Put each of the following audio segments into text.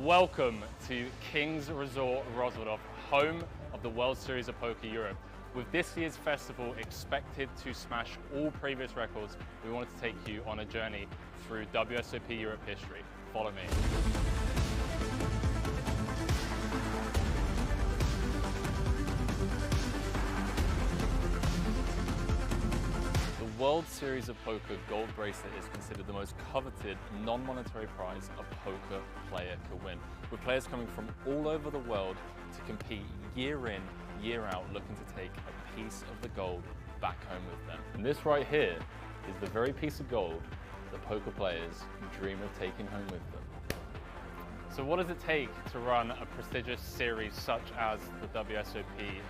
Welcome to Kings Resort Roswell, home of the World Series of Poker Europe. With this year's festival expected to smash all previous records, we wanted to take you on a journey through WSOP Europe history. Follow me. The World Series of Poker Gold Bracelet is considered the most coveted non-monetary prize a poker player could win, with players coming from all over the world to compete year in, year out, looking to take a piece of the gold back home with them. And this right here is the very piece of gold that poker players dream of taking home with them. So what does it take to run a prestigious series such as the WSOP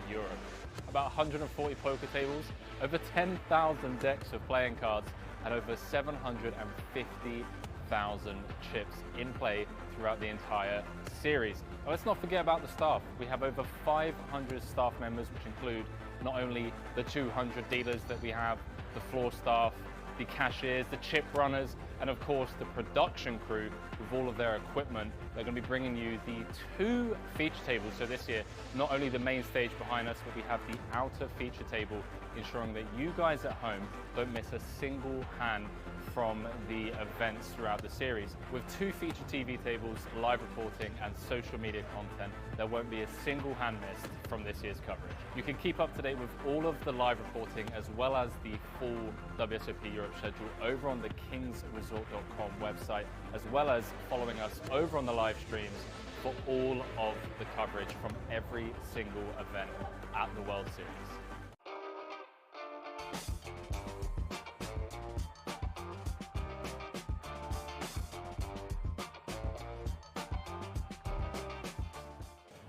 Europe? About 140 poker tables, over 10,000 decks of playing cards, and over 750,000 chips in play throughout the entire series. Now, let's not forget about the staff. We have over 500 staff members, which include not only the 200 dealers that we have, the floor staff, the cashiers, the chip runners, and of course the production crew with all of their equipment. They're going to be bringing you the 2 feature tables. So this year, not only the main stage behind us, but we have the outer feature table, ensuring that you guys at home don't miss a single hand from the events throughout the series. With 2 feature TV tables, live reporting, and social media content, there won't be a single hand missed from this year's coverage. You can keep up to date with all of the live reporting as well as the full WSOP Europe schedule over on the kingsresort.com website, as well as following us over on the live streams for all of the coverage from every single event at the World Series.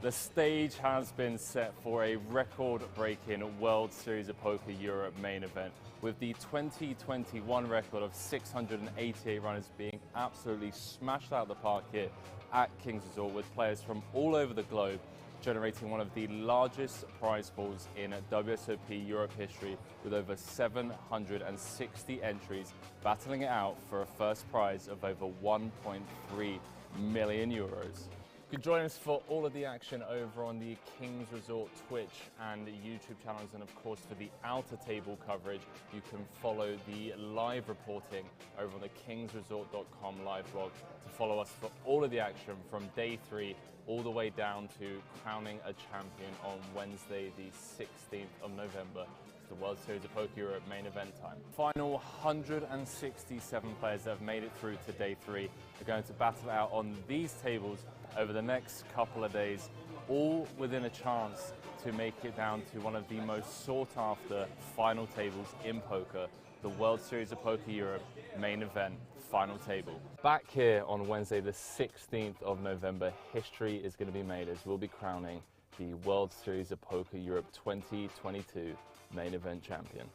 The stage has been set for a record-breaking World Series of Poker Europe main event, with the 2021 record of 688 runners being absolutely smashed out of the park here at Kings Resort, with players from all over the globe generating one of the largest prize pools in WSOP Europe history, with over 760 entries battling it out for a first prize of over 1.3 million euros. You can join us for all of the action over on the Kings Resort Twitch and YouTube channels, and of course for the outer table coverage you can follow the live reporting over on the kingsresort.com live blog to follow us for all of the action from day 3 all the way down to crowning a champion on Wednesday the 16th of November. The World Series of Poker Europe main event time. Final 167 players that have made it through to day 3 are going to battle out on these tables over the next couple of days, all within a chance to make it down to one of the most sought after final tables in poker, the World Series of Poker Europe main event final table. Back here on Wednesday the 16th of November, history is going to be made as we'll be crowning the World Series of Poker Europe 2022 main event champion.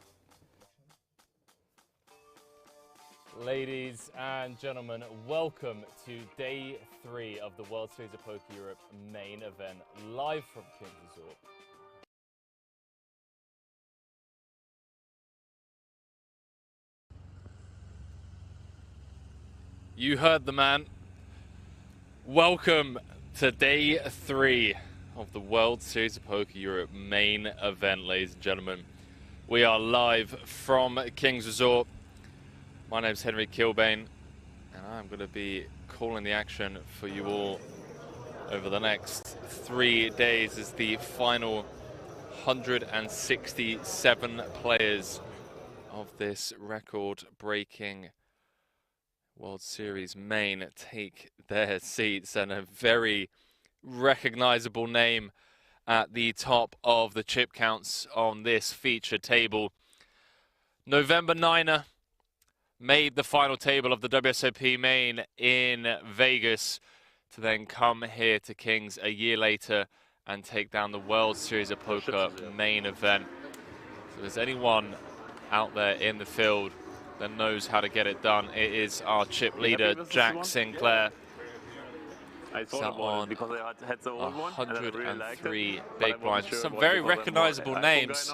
Ladies and gentlemen, welcome to day 3 of the World Series of Poker Europe main event, live from Kings Resort. You heard the man. Welcome to day 3 of the World Series of Poker Europe main event, ladies and gentlemen. We are live from Kings Resort. My name's Henry Kilbane, and I'm going to be calling the action for you all over the next 3 days as the final 167 players of this record-breaking World Series main take their seats, and a very recognizable name at the top of the chip counts on this feature table. November 9er made the final table of the WSOP main in Vegas to then come here to Kings a year later and take down the World Series of Poker main event. So if there's anyone out there in the field that knows how to get it done, it is our chip leader, Jack Sinclair. Sat on 103 big blinds. Some very recognizable names.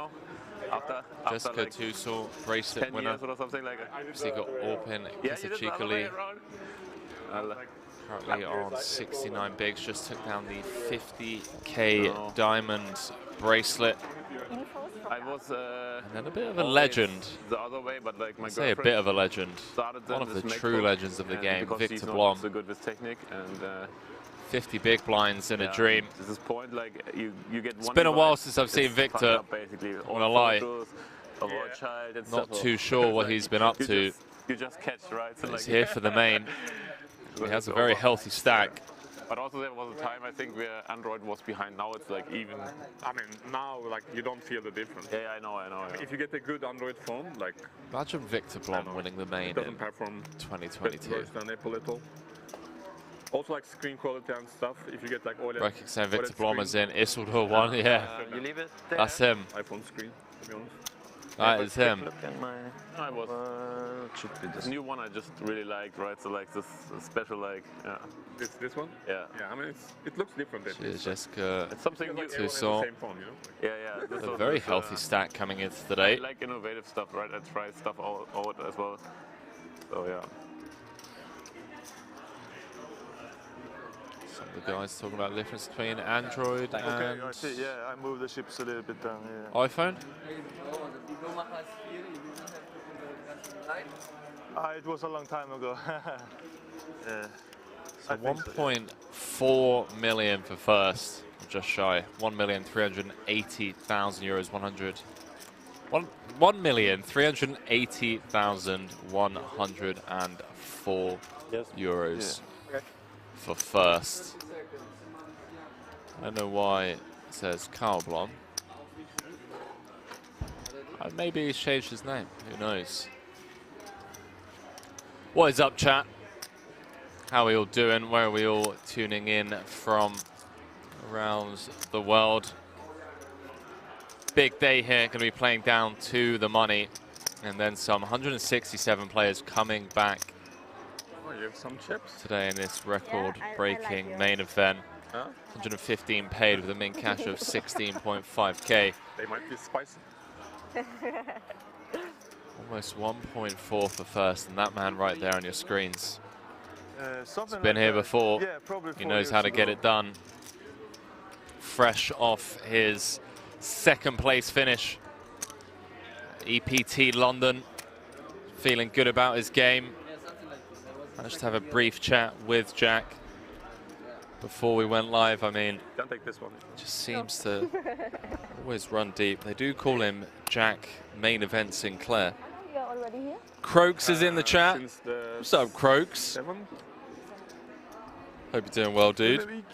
Jessica Tussle, bracelet winner. Sigurd Orpin, Kisa Chikali. Currently on 69 bigs, just took down the 50k diamond bracelet. I was And then a bit of a legend. the other way, but like my I'd say a bit of a legend. One of the true legends of the game, Victor Blom. So good with technique and 50 big blinds in a dream. At this point, like you get it's been a while since I've seen Victor. Basically, I'm gonna lie. Not too sure what he's been up to. You just catch, right? So he's here for the main. He has a very healthy stack. But also there was a time, I think, where Android was behind. Now it's like even. I mean, now like you don't feel the difference. Yeah, I know. If you get a good Android phone, like. Imagine Victor Blom winning the main in 2022. Than Apple at all. Also like screen quality and stuff. If you get like OLED. Recognizing Victor Blom is in Isildur 1, yeah. You leave it there? That's him. iPhone screen, to be honest. That is him. Look at my. I was. Should be this new one I just really liked, right? So like this special, like, yeah. This one? Yeah. Yeah, I mean it looks different. Cheers, Jessica. It's something new. Same phone, you know? Yeah. A very healthy stack coming into the day. I like innovative stuff, right? I try stuff out as well. So yeah. Some of the guys talking about the difference between Android and Okay, I see. Yeah, I moved the chips a little bit down here. iPhone. It was a long time ago. Yeah. So 1.4 million for first, just shy. 1,380,000 euros, 1,380,104 euros for first. I don't know why it says Carl Blom. Maybe he's changed his name, who knows. What is up, chat? How are we all doing? Where are we all tuning in from around the world? Big day here, going to be playing down to the money. And then some 167 players coming back You have some chips? today in this record-breaking main event. 115 paid with a min cash of 16.5k. They might be spicy. Almost 1.4 for first, and that man right there on your screens. He's been like here that. before. Yeah, probably He knows how to get it done. Fresh off his second place finish. EPT London. Feeling good about his game. Managed to have a brief chat with Jack before we went live. I mean, Don't take this one. just seems to always run deep. They do call him Jack Main Event Sinclair. You're already here? Croaks is in the chat. Since the What's up, Croaks? 7th Hope you're doing well, of the dude. week.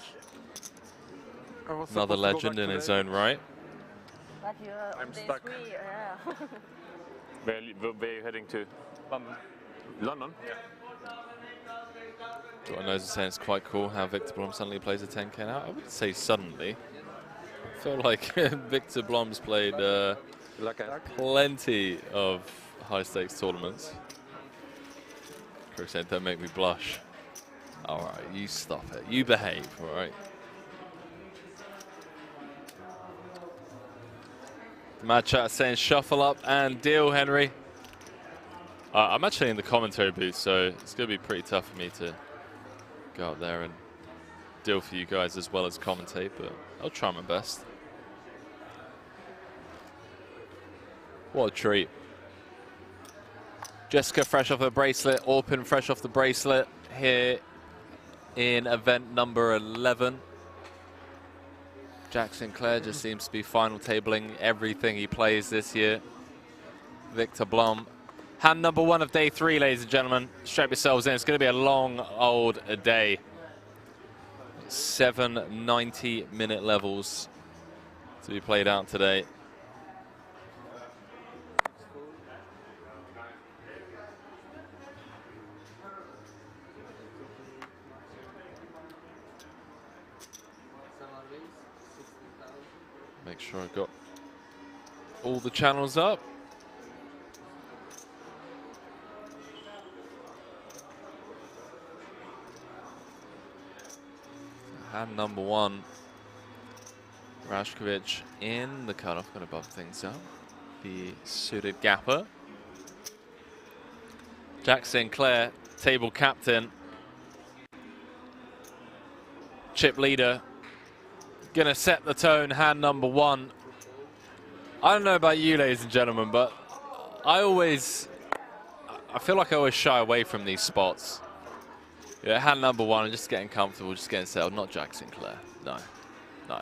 I was Another supposed to go legend back in his today. own right. But you're I'm on day stuck. 3, yeah. Where are you heading to? London. London? I know is saying it's quite cool how Victor Blom suddenly plays a 10k now. I wouldn't say suddenly. I feel like Victor Blom's played plenty of high stakes tournaments. Chris said, don't make me blush. All right, you stop it. You behave, all right? Mad chat saying shuffle up and deal, Henry. I'm actually in the commentary booth, so it's going to be pretty tough for me to go up there and deal for you guys as well as commentate, but I'll try my best. What a treat. Jessica fresh off her bracelet, Orpin fresh off the bracelet here in event number 11. Jack Sinclair just seems to be final tabling everything he plays this year. Victor Blom. Hand number 1 of day 3, ladies and gentlemen. Strap yourselves in. It's going to be a long old day. 7 90-minute levels to be played out today. Make sure I've got all the channels up. Hand number 1. Rashkovic in the cutoff, going to buff things up. The suited gapper. Jack Sinclair, table captain. chip leader. Gonna set the tone, hand number 1. I don't know about you, ladies and gentlemen, but I feel like I always shy away from these spots. Yeah, hand number 1, I'm just getting comfortable, just getting settled. Not Jack Sinclair. No. No.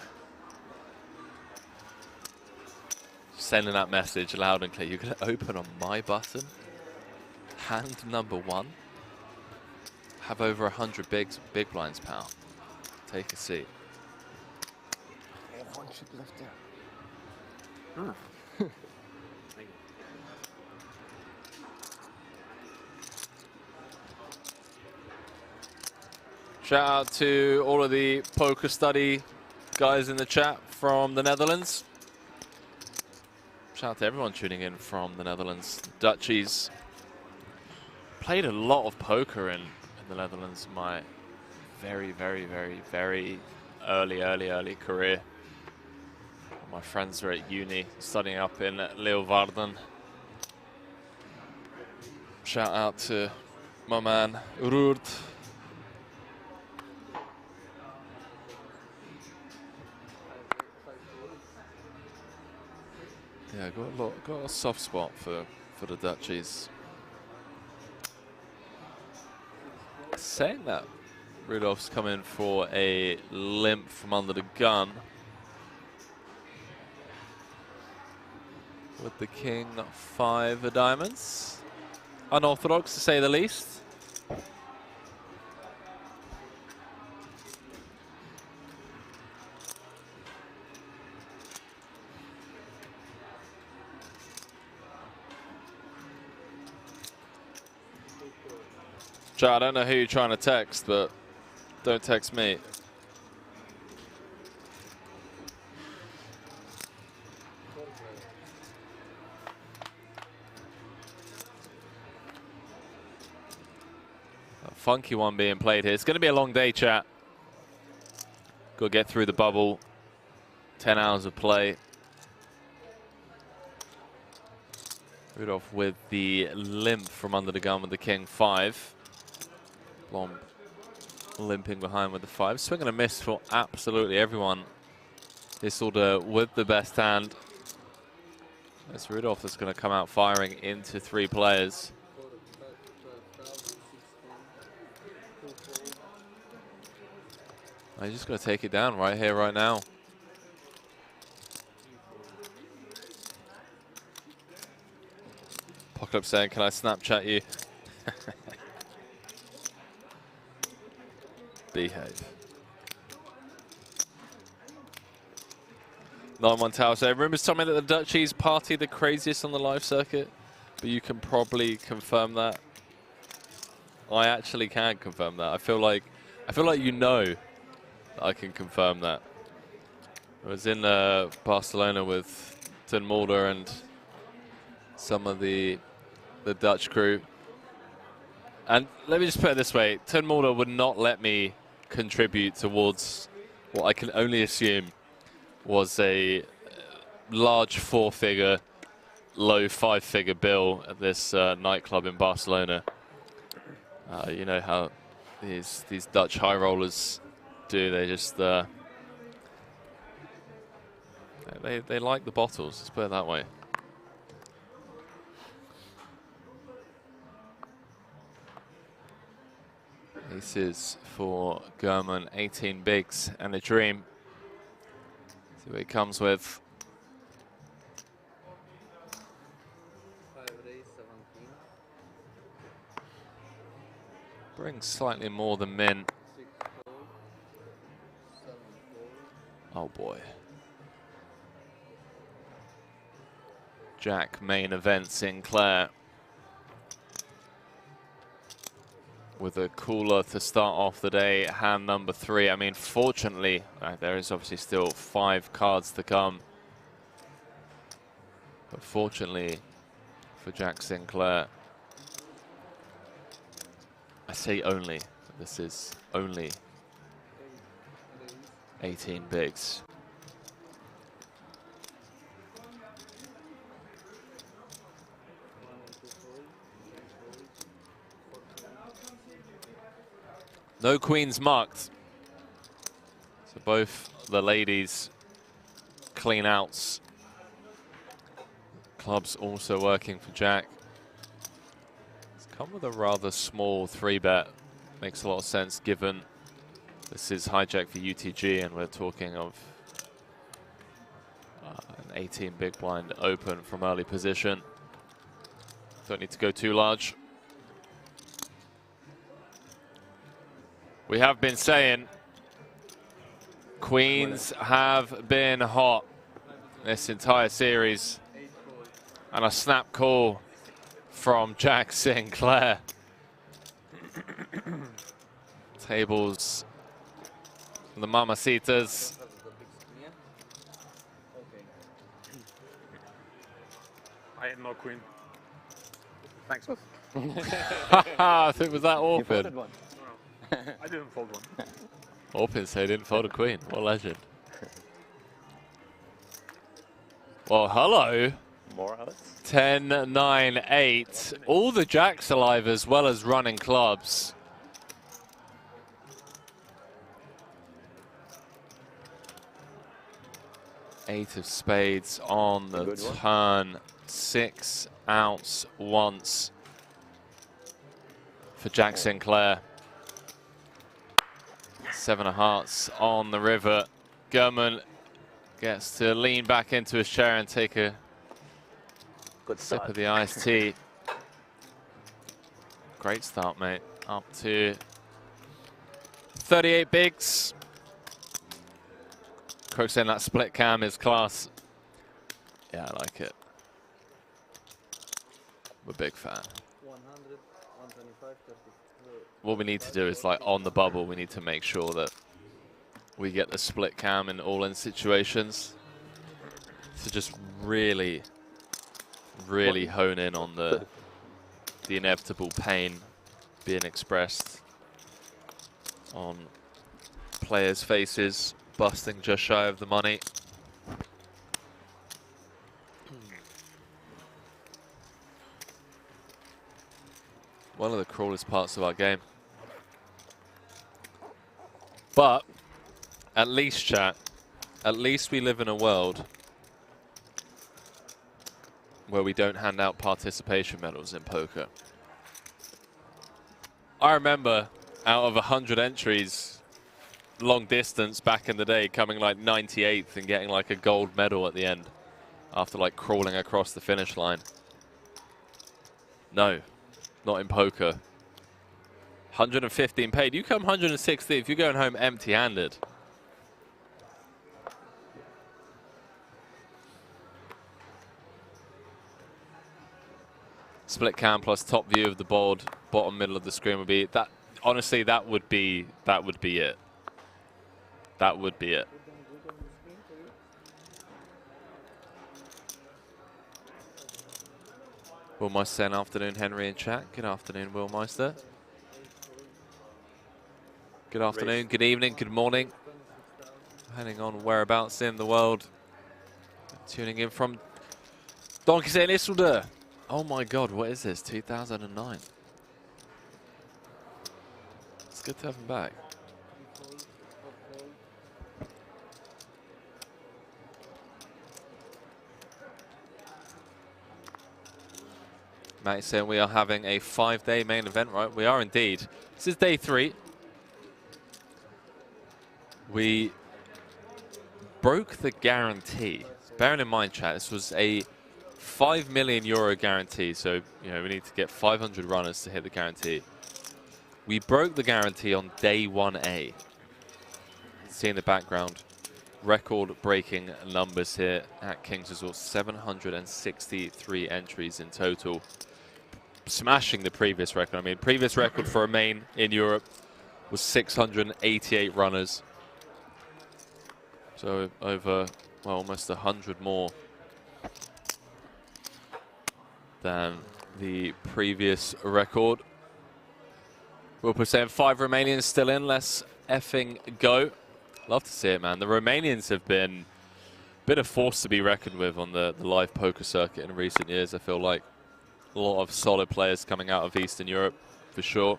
Sending that message loud and clear. You're going to open on my button? Hand number 1? Have over 100 big blinds, pal. Take a seat. I have 1 chip left there. Shout out to all of the poker study guys in the chat from the Netherlands. Shout out to everyone tuning in from the Netherlands. Dutchies. Played a lot of poker in the Netherlands in my very, very, very, very early career. My friends were at uni, studying up in Leeuwarden. Shout out to my man, Roert. Yeah, got a soft spot for the Dutchies. Saying that, Rudolph's coming for a limp from under the gun. With the king 5 of diamonds. Unorthodox to say the least. Joe, I don't know who you're trying to text, but don't text me. A funky one being played here. It's going to be a long day, chat. Got to get through the bubble. 10 hours of play. Rudolph with the limp from under the gun with the king 5. Blom limping behind with the 5. Swing and a miss for absolutely everyone. This order with the best hand. It's Rudolph that's going to come out firing into 3 players. He's just going to take it down right here, right now. Apocalypse saying, can I Snapchat you? Behave. 9-1 Tower. So rumors tell me that the Dutchies party the craziest on the live circuit, but you can probably confirm that. I actually can confirm that. I feel like you know that I can confirm that. I was in Barcelona with Ten Mulder and some of the Dutch crew. And let me just put it this way, Ten Mulder would not let me contribute towards what I can only assume was a large 4-figure, low 5-figure bill at this nightclub in Barcelona. You know how these Dutch high rollers do. They just they like the bottles. Let's put it that way. Aces for German, 18 bigs and a dream. See what he comes with. 5 raise 17. Brings slightly more than min. 6 4. 7 4. Oh boy. Jack main event Sinclair. With a cooler to start off the day, hand number 3. I mean, fortunately, there is obviously still 5 cards to come. But fortunately for Jack Sinclair, I say only, this is only 18 bigs. No queens marked. Both the ladies clean outs. Clubs also working for Jack. It's come with a rather small 3-bet. Makes a lot of sense given this is hijack for UTG and we're talking of an 18 big blind open from early position. Don't need to go too large. We have been saying queens have been hot this entire series. And a snap call from Jack Sinclair. Tables from the Mamacitas. I had no queen. Thanks. I think was that Orpin? I didn't fold one. Orpin said he didn't fold a queen. What a legend. Well, hello. More Alex. 10, 9, 8. All the jacks alive as well as running clubs. Eight of spades on the turn. 6 outs once for Jack Sinclair. 7 of hearts on the river. Gurman gets to lean back into his chair and take a sip of the iced tea. Great start, mate. Up to 38 bigs. Crook saying that split cam is class. Yeah, I like it. I'm a big fan. 100, 125, 32. What we need to do is, like, on the bubble, we need to make sure that we get the split cam in all-in situations to just really hone in on the inevitable pain being expressed on players' faces, busting just shy of the money. One of the cruelest parts of our game. But at least, chat, at least we live in a world where we don't hand out participation medals in poker. I remember out of 100 entries, long distance back in the day, coming like 98th and getting like a gold medal at the end after like crawling across the finish line. No, not in poker. 115 paid. You come 160th, you're going home empty-handed. Split cam plus top view of the board, bottom middle of the screen would be that. Honestly, that would be it. That would be it. Will Meister saying afternoon, Henry in chat. Good afternoon, Will Meister. Good afternoon, good evening, good morning. Depending on whereabouts in the world. Tuning in from Donkey saying Isildur. Oh my god, what is this? 2009. It's good to have him back. Matt is saying we are having a 5-day main event, right? We are indeed. This is day 3. We broke the guarantee. Bearing in mind, chat, this was a €5 million guarantee, so you know we need to get 500 runners to hit the guarantee. We broke the guarantee on day 1A. See in the background, record-breaking numbers here at King's Resort. 763 entries in total, smashing the previous record. I mean, previous record for a main in Europe was 688 runners. So over, well, almost 100 more than the previous record. We'll put saying 5 Romanians still in. Let's effing go. Love to see it, man. The Romanians have been a force to be reckoned with on the live poker circuit in recent years. I feel like a lot of solid players coming out of Eastern Europe, for sure.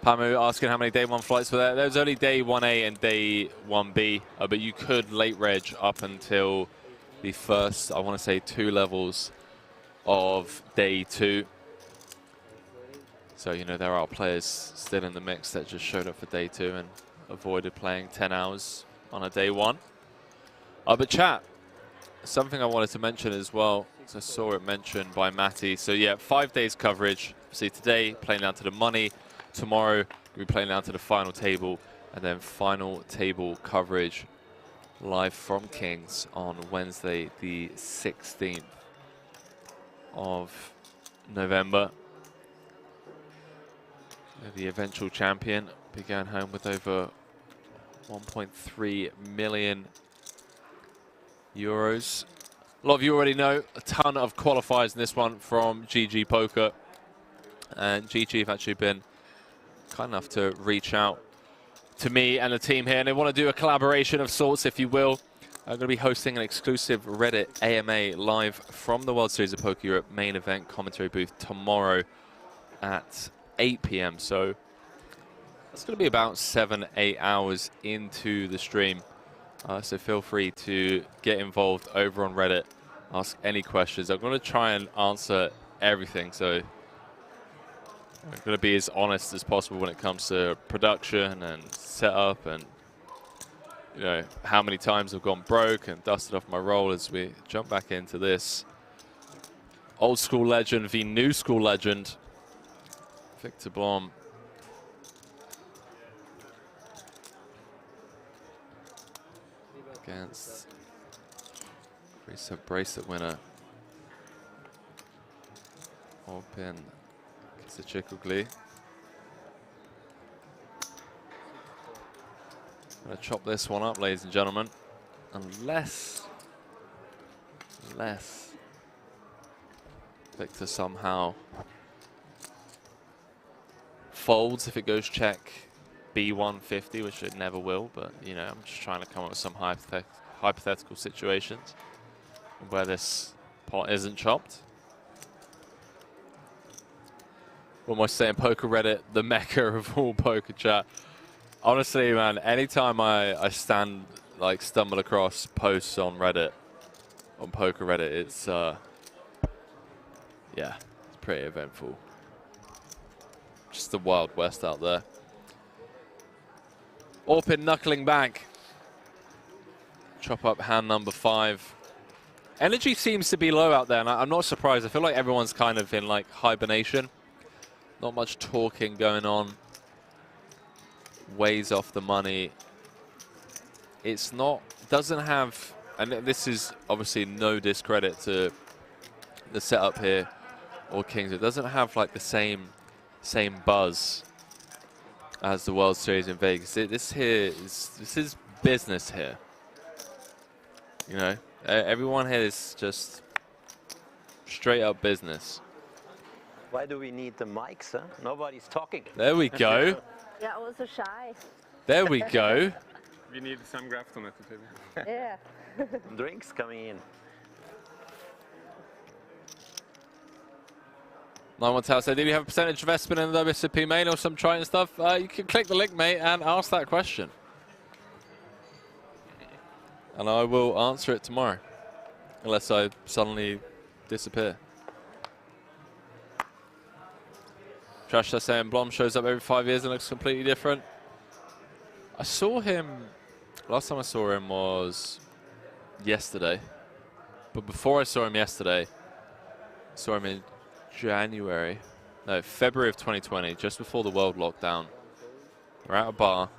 Pamu asking how many day 1 flights were there. There was only day 1A and day 1B, but you could late reg up until the first, I want to say, 2 levels of day 2. So, you know, there are players still in the mix that just showed up for day 2 and avoided playing 10 hours on a day 1. But chat, something I wanted to mention as well, because I saw it mentioned by Matty. So yeah, 5 days coverage. See, today playing down to the money. Tomorrow we'll be playing down to the final table, and then final table coverage live from Kings on Wednesday, the 16th of November. The eventual champion began home with over 1.3 million euros. A lot of you already know a ton of qualifiers in this one from GG Poker, and GG have actually been kind enough to reach out to me and the team here, and they want to do a collaboration of sorts, if you will. I'm going to be hosting an exclusive Reddit AMA live from the World Series of Poker Europe main event commentary booth tomorrow at 8 p.m. So it's going to be about 7-8 hours into the stream. So feel free to get involved over on Reddit, ask any questions. I'm going to try and answer everything. So I'm going to be as honest as possible when it comes to production and setup, and you know how many times I've gone broke and dusted off my roll as we jump back into this. Old school legend v new school legend, Victor Blom. Against bracelet winner Open Kisachikoglu. I'm going to chop this one up, ladies and gentlemen, unless Victor somehow folds if it goes check B150, which it never will, but you know, I'm just trying to come up with some hypothetical situations where this pot isn't chopped. What am I saying? Poker Reddit, the mecca of all poker chat. Honestly, man, anytime I stumble across posts on Reddit, on Poker Reddit, it's yeah, it's pretty eventful. Just the Wild West out there. Orpin knuckling back. Chop up hand number 5. Energy seems to be low out there, and I'm not surprised. I feel like everyone's kind of in like hibernation. Not much talking going on. Ways off the money. It's not, doesn't have, and this is obviously no discredit to the setup here or Kings. It doesn't have like the same buzz as the World Series in Vegas. This is business here. You know, everyone here is just straight up business. Why do we need the mics, huh? Nobody's talking. There we go. Yeah, also shy. There we go. We need some graft on it, maybe. Yeah. Drinks coming in. 91 said, did you have a percentage investment in the WSOP main or some Triton stuff? You can click the link, mate, and ask that question. And I will answer it tomorrow. Unless I suddenly disappear. Trash saying Blom shows up every 5 years and looks completely different. I saw him, last time I saw him was yesterday. But before I saw him yesterday, I saw him in February of 2020, just before the world lockdown. We're at a bar,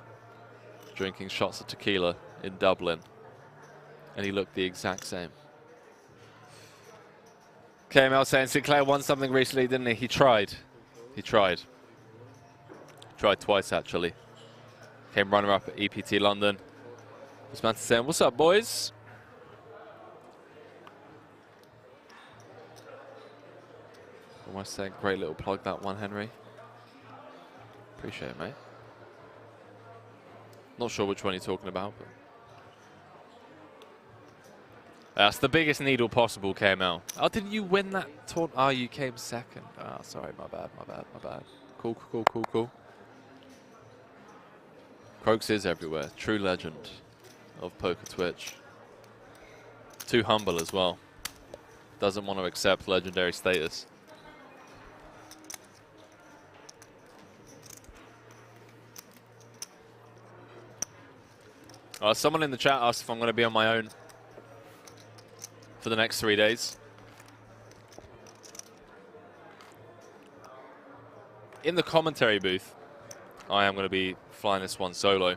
drinking shots of tequila in Dublin. And he looked the exact same. KML saying Sinclair won something recently, didn't he? He tried. He tried. Tried twice, actually. Came runner-up at EPT London. This man saying, what's up, boys? What am I saying? Great little plug, that one, Henry. Appreciate it, mate. Not sure which one you're talking about, but... That's the biggest needle possible, KML. Oh, didn't you win that tournament? Oh, you came second. Oh, sorry, my bad. Cool. Croaks is everywhere. True legend of Poker Twitch. Too humble as well. Doesn't want to accept legendary status. Someone in the chat asked if I'm going to be on my own for the next 3 days. In the commentary booth, I am going to be flying this one solo.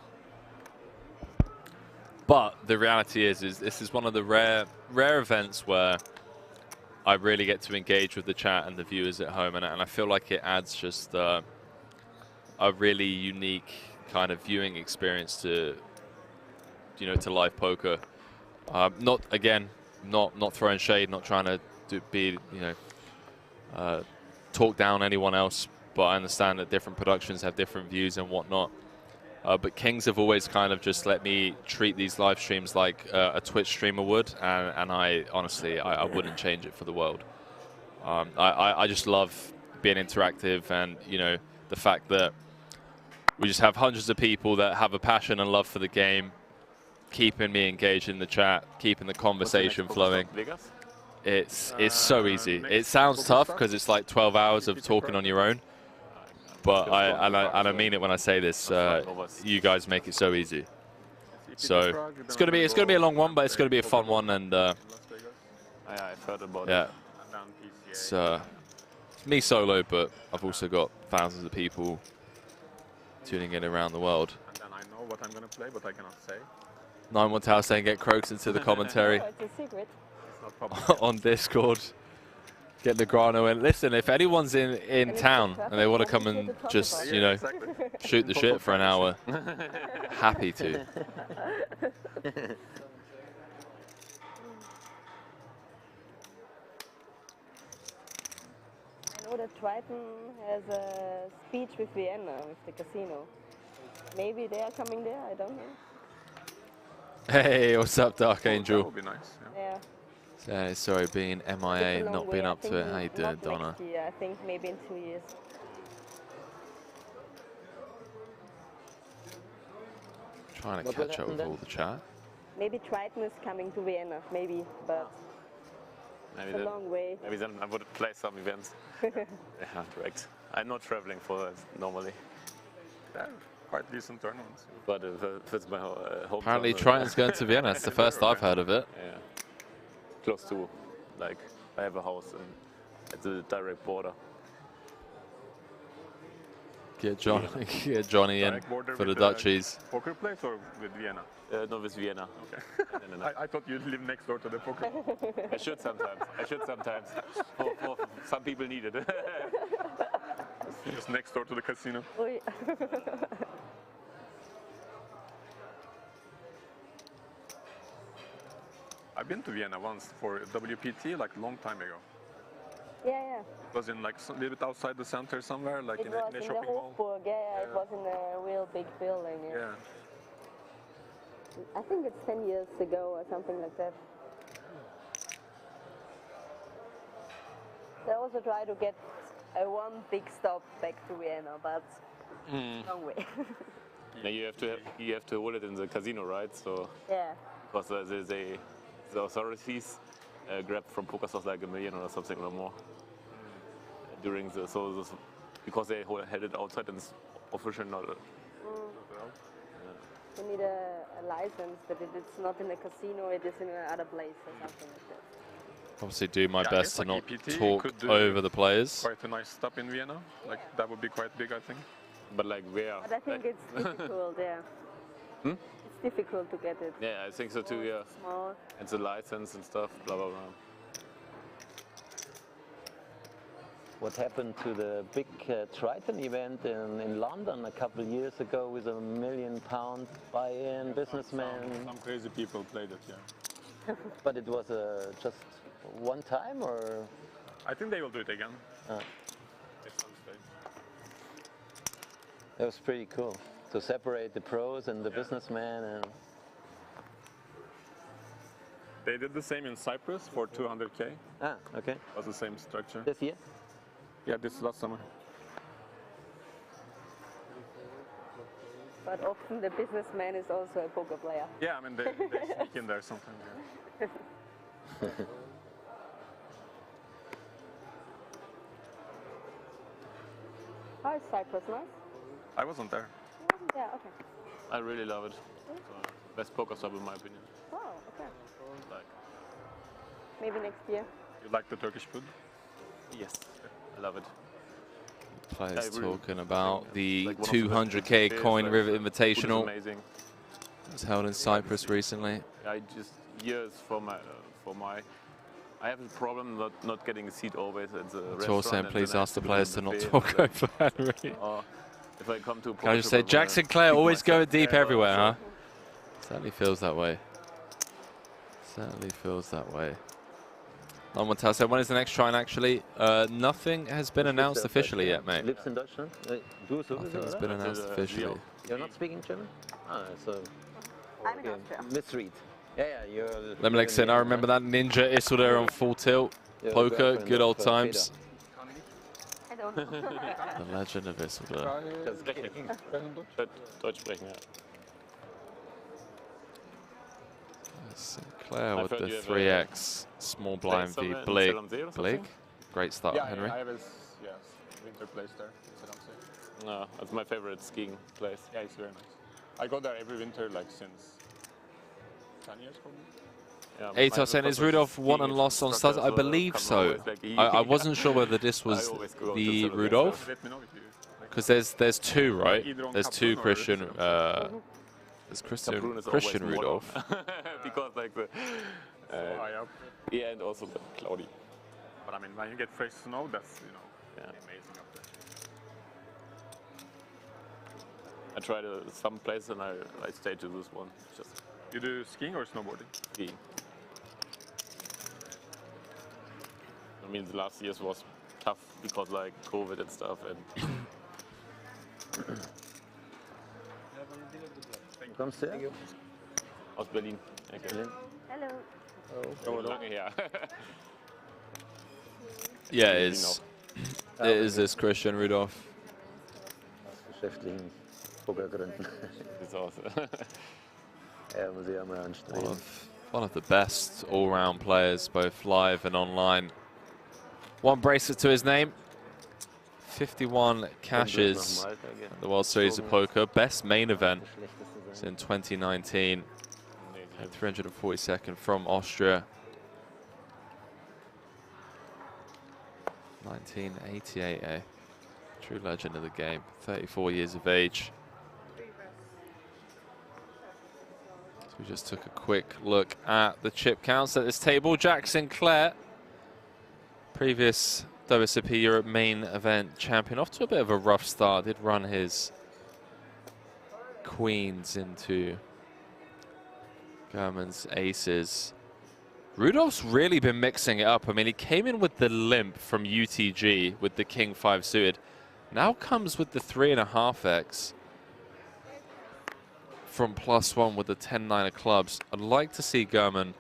But the reality is this is one of the rare events where I really get to engage with the chat and the viewers at home, and I feel like it adds just a really unique kind of viewing experience to, you know, to live poker. Not throwing shade, not trying to be, you know, talk down anyone else, but I understand that different productions have different views and whatnot. But Kings have always kind of just let me treat these live streams like a Twitch streamer would, and I honestly, I wouldn't change it for the world. I just love being interactive, and, you know, the fact that we just have hundreds of people that have a passion and love for the game, keeping me engaged in the chat, keeping the conversation flowing. It's so easy. It sounds tough because it's like 12 hours of talking on your own. But I mean it when I say this. You guys make it so easy. So it's gonna be a long one, but it's gonna be a fun one, and I've heard about yeah, it's me solo, but I've also got thousands of people tuning in around the world. And then I know what I'm gonna play, but I cannot say. 91 Tower saying get Croaks into the commentary Oh, it's a secret. It's not public. on Discord. Get Negrano in. Listen, if anyone's in town and they want to come and just, you know, shoot the shit for an hour, happy to. I know that Triton has a speech with Vienna, with the casino. Maybe they are coming there, I don't know. Hey, what's up, Dark That Angel? would be nice. Yeah. Sorry, being MIA, It's a long not being way. up to it. How you doing, Not Donna? next year, I think maybe in 2 years. Trying to What will catch up happen with then? all the chat. Maybe Triton is coming to Vienna, maybe, but Maybe it's a then, long way. maybe then I would play some events. Yeah, correct. I'm not traveling for that normally. Yeah, quite decent tournaments. But if it's my home. Apparently, Triton's going to Vienna. It's the first I've heard of it. Yeah. Close to, like, I have a house at the direct border. Get Johnny in Direct border for the with Dutchies. Poker place or with Vienna? No, with Vienna. Okay. I thought you live next door to the poker. I should sometimes. For some people need it. Just next door to the casino. Ui. I've been to Vienna once for WPT, like a long time ago. Yeah. It was in like a little bit outside the center somewhere, like It in was a in the shopping mall. Hofburg, yeah, it was in a real big building. Yeah. Yeah. I think it's 10 years ago or something like that. I also try to get one big stop back to Vienna, but long way. Yeah, you have to hold it in the casino, right? So Yeah. because the authorities grabbed from PokerXpress like $1 million or something or more during because they held it outside and it's officially not. You need a license, but if it's not in a casino, it is in another place or something like that. Obviously, do my Yeah, I best guess to like not EPT talk could do over the players. Quite a nice stop in Vienna. Like that would be quite big, I think. But like where? But I think it's difficult, yeah. It's difficult to get it. Yeah, I think so too. Yeah, Small. and the license and stuff. Blah blah blah. What happened to the big Triton event in London a couple of years ago with £1 million buy-in, businessman? Some crazy people played it. Yeah. But it was just one time, or? I think they will do it again. Ah. At some stage. That was pretty cool to separate the pros and the businessman. And They did the same in Cyprus for 200K. okay. It was the same structure. This year? Yeah, this last summer. But often the businessman is also a poker player. Yeah, I mean, they sneak in there sometimes. Yeah. How is Cyprus? Nice? I wasn't there. Yeah, okay. I really love it. So, best poker stop in my opinion. Wow, okay. Like, Maybe next year. You like the Turkish food? yes, I love it. Players I really talking about the like one of the best 200k days, Coin like, River food is Invitational. amazing. It was held in Cyprus recently. I just years for my I have a problem not getting a seat always at the restaurant. Tour saying and please then I ask the have to players do to not buffet talk and over Henry. or if I come to Can I just say, Portugal, Jackson Clare always myself. going deep Yeah, everywhere, huh? so- Certainly feels that way. Certainly feels that way. Lamontel said, when is the next try? And actually, nothing has been announced officially yet, mate. Lives in Deutschland? Du sowieso, Nothing has oder? been announced officially. You're not speaking German? Ah, so I'm in Austria. misread. Yeah, you're. Lemlex saying, I remember that Ninja Isildur on Full Tilt. you're Poker, girlfriend good of, old times. I don't know. The legend of Isildur. Deutsch sprechen, ja. Sinclair I've with heard the you have a 3x small blind v somewhere in Blig. Zell am See or Blig. something? Great start, Yeah, Henry. I have a winter place there. In Zell am See. No, that's my favorite skiing place. Yeah, it's very nice. I go there every winter, like since 10 years probably. Yeah, Atos saying, is Rudolph won and lost on stars? I believe so. I wasn't sure whether this was always go to the Zell am See. Rudolph, Let me know if you like. because there's two, right? either on There's Cup two Run or Christian. Zell There's Kaprun is Christian always Rudolph. more because like the high up. yeah, and also the cloudy. But I mean, when you get fresh snow, that's Yeah. amazing up there. I tried some place and I stayed to this one. Just You do skiing or snowboarding? skiing. I mean, the last years was tough because like COVID and stuff, and Kommst du her? aus Berlin. Okay. Berlin? Hello. Lange her. Yeah, it is. It is this Christian Rudolph. Geschäftlichen Pokergründen. Sieht's aus. Ja, muss ich ja mal anstreben. One of the best all-round players, both live and online. One bracelet to his name. 51 cashes at the World Series of Poker. Best main event in 2019. And 342nd from Austria. 1988, eh? True legend of the game. 34 years of age. So we just took a quick look at the chip counts at this table. Jack Sinclair, previous WSOP Europe main event champion, off to a bit of a rough start. Did run his queens into German's aces. Rudolph's really been mixing it up. I mean, he came in with the limp from UTG with the King 5 suited. Now comes with the 3.5x from +1 with the 10-9 of clubs. I'd like to see German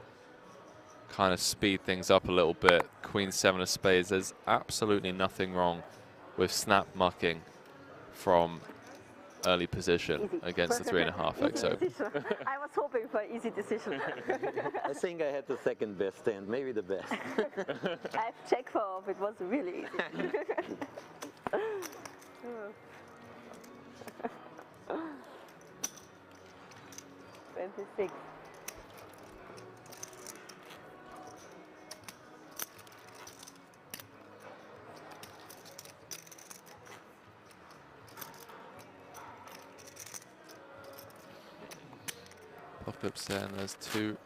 kind of speed things up a little bit. Queen 7 of spades. There's absolutely nothing wrong with snap mucking from early position Easy. against the 3.5x open. I was hoping for an easy decision. I think I had the second best hand, maybe the best. I have check for off. It was really easy. 26. Pop-up saying there's two.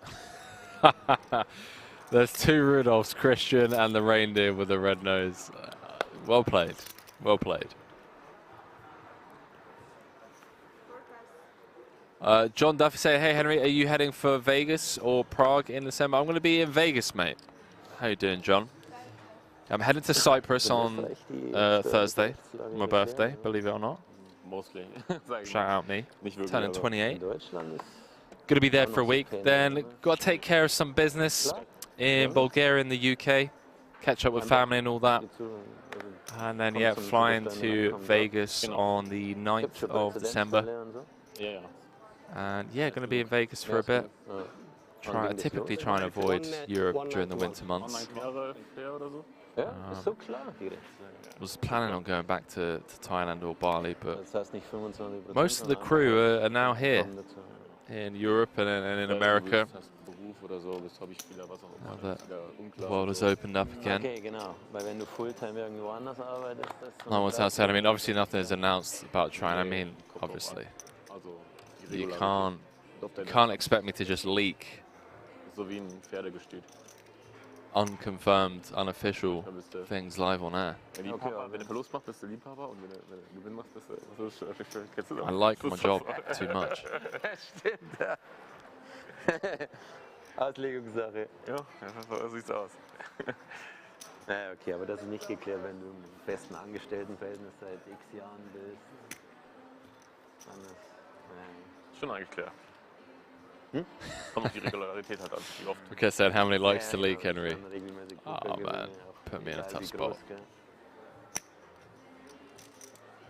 There's two Rudolphs, Christian and the reindeer with the red nose. Well played. Well played. John Duffy say, hey Henry, are you heading for Vegas or Prague in December? I'm going to be in Vegas, mate. How you doing, John? I'm heading to Cyprus on Thursday, my birthday, believe it or not. Mostly. Shout out me. Nicht wirklich, Turning aber 28. Deutschland ist Going to be there for a week. Then got to take care of some business in Bulgaria and the UK. Catch up with family and all that. And then, yeah, flying to Vegas on the 9th of December. Yeah, yeah. And yeah, going to be in Vegas for a bit. Typically try and avoid Europe during the winter months. 19 Jahre her oder so. Ja, ist so klar. Was planning on going back to Thailand or Bali, but Das heißt nicht 25%. most of the crew are now here in Europe and in America. Beruf oder so, bist Hobbyspieler, was auch Now immer. that Wieder the unklar. world has opened up again. Okay, genau. Weil wenn du Fulltime irgendwo anders arbeitest, das ist No one's outside. I mean, obviously nothing is announced about trying. I mean, obviously, Also, die you Regularität. can't expect me to just leak So wie ein Pferdegestüt. unconfirmed, unofficial Da bist du, things live on air. wenn du Verlust machst, bist du Liebhaber und wenn du Gewinn machst, bist du kennst du das? I like my job too much. Stimmt, ja. Auslegungssache. Ja, so sieht's aus. Naja, okay, aber das ist nicht geklärt, wenn du im festen Angestelltenverhältnis seit x Jahren bist. Dann ist, Schon eigentlich klar. Kommt auf die Regularität halt an, wie oft. Okay, said how many likes to leak, genau, Henry? dann regelmäßig Oh, Poker man. gewinnen, auch Put me in a egal tough wie spot. groß, gell.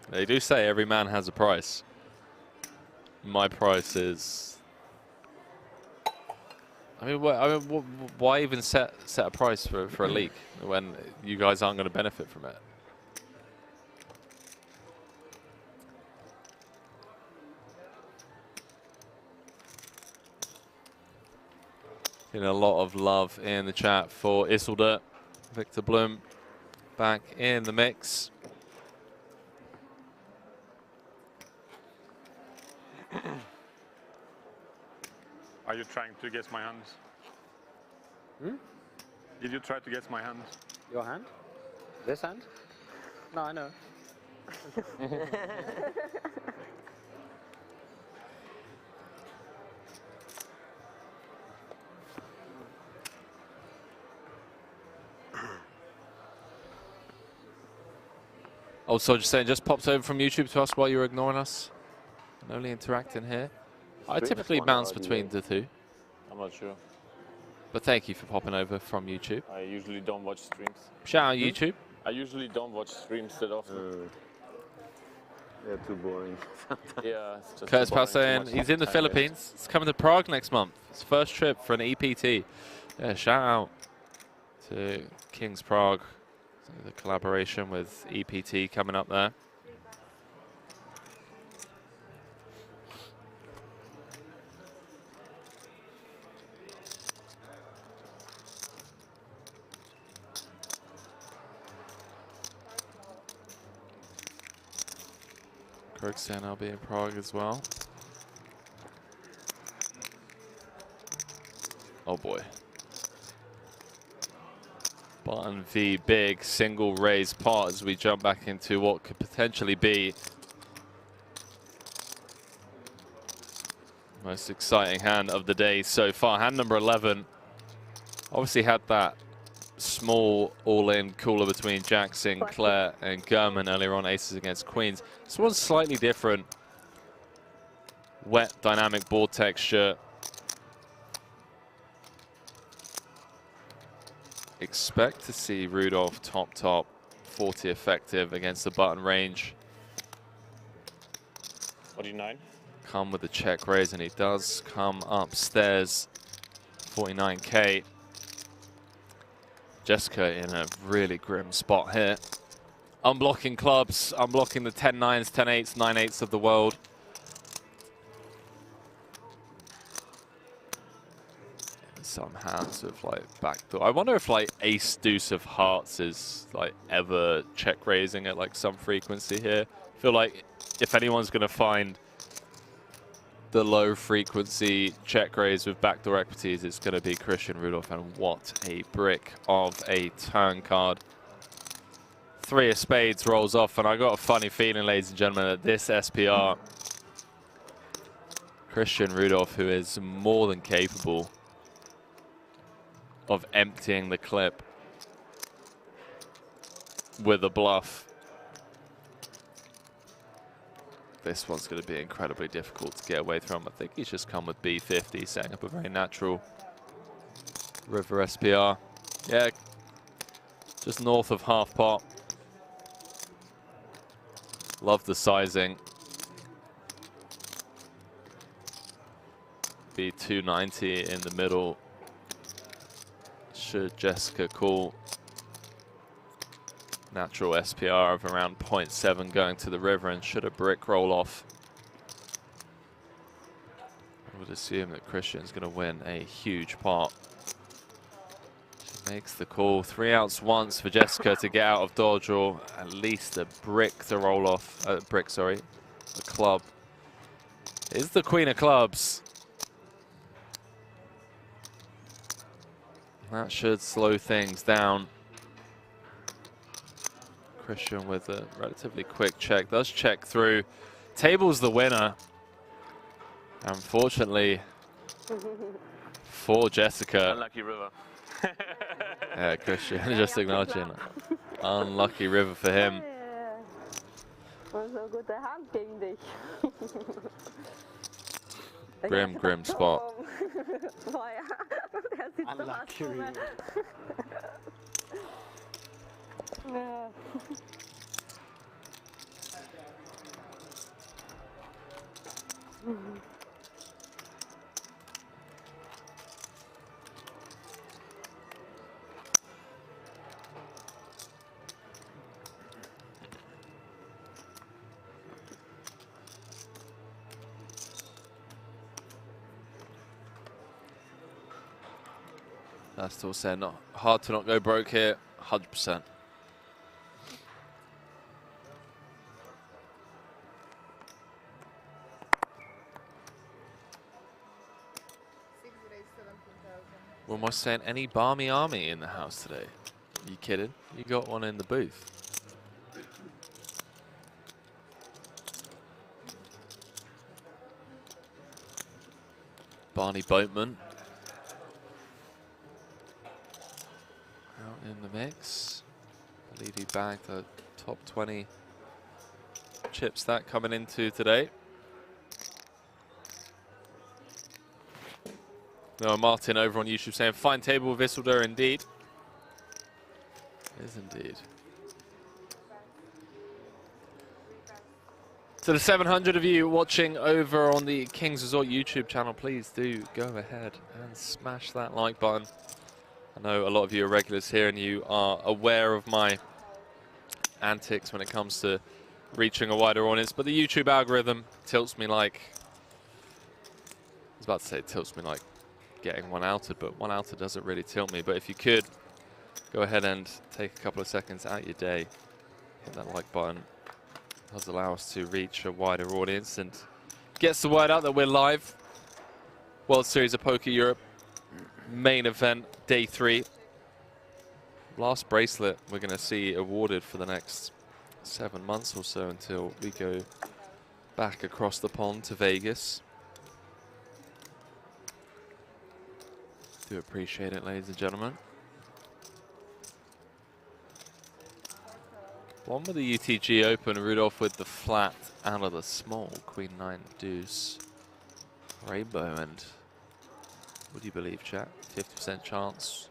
They do say every man has a price. My price is. I mean, why even set a price for a leak when you guys aren't going to benefit from it? Getting a lot of love in the chat for Isildur. Victor Blum back in the mix. Are you trying to guess my hand? Did you try to guess my hand? Your hand? This hand? No, I know. Oh, so just saying, just popped over from YouTube to us while you were ignoring us. And only interacting here. I typically bounce between the two, I'm not sure. but thank you for popping over from YouTube. I usually don't watch streams. Shout out YouTube. I usually don't watch streams that often. They're too boring. Yeah, it's just Curtis too Pal boring, too saying much he's in the time Philippines. He's coming to Prague next month. His first trip for an EPT. Yeah, shout out to King's Prague. The collaboration with EPT coming up there. Kirk saying I'll be in Prague as well. Oh boy. Button V big single raise pot as we jump back into what could potentially be most exciting hand of the day so far. Hand number 11 obviously had that small all-in cooler between Jack Sinclair and Gurman earlier on, aces against queens. This one's slightly different. Wet dynamic board texture. Expect to see Rudolph top 40 effective against the button range. 49. Come with the check raise, and he does come upstairs. 49k. Jessica in a really grim spot here. Unblocking clubs, unblocking the 10-9s, 10-8s, 9-8s of the world. Some hands with like backdoor. I wonder if like ace deuce of hearts is like ever check raising at like some frequency here. I feel like if anyone's gonna find the low frequency check raise with backdoor equities, it's gonna be Christian Rudolph, and what a brick of a turn card. 3 of spades rolls off, and I got a funny feeling, ladies and gentlemen, that this SPR, Christian Rudolph, who is more than capable of emptying the clip with a bluff. This one's going to be incredibly difficult to get away from. I think he's just come with B50, setting up a very natural river SPR. Yeah, just north of half pot. Love the sizing. be 290 in the middle. Should Jessica call. Natural SPR of around 0.7 going to the river, and should a brick roll off, I would assume that Christian's going to win a huge pot. She makes the call. 3 outs once for Jessica to get out of dodge, or at least a brick to roll off. Brick, sorry. The club is the queen of clubs. That should slow things down. Christian with a relatively quick check, does check through, tables the winner. Unfortunately for Jessica. Unlucky river. Yeah, Christian just acknowledging that. Unlucky river for him. War so gute Hand gegen dich. Grim spot. Boah, ja. Der sieht so Unlucky aus. river. Ja. That's still saying not hard to not go broke here, 100%. What am I saying? Any balmy army in the house today? Are you kidding? You got one in the booth. Barney Boatman out in the mix. I believe he bagged the top 20 chips that coming into today. No, Martin over on YouTube saying, fine table with Isildur indeed. It is indeed. To the 700 of you watching over on the Kings Resort YouTube channel, please do go ahead and smash that like button. I know a lot of you are regulars here and you are aware of my antics when it comes to reaching a wider audience, but the YouTube algorithm tilts me like, I was about to say tilts me like getting one outed, but one outed doesn't really tilt me. But if you could, go ahead and take a couple of seconds out your day, hit that like button. It does allow us to reach a wider audience and gets the word out that we're live. World Series of Poker Europe, main event, day 3. Last bracelet we're going to see awarded for the next 7 months or so until we go back across the pond to Vegas. Do appreciate it, ladies and gentlemen. One with the UTG Open, Rudolph with the flat out of the small, Queen 9 deuce, rainbow, and what do you believe, chat? 50% chance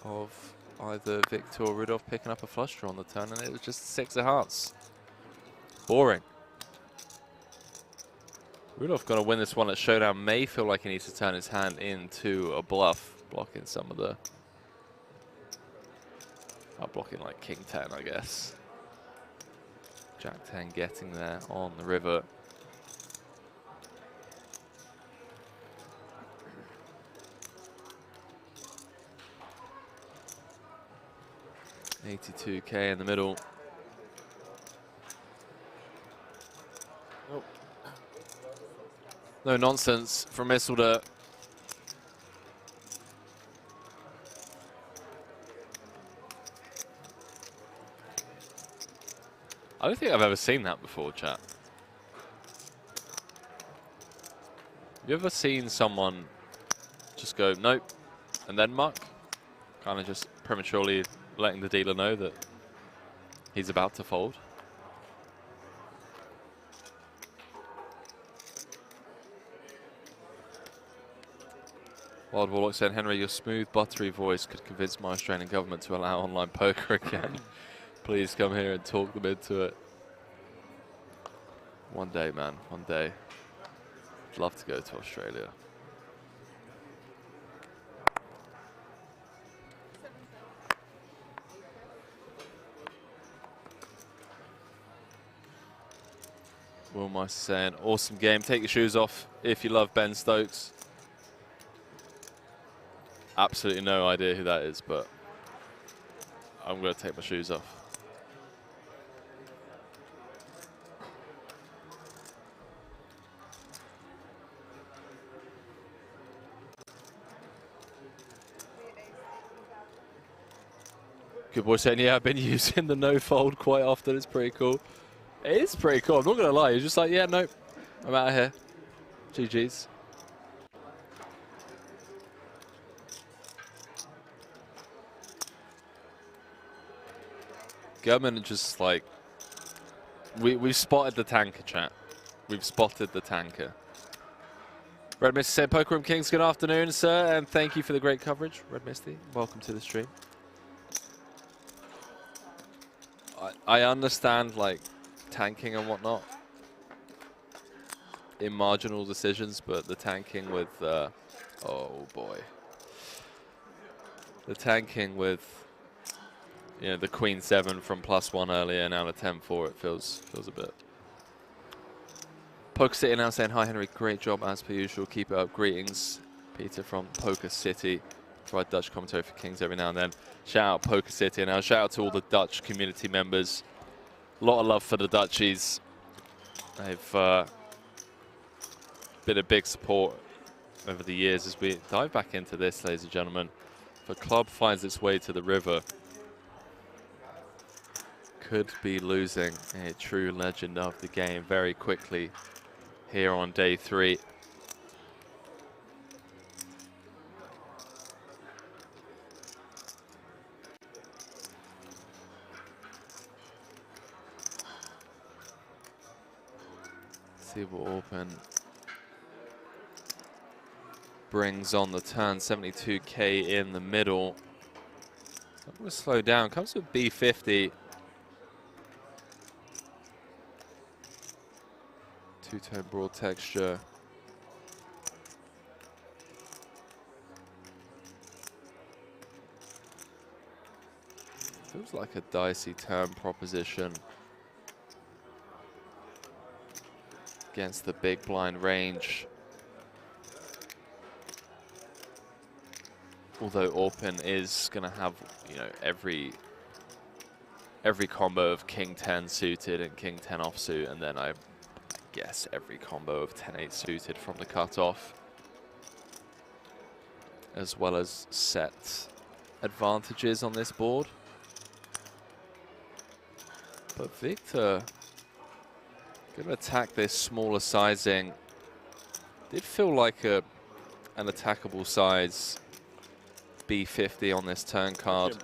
of either Victor or Rudolph picking up a flush draw on the turn, and it was just 6 of hearts. Boring. Rudolph going to win this one at Showdown. May feel like he needs to turn his hand into a bluff, blocking some of the... blocking like King 10, I guess. Jack 10 getting there on the river. $82K in the middle. Oh. No nonsense from Isildur. I don't think I've ever seen that before, chat. Have you ever seen someone just go, nope, and then muck? Kind of just prematurely letting the dealer know that he's about to fold. Wild Warlock said, Henry, your smooth, buttery voice could convince my Australian government to allow online poker again. Please come here and talk them into it. One day, man, one day. I'd love to go to Australia. Will Meister saying, awesome game. Take your shoes off if you love Ben Stokes. Absolutely no idea who that is, but I'm going to take my shoes off. Good boy saying, yeah, I've been using the no fold quite often. It's pretty cool. It is pretty cool. I'm not going to lie. You're just like, yeah, nope. I'm out of here. GG's. German just like, we've spotted the tanker, chat. We've spotted the tanker. Red Misty said, Poker Room Kings, good afternoon, sir, and thank you for the great coverage. Red Misty, welcome to the stream. I understand, like, tanking and whatnot in marginal decisions, but the tanking with, oh boy. The tanking with, you know, the Queen 7 from +1 earlier, now the 10-4, it feels a bit. Poker City now saying, hi Henry, great job as per usual, keep it up, greetings. Peter from Poker City, provide Dutch commentary for Kings every now and then. Shout out Poker City, and now shout out to all the Dutch community members. A lot of love for the Dutchies. They've been a big support over the years as we dive back into this, ladies and gentlemen. If a club finds its way to the river, could be losing a true legend of the game very quickly here on day 3. See what Open brings on the turn. 72k in the middle. I'm going to slow down. Comes with B50. Two-tone broad texture. Feels like a dicey turn proposition against the big blind range. Although Open is going to have, you know, every combo of King 10 suited and King 10 offsuit, and then I guess every combo of 10-8 suited from the cutoff, as well as set advantages on this board. But Victor going to attack this smaller sizing. Did feel like an attackable size B50 on this turn card.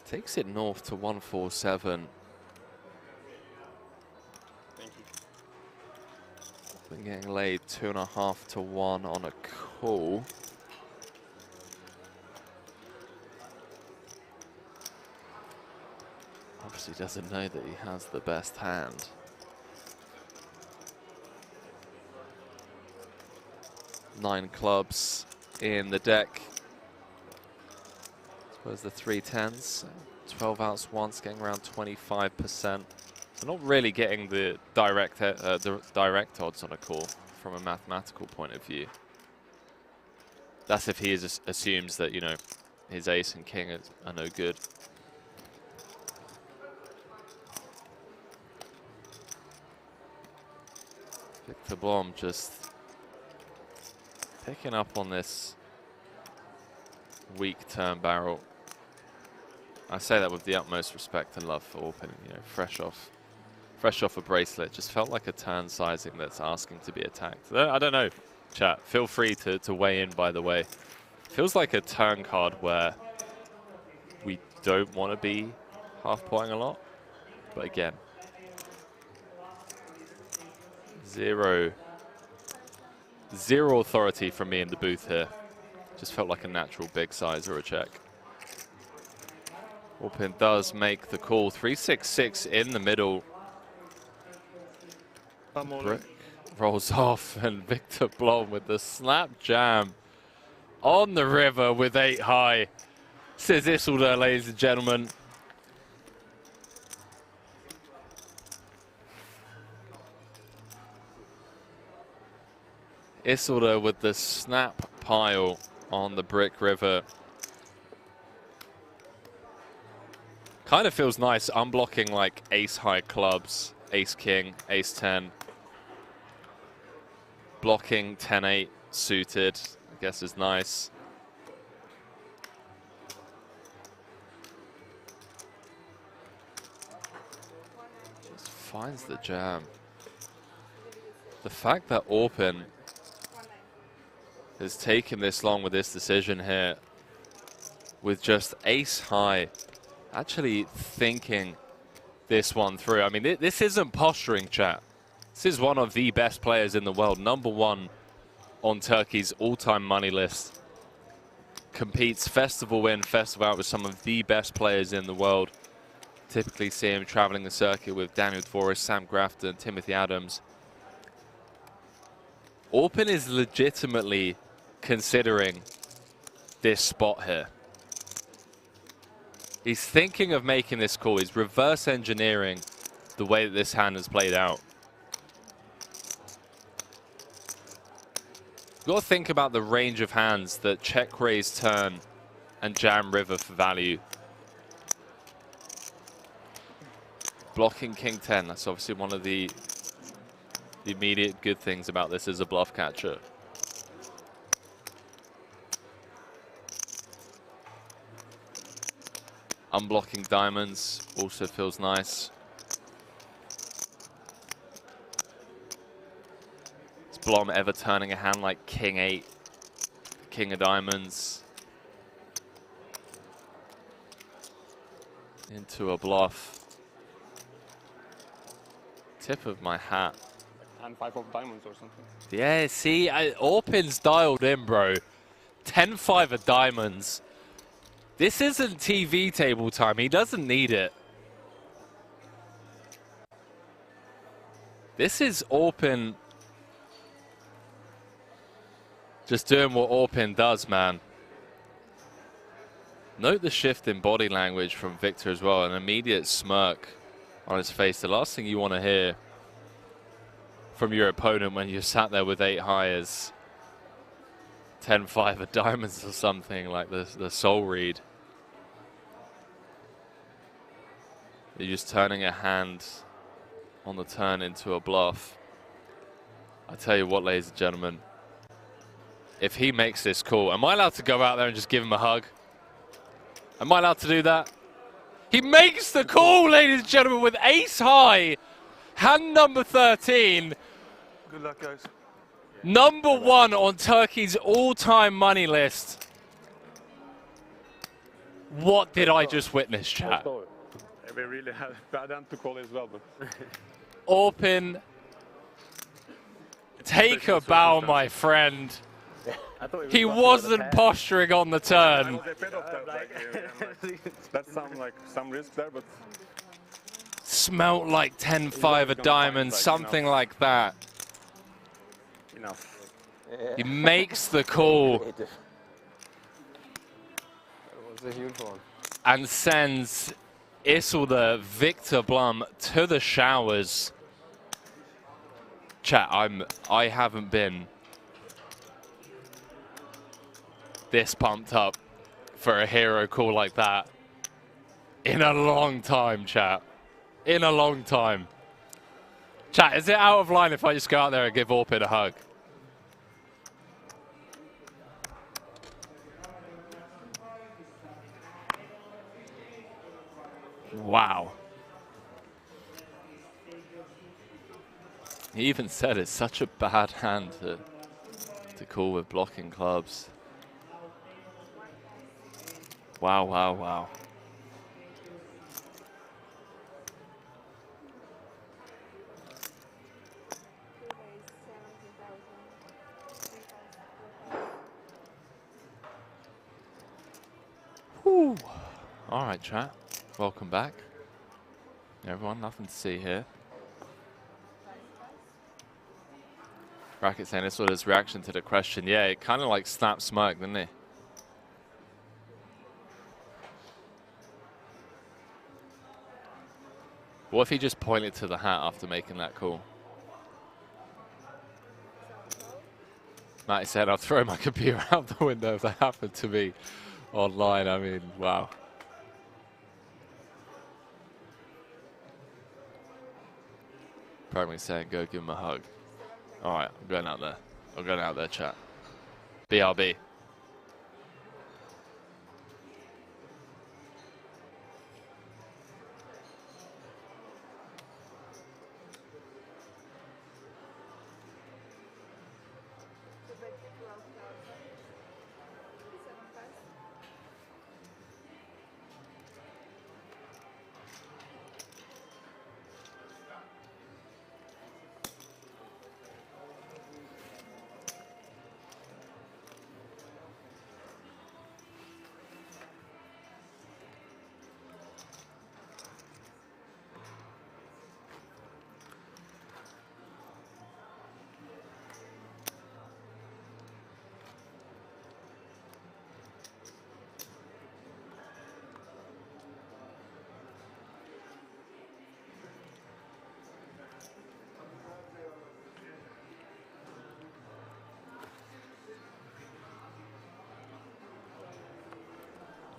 Takes it north to 147. Been getting laid 2.5 to 1 on a call. Obviously doesn't know that he has the best hand. Nine clubs in the deck. I suppose the 3 10s. 12 outs once, getting around 25%. So not really getting the direct odds on a call from a mathematical point of view. That's if he assumes that, you know, his ace and king are no good. Victor Blom just picking up on this weak turn barrel. I say that with the utmost respect and love for Open, you know, fresh off a bracelet. Just felt like a turn sizing that's asking to be attacked. I don't know, chat. Feel free to weigh in, by the way. Feels like a turn card where we don't want to be half-potting a lot. But again, zero authority from me in the booth here. Just felt like a natural big size or a check. Open does make the call. 366 in the middle. I'm all Brick. rolls off, and Victor Blom with the slap jam on the river with 8 high. Says Isildur, ladies and gentlemen. Isildur with the snap pile on the brick river. Kind of feels nice unblocking like ace high clubs, ace king, ace 10. Blocking 10-8 suited, I guess is nice. Just finds the jam. The fact that Orpin has taken this long with this decision here, with just ace high, actually thinking this one through. I mean, this isn't posturing, chat. This is one of the best players in the world, #1 on Turkey's all-time money list. Competes festival in, festival out with some of the best players in the world. Typically see him traveling the circuit with Daniel Dvoris, Sam Grafton, Timothy Adams. Orpin is legitimately considering this spot here. He's thinking of making this call. He's reverse engineering the way that this hand has played out. You've got to think about the range of hands that check raise turn and jam river for value. Blocking king 10, that's obviously one of the immediate good things about this as a bluff catcher. Unblocking diamonds also feels nice. Is Blom ever turning a hand like king 8, king of diamonds into a bluff? Tip of my hat. And 5 of diamonds or something. Yeah, see, Orpin's dialed in, bro. 10-5 of diamonds. This isn't TV table time. He doesn't need it. This is Orpin just doing what Orpin does, man. Note the shift in body language from Victor as well. An immediate smirk on his face. The last thing you want to hear from your opponent when you're sat there with 8 high is 10-5 of diamonds or something like the soul read. You're just turning a hand on the turn into a bluff. I tell you what, ladies and gentlemen, if he makes this call, am I allowed to go out there and just give him a hug? Am I allowed to do that? He makes the call, ladies and gentlemen, with ace high. Hand number 13. Good luck, guys. #1 on Turkey's all-time money list. What did I just witness, chat? We really had a bad hand to call as well, but Orpin, take a bow, my friend. He wasn't posturing on the turn. That sounds like some risk there, but Smelt like 10-5 of diamonds, something like that. enough. He makes the call That was a huge one. and sends Isildur Victor Blum to the showers. Chat, I haven't been this pumped up for a hero call like that in a long time, chat. In a long time. Chat, is it out of line if I just go out there and give Orpin a hug? Wow. He even said it's such a bad hand to call with blocking clubs. Wow, wow, wow. Whew. All right, chat. Welcome back. Everyone, nothing to see here. Bracket saying this was his reaction to the question. Yeah, it kind of like snapped smirk, didn't he? What if he just pointed to the hat after making that call? Matty said, I'll throw my computer out the window if that happened to me online. I mean, wow. Probably saying, go give him a hug. All right, I'm going out there. I'm going out there, chat. BRB.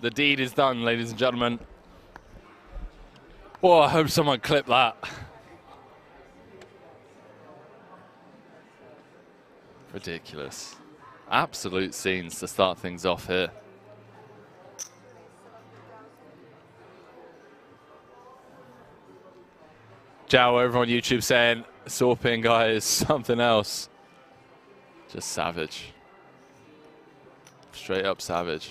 The deed is done, ladies and gentlemen. Oh, I hope someone clipped that. Ridiculous. Absolute scenes to start things off here. Jow over on YouTube saying, Sorping guy is something else. Just savage. Straight up savage.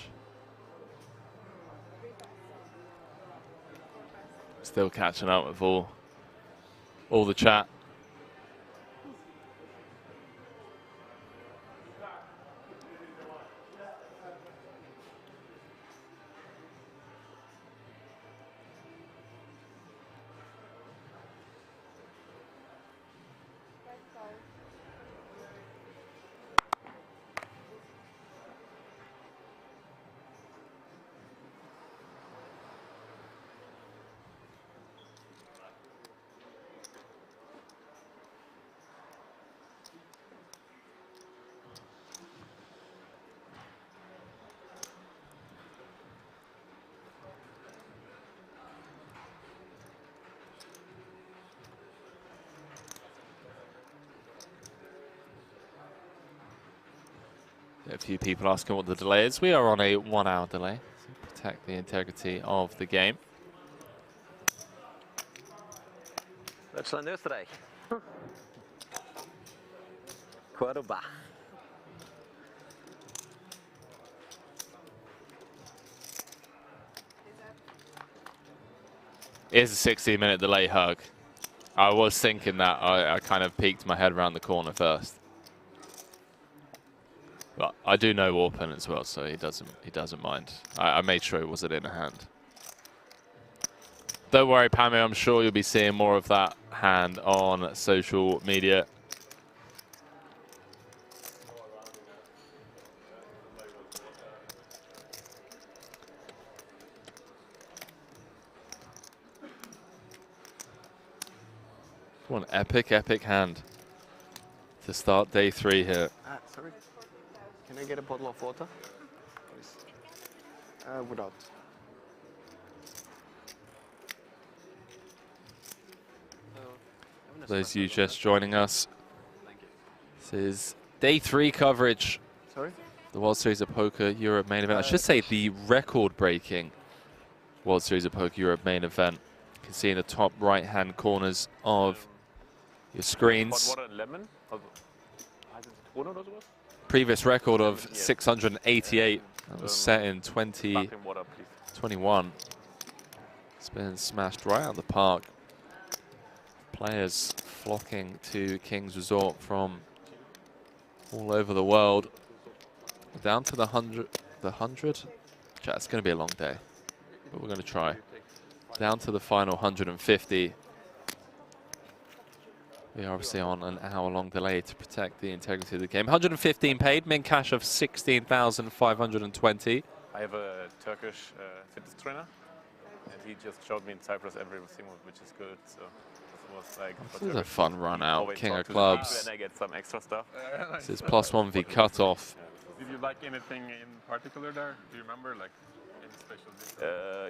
Still catching up with all the chat. A few people asking what the delay is. We are on a 1 hour delay to protect the integrity of the game. Deutschland, Österreich. Cordoba. Here's a 16-minute delay hug. I was thinking that. I kind of peeked my head around the corner first. But I do know Warpen as well, so he doesn't mind. I made sure it wasn't in a hand. Don't worry, Pammy, I'm sure you'll be seeing more of that hand on social media. What an epic, epic hand to start day 3 here. Sorry. Can I get a bottle of water? Without. For those of you just joining us, this is day 3 coverage. Sorry? The World Series of Poker Europe main event. I should say the record-breaking World Series of Poker Europe main event. You can see in the top right-hand corners of your screens. Hot water and lemon? Previous record of 688. That was set in 2021. It's been smashed right out of the park. Players flocking to King's Resort from all over the world. Down to the 100. The 100? Chat, it's going to be a long day, but we're going to try. Down to the final 150. We are obviously on an hour-long delay to protect the integrity of the game. 115 paid, min cash of 16,520. I have a Turkish fitness trainer, and he just showed me in Cyprus everything, which is good. So this was like. This is a fun run out. Always King talk of to the people clubs. and I get some extra stuff. This is +1v cutoff. Did you like anything in particular there? Do you remember, like, any special dish?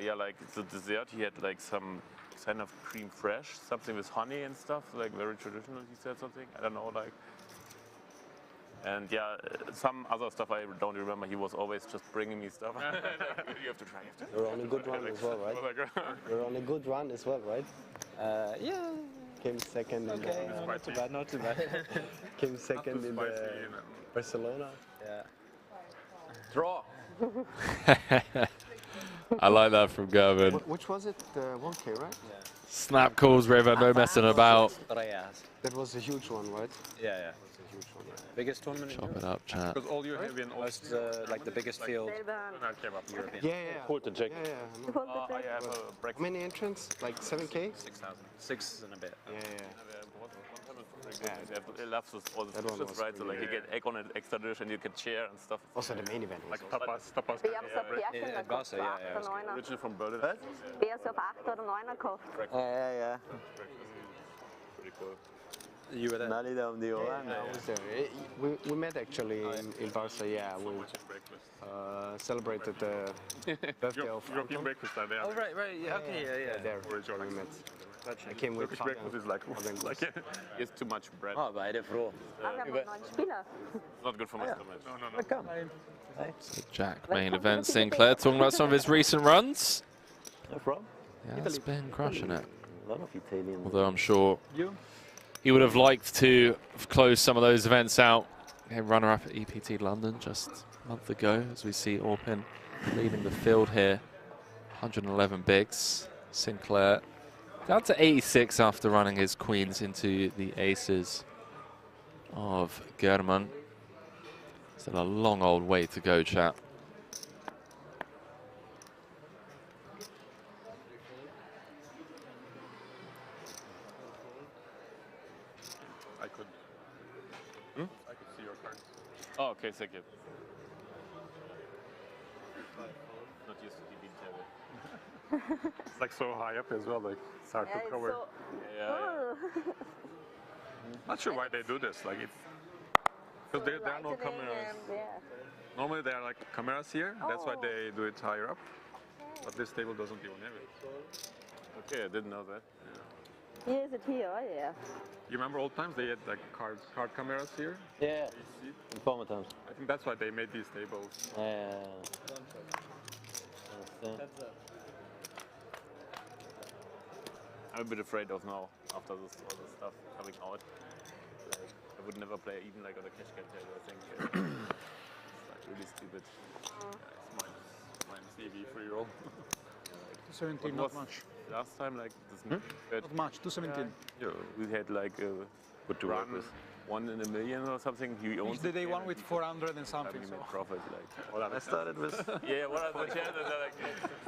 Yeah, like the dessert, he had like some kind of cream fresh, something with honey and stuff, like very traditional. He said something, I don't know, like. And yeah, some other stuff I don't remember. He was always just bringing me stuff. You have to try. You're on a good run as well, right? You're on a good run as well, right? Yeah. Came second in Okay, not too bad, not too bad. came second in the Barcelona. Yeah. Draw. I like that from Gervin. Which was it? 1K, right? Yeah. Snap calls, River, no messing about. That was a huge one, right? Yeah, yeah. That was a huge one. Biggest tournament in Chop Europe? it up, chat. Because all you have in Most, like the biggest field. European. Yeah. Pull the jack. Yeah. I have a How breakfast. many entrants? Like 7K? 6,000. 6 and a bit. Yeah. He loves all the That one dishes, was right? So like you get egg on an extra dish and you get chair and stuff. Also the main event. Was like tapas. In Barca, yeah. Originally from Berlin. WSOP 8 oder 9 gekauft. Ja. Pretty cool. You were there? Nalli da um die Ohren. I was there. We met actually in Barca. Yeah, we celebrated the birthday of European Anton. breakfast are there. Oh, right, yeah, okay, yeah. There we met. I came with Turkish breakfast is like, It's too much bread. Ah, beide froh. Ah, wir haben noch 9 Spieler. It's not good for my stomach. No. Come. So Jack, main event, Sinclair, talking about some of his recent runs. No problem. Yeah, it's been crushing it. A lot of Italians. Although I'm sure he would have liked to have closed some of those events out. Runner-up at EPT London just a month ago, as we see Orpin leading the field here. 111 bigs. Sinclair down to 86 after running his queens into the aces of German. Still a long old way to go, chat. I could see your cards. Oh, okay, thank you. Not used to DB table. It's like so high up as well, like it's hard to cover. Not sure why they do this. Like it's because there are no cameras. Normally there are like cameras here. That's why they do it higher up. But this table doesn't even have it. Okay, I didn't know that. Hier is het hier, oh yeah. You remember old times they had like card cameras here? Yeah. You see? Informer times. I think that's why they made these tables. I'm a bit afraid of now, after all this stuff coming out. Like, I would never play even like on a cash game table, I think. It's like really stupid. It's minus EV free roll. 217, not much. Last time, like this Not much, 217. we had like a Good to work run, with. 1 in a million or something. He owns Each it, day and one with he 400 and something. he So. made profit. Like, I started with yeah, what are the chances?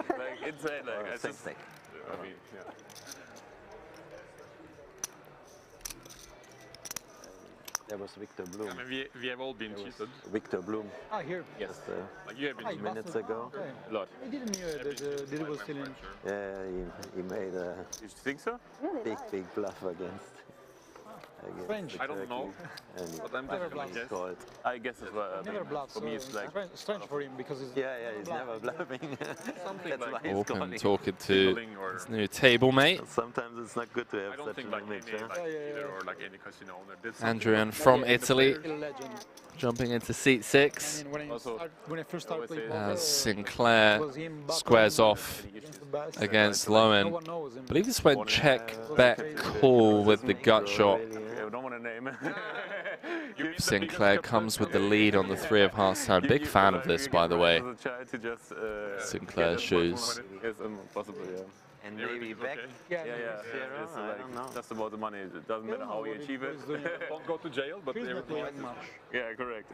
Like insane. Like, I same just, thing. I mean, yeah. There was Victor Bloom. I mean, we have all been cheated. Victor Bloom. Ah, here. Yes, Like you have been Ah, cheated. Minutes ago. Okay. a lot. I didn't know that Didi was still in. Yeah, he made a You think so? big bluff against Strange. the I don't know, Turkey, and he but I'm Never just gonna bluffed. guess. called. I guess as well. I Never mean, bluffs. for me, it's like strange for him because he's Yeah, he's never bluffing. That's why he's Orpin calling. talking to Signaling or his new table mate. Sometimes it's not good to I have don't such think an like image. any Huh? like Yeah. dealer or like any casino owner did something. Andrew from Italy, a legend. jumping into seat 6. I mean, Also, when I first started playing poker, As Sinclair it was him, Buckland, squares off against the best. against No Lowen. one knows him. I believe this went check, bet, call with the gut shot. I don't want to name. Sinclair comes with the lead on the 3 of hearts hand. Big fan of this, by the way. Sinclair's shoes. Yes, possible, yeah. And maybe back. Yeah, Yeah, Zero, it's I like don't know. just about the money. It doesn't matter how you achieve it. Don't go to jail, but He's not everything else playing much. Yeah, correct.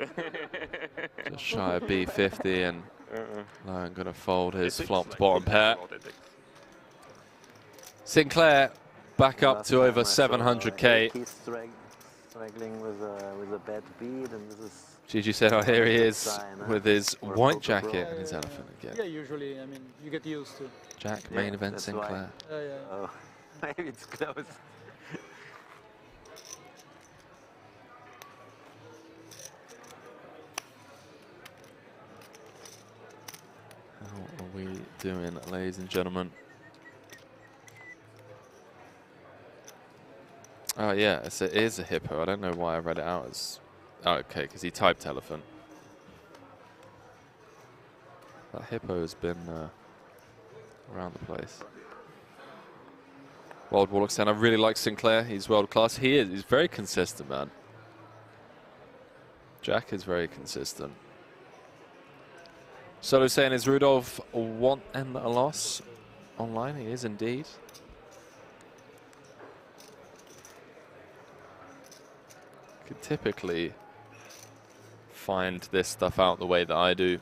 Just shy of B50 and Lowen going to fold his is flopped like bottom pair. what it takes. Sinclair back up Last to over time I saw 700k. He's struggling with a bad beat, and this is. Gigi said, oh, here he is sign, huh? with his For a white poker jacket pro. and his elephant again. Yeah, usually, I mean, you get used to. Jack, main event that's why. Sinclair. Yeah. Oh, maybe it's close. How are we doing, ladies and gentlemen? Oh yeah, it is a hippo. I don't know why I read it out as... Oh, okay, because he typed elephant. That hippo has been around the place. Wild Warlock saying, I really like Sinclair. He's world class. He is. He's very consistent, man. Jack is very consistent. Solo saying, is Rudolph a won and a loss online? He is indeed. Could typically find this stuff out the way that I do.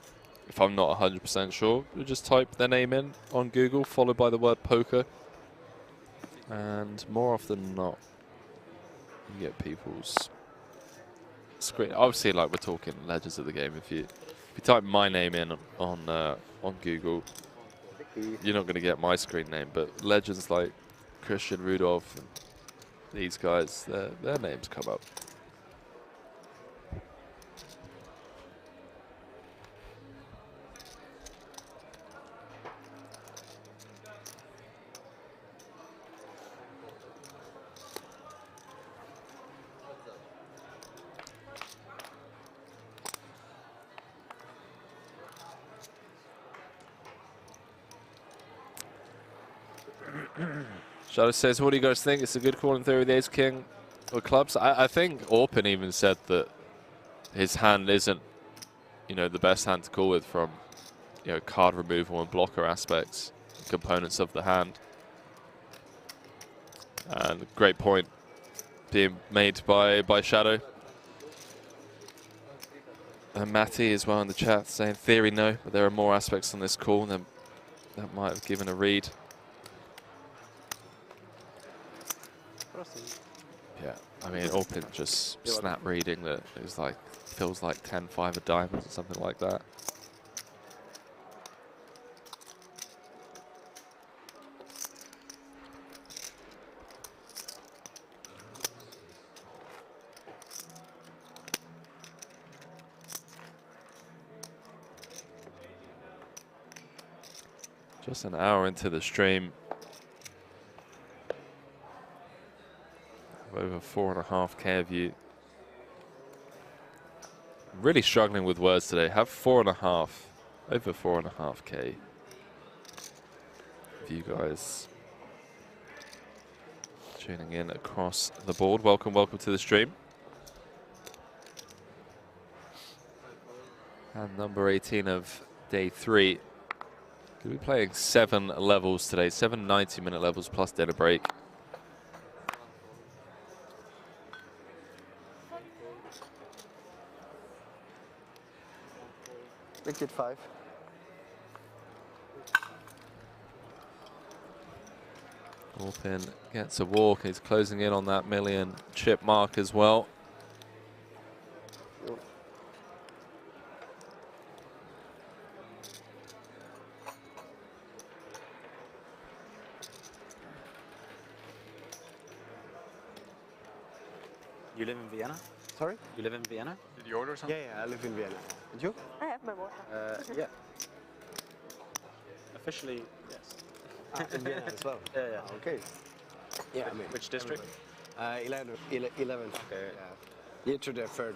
If I'm not 100% sure, you just type their name in on Google, followed by the word poker. And more often than not, you get people's screen. Obviously, like we're talking legends of the game. If you type my name in on Google, you're not going to get my screen name. But legends like Christian Rudolph and these guys, their names come up. Shadow says, what do you guys think? It's a good call in theory with Ace King or clubs. I think Orpin even said that his hand isn't, you know, the best hand to call with from, you know, card removal and blocker aspects, components of the hand. And great point being made by Shadow. And Matty as well in the chat saying, theory no, but there are more aspects on this call than that might have given a read. Yeah, I mean, Orpin just snap reading that is like, feels like 10-5 of diamonds or something like that. Just an hour into the stream. Over 4.5k of you. Really struggling with words today. Have 4.5, over 4.5k of you guys tuning in across the board. Welcome to the stream. And number 18 of day 3. We'll be playing 7 levels today, 7 90-minute levels plus dinner break. Wicket 5. Orpin gets a walk. He's closing in on that million chip mark as well. You live in Vienna? Sorry? You live in Vienna? Did you order something? Yeah, I live in Vienna. And you? I have my water. Yeah. Officially, yes. In Vienna as well? Yeah. Okay. Yeah, I mean. Which district? 11. Okay. Yeah. To the 3rd.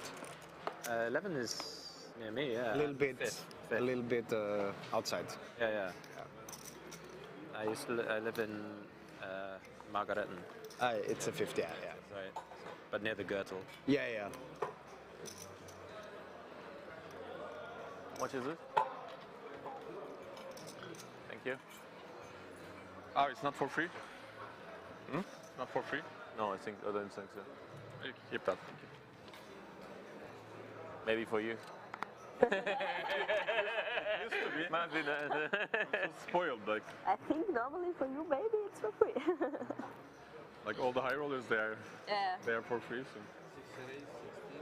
11 is near me, yeah. A little bit. Fifth. A little bit outside. Yeah. I live in Margaretten. It's a 5th, yeah. Right. But near the Gürtel. Yeah. What is it? Thank you. Oh, it's not for free? Not for free? No, I don't think so. You keep that. Thank you. Maybe for you. Used to be. So spoiled, like. I think normally for you, maybe it's for free. Like all the high rollers, they're for free. So.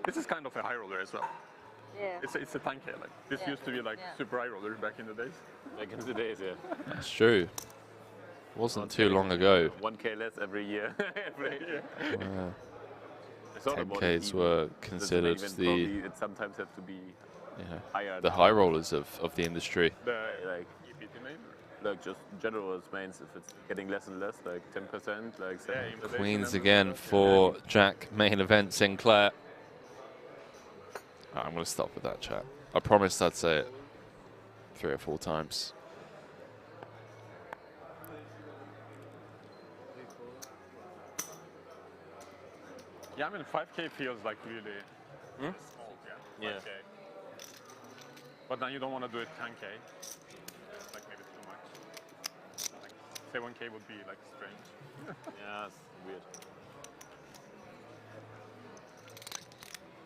This is kind of a high roller as well. Yeah. It's a tank Like this used to be like super high rollers back in the days. Back in the days, yeah. That's true. Wasn't too long ago. 1K less every year. every year. 10Ks were considered it sometimes have to be higher. The high rollers of the industry. Like EPT main? Like just general mains, if it's getting less and less, like 10%, like Queens again for Jack main event Sinclair. I'm going to stop with that chat. I promised I'd say it 3 or 4 times. Yeah, I mean 5K feels like really small. Yeah. 5K. But then you don't want to do it 10K. Like maybe too much. Like, say 1K would be like strange. Yeah, it's weird.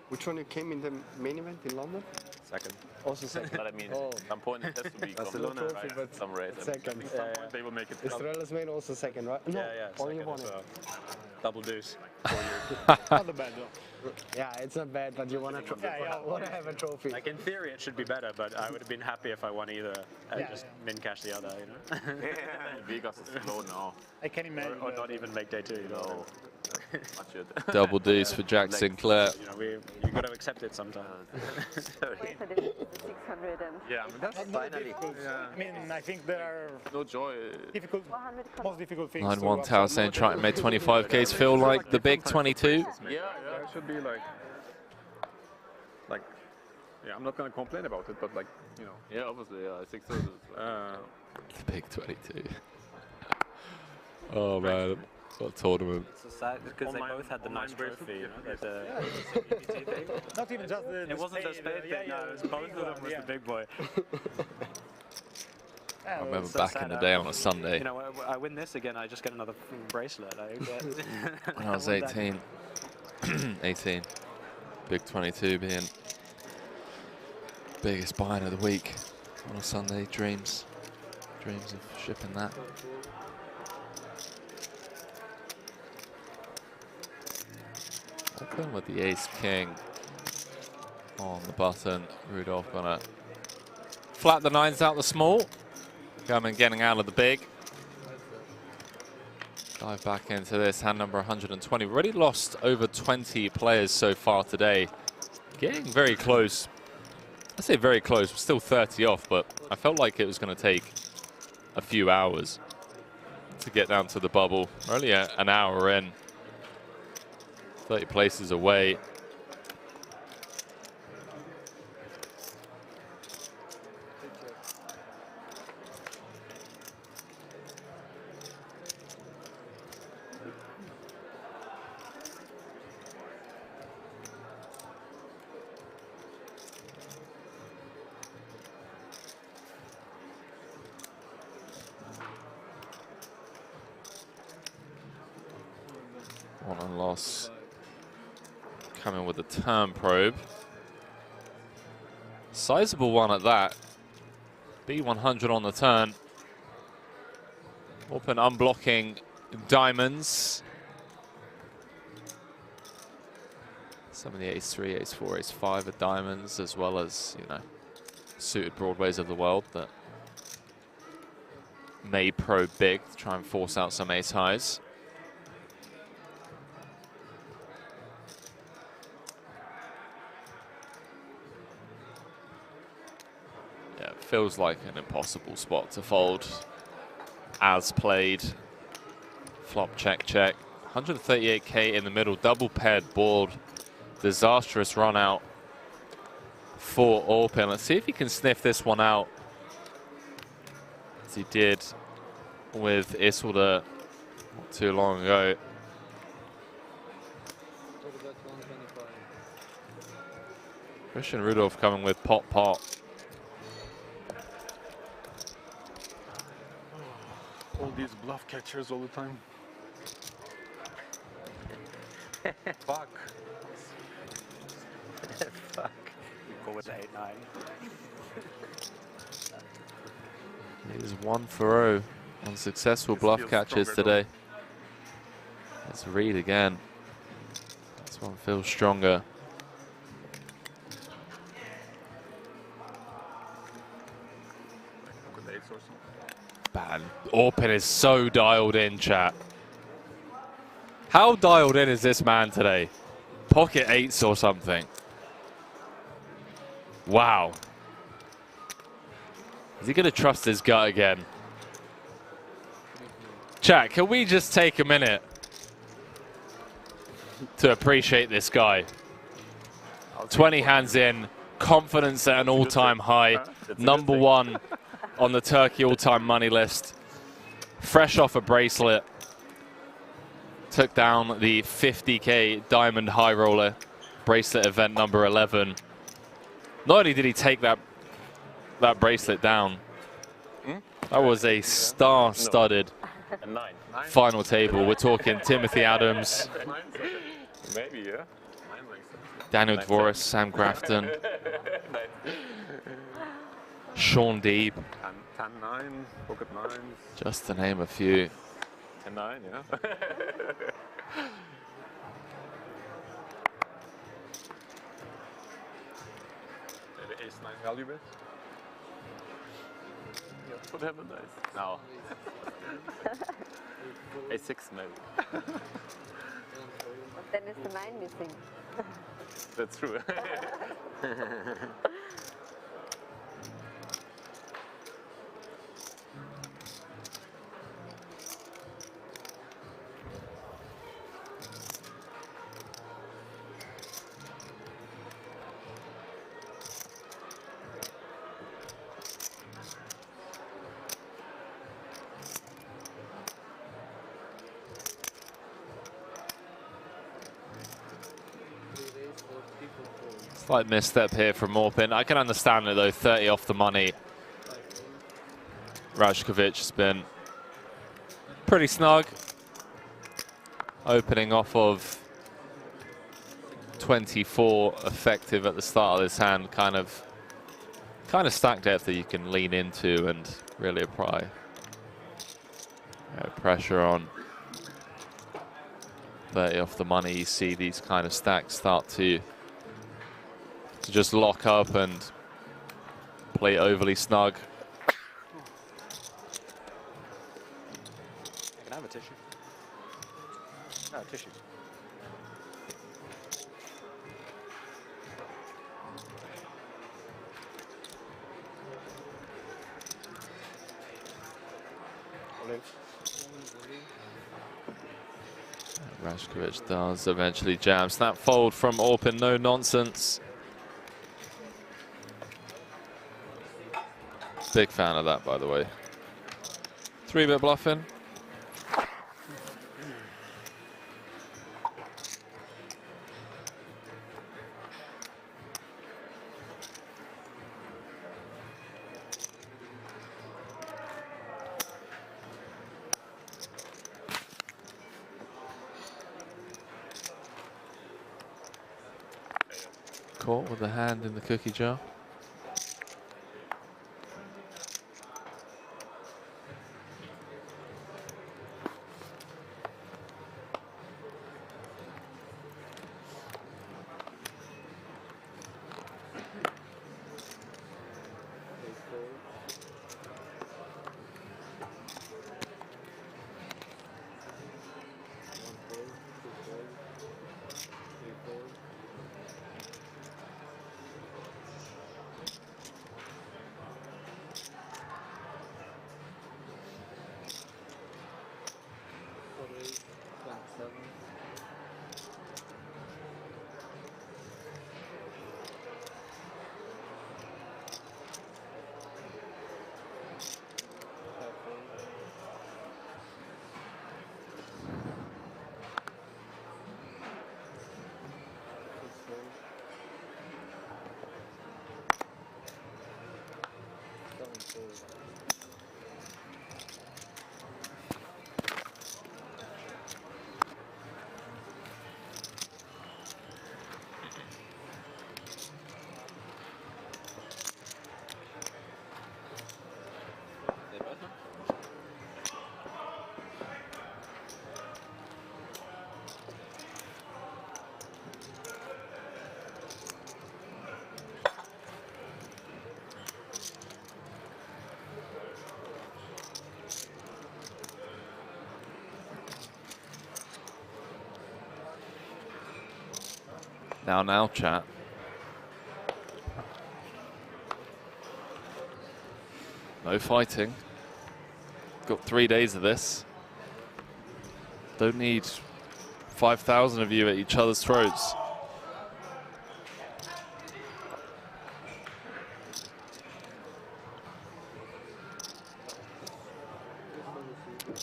Which one you came in the main event in London? Second. Also second. But I mean, at some point it has to be That's Barcelona, no trophy, right? but Some race. second. At some point they will make it. Estrella's main also second, right? No, only one. Double deuce. Not the bad though. Yeah, it's not bad, but you want to have a trophy. Like in theory, it should be better, but I would have been happy if I won either and just min cash the other, you know. Vegas is slow now. I can imagine. Or not even make day 2, you know. Much it. Double D's for Jack Sinclair. You know, you got to accept it sometimes. Wait for the 600 and Yeah, I mean that's Finally. I mean, I think there are No joy. difficult, 100 most difficult things. 9-1 Tower saying try and make 25Ks feel like the big 22. Yeah, it should be like, yeah, I'm not gonna complain about it, but like, you know. Yeah, obviously, yeah. I think so. The big 22. Oh man, what a tournament. It's so sad because they both had the nice trophy, you know. There's a thing. Not even just the It wasn't the spade thing, no, it was both of them was the big boy. I remember back in the day on a Sunday. You know, I win this again, I just get another bracelet. When I was 18. 18. Big 22 being biggest buy of the week on a Sunday. Dreams of shipping that. Open with the ace king on the button. Rudolph gonna flat the 9s out the small. Coming, getting out of the big. Dive back into this, hand number 120. We've already lost over 20 players so far today. Getting very close. I say very close, we're still 30 off, but I felt like it was going to take a few hours to get down to the bubble. We're only an hour in. 30 places away. One on loss. Coming with a turn probe. Sizable one at that. B100 on the turn. Open unblocking diamonds. Some of the ace-3, ace-4, ace-5 are diamonds, as well as, you know, suited broadways of the world that may probe big to try and force out some ace-highs. Yeah, it feels like an impossible spot to fold. As played. Flop, check, check. 138k in the middle, double paired board. Disastrous run out for Orpin. Let's see if he can sniff this one out, as he did with Isolde not too long ago. Christian Rudolph coming with pot, pot. All these bluff catchers all the time. Fuck. Fuck. You call it 8-9. He is 1 for 0 on successful bluff catches today. Let's read again. This one feels stronger. Man, Orpin is so dialed in, chat. How dialed in is this man today? Pocket eights or something. Wow. Is he going to trust his gut again? Chat, can we just take a minute to appreciate this guy? 20 hands in, confidence at an all-time high, #1 on the Turkey all-time money list. Fresh off a bracelet. Took down the 50K Diamond High Roller bracelet event number 11. Not only did he take that bracelet down, that was a star-studded final table. We're talking Timothy Adams, Maybe, yeah. Daniel Dvorak, Sam Grafton, Sean Deeb, 10-9, pocket 9s. just to name a few. 10-9, yeah. Maybe ace-9 value bet. Yeah, would have a nice. No. A6 maybe. But then is the 9 missing. That's true. Slight misstep here from Orpin. I can understand it though, 30 off the money. Rajkovic has been pretty snug. Opening off of 24 effective at the start of this hand, kind of stack depth that you can lean into and really apply pressure on. 30 off the money, you see these kind of stacks start to just lock up and play overly snug. Can I have a tissue? No, tissue. Rajkovic does eventually jam. Snap fold from Orpin, no nonsense. Big fan of that, by the way. 3-bit bluffing. Caught with the hand in the cookie jar. Now, chat. No fighting. Got 3 days of this. Don't need 5,000 of you at each other's throats.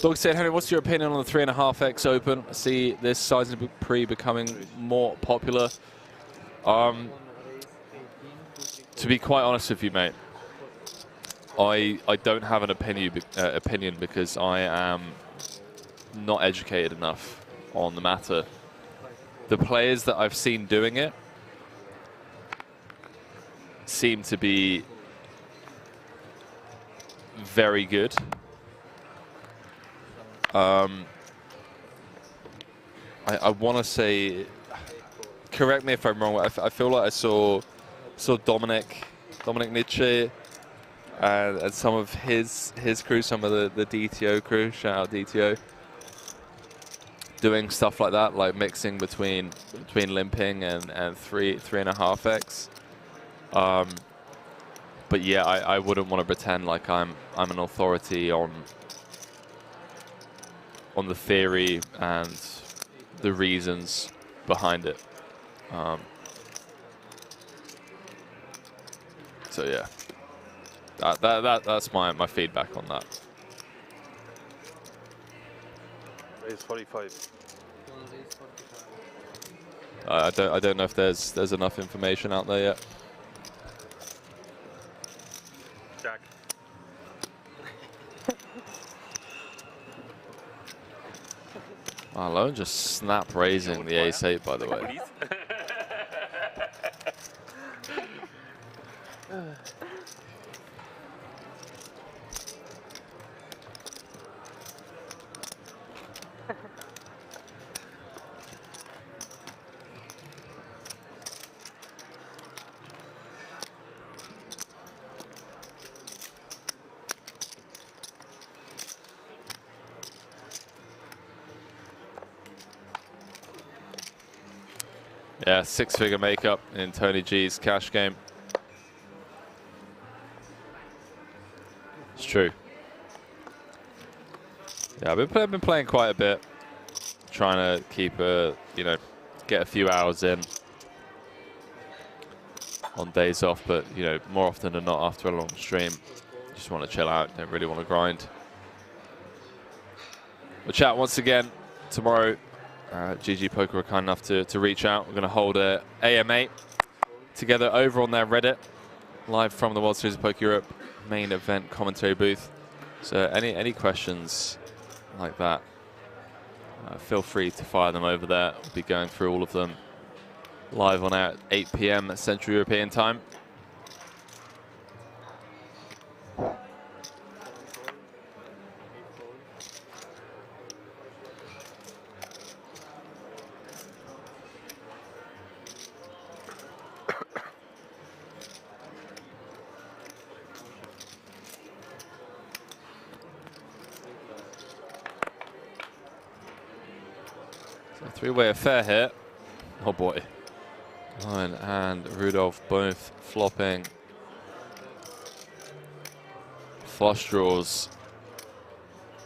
Dog said, Henry, what's your opinion on the 3.5x Open? I see this size pre becoming more popular. To be quite honest with you, mate, I don't have an opinion because I am not educated enough on the matter. The players that I've seen doing it seem to be very good. I want to say, correct me if I'm wrong, I feel like I saw Dominic Nietzsche and some of his crew, some of the DTO crew, shout out DTO, doing stuff like that, like mixing between limping and 3.5x. But yeah, I wouldn't want to pretend like I'm an authority on the theory and the reasons behind it. So yeah, that's my feedback on that. Raise 45. I don't know if there's enough information out there yet. Jack. Malone just snap raising the ace-8, by the way. Yeah, 6-figure makeup in Tony G's cash game. It's true. Yeah, I've been playing quite a bit, trying to keep get a few hours in on days off, but more often than not after a long stream, just want to chill out, don't really want to grind. But chat, once again, tomorrow, GG Poker were kind enough to reach out. We're going to hold a AMA together over on their Reddit, live from the World Series of Poker Europe main event commentary booth. So any questions like that, feel free to fire them over there. We'll be going through all of them live on air at 8 PM Central European time. Three-way affair here. Oh boy. Ryan and Rudolph both flopping. Flush draws.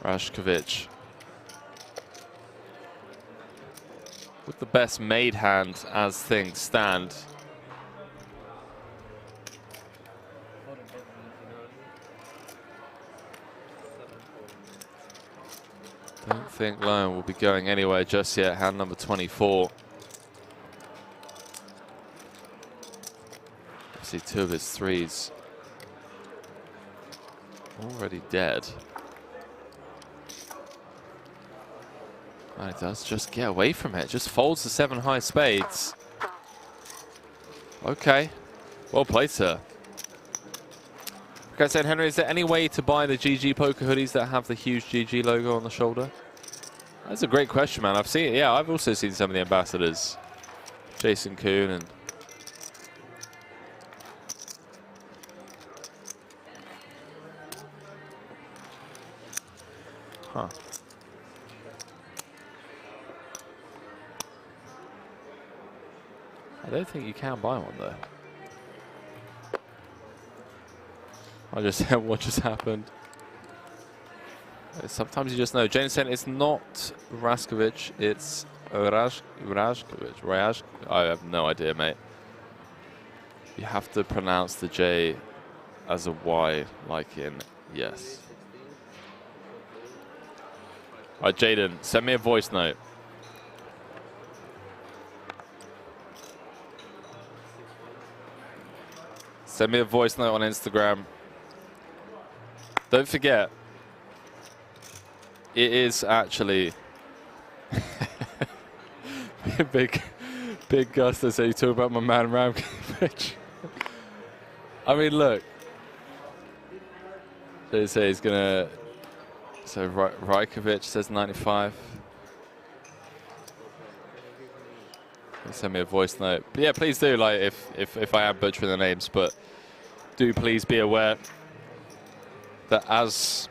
Rashkovic with the best made hand as things stand. Don't think Lone will be going anywhere just yet. Hand number 24. See two of his threes already dead. He does just get away from it. Just folds the 7 high spades. Okay. Well played, sir. Okay, so Henry, is there any way to buy the GG Poker hoodies that have the huge GG logo on the shoulder? That's a great question, man. I've seen it. Yeah, I've also seen some of the ambassadors. Jason Kuhn and... Huh. I don't think you can buy one though. I just said what just happened. Sometimes you just know. Jane said it's not Raskovic, it's Raskovic. I have no idea, mate. You have to pronounce the J as a Y, like in yes. All right, Jaden, send me a voice note. Send me a voice note on Instagram. Don't forget, it is actually big Gus to say you talk about my man Ramkovic. I mean, look. They say he's gonna. So Rajkovic says 95. Send me a voice note. But yeah, please do. Like, if I am butchering the names, but do please be aware that as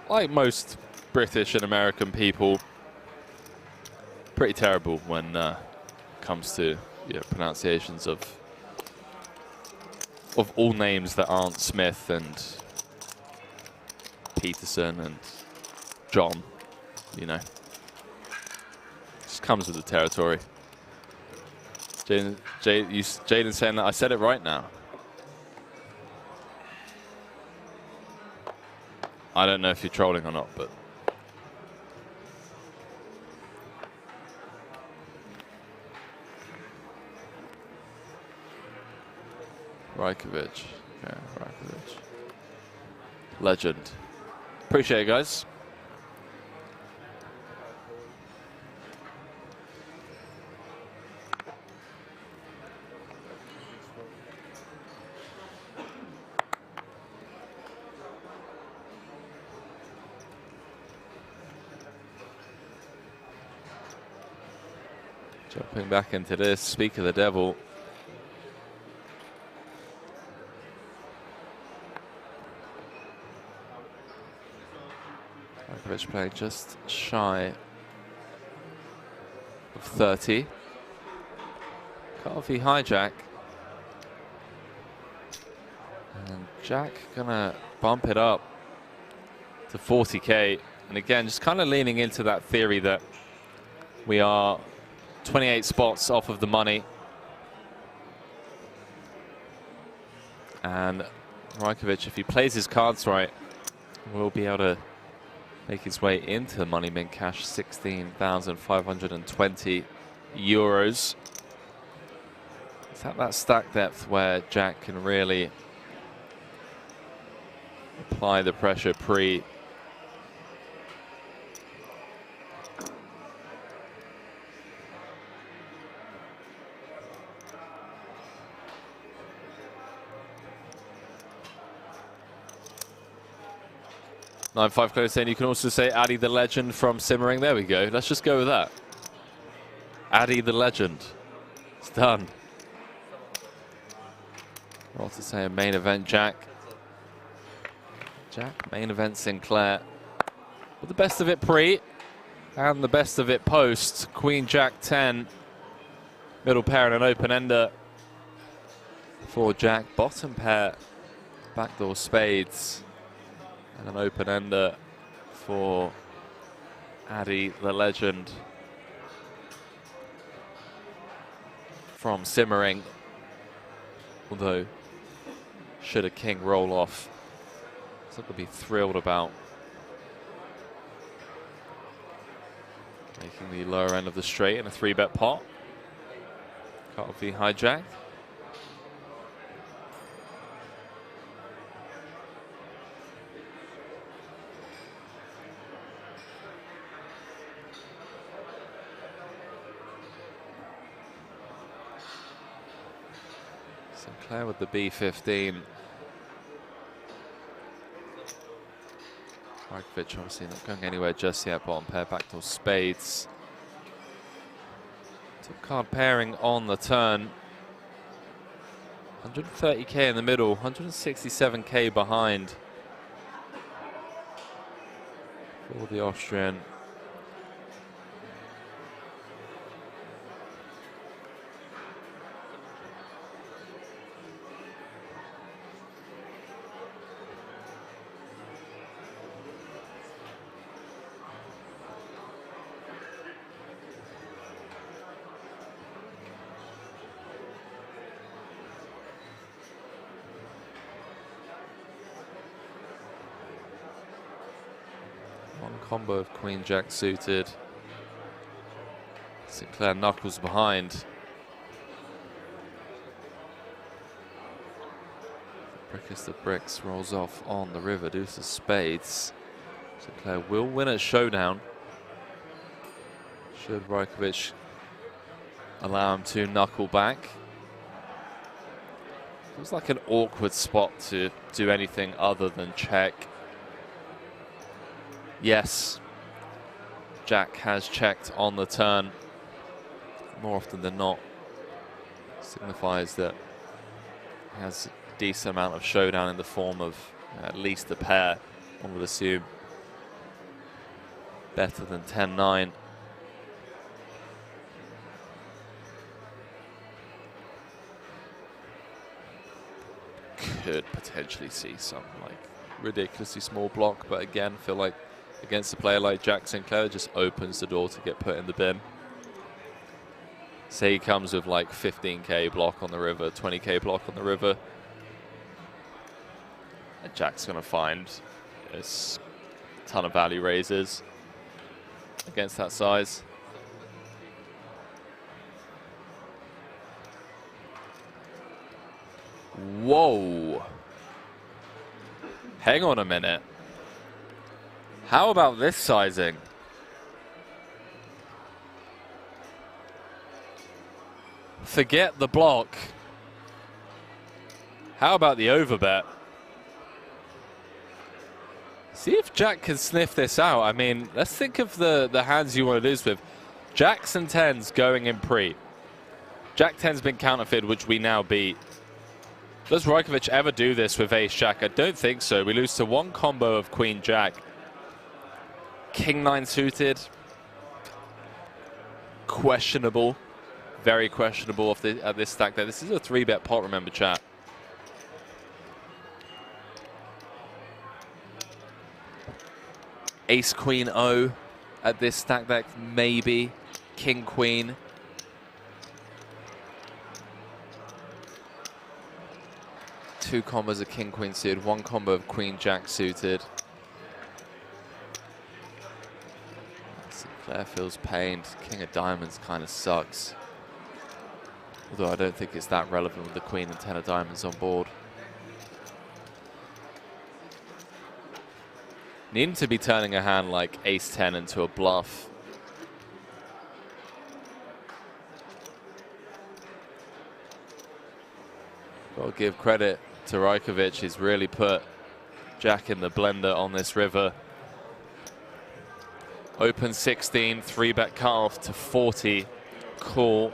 like most British and American people, pretty terrible when it comes to pronunciations of all names that aren't Smith and Peterson and John. Just comes with the territory. Jaden saying that I said it right now. I don't know if you're trolling or not, but Rajkovic. Yeah, Rajkovic. Legend. Appreciate it, guys. Jumping back into this, speak of the devil. Rajkovic playing just shy of 30. Coffee hijack. And Jack gonna bump it up to 40k. And again, just kind of leaning into that theory that we are 28 spots off of the money. And Rajkovic, if he plays his cards right, will be able to make his way into Money Mint Cash, 16,520 euros. It's at that stack depth where Jack can really apply the pressure pre. Nine 5 close saying you can also say Addy the Legend from Simmering. There we go. Let's just go with that. Addy the Legend. It's done. Also saying main event Jack. Jack, main event Sinclair. With the best of it pre and the best of it post. Queen Jack 10. Middle pair and an open ender for Jack. Bottom pair, backdoor spades. And an open ender for Addy the Legend from Simmering. Although, should a king roll off, it's not going to be thrilled about making the lower end of the straight in a 3-bet pot. Can't be hijack. Sinclair with the B15. Rajkovic obviously not going anywhere just yet. Bottom pair, backdoor spades. Top card pairing on the turn. 130k in the middle, 167k behind for the Austrian. combo of Queen Jack suited. Sinclair knuckles behind. Brick as the bricks rolls off on the river. Deuce of spades. Sinclair will win at showdown. Should Rajkovic allow him to knuckle back. Feels like an awkward spot to do anything other than check. Yes, Jack has checked on the turn. More often than not, signifies that he has a decent amount of showdown in the form of at least a pair, one would assume. Better than 10-9. Could potentially see some like ridiculously small block, but again, feel like against a player like Jack Sinclair, just opens the door to get put in the bin. Say he comes with like 15k block on the river, 20k block on the river, and Jack's going to find a ton of value raises against that size. Whoa. Hang on a minute. How about this sizing? Forget the block. How about the overbet? See if Jack can sniff this out. I mean, let's think of the hands you want to lose with. Jacks and 10s going in pre. Jack 10's been counterfeited, which we now beat. Does Rajkovic ever do this with Ace Jack? I don't think so. We lose to one combo of Queen Jack. King 9 suited. Questionable. Very questionable at this stack there. This is a 3-bet pot, remember, chat. Ace Queen O at this stack deck, maybe. King Queen. Two combos of King Queen suited, one combo of Queen Jack suited. Sinclair feels pained. King of Diamonds kind of sucks. Although I don't think it's that relevant with the Queen and 10 of Diamonds on board. Needing to be turning a hand like Ace 10 into a bluff. Got to give credit to Rajkovic. He's really put Jack in the blender on this river. Open 16, 3-bet cutoff to 40. Call.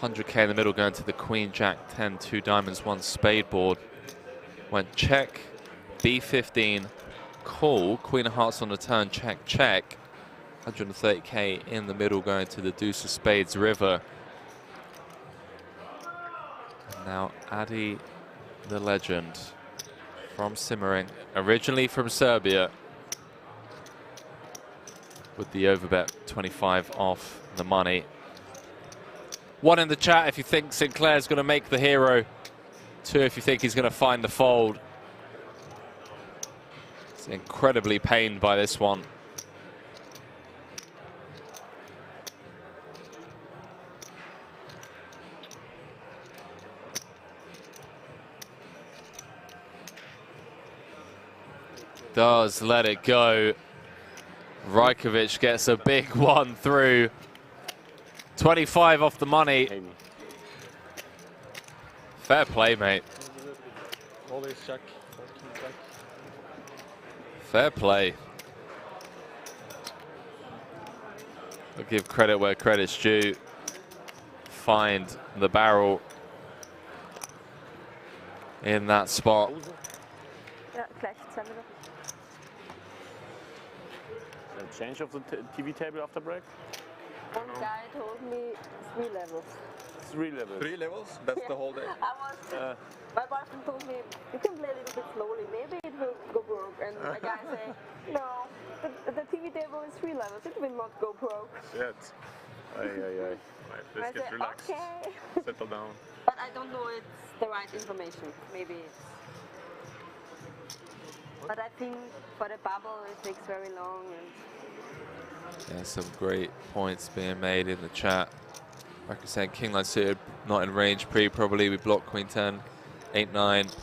100k in the middle going to the Queen Jack 10, 2 diamonds, 1 spade board. Went check, B15, call, Queen of Hearts on the turn, check, check. 130k in the middle going to the Deuce of Spades river. And now Adi the legend from Simmering, originally from Serbia, with the overbet 25 off the money. 1 in the chat if you think Sinclair's going to make the hero. 2 if you think he's going to find the fold. He's incredibly pained by this one. Does let it go. Rajkovic gets a big one through. 25 off the money. Fair play, mate. Always check. Fair play. I'll give credit where credit's due. Find the barrel in that spot. Change of the TV table after break? One guy told me 3 levels. 3 levels. 3 levels? That's the whole day. My boyfriend told me, you can play a little bit slowly, maybe it will go broke. And the guy said, no, the TV table is 3 levels, it will not go broke. Shit. Right, let's get relaxed. Okay. Settle down. But I don't know it's the right information. Maybe it's... But I think for the bubble it takes very long. And Yeah, some great points being made in the chat. Like I said, king line suited, not in range pre, probably. We block queen 10, 8-9.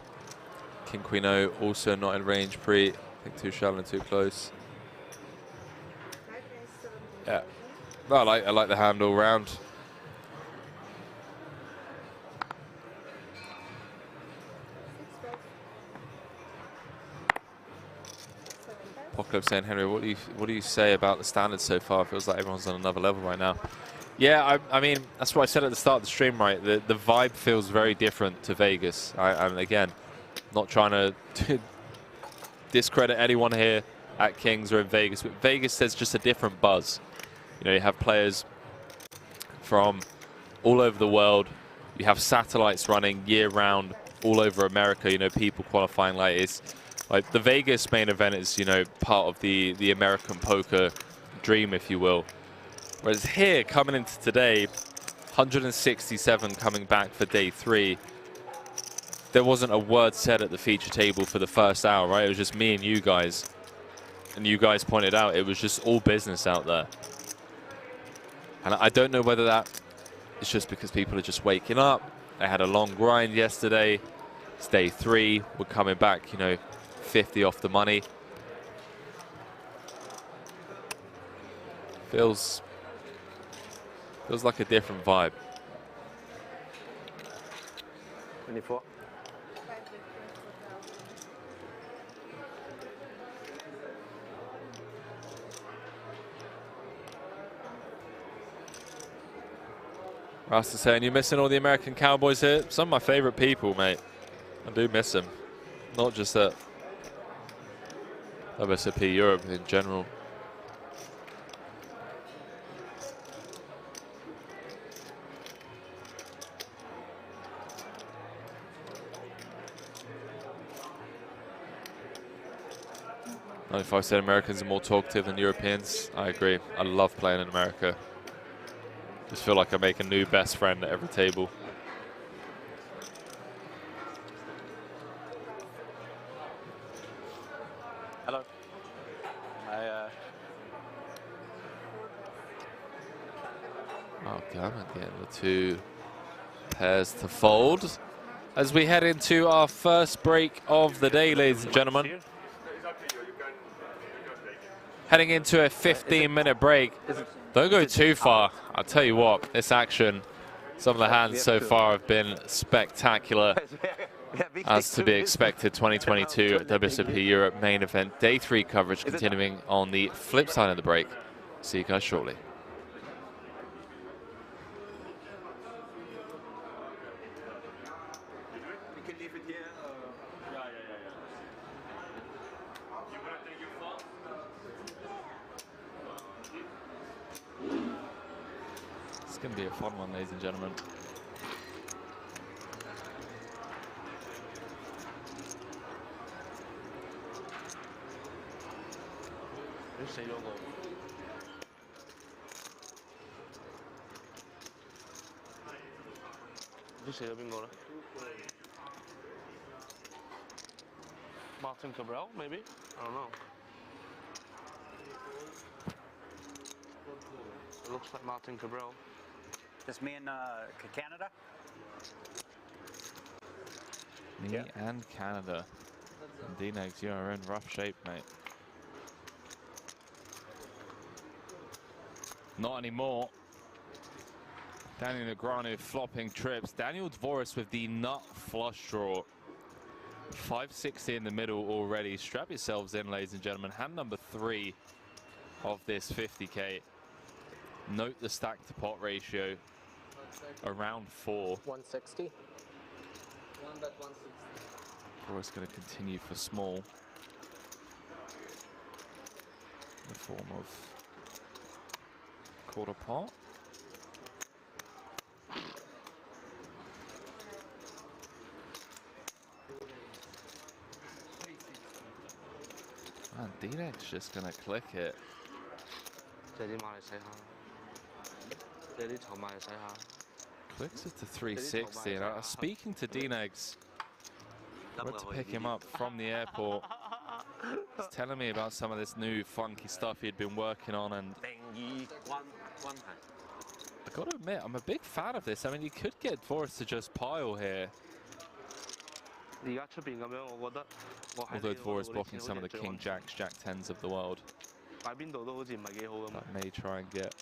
King queen O, also not in range pre. I think too shallow and too close. Yeah, well, I like the hand all round. Apocalypse saying, Henry, what do you say about the standards so far? It feels like everyone's on another level right now. Yeah, I mean, that's what I said at the start of the stream, right? The vibe feels very different to Vegas. And again, not trying to discredit anyone here at Kings or in Vegas, but Vegas, there's just a different buzz. You know, you have players from all over the world. You have satellites running year-round all over America. You know, people qualifying like it's like the Vegas main event is, you know, part of the American poker dream, if you will. Whereas here, coming into today, 167 coming back for day 3. There wasn't a word said at the feature table for the first hour, right? It was just me and you guys. And you guys pointed out it was just all business out there. And I don't know whether that is just because people are just waking up. They had a long grind yesterday. It's day 3. We're coming back, you know, 50 off the money. Feels like a different vibe. 24. Rasta saying, you're missing all the American cowboys here? Some of my favorite people, mate. I do miss them. Not just at WSOP Europe in general. If I said Americans are more talkative than Europeans, I agree. I love playing in America. Just feel like I make a new best friend at every table. Hello. Oh, God, I'm getting the 2 pairs to fold as we head into our first break of the day, ladies and gentlemen. Heading into a 15-minute break. Don't go too far. I'll tell you what, this action, some of the hands so far have been spectacular. As to be expected, 2022 at WSOP Europe main event, day 3 coverage continuing on the flip side of the break. See you guys shortly. It's going to be a fun one, ladies and gentlemen. Martin Cabral, maybe? I don't know. It looks like Martin Cabral. Just me and Canada? Me and Canada. And D-Negs, you are in rough shape, mate. Not anymore. Daniel Negreanu flopping trips. Daniel Dvoris with the nut flush draw. 560 in the middle already. Strap yourselves in, ladies and gentlemen. Hand number 3 of this 50K. Note the stack to pot ratio. Around 4. 160. Dvoris going to continue for small. In the form of quarter pot. Man, D-Neck's just gonna click it. Clicks it to 360, and I was speaking to D-Negs. Went to pick him up from the airport. He's telling me about some of this new funky stuff he'd been working on, and I gotta admit, I'm a big fan of this. I mean, you could get Dvoris to just pile here. Although Dvoris blocking some of the King Jacks, Jack 10s of the world. That may try and get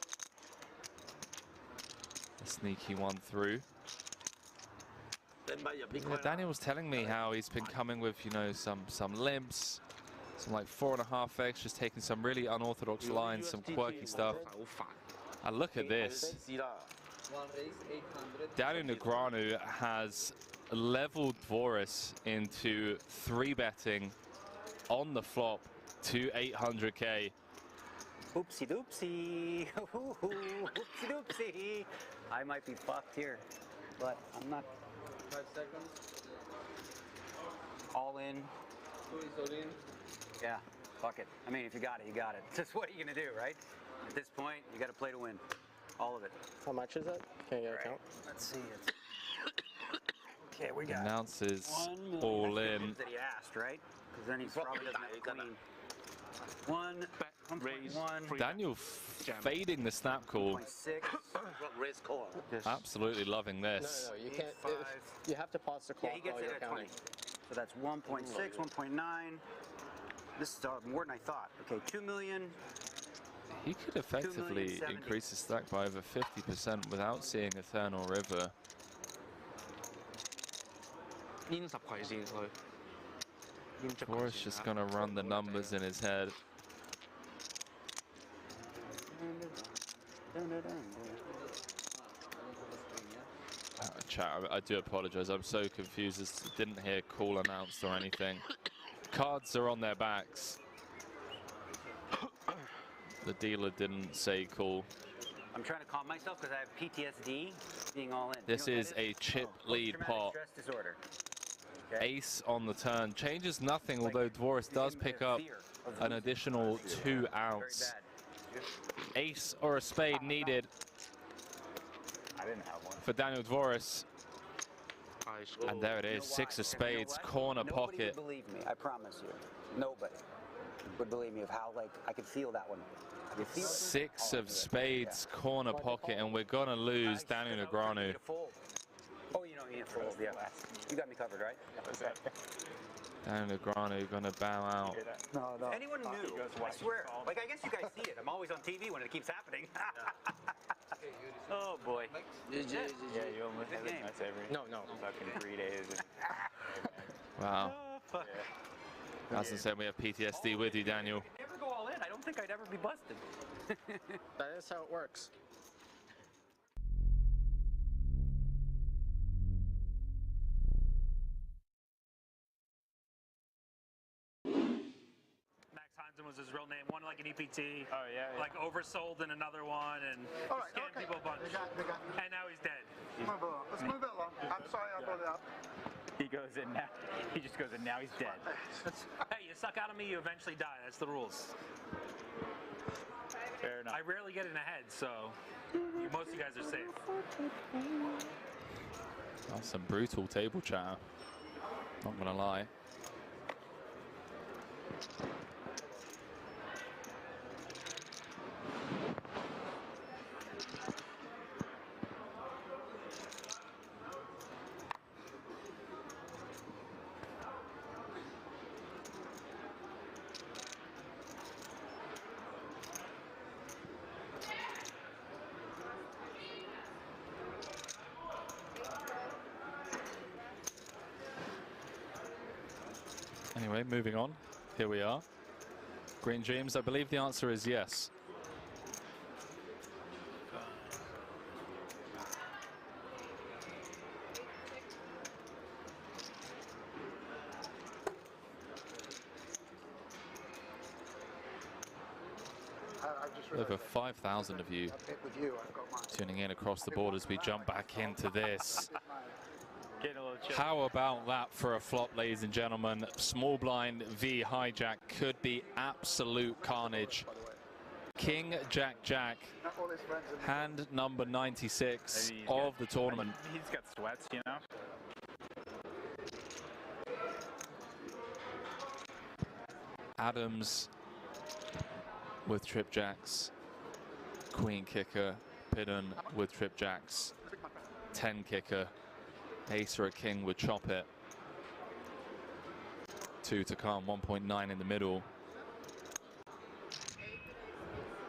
a sneaky one through. Yeah, Daniel was telling me how he's been coming with, you know, some limps, some like 4.5x, just taking some really unorthodox lines, some quirky stuff. And look at this. Daniel Negreanu has leveled Dvoris into 3-betting on the flop to 800K. Oopsie doopsie. Oopsie doopsie. I might be fucked here, but I'm not. 5 seconds. All in. Yeah, fuck it. I mean, if you got it, you got it. Just what are you gonna do, right? At this point, you gotta play to win. All of it. How much is that? Can you get a count? Let's see. Okay, we got Announces 1 million. all That's the in. names that he asked, right? Because then he probably doesn't have a queen. 1.1. Daniel fading the snap call. 1.6. Absolutely loving this. No, you can't. You have to pause the clock. Yeah, he gets while it you're at counting. 20. So that's 1.6, 1.9. This is more than I thought. Okay, 2 million. He could effectively increase his stack by over 50% without seeing Eternal River. Dvoris just gonna run the numbers in his head. Chat, I do apologize. I'm so confused. I didn't hear call announced or anything. Cards are on their backs. The dealer didn't say call. I'm trying to calm myself because I have PTSD being all in. This is a chip lead pot. Stress disorder. Okay. Ace on the turn. Changes nothing, although Dvoris does pick up an additional 2 outs. Ace or a spade needed for Daniel Dvoris. And there it is, 6 of spades, corner pocket. Nobody would believe me, I promise you. Nobody would believe me of how, like, I could feel that one. 6 of spades, corner pocket, and we're gonna lose Daniel Negreanu. Oh, you don't need a fold, yeah. You got me covered, right? Daniel Negreanu gonna bow out. No. If anyone knew, I swear. Like, I guess you guys see it. I'm always on TV when it keeps happening. Oh, boy. Yeah, you almost have it. That's every fucking 3 days. Wow. Oh, fuck. As I said, we have PTSD with you, Daniel. Never go all in. I don't think I'd ever be busted. That is how it works. Was his real name, one like an EPT. Oh, yeah. Like oversold in another one and scammed people a bunch. And now he's dead. Let's move it along. I'm sorry I brought it up. He goes in now. He just goes in now. He's dead. Hey, you suck out of me, you eventually die. That's the rules. Fair enough. I rarely get in a head, so most of you guys are safe. That's some brutal table chatter. Not gonna lie. Anyway, moving on. Here we are. Green Dreams, I believe the answer is yes. Over 5,000 of you tuning in across the board as we jump back into this. How about that for a flop, ladies and gentlemen? Small blind v hijack could be absolute carnage. King, Jack, Jack, hand number 96 of the tournament. He's got sweats, you know. Adams with trip jacks, queen kicker, Pidden with trip jacks, 10 kicker, ace or a king would chop it. 2 to come, 1.9 in the middle.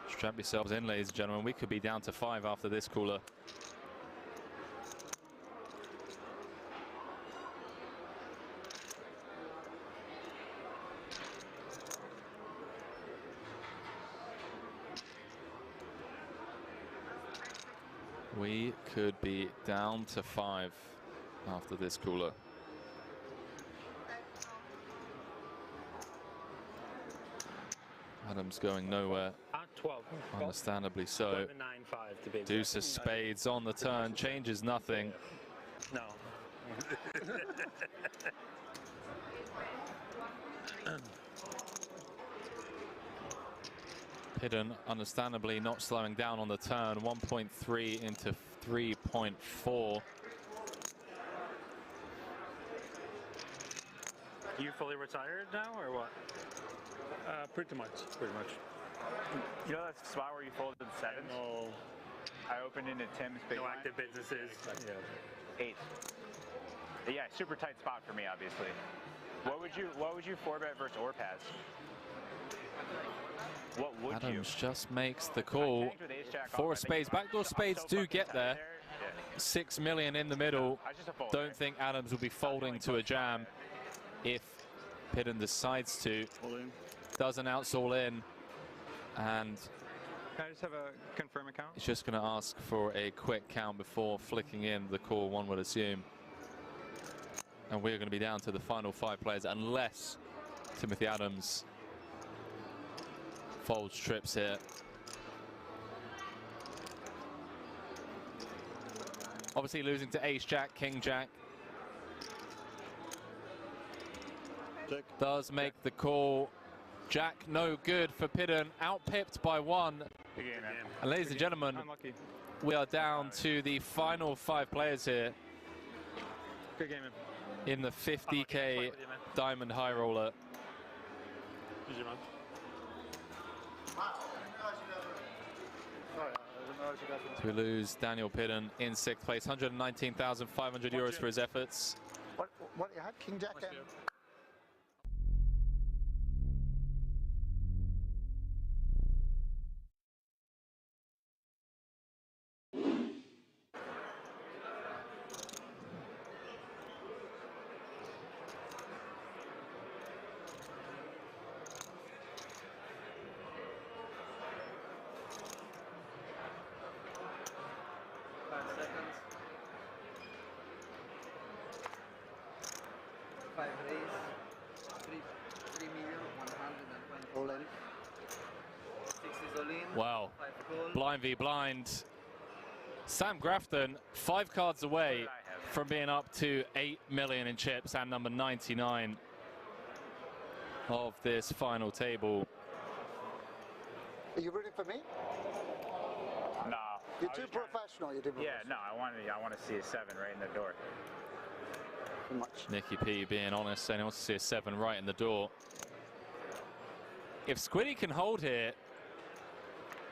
Strap yourselves in, ladies and gentlemen. We could be down to 5 after this cooler. We could be down to 5 after this cooler. Adams going nowhere. 12. Understandably so. 12 and 9, 5 to be exact. Deuce of spades on the turn, changes nothing. No. Pidden, understandably not slowing down on the turn. 1.3 into 3.4. You fully retired now, or what? Pretty much. You know that spot where you folded the 7? No. I opened into Tim's big No line. active businesses. Yeah. 8. Yeah, super tight spot for me, obviously. What would you 4-bet versus or pass? What would Adams just makes the call. 4 of spades. Backdoor spades do get there. 6 million in the middle. Don't think Adams will be folding to a jam if Pidden decides to. Doesn't outs all in. And can I just have a confirm account? he's just going to ask for a quick count before flicking in the call, one would assume. And we're going to be down to the final 5 players unless Timothy Adams folds trips here. Obviously losing to ace jack, king jack. Check. Does make the call. Jack no good for Pidden, out-pipped by 1. And ladies and gentlemen, we are down to the final 5 players here. Good game, man. In the 50K Diamond High Roller. So we lose Daniel Pidden in 6th place, 119,500 euros for his efforts. What you had? King Jack and... Wow, blind v blind. Sam Grafton 5 cards away from being up to 8 million in chips and number 99 of this final table. Are you rooting for me? No. You're too professional. You're too professional. Yeah, no, I want to see a 7 right in the door. Too much. Nicky P being honest, saying he wants to see a 7 right in the door. If Squiddy can hold here,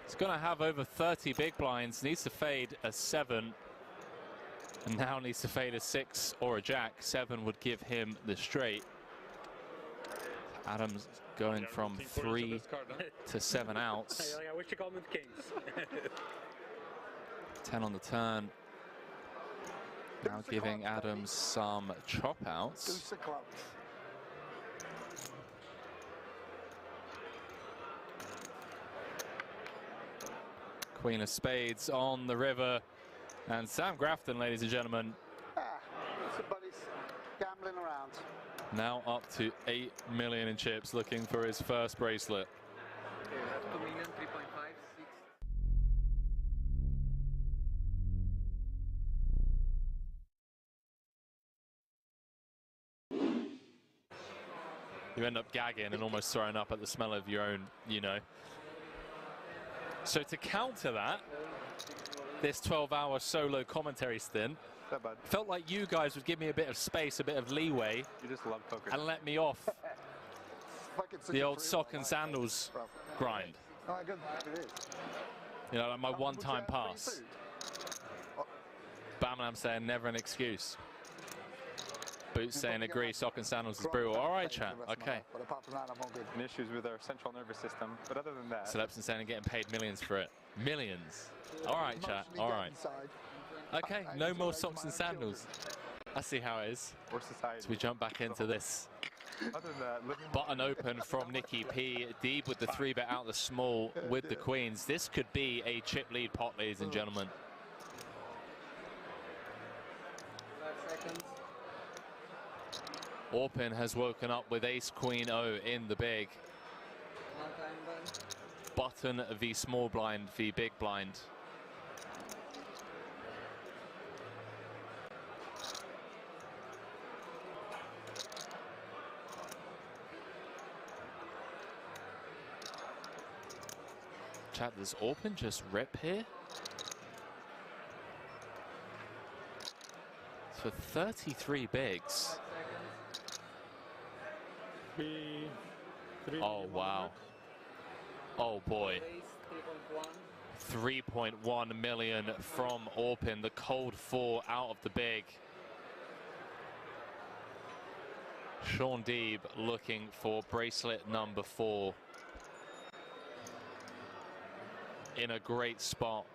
he's going to have over 30 big blinds, needs to fade a 7, and now needs to fade a 6 or a jack. 7 would give him the straight. Adams going from 3 to 7 outs. I wish you called them kings. 10 on the turn. Now giving Adams some chop outs. Queen of spades on the river. And Sam Grafton, ladies and gentlemen. Somebody's gambling around. Now up to 8 million in chips, looking for his first bracelet. 2 million, 3.5, 6. You end up gagging and almost throwing up at the smell of your own, you know. So to counter that, this 12-hour solo commentary stint, felt like you guys would give me a bit of space, a bit of leeway, You just love poker. and let me off the old sock and sandals grind. Oh, good. It is. You know, like my one-time pass. Bamlam saying never an excuse. Boots saying agree, sock and sandals is brutal. All right, chat. Okay. But apart from that, I'm all good. And issues with our central nervous system, but other than that. Celebson saying getting paid millions for it. Millions. All right, chat. All right. Okay, no more socks and sandals. I see how it is. Or society. So we jump back into this. Other than that, Button open from Nikki P. Deep with the 3-bet out the small with the queens. This could be a chip lead pot, ladies and gentlemen. 5 seconds. Orpin has woken up with ace queen O in the big. One time button. Button v small blind v big blind. Chat, does Orpin just rip here? For 33 bigs. Oh, wow. Oh, boy. 3.1 million from Orpin. The cold 4 out of the big. Sean Deeb looking for bracelet number 4. In a great spot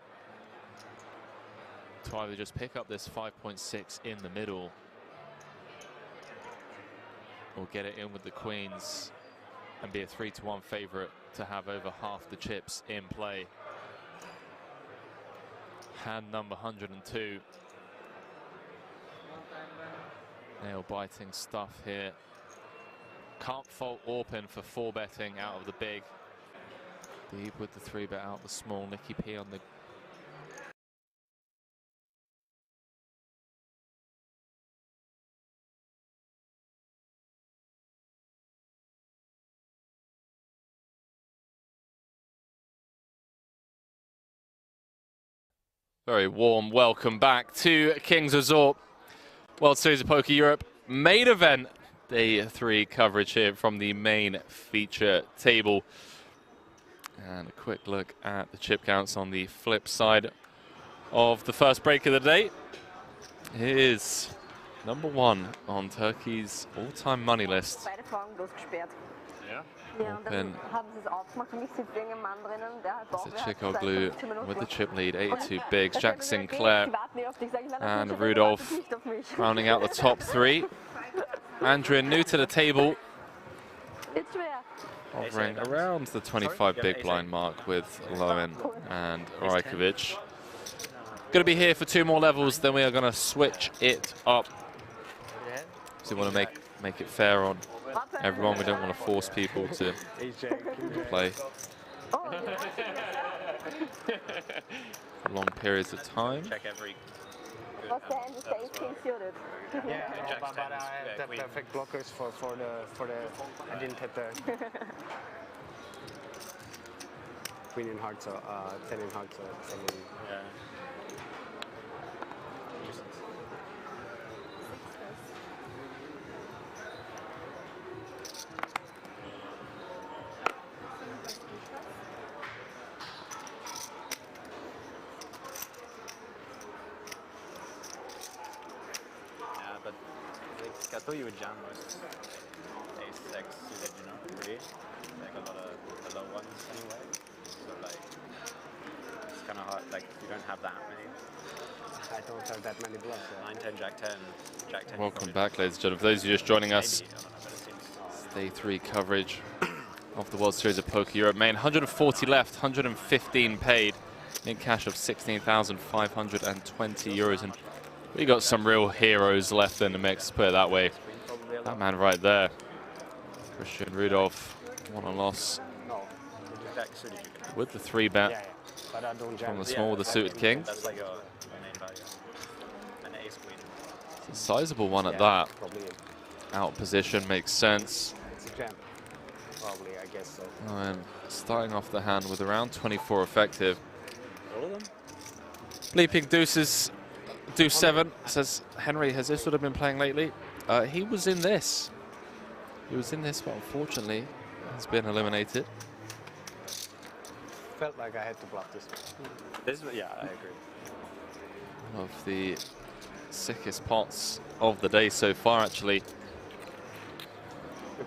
to either just pick up this 5.6 in the middle or get it in with the queens and be a 3-1 favorite to have over half the chips in play. Hand number 102. Nail biting stuff here. Can't fault Orpin for 4-betting out of the big. Deep with the 3-bet out the small. Nikki P on the very warm welcome back to King's Resort World Series of Poker Europe main event. Day 3 coverage here from the main feature table. And a quick look at the chip counts on the flip side of the first break of the day. It is number 1 on Turkey's all-time money list. Beide Fragen losgesperrt. Ja? Ja, und dann haben sie es aufgemacht und ich sitze irgendein Mann drinnen, der hat It's a Chico-Glue with the chip lead, 82 bigs. Jack Sinclair and Rudolph rounding out the top 3. Andrea new to the table. Hovering around the 25 big blind mark with Lowen and Rajkovic. Going to be here for 2 more levels, then we are going to switch it up. So we want to make it fair on everyone. We don't want to force people to play for long periods of time. Check every. Was der Hand ist der Ace King suited. Yeah, but I have the perfect blockers for the I didn't have the queen in hearts, 10 in hearts, 7 in. Yeah. I thought you would jam with ace-6 suited, you know, really? Like a lot of the low ones anyway. So like, it's kind of hard, like you don't have that many. I don't have that many bluffs. Yeah. 9, 10, Jack 10, Jack 10. Welcome back, ladies and gentlemen. For those of you just joining us, Day 3 coverage of the World Series of Poker Europe main. 140 left, 115 paid. In cash of 16,520 euros. And we got some real heroes left in the mix, put it that way. That man right there, Christian Rudolph, won a loss with the 3-bet from the small with the suited king. That's like your main value. An ace queen. It's a sizable one at that. Out position makes sense. It's a jam. Probably, I guess so. And starting off the hand with around 24 effective. All of them? Bleeping deuces. Deuce 7 says, Henry, has this sort of been playing lately? He was in this. He was in this, but unfortunately, has been eliminated. Felt like I had to bluff this. Yeah, I agree. One of the sickest pots of the day so far, actually.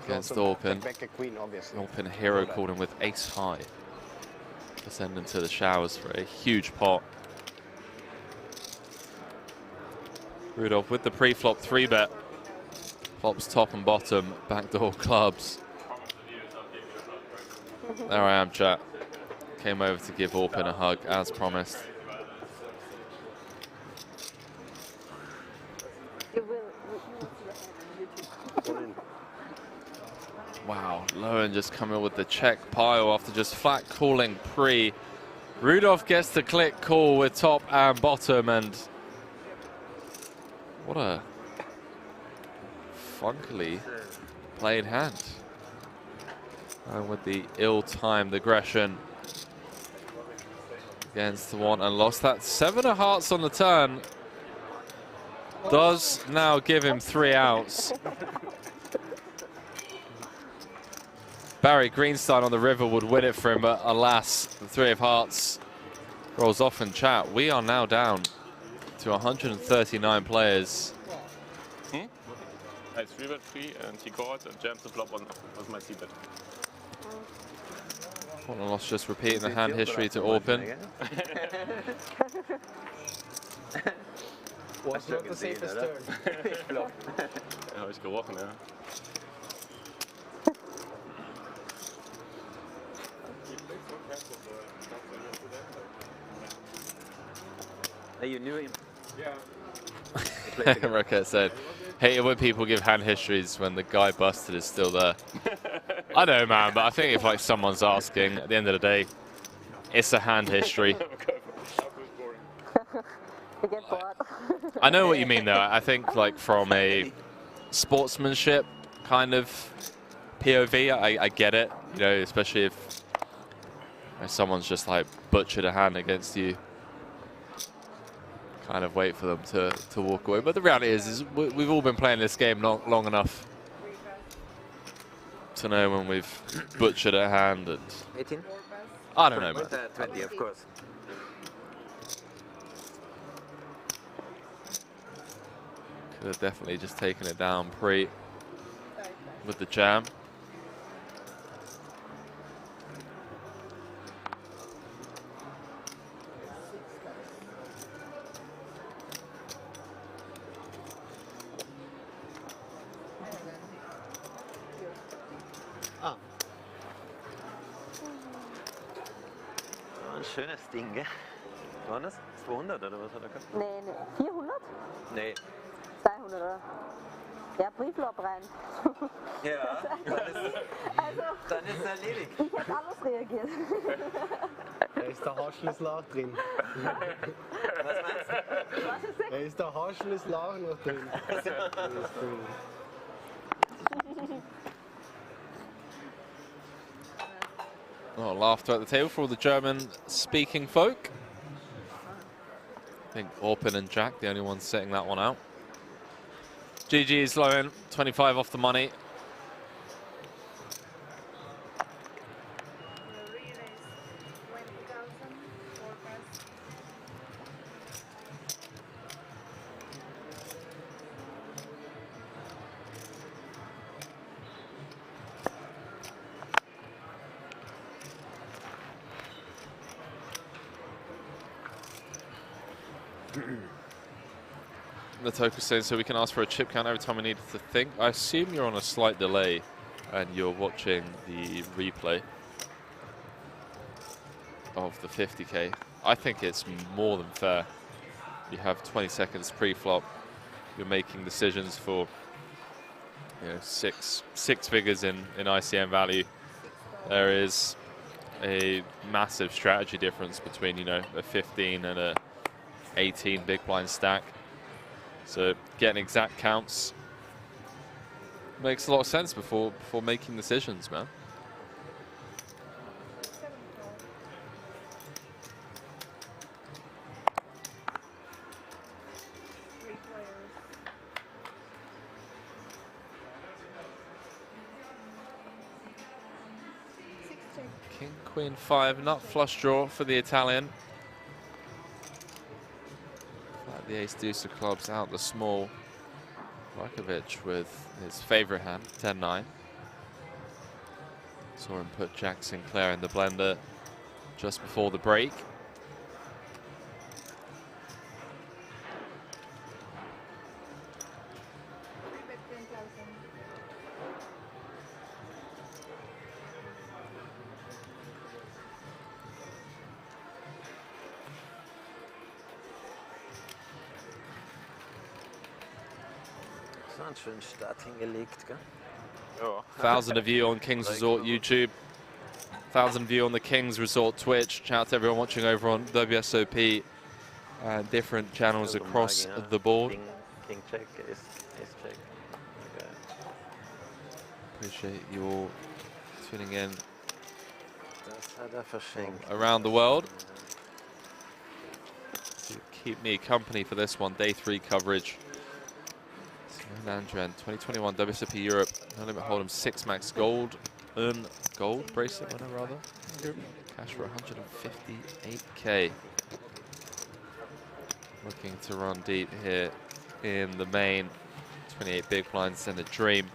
Against Orpin. Back a queen, obviously. Orpin hero called him with ace high. To send into the showers for a huge pot. Rudolph with the pre-flop 3-bet. Flops top and bottom, backdoor clubs. There I am, chat. Came over to give Orpin a hug, as promised. Wow, Lowen just coming with the check pile after just flat calling pre. Rudolph gets the click call with top and bottom, and what a funkily played hand. And with the ill-timed aggression against the one and lost that. 7 of hearts on the turn does now give him 3 outs. Barry Greenstein on the river would win it for him, but alas, the 3 of hearts rolls off in chat. We are now down to 139 players. I 3-bet free and he called and jammed the flop on was my C-bet. One and lost, just repeating the hand history to Orpin. Was not the safest turn. Ja, habe ich gerochen, ja. Hey, you knew him? Yeah. Rocket said, hate it when people give hand histories when the guy busted is still there. I know, man, but I think if like someone's asking, at the end of the day, it's a hand history. I know what you mean, though. I think like from a sportsmanship kind of POV, I get it. You know, especially if someone's just like butchered a hand against you. Kind of wait for them to walk away. But the reality is we've all been playing this game long enough to know when we've butchered a hand. And 18? I don't know, man. 20, of course. Could have definitely just taken it down pre with the jam. Ein schönes Ding, gell? War das 200 oder was hat er gehabt? Nee, 400? Nee. 200, oder? Ja, Brieflob rein. Ja, Also, dann ist er erledigt. Ich hätte anders reagiert. Da ist der Haarschlüssel auch drin. Was meinst du? Da ist der Haarschlüssel auch noch drin. Oh, laughter at the table for all the German-speaking folk. I think Orpin and Jack, the only ones setting that one out. GG's Lowen, 25 off the money. The token saying so we can ask for a chip count every time we need to think. I assume you're on a slight delay and you're watching the replay of the 50k. I think it's more than fair. You have 20 seconds pre-flop. You're making decisions for six figures in ICM value. There is a massive strategy difference between a 15 and a 18 big blind stack. So getting exact counts makes a lot of sense before making decisions, man. Queen 5, nut flush draw for the Italian. Like the ace deuce of clubs out the small. Rakovic with his favorite hand, 10-9. Saw him put Jack Sinclair in the blender just before the break. So einen schönen Start hingelegt, gell? 1,000 of you on Kings Resort YouTube. 1,000 of you on the Kings Resort Twitch. Shout out to everyone watching over on WSOP and different channels across the board. King check, ace check. Okay. Appreciate you all tuning in Das hat er verschenkt. around the world. To keep me company for this one, day 3 coverage. Nandren, 2021 WSOP Europe, no limit hold'em 6 max gold, gold bracelet winner rather. Cash for 158k. Looking to run deep here in the main. 28 big blinds and a dream.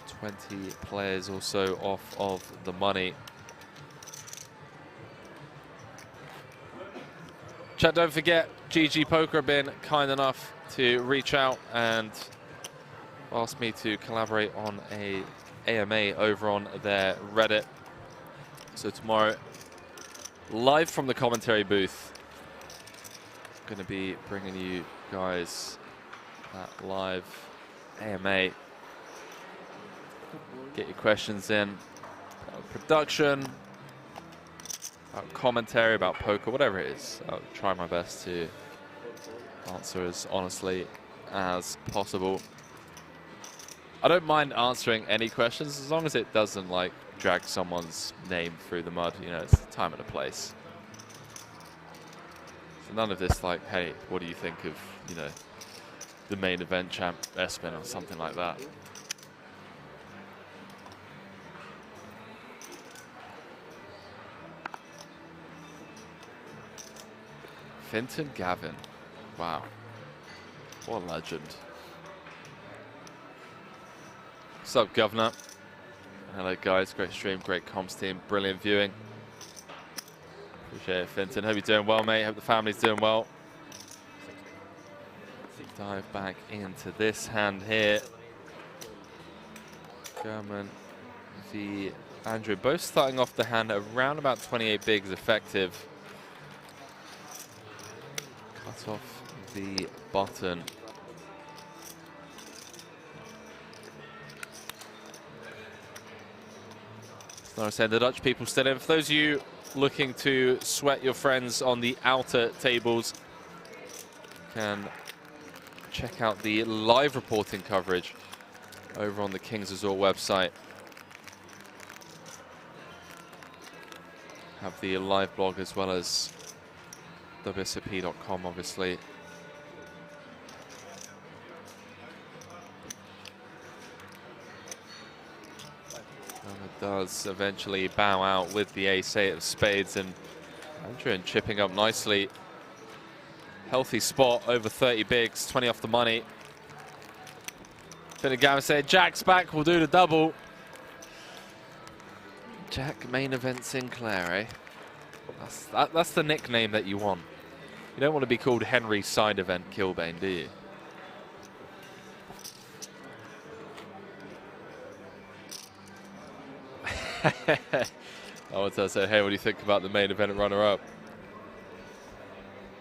20 players also off of the money. Chat, don't forget, GG Poker have been kind enough to reach out and ask me to collaborate on a AMA over on their Reddit. So tomorrow, live from the commentary booth, going to be bringing you guys that live AMA. Get your questions in about production, about commentary, about poker, whatever it is. I'll try my best to answer as honestly as possible. I don't mind answering any questions as long as it doesn't like drag someone's name through the mud. You know, it's the time and a place. So none of this like, hey, what do you think of, you know, the main event champ Espen or something like that. Finton Gavin. Wow. What a legend. What's up, Governor? Hello, guys. Great stream, great comms team, brilliant viewing. Appreciate it, Finton. Hope you're doing well, mate. Hope the family's doing well. Let's dive back into this hand here. German v. Andrew. Both starting off the hand around about 28 bigs effective. Cut off the button. As I said, the Dutch people still in. For those of you looking to sweat your friends on the outer tables, can check out the live reporting coverage over on the Kings Resort website. Have the live blog as well as WSOP.com, obviously. Does eventually bow out with the ace-8 of spades, and Andrew chipping up nicely. Healthy spot, over 30 bigs, 20 off the money. Finton Gavin said, Jack's back, we'll do the double. Jack main event Sinclair, eh? That's the nickname that you want. You don't want to be called Henry side event Kilbane, do you? I want to say, hey, what do you think about the main event runner-up?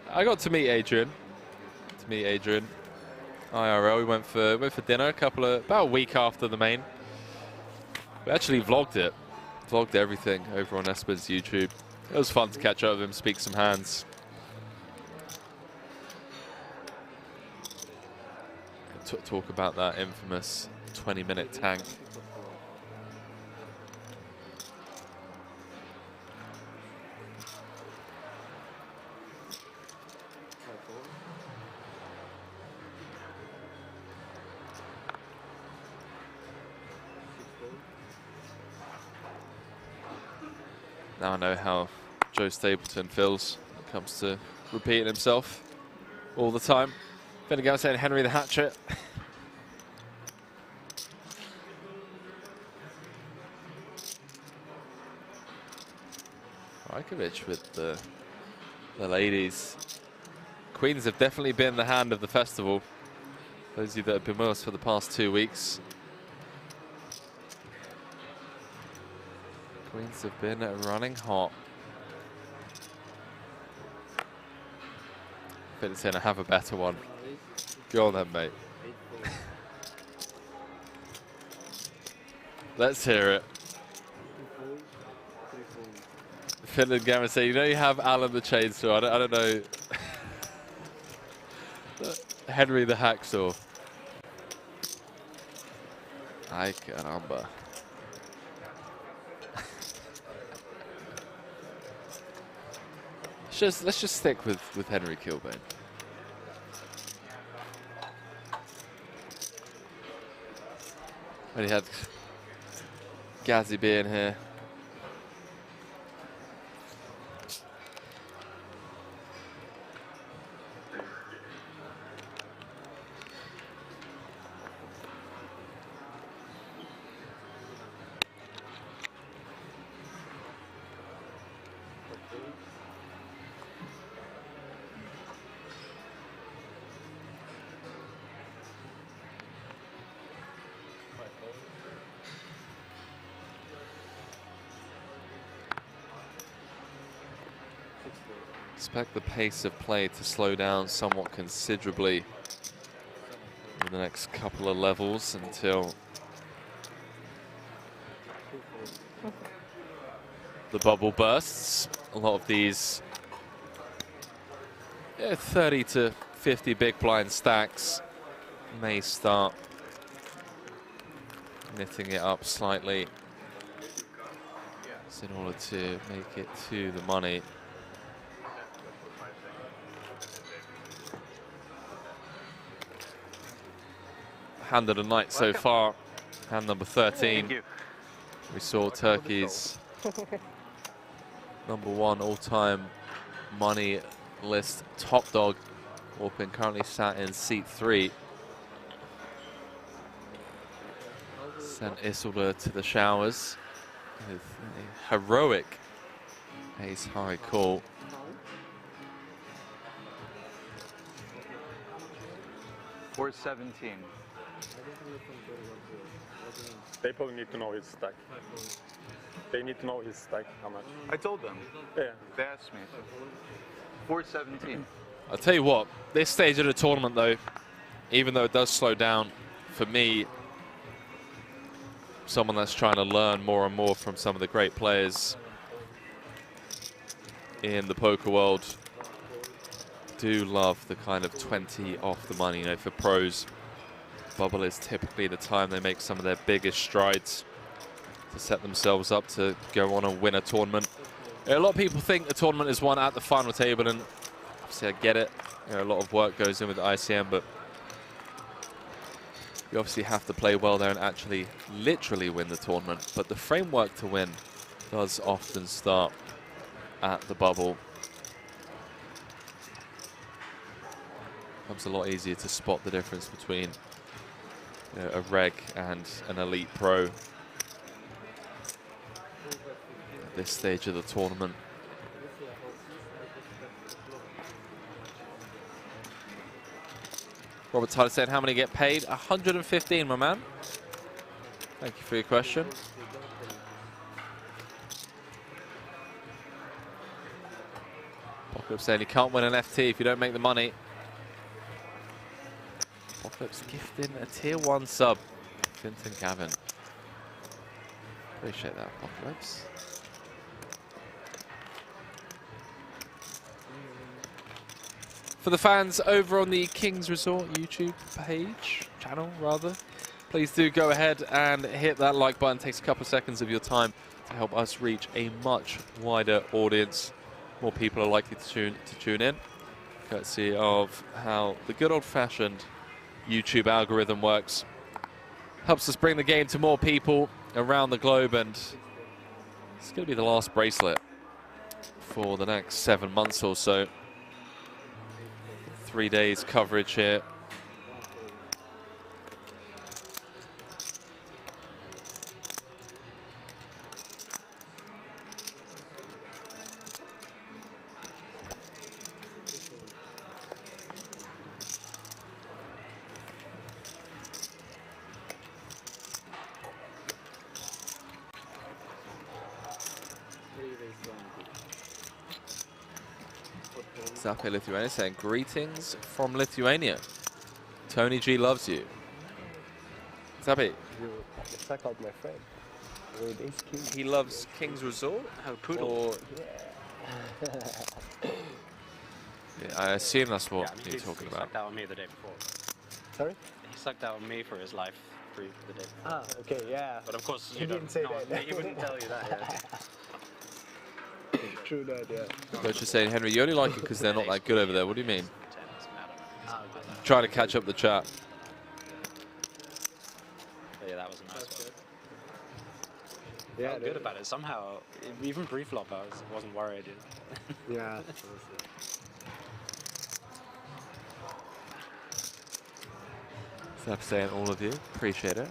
I got to meet Adrian. IRL. We went for dinner about a week after the main. We actually vlogged it. Vlogged everything over on Espen's YouTube. It was fun to catch up with him, speak some hands. Talk about that infamous 20-minute tank. Now I know how Joe Stapleton feels when it comes to repeating himself all the time. Finnegan saying Henry the Hatchet. Rajkovic with the ladies. Queens have definitely been the hand of the festival. Those of you that have been with us for the past 2 weeks. Queens have been running hot. Finn's saying I have a better one. Go on then, mate. Let's hear it. Finn and Gavin say, you know you have Alan the Chainsaw. I don't know. Henry the Hacksaw. Ay caramba. Let's just stick with Henry Kilbane. When he had Gazzy being here. Expect the pace of play to slow down somewhat considerably in the next couple of levels until the bubble bursts. A lot of these 30 to 50 big blind stacks may start knitting it up slightly in order to make it to the money. Hand of the night so far, hand number 13. We saw Turkey's #1 all-time money list top dog, Orpin currently sat in seat 3. Sent Isolde to the showers with a heroic ace high call. $417. They probably need to know his stack. They need to know his stack, how much. I told them. Yeah. They asked me. 417. I'll tell you what, this stage of the tournament though, even though it does slow down, for me, someone that's trying to learn more and more from some of the great players in the poker world, do love the kind of 20 off the money. You know, for pros, bubble is typically the time they make some of their biggest strides to set themselves up to go on and win a tournament. A lot of people think the tournament is won at the final table, and obviously I get it. You know, a lot of work goes in with the ICM, but you obviously have to play well there and actually literally win the tournament. But the framework to win does often start at the bubble. Becomes a lot easier to spot the difference between, you know, a reg and an elite pro at this stage of the tournament. Robert Tyler said, how many get paid? 115, my man. Thank you for your question. Apocalypse saying you can't win an FT if you don't make the money. Apocalypse gifting a tier 1 sub. Finton Gavin. Appreciate that, Apocalypse. For the fans over on the Kings Resort YouTube channel, please do go ahead and hit that like button. It takes a couple of seconds of your time to help us reach a much wider audience. More people are likely to tune in, courtesy of how the good old-fashioned YouTube algorithm works. Helps us bring the game to more people around the globe, and it's going to be the last bracelet for the next 7 months or so. 3 days coverage here. Zape Lithuania saying, greetings from Lithuania. Tony G loves you. Zape. You suck out my friend. He loves King's Resort? Oh, poodle. Or yeah, I assume that's what Yeah, you're talking he about. sucked out on me the day before. Sorry? He sucked out on me for his life free the day before. Ah, okay, yeah. But of course, He you didn't say that. He wouldn't tell you that. Yeah. True that, yeah. Coach is saying, Henry, you only like it because they're not that good over there. What do you mean? Ah, Trying to catch up the chat. yeah, that was a nice one. Yeah, I felt good about it. Somehow, even pre-flop, I wasn't worried. Yeah. Thanks for saying all of you. Appreciate it.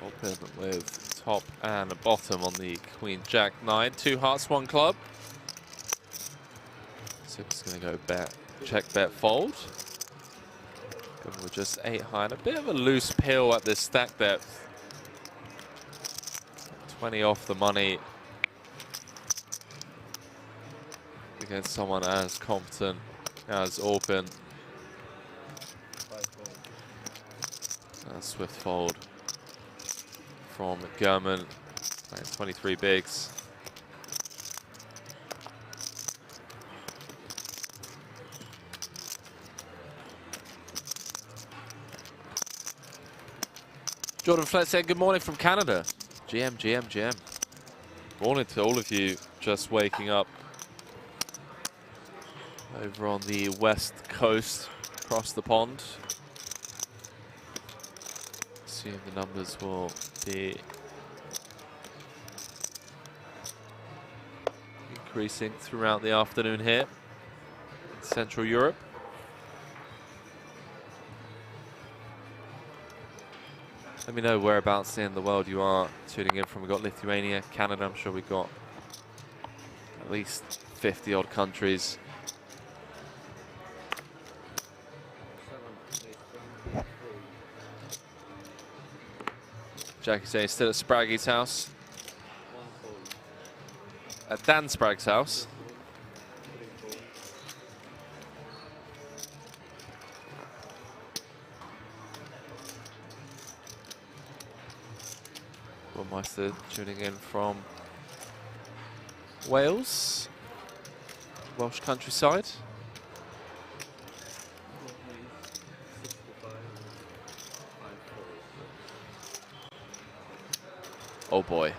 Open with top and bottom on the Queen Jack 9. 2 hearts, 1 club. So it's going to go bet, check, bet, fold. Going with just 8 high and a bit of a loose pill at this stack depth. 20 off the money against someone as competent as Orpin. Swift fold from German, 23 bigs. Jordan Flett said, good morning from Canada. GM. Morning to all of you just waking up over on the west coast across the pond. Assume the numbers will be increasing throughout the afternoon here in Central Europe. Let me know whereabouts in the world you are tuning in from. We've got Lithuania, Canada. I'm sure we've got at least 50 odd countries. Jackie saying still at Spraggy's house. At Dan Sprague's house. Meister tuning in from Wales, Welsh countryside. Oh boy.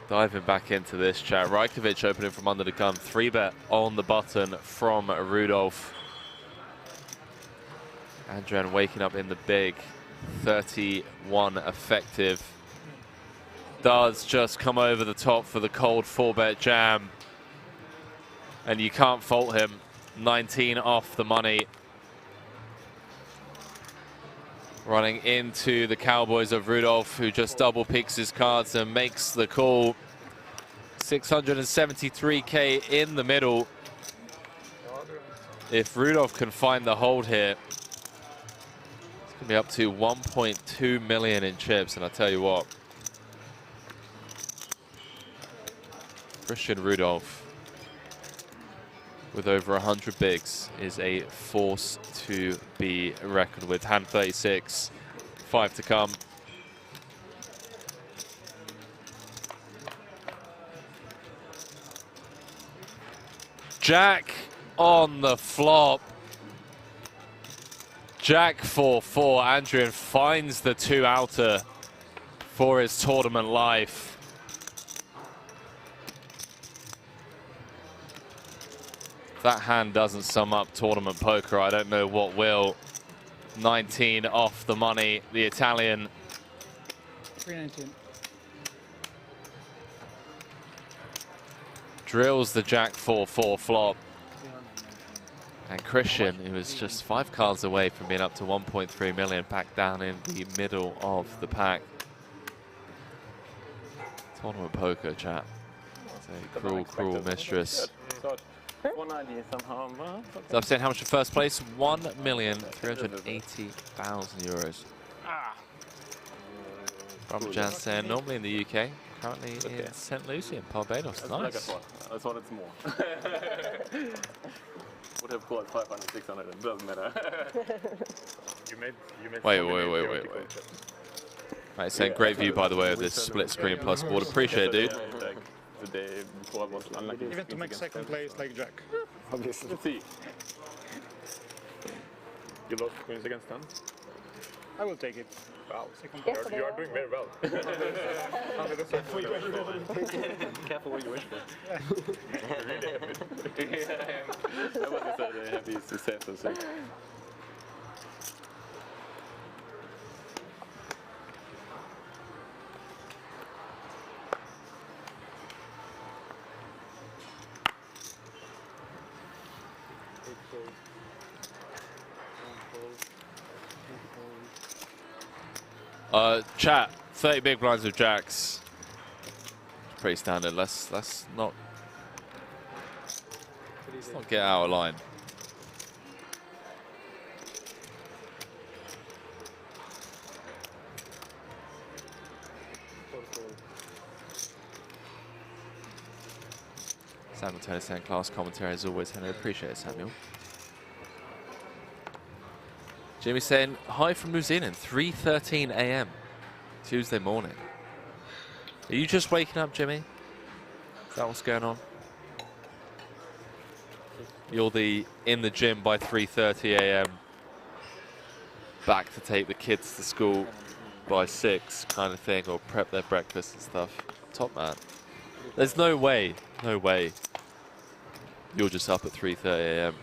Diving back into this chat. Rajkovic opening from under the gun. 3-bet on the button from Rudolph. Andrian waking up in the big. 31 effective. Does just come over the top for the cold 4-bet jam. And you can't fault him. 19 off the money. Running into the Cowboys of Rudolph, who just double picks his cards and makes the call. 673k in the middle. If Rudolph can find the hold here, it's going to be up to 1.2 million in chips. And I tell you what, Christian Rudolph with over 100 bigs is a force to be reckoned with. Hand 36, 5 to come. Jack on the flop. Jack 4-4. Andrian finds the 2 outer for his tournament life. that hand doesn't sum up tournament poker, I don't know what will. 19 off the money, the Italian. 319. Drills the Jack 4-4 flop. And Christian, who was just 5 cards away from being up to 1.3 million, back down in the middle of the pack. Tournament poker, chat. It's a cruel, cruel mistress. 190 somehow. So I'm saying how much in first place? 1,380,000 euros. From Jansen, normally in the UK, currently in St. Lucie in Barbados. Nice. That's what it's more. Would have called 500, 600, it doesn't matter. You made Wait. Right, saying great view, by the way, of this split screen plus board. Appreciate it, dude. The day before I was unlucky. Even to make second place like Jack. Obviously. Let's see. You lost queens against 10? I will take it. Wow. Yes, you are doing very well. Careful what you wish for. Really happy. I wasn't so happy to say something. Chat, 30 big blinds of jacks. Pretty standard. Let's not get out of line. Samuel Tennyson, class commentary as always. Henry, appreciate it, Samuel. Jimmy saying, hi from New Zealand, 3:13 a.m. Tuesday morning. Are you just waking up, Jimmy? Is that what's going on? You're in the gym by 3:30 a.m. Back to take the kids to school by 6 kind of thing, or prep their breakfast and stuff. Top man. There's no way you're just up at 3:30 a.m.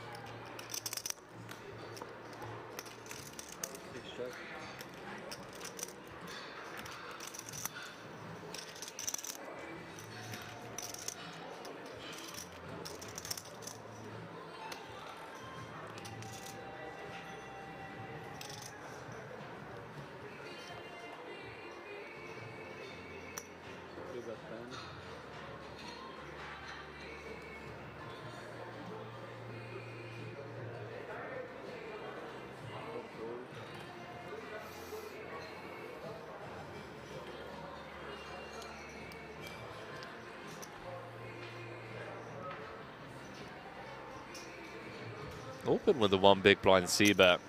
Open with the one big blind c-bet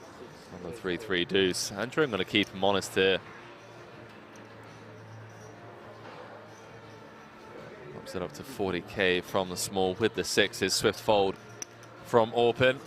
on the 3-3 deuce. Andrew, I'm going to keep him honest here. Ups it up to 40k from the small with the 6s. Swift fold from Orpin.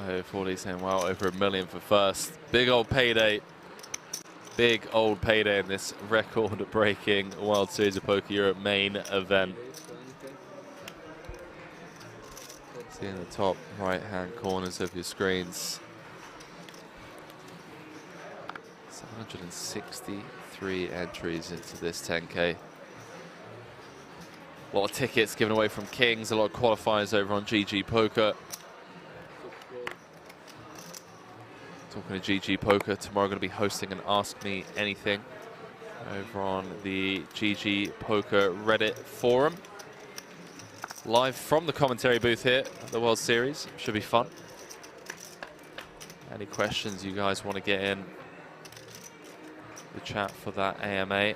Oh, 40 saying, wow, over $1 million for first. Big old payday. Big old payday in this record-breaking World Series of Poker Europe main event. See in the top right-hand corners of your screens. 763 entries into this 10K. A lot of tickets given away from Kings, a lot of qualifiers over on GG Poker. Talking to GG Poker, tomorrow going to be hosting an Ask Me Anything. over on the GG Poker Reddit forum. Live from the commentary booth here at the World Series. Should be fun. Any questions you guys want to get in the chat for that AMA,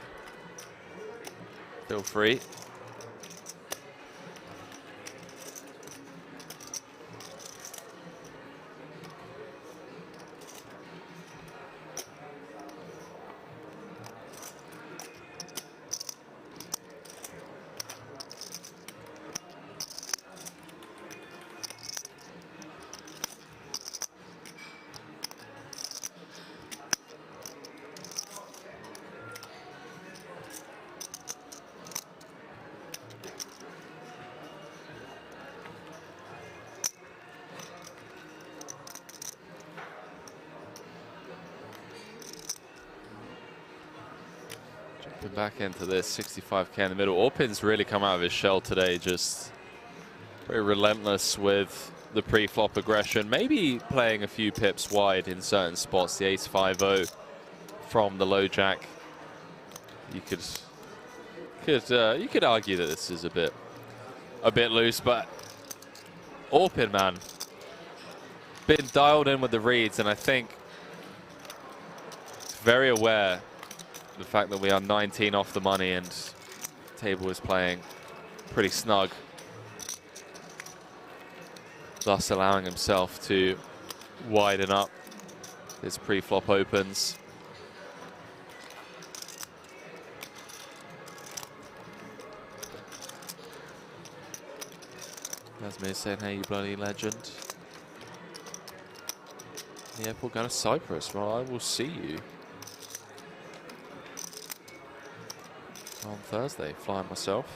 feel free. Back into this 65k in the middle. Orpin's really come out of his shell today, just very relentless with the pre-flop aggression, maybe playing a few pips wide in certain spots. The ace-5-0 from the low jack. You could argue that this is a bit loose, but Orpin, man, been dialed in with the reads, and I think very aware the fact that we are 19 off the money and table is playing pretty snug, thus allowing himself to widen up his pre-flop opens. That's me saying, hey, you bloody legend. The airport going to Cyprus. Well, I will see you on Thursday, flying myself.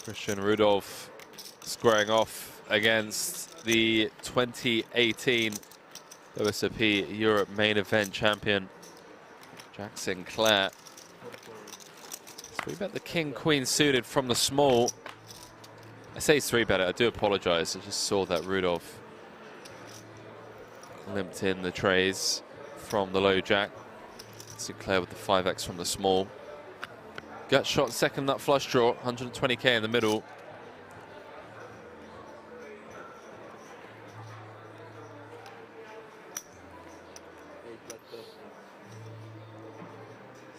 Christian Rudolph squaring off against the 2018 WSOP Europe main event champion, Jack Sinclair. So we bet the king-queen suited from the small. I say 3-bet it, I do apologize. I just saw that Rudolph limped in the trays from the low jack. Sinclair with the 5x from the small. Gut shot, second nut flush draw, 120k in the middle.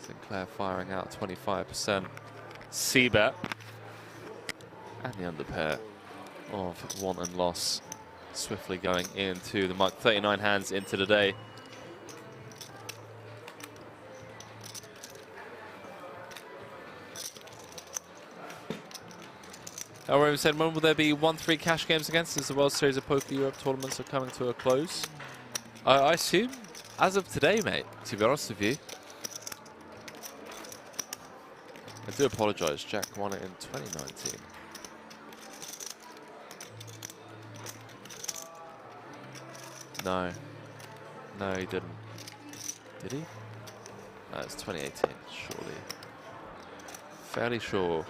Sinclair firing out 25%. C-bet. And the underpair of want and loss swiftly going into the mug. 39 hands into the day. William said, when will there be 1-3 cash games against as the World Series of Poker Europe tournaments are coming to a close? I assume as of today, mate, to be honest with you. I do apologise, Jack won it in 2019. No. No, he didn't. Did he? No, it's 2018, surely. Fairly sure.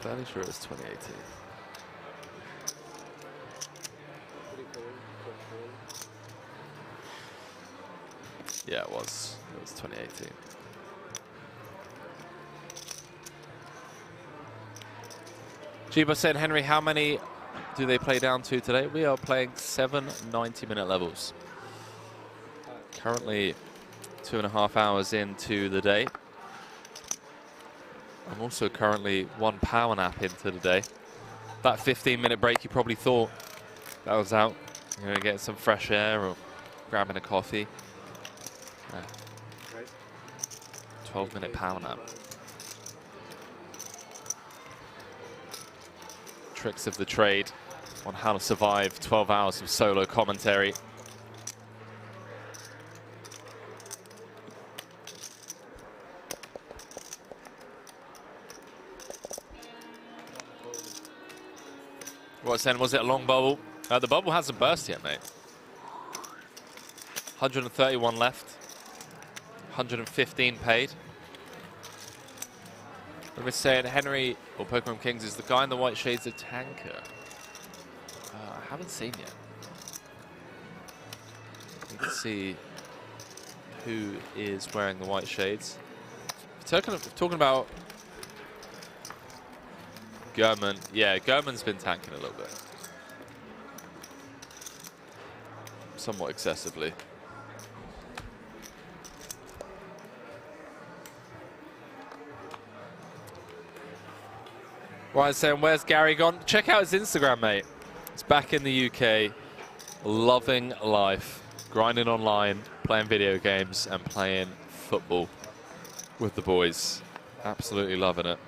Fairly sure it's 2018. Yeah, it was. It was 2018. Jiba said, Henry, how many do they play down to today? We are playing 7 90-minute levels. Currently 2.5 hours into the day. I'm also currently 1 power nap into the day. That 15-minute break you probably thought that was out. You're going to get some fresh air or grabbing a coffee. 12-minute power nap. Tricks of the trade on how to survive 12 hours of solo commentary. What's then? Was it a long bubble? The bubble hasn't burst yet, mate. 131 left. 115 paid. I'm just saying, Henry, or Pokemon Kings, is the guy in the white shades a tanker? I haven't seen yet. Need to see who is wearing the white shades. Talking about German, yeah, German's been tanking a little bit. Somewhat excessively. Right, saying, where's Gary gone? Check out his Instagram, mate. He's back in the UK, loving life, grinding online, playing video games, and playing football with the boys. Absolutely loving it.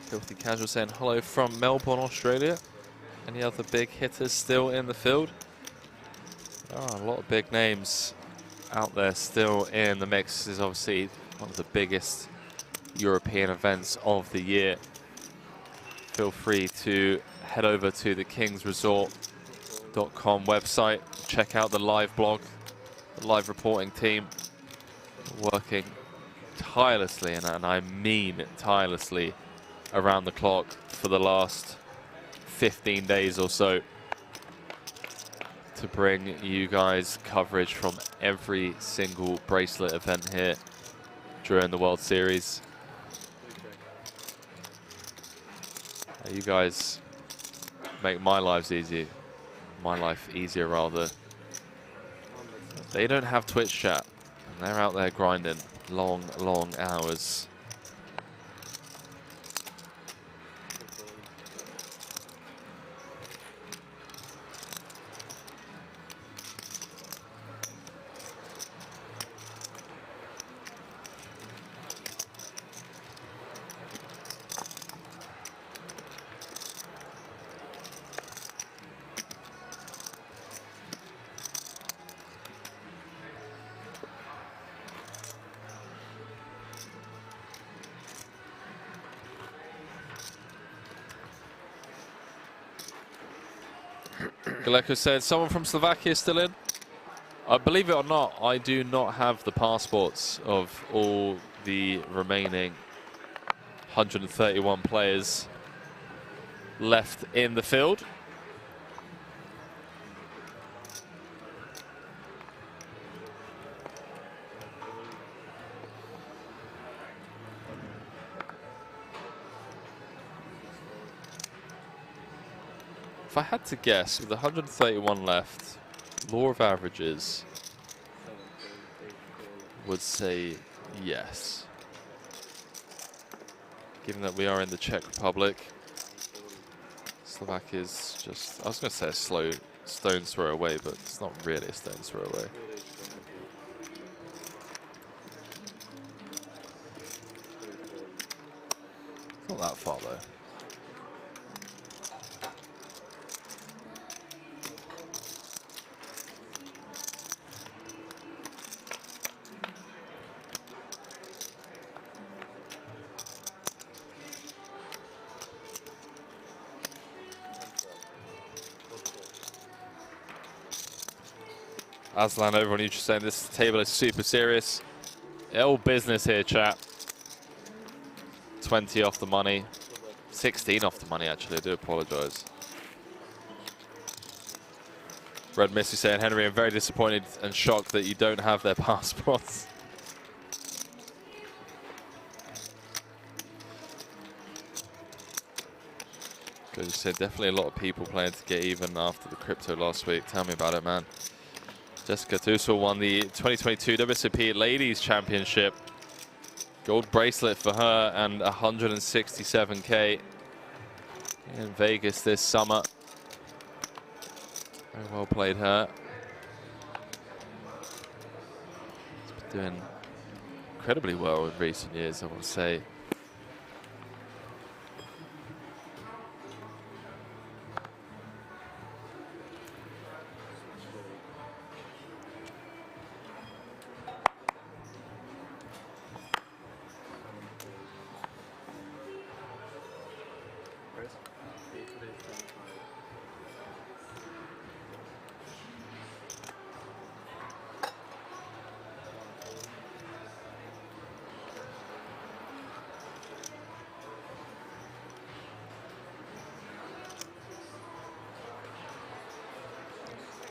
Filthy Casual saying hello from Melbourne, Australia. Any other big hitters still in the field? Oh, a lot of big names out there still in the mix. This is obviously one of the biggest European events of the year. Feel free to head over to the kingsresort.com website. Check out the live blog, the live reporting team working tirelessly, and I mean tirelessly, around the clock for the last 15 days or so to bring you guys coverage from every single bracelet event here during the World Series. You guys make my life easier rather. They don't have Twitch chat and they're out there grinding long hours. Galeko said, someone from Slovakia still in? Believe it or not, I do not have the passports of all the remaining 131 players left in the field. If I had to guess, with 131 left, law of averages would say yes. Given that we are in the Czech Republic, Slovakia is just, I was going to say a slow stone's throw away, but it's not really a stone's throw away. Not that far though. Aslan over on YouTube saying this table is super serious. All business here, chat. 20 off the money. 16 off the money, actually. I do apologize. Red Missy saying, Henry, I'm very disappointed and shocked that you don't have their passports. As you said, definitely a lot of people playing to get even after the crypto last week. Tell me about it, man. Jessica Tussle won the 2022 WSOP Ladies Championship. Gold bracelet for her and 167K in Vegas this summer. Very well played, her. She's been doing incredibly well in recent years, I want to say.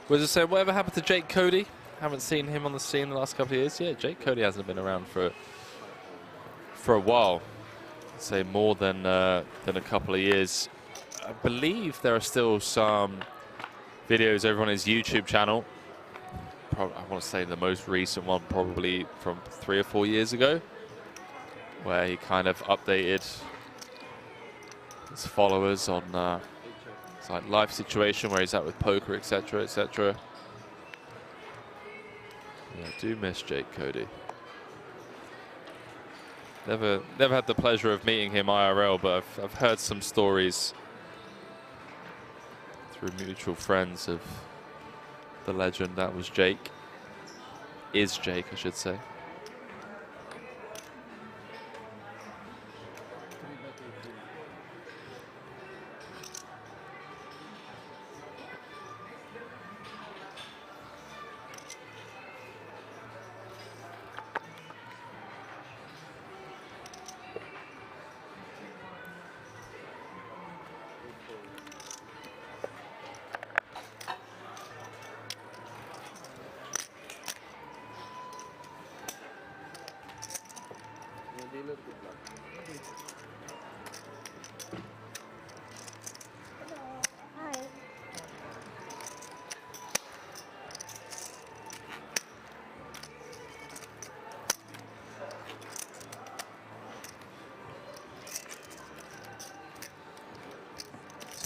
Was it saying, whatever happened to Jake Cody? Haven't seen him on the scene the last couple of years. Yeah, Jake Cody hasn't been around for a while. I'd say more than a couple of years. I believe there are still some videos over on his YouTube channel. I want to say the most recent one probably from 3 or 4 years ago, where he kind of updated his followers on like life situation, where he's at with poker, etc., etc. Yeah, I do miss Jake Cody. Never had the pleasure of meeting him IRL, but I've heard some stories through mutual friends of the legend that was Jake. Is Jake, I should say.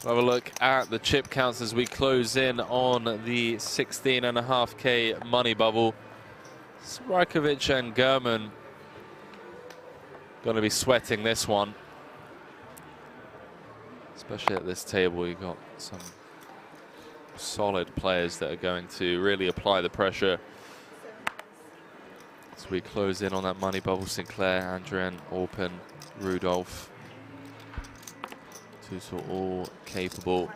Have a look at the chip counts as we close in on the 16.5K money bubble. Svrajkovic and Gurman going to be sweating this one. Especially at this table, you've got some solid players that are going to really apply the pressure. As we close in on that money bubble, Sinclair, Andrian, Orpin, Rudolph. So all capable.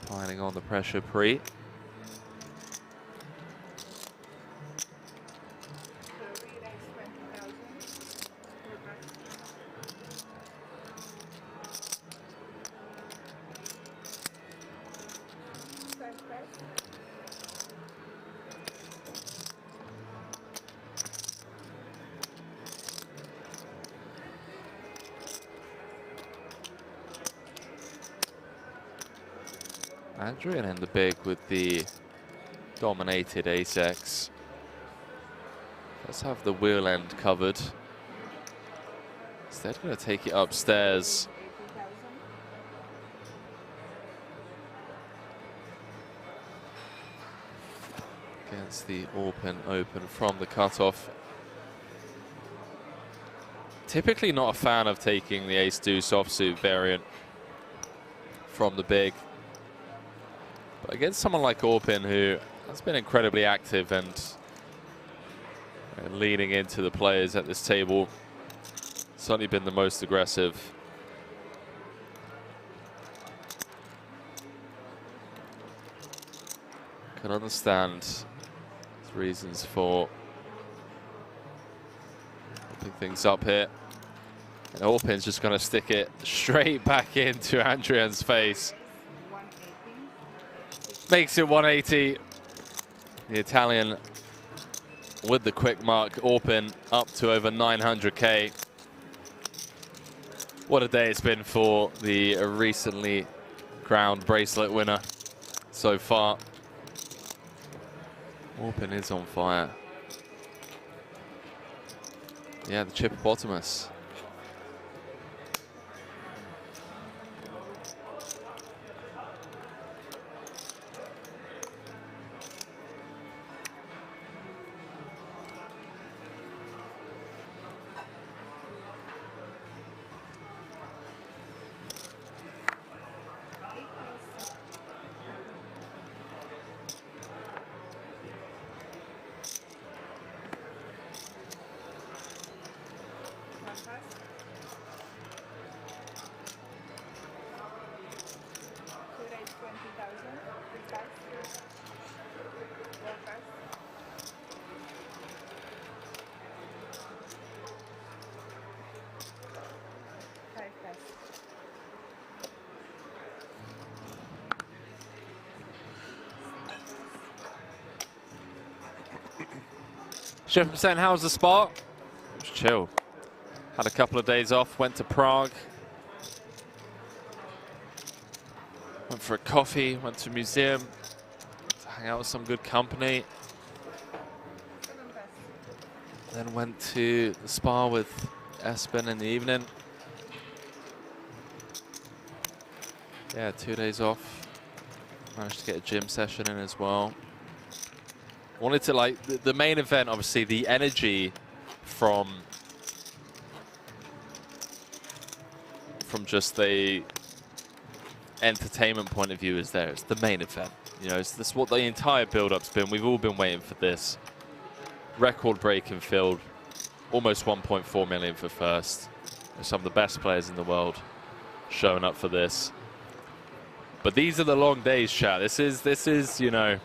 Piling on the pressure pre. Adrian in the big with the dominated ace-X. Let's have the wheel end covered. Instead, going to take it upstairs. Against the open from the cutoff. Typically not a fan of taking the ace-deuce offsuit variant from the big. But against someone like Orpin, who has been incredibly active and leaning into the players at this table, certainly been the most aggressive. can understand his reasons for opening things up here. And Orpin's just going to stick it straight back into Andrian's face. Makes it 180. The Italian with the quick mark. Orpin up to over 900k. What a day it's been for the recently crowned bracelet winner so far. Orpin is on fire. Yeah, the Chippopotamus. Chef saying, how's the spot? It was chill. Had a couple of days off, went to Prague. Went for a coffee, went to a museum, to hang out with some good company. Then went to the spa with Espen in the evening. Yeah, 2 days off. Managed to get a gym session in as well. Wanted to, like, the main event, obviously, the energy from just the entertainment point of view is there. It's the main event. You know, this is what the entire build-up's been. We've all been waiting for this. Record-breaking field. Almost 1.4 million for first. Some of the best players in the world showing up for this. But these are the long days, chat. This is, you know,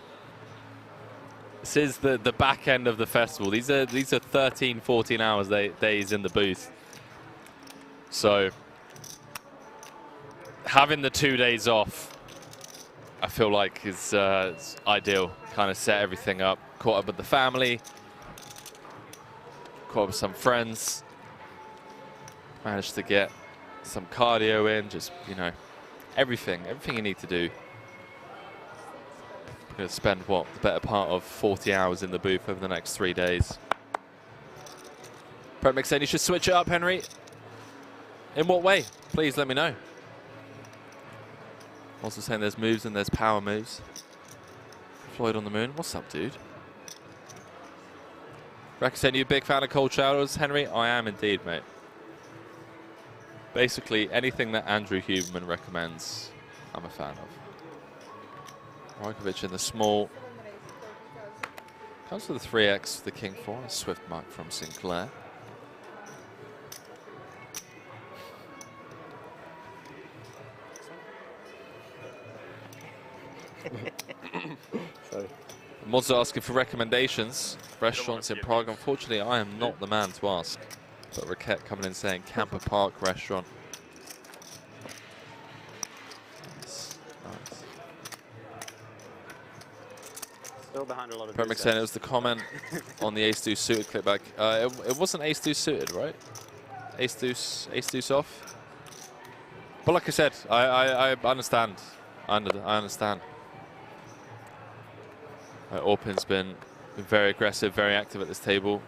this is the back end of the festival. These are 13, 14 hours days in the booth. So having the 2 days off, I feel like is ideal. Kind of set everything up. Caught up with the family. Caught up with some friends. Managed to get some cardio in. Just, you know, everything you need to do. We're going to spend, what, the better part of 40 hours in the booth over the next 3 days. Prep Mix saying you should switch it up, Henry. In what way? Please let me know. Also saying there's moves and there's power moves. Floyd on the moon. What's up, dude? Reckon saying you a big fan of cold showers, Henry? I am indeed, mate. Basically, anything that Andrew Huberman recommends, I'm a fan of. Rajkovic in the small. Comes with the 3x, the King 4, a swift mark from Sinclair. Sorry. Mods are asking for recommendations. Restaurants in Prague. Unfortunately, I am not the man to ask. But Raquette coming in saying Camper Park restaurant. Nice. Nice. Still behind a lot of Premix saying it was the comment on the Ace Deuce suited clip back. It wasn't Ace Deuce suited, right? Ace Deuce off. But like I said, I understand. I understand. Orpin's been very aggressive, very active at this table.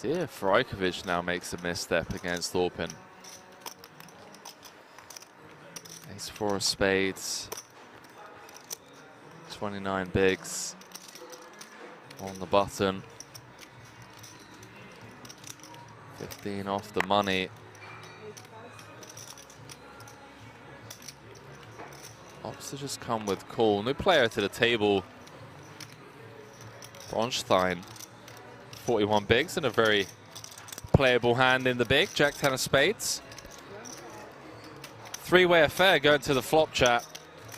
See if Rajkovic now makes a misstep against Orpin. Ace-4 of spades. 29 bigs on the button. 15 off the money. Opts to just come with call. New player to the table. Bronstein. 41 bigs and a very playable hand in the big. Jack 10 of spades. Three-way affair going to the flop chat.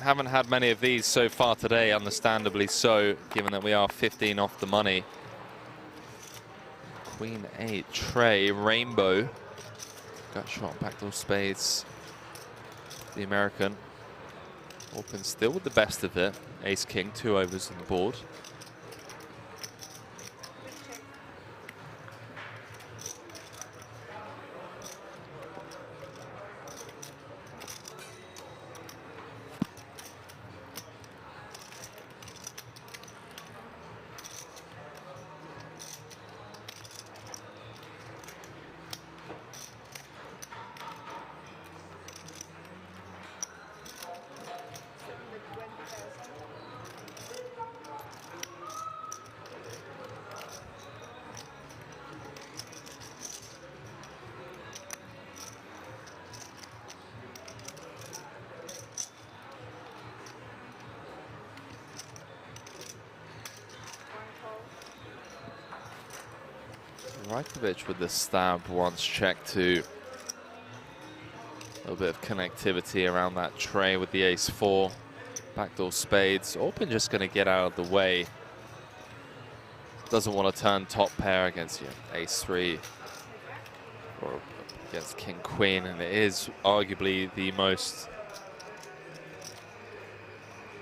Haven't had many of these so far today, understandably so, given that we are 15 off the money. Queen 8, Trey, Rainbow. Gut shot, backdoor spades. The American. Orpin still with the best of it. Ace King, 2 overs on the board. Rajkovic with the stab once checked to. A little bit of connectivity around that tray with the ace-4. Backdoor spades. Orpin just going to get out of the way. Doesn't want to turn top pair against ace-3 or against king-queen, and it is arguably the most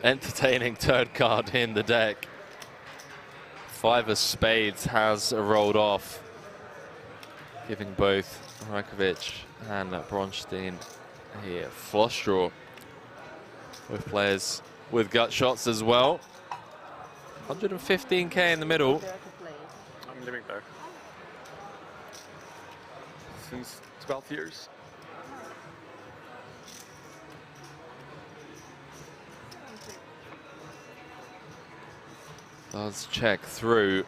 entertaining third card in the deck. 5 of spades has rolled off, giving both Rajkovic and Bronstein a flush draw. Both players with gut shots as well. 115k in the middle. I'm living there since 12 years. Does check through.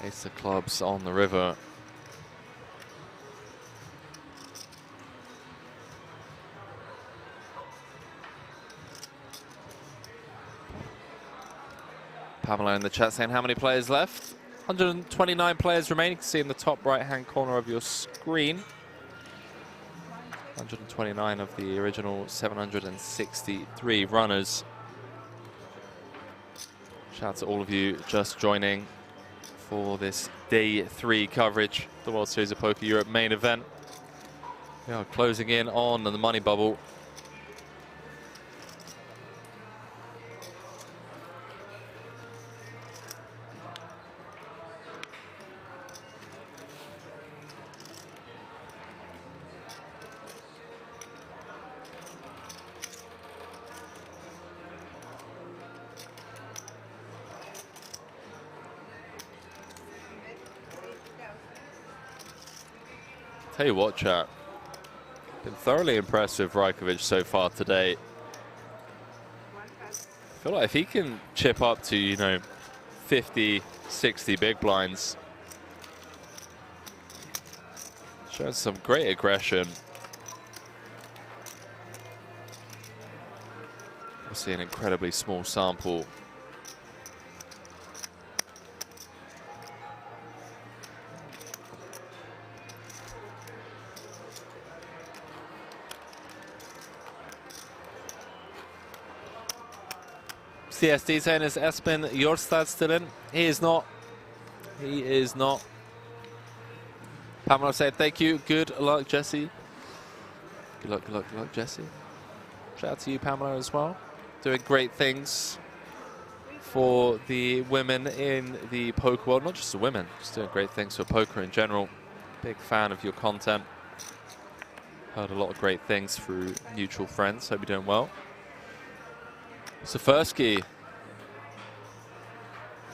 Ace of clubs on the river. Pamela in the chat saying how many players left? 129 players remaining. You can see in the top right hand corner of your screen. 129 of the original 763 runners. Shout out to all of you just joining for this day 3 coverage, the World Series of Poker Europe main event. We are closing in on the money bubble. Tell you what, chat. Been thoroughly impressed with Rajkovic so far today. I feel like if he can chip up to, you know, 50, 60 big blinds, showing some great aggression. Obviously an incredibly small sample. CSD saying, is Espen Jorstad still in? He is not. He is not. Pamela said, thank you. Good luck, Jesse. Good luck, good luck, good luck, Jesse. Shout out to you, Pamela, as well. Doing great things for the women in the poker world. Not just the women, just doing great things for poker in general. Big fan of your content. Heard a lot of great things through mutual friends. Hope you're doing well. Safursky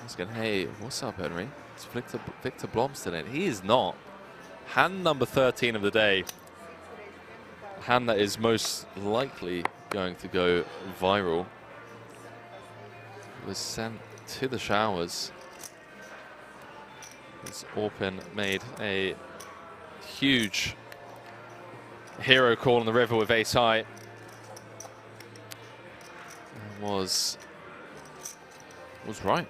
He's going, hey, what's up, Henry? It's Victor Blomstead in. He is not. Hand number 13 of the day. A hand that is most likely going to go viral. Was sent to the showers. As Orpin made a huge hero call on the river with ace high. And was right.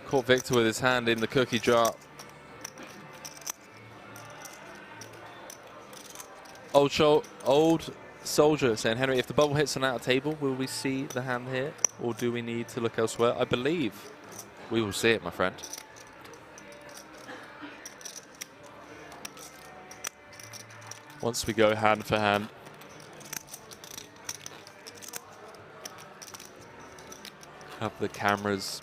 Caught Victor with his hand in the cookie jar. Old soldier saying, Henry, if the bubble hits on out of table, will we see the hand here, or do we need to look elsewhere? I believe we will see it, my friend. Once we go hand for hand. Have the cameras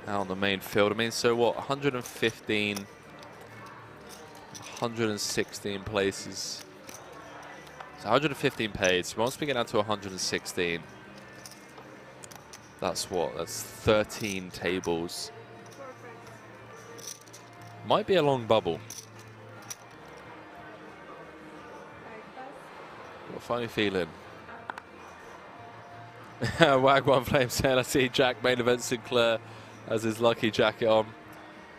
out on the main field. I mean, so what, 115, 116 places. So 115 paid. So once we get down to 116, that's what? That's 13 tables. Might be a long bubble. Got a funny feeling. Wag One Flame saying, I see Jack main event Sinclair as his lucky jacket on,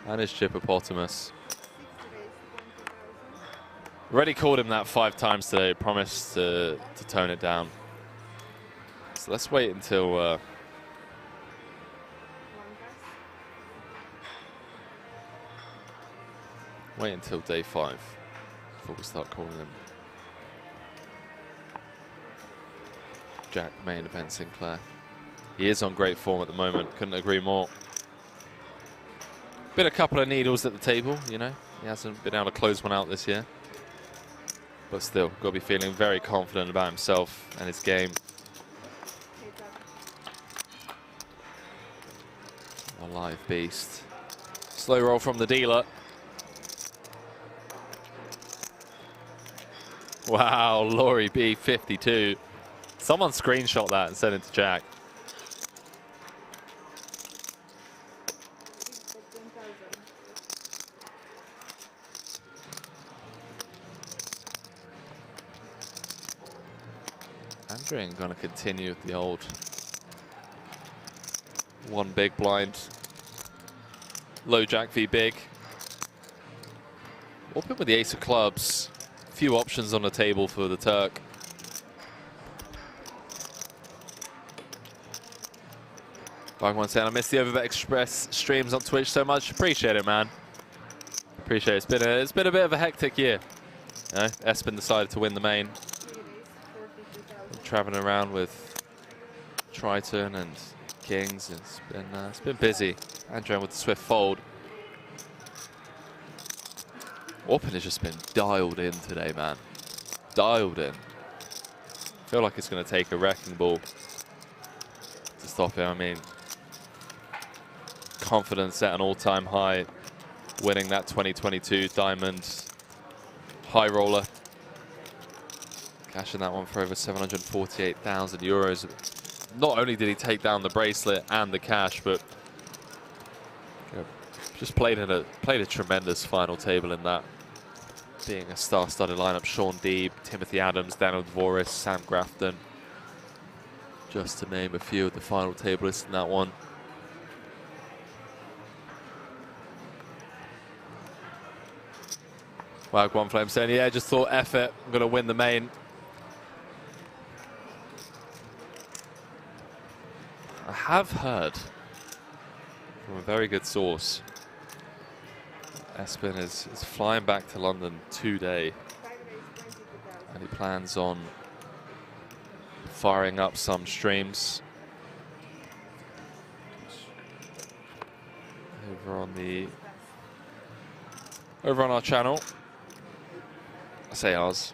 and his Chippopotamus. Already called him that 5 times today. Promised to tone it down. So let's wait until day 5 before we start calling him Jack main event Sinclair. He is on great form at the moment. Couldn't agree more. Been a couple of needles at the table, you know. He hasn't been able to close one out this year. But still, got to be feeling very confident about himself and his game. A live beast. Slow roll from the dealer. Wow, Laurie B, 52. Someone screenshot that and sent it to Jack. Andrew going to continue with the old one big blind. Low Jack v big. Open with the ace of clubs. Few options on the table for the Turk. One saying, I miss the WSOP streams on Twitch so much. Appreciate it, man. Appreciate it. It's been a bit of a hectic year. You know, Espen decided to win the main. Traveling around with Triton and Kings. It's been busy. Andrew with the swift fold. Orpin has just been dialed in today, man. Dialed in. I feel like it's going to take a wrecking ball to stop him. I mean, confidence at an all-time high, winning that 2022 Diamond High Roller. Cashing that one for over 748,000 euros. Not only did he take down the bracelet and the cash, but you know, just played a tremendous final table in that. Being a star-studded lineup, Sean Deeb, Timothy Adams, Daniel Dvoris, Sam Grafton, just to name a few of the final tablists in that one. Wag One Flame saying, yeah, just thought, F it, I'm going to win the main. I have heard from a very good source, Espen is flying back to London today, and he plans on firing up some streams over on our channel. I say ours.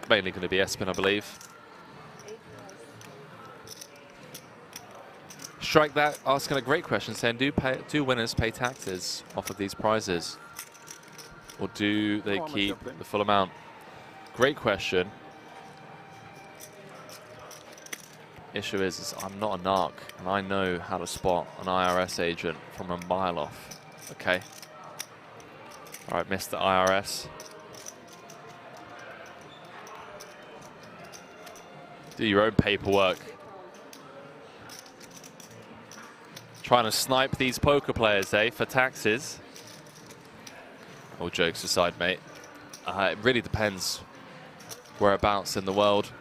Mainly going to be Espen, I believe. Strike That asking a great question, saying, do winners pay taxes off of these prizes, or do they keep the full amount? Great question. issue is I'm not a narc, and I know how to spot an IRS agent from a mile off. Okay. All right, Mr. IRS. Do your own paperwork. Trying to snipe these poker players, eh, for taxes. All jokes aside, mate. It really depends whereabouts in the world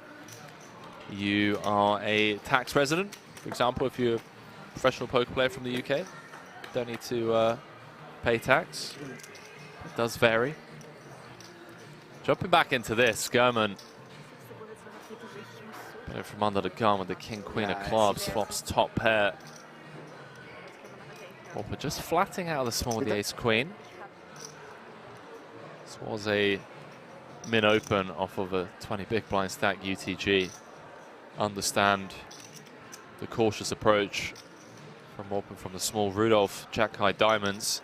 you are a tax resident. For example, if you're a professional poker player from the UK, don't need to pay tax. It does vary. Jumping back into this, German. From under the gun with the king, queen of clubs, flops top pair. But just flatting out of the small with the ace queen. This was a min open off of a 20 big blind stack UTG. Understand the cautious approach from open from the small Rudolph Jack high diamonds.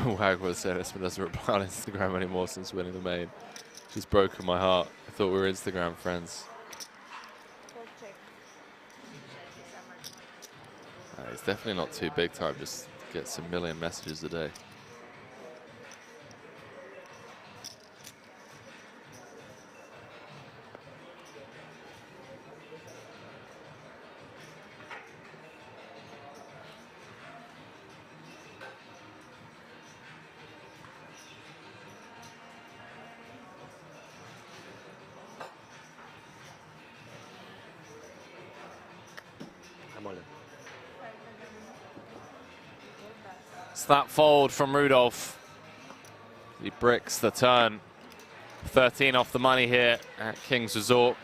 Wagwell said Espen doesn't reply on Instagram anymore since winning the main. She's broken my heart. I thought we were Instagram friends. It's definitely not too big time, just gets a million messages a day. It's that fold from Rudolph. He bricks the turn. 13 off the money here at King's Resort.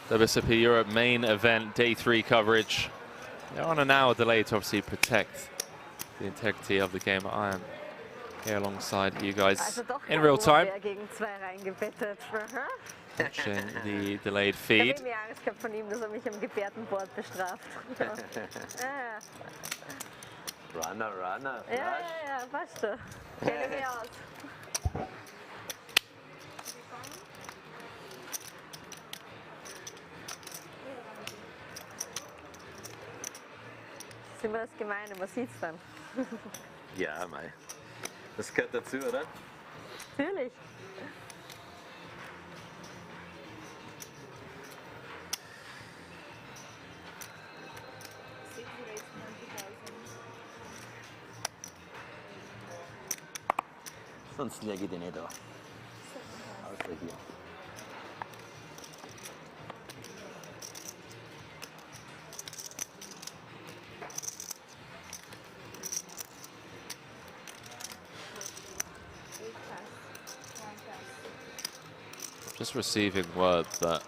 WSOP Europe main event, day 3 coverage. They're on an hour delay to obviously protect the integrity of the game. I am here alongside you guys in real time. Watching the delayed feed. Runner, runner. Ja, passt schon. Kenne mich aus. Das ist immer das Gemeine, man sieht's dann. Ja, mei. Das gehört dazu, oder? Natürlich. Sonst lege ich den nicht da. Außer hier. Just receiving word that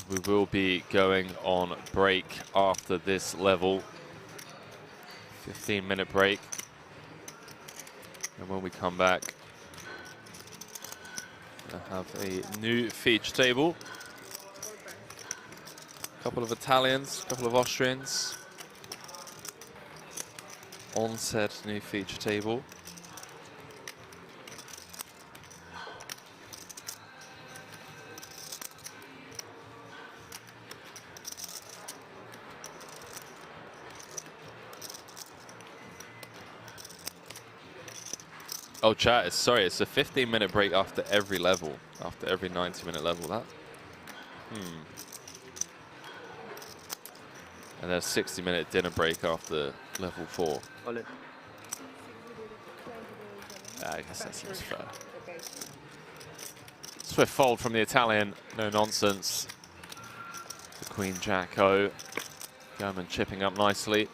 we will be going on break after this level. 15-minute break. And when we come back, we'll have a new feature table. A couple of Italians, a couple of Austrians on said new feature table. Oh, chat, sorry, it's a 15-minute break after every level, after every 90-minute level. And there's a 60-minute dinner break after level 4. I guess that seems fair. Swift fold from the Italian, no nonsense. The Queen Jack O. German chipping up nicely.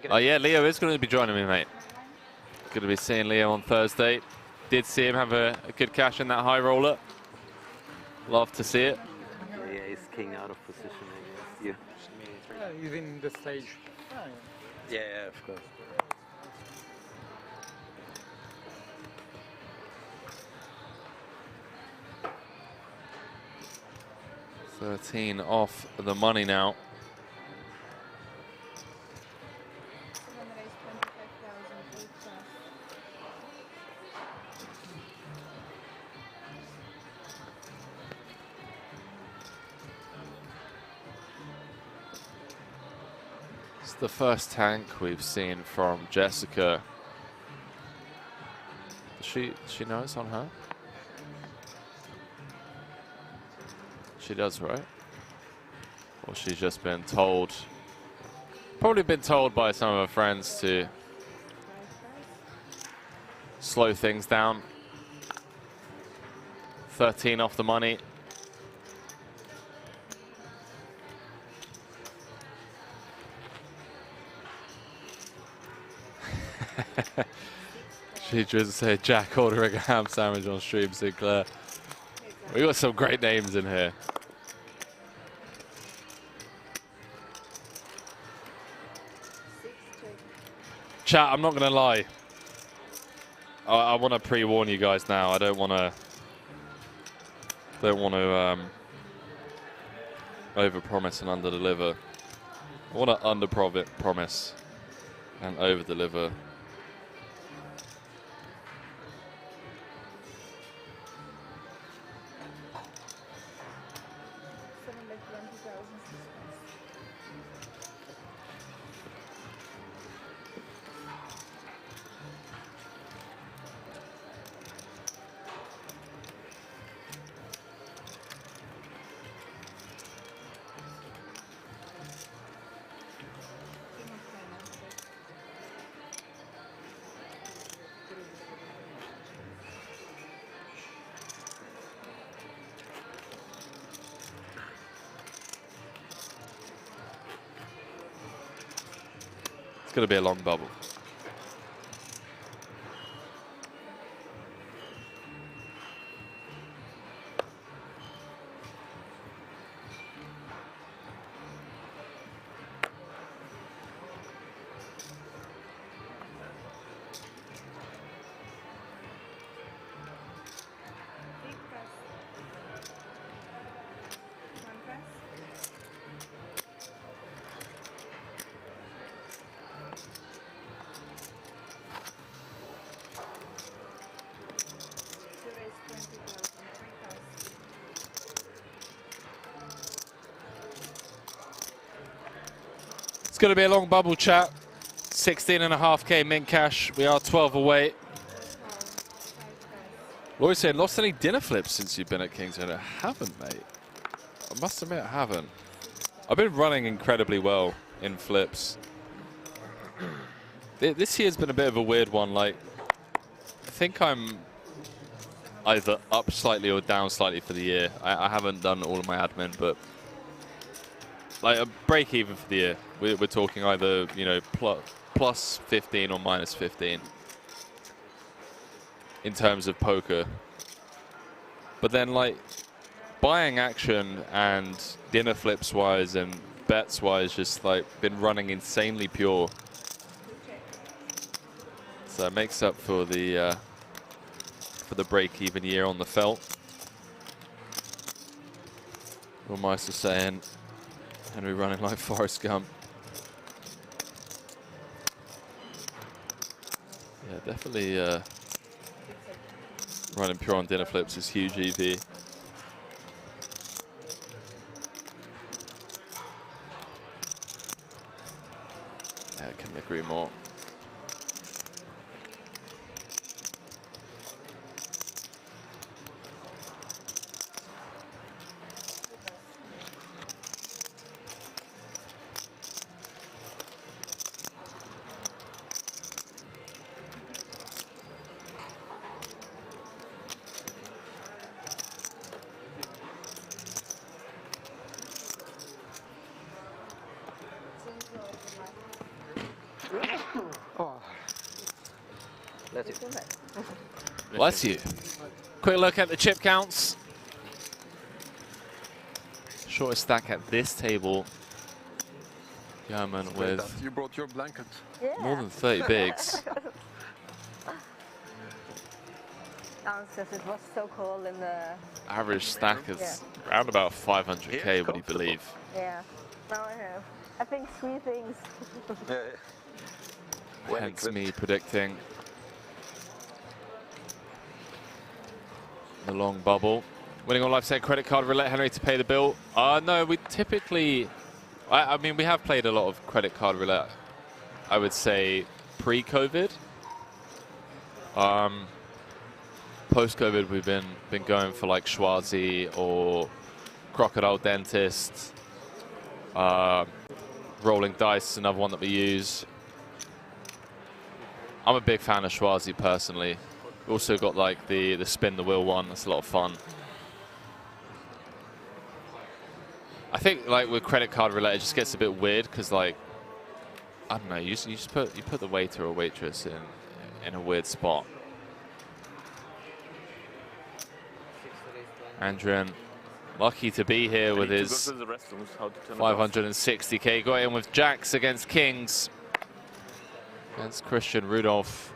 Oh yeah, Leo is going to be joining me, mate. Going to be seeing Leo on Thursday. Did see him have a good cash in that high roller. Love to see it. Yeah, he's king out of position against you. Yeah, he's in the stage. Yeah, of course. $13 off the money now. It's the first tank we've seen from Jessica. Does she know it's on her? She does, right? Or she's just been told, probably been told by some of her friends to slow things down. 13 off the money. She just said Jack ordering a ham sandwich on stream, Sinclair. We got some great names in here. Chat, I'm not gonna lie. I want to pre-warn you guys now. I don't want to over-promise and under-deliver. I want to under-promise and over-deliver. It's going to be a long bubble. It's going to be a long bubble, chat. 16.5k mint cash. We are 12 away. Laurie saying, lost any dinner flips since you've been at Kingston? I haven't, mate. I must admit I haven't. I've been running incredibly well in flips. This year's been a bit of a weird one. Like, I think I'm either up slightly or down slightly for the year. I haven't done all of my admin, but like a break even for the year. We're talking either, you know, plus 15 or minus 15 in terms of poker. But then, like, buying action and dinner flips wise and bets wise, just like been running insanely pure. So it makes up for the break even year on the felt. What Meister saying? Henry running like Forrest Gump. definitely running pure on dinner flips is huge EV. Yeah, I couldn't agree more. Oh. Bless you. Bless you. Quick look at the chip counts. Shortest stack at this table. German with You brought your blanket. Yeah. more than 30 bigs. Because it was so cold in the... Average stack is around about 500k, would you believe? Yeah. Now I have, I think, 3 things. Hence me predicting the long bubble. Winning on live set credit card roulette, Henry, to pay the bill. No, we typically, I mean, we have played a lot of credit card roulette, I would say, pre-COVID. Post-COVID, we've been going for like Schwarzy or Crocodile Dentist. Rolling dice is another one that we use. I'm a big fan of Schwarzy personally. We also got like the spin the wheel one. That's a lot of fun. I think like with credit card roulette, it just gets a bit weird because like I don't know, you put the waiter or waitress in a weird spot. Andrian, lucky to be here with his 560k. Got in with jacks against kings. Against Christian Rudolph.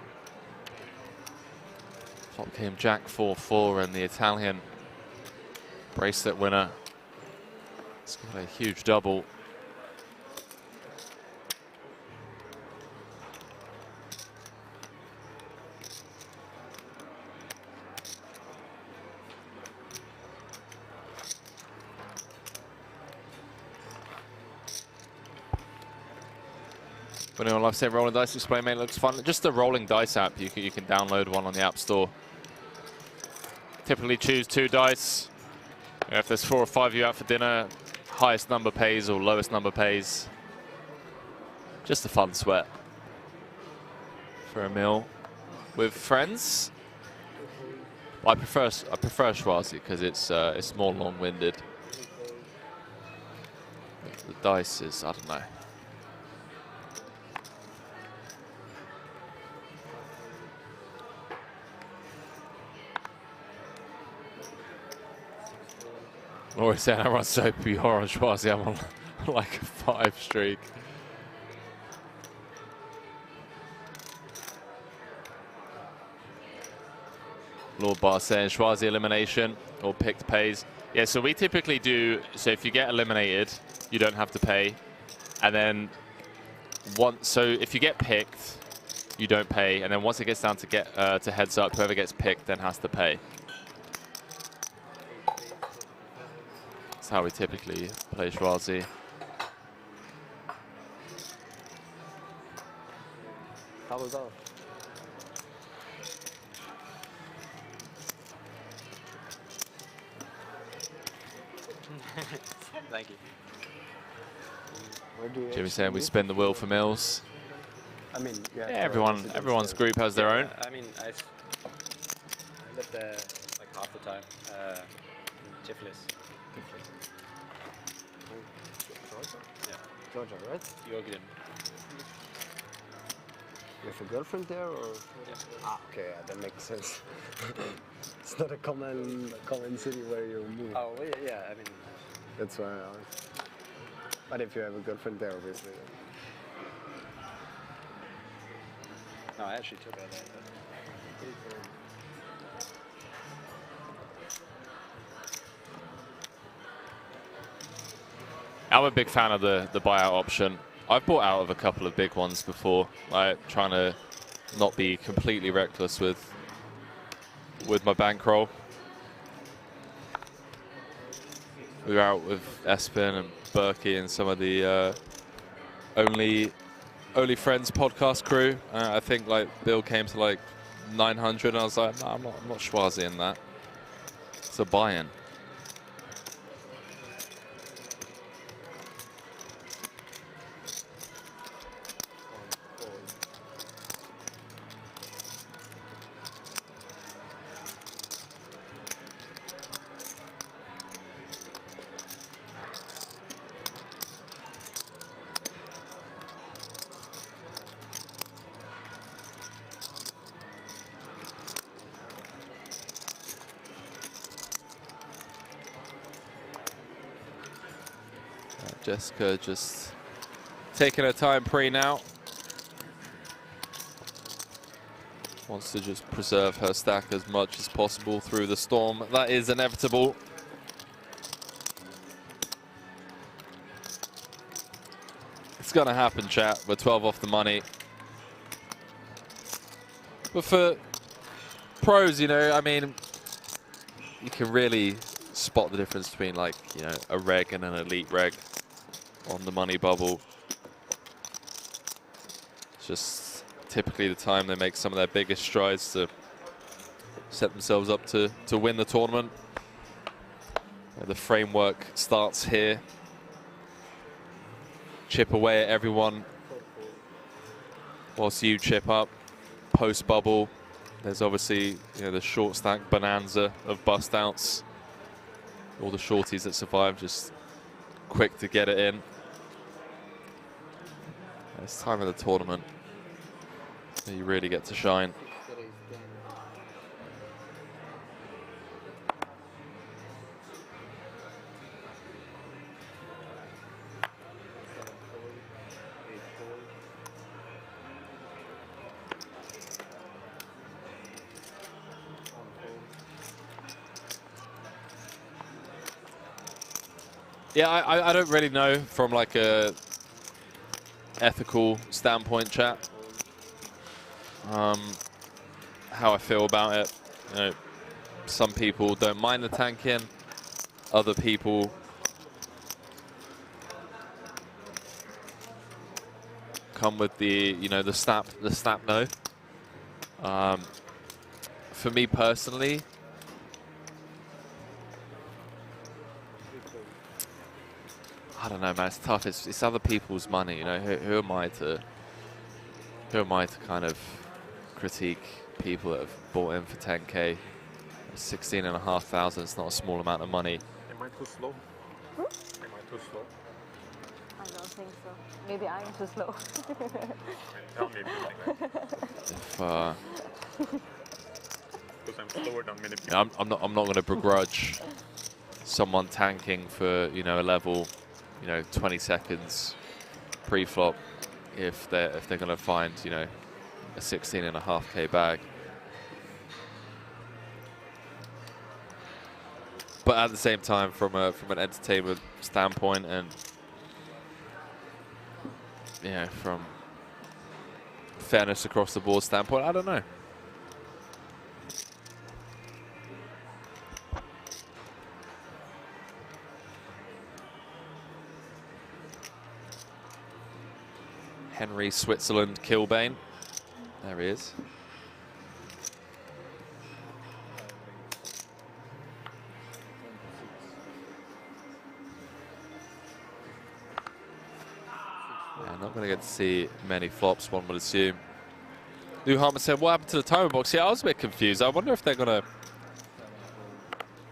Flop came Jack 4-4 and the Italian bracelet winner. It's got a huge double. When on live set rolling dice display, mate, looks fun. Just the rolling dice app, you can download one on the App Store. Typically choose 2 dice. If there's 4 or 5 of you out for dinner, highest number pays or lowest number pays. Just a fun sweat for a meal with friends. I prefer Schwarzy because it's more long-winded. The dice is, I don't know. I'm always saying I run so pure on Schwarzy, I'm on like a 5 streak. Lord Bar saying Schwarzy elimination or picked pays. Yeah, so we typically do, so if you get eliminated, you don't have to pay. And then so if you get picked, you don't pay. And then once it gets down to heads up, whoever gets picked then has to pay. That's how we typically play Schwarzy. Doubles off. Thank you. Where do you Jimmy saying we spin the wheel for Mills. I mean, yeah, everyone's group has their own. I mean, I lived there like half the time. In Tiflis. Georgia? Yeah. Georgia, right? Jorgen. You have a girlfriend there, or? Yeah. Ah, okay, yeah, that makes sense. It's not a common city where you move. Oh, well, yeah, I mean. That's why I asked. But if you have a girlfriend there, obviously. No, I actually took her there. I'm a big fan of the buyout option. I've bought out of a couple of big ones before, like trying to not be completely reckless with my bankroll. We were out with Espen and Berkey and some of the Only Friends podcast crew. I think like Bill came to like 900, and I was like, no, I'm not schwazi in that. It's a buy-in. Jessica just taking her time pre now. Wants to just preserve her stack as much as possible through the storm. That is inevitable. It's gonna happen, chat. We're 12 off the money. But for pros, you know, I mean, you can really spot the difference between, like, you know, a reg and an elite reg on the money bubble. It's just typically the time they make some of their biggest strides to set themselves up to win the tournament. The framework starts here. Chip away at everyone whilst you chip up. Post bubble, there's obviously, you know, the short stack bonanza of bust outs. All the shorties that survive just quick to get it in. It's time of the tournament that you really get to shine. Yeah, I don't really know from like a ethical standpoint, chat, how I feel about it. You know, some people don't mind the tanking, other people come with the, you know, the snap no. For me personally, I don't know, man. It's tough. It's other people's money, you know. Who am I to kind of critique people that have bought in for 10K? 16,500. It's not a small amount of money. Am I too slow? Hmm? Am I too slow? I don't think so. Maybe I'm too slow. Tell me if you think that. Because I'm slower than many people. Yeah, I'm not going to begrudge someone tanking for, you know, a level, you know, 20 seconds pre-flop if they're going to find, you know, a 16.5K bag. But at the same time, from an entertainment standpoint, and you know, from fairness across the board standpoint, I don't know. Henry, Switzerland, Kilbane. There he is. Yeah, not going to get to see many flops, one would assume. Lou Hartman said, what happened to the timer box? Yeah, I was a bit confused. I wonder if they're going to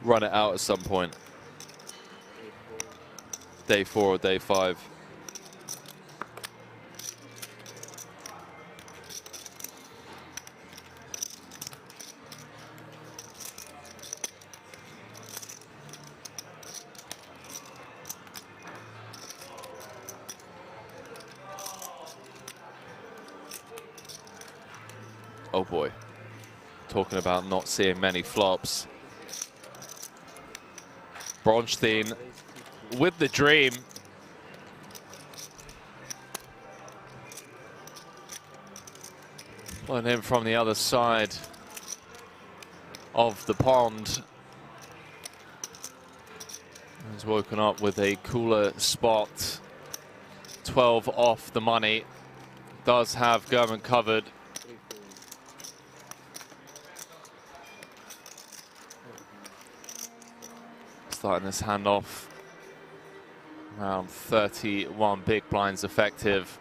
run it out at some point. Day 4 or day 5. Oh boy, talking about not seeing many flops. Bronstein with the dream. Pulling in from the other side of the pond. He's woken up with a cooler spot. 12 off the money. Does have Gurman covered. Starting this hand off around 31 big blinds effective.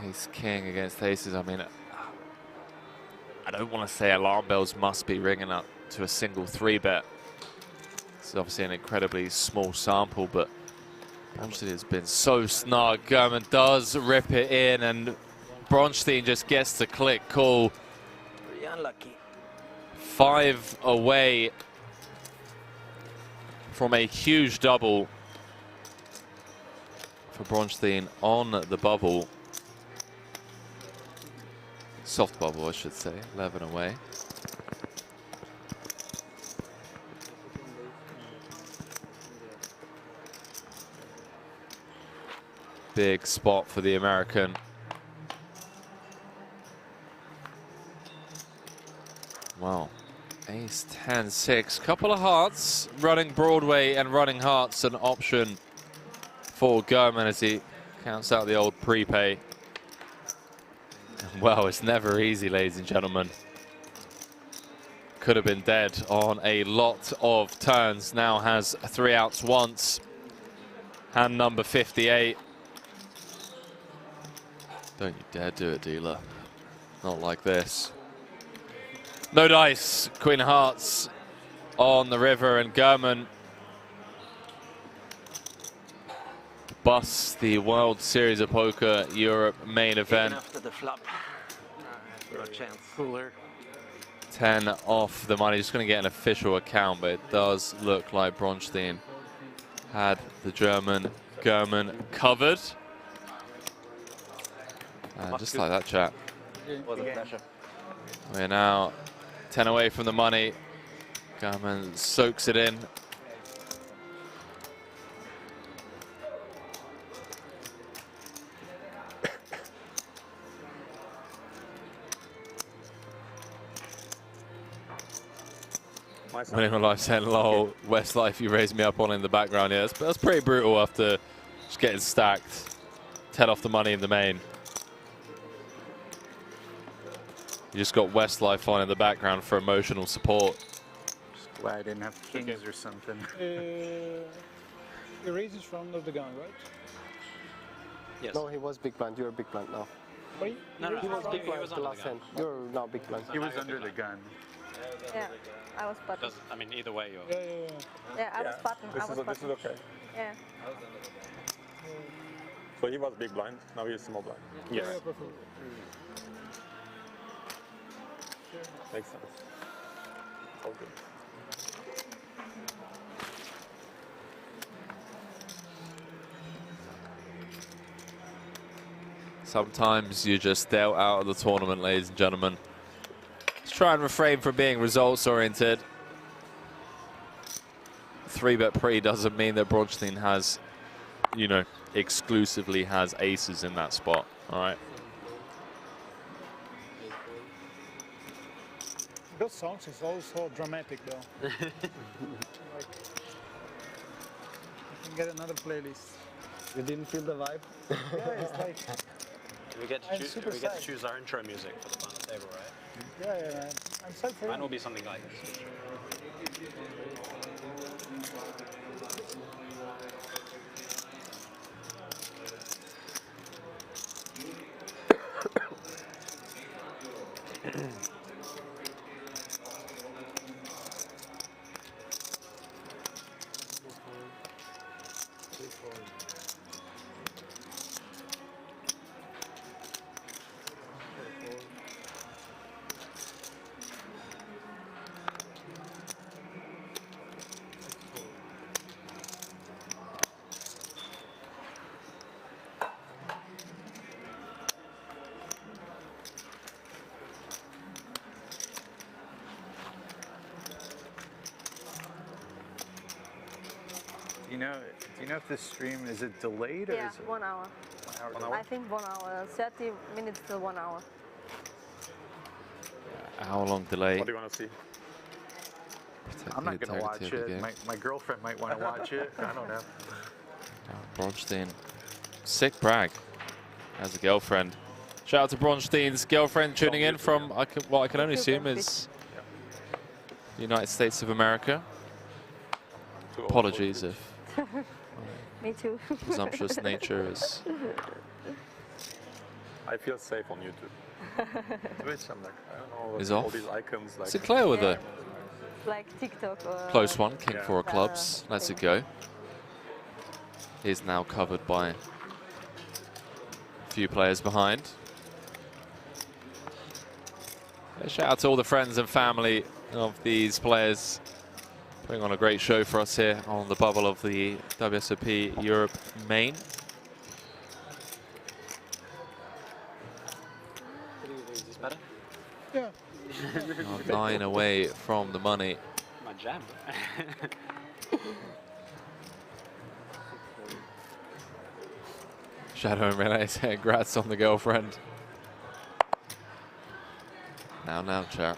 Ace king against aces. I mean, I don't want to say alarm bells must be ringing up to a single 3-bet. This is obviously an incredibly small sample, but Bronstein has been so snug. Gurman does rip it in, and Bronstein just gets the click call. Pretty unlucky. 5 away from a huge double for Bronstein on the bubble. Soft bubble, I should say. 11 away. Big spot for the American. Wow. Ace 10-6. Couple of hearts. Running Broadway and running hearts an option for Gurman as he counts out the old prepay. Well, it's never easy, ladies and gentlemen. Could have been dead on a lot of turns. Now has 3 outs once. Hand number 58. Don't you dare do it, dealer. Not like this. No dice. Queen of Hearts on the river, and Gurman busts the World Series of Poker Europe main event. After the flop. No chance. Cooler. 10 off the money. Just going to get an official account, but it does look like Bronstein had the German Gurman covered. And just like that, chat. Was a pleasure. We're now 10 away from the money. Gurman soaks it in. Minimum life saying, lol, Westlife, you raised me up on in the background. Yeah, that's pretty brutal after just getting stacked. 10 off the money in the main. You just got Westlife on in the background for emotional support. Just glad I didn't have kings or something. The raise is from under the gun, right? Yes. No, he was big blind. You're a big blind now. Wait? No, he was big blind the last hand. You're now big blind. He was under the gun. Yeah, I was button. I mean, either way, you're... Yeah, I was button. This is okay. Yeah. So he was big blind, now he's small blind. Yes. Makes sense. All good. Sometimes you just dealt out of the tournament, ladies and gentlemen. Let's try and refrain from being results oriented. 3-bet pre doesn't mean that Bronstein has, you know, exclusively has aces in that spot. All right. Those songs is also dramatic though. Like, you can get another playlist. You didn't feel the vibe? Yeah, it's like... We get to choose our intro music for the final table, right? Yeah, man. I'm psyched for Mine will be something like this. Do you know if this stream, is it delayed or Yeah, is it? 1 hour. I think 1 hour, 30 minutes till 1 hour. Hour-long delay. What do you want to see? I'm not going to watch it. My girlfriend might want to watch it. I don't know. Bronstein. Sick brag. Has a girlfriend. Shout out to Bronstein's girlfriend tuning in from what I can only assume is the United States of America. Apologies if Me too. presumptuous nature is. I feel safe on YouTube. Twitch, I'm like, I don't know. Is all off. these icons. Like, Sinclair with a Like TikTok or... close one. King 4 of clubs. Lets it go. Is now covered by a few players behind. Shout out to all the friends and family of these players, putting on a great show for us here on the bubble of the WSOP Europe main. Is this better? Yeah. 9 away from the money. My jam. Shadow and Relay saying congrats on the girlfriend. Now, chat.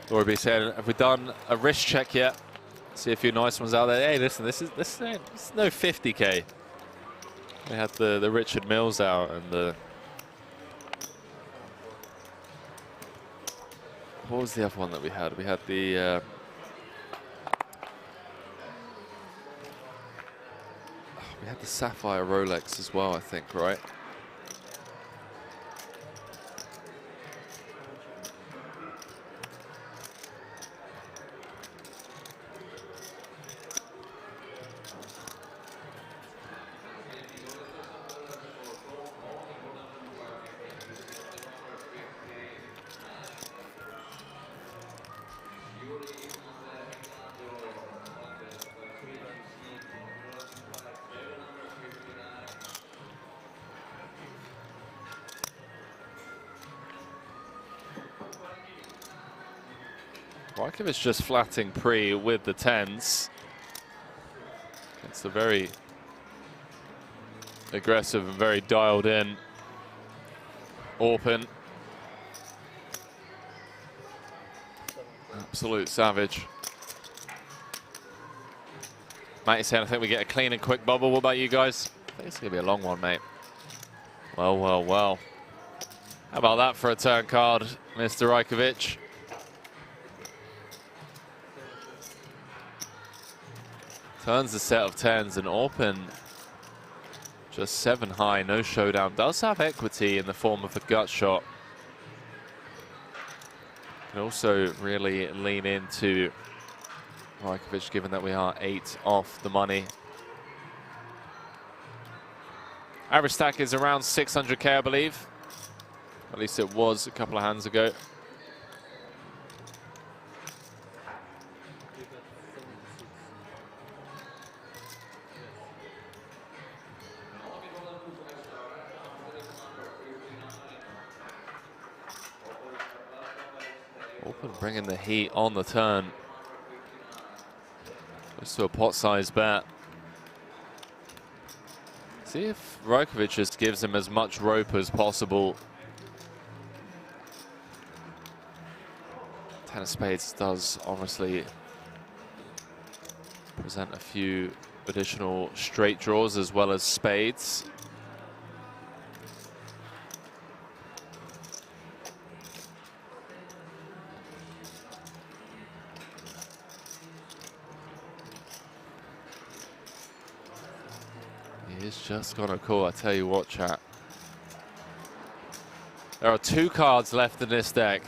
Lorby said, have we done a wrist check yet? See a few nice ones out there. Hey, listen, this is no 50k. We had the Richard Mills out and the. What was the other one that we had? We had the. We had the Sapphire Rolex as well, I think, right? It's just flatting pre with the 10s. It's a very aggressive and very dialed in Orpin. Absolute savage. Matty saying, I think we get a clean and quick bubble. What about you guys? I think it's going to be a long one, mate. Well, well, well. How about that for a turn card, Mr. Rajkovic? Turns the set of 10s and Orpin just 7 high, no showdown. Does have equity in the form of a gut shot. Can also really lean into Rajkovic given that we are 8 off the money. Average stack is around 600k, I believe. At least it was a couple of hands ago. Orpin bringing the heat on the turn. Goes to a pot-sized bet. See if Rajkovic just gives him as much rope as possible. 10 of spades does honestly present a few additional straight draws as well as spades. He's just gonna call. I tell you what, chat. There are 2 cards left in this deck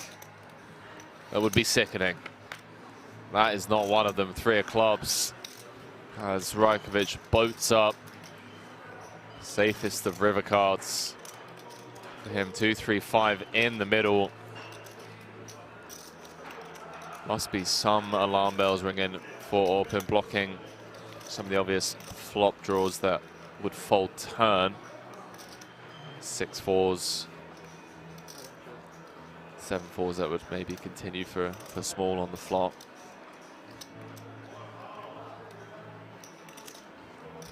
that would be sickening. That is not one of them. 3 of clubs. As Rajkovic boats up. Safest of river cards for him. 2, 3, 5 in the middle. Must be some alarm bells ringing for Orpin, blocking some of the obvious flop draws that would fold turn. 6 4s. 7-4s that would maybe continue for small on the flop.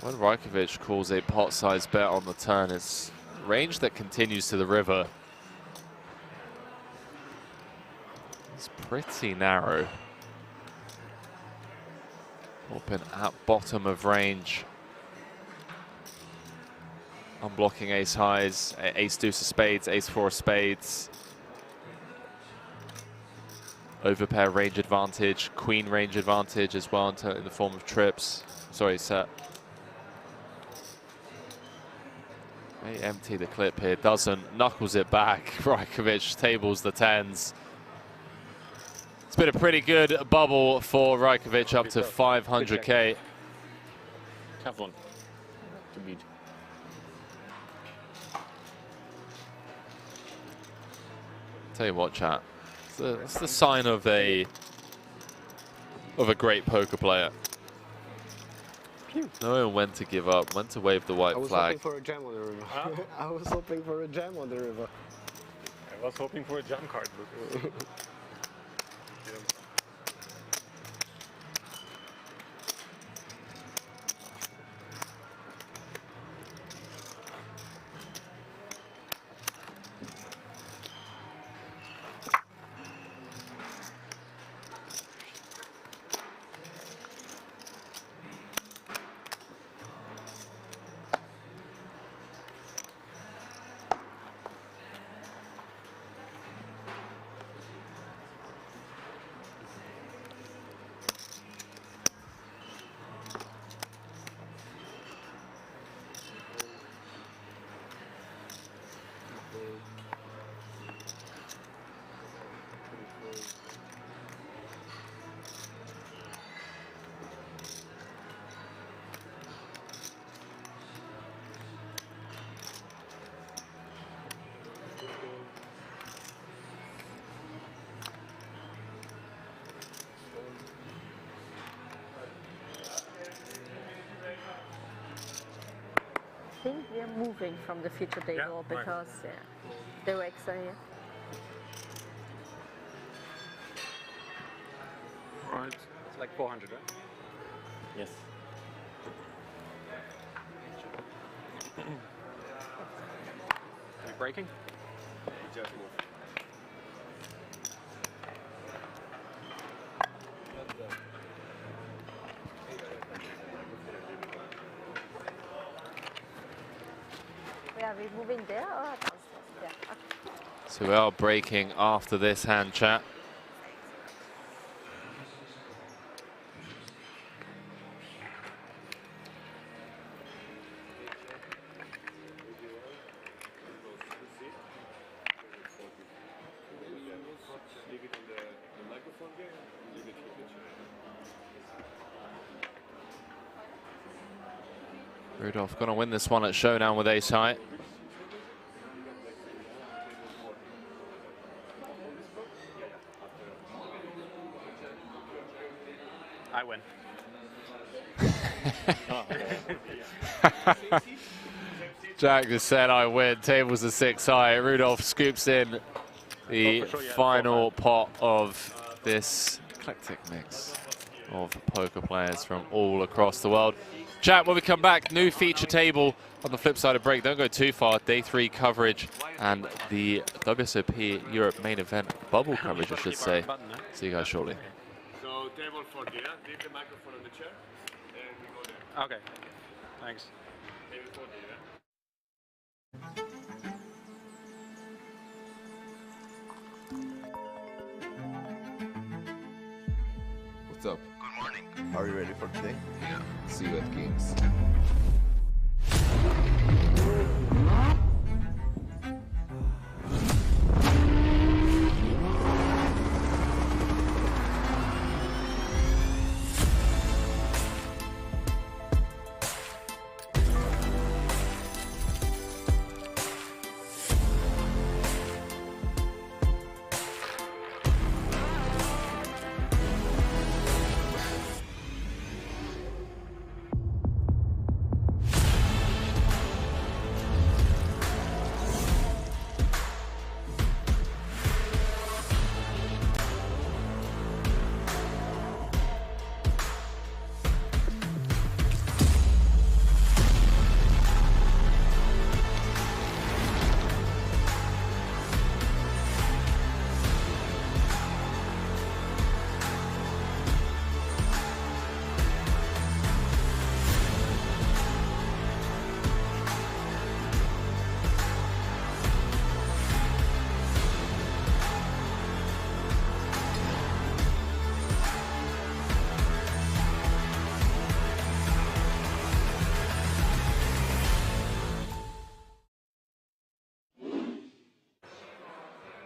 When Rajkovic calls a pot-sized bet on the turn, it's range that continues to the river. It's pretty narrow. Open at bottom of range. Unblocking ace highs, ace deuce of spades, ace four of spades. Overpair range advantage, queen range advantage as well in the form of trips. Sorry, set. May empty the clip here, doesn't, knuckles it back. Rajkovic tables the tens. It's been a pretty good bubble for Rajkovic, up to 500k. Tough one to beat. Tell you what, chat. It's the sign of a great poker player. Knowing when to give up, when to wave the white flag. I was hoping for a jam on the river. Huh? I was hoping for a jam on the river. I was hoping for a jam card. I think we are moving from the feature table because the racks are here. Right. It's like 400, right? Yes. Are you breaking? Just move. Are we moving there or downstairs? Yeah. Okay. So we are breaking after this hand, chat. Rudolph going to win this one at showdown with ace high. I win. Jack just said I win. Tables are 6 high. Rudolph scoops in the final pot of this eclectic mix of poker players from all across the world. Chat, when we come back, new feature table on the flip side of break. Don't go too far. Day 3 coverage and the WSOP Europe main event bubble coverage, I should say. See you guys shortly. So table 40, yeah? Leave the microphone on the chair and we go there. Okay, thanks. Table 40, What's up? Good morning. Are you ready for today? Yeah. See you at games.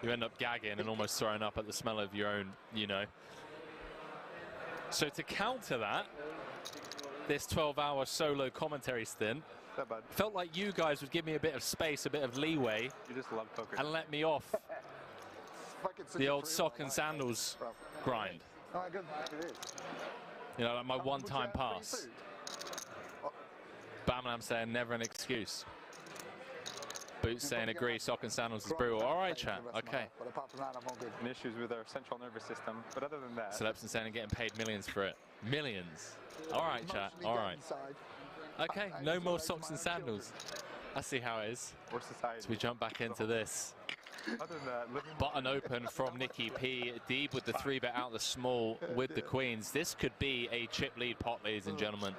you end up gagging and almost throwing up at the smell of your own, you know. So to counter that, this 12-hour solo commentary stint, felt like you guys would give me a bit of space, a bit of leeway, You just love poker. and let me off the old sock and sandals grind. Oh, good. It is. You know, like my one-time pass. Bamlam saying never an excuse. Boots saying agree, sock and sandals is brutal. All right, chat. Okay. But apart from that, I'm all good. And issues with our central nervous system, but other than that. Celebs saying getting paid millions for it. Millions. All right, chat. All right. Okay, no more socks and sandals. I see how it is. Or society. So we jump back into this. Other than that, Button open from Nikki P. Deep with the 3-bet out the small with the queens. This could be a chip lead pot, ladies and gentlemen.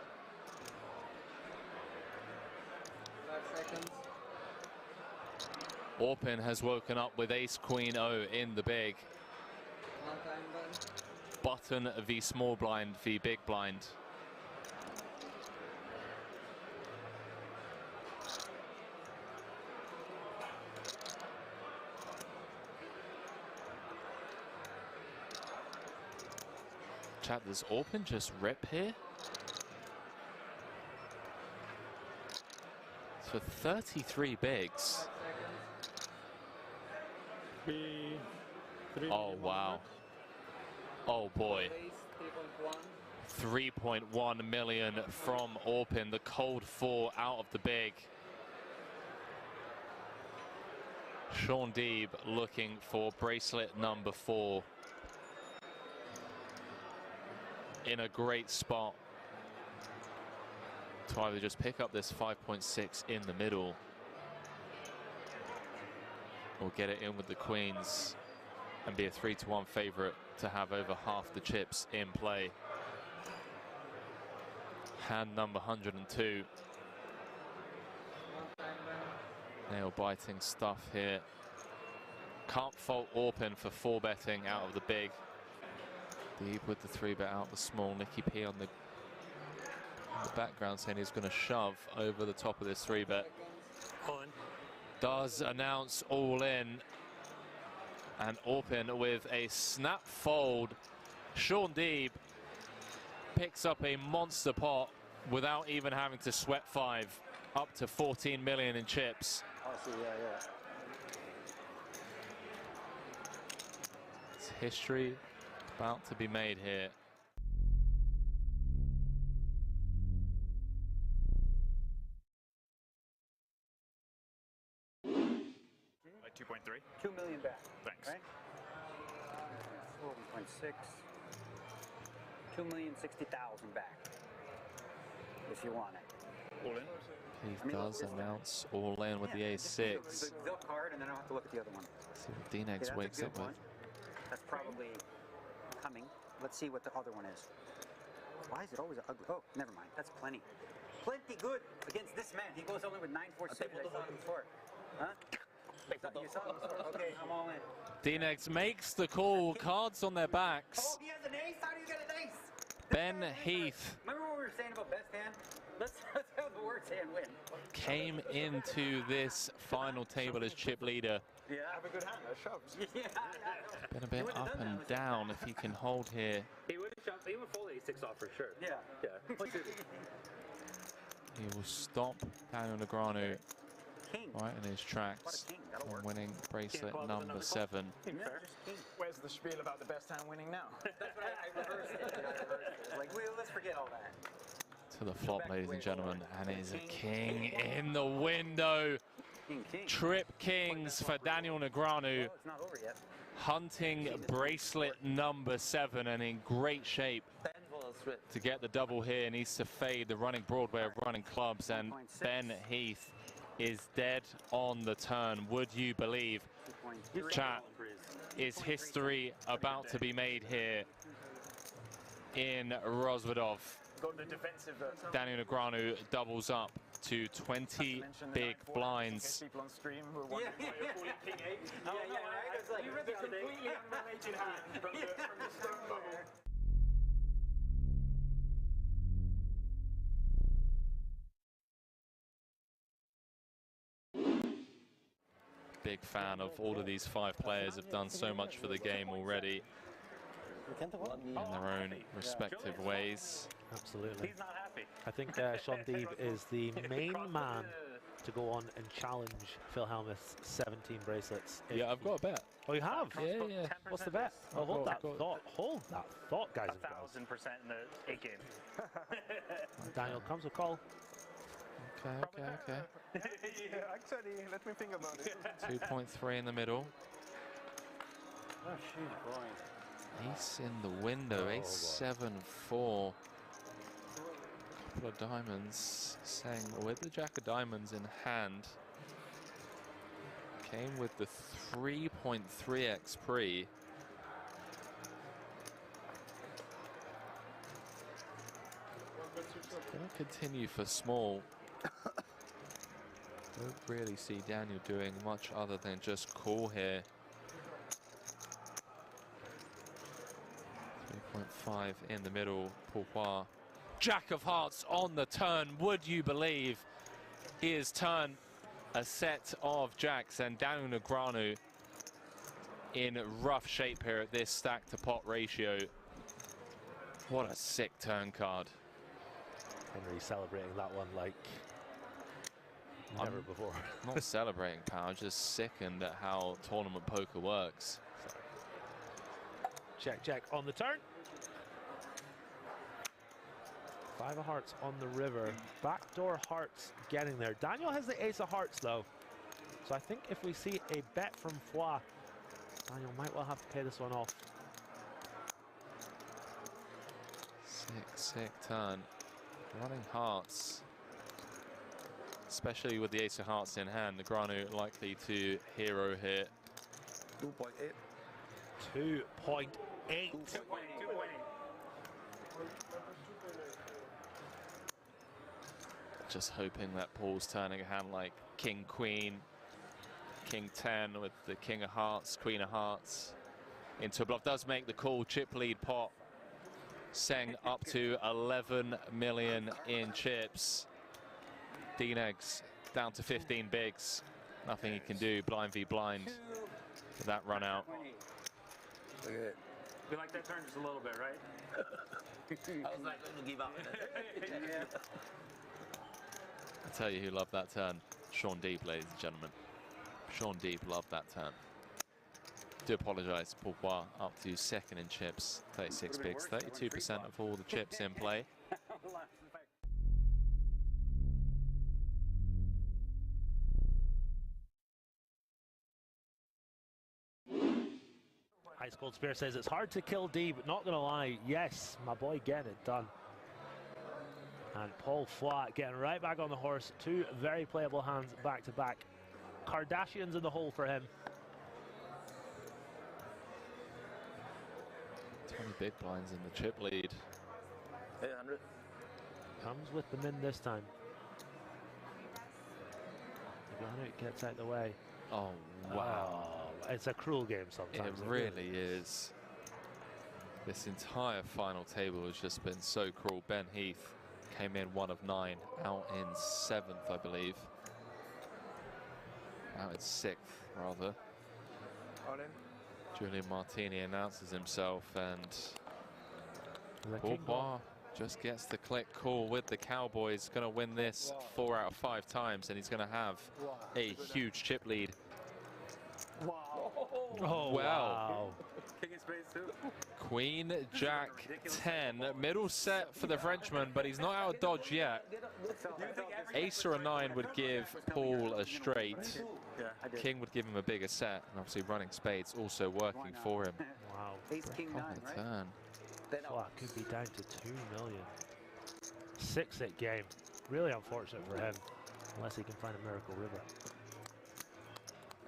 5 seconds. Orpin has woken up with ace queen O in the big. One time button. Button v small blind v big blind. Chat, does Orpin just rip here? For 33 bigs. Oh, wow. Oh, boy. 3.1 million from Orpin. The cold 4 out of the big. Sean Deeb looking for bracelet number 4. In a great spot to either just pick up this 5.6 in the middle or get it in with the queens and be a 3-1 favorite to have over half the chips in play. Hand number 102. Nail biting stuff here. Can't fault Orpin for 4-betting out of the big. Deep with the 3-bet out the small. Nikki P on the background saying he's going to shove over the top of this 3-bet. Does announce all in. And Orpin with a snap fold. Sean Deeb picks up a monster pot without even having to sweat 5. Up to 14 million in chips. I see, yeah. It's history about to be made here. Like 2.3? 2 million back. Thanks. Right? 4.6. 2,060,000 back. If you want it. All in? He does announce all in with the ace-6. The card, and then I'll have to look at the other one. See what D-Nex wakes up with. That's probably coming. Let's see what the other one is. Why is it always ugly? Oh, never mind. That's plenty. Plenty good against this man. He goes only with 9-4 suited. I saw him before. Huh? You saw him before. Okay, I'm all in. D-Nex makes the call. Cards on their backs. Oh, he has an ace? How do you get an ace? Ben Heath. Remember what we were saying about best hand? Let's have the worst hand win. Came into this final table as chip leader. Yeah. Have a good hand. That shoves. Yeah. Been a bit up and down if he can hold here. He would have shoved. He would fold ace-6 off for sure. Yeah. Yeah. He will stop Daniel Negreanu right in his tracks on winning bracelet number 7. Where's the spiel about the best hand winning now? That's what I reversed it. Like, let's forget all that. To the flop, ladies and gentlemen, and it is a king in the window. Trip kings for Daniel Negreanu. It's not over yet. Hunting bracelet number 7 and in great shape to get the double here. Needs to fade the running Broadway of running clubs, and Ben Heath is dead on the turn. Would you believe? Chat, is history about to be made here in Rozvadov? Daniel Negreanu doubles up to 20 big blinds. People on stream who Yeah, right? It's like, the completely unrelated hand from the stone bubble. big fan of all of these 5 players. Have done so much for the game already in their own respective ways. Absolutely. He's not happy. I think Sean Deeb is the main man to go on and challenge Phil Hellmuth's 17 bracelets. Yeah, I've got a bet. Oh, you have? Yeah, yeah. What's the bet? Oh, hold that thought. Hold that thought, guys. 1,000% in the 8 game. Daniel comes with call. Okay. Yeah, actually, let me think about it. 2.3 in the middle. Oh, shoot, boy. Ace in the window, ace 7-4. Couple of diamonds, saying with the jack of diamonds in hand. Came with the 3.3x pre. Gonna continue for small. Don't really see Daniel doing much other than just call here. 3.5 in the middle, Pourquoi. Jack of hearts on the turn, would you believe? He has turned a set of jacks, and Daniel Negreanu in rough shape here at this stack to pot ratio. What a sick turn card. Henry celebrating that one like never before. Not celebrating, pal, just sickened at how tournament poker works. Check on the turn. 5 of hearts on the river. Backdoor hearts getting there. Daniel has the ace of hearts though. So I think if we see a bet from Foix, Daniel might well have to pay this one off. Sick turn. Running hearts. Especially with the ace of hearts in hand. Negreanu likely to hero here. 2.8. 2.8. 2.8. Just hoping that Paul's turning a hand like King Queen, King 10 with the King of Hearts, Queen of Hearts into a bluff. Does make the call. Chip lead pot. Seng up to 11 million in chips. D-Negs down to 15 bigs. Nothing he can do. Blind v blind for that run out. We like that turn just a little bit, right? I was not going to give up. I tell you who loved that turn. Sean Deeb, ladies and gentlemen. Sean Deeb loved that turn. Do apologise, Pourquoi up to 2nd in chips, 36 bigs, 32% of all the chips in play. Ice Cold Spear says it's hard to kill D, but not gonna lie, yes, my boy getting it done. And Paul Foix getting right back on the horse. 2 very playable hands back to back. Kardashians in the hole for him. 20 big blinds in the chip lead. 800. Comes with the min this time. It gets out the way. Oh, wow. It's a cruel game sometimes. It really is. This entire final table has just been so cruel. Ben Heath came in 1 of 9, out in 7th, I believe. Out in 6th, rather. Julian Martini announces himself, and Pourquoi just gets the click call with the Cowboys. Going to win this 4 out of 5 times, and he's going to have a huge chip lead. Oh, wow. King of spades too. Queen, Jack, 10. Middle set for the Frenchman, but he's not out of dodge yet. Ace or a 9 would give Paul a straight. King would give him a bigger set, and obviously running spades also working for him. Wow. Ace, King 9, right? Turn. Well, could be down to 2 million. 6-hit game. Really unfortunate for him, unless he can find a miracle river.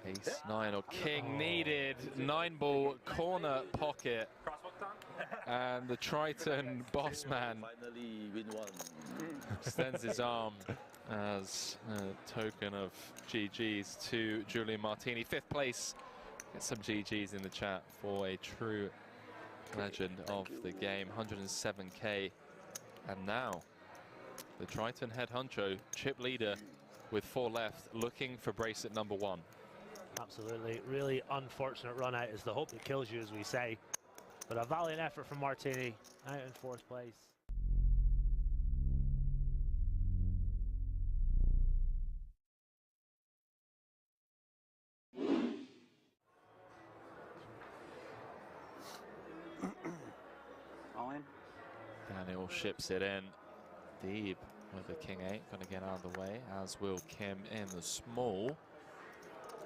Ace 9 or King needed. 9 ball corner pocket. And the Triton boss man Finally win one. extends his arm as a token of GG's to Julian Martini. 5th place. Get some GG's in the chat for a true legend of the game. 107k. And now the Triton head honcho, chip leader with 4 left, looking for bracelet number 1. Absolutely. Really unfortunate run out is the hope that kills you, as we say. But a valiant effort from Martini, out in 4th place. All in. Daniel ships it in. Deeb with the king 8, going to get out of the way, as will Kim in the small.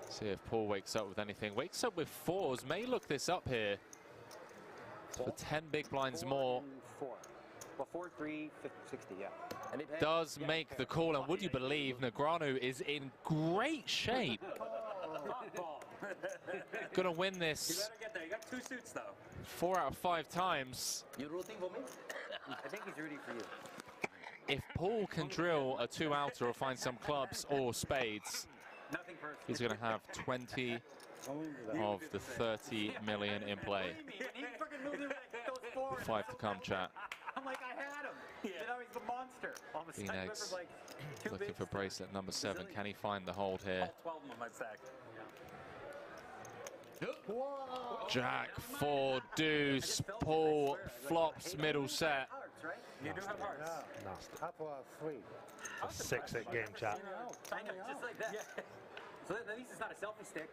See if Paul wakes up with anything. Wakes up with 4s. May look this up here. For 10 big blinds more. 4. Well, 4, 3, 60, yeah. And it does make the call, and would you believe Negreanu is in great shape. Gonna win this. You better get there. You got 2 suits though. 4 out of 5 times. You rooting for me? I think he's rooting for you. If Paul can drill a 2-outer or find some clubs or spades, he's going to have 20 of the 30 million in play. 5 to come, chat. I'm like, I had him. You know, he's the monster. All of a sudden, Phoenix like looking for bracelet number 7. Can he find the hold here? 12 of them on my sack. Jack 4 deuce. Paul flops middle set. You do have hearts. Nasty. 6-8 game, chat. I know, just like that. Yeah. So at least it's not a selfie stick.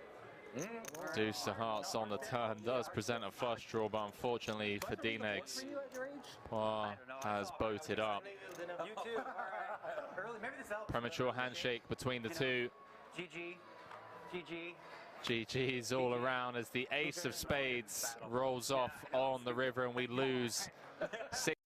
Deuce to hearts on the turn does present a flush draw, but unfortunately for D-Negs, Poir has boated up. You too. All right. Early, maybe this helps. Premature handshake between the two. GG. GG. GG's all around as the ace of spades rolls off on the river, and we lose 6.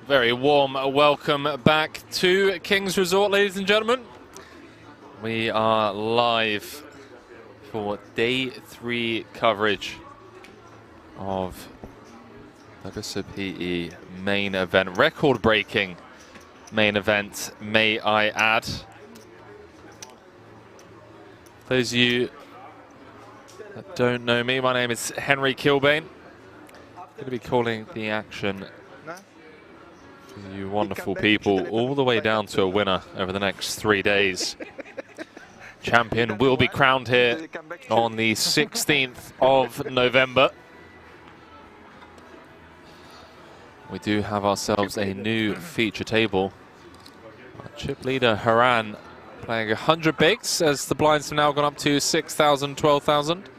Very warm welcome back to King's Resort, ladies and gentlemen. We are live for day 3 coverage of WSOP main event, record-breaking main event, may I add. Those of you that don't know me, my name is Henry Kilbane. I'm going to be calling the action. You wonderful people, all the way down to a winner over the next 3 days. Champion will be crowned here on the 16th of November. We do have ourselves a new feature table. Our chip leader Haran playing 100 bigs as the blinds have now gone up to 6,000, 12,000.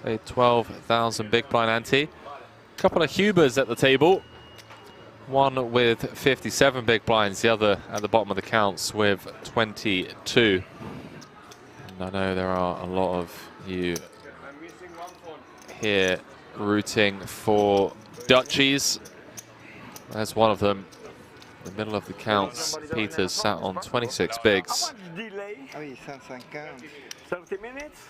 A 12,000 big blind ante. A couple of Hubers at the table. One with 57 big blinds, the other at the bottom of the counts with 22. And I know there are a lot of you here rooting for duchies. There's one of them in the middle of the counts. Peters sat on 26 bigs. Oui, 150. 30 minutes?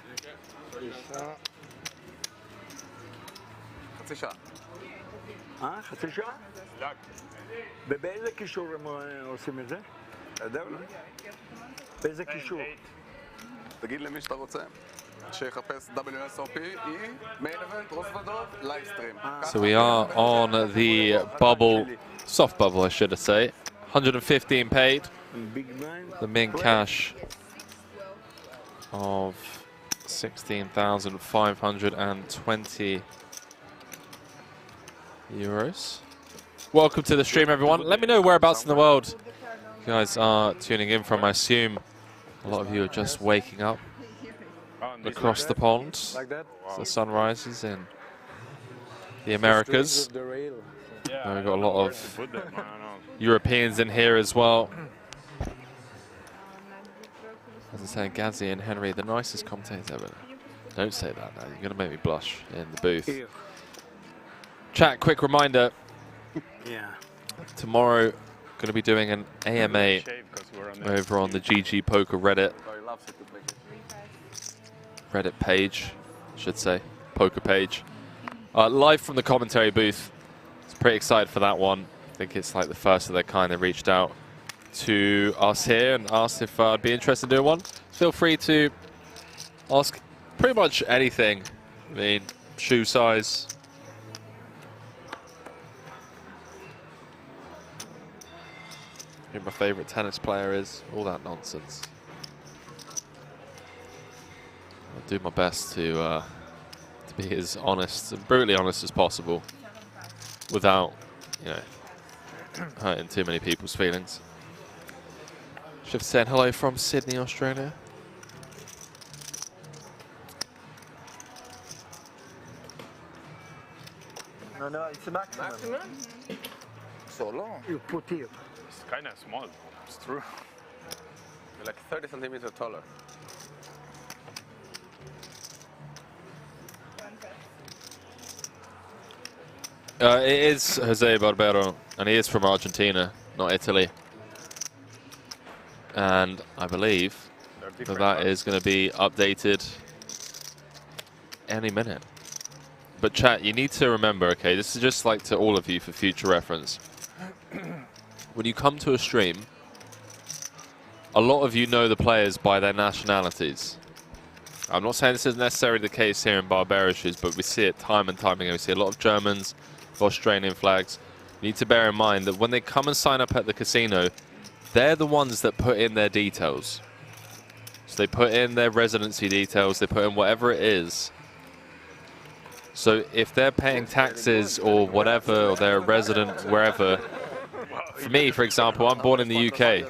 חצי שעה. חצי שעה? ובאיזה קישור הם עושים את זה? אתה יודע אולי? באיזה קישור? תגיד למי שאתה רוצה, שיחפש WSOP, main event, Rosvadov, live stream. So we are on the bubble, soft bubble I should say. 115 paid. The min cash of 16,520 euros. Welcome to the stream, everyone. Let me know whereabouts in the world you guys are tuning in from. I assume a lot of you are just waking up across the pond as the sun rises in the Americas. And we've got a lot of Europeans in here as well. As I say, Gazzy and Henry, the nicest commentators ever. Don't say that now, you're going to make me blush in the booth. Chat, quick reminder. Tomorrow, going to be doing an AMA over on the GG Poker Reddit page, I should say, poker page. Live from the commentary booth. It's pretty excited for that one. I think it's like the first of their kind. They reached out to us here and asked if I'd be interested in doing one. Feel free to ask pretty much anything. I mean, shoe size. Who my favorite tennis player is, all that nonsense. I'll do my best to be as honest and brutally honest as possible without, you know, hurting too many people's feelings. Shift saying hello from Sydney, Australia. No, it's a maximum. So long. You put here. It's kind of small. It's true. You're like 30 centimeters taller. It is Jose Barbero, and he is from Argentina, not Italy. And I believe that is going to be updated any minute. But chat, you need to remember, okay, this is just like to all of you for future reference. When you come to a stream, a lot of you know the players by their nationalities. I'm not saying this is necessarily the case here in Barbero shoes, but we see it time and time again. We see a lot of Germans, Australian flags. You need to bear in mind that when they come and sign up at the casino, they're the ones that put in their details. So they put in their residency details, they put in whatever it is. So if they're paying taxes or whatever, or they're a resident wherever, for me, for example, I'm born in the UK.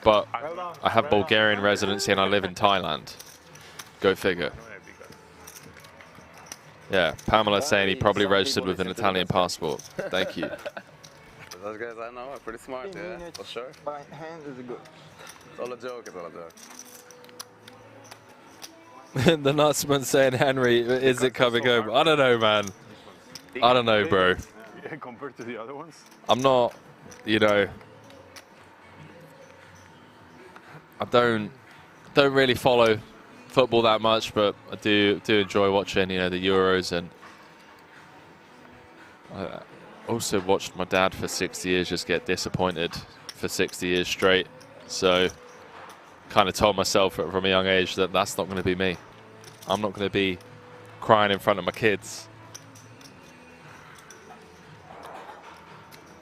But I have Bulgarian residency and I live in Thailand. Go figure. Yeah, Pamela's saying he probably registered with an Italian passport. Thank you. Those guys I know are pretty smart, yeah, for sure. My hand is good. It's all a joke, it's all a joke. The Nutsman saying, Henry, is it coming home? I don't know, man. I don't know, bro. Yeah, compared to the other ones. I'm not, you know, I don't really follow football that much, but I do enjoy watching, you know, the Euros, and I also watched my dad for 60 years just get disappointed for 60 years straight. So kind of told myself from a young age that that's not going to be me. I'm not going to be crying in front of my kids.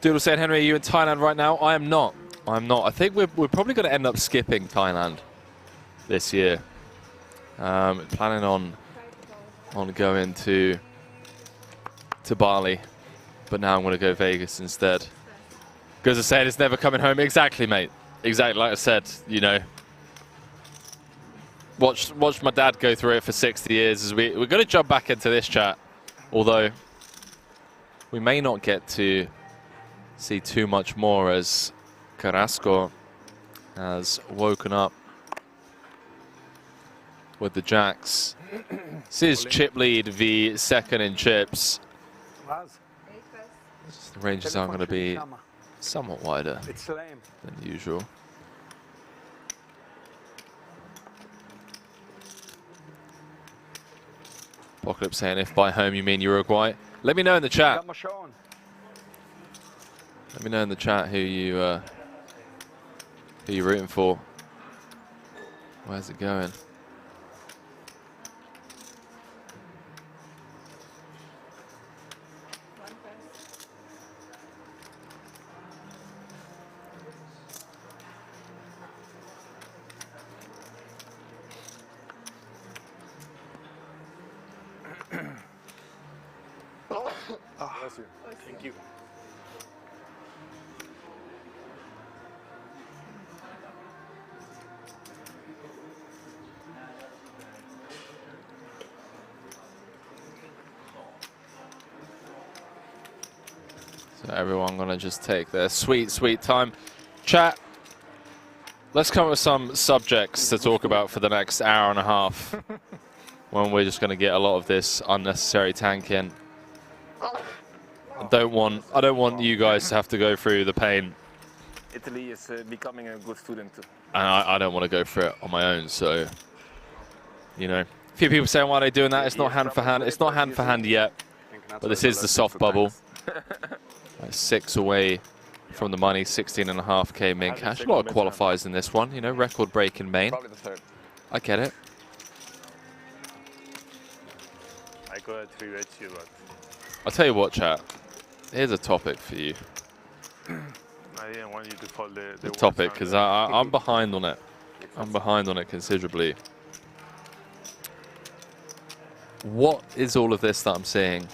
Doodle saying, Henry, are you in Thailand right now? I am not. I'm not. I think we're probably going to end up skipping Thailand this year. Planning on going to Bali, but now I'm going to go Vegas instead. Because I said it's never coming home. Exactly, mate. Exactly, like I said, you know. Watched my dad go through it for 60 years. As we're going to jump back into this chat, although we may not get to see too much more as Carrasco has woken up with the jacks. This is chip lead v second in chips. The ranges are going to be somewhat wider than usual. Apocalypse saying, if by home you mean Uruguay. Let me know in the chat. Let me know in the chat who you're rooting for. Where's it going? Bless you. Thank you. So everyone gonna just take their sweet, sweet time. Chat, let's come up with some subjects to talk about for the next hour and a half. When we're just gonna get a lot of this unnecessary tank in. I don't want you guys to have to go through the pain. Italy is becoming a good student too. And I don't want to go through it on my own, so, you know. A few people saying why they're doing that. It's not hand for hand. It's not hand for hand yet, but this is the soft bubble. 6 away from the money, 16.5k main cash. A lot of qualifiers in this one, you know, record break in main. Probably the third. I get it. I could have 3-bet you, but I'll tell you what, chat. Here's a topic for you. I didn't want you to fold The topic, because I'm behind on it. I'm behind on it considerably. What is all of this that I'm seeing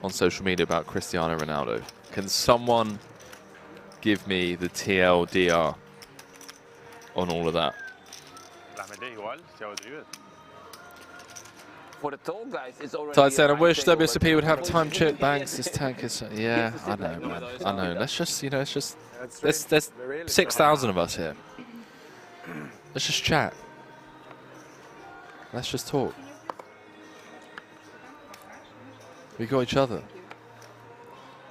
on social media about Cristiano Ronaldo? Can someone give me the TLDR on all of that? For the tall guys, it's already. Tide said, I wish WSOP would have time chip banks. This tank is, yeah, I know, man. I know. Let's just, you know, it's just, there's 6,000 of us here. Let's just chat. Let's just talk. We got each other.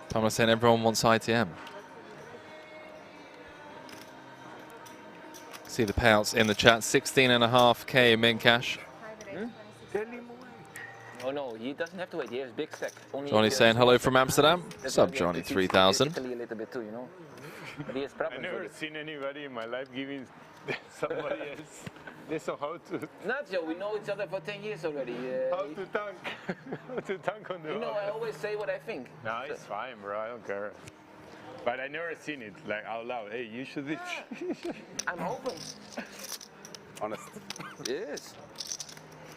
Pamela saying everyone wants ITM. See the payouts in the chat. 16.5k min cash. Oh no, he doesn't have to wait. He has big stack. Only Johnny saying hello from Amsterdam. What's up, Johnny? 3,000. Italy a little bit too, you know. But he has I've problems never with it. seen anybody in my life giving somebody else. They know how to. Not Joe, we know each other for 10 years already. How to tank. How to tank on the. You know, I always say what I think. No, it's fine, bro. I don't care. But I never seen it like out loud. Hey, you should. I'm open. Honest. Yes.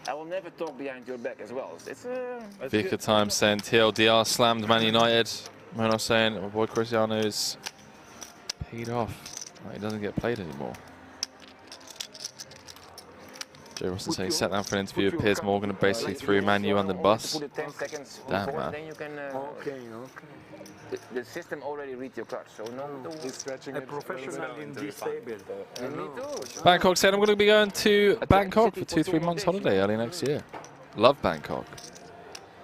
I will never talk behind your back as well. It's Vika Time saying TLDR slammed Man United. Man was saying my boy Cristiano is paid off. He doesn't get played anymore. Jay Ross is saying sat down for an interview with Piers Morgan and basically threw Man U under the bus. Damn, man. Then you can. Okay. The system already reads your cards, so no. He's stretching a professional in disabled. Me too. Bangkok said I'm going to be going to Bangkok for 2-3 months holiday early next year. Love Bangkok.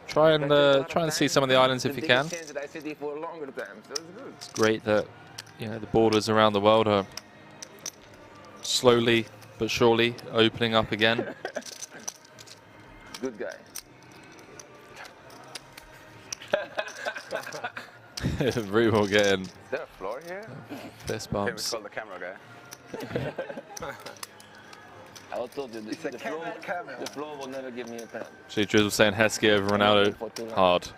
Try and see some of the islands if you can. It's great that, you know, the borders around the world are slowly but surely opening up again. Good guy. Rue getting Is there a floor here? fist Okay, we bumps. call the camera guy. I told you, the floor will never give me a pen. See, Drizzle saying Heskey over Ronaldo.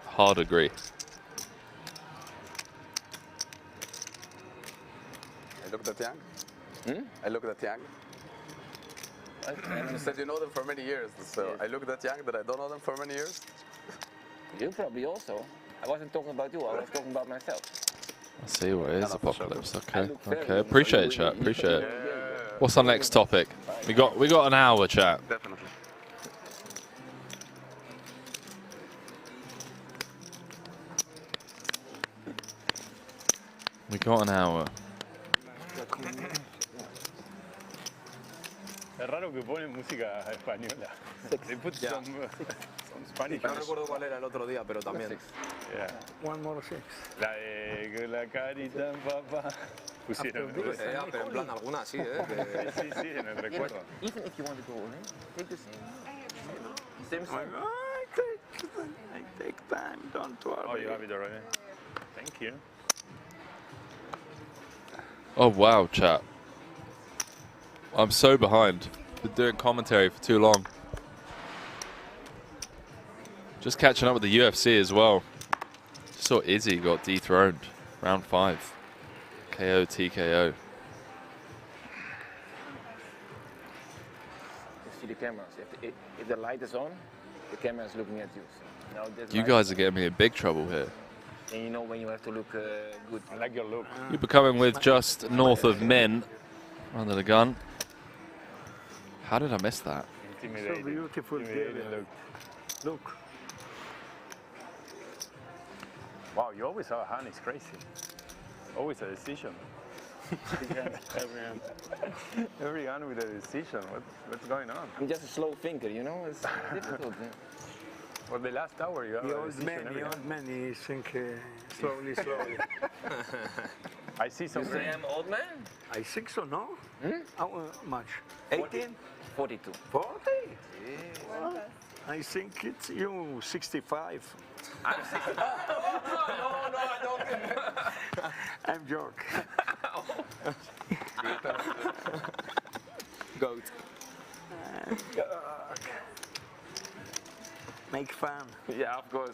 Hard agree. I looked at Yang. I looked at Yang. You said you know them for many years, so I looked at Yang that I don't know them for many years. You probably also. I wasn't talking about you, I was talking about myself. I see what it is, Apocalypse. Okay, okay. Appreciate it, chat. Appreciate it. What's our next topic? We got an hour, chat. Definitely. We got an hour. Es raro que ponen música española. They put some Spanish. No recuerdo cuál era el otro día, pero también. Yeah. One more six. La de la carita en papá. Pusieron. Pero en plan alguna sí, Sí, sí, en el recuerdo. Even if you want to go in, take the same song. I take time, don't worry. Oh, you have it already. Thank you. Oh wow, chat. I'm so behind. Been doing commentary for too long. Just catching up with the UFC as well. Just saw Izzy got dethroned. Round 5. KO, TKO. You see the cameras. If the light is on, the camera is looking at you. So now You guys are getting me in big trouble here. And you know when you have to look good. I like your look. You'll be coming with just north of min under the gun. How did I miss that? So beautiful game. Look. Wow, you always have a hand. It's crazy. Always a decision. Every hand with a decision. What's going on? I'm just a slow thinker, you know. It's difficult. For the last hour, you have The a old decision. man, he think slowly, slowly. I see some. You say I'm old man? I think so, no? How much? 18? 42. 40? Well, I think it's you 65. I'm 65. No, I don't. I'm joking. Goat. Make fun. Yeah, of course.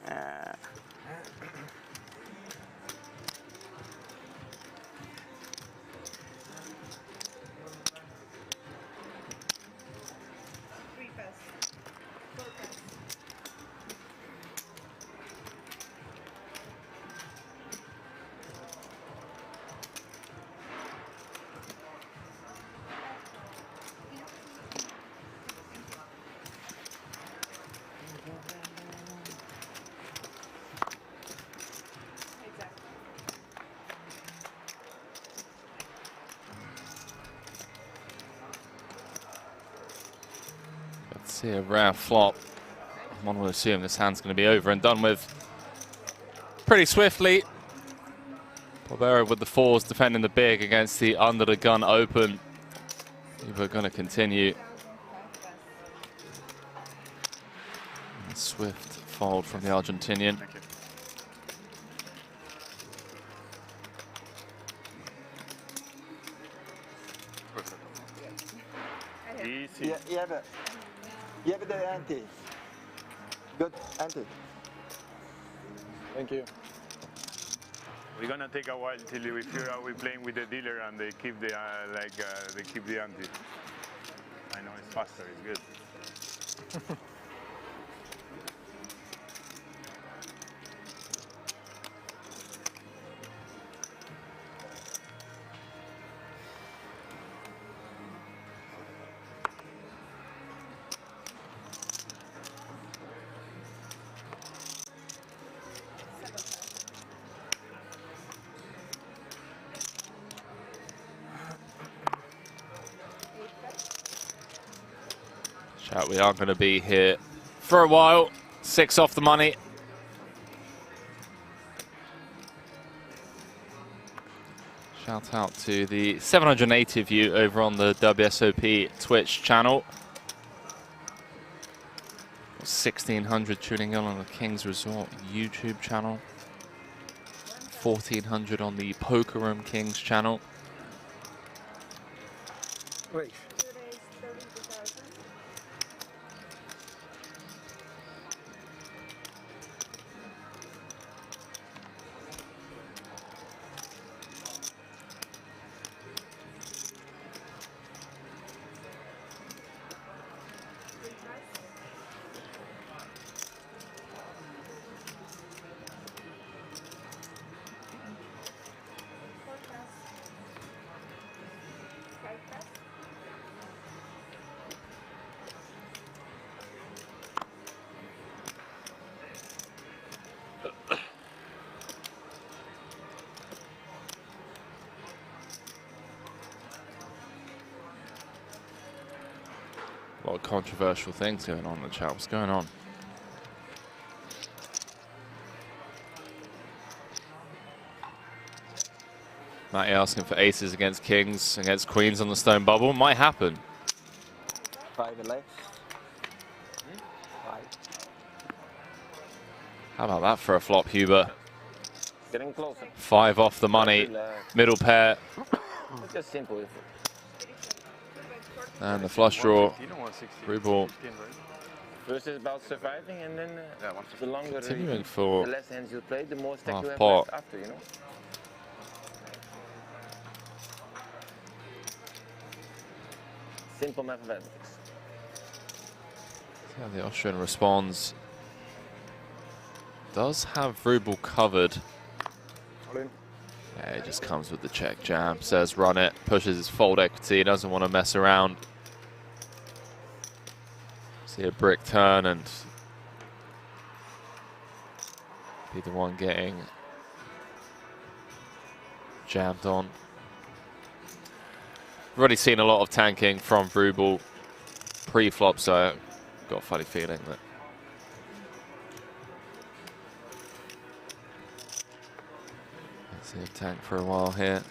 Let's see a rare flop. One would assume this hand's going to be over and done with pretty swiftly. Barbero with the fours defending the big against the under the gun open. We're going to continue. A swift fold from the Argentinian. Easy. You have the ante. Good ante. Thank you. We're gonna take a while till we figure out we're playing with the dealer and they keep the they keep the ante. I know it's faster. It's good. We are going to be here for a while. 6 off the money. Shout out to the 780 of you over on the WSOP Twitch channel. 1,600 tuning in on the Kings Resort YouTube channel. 1,400 on the Poker Room Kings channel. Wait. A lot of controversial things going on in the chat. What's going on? Matty asking for aces against kings, against queens on the stone bubble. Might happen. 5 left. 5. How about that for a flop, Huber? Getting closer. 5 off the money. Middle pair. It's just simple. And the flush draw. Through ball. First is about surviving, and then the longer Continuing for the less hands you play, the more stack half you have pot. left after, you know. Simple mathematics. Yeah, the Austrian responds. Does have Rubel covered Yeah, he just comes with the check jam, says run it, pushes his fold equity, doesn't want to mess around. See a brick turn and be the one getting jammed on. I've already seen a lot of tanking from Vrubel pre-flop, so I've got a funny feeling that let's see him tank for a while here.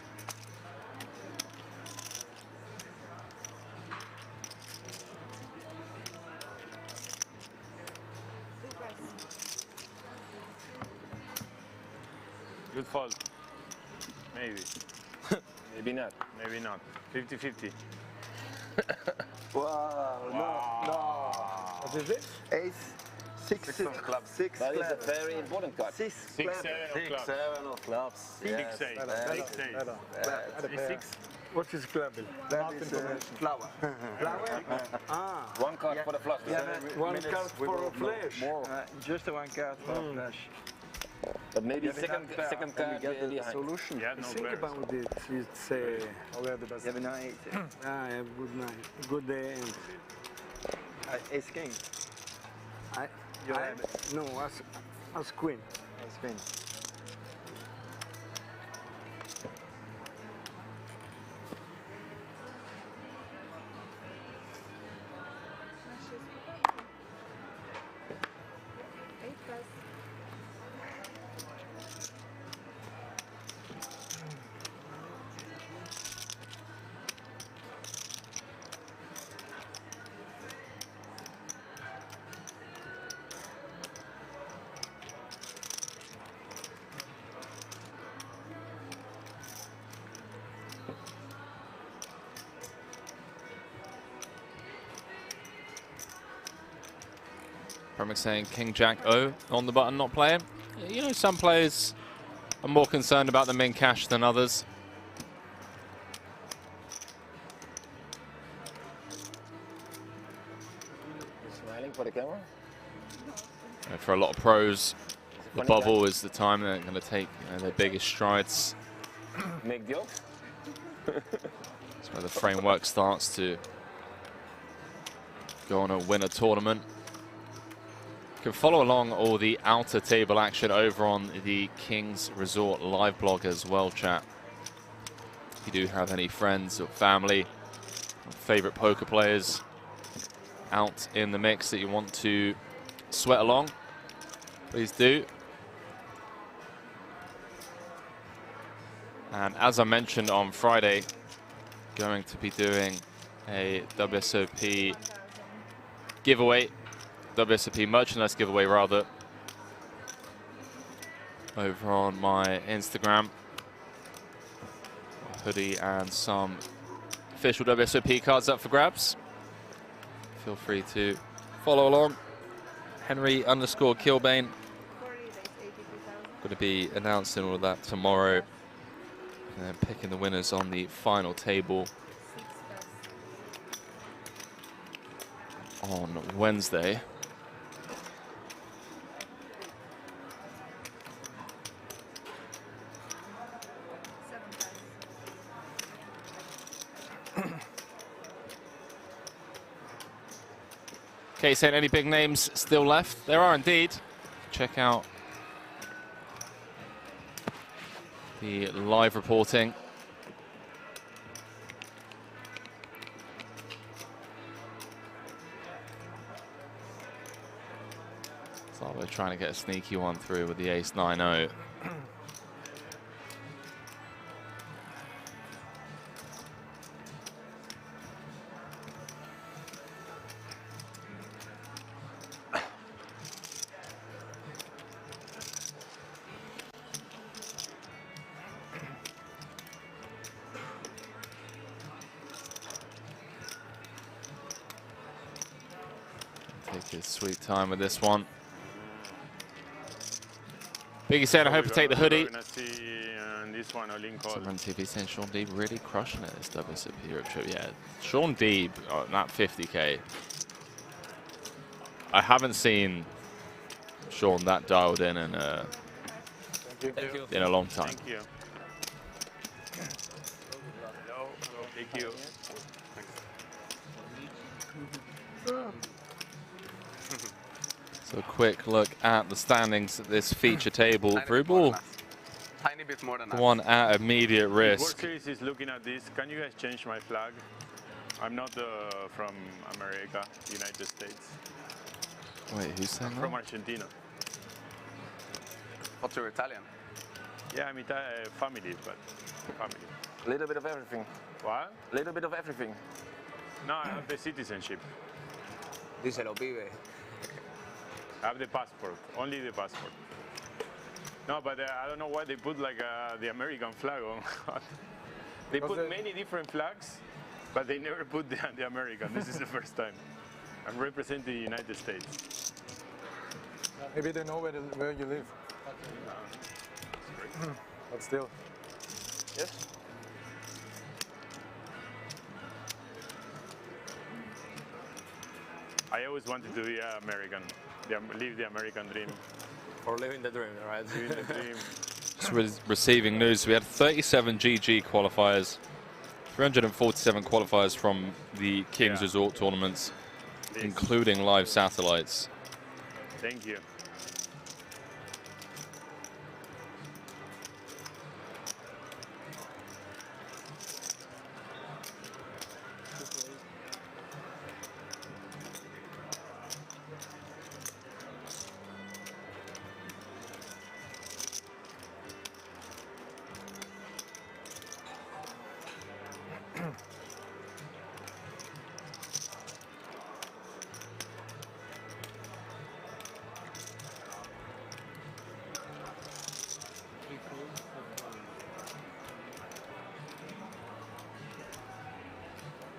Good fold. Maybe. Maybe not. Maybe not. 50-50. Wow, no. What is it? Ace, six of clubs. Six That is clubs. a very important card. Six, Six, clubs. seven of clubs. Seven of clubs. Six, eight. Better. Six, eight. Better. Six. What is clubbing? That is flower. Flower? One card for the flush. Yeah, One card for a flash. just one card for a flash. But maybe second card get the behind. solution. Yeah, no Think players. about it. It's Have a night. have a good night. Good day. And Ace king. no, as queen. Ace queen. Premack saying King Jack O on the button, not playing. You know, some players are more concerned about the min cash than others. Smiling for the camera. And for a lot of pros, the bubble is the time they're going to take their biggest strides. Make jokes. That's where the framework starts to go on and win a tournament. You can follow along all the outer table action over on the Kings Resort live blog as well, chat. If you do have any friends or family, or favorite poker players out in the mix that you want to sweat along, please do. And as I mentioned on Friday, going to be doing a WSOP giveaway. WSOP merchandise giveaway rather, over on my Instagram. A hoodie and some official WSOP cards up for grabs. Feel free to follow along. Henry_Kilbane. Going to be announcing all of that tomorrow and then picking the winners on the final table on Wednesday. Okay, saying any big names still left? There are indeed. Check out the live reporting. So we're trying to get a sneaky one through with the ace-9-0. Take his sweet time with this one. Biggie said, I hope to take the hoodie. We're going to see this one, a link call. Someone TV saying Sean Deeb really crushing it this WSOP Europe trip. Yeah, Sean Deeb, that 50k. I haven't seen Sean that dialed in Thank you. in a long time. Thank you. Hello. Thank you. So a quick look at the standings at this feature table. Vrubel, Tiny bit more than that. one at immediate World risk. Series is looking at this. Can you guys change my flag? I'm not from America, United States. Wait, who's saying I'm from that? Argentina. But you're Italian. Yeah, I'm family, but family. A little bit of everything. What? A little bit of everything. No, I have the citizenship. Díselo, pibe. I have the passport, only the passport. No, but I don't know why they put like the American flag on. They put many different flags, but they never put the American. This is the first time. I'm representing the United States. Maybe they know where you live. But still. Yes? I always wanted to be American, live the American dream. Or living the dream, right? Living the dream. Just receiving news. We had 37 GG qualifiers, 347 qualifiers from the Kings Resort tournaments, including live satellites. Thank you.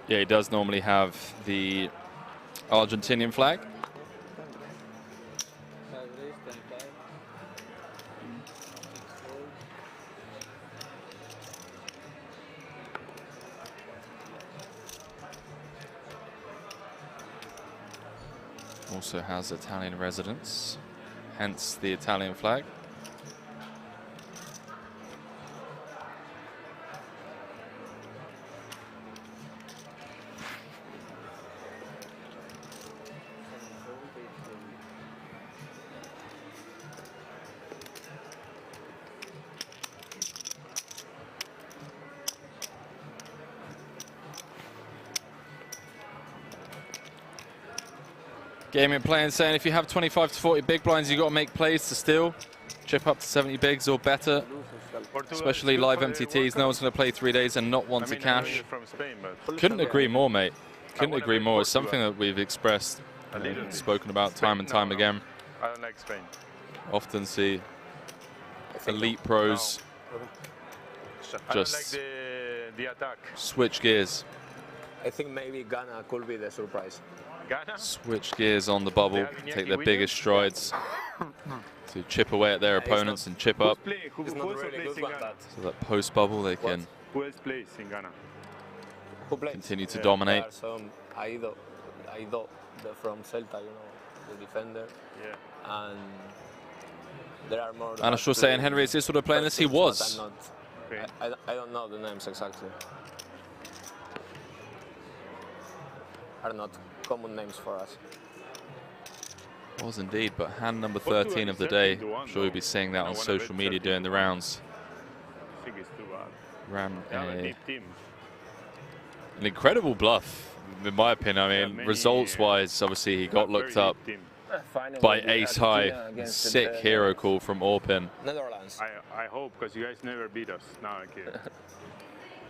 Yeah, he does normally have the Argentinian flag. Also has Italian residence, hence the Italian flag. Gaming Playing saying if you have 25 to 40 big blinds, you got to make plays to steal. Chip up to 70 bigs or better. Especially live MTTs. No one's going to play 3 days and not want to cash. From Spain, but Couldn't agree more, mate. Couldn't agree more. It's something that we've expressed, spoken about time and time again. I don't like Spain. Often see elite pros just the attack. switch gears. I think maybe Ghana could be the surprise. Ghana? Switch gears on the bubble, take their biggest strides to chip away at their opponents and chip up. Who's not really good one, that. So that post bubble they can Who else plays in Ghana? Who plays? continue to dominate. There are some Aido from Celta, you know, the defender. Yeah. And there are more. And I'm sure saying Henry, is this sort of playing this? He was. I don't know the names exactly. Are not common names for us. Was indeed, but hand number 13 of the day. I'm sure you'll be seeing that on social media doing the rounds. I think it's too bad. Ran They have a deep team. an incredible bluff, in my opinion. I mean, results-wise, obviously he got looked up by ace high. Sick hero call from Orpin. Netherlands. I hope, because you guys never beat us. No, I kid.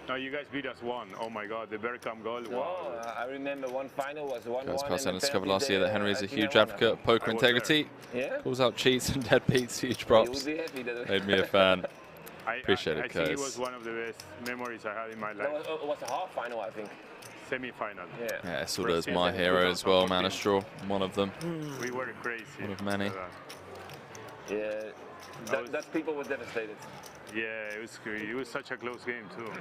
No, you guys beat us one. Oh my God, the Bergkamp goal. Wow. I remember one final was 1-1. Guys, Carson discovered last year that Henry is a huge advocate of poker integrity. Calls out cheats and deadbeats, huge props. Made me a fan. Appreciate it, I think it guys. was one of the best memories I had in my life. It was a half final, I think. Semi-final. Yeah, so does my hero as well, Manastraw. One of them. We were crazy. One of many. Yeah, that people were devastated. Yeah, it was such a close game too.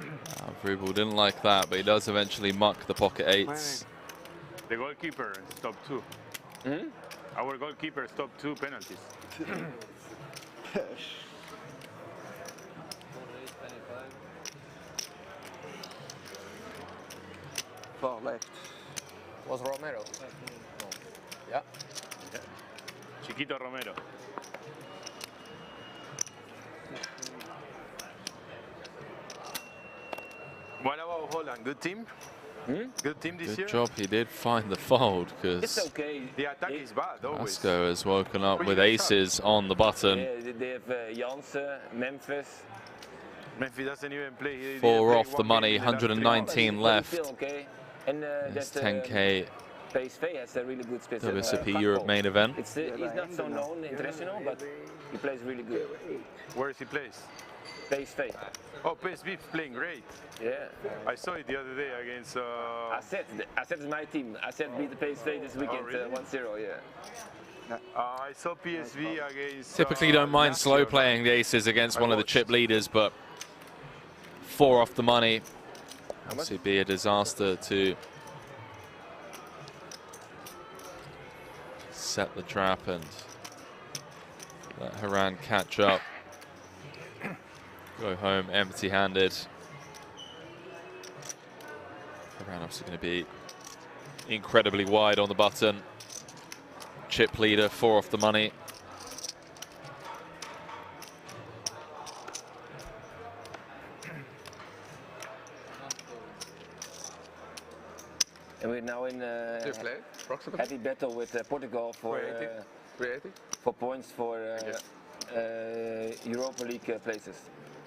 Vrubel didn't like that, but he does eventually muck the pocket eights. The goalkeeper stopped 2. Our goalkeeper stopped 2 penalties. far left. Was Romero? Yeah. Chiquito Romero. What about Holland? Good team? Good team this year? Good job, he did find the fold, because It's okay. The attack is bad, always. Vasco has woken up with aces on the button. Yeah, they have Janssen, Memphis. Memphis doesn't even play. He didn't 4 play off the one money, game in the last 3 119 months. left. Still okay. And It's that 10K PSV has a really good spitzer. WSOP Europe main event. He's not so known international, but he plays really good. Where is he plays? PSV. Oh, PSV playing great. Yeah. I saw it the other day against... I said it's my team. I said beat the PSV this weekend, really? 1-0, yeah. I saw PSV against... Typically don't mind slow playing the aces against one of the chip leaders, but 4 off the money. Obviously be a disaster to set the trap and let Haran catch up. Go home empty-handed. Haran obviously going to be incredibly wide on the button. Chip leader, 4 off the money. And we're now in heavy battle with Portugal for points for Europa League places.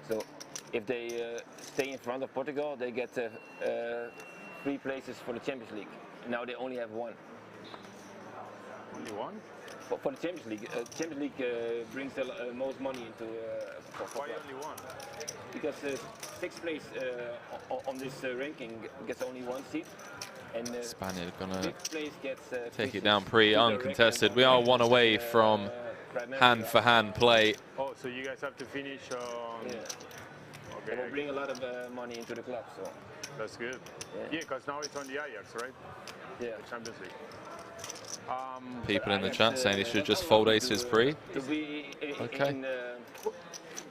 So if they stay in front of Portugal, they get 3 places for the Champions League. Now they only have 1. Only 1? For the Champions League. Champions League brings the most money into. Why only 1? Because 6th place on this ranking gets only 1 seat. And Spaniard gonna 5th place gets take it down pretty uncontested. We are 1 away from hand-for-hand play. Oh, so you guys have to finish on... Yeah. Okay. It will bring a lot of money into the club, so. That's good. Yeah, because now it's on the Ajax, right? Yeah. The Champions League. People in the chat saying they should just fold aces pre. Okay.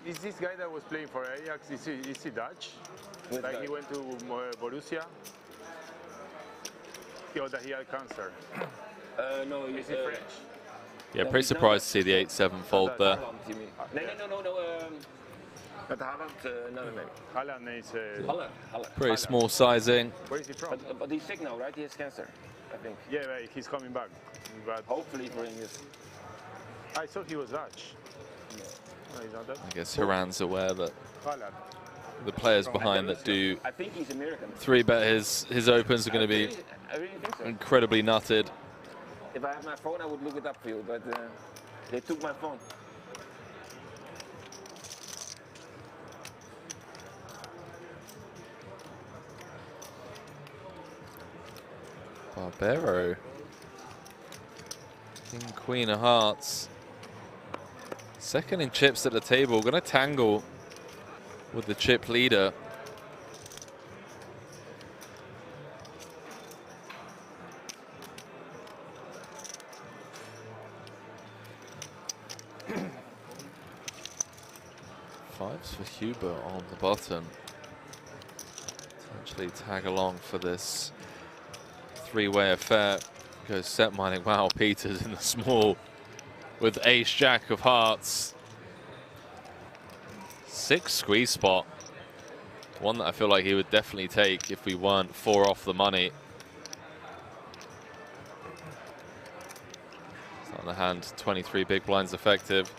Is this guy that was playing for Ajax, is he Dutch? Like he went to Borussia? Or that he had cancer? No, is he French? Yeah, pretty surprised to see the 8-7 fold there. No. But Haaland, another name. Haaland is... Haaland. Pretty small sizing. Where is he from? But he's sick now, right? He has cancer, I think. Yeah, right. He's coming back. But hopefully for him, yes. I thought he was Dutch. No, he's not Dutch. I guess Haran's aware that Haaland. the players behind that do I think he's American. 3-bet his opens are going to be I really think so. incredibly nutted. If I had my phone, I would look it up for you, but they took my phone. Barbero. King, Queen of Hearts. Second in chips at the table. Going to tangle with the chip leader. Fives for Huber on the button. Potentially tag along for this 3-way affair. Goes set mining. Wow, Peters in the small with ace jack of hearts. 6 squeeze spot. One that I feel like he would definitely take if we weren't 4 off the money. So on the hand, 23 big blinds effective.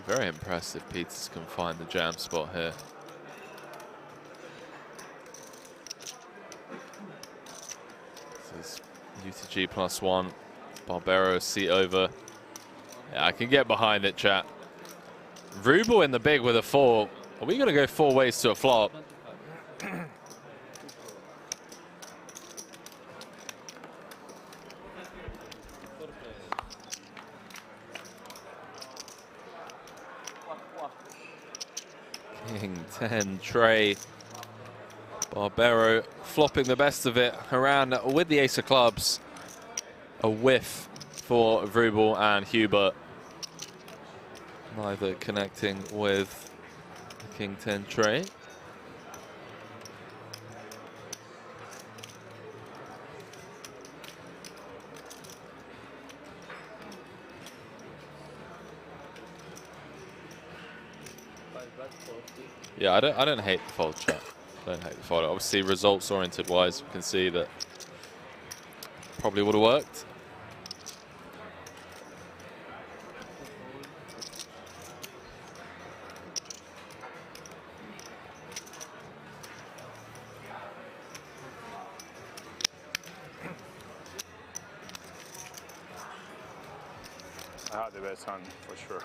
Very impressed if Peters can find the jam spot here. This is UTG +1. Barbero seat over. Yeah, I can get behind it, chat. Rubel in the big with a 4. Are we going to go 4 ways to a flop? King 10 tray. Barbero flopping the best of it around with the ace of clubs. A whiff for Vrubel and Hubert. Neither connecting with the King 10 tray. Yeah, I don't hate the fold, chat. Don't hate the fold. Obviously, results-oriented wise, we can see that probably would have worked. I had the best hand, for sure.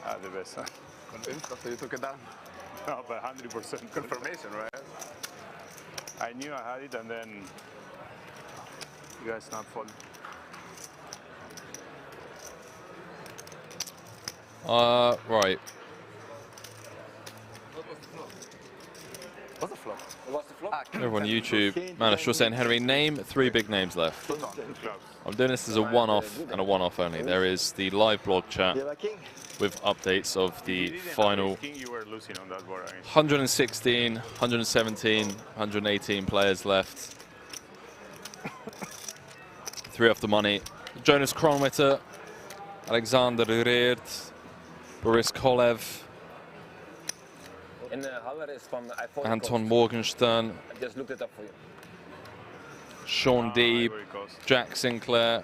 I had the best hand. Convinced after you took it down? No, but 100%. Confirmation, right? I knew I had it, and then you guys not folding. Right. What's the flop? What's the flop? Everyone on YouTube, man, sure saying, Henry, name 3 big names left. I'm doing this as a one-off and a one-off only. There is the live blog chat with updates of the final 116, 117, 118 players left. 3 off the money. Jonas Kronwitter, Alexander Reerd, Boris Kolev, Anton Morgenstern, I just looked it up for you. Sean Deeb, Jack Sinclair,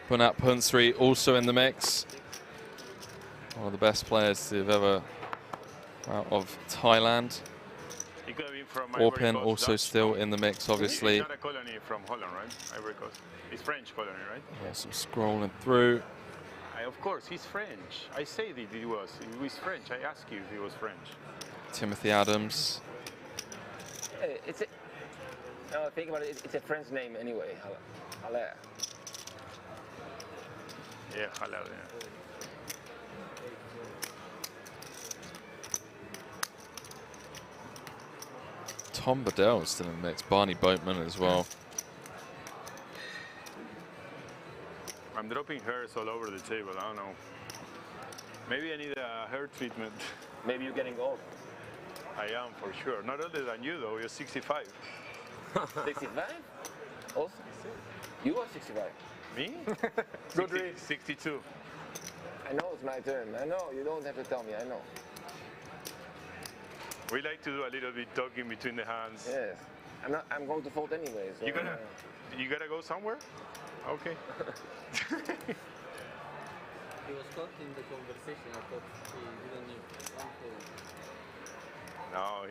Punat Punsri also in the mix. One of the best players to have ever out of Thailand. Orpin also still in the mix, obviously. He's not a colony from Holland, right? Ivory Coast. He's French colony, right? Yeah, so scrolling through. Of course, he's French. I said it, he was. He was French. I asked you if he was French. Timothy Adams. It's a, no, think about it. It's a French name anyway. Haller. Yeah, Haller, yeah. Tom Bedell is still in the mix. Barney Boatman as well. I'm dropping hairs all over the table. I don't know. Maybe I need a hair treatment. Maybe you're getting old. I am, for sure. Not older than you, though. You're 65. 65? Also? You are 65. Me? 62. I know it's my turn. I know. You don't have to tell me. I know. We like to do a little bit talking between the hands. Yes. I'm going to fold anyway. So you gotta go somewhere? Okay. He was caught in the conversation. I thought he didn't need No,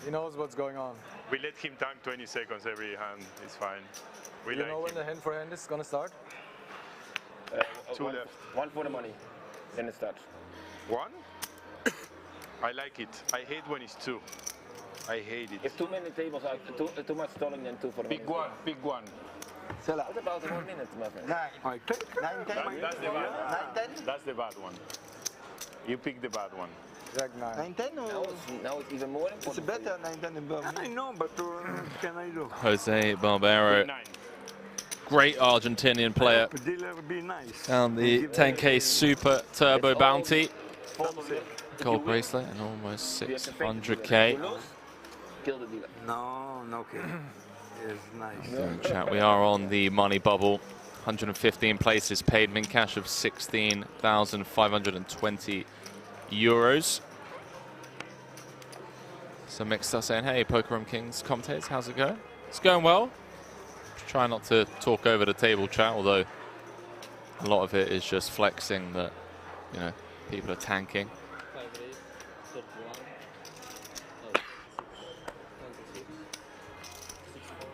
he knows what's going on. We let him tank 20 seconds every hand. It's fine. We you know when the hand for hand is gonna start? 2 left. 1 for the money. Then it starts. 1? I like it. I hate when it's 2. I hate it. If too many tables are too much stalling, then 2 for the money. Big one. What about 1 minute, my friend? 9, 10. That's the bad one. 9, 10? That's the bad one. You pick the bad one. Jack 9. 9, 10 or? Now it's even more important. It's better 9, 10 than Birmingham. I know, but can I do? Jose Barbero. Great Argentinian player. Dealer would be nice. Down the 10K Super Turbo Bounty. Gold bracelet and almost 600K. Kill the dealer. No kidding. It's nice. In chat, we are on the money bubble. 115 places paid, min cash of 16,520 euros. So Mixed us saying, hey, Poker Room Kings commentators, how's it going? It's going well. Try not to talk over the table chat, although a lot of it is just flexing that, you know, people are tanking. 5, 8, 31. No, 26. 64.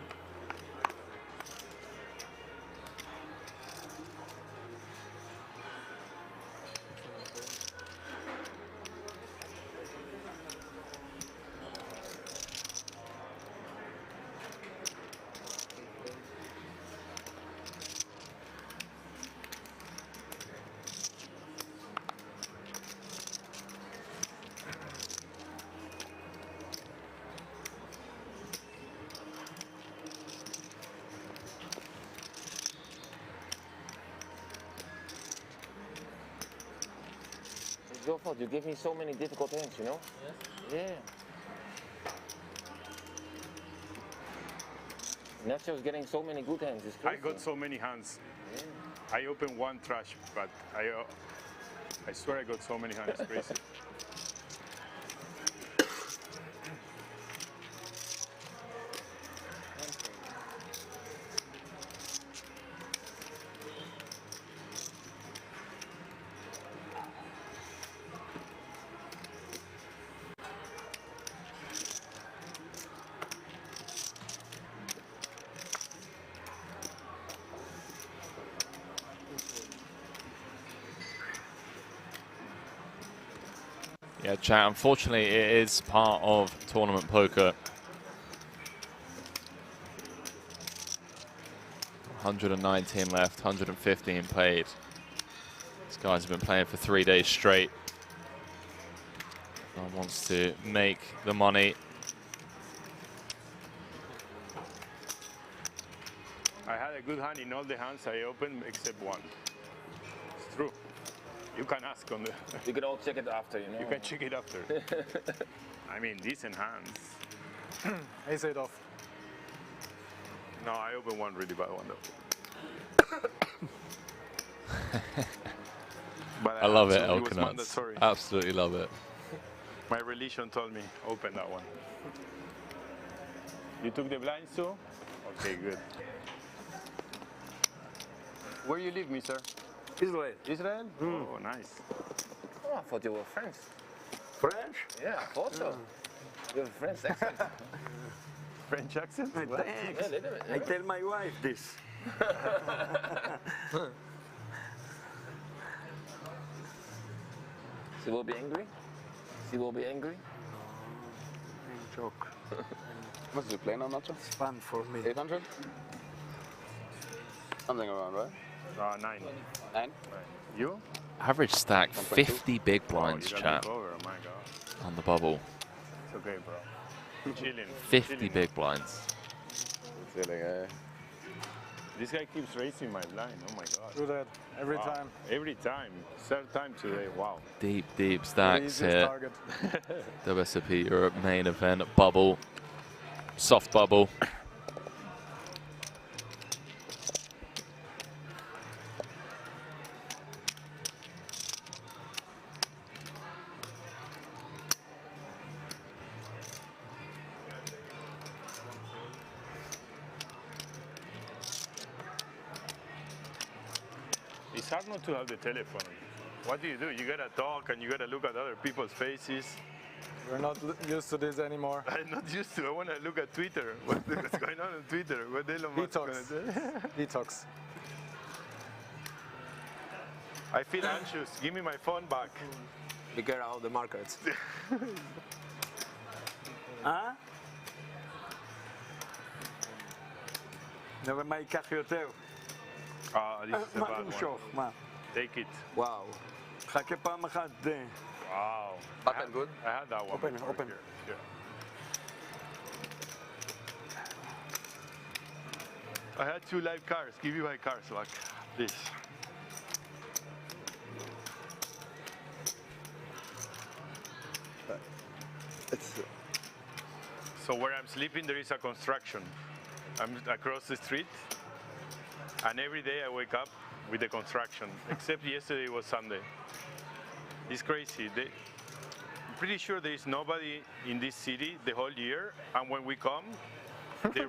your fault. You give me so many difficult hands, you know? Yes. Yeah. Nacho's getting so many good hands. It's crazy. I got so many hands. Yeah. I opened one trash, but I swear I got so many hands. It's crazy. Yeah, chat, unfortunately it is part of tournament poker. 119 left, 115 played. These guys have been playing for 3 days straight. One wants to make the money. I had a good hand in all the hands I opened except one. It's true. You can ask on the... You can all check it after, you know? You can check it after. I mean, decent hands. Ace-8 off. No, I opened one really bad one though. But I love it, so Elkanuts. Absolutely love it. My religion told me, open that one. You took the blinds too? Okay, good. Where you live, mister? Israel. Israel? Oh, nice. Oh, I thought you were French. French? Yeah, I thought so. You have a French accent. French accent? Thanks. Yeah, I tell my wife this. She will be angry? She will be angry? Joke. What's the play now, Nacho? It's fun for me. 800? Something around, right? 9. 9? You? Average stack 50 big blinds, you chat, over. Oh my God. on the bubble. It's okay, bro. Chilling. 50 chilling. big blinds. Chilling, eh? This guy keeps raising my blind. Oh my God. Do that every Wow. time. Every time. Third time today. Wow. Deep, deep stacks Easiest here. target. WSOP Europe main event bubble. Soft bubble. It's hard not to have the telephone. What do? You gotta talk and you gotta look at other people's faces. We're not used to this anymore. I'm not used to. I want to look at Twitter. What's going on Twitter? What Elon Musk gonna do? Detox. I feel anxious. Give me my phone back. Be careful of the markets. Huh? נראה מה ייקח יותר. This is a מה bad למשוך? one. מה? Take it. וואו. חכה פעם אחת. Wow. Button good? I had that one. Open, before open. here. Yeah. I had 2 live cards. Give me my cards back. This. So where I'm sleeping, there is a construction. I'm across the street, and every day I wake up with the construction. Except yesterday was Sunday. It's crazy. I'm pretty sure there is nobody in this city the whole year, and when we come, they're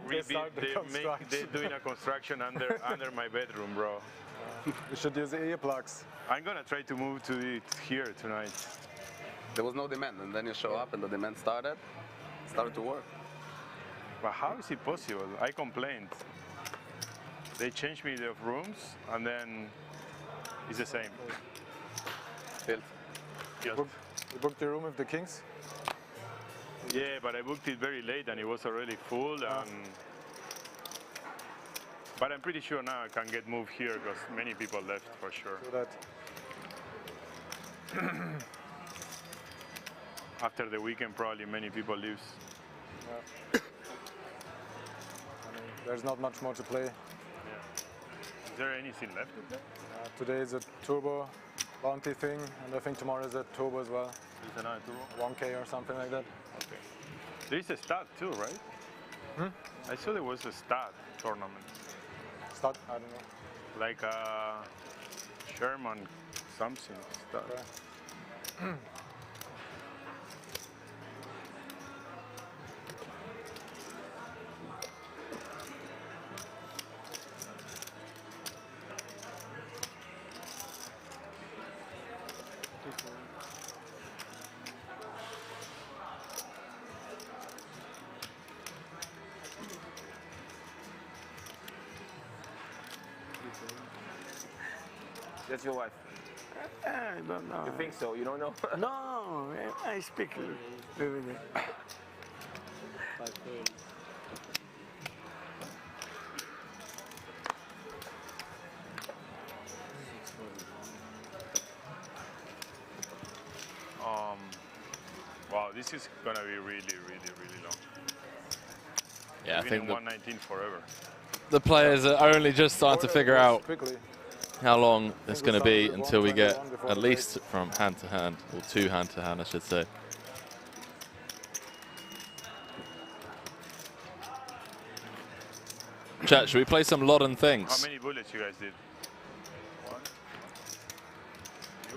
doing a construction under my bedroom, bro. You should use earplugs. I'm gonna try to move to it here tonight. There was no demand, and then you show up, and the demand started to work. But how is it possible? I complained. They changed me the rooms, and then it's the same. Filled. Yes. You booked your room with the Kings? Yeah, but I booked it very late, and it was already full. And but I'm pretty sure now I can get moved here because many people left for sure. So that After the weekend, probably many people leave. I mean, there's not much more to play. Yeah. Is there anything left? Today is a turbo bounty thing, and I think tomorrow is a turbo as well. Is another turbo? 1K or something like that. Okay. There is a stud too, right? I saw there was a stud tournament. Stud? I don't know. Like a Sherman something stud. Okay. That's your wife? I don't know. You think so? You don't know? No, I speak every day. 530. Wow, this is gonna be really, really, really long. Yeah, I We've been think in 119 forever. the players are only just starting to figure out how long it's going to be until we get at least from hand to hand, or two hand to hand, I should say. Chat, should we play some Lot and Things? How many bullets you guys did?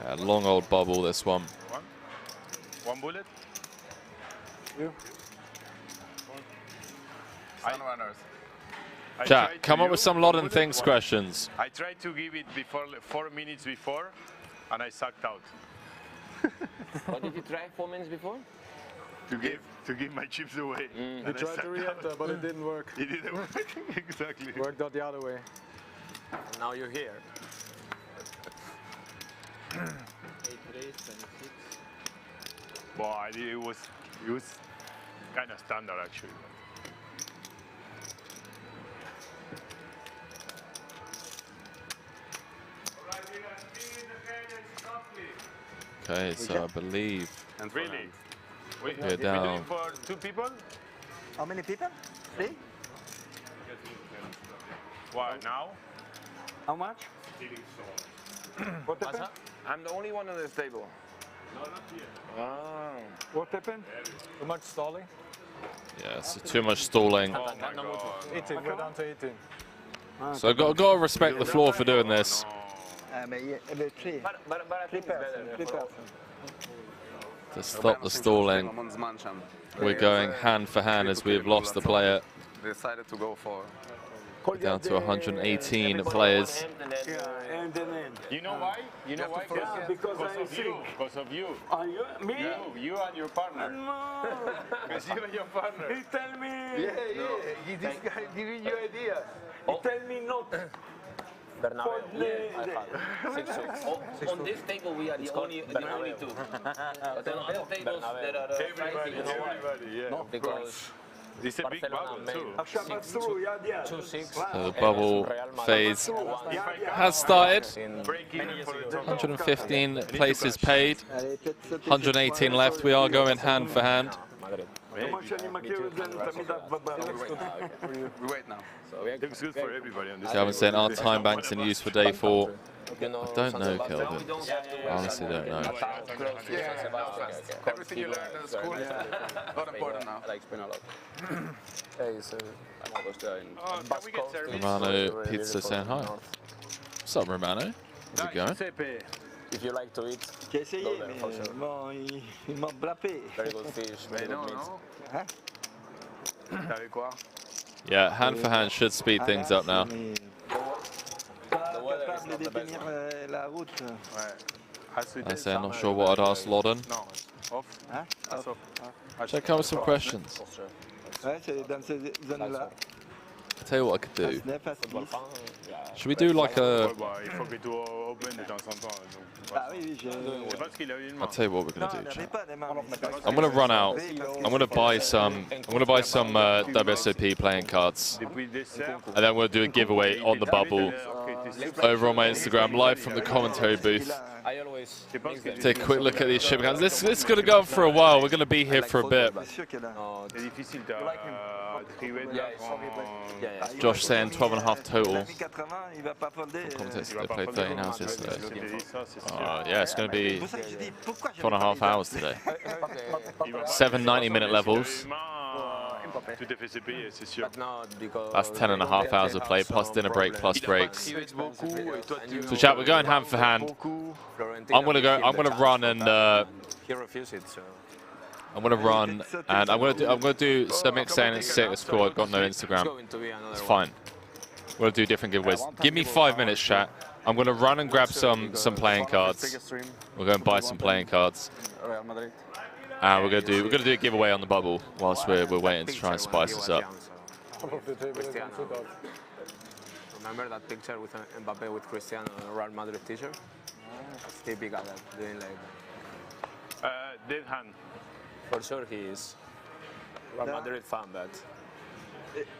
One? Long old bubble, this one. One? One bullet? You? Sunrunners. Chat, come up with some Lot and Things questions. I tried to give it before 4 minutes before, and I sucked out. What did you try 4 minutes before? To give my chips away. You tried to re-enter, but it didn't work. It didn't work. Exactly. Worked out the other way. Now you're here. 8 race, 26. Well, it was kind of standard actually. Okay, so I believe And really? we're down. For 2 people? How many people? 3? Why now? How much? What happened? I'm the only one on this table. No, not here. Oh. What happened? Too much stalling? Yeah, so too much stalling. Oh my god. 18, we're down to 18. So I've got to respect the floor for doing this. But I think it's better. To stop the stalling, we're going hand for hand as we have lost the player. Decided to go for. We're down to 118 players. Yeah, and then end. You know why? You know why? Because I'm of you. Because of you. Are you? Me? You and your partner. No. Because you and your partner. He tell me. Yeah. This guy giving you ideas. He tell me not. On this table, we are the only two. But on other tables, there are Everybody, yeah. No, because this is a big bubble too. So the bubble phase has started. 115 places paid, 118 left. We are going hand for hand. We wait now. Looks good for everybody on this. Gavin saying, are time banks in use for day 4? I don't know, Kelvin. I honestly don't know. Everything you learned in school is not important now. Romano Pizza saying hi. What's up, Romano? How's it going? If you like to eat, J'ai essayé, mais bon, il m'a brappé. very good fish, very good meat. Yeah, hand for hand should speed things up now. I say, I'm not sure what I'd ask Loddon. No, off. That's off. Check out with some questions. I'll tell you what I could do. Should we do like a... I'll tell you what we're going to do, chat. I'm going to run out. I'm going to buy some WSOP playing cards. And then we'll do a giveaway on the bubble over on my Instagram, live from the commentary booth. I always Take a quick look at these shipping hands. This is going to go on for a while. We're going to be here for a bit. Josh saying 12.5 total. Contest, they played 13 hours yesterday. Yeah, it's going to be 4.5 hours today. 7 90-minute levels. That's 10.5 hours of play, plus dinner break, plus breaks. So chat, we're going hand for hand. I'm gonna run and I'm gonna do Stomach saying it's sick, it's cool, I've got no Instagram. It's fine. We'll do different giveaways. Give me 5 minutes, chat. I'm gonna run and grab some playing cards. We'll go and buy some playing cards. And we're gonna do a giveaway on the bubble whilst we're waiting to try and spice this up. Remember that picture with Mbappe with Cristiano Real Madrid t-shirt? It's typical that doing like that. Dead hand. For sure he is. Real Madrid fan, but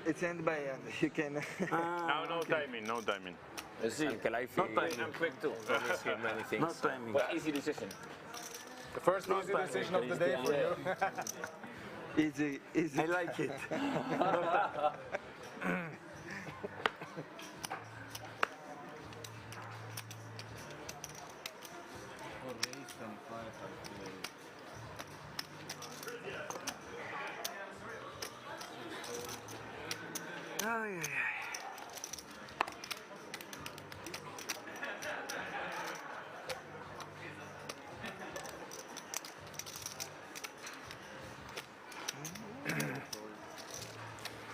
it's end by end. You can. No timing, no timing. No timing. I'm quick too. Promise him many things. No timing. But easy decision. The first easy decision of the day for you. Easy. I like it.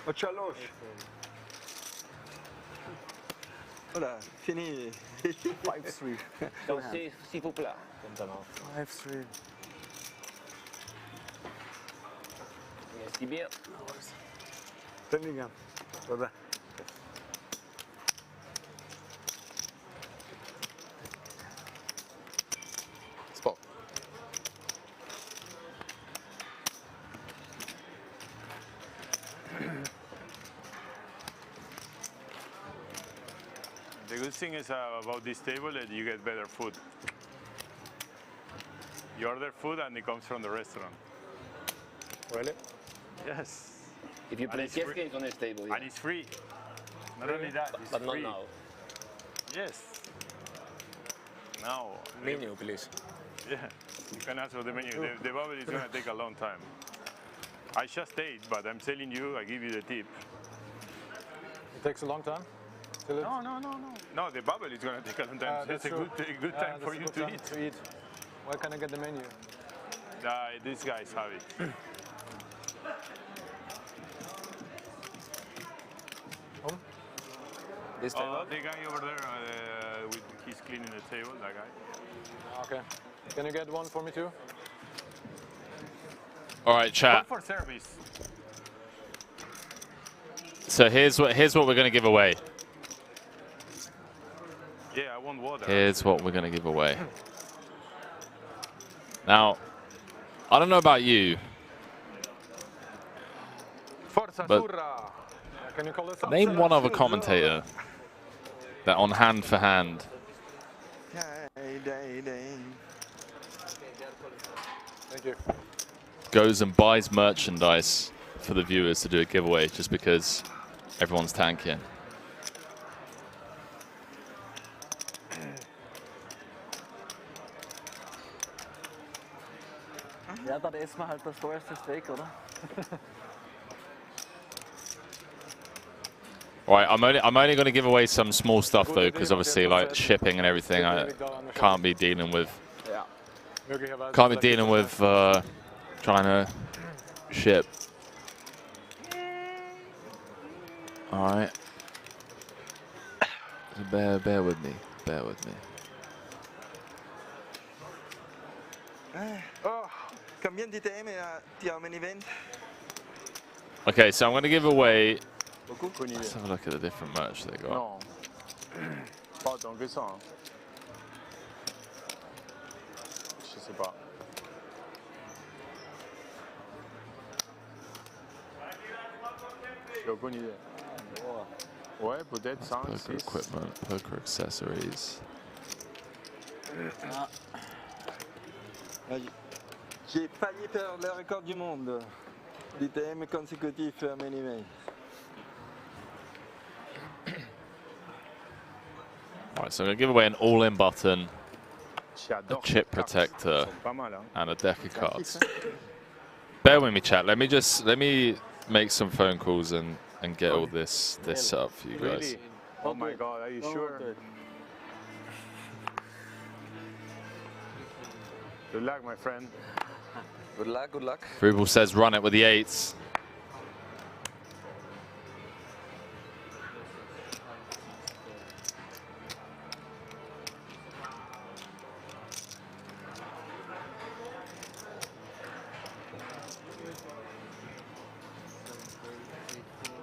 Ochalós. Voilà, fini. 5-3. Donc s'il vous plaît. 5-3. Merci bien. Birmingham. Bye-bye. Spot. The good thing is about this table that you get better food. You order food and it comes from the restaurant. Really? Yes. If you play chess games on this table, and it's free. Not only that, it's but free. not now. Yes. Now. Menu, please. Yeah, you can ask for the menu. The bubble is going to take a long time. I just ate, but I'm telling you, I give you the tip. It takes a long time? No. No, the bubble is going to take a long time. It's a good time for you to eat. Where can I get the menu? These guys have it. This table? The guy over there, he's cleaning the table, that guy. Okay. Can you get one for me too? All right, chat. Go for service. So here's what we're gonna give away. Yeah, I want water. Here's what we're gonna give away. Now, I don't know about you, but Can you call this name one other commentator that on hand for hand Thank you. goes and buys merchandise for the viewers to do a giveaway just because everyone's tanking. Ja, dann essen wir halt das teuerste Steak, oder? Right, I'm only going to give away some small stuff though, because obviously like shipping and everything, I can't be dealing with. Trying to ship. All right. Bear with me. Bear with me. Oh, combien d'ITM tu as main event? Okay, so I'm going to give away. Let's have a look at the different merch they got. Non. Pas tant que ça. Hein. Je sais pas. J'ai aucune idée. power. Ouais, peut-être 100, Poker 6. equipment, poker accessories. J'ai failli faire le record du monde d'ITM consécutif à Minimay. Alright, so I'm going to give away an all-in button, a J'adore chip ces cartes. protector, Elles sont pas mal, hein. and a deck of cards. Bear with me, chat. Let me make some phone calls and get all this set up for you guys. Really? Oh my God, are you sure? Good luck, my friend. Good luck, good luck. Rubel says run it with the 8s.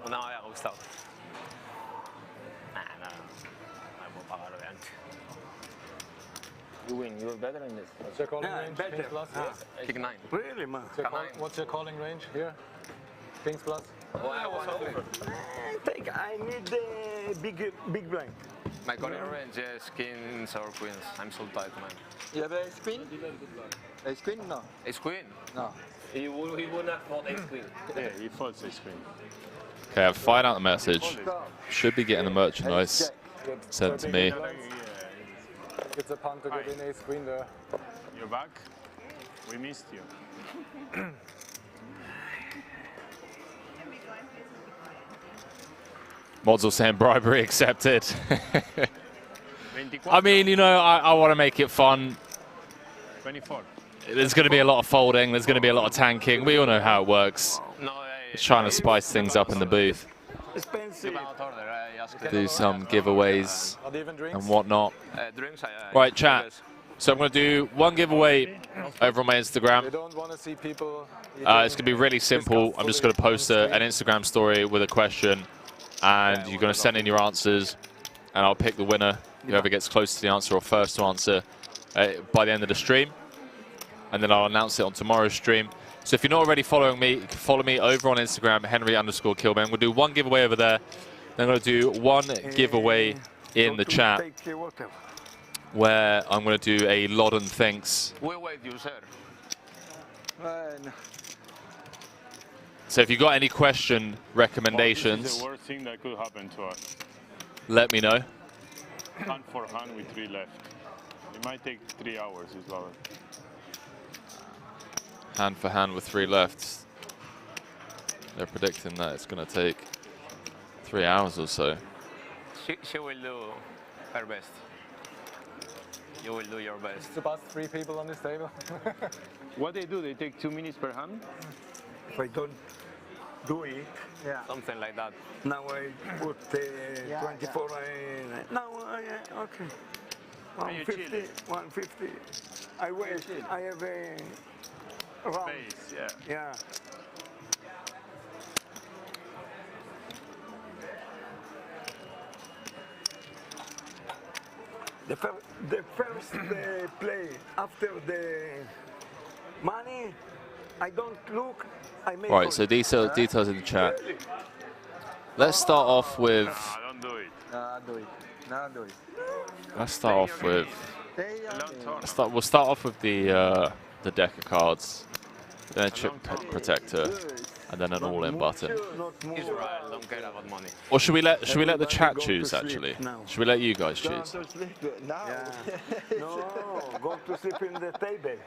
On a un R au start. Non. Ouais, bon, pas mal, rien. You win, you're better than this. What's your calling range? better. Kings plus? Kick 9. Really, man? What's your calling range here? Kings plus? I think I need the big blind. My calling range, yes, kings or queens. I'm so tight, man. You have ace queen? Ace queen? No. Ace queen? No. He will not fold ace queen. Yeah, he folds ace queen. Okay, I've fired out the message. Should be getting the merchandise sent to me. It's a punt to get in ace queen there. You're back? We missed you. Mods all saying bribery accepted. I mean, you know, I want to make it fun. 24. There's going to be a lot of folding. There's going to be a lot of tanking. We all know how it works. Just trying to spice things up in the booth. Do some giveaways and whatnot. Right, chat. So I'm going to do one giveaway over on my Instagram. They don't want to see people. It's going to be really simple. I'm just going to post an Instagram story with a question, and you're going to send in your answers, and I'll pick the winner, whoever gets close to the answer or first to answer, by the end of the stream. And then I'll announce it on tomorrow's stream. So if you're not already following me, you can follow me over on Instagram, Henry_Kilbane. We'll do one giveaway over there. Then I'm going to do one giveaway in the chat, where I'm going to do a Loddon Thinks. We wait you, sir. So if you've got any question recommendations, This is the worst thing that could happen to us. let me know. Hand for hand with 3 left. It might take 3 hours, is lower. Hand for hand with 3 left. They're predicting that it's going to take 3 hours or so. She will do her best. You will do your best. It's about 3 people on this table. What they do, they take 2 minutes per hand? If I don't do it, Something like that. now I put 24 now okay. 150, 150. I wait. I have a round. Space, Yeah. The first play after the money, I don't look. I make. Right, so details in the chat. Let's start off with. Don't do it. Do it. No, do it. Let's start off with. We'll start off with the deck of cards, then a chip protector, and then an all-in button. Israel don't care about money. Or should we let the chat choose actually? Should we let you guys choose? No, go to sleep in the table.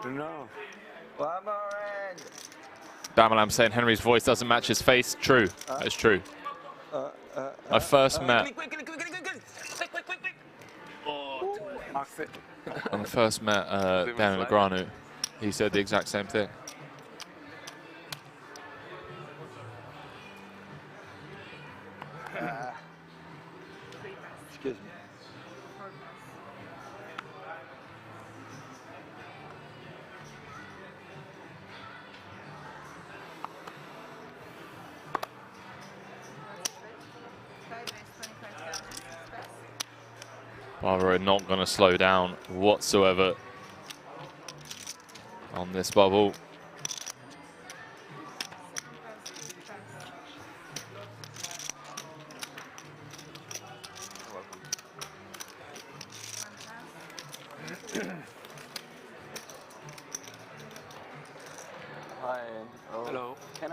No. One more end. Damalam saying Henry's voice doesn't match his face. True, that's true. I first met. When I first met Daniel Negreanu, he said the exact same thing. Excuse me. Barbaro not going to slow down whatsoever on this bubble.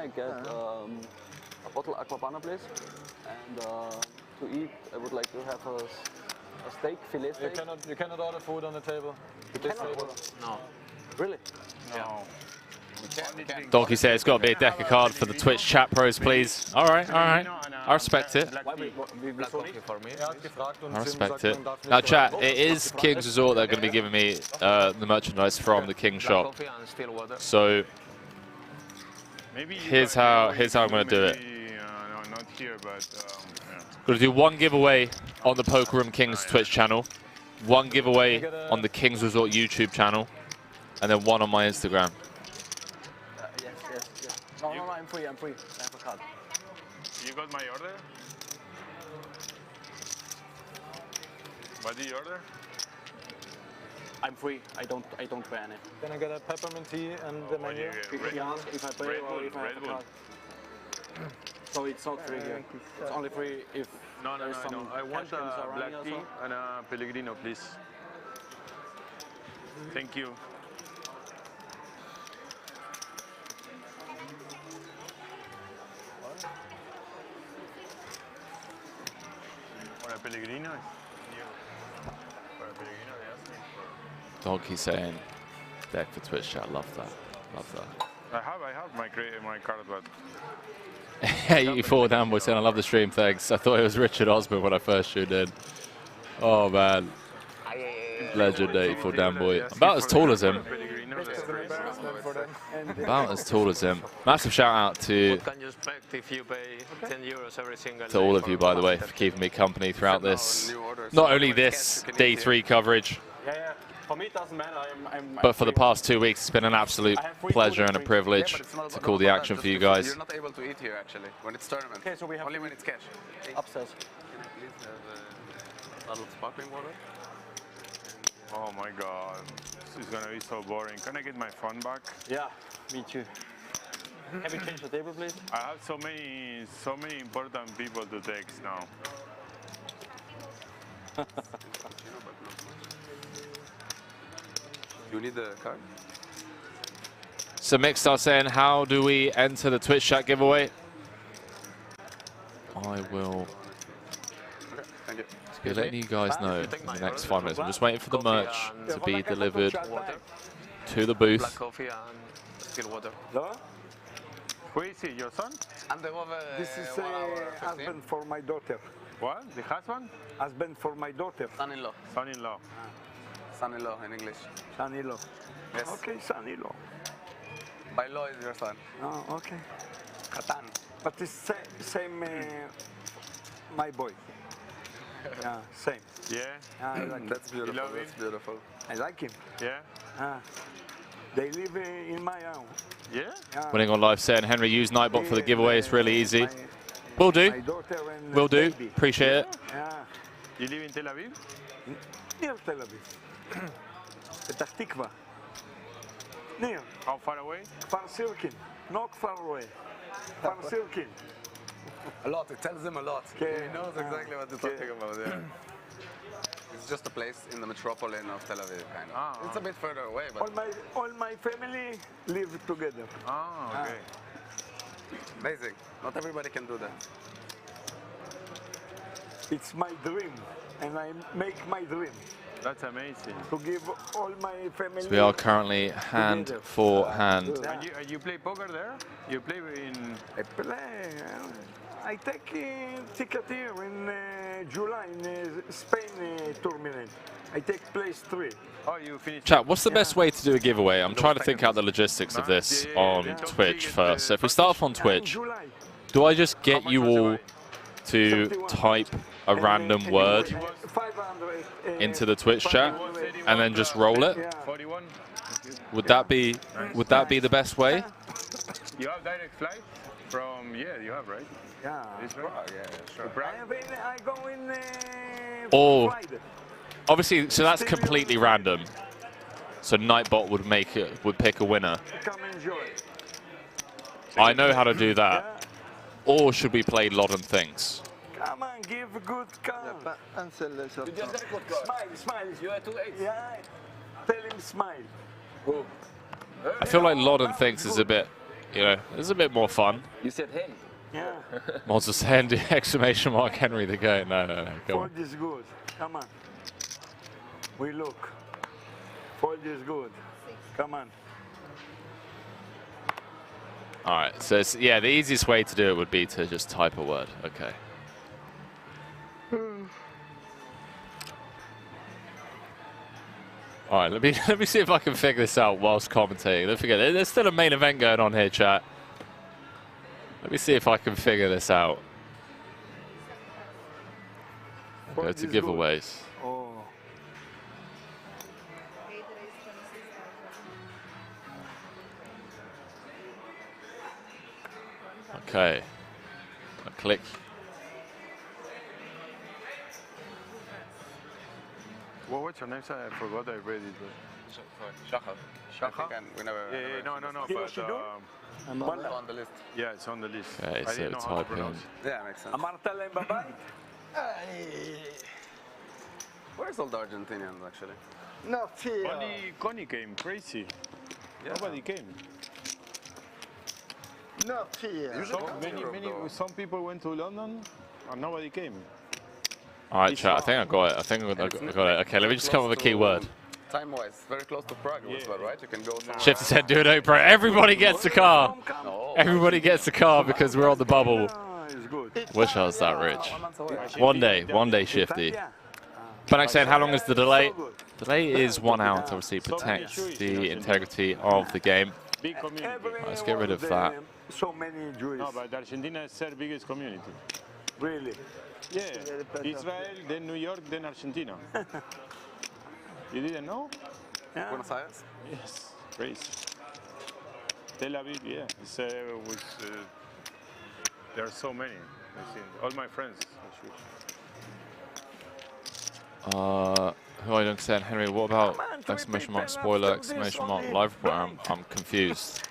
I get a bottle aquapana, please? And to eat, I would like to have a steak, filet steak. You cannot order food on the table. You cannot order? No. Really? No. Donkey said it's got to be a deck of card for the Twitch chat pros, please. All right, all right. I respect it. I respect it. Now, chat, it is King's Resort that are going to be giving me the merchandise from the King shop. So here's how I'm going to do it. Not here, but Going to do one giveaway on the Poker Room Kings Twitch channel, one giveaway on the Kings Resort YouTube channel, and then one on my Instagram. Yes. No, I'm free. I have a card. you got my order? What did you order? I'm free. I don't pay any. Can I get a peppermint tea and the menu? If you ask if I pay or if I have a card. So it's not free here. It's only free if No. I want cash games a are black running tea also. and a Pellegrino, please. Thank you. For a Pellegrino? For a Pellegrino, they asked me for... Donkey saying deck for Twitch chat. Love that. Love that. I have my card, but... Hey, you forward down boy saying I love the stream, thanks. I thought it was Richard Osman when I first tuned in. Oh man. Legend 84 down boy. About as tall as him. About as tall as him. Massive shout out to What can you expect if you pay 10 euros every single day? to all of you, by the way, for keeping me company throughout this, not only this day 3 coverage, Yeah. For me, it doesn't matter. but for the past 2 weeks, it's been an absolute pleasure and a privilege to call the action for you guys. You're not able to eat here, actually, when it's tournament. Okay, so we have only when it's cash. Upstairs. Can I please have a bottle of sparkling water? Oh my god, this is gonna be so boring. Can I get my phone back? Yeah, me too. Can we change the table, please? I have so many important people to text now. You need the card? So Mixstar saying, how do we enter the Twitch chat giveaway? I will Thank you. be letting you guys know in the next 5 minutes. I'm just waiting for the merch to be delivered to the Black booth. coffee and still water. Who is he, your son? This is a husband for my daughter. What? The husband? Husband for my daughter. Son-in-law. Son-in-law. Son-in-law in English. Son-in-law. Yes. Okay, son-in-law. By law is your son. Oh, okay. Khatan. But it's same my boy. Yeah, same. Yeah? I like him. That's beautiful. That's beautiful. I like him. Yeah? They live in my house. Yeah? Winning on live saying, Henry, use Nightbot for the giveaway. It's really easy. Will do. My daughter and Will do. baby. Appreciate it. Yeah, You live in Tel Aviv? near Tel Aviv. Petach Tikva. Near. How far away? Far Sirkin. Not far away. Far Sirkin. A lot. It tells him a lot. Okay. He knows exactly what you're talking about. Yeah. It's just a place in the metropolitan of Tel Aviv, kind of. It's a bit further away, but All my family live together. Oh, okay. amazing. Not everybody can do that. It's my dream, and I make my dream That's amazing. to give all my family. So we are currently hand for hand. And you play poker there? You play in... I play. I take ticket here in July in Spain tournament. I take place 3. Oh, you finished... Chat, what's the best way to do a giveaway? I'm trying to think out the logistics of this on Twitch first. So if we start off on Twitch, do I just get you all to type a random word into the Twitch chat and then just roll it? 41? Would that be the best way? You have direct flight from... Yeah, you have, right? Yeah. This right? Yeah, sure. I go in Or Friday. obviously, so that's completely random. So Nightbot would pick a winner. Come enjoy. I know how to do that. Or should we play Lodden Things? Come on, give a good card. Smile, smile. You are 2-8. Yeah. Tell him smile. I feel like Lodden Things is a bit you know, it's a bit more fun. You said hey. Yeah. Mods just saying exclamation mark Henry the goat. No, no, no. Go on. Fold is good. Come on. We look. Fold is good. Come on. All right. So it's, yeah, the easiest way to do it would be to just type a word. Okay. All right. Let me see if I can figure this out whilst commentating. Don't forget, there's still a main event going on here, chat. Let me see if I can figure this out. Go to giveaways. Oh. Okay. I click. Well, what's your name? I forgot. I read it. Shaka. Shaka. We never. Yeah, no. But it's on the list. yeah, it's on the list. Okay, I so didn't know how to type in. pronounce it. Yeah, makes sense. Amartela and Babai? Where's all the Argentinians actually? No fear. Only Connie came. Crazy. Yeah. Nobody came. No fear. Some people went to London and nobody came. All right, chat. I think I got it. I think I got it. Okay, let me just come up with a keyword. Time-wise, very close to Prague as well, right? You can go somewhere. Shift said, do it, Oprah. Everybody gets the car. Everybody gets the car because we're on the bubble. Wish I was that rich. One day, Shifty. Panax saying, how long is the delay? Delay is 1 hour to obviously protect the integrity of the game. Let's get rid of that. So many Jews. No, but Argentina is their biggest community. Really? Yeah. Israel, then New York, then Argentina. You didn't know? Yeah. Buenos Aires? Yes. Crazy. Tel Aviv, yeah. It's, there are so many. All my friends. Who I don't understand, Henry, what about exclamation mark spoiler, exclamation mark live report? I'm confused.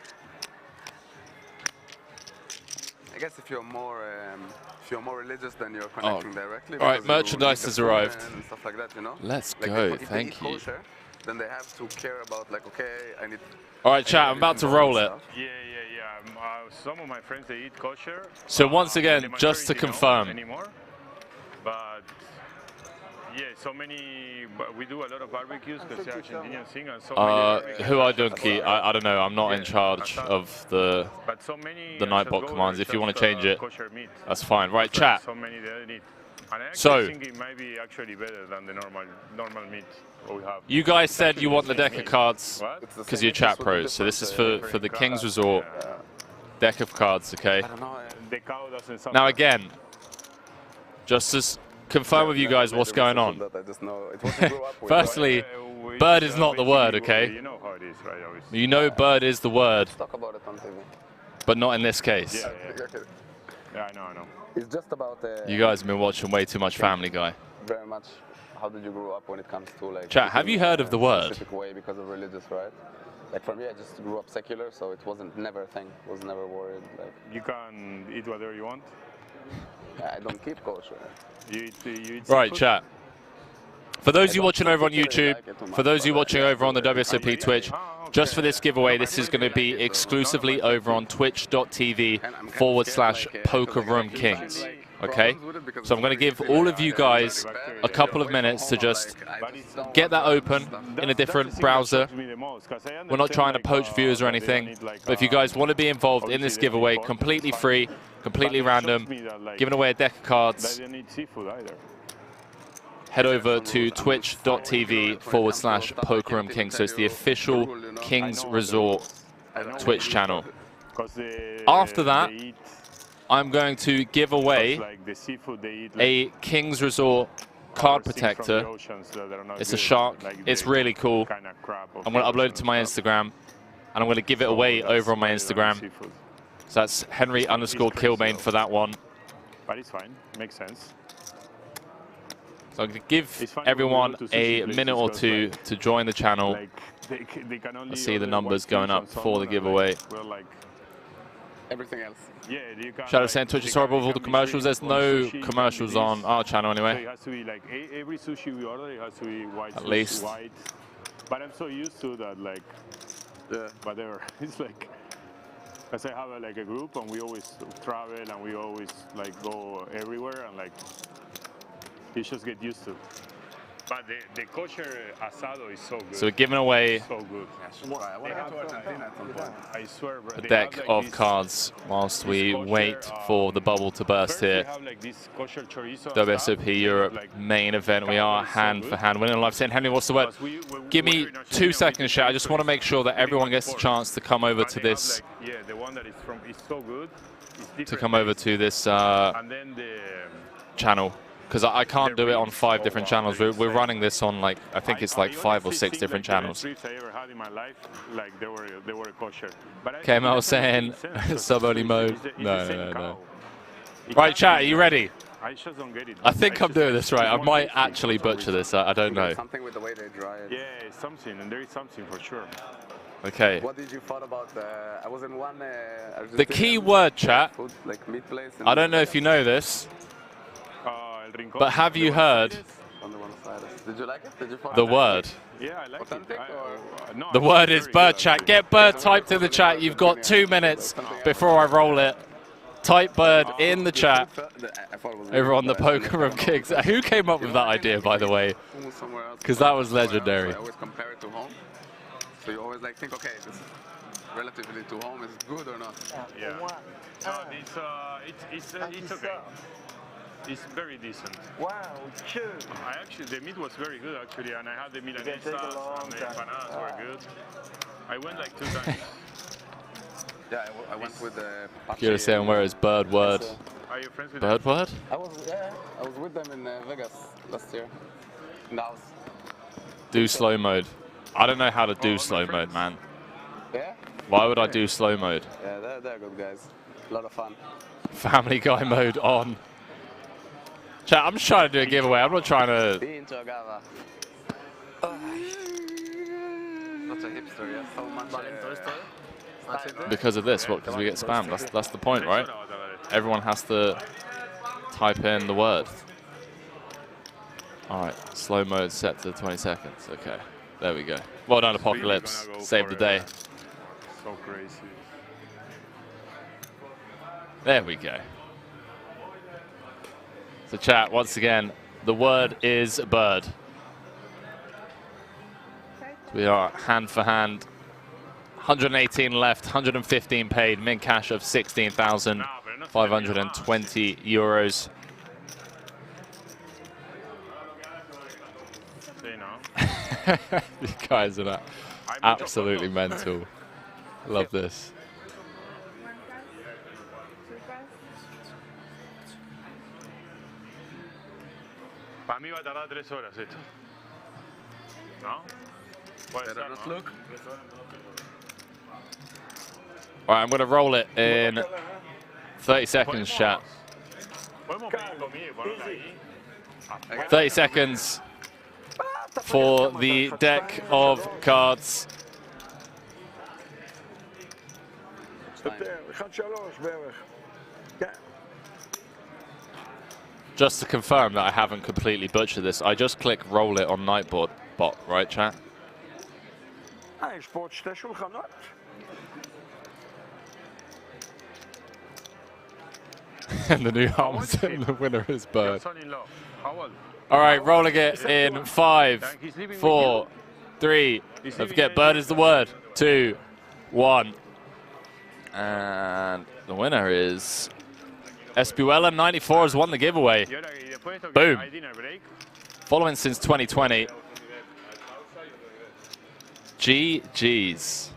I guess if you're more religious, then you're connecting directly. All right, merchandise has arrived. And stuff like that, you know? Let's like go, if thank you. Kosher, then they have to care about like, okay, I need. All right, chat, I'm about to roll it. Yeah. Some of my friends, they eat kosher. So once again, just to confirm. Anymore, but yeah, so many. We do a lot of barbecues because they're Argentinian thing, and so many. Who I donkey? I don't know. I'm not in charge of the Nightbot commands. If you want to change it, that's fine. Right, chat. So many they eat. And I So think it might be actually better than the normal meat we have. you guys said you want the deck of cards because you're chat pros. So this is for the King's Resort deck of cards, okay? Now again, just to confirm with you guys what's going on. Firstly, bird is not the word, okay? You know how it is, right? You know bird is the word, Talk about it on TV. but not in this case. Yeah, I know. It's just about. You guys have been watching way too much Family Guy. Very much. How did you grow up when it comes to like? Chat, have you heard of the word? Specific way because of religious, right? Like for me, I just grew up secular, so it wasn't never a thing. Was never worried. Like you can eat whatever you want. I don't keep kosher. You eat Right, seafood? chat. For those of you watching over on YouTube, for those of you watching over on the WSOP Twitch, just for this giveaway, this is going to be exclusively over on twitch.tv/PokerRoomKings. Okay? So I'm going to give all of you guys a couple of minutes to just get that open in a different browser. We're not trying to poach viewers or anything, but if you guys want to be involved in this giveaway, completely free, completely random, giving away a deck of cards, head over to twitch.tv/PokerRoomKings. So it's the official King's Resort Twitch channel. After that, I'm going to give away a King's Resort card protector. It's a shark. It's really cool. I'm going to upload it to my Instagram, and I'm going to give it away over on my Instagram. So that's Henry_Killbane for that one. But it's fine. Makes sense. So I'm going to give everyone a minute or two to join the channel. I see the numbers going up for the giveaway. Everything else. Yeah, you can. Shadow saying Twitch is horrible with all the commercials. There's no commercials on our channel So anyway. it has to be like every sushi we order, it has to be white. At sushi, least. white. But I'm so used to that, like, whatever. It's like Because I have like a group and we always travel and we always like go everywhere and like you just get used to it. But the kosher asado is so good. So we're giving away so good. I swear, bro. a deck of cards whilst we wait for the bubble to burst here. WSOP Europe main event. We are hand for hand winning live. St. Henry, what's the word? Give me 2 seconds, chat. I just want to make sure that everyone gets a chance to come over to this. Yeah, the one that is from is so good. To come over to this channel. Because I can't do it on 5 different channels. We're running this on like, I think it's like 5 or 6 different channels. I ever had in my life, like they were kosher. KML saying sub-only mode. No. Right, chat, are you ready? I just don't get it. I think I'm doing this right. I might actually butcher this. I don't know. Something with the way they dry it. Yeah, something, and there is something for sure. Okay. What did you thought about? I was in one. The key word, chat. Food, like meat place. I don't know if you know this, but have you heard Did you like it? Did you find the word? Yeah, I like authentic it. No, The word is bird, chat. Get bird typed in the chat. You've got 2 minutes before I roll it. Type bird in the chat over on the Poker Room Kings. Who came up with that idea, by the way? Because that was legendary. I always compare it to home. So you always like think, okay, this is relatively to home. Is it good or not? Yeah. No, it's okay. It's very decent. Wow, sure. The meat was very good actually, and I had the milanesas and the empanadas were good. I went like 2 times. Yeah, I went with the. You're saying where is bird word? Are you friends with Bird them? word? I was with them in Vegas last year. In the house. Do slow mode. I don't know how to do slow mode, man. Yeah? Why would I do slow mode? Yeah, they're good guys. A lot of fun. Family Guy mode on. Chat, I'm just trying to do a giveaway. I'm not trying to. Not a hipster, yeah. So much. Because of this, what? Because we get spammed. That's the point, right? Everyone has to type in the word. All right, slow mode set to 20 seconds. Okay, there we go. Well done, Apocalypse. Saved the day. So crazy. There we go. So chat, once again, the word is bird. We are hand for hand. 118 left, 115 paid, min cash of 16,520 euros. You guys are absolutely mental. Love this. Para mí va a tardar 3 horas esto. ¿No? Puede ser, ¿no? All right, I'm going to roll it in 30 seconds, chat. 30 seconds for the deck of cards. Just to confirm that I haven't completely butchered this, I just click roll it on Nightbot bot, right, chat? And the new Hamilton, the winner is bird. All right, rolling it in 5, 4, 3. Don't forget, bird is the word. 2, 1. And the winner is Espuela 94 has won the giveaway. Boom. Following since 2020. GG's.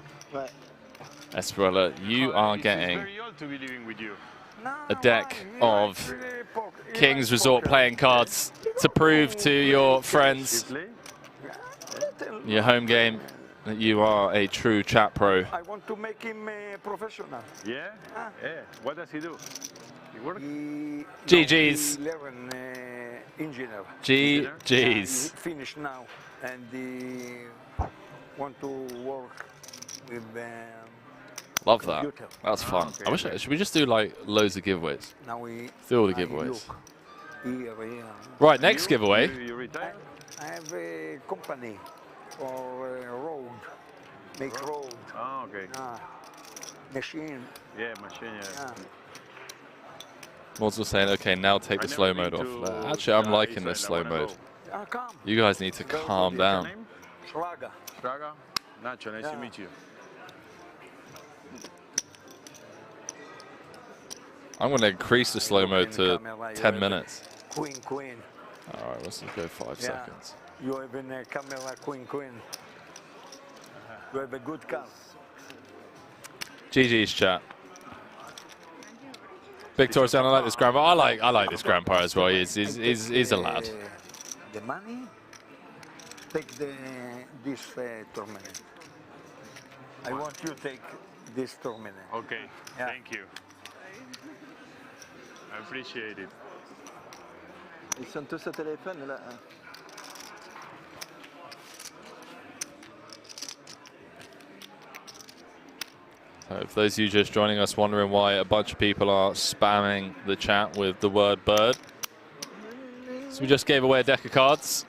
Espuela, you are getting a deck of King's Resort playing cards to prove to your friends, your home game, that you are a true chat pro. I want to make him professional. Yeah? Yeah. What does he do? He works? GG's. 11 engineer. GG's. He finished now, and he want to work with Love that. That's fun. I wish. Should we just do like loads of giveaways? Now we do all the giveaways. Here. Right, next giveaway. I have a company for road, make road. Oh, okay. Machine. Yeah, machine, yeah. Mods was saying, okay, now take the slow mode off. Actually, I'm liking this slow mode. You guys need to calm down. Shraga. Shraga? Nacho, nice to meet you. I'm going to increase the slow mode to 10 minutes. Queen, queen. All right, let's just go 5 seconds. You have in a camera queen, queen. You have a good card. GG's chat. Big Taurus, I like this grandpa. I like this grandpa as well. He's a lad. The money. Take this tournament. I want you to take this tournament. Okay, thank you. I appreciate it. Ils sont tous au téléphone là. So for those of you just joining us wondering why a bunch of people are spamming the chat with the word bird. So we just gave away a deck of cards.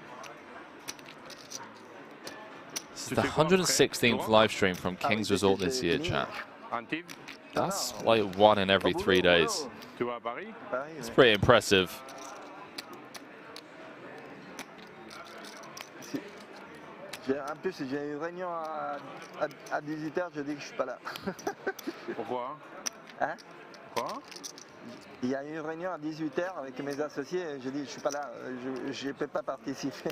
This is the 116th live stream from King's Resort this year, chat. That's like 1 in every 3 days. It's pretty impressive. En plus, j'ai une réunion à 18h, je dis que je suis pas là. Pourquoi? Hein? Quoi? Il y a une réunion à 18h avec mes associés, je dis je suis pas là, je ne peux pas participer.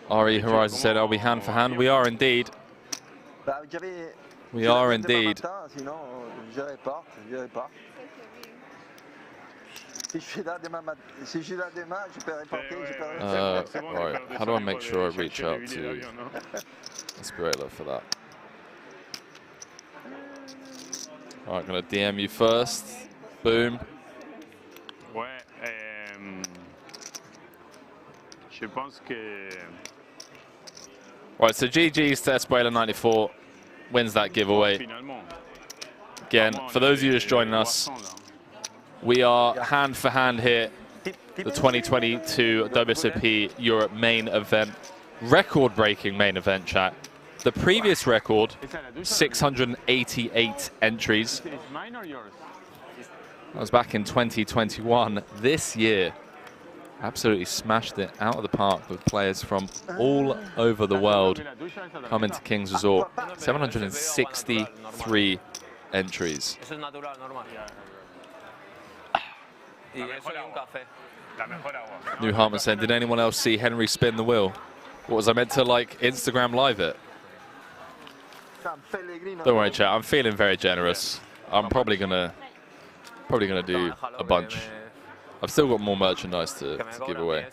RE Horizon said, are we hand for hand? We are indeed. We are indeed. Sinon, je reporte, je reporte. Si je suis là demain, je peux reporter, je peux Right, how do I make sure I reach out to Spiritler for that? Alright, gonna DM you first. Boom. Ouais, je pense que... Right, so GG's to Spoiler94 wins that giveaway. Again, for those of you just joining us, we are hand for hand here. The 2022 WSOP Europe main event, record-breaking main event, chat. The previous record, 688 entries. That was back in 2021. This year, absolutely smashed it out of the park with players from all over the world coming to King's Resort. 763 entries. New Hartman said, did anyone else see Henry spin the wheel? What was I meant to like Instagram live it? Don't worry, chat. I'm feeling very generous. I'm probably gonna do a bunch. I've still got more merchandise to give away.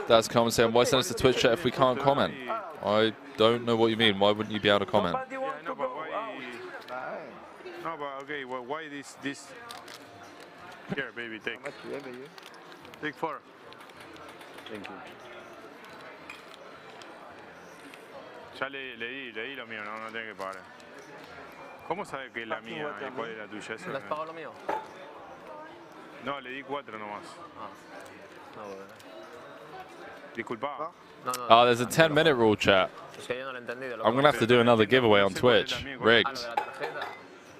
That's comment saying, why send us to Twitch chat if we can't comment? I don't know what you mean. Why wouldn't you be able to comment? No, but okay, well, why this? Here, baby, take. Take 4. Thank you. Ya leí lo mío, no tengo que pagar. ¿Cómo sabe que es la mía y cuál es la tuya? Eso ¿Le has pagado lo mío? No, le di 4 nomás. No, bueno. Disculpa. Oh, there's a 10-minute rule, chat. I'm going to have to do another giveaway on Twitch. Rigged.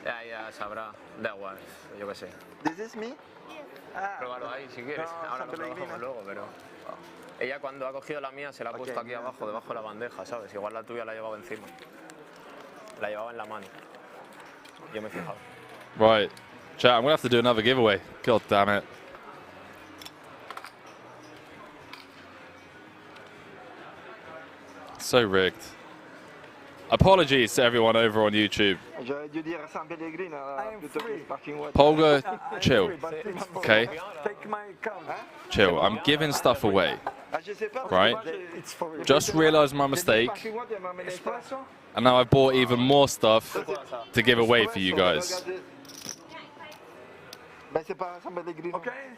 Ya sabrá. Da igual, yo qué sé. This is me? Pruébalo ahí si quieres. Ahora lo trabajamos luego, pero... Ella cuando ha cogido la mía se la ha puesto aquí abajo, debajo de la bandeja, ¿sabes? Igual la tuya la ha llevado encima. La llevaba en la mano. Yo me he fijado. Right. Chat, I'm going to have to do another giveaway. God damn it. So rigged. Apologies to everyone over on YouTube. Polga, chill. Okay? Chill. I'm giving stuff away. Right? Just realized my mistake. And now I've bought even more stuff to give away for you guys.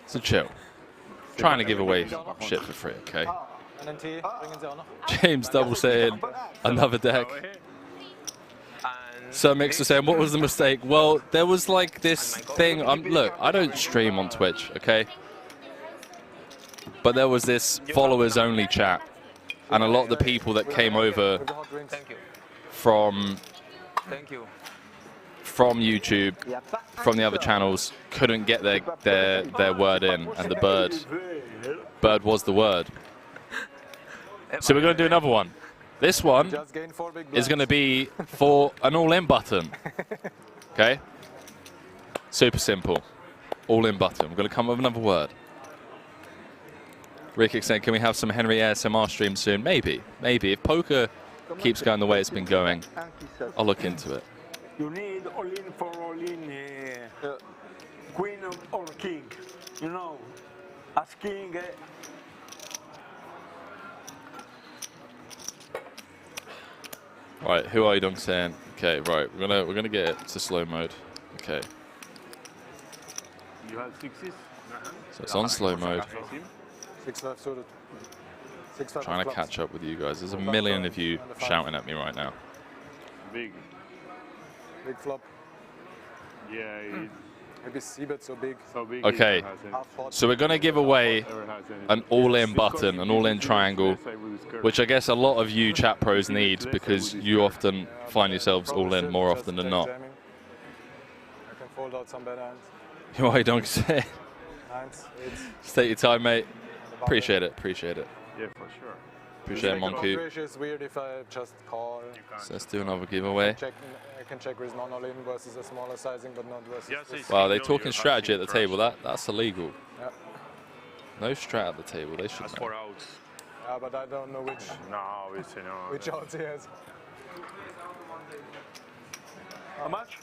So chill. Trying to give away shit for free, okay? James double saying another deck. Sir Mixer saying, what was the mistake? Well, there was like this thing. Look, I don't stream on Twitch, okay? but there was this followers-only chat, and a lot of the people that came over from YouTube, from the other channels, couldn't get their word in, and the bird was the word. So we're going to do another one. This one is going to be for an all-in button. Okay? Super simple. All-in button. We're going to come up with another word. Rick saying, can we have some Henry ASMR stream soon? Maybe. Maybe. If poker keeps going the way it's been going, I'll look into it. You need all-in for all-in, queen or king. You know, as king. Right, who are you, Dunk saying? Okay, right, we're gonna get it to slow mode. Okay. You have sixes? So it's on slow mode. 6 5 suited. 6 5 Trying to catch up with you guys. There's a million of you shouting at me right now. Big. Big flop. Yeah. Maybe C-bet so big. Okay, so we're going to give away an all-in button, an all-in triangle, which I guess a lot of you chat pros need because you often find yourselves all-in more often than not. I can fold out some bad hands. Why don't say? Hands, Just take your time, mate. Appreciate it, appreciate it. Yeah, for sure. Appreciate it, Monku. Ratio is weird if I just call. So let's do another giveaway. I can check with non-all-in versus a smaller sizing, but not versus. Wow, they're talking strategy at the table. That's illegal. Yeah. No strat at the table. They should know. outs. Yeah, but I don't know which. No, we say no. Which outs he has. How much?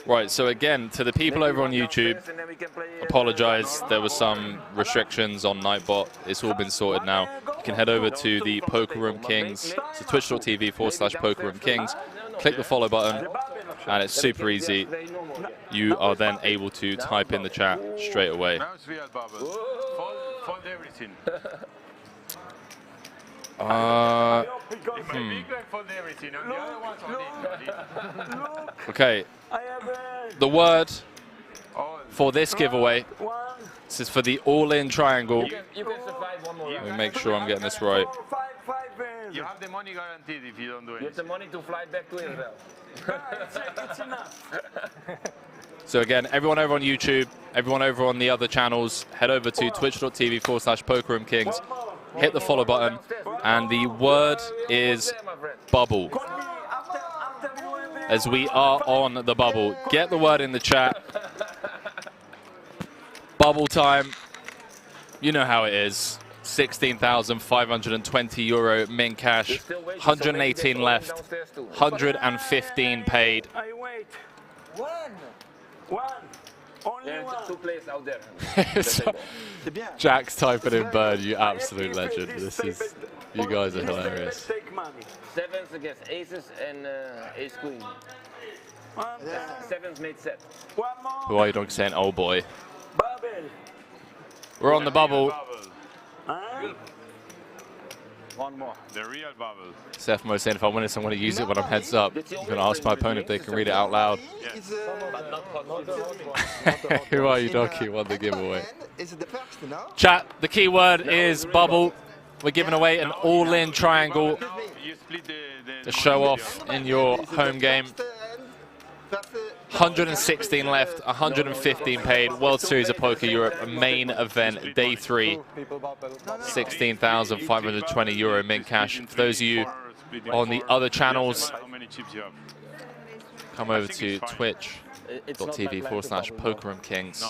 Right, so again, to the people over on YouTube, apologize. There were some restrictions on Nightbot. It's all been sorted now. You can head over to the Poker Room Kings, to twitch.tv/Poker Room Kings. Click the follow button, and it's super easy. You are then able to type in the chat straight away. Now it's real bubble. Fold everything. Okay, the word for this giveaway, this is for the all-in triangle. Let me make sure I'm getting this right. You have the money guaranteed if you don't do it. You have the money to fly back to Israel. It's enough. So again, everyone over on YouTube, everyone over on the other channels, head over to twitch.tv/Poker Room Kings, hit the follow button, and the word is bubble. As we are on the bubble. Get the word in the chat. Bubble time. You know how it is. 16,520 euro min cash, 118 left, 115 paid. I wait. One. Only one. 2 players out there. So, Jack's typing in bird, you absolute legend. This is, you guys are hilarious. Take money. Sevens against aces and ace queen. Sevens made set. Who are you doing saying, oh boy? We're on the bubble. One more. The real bubble. Seth Mo saying if I win this, I'm going to use it when I'm heads up. I'm going to ask my opponent if they can read it out loud. Who are you, Donkey? Won the giveaway. Chat, the key word is bubble. We're giving away an all-in triangle to show off in your home game. 116 left, 115 paid. World Series of Poker Europe main event, day 3. 16,520 euro min cash. For those of you on the other channels, come over to twitch.tv/Poker Room Kings.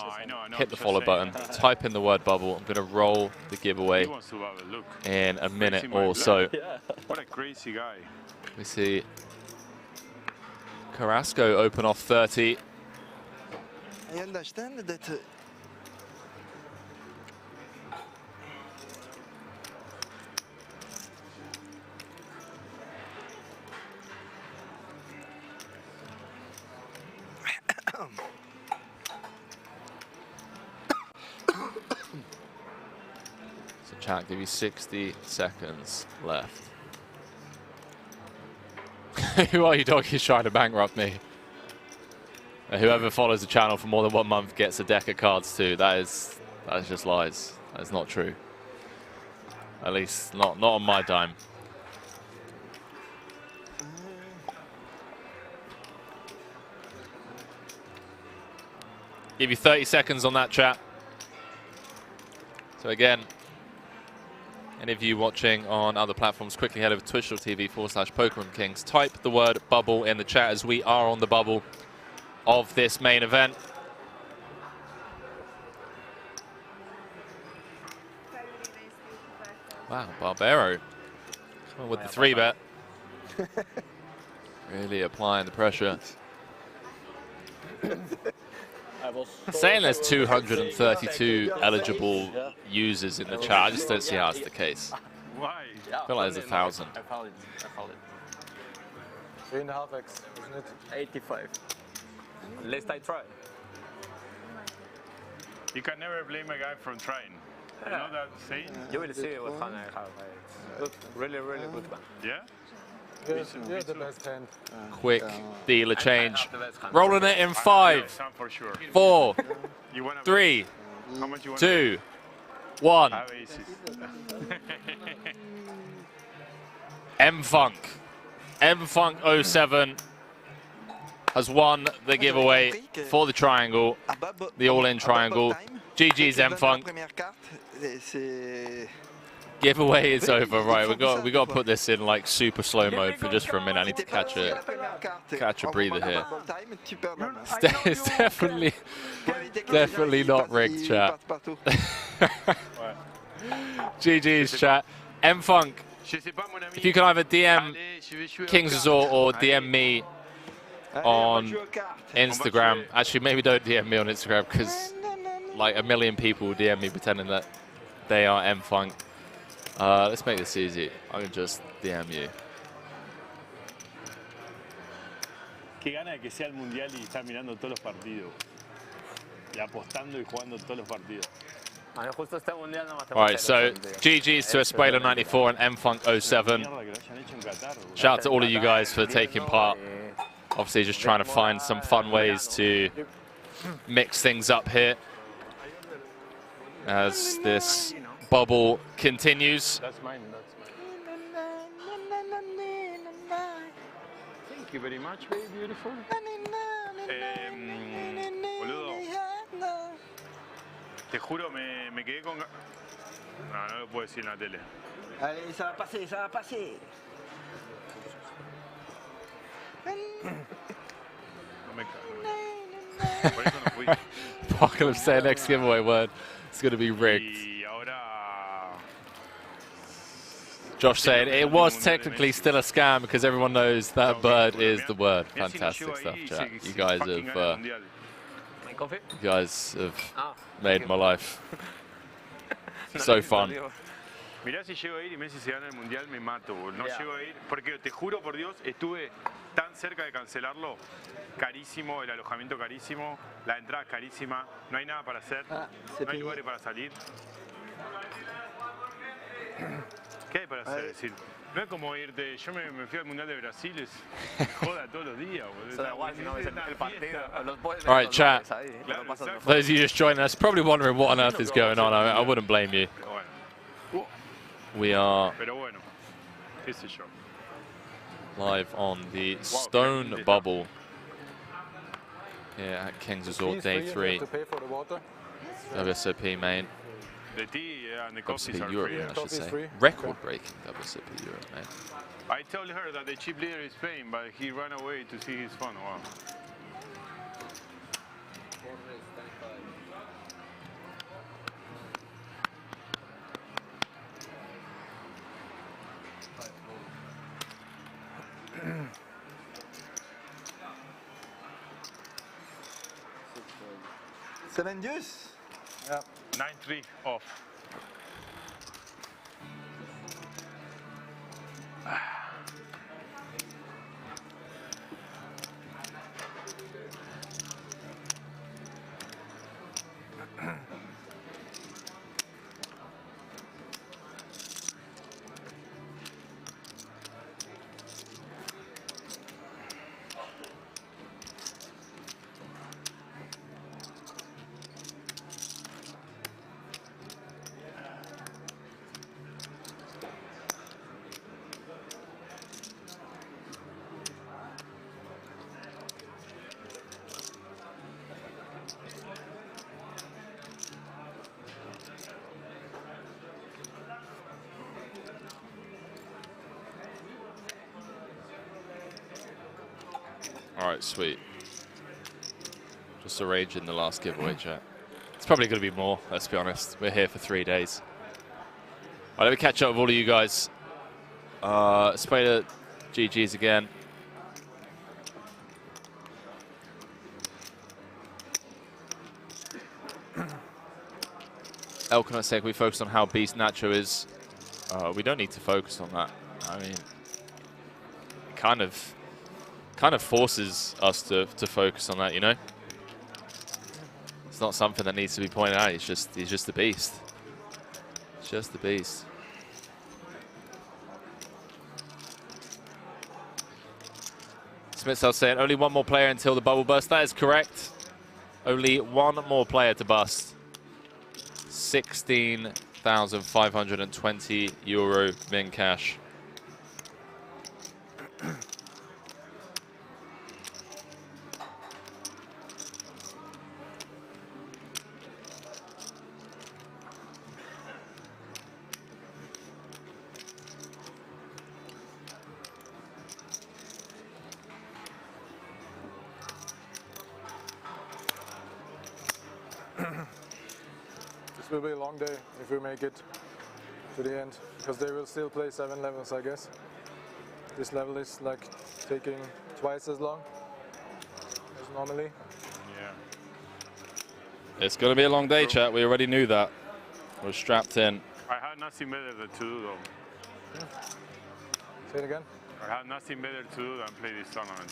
Hit the follow button, type in the word bubble. I'm going to roll the giveaway in a minute or so. What a crazy guy. We see Carrasco open off 30. I understand that So chat, give you 60 seconds left. Who are you, dog? He's trying to bankrupt me. Whoever follows the channel for more than 1 month gets a deck of cards too. That is just lies. That is not true. At least not on my dime. Give you 30 seconds on that, chat. So again, any of you watching on other platforms, quickly head over to twitch.tv/PokerKings. Type the word bubble in the chat as we are on the bubble of this main event. Wow, Barbero coming with the 3-bet. Really applying the pressure. Saying there's 232 eligible users in the chat, I just don't see how it's the case. Why? I feel like there's 1,000. I found it. 3.5x, isn't it? 85. At least I try. You can never blame a guy from trying. You know that saying? You will see what hand I have. Good, really, really good one. Yeah? You're the best hand. Quick dealer change. Rolling it in 5, For sure. 4, You wanna 3, How much you want 2, 1. Have aces. M-Funk. M-Funk 07 has won the giveaway for the triangle, the all-in triangle. GG's M-Funk. Giveaway is over. Right, we got to put this in like super slow mode for just a minute. I need to catch a breather here. It's definitely not rigged, chat. GG's, chat. M-Funk, if you can either DM Kings Resort or DM me on Instagram. Actually, maybe don't DM me on Instagram because like 1 million people will DM me pretending that they are M-Funk. Let's make this easy. I can just DM you. Qué gana que sea el mundial y estar mirando todos los partidos. Y apostando y jugando todos los partidos. Alright, so GG's to Espuela94 and M-Funk 07. Shout out to all of you guys for taking part. Obviously just trying to find some fun ways to mix things up here as this bubble continues. That's mine, that's mine. Thank you very much, very beautiful. Boludo, te juro, me quedé con... No, no lo puedo decir en la tele. Allez, ça va passer, ça va passer. No me cago. Por eso no fui. Apocalypse say next giveaway word. It's going to be rigged. Y ahora... Josh saying it was technically still a scam because everyone knows that bird is the word. Fantastic stuff, chat. You guys have made my life so fun. Mirá, si llego a ir y Messi se gana el mundial, me mato. No llego a ir porque te juro por Dios, estuve tan cerca de cancelarlo. Carísimo, el alojamiento carísimo, la entrada carísima, no hay nada para hacer, no hay lugares para salir. ¿Qué hay para hacer? Es decir, no es como irte, yo me fui al Mundial de Brasil, es joda todos los días. Alright, chat. Those of you just joining us, probably wondering what on earth is going on. I wouldn't blame you. We are live on the Stone Bubble here at Kings Resort Day 3. WSOP main. The tea and the coffees WSOP are Europe, free. I should say. Record-breaking WSOP Europe, man. I told her that the chip leader is paying, but he ran away to see his phone. Wow. Seven deuce? Yeah. 9-3 off. All right, sweet. Just arranging the last giveaway, chat. It's probably going to be more, let's be honest. We're here for 3 days. All right, let me catch up with all of you guys. Spader, GG's again. Elkanut saying, we focus on how beast Nacho is. We don't need to focus on that. I mean, it kind of forces us to focus on that, you know? It's not something that needs to be pointed out. He's just a beast. Just the beast. Smith's saying only one more player until the bubble burst. That is correct. Only one more player to bust. 16,520 euro min cash. This will be a long day if we make it to the end, because they will still play 7 levels, I guess. This level is like taking twice as long as normally. Yeah. It's going to be a long day, chat. We already knew that. We're strapped in. I had nothing better to do, though. Say it again. I had nothing better to do than play this tournament.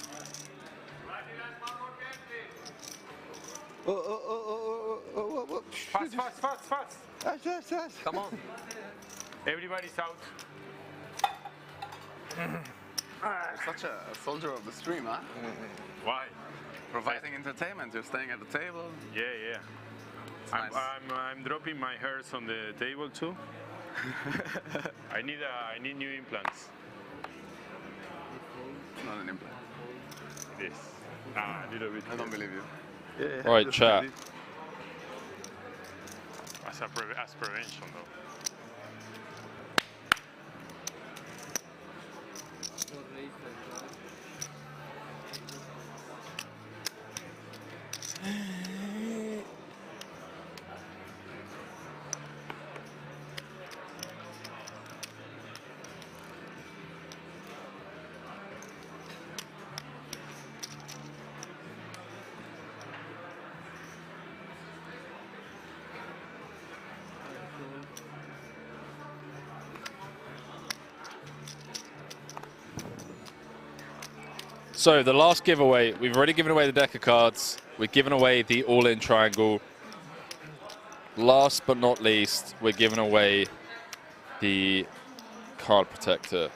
Fast, fast, fast, fast. Yes. Come on. Everybody's out. Such a soldier of the stream, huh? Why? Providing entertainment. You're staying at the table. Yeah, yeah. I'm dropping my hairs on the table too. I need new implants. It's not an implant. It is. A little bit. I don't believe you. Yeah, right, chat. As prevention, though. So the last giveaway, we've already given away the deck of cards. We've given away the all-in triangle. Last but not least, we're giving away the card protector.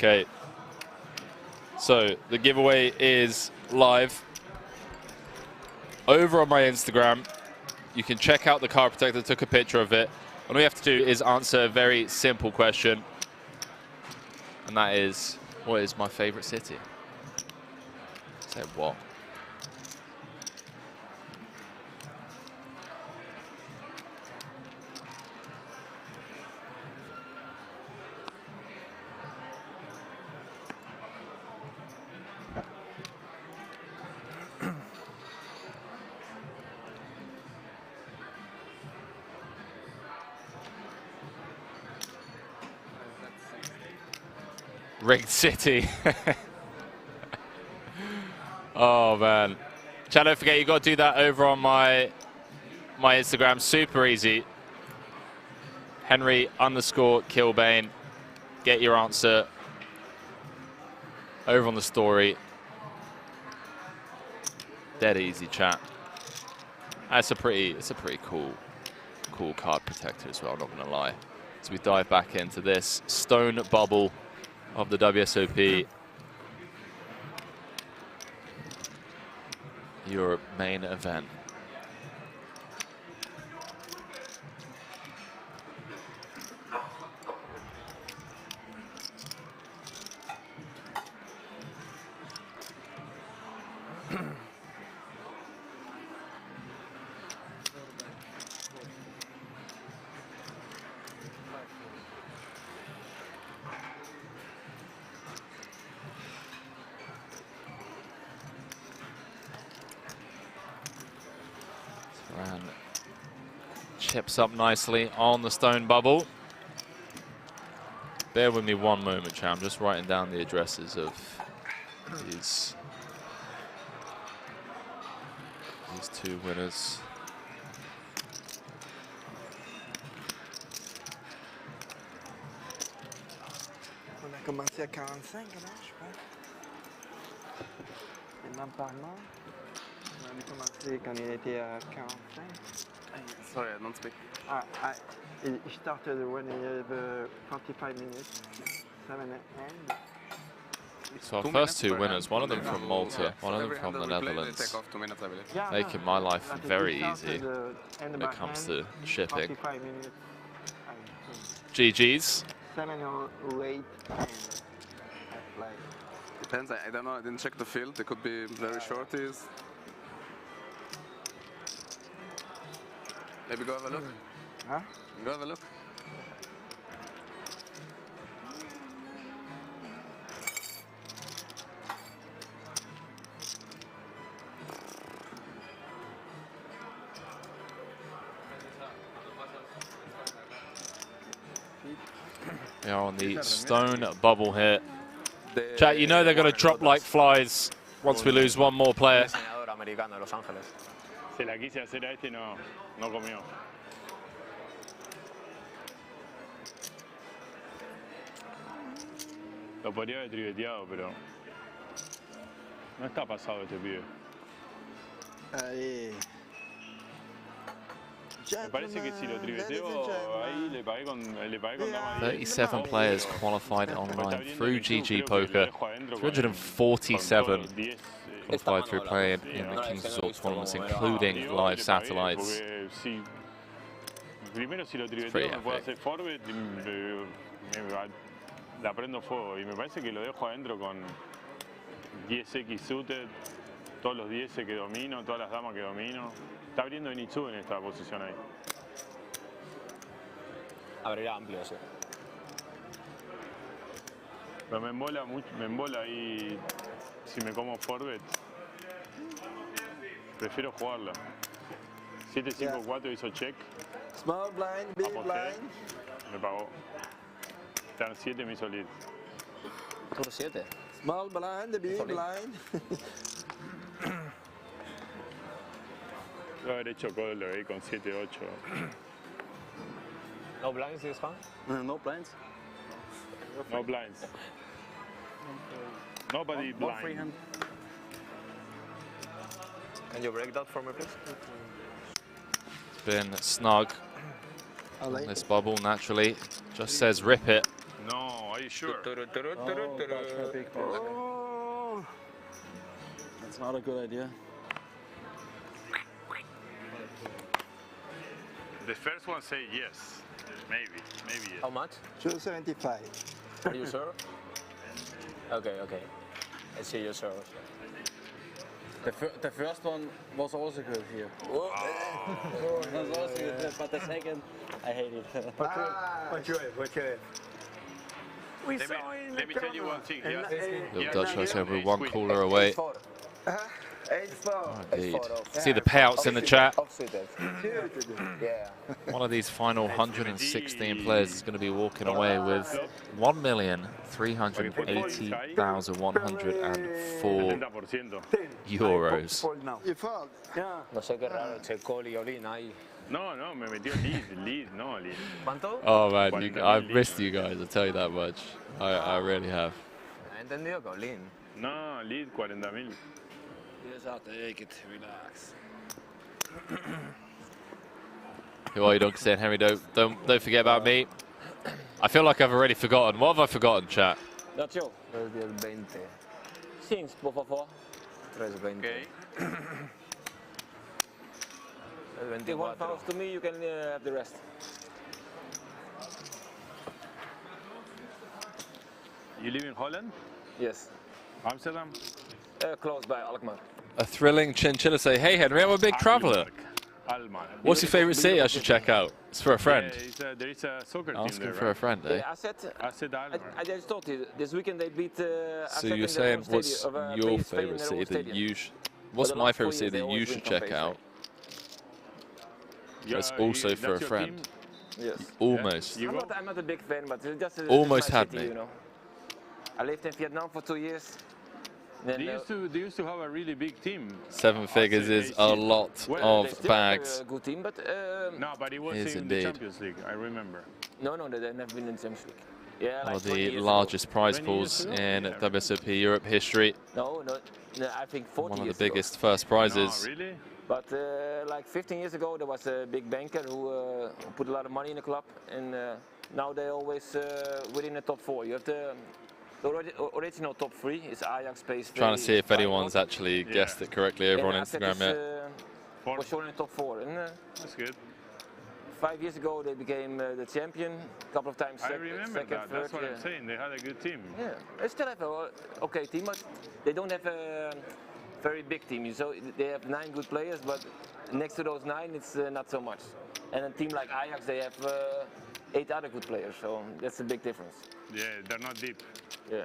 Okay, so the giveaway is live over on my Instagram. You can check out the card protector, took a picture of it. All we have to do is answer a very simple question, and that is, what is my favorite city? Say what? Rigged City. Oh man. Chat, don't forget, you got to do that over on my Instagram. Super easy. Henry_Kilbane. Get your answer over on the story. Dead easy, chat. It's a pretty cool card protector as well, not gonna lie. So we dive back into this stone bubble of the WSOP. Europe main event. And chips up nicely on the stone bubble. Bear with me one moment, chat. I'm just writing down the addresses of these two winners. On a commencé à 45, là, je crois. Et même pas mal. On a commencé quand il était à 45. Sorry, I don't speak. He started when he had 45 minutes, 7 and. So our first two winners, one of them from Malta, one of them from the Netherlands, making my life very easy when it comes to shipping. GG's. 7 or 8 Depends, I don't know, I didn't check the field, they could be very shorties. Maybe go have a look. Huh? Go have a look. We are on the stone bubble here. Chat, you know they're going to drop like flies once we lose one more player. Se la quise hacer a este, no comió. Lo podría haber triveteado, pero no está pasado este pibe. Me parece que si lo triveteo ahí le pagué con dama 37 players qualified online through GG Poker. 347 qualified through playing in the Kings Resort tournaments, including live satellites. Primero si lo triveteo me puedo hacer forward y la prendo fuego. Y me parece que lo dejo adentro con 10x suited, todos los 10 que domino, todas las damas que domino. Está abriendo Initsu en esta posición ahí. Abrirá amplio, sí. Pero me embola ahí si me como forward. Prefiero jugarla. 7-5-4 hizo check. Small blind, big blind. Me pagó. Tan 7 me hizo lead. Tour 7. Small blind, big blind. Voy a haber hecho call ahí con 7-8. No blinds this one? No blinds. No blinds. Nobody blind. Freehand. Can you break that for me, please? It's been snug on this bubble, naturally. Just says rip it. No, are you sure? Oh, that's not a good idea. The first one say yes. Maybe yes. How much? 275. Are you sure? Okay. I see you sure. The first one was also good here. Oh. It was also good, but the second, I hate it. What you have? We saw in Let me tell you one thing. Little Dutch has over one caller away. 8-4. Oh, indeed. See the payouts in the chat. Yeah. One of these final 116 players is going to be walking away with 1,380,104 euros. No sé qué raro, checó Liolín ahí. No, me metió lead, no lead. ¿Cuánto? Oh man, I've missed you guys, I'll tell you that much. I really have. ¿He entendido que Olin? No, lead 40.000. Yes, I'll take it. Relax. Who are you, Doug? Saying, Henry, don't forget about me. I feel like I've already forgotten. What have I forgotten, chat? Nacho. 20. 5, por favor. 3-20. Okay. Give one house to me, you can have the rest. You live in Holland? Yes. Amsterdam? Close by Alkmaar. A thrilling chinchilla say, hey Henry, I'm a big traveler. Alkmaar. What's your favorite city I should check out? It's for a friend. Yeah, there is a soccer team Asking there, for a friend, eh? Yeah, I said Alkmaar. I just told you, this weekend they beat So you're saying, what's your favorite city that you what's my favorite city that you should check out? That's also for a friend. Yes. Almost. I'm not a big fan, but it's just Almost my had city, me. you know. I lived in Vietnam for 2 years. Then, They used to have a really big team. 7 figures is a lot of bags. A good team, but no, but it was Yes, in indeed. the Champions League. I remember. no, they've never been in the Champions League. Yeah, One like of 20 the years largest ago. prize pools in WSOP Europe history. No, I think 40 One of years the biggest first prizes. No, really? But like 15 years ago, there was a big banker who put a lot of money in the club, and now they're always within the top 4. You have the original top 3 is Ajax, PSV. Trying to see if anyone's actually guessed it correctly over on Instagram yet. For sure in the top 4. And, that's good. 5 years ago, they became the champion. A couple of times. I remember second, that. That's third, what I'm saying. They had a good team. Yeah, they still have a okay team, but they don't have a very big team. So they have 9 good players, but next to those 9, it's not so much. And a team like Ajax, they have 8 other good players. So that's a big difference. Yeah, they're not deep. Yeah.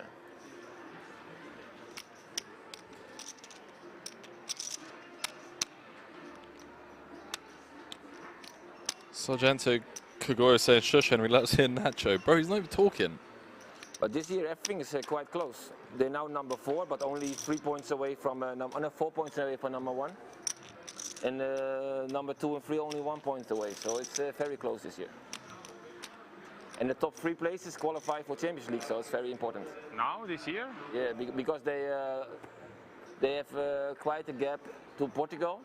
Sargento Kagoro saying, shush Henry, let's hear Nacho. Bro, he's not even talking. But this year everything is quite close. They're now number 4, but only 3 points away from 4 points away from number 1. And number 2 and 3 only 1 point away. So it's very close this year. And the top 3 places qualify for Champions League, so it's very important. Now, this year? Yeah, because they have quite a gap to Portugal.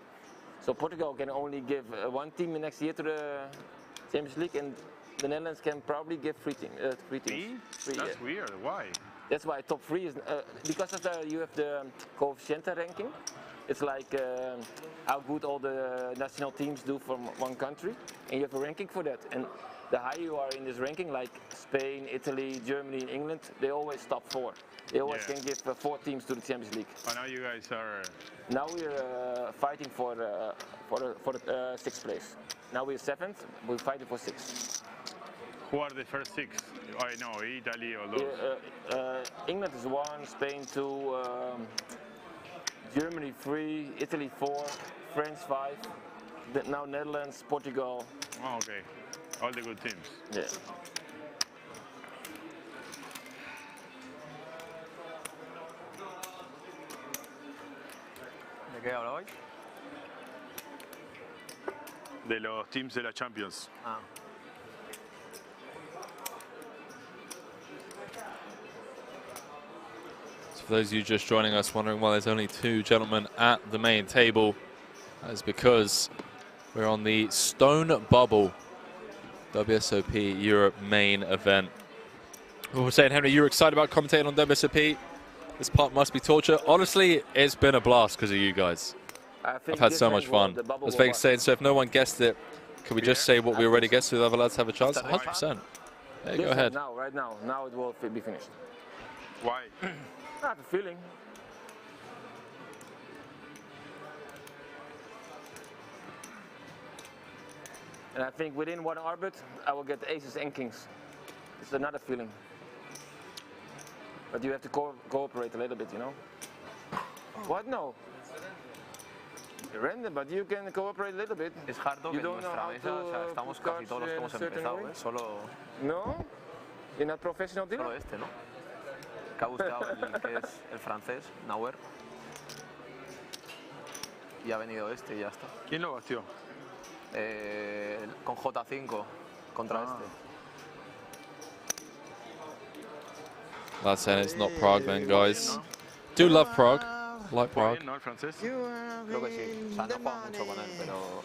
So Portugal can only give 1 team next year to the Champions League, and the Netherlands can probably give 3 teams. 3 teams. That's weird. Why? That's why top 3 is because of you have the coefficient ranking. It's like how good all the national teams do from one country, and you have a ranking for that. And the higher you are in this ranking, like Spain, Italy, Germany, and England, they always top 4. They always can give 4 teams to the Champions League. But now you guys are. Now we're fighting for the 6th place. Now we're 7th. We're fighting for 6th. Who are the first 6? I know Italy or those. England is 1, Spain 2, Germany 3, Italy 4, France 5. Now Netherlands, Portugal. Oh, okay. All the good teams. Yeah. ¿De qué habla hoy? De los teams de la Champions. Ah. So for those of you just joining us wondering why there's only 2 gentlemen at the main table, that is because we're on the Stone Bubble WSOP Europe main event. We were saying, Henry, you're excited about commentating on WSOP? This part must be torture. Honestly, it's been a blast because of you guys. I've had so much fun. As Vegas saying, so if no one guessed it, can we just say what we already guessed so the other lads have a chance? 100%. Yeah, go ahead. Now, right now. Now it will be finished. Why? I have a feeling. And I think within 1 orbit, I will get the aces and kings. It's another feeling. But you have to cooperate a little bit, you know? What? No. Random, but you can cooperate a little bit. Es harto que en nuestra mesa, o sea, estamos casi todos los que hemos empezado, ¿eh? Solo... No? You're not professional dealer? Solo este, ¿no? Que ha buscado el que es el francés, Nauer. Y ha venido este y ya está. ¿Quién lo bastió? Con J5 contra este. That's saying it's not Prague then, guys. Do love Prague. Like Prague. ¿No el francés? Creo que sí. O sea, no juego mucho con él, pero...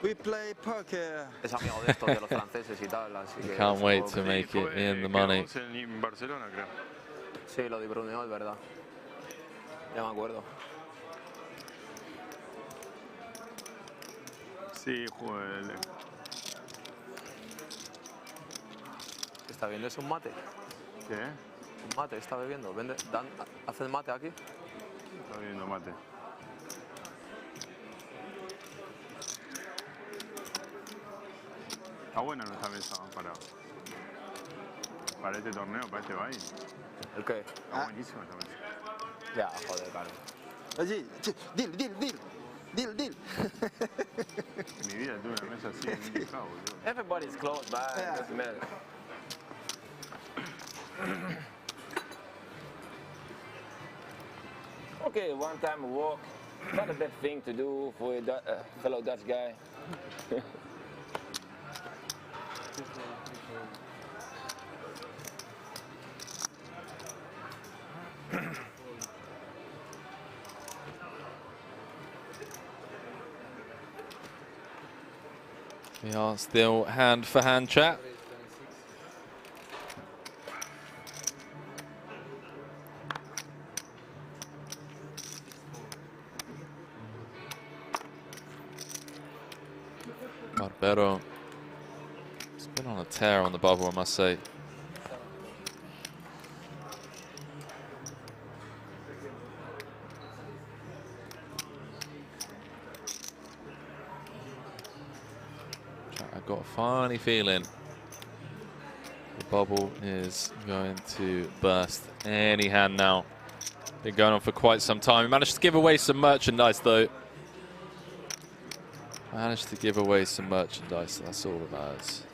We play poker. Es amigo de estos, de los franceses y tal, así que... Can't wait to make it in the money. En Barcelona, creo. Sí, lo de Bruneo es verdad. Ya me acuerdo. Sí, joder. ¿Qué está viendo? ¿Es un mate? ¿Qué? Un mate, está bebiendo. Vende, ¿hace el mate aquí? Está bebiendo mate. Está buena nuestra mesa para este torneo, para este baile. ¿El qué? Está buenísima esta mesa. Ya, joder, claro. Vas-y, deal. En mi vida tuve una mesa así en un mercado, boludo. Everybody's close by, it doesn't matter. Okay, one time a walk. Not a bad thing to do for a fellow Dutch guy. We are still hand-for-hand chat. Barbero. It's been on a tear on the bubble, I must say. I've got a funny feeling the bubble is going to burst any hand now. Been going on for quite some time. We managed to give away some merchandise though. Managed to give away some merchandise, that's all that matters.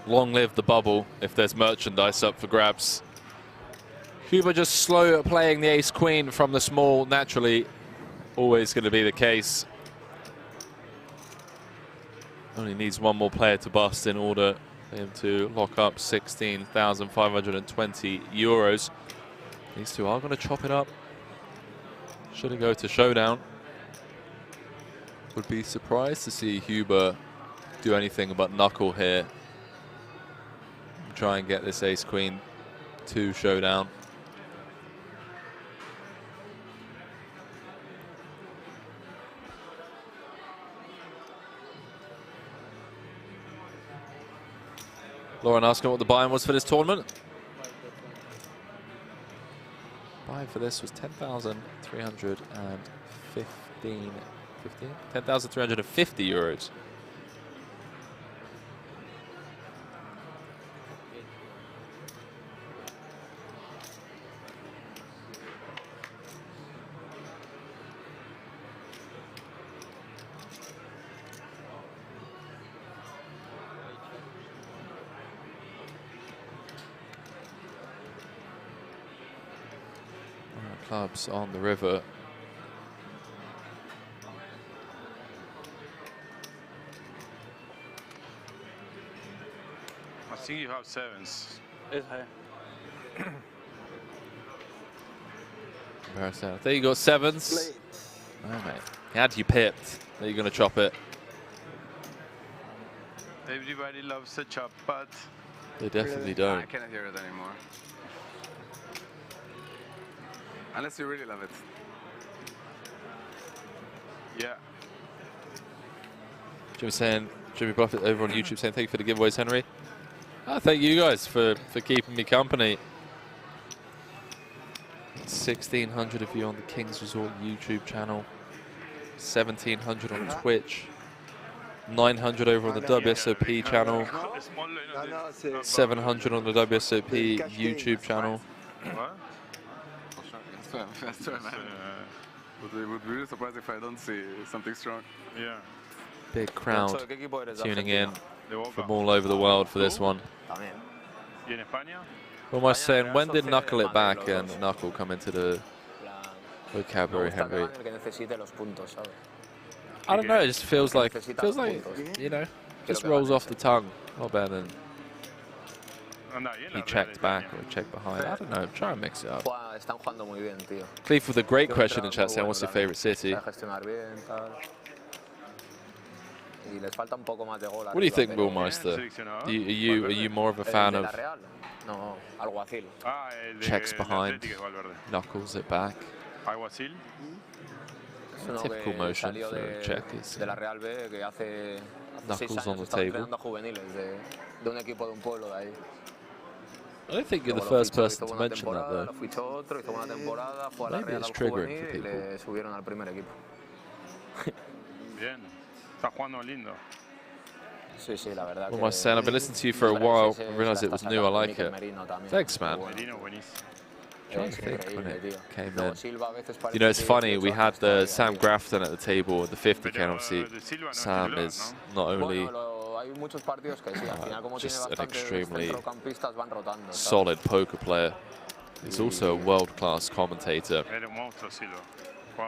Long live the bubble if there's merchandise up for grabs. Huber just slow at playing the ace-queen from the small, naturally always going to be the case. Only needs one more player to bust in order for him to lock up 16,520 euros. These two are going to chop it up. Shouldn't go to showdown. Would be surprised to see Huber do anything but knuckle here. Try and get this ace-queen to showdown. Lauren asking what the buy-in was for this tournament. Buy-in for this was 10,350 euros. Clubs on the river. I think you have sevens. It's high. There you got sevens. Oh, mate. Had you pipped. There you're going to chop it. Everybody loves the chop, but They definitely don't. I cannot hear it anymore. Unless you really love it. Yeah. Jimmy Buffett over on YouTube saying thank you for the giveaways, Henry. Thank you guys for keeping me company. 1,600 of you on the Kings Resort YouTube channel. 1,700 on Twitch. 900 over on the WSOP channel. 700 on the WSOP YouTube channel. What? Faster, man. It would be really surprised if I don't see something strong. Yeah. Big crowd tuning in from all over the world for this one. ¿Y en España? Almost saying, when did Knuckle it back and Knuckle come into the vocabulary, Henry? I don't know, it just feels like, you know, just rolls off the tongue. Not better than he checked back or checked behind. I don't know. Try and mix it up. Están jugando muy bien, tío. Cleve with a great question in chat saying, what's your favorite city? What do you think, Bullmeister? Are you more of a fan of No, Alguacil. checks behind, knuckles it back? Alguacil. Typical motion for a check is de la Real B, que hace knuckles on the está table. entrenando a juveniles de un equipo de un pueblo de ahí. I don't think you're the Luego lo first fichó, person hizo to una mention that, temporada, though. lo fichó otro, hizo una temporada, fue a la Maybe Real it's al triggering juvenil for y people. le subieron al primer equipo. Bien. Está jugando lindo. Sí, sí, la verdad Well, que my son, I've been listening to you for a while. I realized it was new. I like it. Thanks, man. Trying to think when it came in. You know, it's funny. We had Sam Grafton at the table at the 50K. And obviously, Sam is not only just an extremely solid poker player, he's also a world-class commentator.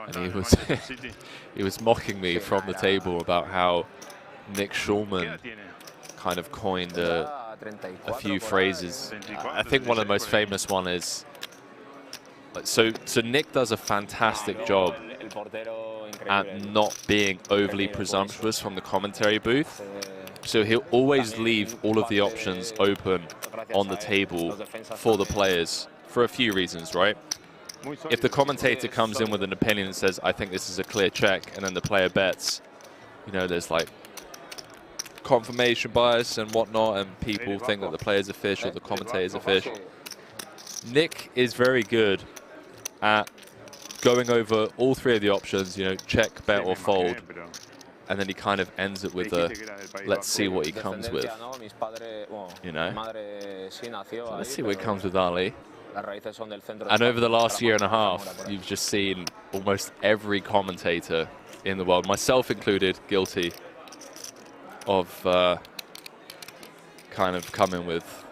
And he was mocking me from the table about how Nick Schulman kind of coined a few phrases. I think one of the most famous one is, so Nick does a fantastic job at not being overly presumptuous from the commentary booth. So he'll always leave all of the options open on the table for the players for a few reasons, right? If the commentator comes in with an opinion and says, I think this is a clear check, and then the player bets, you know, there's like confirmation bias and whatnot, and people think that the player's a fish or the commentator's a fish. Nick is very good at going over all three of the options, you know, check, bet, or fold, and then he kind of ends it with a, let's see what he comes with, you know. So let's see what he comes with, Ali. And over the last year and a half, you've just seen almost every commentator in the world, myself included, guilty of kind of coming with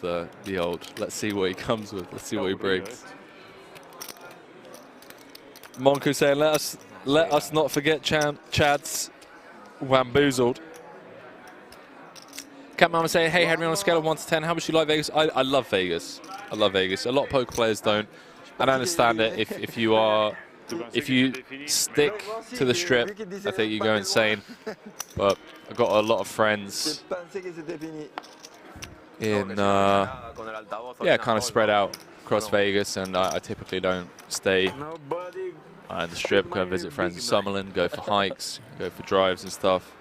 the old, let's see what he comes with, let's see what he brings. Monku saying, let us not forget Chad's Wamboozled. Catman saying, hey Henry, on a scale of 1 to 10, how much do you like Vegas? I love Vegas. I love Vegas. A lot of poker players don't. And I understand it if you stick to the strip, I think you go insane. But I've got a lot of friends in, yeah, kind of spread out across Vegas, and I typically don't stay on the strip. Go and visit friends in Summerlin, go for hikes, go for drives and stuff.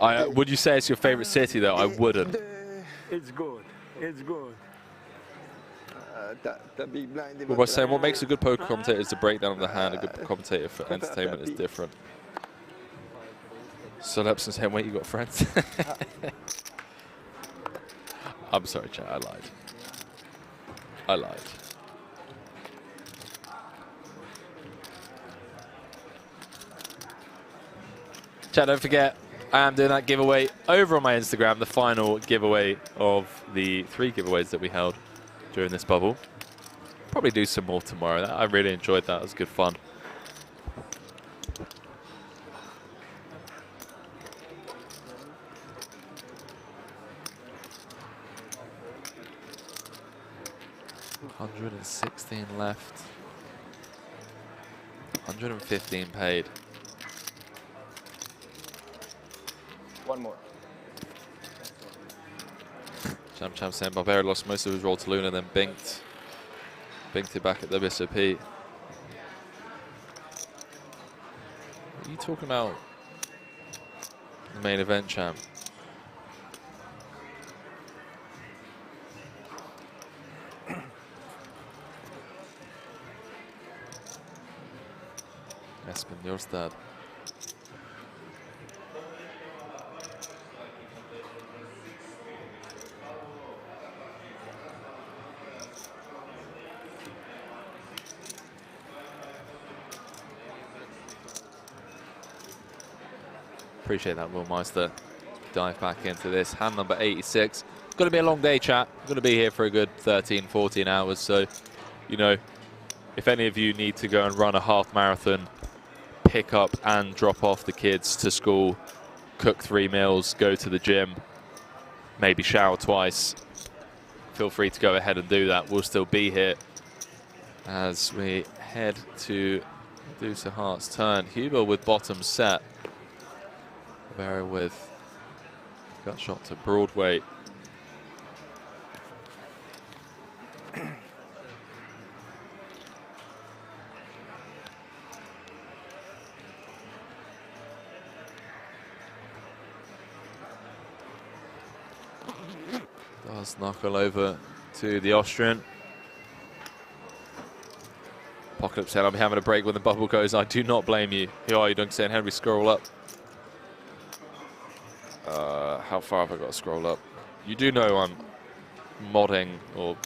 Would you say it's your favorite city, though? I wouldn't. It's good. It's good. Well, by saying what makes a good poker commentator is the breakdown of the hand. A good commentator for entertainment is different. So Lepson saying, wait, you got friends? I'm sorry, chat. I lied. I lied. Chat, don't forget, I am doing that giveaway over on my Instagram, the final giveaway of the 3 giveaways that we held during this bubble. Probably do some more tomorrow. I really enjoyed that. It was good fun. $116 left. 115 paid. One more. Champ saying Barbera lost most of his roll to Luna, then binked it back at WSOP. What are you talking about? The main event, champ. Espen Jorstad. Appreciate that, Will Meister. Dive back into this. Hand number 86. It's going to be a long day, chat. I'm going to be here for a good 13, 14 hours. So, you know, if any of you need to go and run a half marathon, pick up and drop off the kids to school, cook 3 meals, go to the gym, maybe shower twice, feel free to go ahead and do that. We'll still be here as we head to Deuce of Hearts turn. Huber with bottom set. Barrow with gut shot to Broadway. Does knuckle over to the Austrian. Apocalypse said, I'll be having a break when the bubble goes. I do not blame you. Who are you, Duncan? Henry, scroll up. How far have I got to scroll up? You do know I'm modding or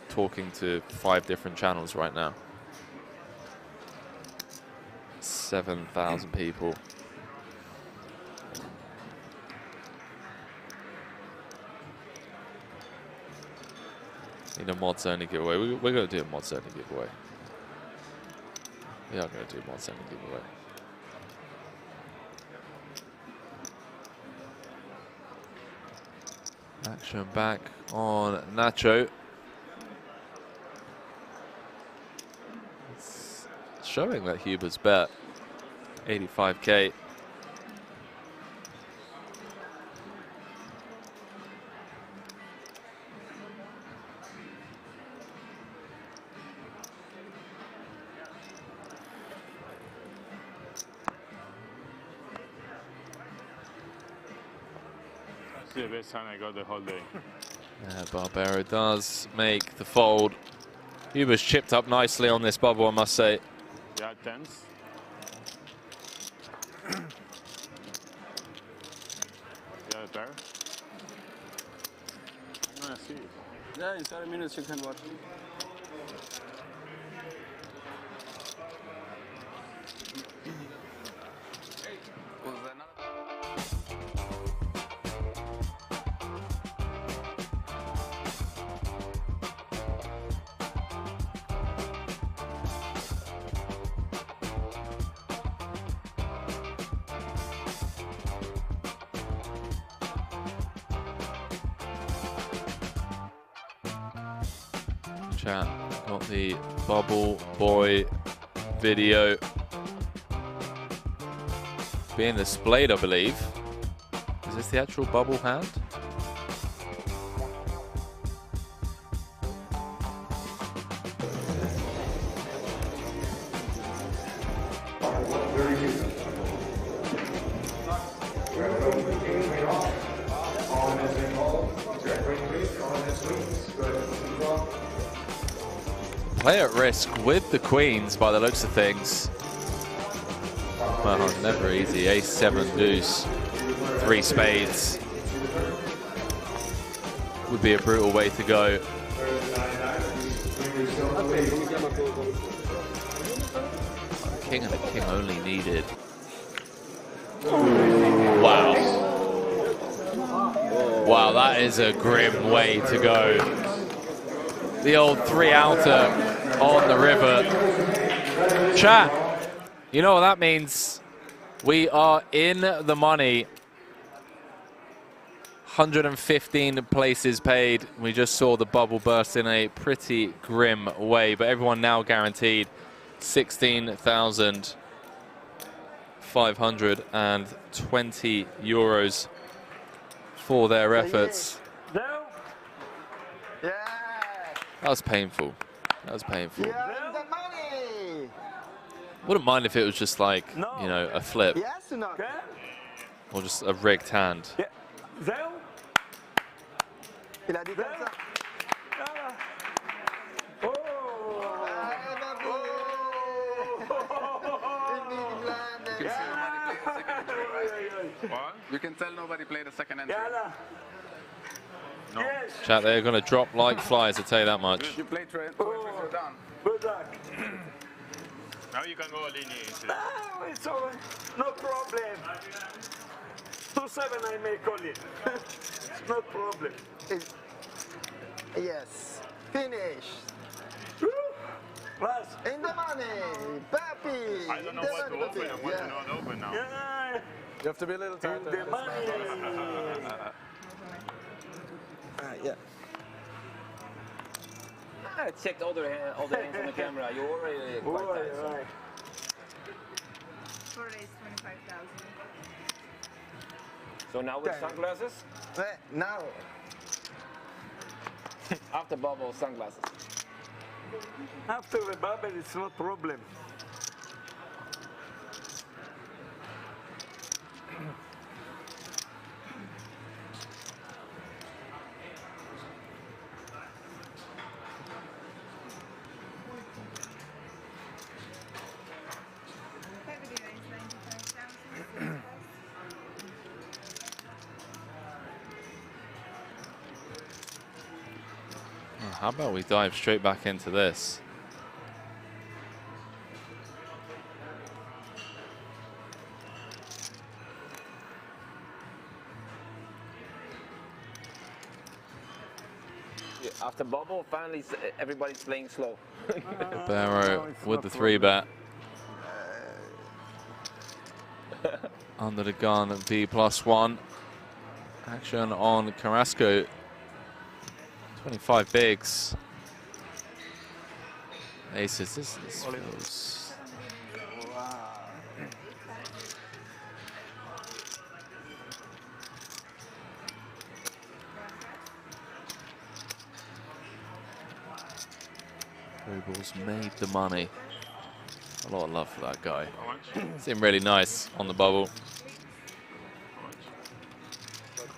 talking to 5 different channels right now. 7,000 people. Need a mods only giveaway. We're going to do a mods only giveaway. We are going to do a mods only giveaway. Action back on Nacho. It's showing that Huber's bet 85k. The best hand I got the whole day. Yeah, Barbero does make the fold. Huber's chipped up nicely on this bubble, I must say. Yeah, tense. Yeah, there. I'm gonna see. Yeah, in 30 minutes you can watch. Chat, got the Bubble Boy video being displayed, I believe. Is this the actual bubble hand? Play at risk with the queens by the looks of things. Well, never easy. Ace, 7, deuce, 3 spades. Would be a brutal way to go. King and a king only needed. Wow. Wow, that is a grim way to go. The old 3-outer on the river. Chat, you know what that means? We are in the money. 115 places paid. We just saw the bubble burst in a pretty grim way, but everyone now guaranteed 16,520 euros for their efforts. That was painful. That was painful. Wouldn't mind if it was just like, you know, a flip. Yes or no? Or just a rigged hand. Il a dit comme ça. You can tell nobody played a second entry. No. Chat, they're going to drop like flies, I tell you that much. You play trade, you're done. Good luck. Now you can go lineage. Oh, it's all right. No problem. 2-7 I may call it. No problem. Yes. Finish. Plus. In the money. Papi. I don't know what to open and what to not open now. Yeah. You have to be a little tighter. The money. Yeah. I checked all the hands on the camera. You already quite tight. So. Right. For raise 25,000. So now with sunglasses? Now. After bubble, sunglasses. After the bubble, it's no problem. How about we dive straight back into this? After bubble, finally everybody's playing slow. Barrow with the 3-bet. Under the gun, V+1. Action on Carrasco. 25 bigs. Aces, this feels... Rubles made the money. A lot of love for that guy. Seemed really nice on the bubble.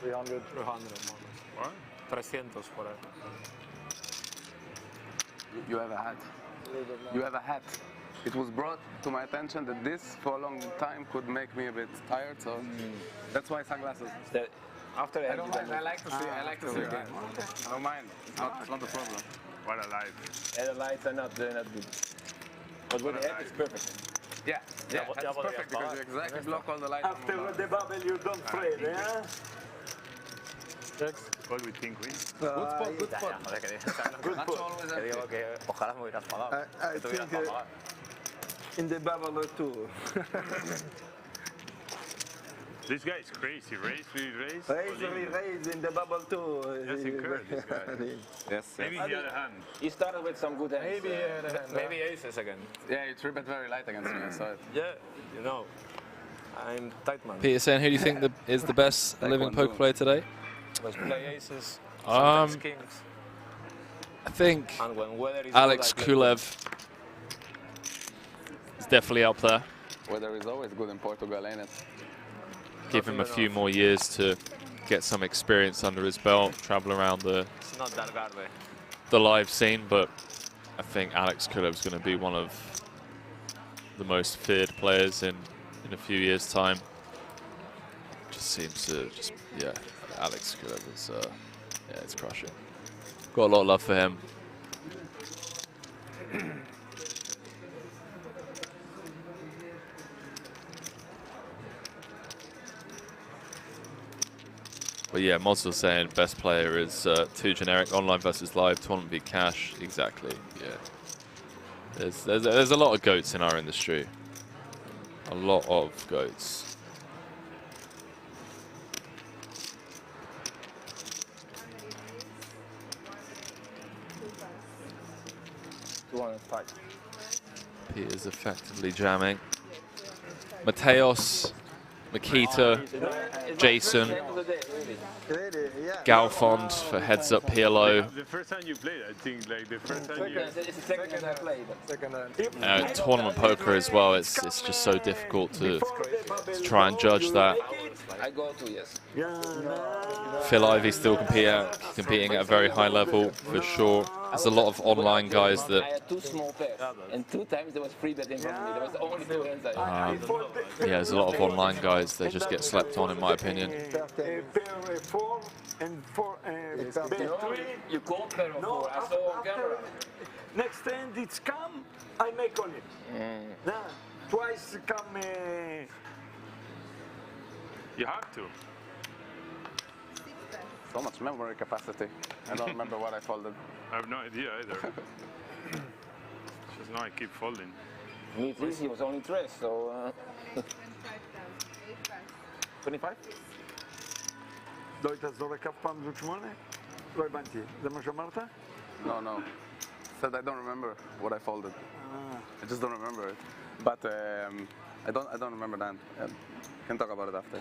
300. 300 more. What? 300 por ahí. You have a hat. You have a hat. It was brought to my attention that this, for a long time, could make me a bit tired, so that's why sunglasses. After I don't mind. I like to see. I like to see again. I don't mind. It's not a problem. What a light. And the lights are not good. But with the head, it's perfect. Yeah, that's perfect because you exactly block all the lights. After the bubble, you don't fret, eh? What do we think, we? Good spot, good spot. Good spot. Te digo que ojalá me hubieras pagado. I think in the bubble too. This guy is crazy. Raise, Raise in the bubble too. That's incredible, this guy. Yes. Maybe the other hand. He started with some good hands. Maybe aces again. Yeah, you 3-bet very light against me, I saw it. Yeah, you know, I'm tight man. Peter saying, who do you think is the best living poker player today? Let's play aces, sometimes kings. I think And when weather is Alex good, I play Kulev is definitely up there. Weather is always good in Portugal, ain't it? Give him a few more years to get some experience under his belt, travel around It's not that garbe. the live scene, but I think Alex Kulev is going to be one of the most feared players in a few years' time. Just seems to yeah, Alex Kulev is yeah, it's crushing. Got a lot of love for him. But yeah, Mods was saying best player is too generic. Online versus live, tournament v cash. Exactly. Yeah. There's a lot of goats in our industry. A lot of goats. Peter's effectively jamming. Mateos, Makita, Jason, Galfond for heads up PLO. The first time you played, I think, like the first time you... It's the second time I played. Tournament poker as well, it's just so difficult to try and judge that. I go to, yes. Phil Ivey still competing at a very high level for sure. There's a lot of online guys I that had two small pairs, and 2 times there was free bet in front of me. There was only 2 hands I had. yeah, there's a lot of online guys that just get slept on, in my opinion. Pair 4 and 4. Bet 3. You called pair of 4. I saw on camera. Next hand it's come, I make on it. Nah, twice come. You have to. So much memory capacity. I don't remember what I folded. I have no idea either. Just now I keep folding. Me too, he was only 3, so... 25? לא היית זורק אף פעם זוג 8? לא הבנתי, זה מה שאמרת? No, no. Said I don't remember what I folded. I just don't remember it. But I don't remember that. Can talk about it after.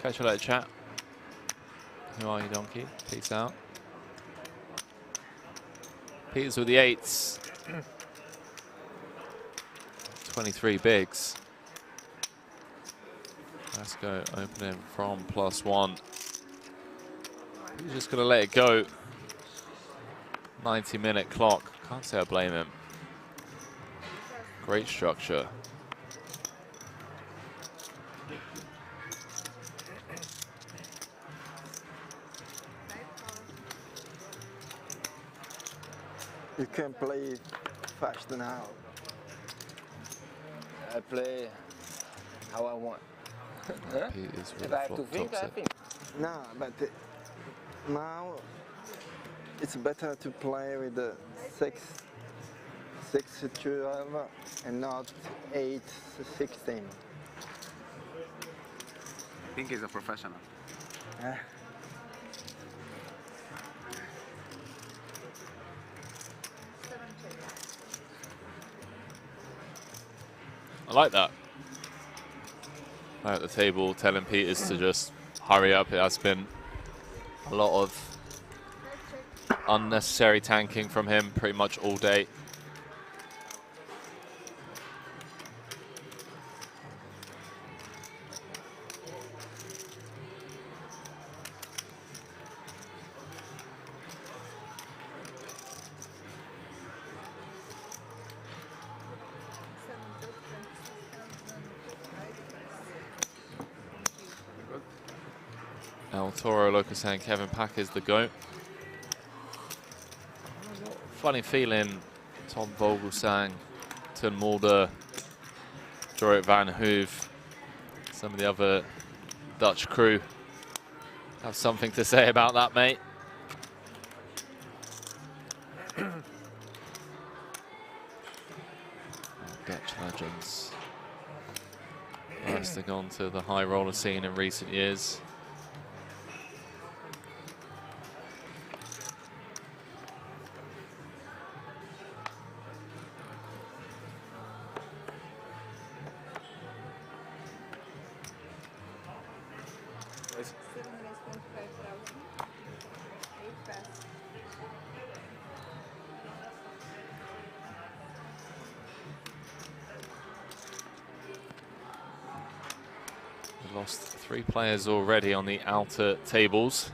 Catch you later, chat. Who are you, donkey? Peace out. Peters with the 8s. 23 bigs. Let's go opening from +1. He's just going to let it go. 90-minute clock. Can't say I blame him. Great structure. You can play fast now. I play how I want. Huh? If I have to think, I think. No, but now it's better to play with the 6-12 and not 8-16. I think he's a professional. I like that. At the table, telling Peters to just hurry up. It has been a lot of unnecessary tanking from him pretty much all day. El Toro Loco saying Kevin Pack is the GOAT. Funny feeling Tom Vogelsang, Ten Mulder, Jorrit van Hoof, some of the other Dutch crew have something to say about that, mate. Dutch legends bursting onto the high roller scene in recent years. Lost 3 players already on the outer tables.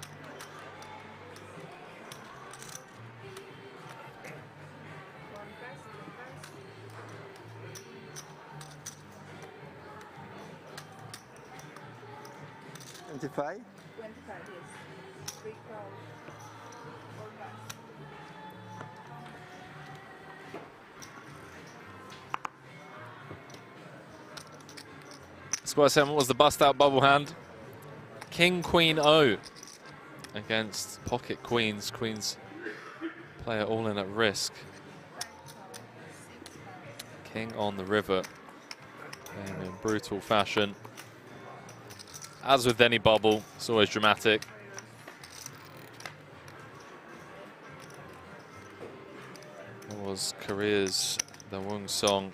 $25? 25, yes. 3 crowns. 4 bucks. Square 7 was the bust out bubble hand. King, Queen, O against pocket queens. Queens player all in at risk. King on the river and in brutal fashion. As with any bubble, it's always dramatic. It was Korea's The Wung Song.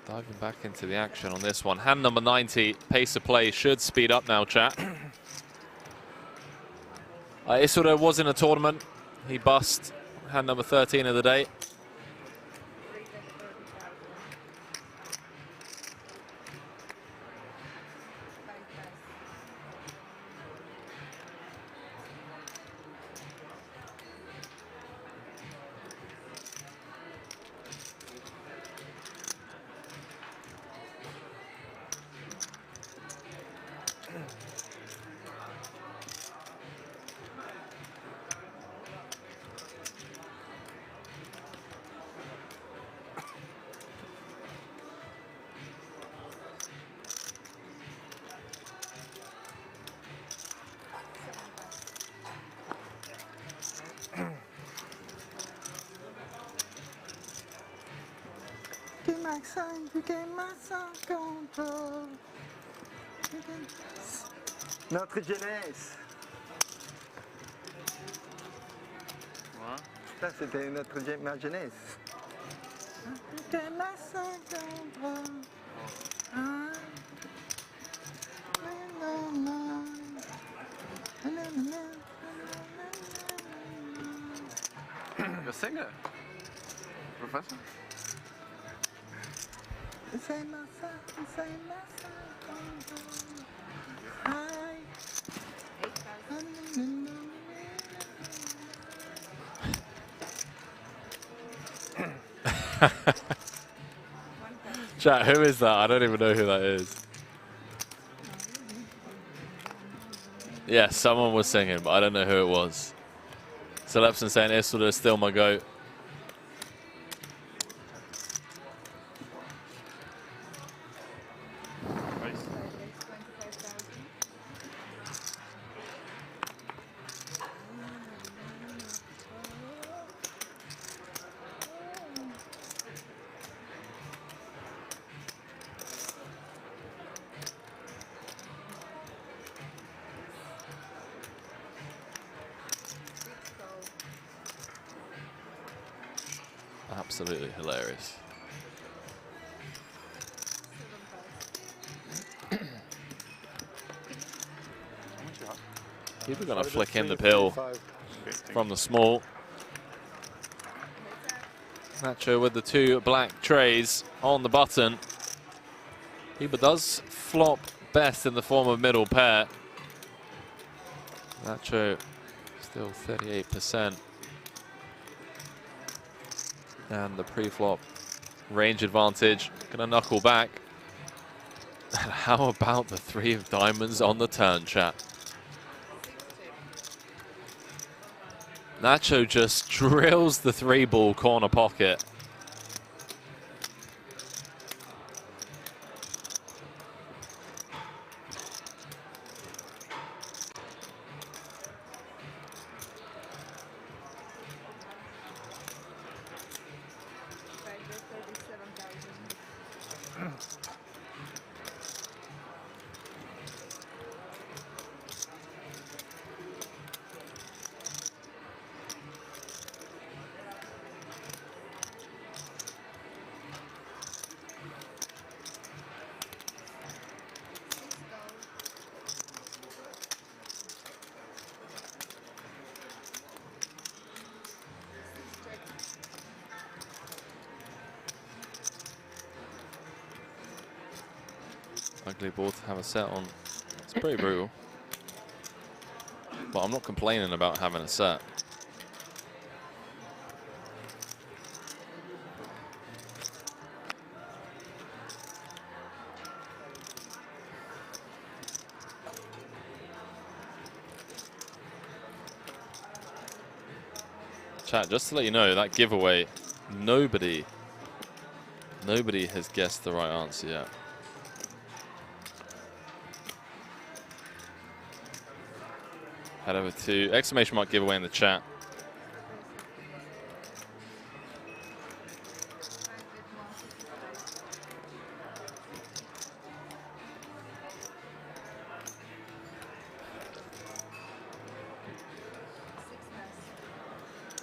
Diving back into the action on this one. Hand number 90, pace of play should speed up now, chat. Isidro was in a tournament. He bust hand number 13 of the day. Notre jeunesse. Ça, c'était ma jeunesse. The singer, Professor. Chat, who is that? I don't even know who that is. Yeah, someone was singing, but I don't know who it was. Celepson saying Isildur is still my goat. Absolutely hilarious. People are going to flick in the pill from the small. Nacho with the two black trays on the button. People does flop best in the form of middle pair. Nacho still 38%. And the pre-flop range advantage, gonna knuckle back. And how about the 3 of diamonds on the turn, chat? Nacho just drills the 3-ball corner pocket. Ugly ball to have a set on. It's pretty brutal. But I'm not complaining about having a set. Chat, just to let you know, that giveaway, nobody has guessed the right answer yet. Head over to exclamation mark giveaway in the chat.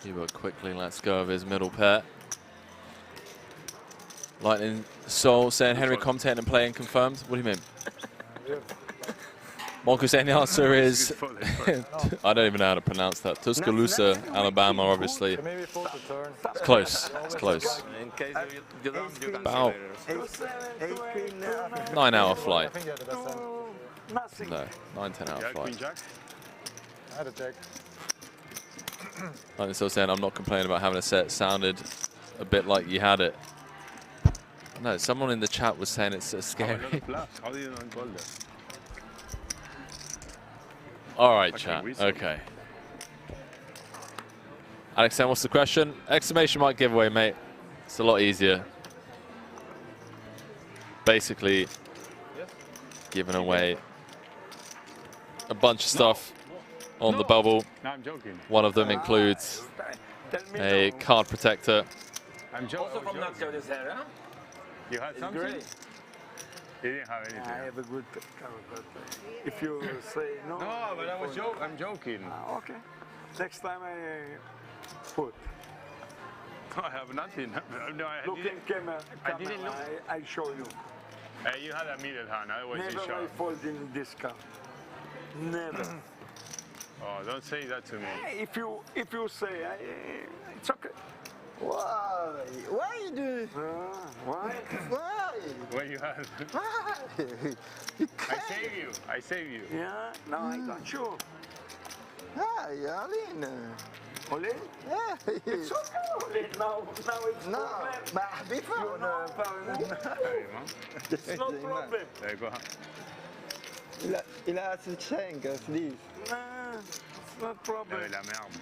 Hubert quickly lets go of his middle pair. Lightning Soul saying Henry commentating and playing confirmed. What do you mean? Marco saying the answer is, I don't even know how to pronounce that. Tuscaloosa, Alabama, obviously. It's close. It's close. About 9-hour flight. No, 9-10 hour flight. I had a check. I'm still saying I'm not complaining about having a set. Sounded a bit like you had it. No, someone in the chat was saying it's scary. How do you not gold there? All right, chat. Okay. Alex, what's the question? Exclamation mark giveaway, mate. It's a lot easier. Basically, giving away a bunch of stuff on the bubble. No, I'm joking. One of them includes a card protector. I'm joking. Also from Nacho this hair, huh? You had It's something? great. He didn't have anything. I have a good card, but if you say no... No, but I'm joking. Okay. Next time I put. No, I have nothing. No, Look in camera. I didn't look. I show you. You had a middle hand, otherwise you Never I shot. fold in this card. Never. Oh, don't say that to me. If you say, it's okay. Why? Why you do? Why? Why? When you have. Why? I save you. Yeah? No, I got you. Ah, yeah, Alin. Olin? Yeah. It's okay, Olin. Now it's No, but before, It's no problem. There you go. Il a assez de 5, please. Nah, it's not problem. La merde.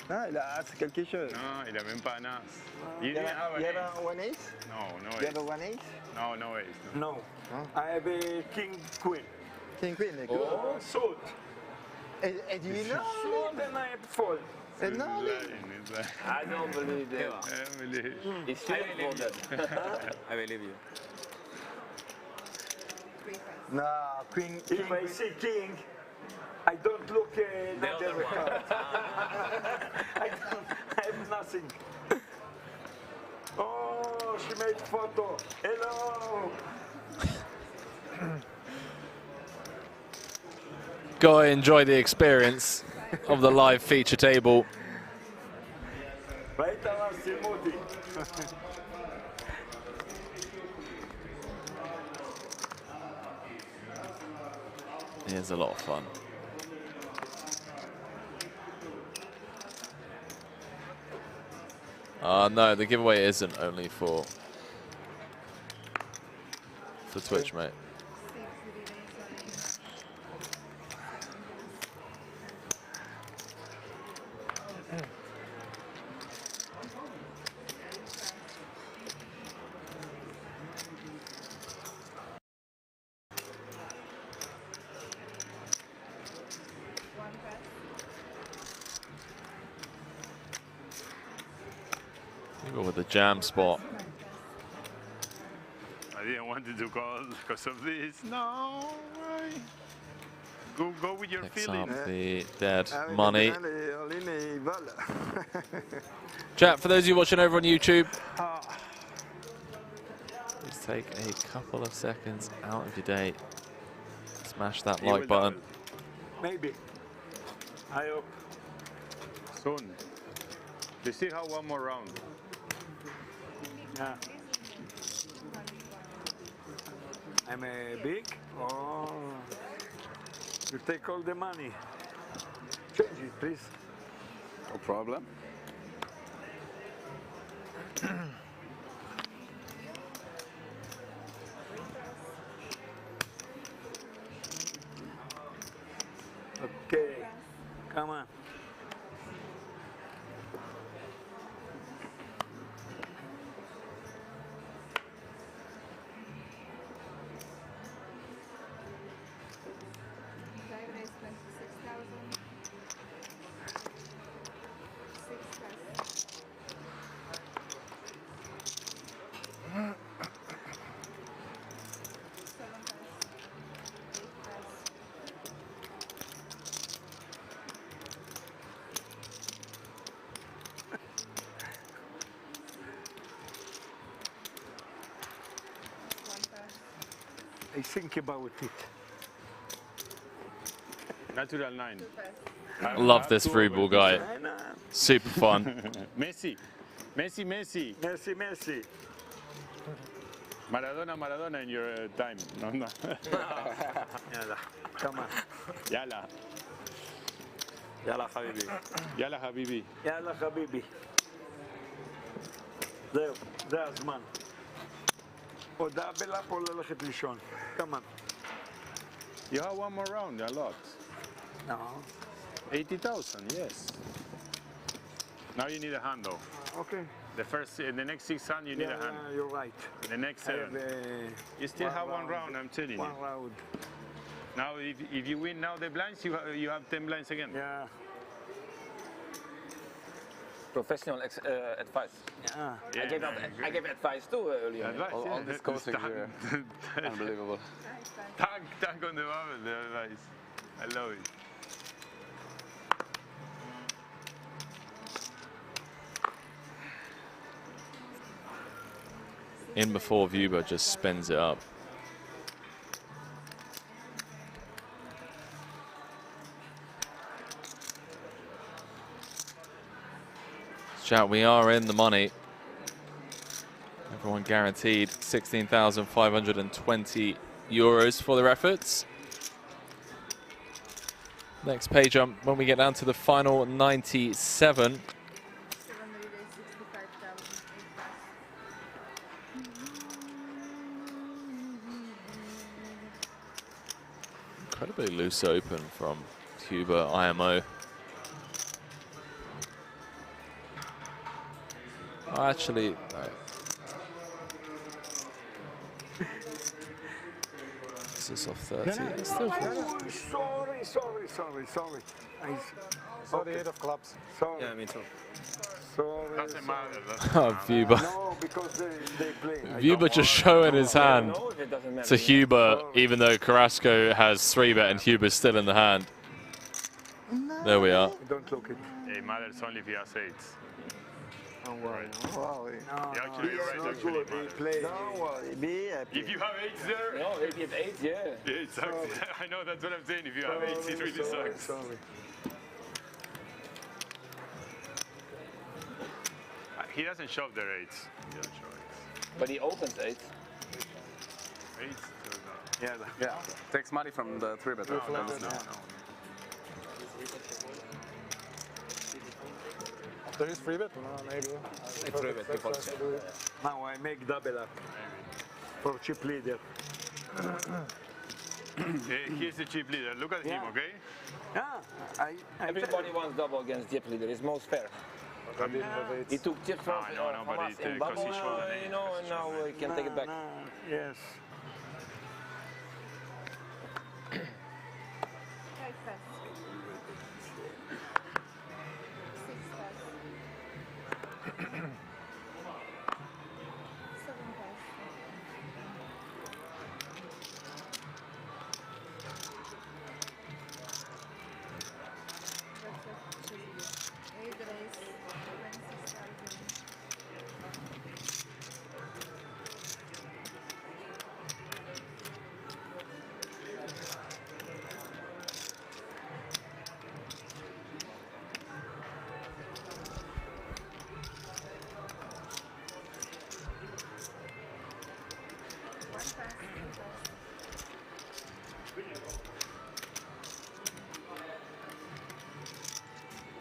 Non, il a assez quelque chose. Non, il a même pas un as. You have a one ace? No You ace. have a one ace? No ace. No. I have a king queen. King queen, good. Oh, suit. And do you know? Suit and I fold. And no, I don't believe it. I believe. It's still folded. I believe you. No, queen. If I see king, I don't look another card. I have nothing. Oh, she made photo. Hello. Go enjoy the experience of the live feature table. Right around Simoti. It's a lot of fun. No, the giveaway isn't only for Twitch, mate. Go with the jam spot. I didn't want to do call because of this. No, why? Go with your Picks feeling. up the dead Ah oui, money. maintenant, les Alin, ils volent. Chat, for those of you watching over on YouTube, please take a couple of seconds out of your day. Smash that You like will button. double. Maybe. I hope. Soon. We still have one more round. Yeah. I'm a big. Oh. You take all the money. Change it, please. No problem. Okay. Come on. Driver is 26,000. 6 plus. I think about it. Natural 9. I love this free ball guy. Super fun. Messi. Messi. Messi. Maradona in your time. No. Yalla. Come on. Yalla. Yalla Habibi. Yalla Habibi. Yalla Habibi. זהו, זה הזמן. הודעה בלאפו ללכת לישון. Come on. You have one more round, a lot. No. 80,000, yes. Now you need a hand though. Okay. The next 6 hand you need a hand. Yeah, you're right. The next I 7. have, You still have one round, I'm telling you. One round. Now if you win now the blinds, you have 10 blinds again. Yeah. professional advice. Yeah. I gave advice too earlier. Advice, All these coaching here, unbelievable. Tank on the bubble, the advice. I love it. In before Vuba just spins it up. Chat, we are in the money. Everyone guaranteed 16,520 euros for their efforts. Next pay jump when we get down to the final 97. Incredibly loose open from Cuba IMO. Oh, actually, no. This is off 30. It's still Sorry. Saw the 8 of clubs. Sorry. Yeah, me too. Sorry. Doesn't matter. Oh, Vuba. No, because they play. Vuba just showing his hand to Huber, even though Carrasco has 3-bet and Huber's still in the hand. There we are. Don't look it. It matters only if he has 8s. Don't worry. Actually, you're right. Actually, it matters. Don't worry. Be happy. If you have 8s there. No, if you have 8, yeah. Yeah, it sucks. I know, that's what I'm saying. If you have 8s, it really sucks. Sorry. He doesn't shove their 8s. He doesn't show 8s. But he opens 8. 8s? Yeah. Takes money from the 3-bet. No. There is free bet? No, maybe. Now I make double up for chip leader. He's the chip leader. Look at him, okay? Yeah. Everybody wants double against chip leader. It's most fair. He took chip from Hamas in bubble, and now he can take it back. Yes.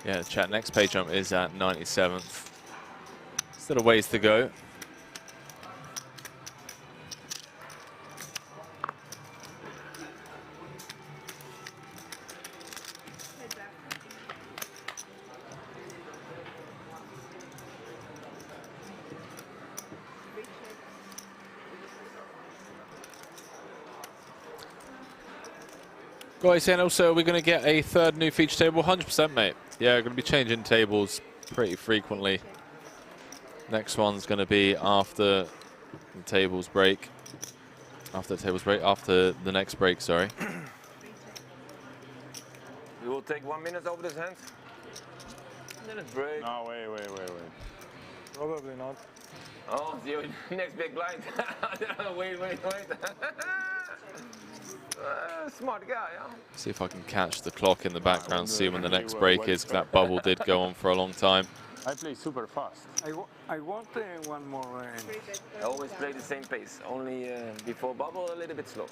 Yeah, chat, next pay jump is at 97th. Still a ways to go. Guys, and also we're going to get a third new feature table, 100%, mate. Yeah, we're going to be changing tables pretty frequently. Next one's going to be after the tables break. After the next break, sorry. You will take 1 minute over this hand. Then it's break. No, wait. Probably not. Oh, the next big blind. wait. Smart guy, yeah. See if I can catch the clock in the background, see when the next break is, because that bubble did go on for a long time. I play super fast. I want one more. I always play the same pace, only before bubble a little bit slow.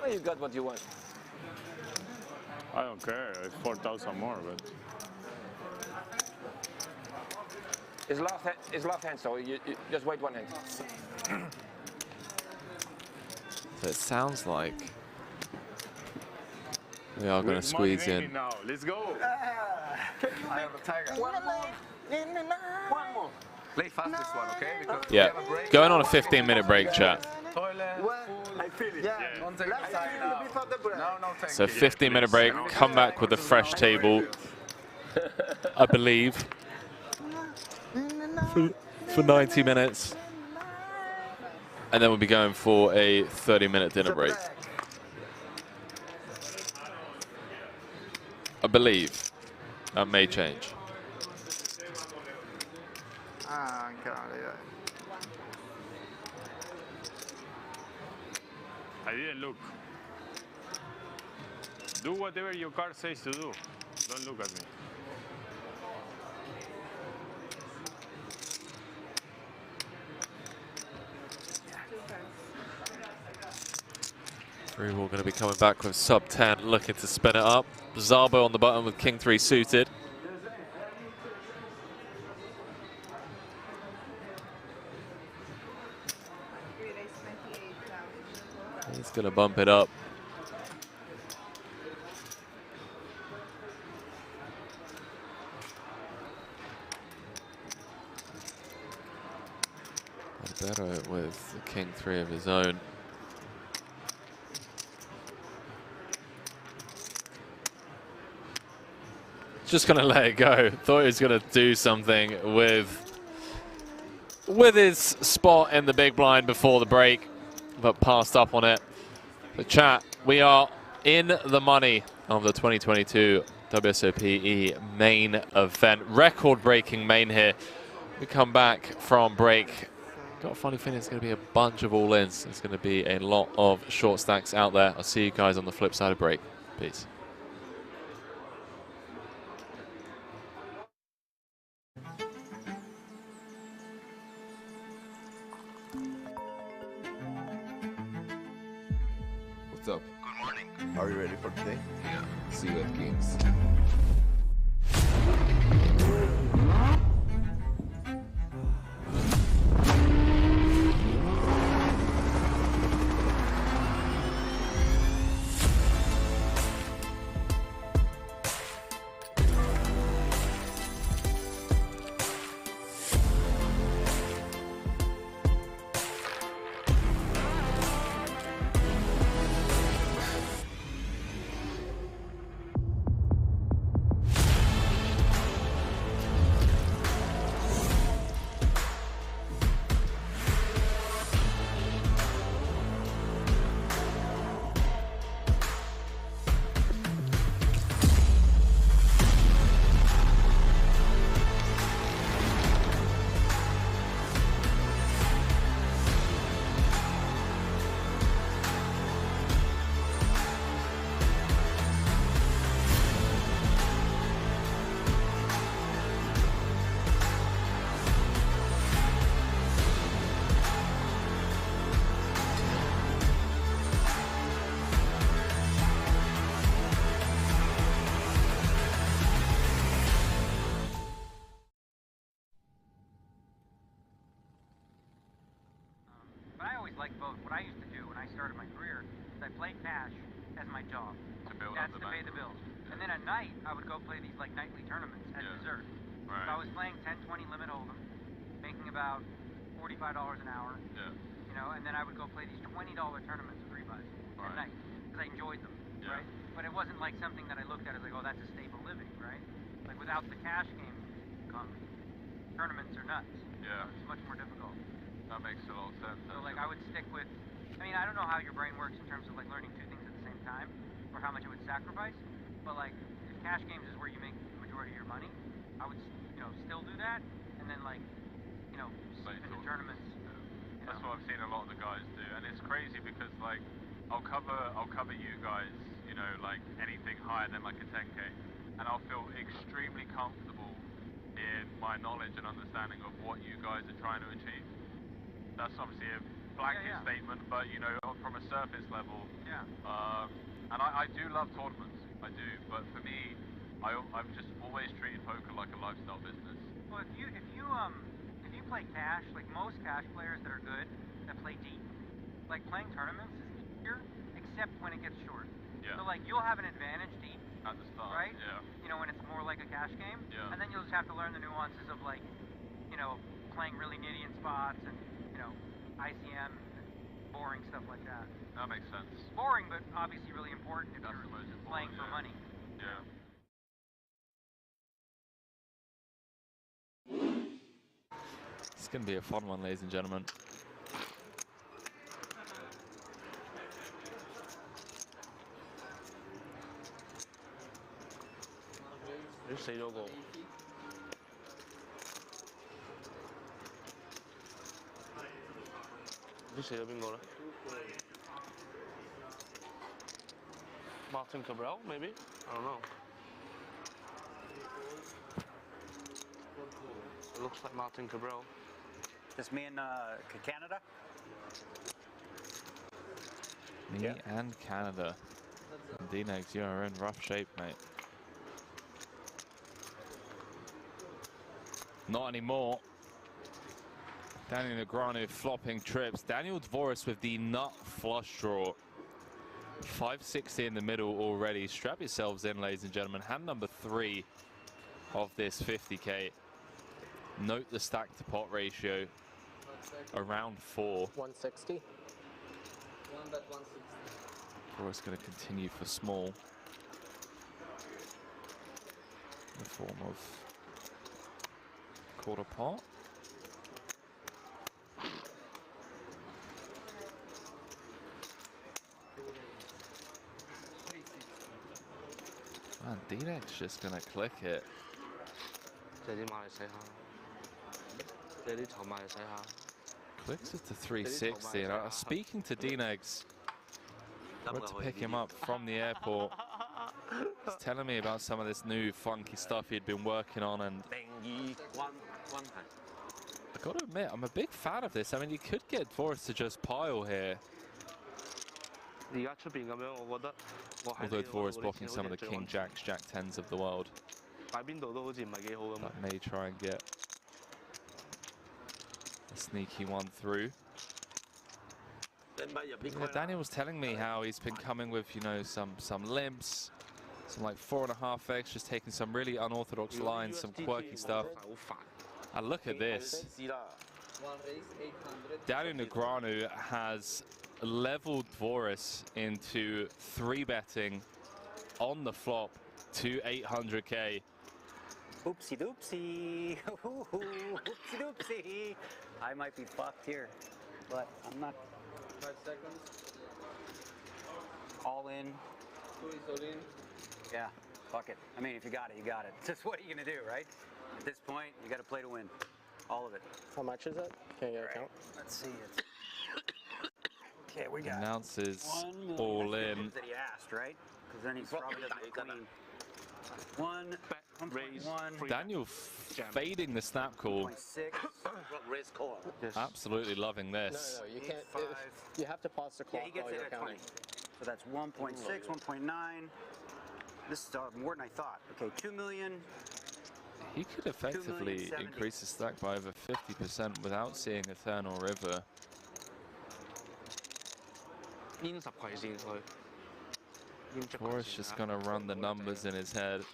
Oh, you got what you want. I don't care. It's 4,000 more, but. It's last hand, so you just wait 1 hand. So it sounds like we are going to squeeze in. Now. Let's go. I am the tiger. One more. Play fast this one, okay? Because Yeah, going on a 15-minute break, chat. Toilet, Well, I feel it. Yeah. On the left I side feel it before the break. No, thank So you. 15-minute break, come back with a fresh table, I believe, for 90 minutes. And then we'll be going for a 30-minute dinner break. I believe. That may change. Ah, incredibile. I didn't look. Do whatever your card says to do. Don't look at me. We're going to be coming back with sub 10, looking to spin it up. Zabo on the button with King 3 suited. He's going to bump it up. Alberto with the King 3 of his own. Just going to let it go. Thought he was going to do something with his spot in the big blind before the break, but passed up on it. But chat, we are in the money of the 2022 WSOP main event. Record-breaking main here. We come back from break. Got a funny feeling it's going to be a bunch of all-ins. There's going to be a lot of short stacks out there. I'll see you guys on the flip side of break. Peace. What's up? Good morning. Are you ready for today? Yeah. See you at Kings. But I always liked both. What I used to do when I started my career is I played cash as my job. To build That's up the to pay bank. the bills. And then at night, I would go play these like nightly tournaments at dessert. Right. So I was playing 10, 20 limit hold'em, making about $45 an hour. Yeah. You know, and then I would go play these $20 tournaments with 3 buys at night because I enjoyed them. Yeah. Right. But it wasn't like something that I looked at as like, oh, that's a stable living, right? Like without the cash game come, tournaments are nuts. Yeah. So it's much more difficult. That makes a lot of sense. So like I would stick with, I mean, I don't know how your brain works in terms of like learning 2 things at the same time or how much it would sacrifice, but like if cash games is where you make the majority of your money, I would, you know, still do that and then like, you know, sleep into tournaments. You That's know. what I've seen a lot of the guys do, and it's crazy because like I'll cover you guys, you know, like anything higher than like a 10K, and I'll feel extremely comfortable in my knowledge and understanding of what you guys are trying to achieve. That's obviously a blanket statement, but you know, from a surface level. Yeah. And I do love tournaments, I do, but for me, I've just always treated poker like a lifestyle business. Well, if you play cash, like most cash players that are good, that play deep, like playing tournaments is easier, except when it gets short. Yeah. So like you'll have an advantage deep at the start, right? Yeah. You know, when it's more like a cash game. Yeah. And then you'll just have to learn the nuances of like, you know, playing really nitty in spots and, you know, ICM, boring stuff like that. That makes sense. Boring, but obviously really important if That's you're the most important, playing for yeah. money. Yeah. It's going to be a fun one, ladies and gentlemen. This死咗個。唔知死咗邊個咧 ？Martin Cabral, maybe? I don't know. It looks like Martin Cabral. Just me and Canada? Me and Canada. D-Negs, you're in rough shape, mate. Not anymore. Daniel Negreanu flopping trips. Daniel Dvoris with the nut flush draw. 560 in the middle already. Strap yourselves in, ladies and gentlemen. Hand number 3 of this 50k. Note the stack to pot ratio. Around 4. 160. 160. Dvoris going to continue for small. In the form of quarter pot. Man, D-Neck's just gonna click it. Clicks it to 360. And speaking to D-Negs, went to pick him up from the airport. He's telling me about some of this new funky stuff he'd been working on, and I gotta admit, I'm a big fan of this. I mean, you could get Dvoris to just pile here. Although Dvoris blocking some of the King Jacks, Jack 10s of the world. That may try and get a sneaky one through. Yeah, Daniel was telling me how he's been coming with, you know, some limps, some like 4.5x, just taking some really unorthodox lines, some quirky stuff. And look at this. Daniel Negreanu has leveled Dvoris into 3-betting on the flop to 800k. Oopsie doopsie. Oopsie doopsie. I might be fucked here, but I'm not. 5 seconds. All in. All in. Yeah, fuck it. I mean, if you got it, you got it. Just what are you gonna do, right? At this point, you got to play to win. All of it. How much is it? Can you get a count? Let's see. Okay, we got Announces all in. That he asked, right? Because then he's probably doesn't clean. 1.1. Daniel fading the snap call. 1.6. Absolutely loving this. No, you can't. You have to pause the clock. Yeah, he gets while it you're at counting. 20. So that's 1.6, 1.9. This is more than I thought. Okay, 2 million. He could effectively increase the stack by over 50% without seeing a turn or river. Dvoris just gonna run the numbers in his head.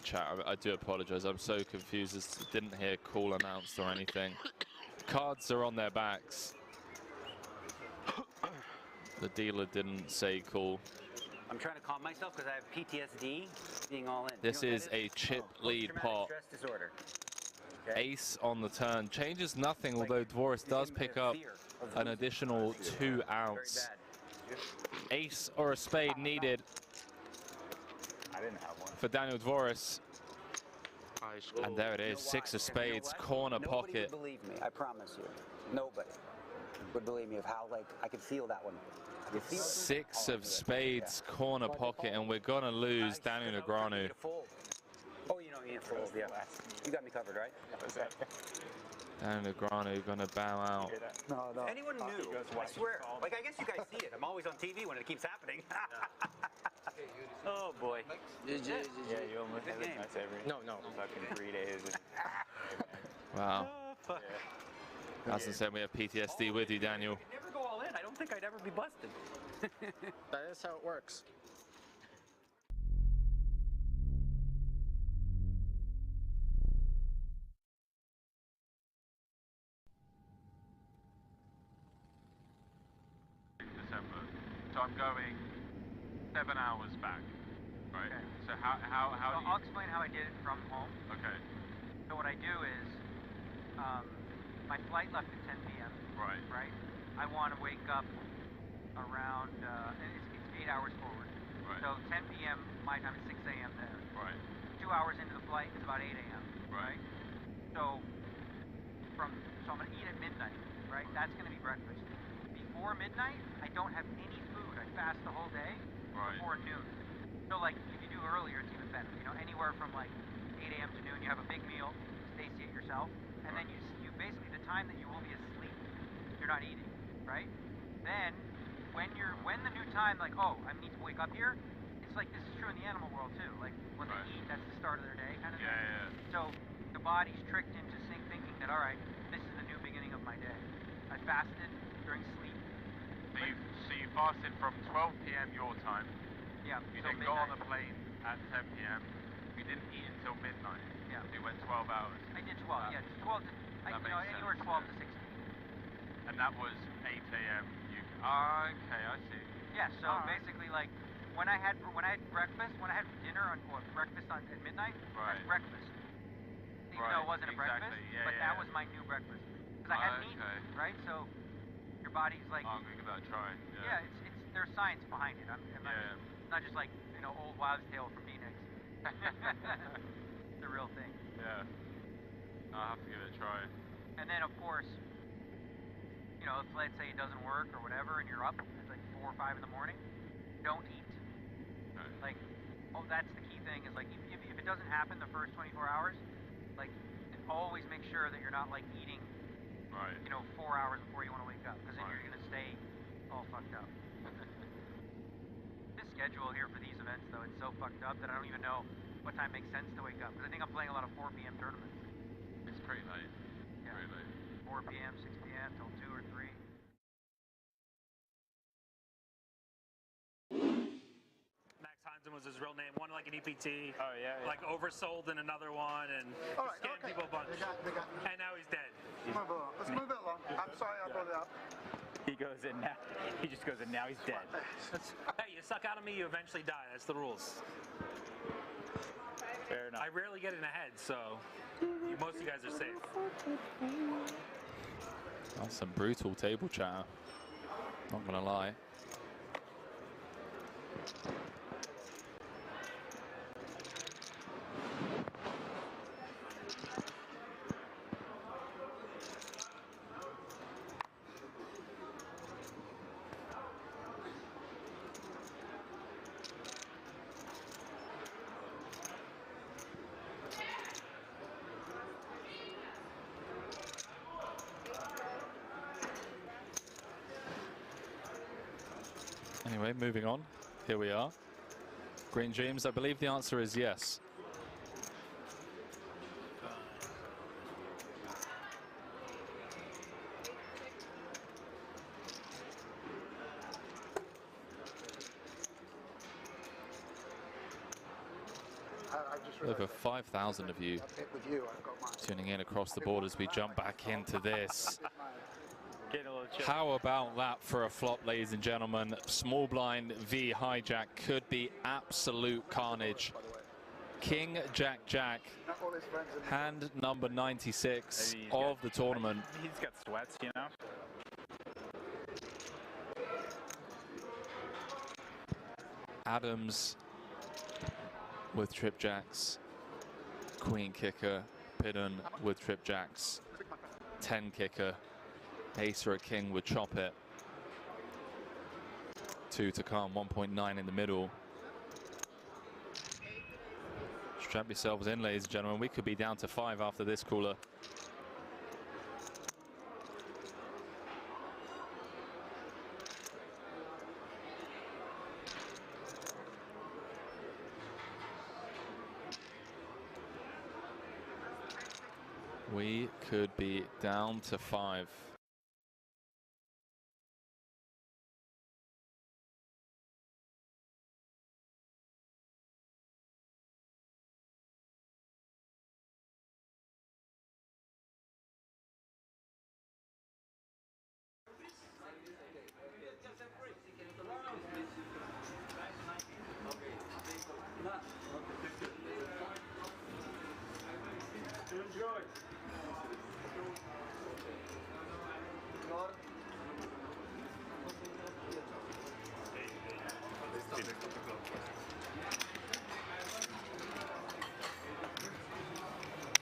Chat, I do apologize. I'm so confused. I didn't hear call announced or anything. Cards are on their backs. The dealer didn't say call. I'm trying to calm myself because I have PTSD being all in. This is a chip lead pot. Stress disorder. Okay. Ace on the turn. Changes nothing, although Dvoris does pick up an additional 2 ounce. Ace or a spade needed for Daniel Dvoris. And there it is, 6 of spades, corner Nobody pocket. would believe me, I promise you. Nobody would believe me of how, like, I could feel that one. 6 of spades, corner pocket, and we're gonna lose Daniel Negreanu. Oh, you know, you need to fold, yeah. You got me covered, right? Daniel Negreanu gonna bow out. No, no. If anyone knew, I swear. Like, I guess you guys see it. I'm always on TV when it keeps happening. Oh, boy. Yeah, you almost have it nice every fucking 3 days. Wow. Oh, fuck. As I said, we have PTSD with you, Daniel. If I could never go all in, I don't think I'd ever be busted. That is how it works. So I'm going 7 hours back, right? Okay. So how So do you... I'll explain how I did it from home. Okay. So what I do is, my flight left at 10 p.m. Right. Right. I want to wake up around, and it's 8 hours forward. Right. So 10 p.m. my time is 6 a.m. there. Right. 2 hours into the flight is about 8 a.m. Right. So I'm gonna eat at midnight. Right. That's gonna be breakfast. Before midnight, I don't have any food. I fast the whole day. Right. Before noon. So like if you do earlier, it's even better. You know, anywhere from like 8 a.m. to noon, you have a big meal, satiate yourself, and then you basically the time that you will be asleep, you're not eating, right? Then when the new time, like, oh, I need to wake up here, it's like this is true in the animal world too. Like when they eat, that's the start of their day kind of thing. Yeah. So the body's tricked into thinking that, all right, this is the new beginning of my day. I fasted during sleep. So you fasted from 12 p.m. your time. Yeah. You so then got on midnight. a plane at 10 p.m. You didn't eat until midnight. Yeah. So you went 12 hours. I did 12. Yeah, 12 to anywhere 12 to 16. And that was 8 a.m. Okay, I see. Yeah. So basically, like when I had breakfast, when I had dinner at midnight, that's breakfast. Even though it wasn't a breakfast, but that was my new breakfast because I hadn't eaten, right? So your body's like. I'm gonna give that a try. Yeah, it's there's science behind it. I'm not just like old wives' tale from Phoenix. It's a real thing. Yeah. I'll have to give it a try. And then of course, if let's say it doesn't work or whatever, and you're up at like 4 or 5 in the morning, don't eat. Okay. Like, that's the key thing is like if it doesn't happen the first 24 hours, like always make sure that you're not like eating. Right. 4 hours before you want to wake up, because then you're gonna stay all fucked up. This schedule here for these events, though, it's so fucked up that I don't even know what time makes sense to wake up. Because I think I'm playing a lot of 4 p.m. tournaments. It's pretty late. Yeah. Pretty late. 4 p.m., 6 p.m. till 2 or 3. Max Heinzen was his real name. Won like an EPT. Oh yeah. Like oversold in another one and scammed people a bunch. And now he's dead. Let's move it along. I'm sorry I brought it up. He goes in now. He just goes in now. He's dead. Hey, you suck out of me, you eventually die. That's the rules. Fair enough. I rarely get in a head, so most of you guys are safe. That's some brutal table chatter. Not gonna lie. Anyway, moving on. Here we are. Green Dreams, I believe the answer is yes. Over 5,000 of you tuning in across the board as we jump back into this. How about that for a flop, ladies and gentlemen? Small blind v hijack could be absolute carnage. King, Jack, Jack, hand number 96 of the tournament. He's got sweats, Adams with trip jacks, queen kicker, Pidden with trip jacks, 10 kicker, ace or a king would chop it. 2 to come, 1.9 in the middle. Strap yourselves in, ladies and gentlemen. We could be down to 5 after this cooler. We could be down to 5.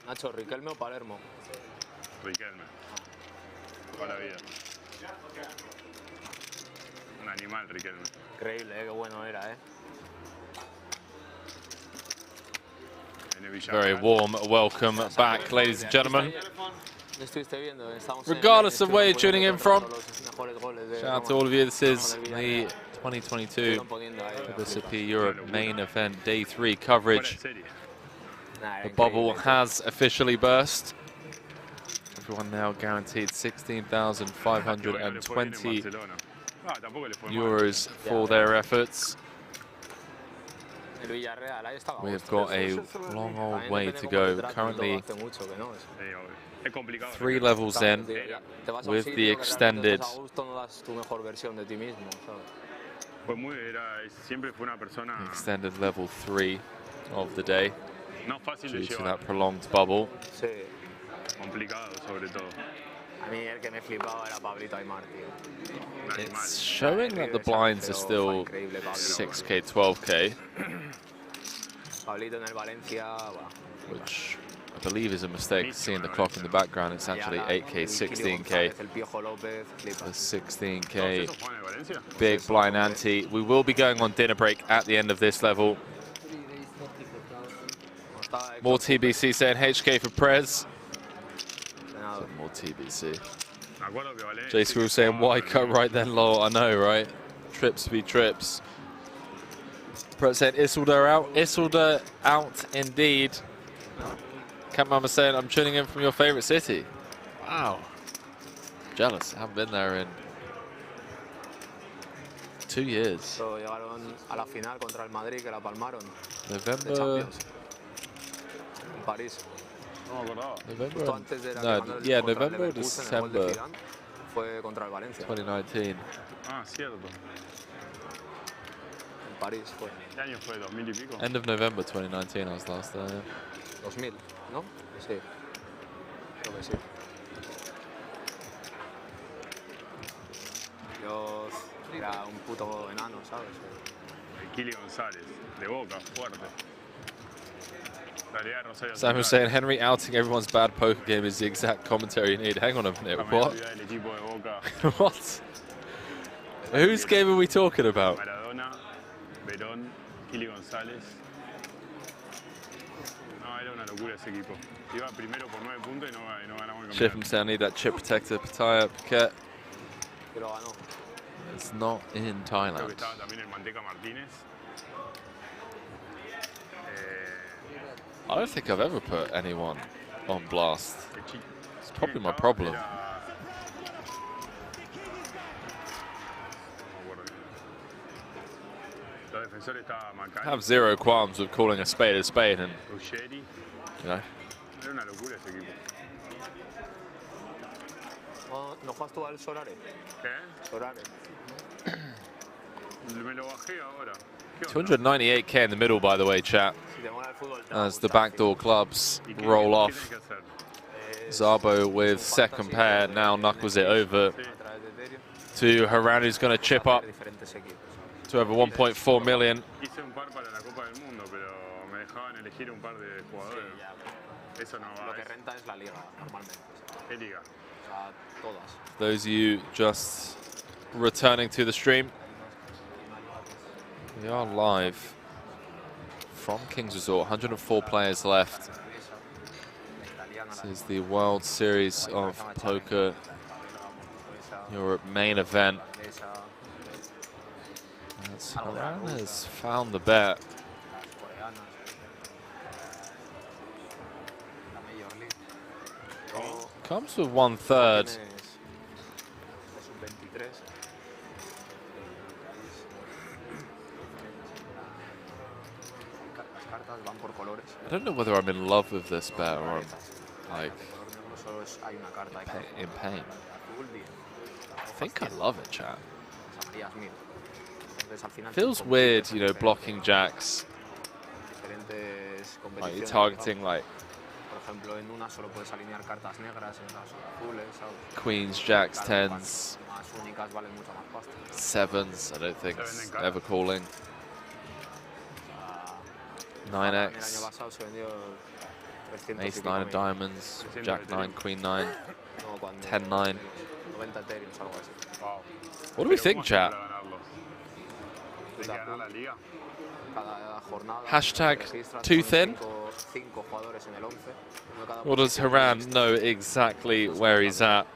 Nacho, ¿Riquelme o Palermo? Riquelme. Toda la vida. Un animal, Riquelme. Increíble, qué bueno era, Very warm welcome back, ladies and gentlemen. Estuviste viendo, Regardless of where you're tuning in from, shout out to all of you. This is the 2022 WSOP Europe main event, day 3 coverage. The bubble has officially burst. Everyone now guaranteed 16,520 euros for their efforts. We have got a long old way to go. Currently 3 levels in with the extended level 3 of the day due to that prolonged bubble. It's showing that the blinds are still 6K, 12K, which I believe is a mistake. Seeing the clock in the background, it's actually 8K, 16K. The 16K big blind ante. We will be going on dinner break at the end of this level. More TBC saying HK for Prez. More TBC. Jace Will saying why cut right then, lol. I know, right? Trips be trips. Prez said Isildur out. Isildur out indeed. Cat Mama saying I'm tuning in from your favorite city. Wow. Jealous. I haven't been there in 2 years. November. París. November. No, yeah, November or December. Fue contra el Valencia. 2019. Ah, cierto. En París fue. ¿Qué año fue? ¿2000 y pico? End of November 2019 I was last there. Yeah. 2000, ¿no? Sí. Creo que sí. Yo era un puto enano, ¿sabes? Kili González, de Boca, fuerte. Sam was saying Henry outing everyone's bad poker game is the exact commentary you need. Hang on a minute, what? What? Whose game are we talking about? Maradona, Verón, Kili González. No, era una locura ese equipo. Iba primero por 9 puntos y no ganamos el Chip campeonato. him saying need that chip protector, Pataya, Paquette. It's not in Creo que Thailand. estaba también el Manteca Martínez. I don't think I've ever put anyone on blast. It's probably my problem. I have zero qualms with calling a spade, and you know. Era una locura ese equipo. ¿No juegas tú al Solare? ¿Qué? Solare. Me lo bajé ahora. 298K in the middle, by the way, chat. As the backdoor clubs roll off. Zabo with second pair now knuckles it over to Haran, who's going to chip up to over 1.4 million. Hice un par para la Copa del Mundo, pero me dejaban elegir un par de jugadores. Eso no va. Lo que renta es la liga, normalmente. ¿Qué liga? O sea, todas. Those of you just returning to the stream, we are live from King's Resort. 104 players left. This is the World Series of Poker Europe main event. As Haran has found the bet. Comes with 1/3. I don't know whether I'm in love with this bet or I'm like in pain. I think I love it, chat. Feels weird, you know, blocking jacks. Like you're targeting like ejemplo, en una solo puedes alinear cartas negras, en otras azules, ¿sabes? Queens, jacks, Claro, tens, más únicas valen mucho más pasta. sevens. I don't think it's ever calling. 9x. El año pasado se vendió 300 Ace 9 of diamonds, Jack 9, Queen 9, 10 9. 90 Ethereum, algo así. Wow. What do we think, chat? Cada jornada Hashtag registras too con thin? cinco jugadores en el 11. Or does Haran know exactly where he's at?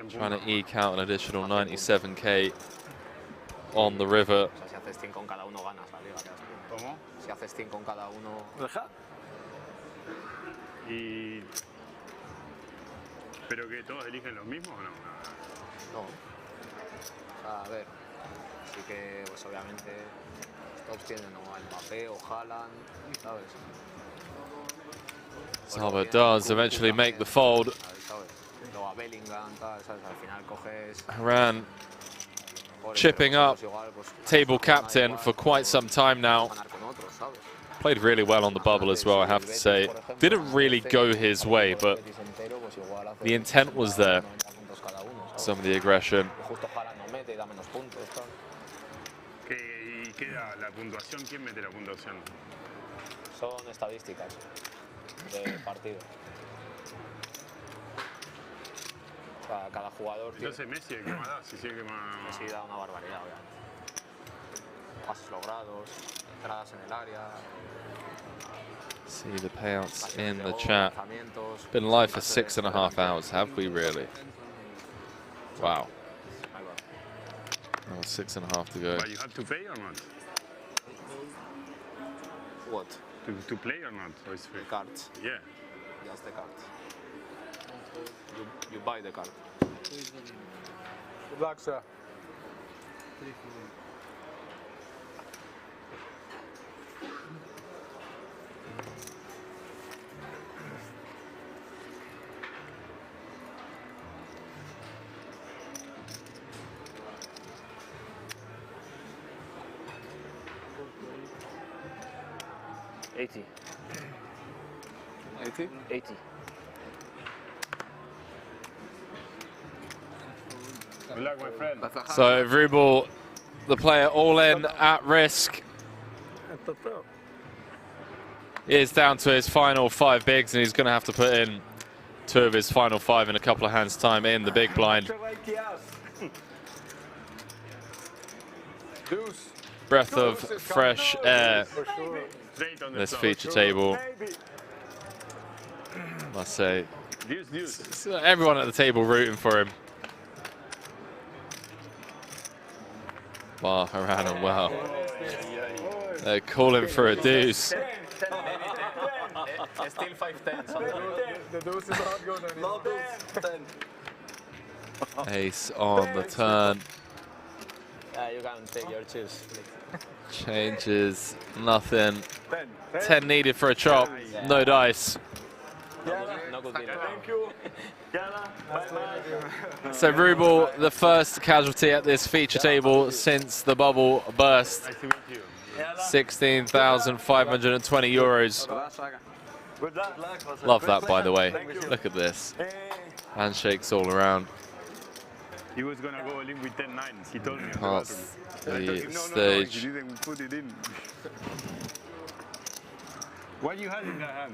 Trying to eke out an additional 97k on the river. O sea, si haces 5 en cada uno, ganas la liga. ¿Cómo? Si haces 5 en cada uno... ¿Pero que todos eligen los mismos o no? No. O sea, a ver, sí que, pues obviamente, los tops tienen o a Mbappé o Haaland, ¿sabes? Saba does eventually make the fold. ¿Sabes? Luego a Bellingham, tal, ¿sabes? Al final coges... Haran chipping up, table captain for quite some time now. Played really well on the bubble as well, I have to say. Didn't really go his way, but the intent was there. Some of the aggression. ¿Y qué da la puntuación? ¿Quién mete la puntuación? Son estadísticas de partido. O sea, cada jugador... Entonces Messi el que más da, si sí el que más... Messi da una barbaridad, obviamente. Pases logrados, entradas en el área... See the payouts in the chat. Been live for 6.5 hours, have we really? Wow. Oh, 6.5 to go. But you have to pay or not? What? To play or not? Or it's free? The cards. Yeah. Just the cards. You buy the card. Good luck, sir. $80. 80? 80. Good luck, my friend. So Vrubel, the player all in at risk. He is down to his final 5 bigs, and he's going to have to put in 2 of his final 5 in a couple of hands' time in the big blind. Breath of fresh air. This feature table, must say. Everyone at the table rooting for him. Wow, Haran and well. They're calling for a deuce. Still 5-10. The deuce is not good anymore. Ace on the turn. Yeah, you can take your choice. Changes, nothing. 10 needed for a chop, no dice. No good deal. Thank you. So Vrubel, the first casualty at this feature table since the bubble burst. 16,520 euros. Love that, by the way. Look at this. Handshakes all around. He was going to go in with 10 9s. He told me. Past the No, stage. he didn't put it in. What you had in that hand?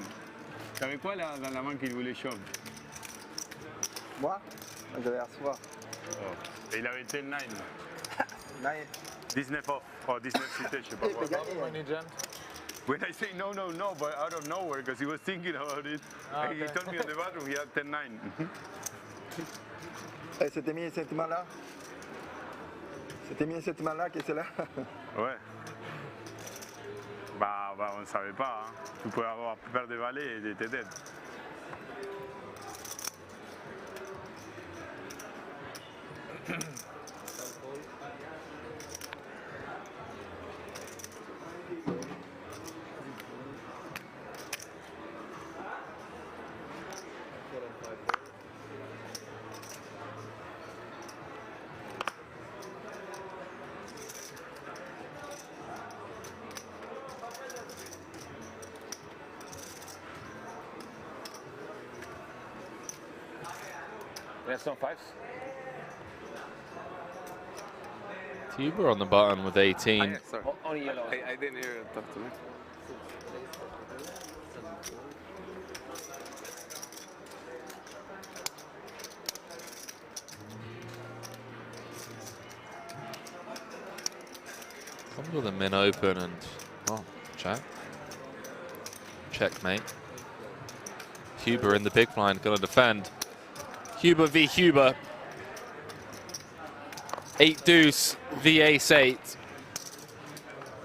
¿Sabe cuál dans la main qu'il voulait shove? Moi, j'avais Arsoir. Oh. Et il avait 10 9. 19 off. Oh, 19 cité, je sais pas quoi. When I say no, no, no, but out of nowhere, because he was thinking about it. And he told me in the bathroom he had 10 9. Et c'était mis cette main-là. C'était mis cette main-là qui est celle-là. Ouais. Bah, on ne savait pas. Hein. Tu pouvais avoir paire de valets et t'étais dead. There's no fives. Huber on the button with 18. Sorry. Only yellow. I didn't hear you talk to me. Comes with a min open and, oh, check. Checkmate. Huber in the big blind, gonna defend. Huber v Huber. 8 deuce v ace 8.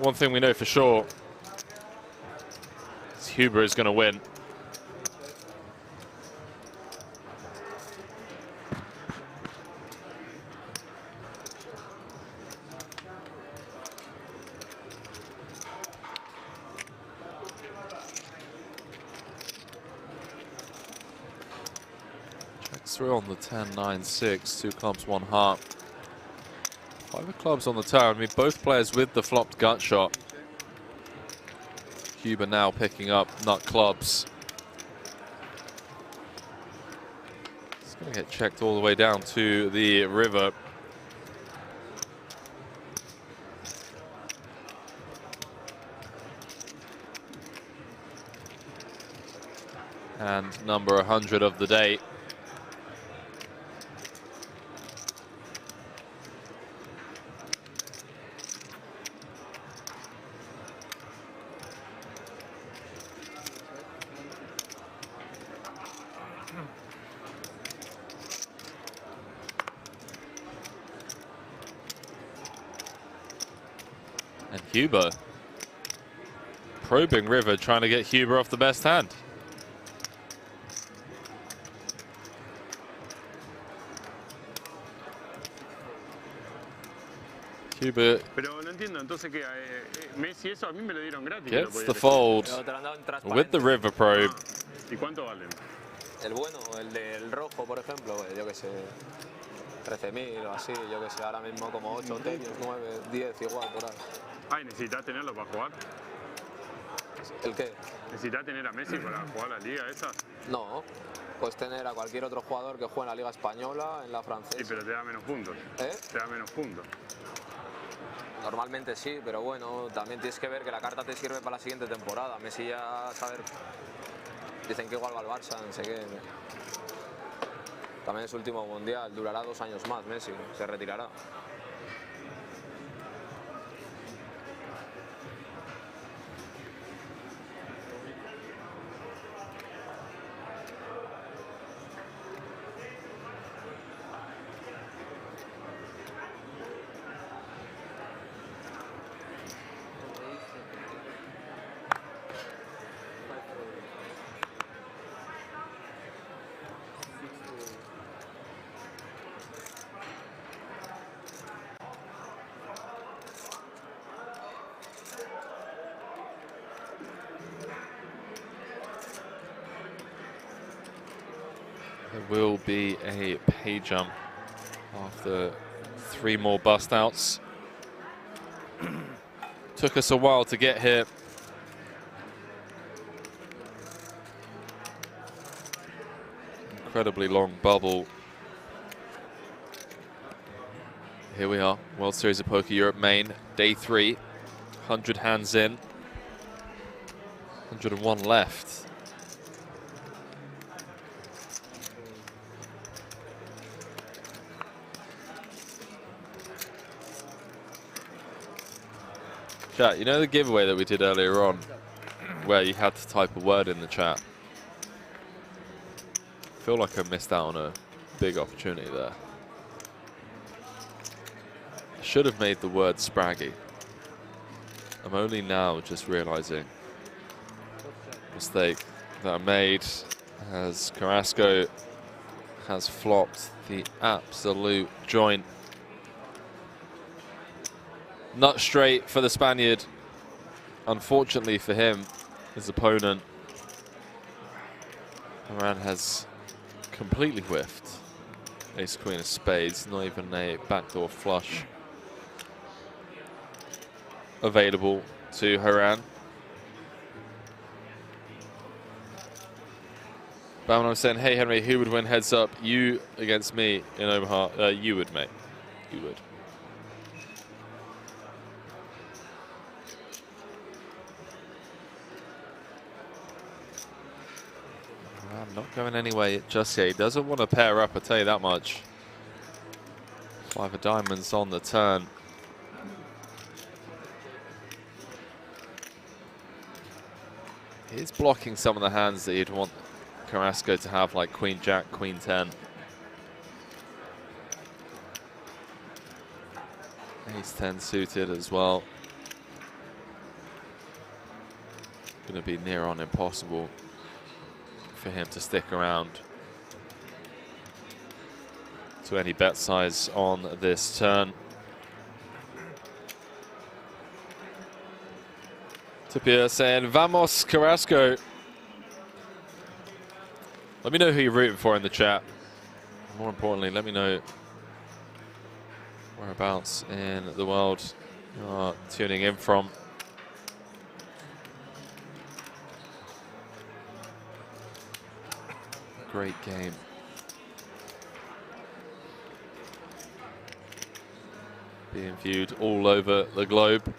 One thing we know for sure is Huber is gonna win. Through on the 10-9-6, 2 clubs, 1 heart. 5 of clubs on the turn. I mean, both players with the flopped gut shot. Huber now picking up nut clubs. It's going to get checked all the way down to the river. And number 100 of the day. And Huber probing river, trying to get Huber off the best hand. Huber Pero no entiendo, entonces que Messi eso a mí me lo dieron gratis. gets the fold with the river probe. ¿Y cuánto valen? El bueno, el del rojo, por ejemplo, yo que sé, 13.000 o así, yo que sé, ahora mismo como 8 tenios, 9, 10, igual, por ahí. Ay, ¿necesitas tenerlo para jugar? ¿El qué? ¿Necesitas tener a Messi para jugar la liga esa? No, puedes tener a cualquier otro jugador que juegue en la Liga Española, en la francesa. Sí, pero te da menos puntos. ¿Eh? Te da menos puntos. Normalmente sí, pero bueno, también tienes que ver que la carta te sirve para la siguiente temporada. Messi ya, saber, dicen que igual va al Barça, no sé qué. También es su último mundial, durará 2 años más Messi, se retirará. There will be a pay jump after 3 more bust outs. Took us a while to get here. Incredibly long bubble. Here we are, World Series of Poker Europe main, day 3. 100 hands in, 101 left. Chat, you know the giveaway that we did earlier on, where you had to type a word in the chat? I feel like I missed out on a big opportunity there. I should have made the word spraggy. I'm only now just realizing the mistake that I made, as Carrasco has flopped the absolute joint. Nut straight for the Spaniard. Unfortunately for him, his opponent, Haran has completely whiffed. Ace Queen of Spades, not even a backdoor flush available to Haran. But I'm saying, hey Henry, who would win heads up? You against me in Omaha? You would, mate. You would. I'm not going anywhere just yet. He doesn't want to pair up, I'll tell you that much. 5 of diamonds on the turn. He's blocking some of the hands that you'd want Carrasco to have, like Queen Jack, Queen 10. Ace 10 suited as well. Going to be near on impossible for him to stick around to any bet size on this turn. Tapia saying, Vamos Carrasco. Let me know who you're rooting for in the chat. More importantly, let me know whereabouts in the world you are tuning in from. Great game. Being viewed all over the globe.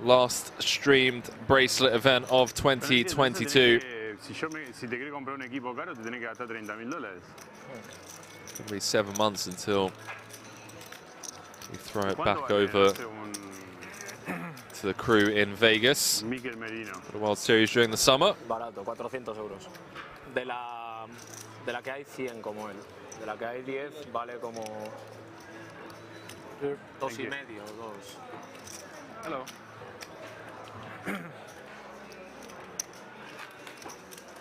Last streamed bracelet event of 2022. Si te quieres comprar un equipo caro, te tenés que gastar $30,000. It's going to be 7 months until we throw it back over to the crew in Vegas for the World Series during the summer. Barato, 400 euros. De la que hay 100 como él. De la que hay 10 vale como 2,5 o 2. Hello.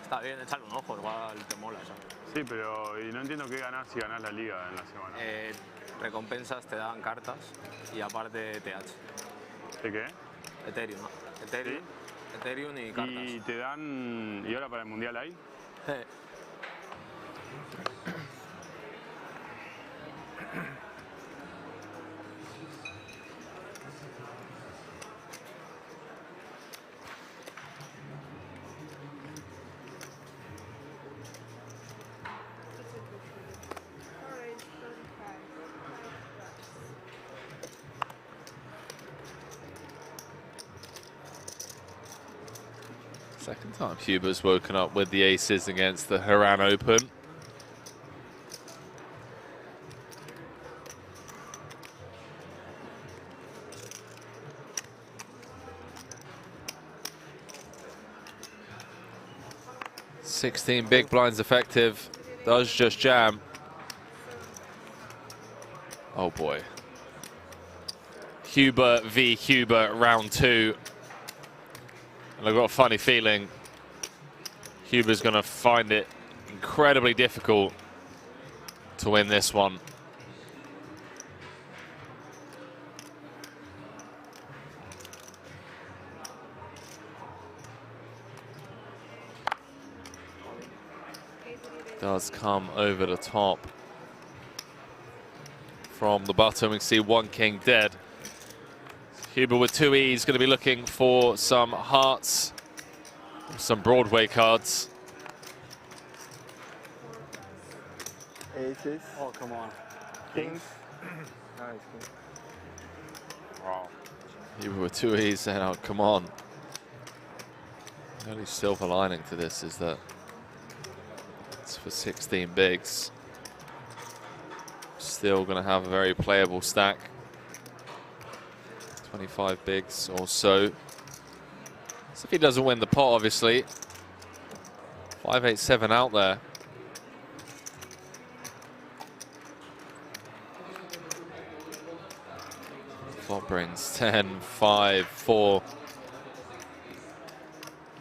Está bien, echarle un ojo, igual te mola eso. Sí, pero y no entiendo qué ganás si ganás la liga en la semana. Recompensas te dan cartas y aparte TH. ¿De qué? Ethereum, ¿no? Ethereum, ¿sí? Ethereum y cartas. ¿Y te dan... ¿Y ahora para el mundial hay? Second time Huber's woken up with the aces against the Haran Open. $16 big blinds effective. Does just jam. Oh boy. Huber v Huber round 2. And I've got a funny feeling Huber's going to find it incredibly difficult to win this one. Does come over the top from the bottom. We can see 1 king dead. Huber with 2 E's going to be looking for some hearts, some Broadway cards. Aces. Oh, come on. Kings. Nice. Wow. Huber with 2 E's saying, oh, come on. The only silver lining to this is that it's for 16 bigs. Still going to have a very playable stack. 25 bigs or so. So if he doesn't win the pot, obviously. 5-8-7 out there. Flop brings 10, 5, 4.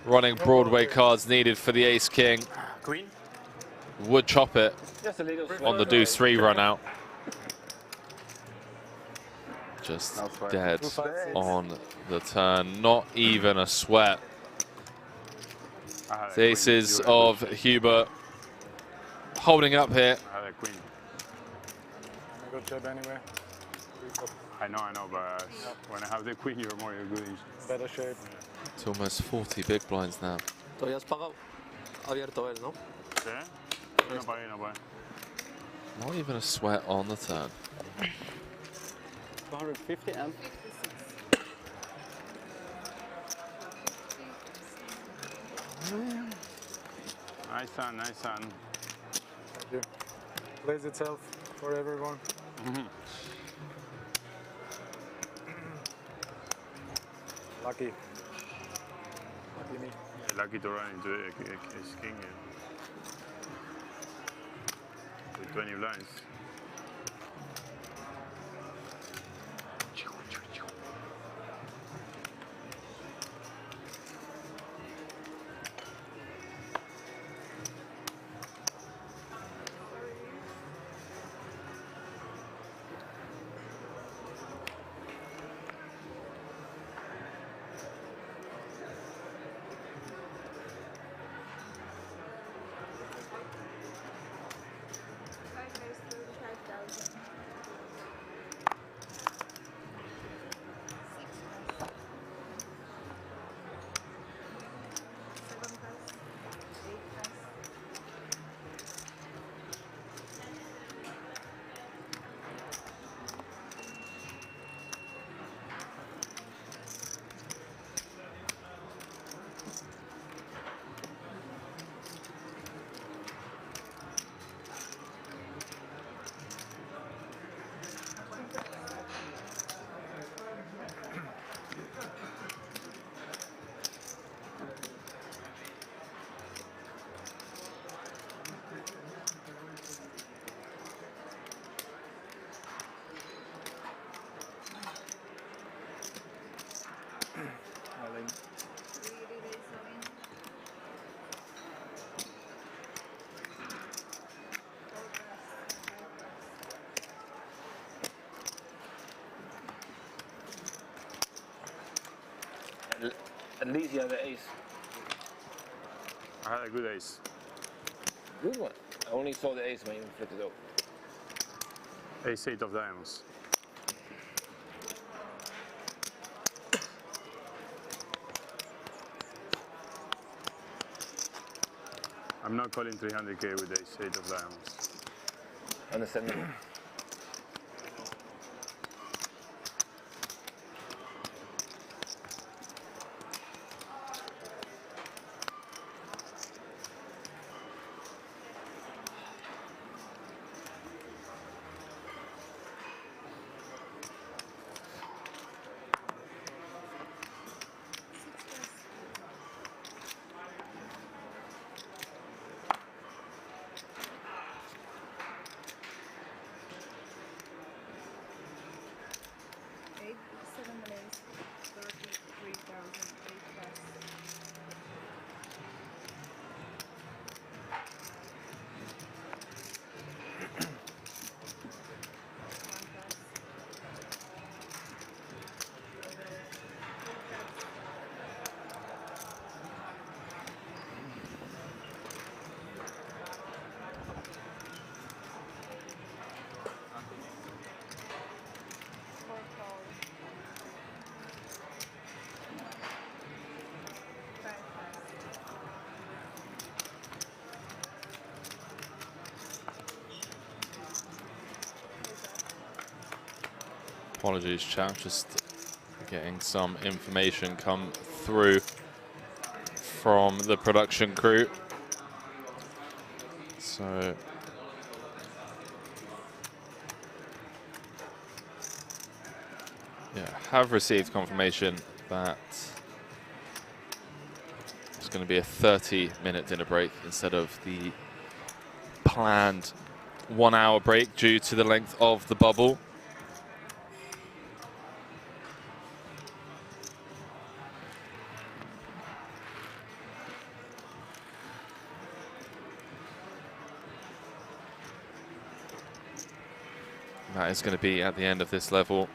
Running Broadway cards needed for the ace king. Queen. Would chop it on the deuce 3 run out. Just dead on the turn. Not even a sweat. The aces of Huber holding up here. Good job anyway. I know, but when I have the queen, you're more good in better shape. It's almost 40 big blinds now. Todavía has pagado. Abierto él, ¿no? Sí. No pagué, no pagué. Not even a sweat on the turn. 250 and? Nice sun, nice sun. Thank you. Plays itself for everyone. Lucky. Lucky me. Yeah, lucky to run into ace king with 20 blinds. At least you have the ace. I had a good ace. Good one. I only saw the ace when you flipped it over. Ace 8 of diamonds. I'm not calling 300k with ace 8 of diamonds. Understandable. Apologies, chat. Just getting some information come through from the production crew. So yeah, have received confirmation that it's going to be a 30-minute dinner break instead of the planned 1-hour break due to the length of the bubble. That is going to be at the end of this level.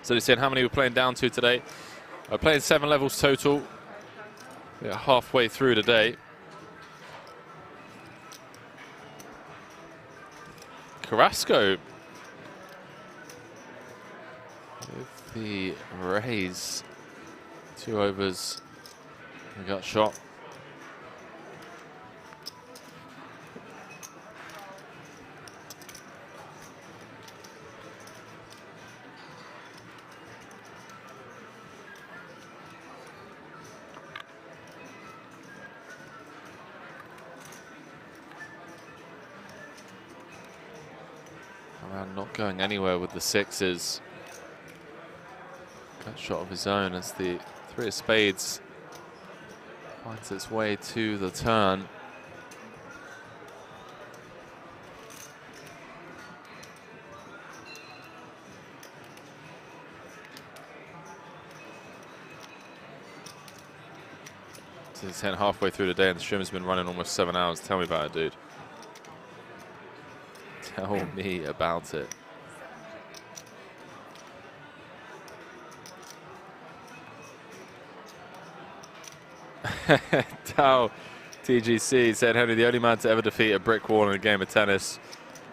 So they said how many we're playing down to today. We're playing 7 levels total. We're halfway through today. Carrasco the raise. 2 overs. We got shot. Around not going anywhere with the 6s. Cut shot of his own as the 3 of spades finds its way to the turn. It's 10 halfway through the day and the stream has been running almost 7 hours. Tell me about it, dude. Tell me about it. Tao TGC said, Henry, the only man to ever defeat a brick wall in a game of tennis.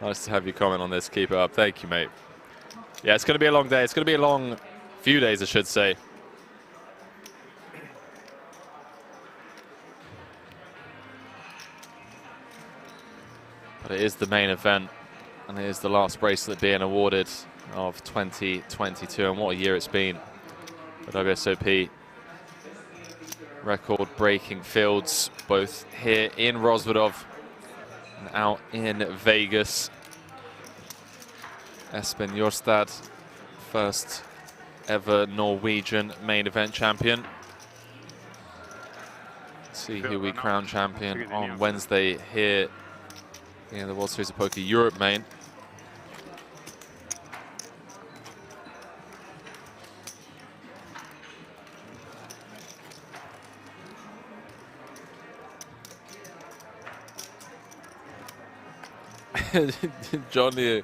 Nice to have you comment on this. Keep it up. Thank you, mate. Yeah, it's going to be a long day. It's going to be a long few days, I should say. But it is the main event, and it is the last bracelet being awarded of 2022, and what a year it's been for WSOP. Record-breaking fields, both here in Rosvadov and out in Vegas. Espen Jorstad, first ever Norwegian main event champion. Let's see who we crown champion on Wednesday here in the World Series of Poker Europe main. Johnny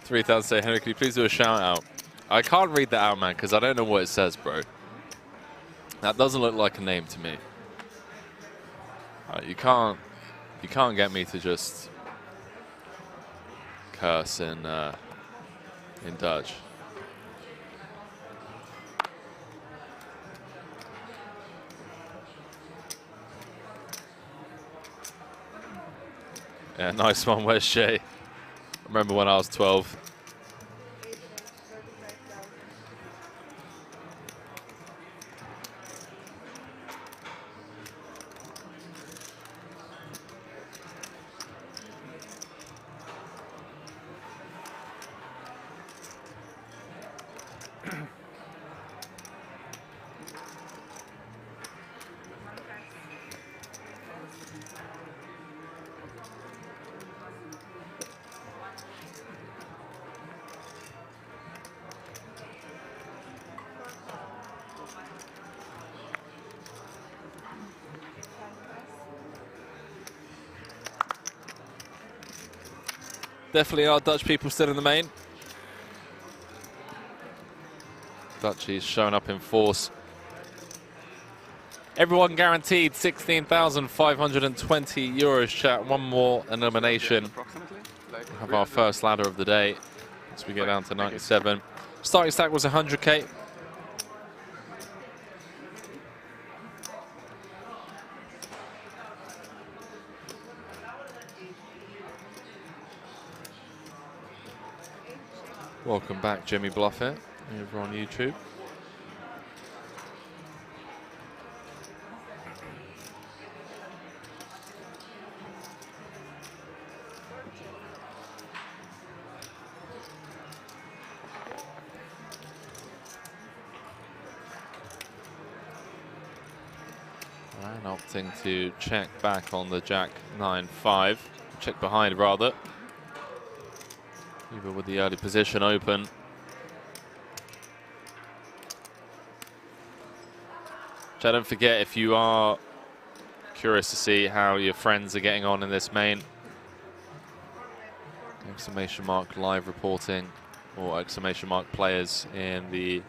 3000 say, Henry, can you please do a shout out? I can't read that out, man, because I don't know what it says, bro. That doesn't look like a name to me. You can't get me to just curse in Dutch. Yeah, nice one. Where's Shay? Remember when I was 12? Definitely are Dutch people still in the main. Dutchies showing up in force. Everyone guaranteed 16,520 euros, chat. One more elimination. We'll have our first ladder of the day as we get down to 97. Starting stack was 100k. Welcome back, Jimmy Bluffett, over on YouTube. And opting to check back on the Jack 9-5. Check behind, rather. Even with the early position open. So don't forget, if you are curious to see how your friends are getting on in this main, exclamation mark live reporting or exclamation mark players in the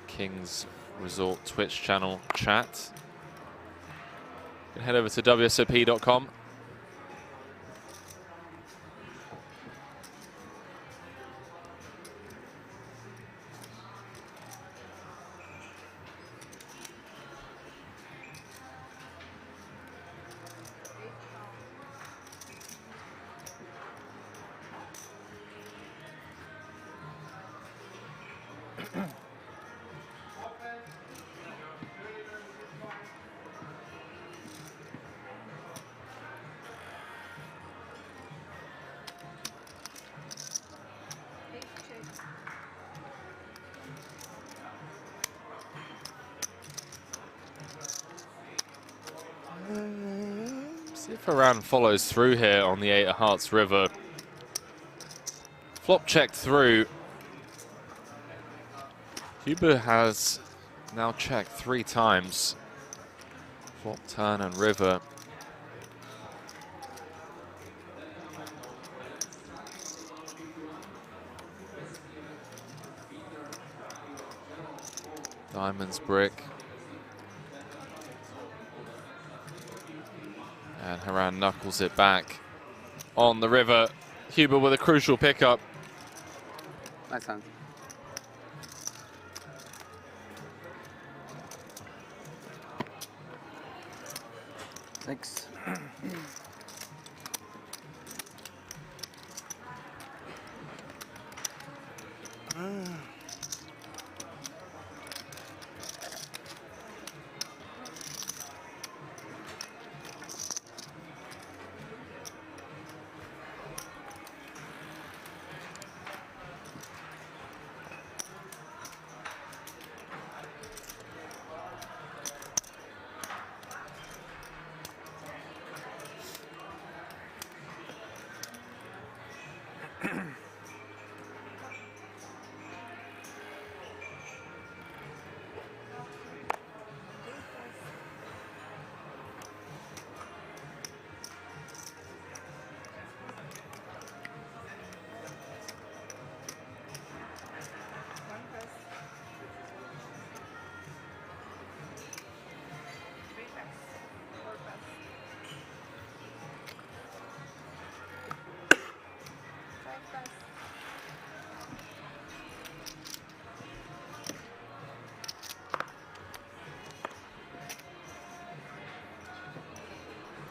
Kings Resort Twitch channel chat. You can head over to WSOP.com. See if Iran follows through here on the 8 of Hearts river. Flop checked through. Huber has now checked 3 times. Flop, turn, and river. Diamonds, brick. And Haran knuckles it back on the river. Huber with a crucial pickup. Nice hand. Thanks.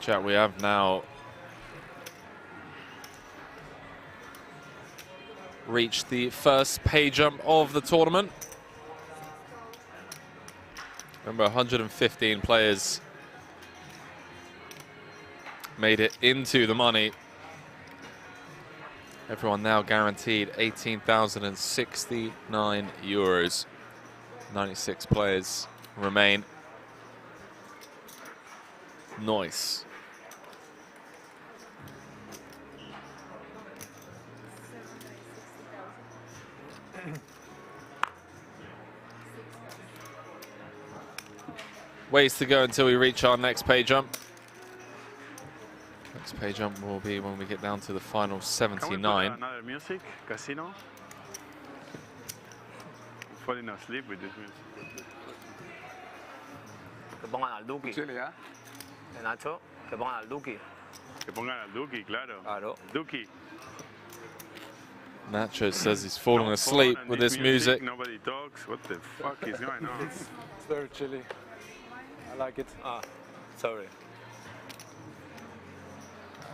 Chat, we have now reached the first pay jump of the tournament. Remember, 115 players made it into the money. Everyone now guaranteed 18,069 euros. 96 players remain. Nice. Ways to go until we reach our next pay jump. Next pay jump will be when we get down to the final 79. Can we put another music? Casino? I'm falling asleep with this music. Que pongan al Duki. Chile, ¿ya? Nacho, que pongan al Duki. Que pongan al Duki, claro. Claro. Duki. Nacho says he's falling asleep with this music. Nobody talks. What the fuck is going on? It's very chilly. I like it. Ah, sorry.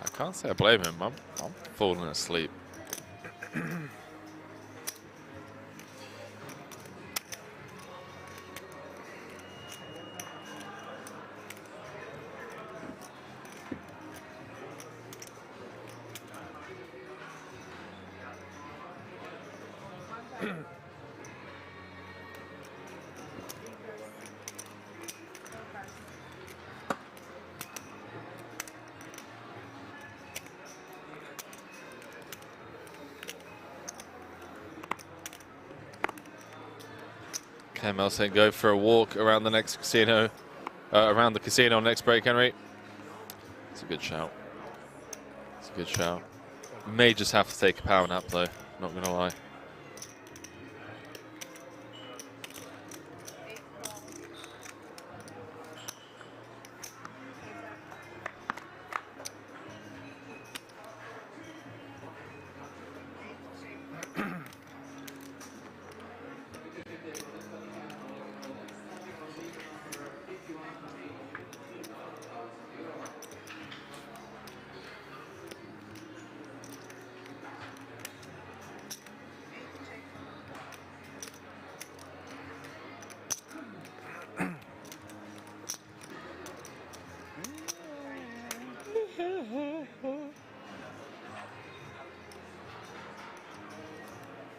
I can't say I blame him. I'm falling asleep. Kamel saying go for a walk around the next casino, around the casino next break, Henry. It's a good shout. It's a good shout. May just have to take a power nap though, not gonna lie.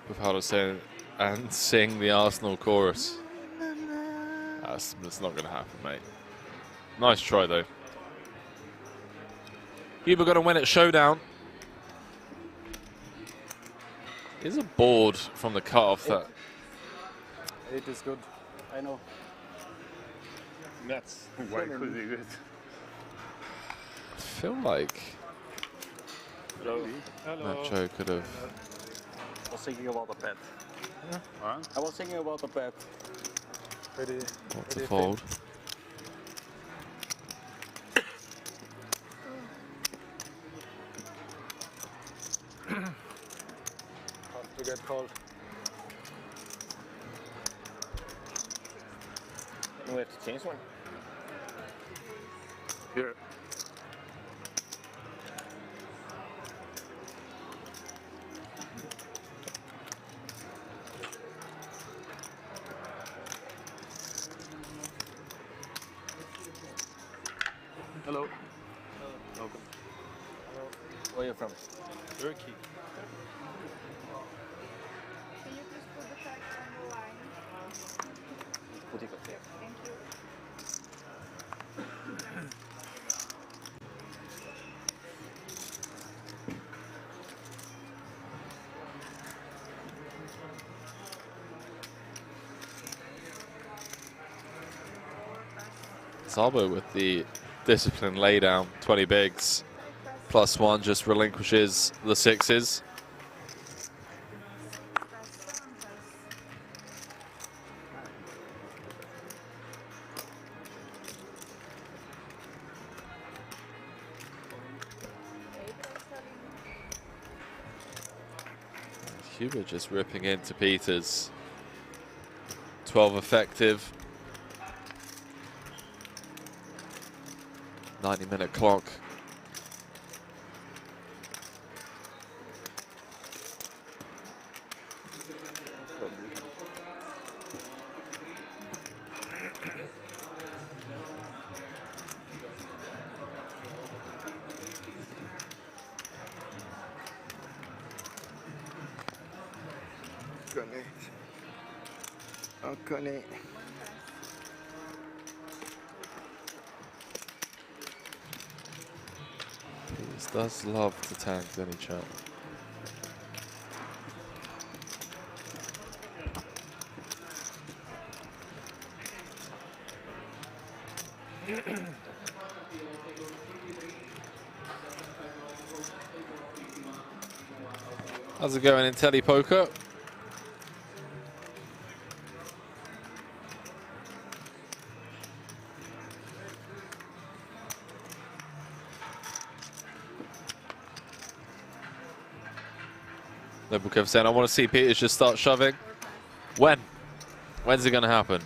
with how to say it, and sing the Arsenal chorus. That's not going to happen, mate. Nice try, though. Huber going to win at Showdown. Is a board from the cutoff that... 8 is good. I know. That's way crazy good. I feel like Hello. that Joe could have... I was thinking about the pet. Huh? I was thinking about the pet. What to fold. Have to get called. We have to change one. Here. Hello. Welcome. Where are you from? Turkey. Can you please put the tag on the line? Put it up there. Thank you. Zalbo with the discipline laydown, 20 bigs, +1 just relinquishes the 6s. Huber just ripping into Peters. 12 effective. 90-minute clock. Connect. Peters does love to tank, doesn't he, chat? How's it going in Telepoker? Kev saying, I want to see Peters just start shoving. When? When's it going to happen?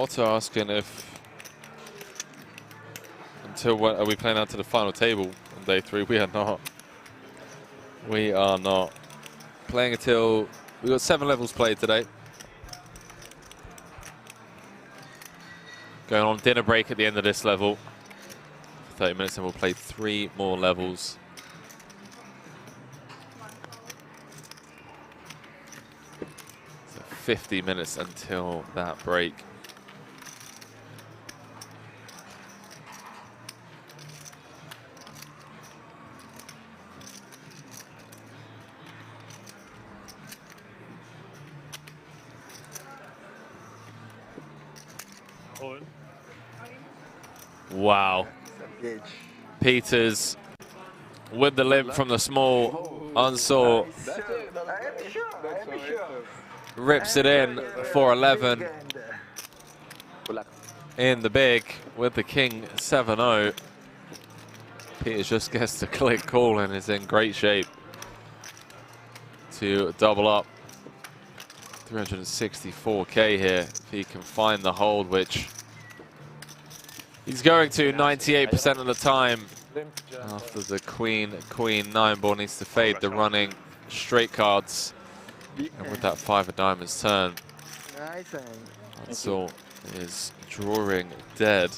Otto asking if until when are we playing out to the final table on day 3? We are not. We are not playing until we got 7 levels played today. Going on dinner break at the end of this level for 30 minutes, and we'll play 3 more levels. So 50 minutes until that break. Wow. Peters with the limp from the small, unsaw. Rips it in for 11. In the big with the king 7-0. Peters just gets the click call and is in great shape to double up. 364k here if he can find the hold, which he's going to 98% of the time. After the queen, 9 ball needs to fade the running straight cards. And with that 5 of diamonds turn, Nice hand. Hansel is drawing dead.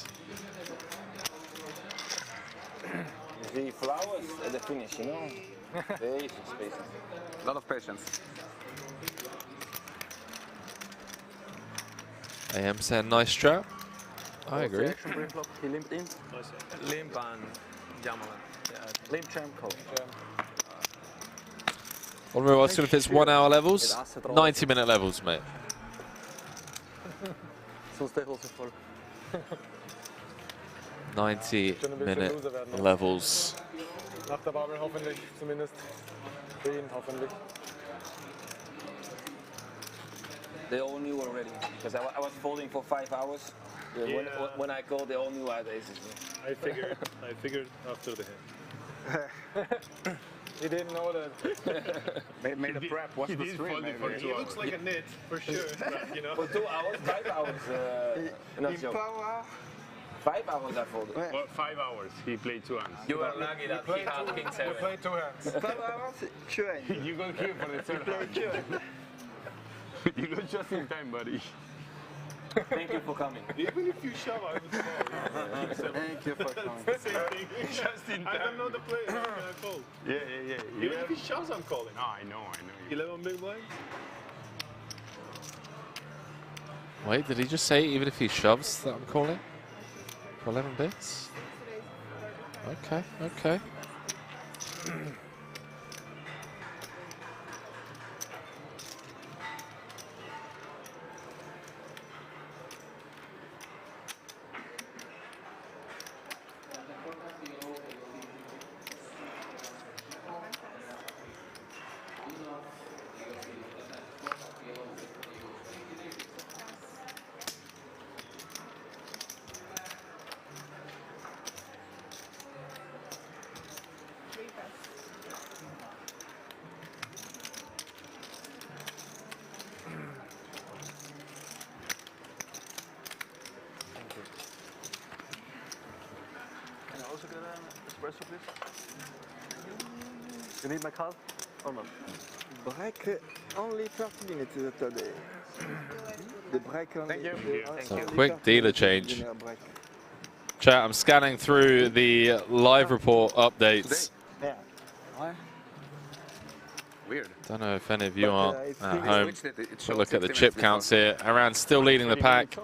The flowers at the finish, you know. Patience, patience. A lot of patience. AM said nice trap. I agree. He limped in. Limp and Jamal. Limp champ call. One more asking if it's 1 hour levels. 90-minute levels, mate. Zo'n stegel is vol. 90-minute levels. Nach der Bubble hoffentlich, zumindest. Für ihn hoffentlich. They all knew already, because I was folding for 5 hours. When I called, they all knew I had aces. I figured after the hand. He didn't know that. Made a prep. Watch the stream. He looks like a nit, for sure. But, you know. For 2 hours, 5 hours. Not joke. 5 hours I folded. Well, 5 hours. He played 2 hands. You were lucky that he had king 7. You played 2 hands. 5 hours, 2 hands. You got here for the third hand. You got just in time, buddy. Thank you for coming. Even if you shove, I would call. Thank you for coming. It's the same thing. Just in time. I don't know the play. I fold. Yeah. Even if he shoves, I'm calling. Oh, I know. 11 big blinds. Wait, did he just say even if he shoves that I'm calling? For 11 bits? Okay. Espresso, please. You need my card or not? Break only 30 minutes today. The break only. Thank you. So quick dealer change. Chat, I'm scanning through the live report updates. Yeah. Why? Weird. Don't know if any of you are at home. But Look at the chip counts here. Aran still leading the pack.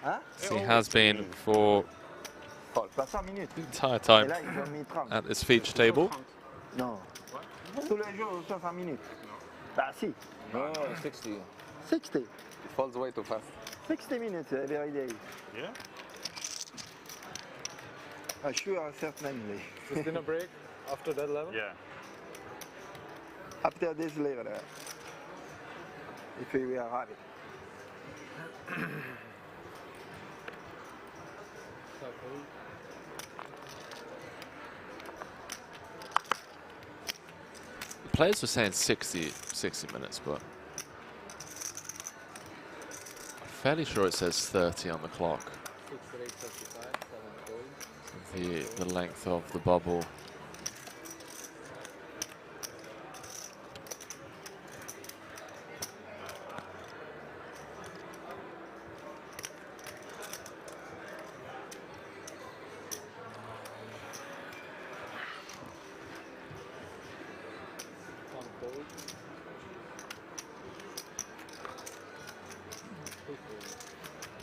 As he has been for the entire time at this feature table. Non. Tous les jours, 60 minutes. Bah si. No, 60. 60. It falls way too fast. 60 minutes every day. Yeah? Sure, certainly. Is there a break after that level? Yeah. After this level, if we are happy. The players were saying 60 minutes, but I'm fairly sure it says 30 on the clock. The length of the bubble.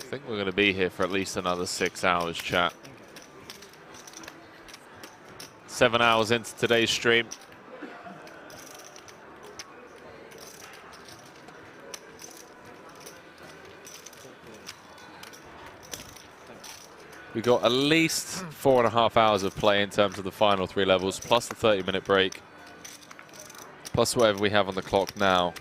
I think we're going to be here for at least another 6 hours, chat. 7 hours into today's stream. We got at least 4.5 hours of play in terms of the final 3 levels, plus the 30-minute break, plus whatever we have on the clock now.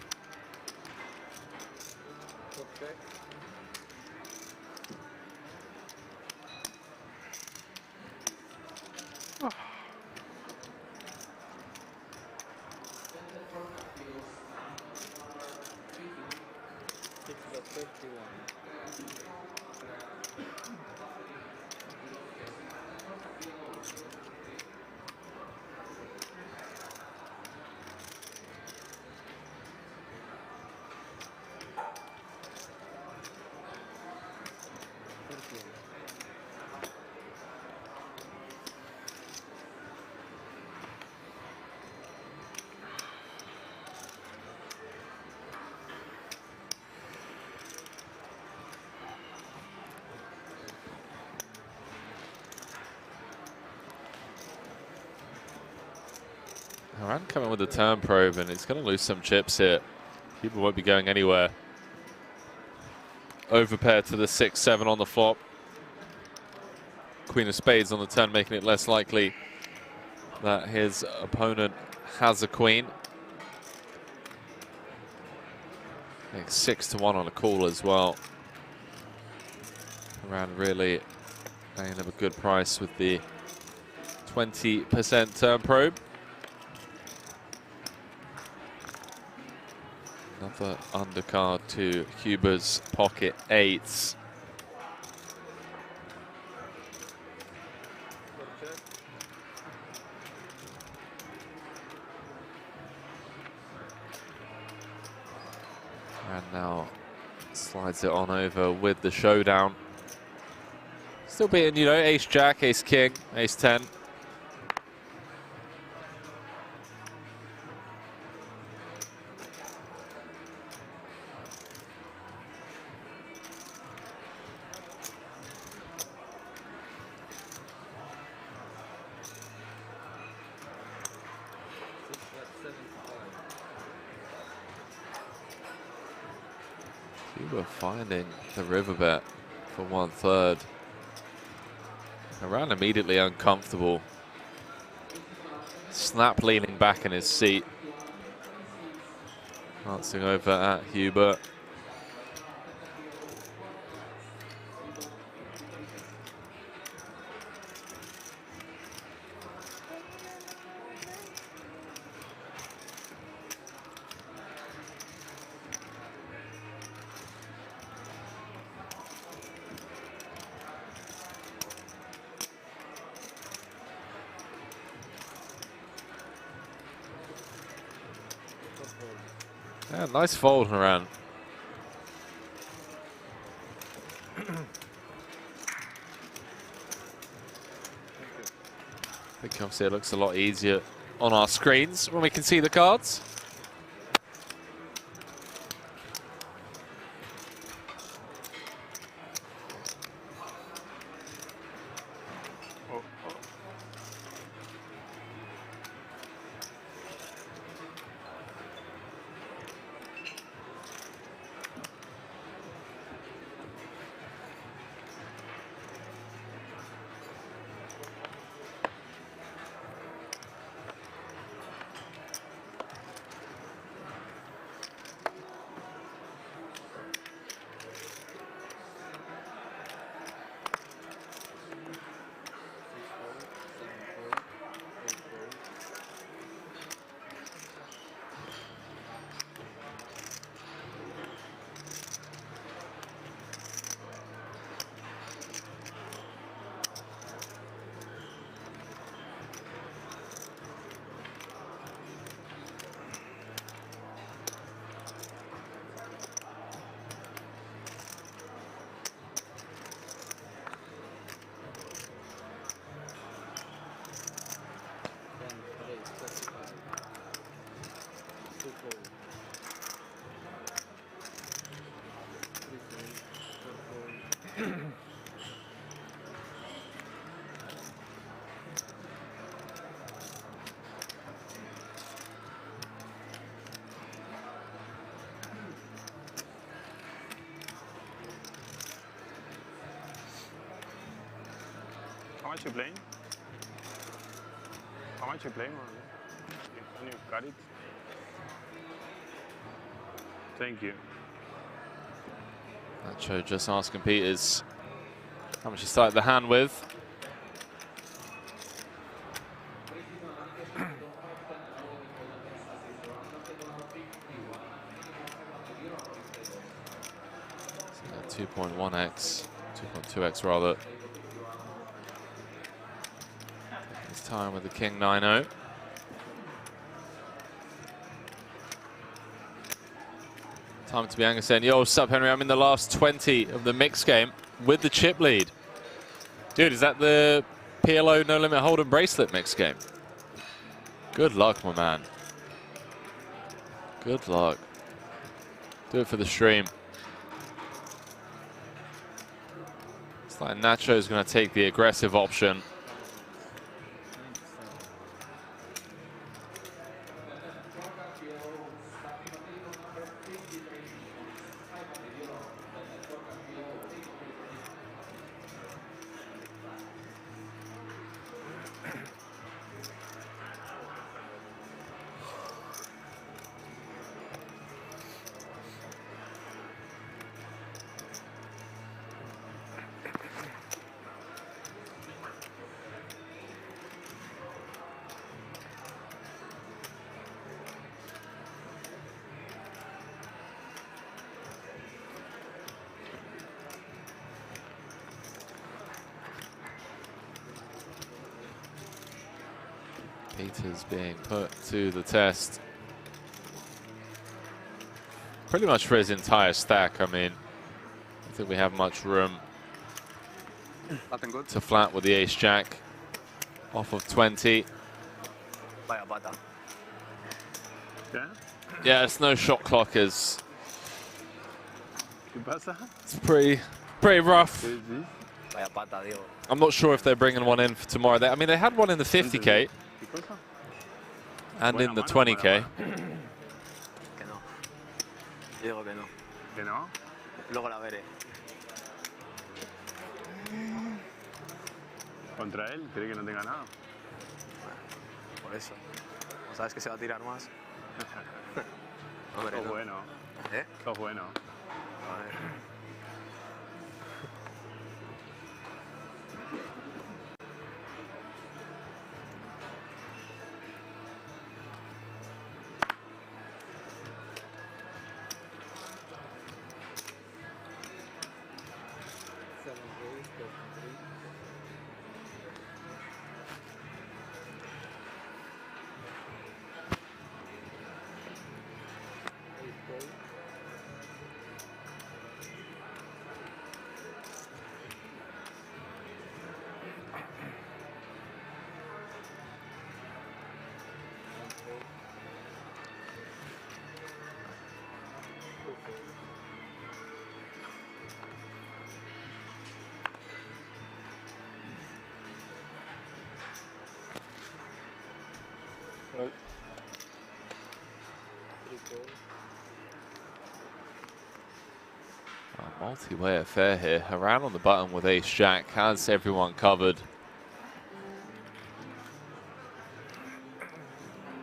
Haran coming with the turn probe, and he's going to lose some chips here. People won't be going anywhere. Overpair to the 6-7 on the flop. Queen of spades on the turn, making it less likely that his opponent has a queen. I think 6-1 on a call as well. Haran really laying up a good price with the 20% turn probe. Another undercard to Huber's pocket eights. And now slides it on over with the showdown. Still beating, you know, ace jack, ace king, ace 10. Huber finding the river bet for 1/3. Haran immediately uncomfortable. Snap leaning back in his seat. Glancing over at Huber. Yeah, nice fold, Haran. I think obviously it looks a lot easier on our screens when we can see the cards. How much you playing? How much you playing? When you got it? Thank you. Nacho just asking Peters how much he started the hand with. So 2.1x, 2.2x rather. This time with the King 9-0. Time to be angry saying, yo, what's up, Henry? I'm in the last 20 of the mix game with the chip lead. Dude, is that the PLO No Limit Hold'em bracelet mix game? Good luck, my man. Good luck. Do it for the stream. It's like Nacho's going to take the aggressive option. Peters being put to the test. Pretty much for his entire stack. I mean, I don't think we have much room Nothing good. to flat with the ace-jack off of 20. Vaya pata. Yeah? Yeah, it's no shot clock. It's ¿Qué pasa? pretty rough. Vaya pata, Diego. I'm not sure if they're bringing one in for tomorrow. I mean, they had one in the 50K and in the 20K. Que no. Digo que no. ¿Que no? Luego la veré. ¿Contra él? ¿Cree que no tenga nada? Por eso. ¿No sabes que se va a tirar más? Hombre, Sos no. bueno. ¿Eh? Sos bueno. A ver. A multi-way affair here. Around on the button with ace-jack has everyone covered.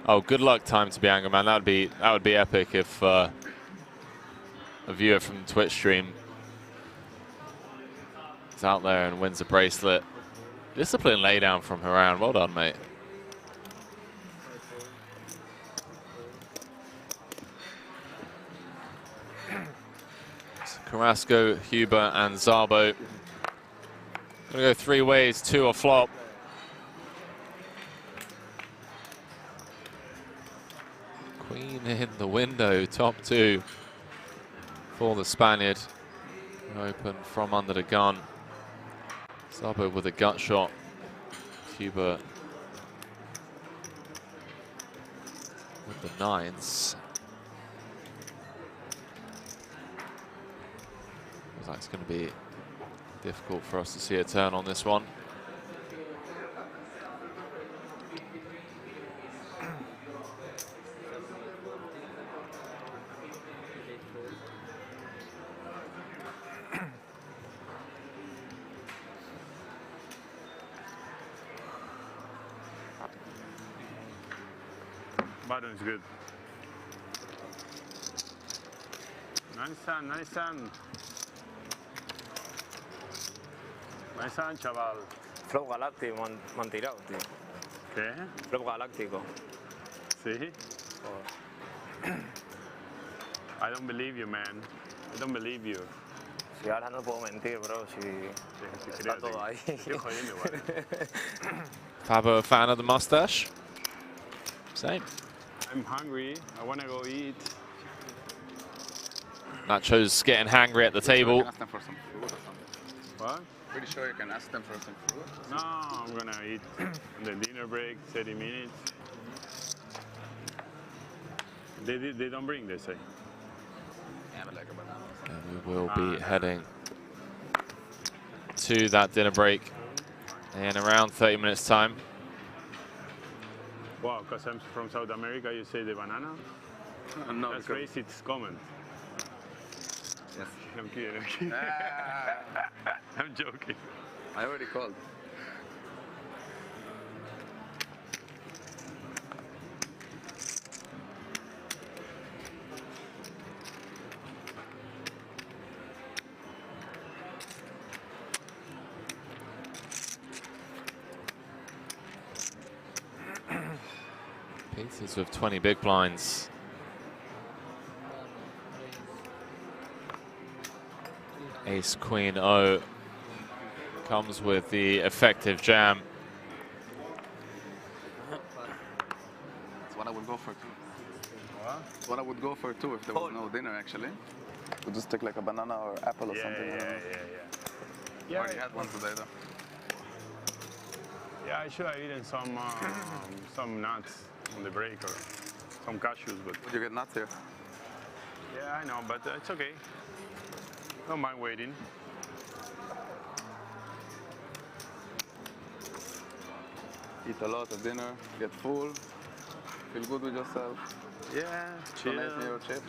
Oh, good luck time to be angry, man. That would be epic if a viewer from the Twitch stream is out there and wins a bracelet. Discipline laydown from Haran. Well done, mate. Carrasco, Huber, and Szabo. Gonna go 3 ways, 2 a flop. Queen in the window, top 2 for the Spaniard. Open from under the gun. Szabo with a gut shot. Huber with the 9s. Looks like it's going to be difficult for us to see a turn on this one. Button is good. Nice hand, nice hand. Nice hand, chaval. Flow galáctico me han tirado, tío. ¿Qué? Flow galáctico. ¿Sí? I don't believe you, man. I don't believe you. Si ahora no puedo mentir, bro, si está todo ahí. Estoy jodiendo igual. Fabo, a fan of the mustache? Same. I'm hungry. I want to go eat. Nacho's getting hangry at the table. Ask them for some fruit or something. What? Pretty sure you can ask them for some fruit. No, I'm going to eat. And then dinner break, 30 minutes. They don't bring, they say. And we will be heading to that dinner break in around 30 minutes time. Wow, because I'm from South America, you say the banana? No, that's racist comment. Yes. I'm kidding, I'm kidding. I'm joking. I already called. Peters with 20 big blinds. Ace, Queen, O comes with the effective jam. what I would go for too. What? What I would go for too if there was no dinner actually. We'd just take like a banana or apple or something. I don't know. Yeah, Already had one today though. Yeah, I should have eaten some nuts on the break or some cashews, but. Would you get nuts here? Yeah, I know, but it's okay. Don't mind waiting. Eat a lot at dinner, get full, feel good with yourself. Yeah, chill. Nice meal, chips.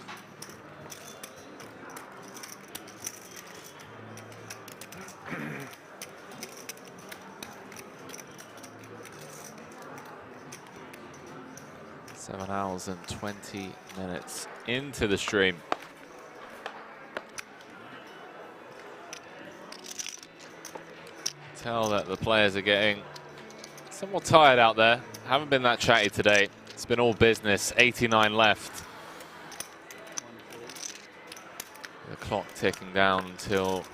Seven hours and 20 minutes into the stream. Tell that the players are getting somewhat tired out there. Haven't been that chatty today. It's been all business. 89 left. The clock ticking down until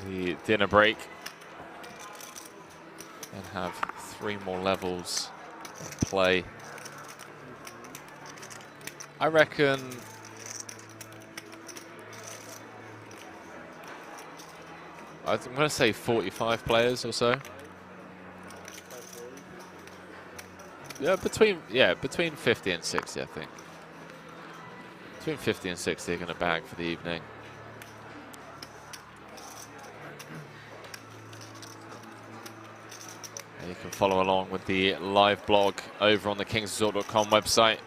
the dinner break. And have 3 more levels of play. I reckon I'm going to say 45 players or so. Yeah, between 50 and 60, I think. Between 50 and 60 are going to bag for the evening. And you can follow along with the live blog over on the kingsresort.com website.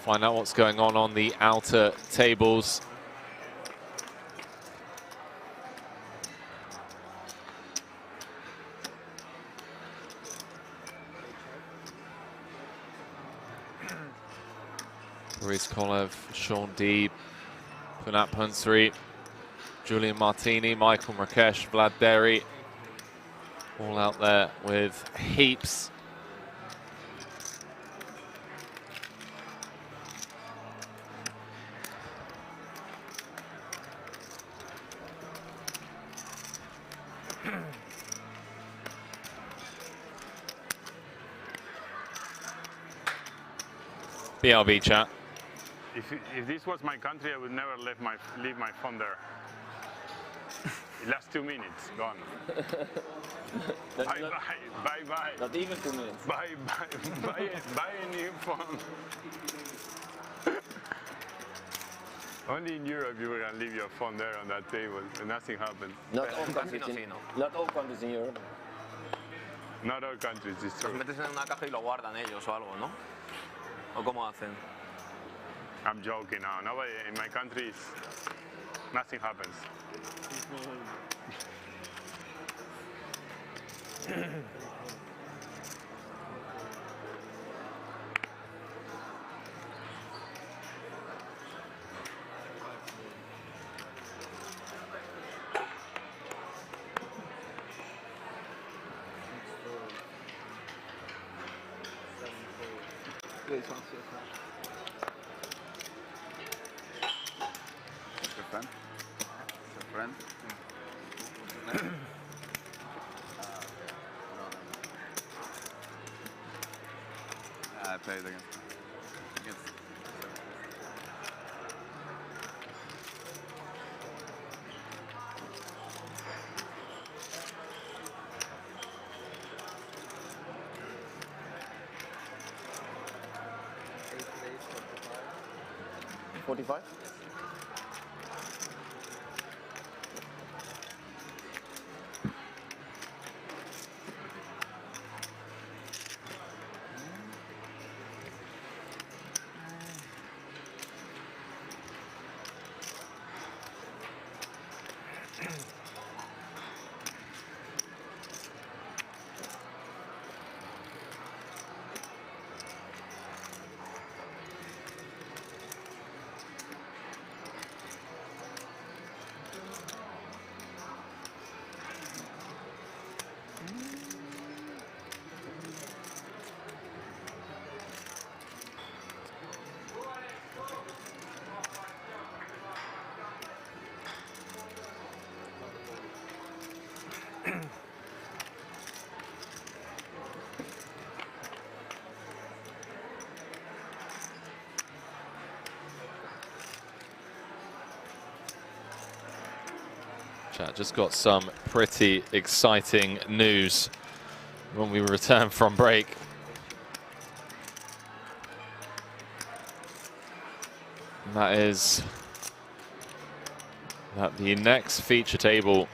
Find out what's going on the outer tables. Boris Kolev, Sean Deeb, Punat Pansri, Julian Martini, Michael Mrakesh, Vlad Derry, all out there with heaps. BRB chat. If this was my country, I would never leave my phone there. The last 2 minutes, gone. Bye. Not even 2 minutes. Buy a new phone. Only in Europe you can leave your phone there on that table and nothing happens. Not all countries in Europe. Not all countries, it's true. Los metes en una caja y lo guardan ellos o algo, ¿no? ¿O cómo hacen? I'm joking now. Nobody in my country, nothing happens. Your friend? Your friend? I played against him. $45? Chat, just got some pretty exciting news when we return from break. And that is that the next feature table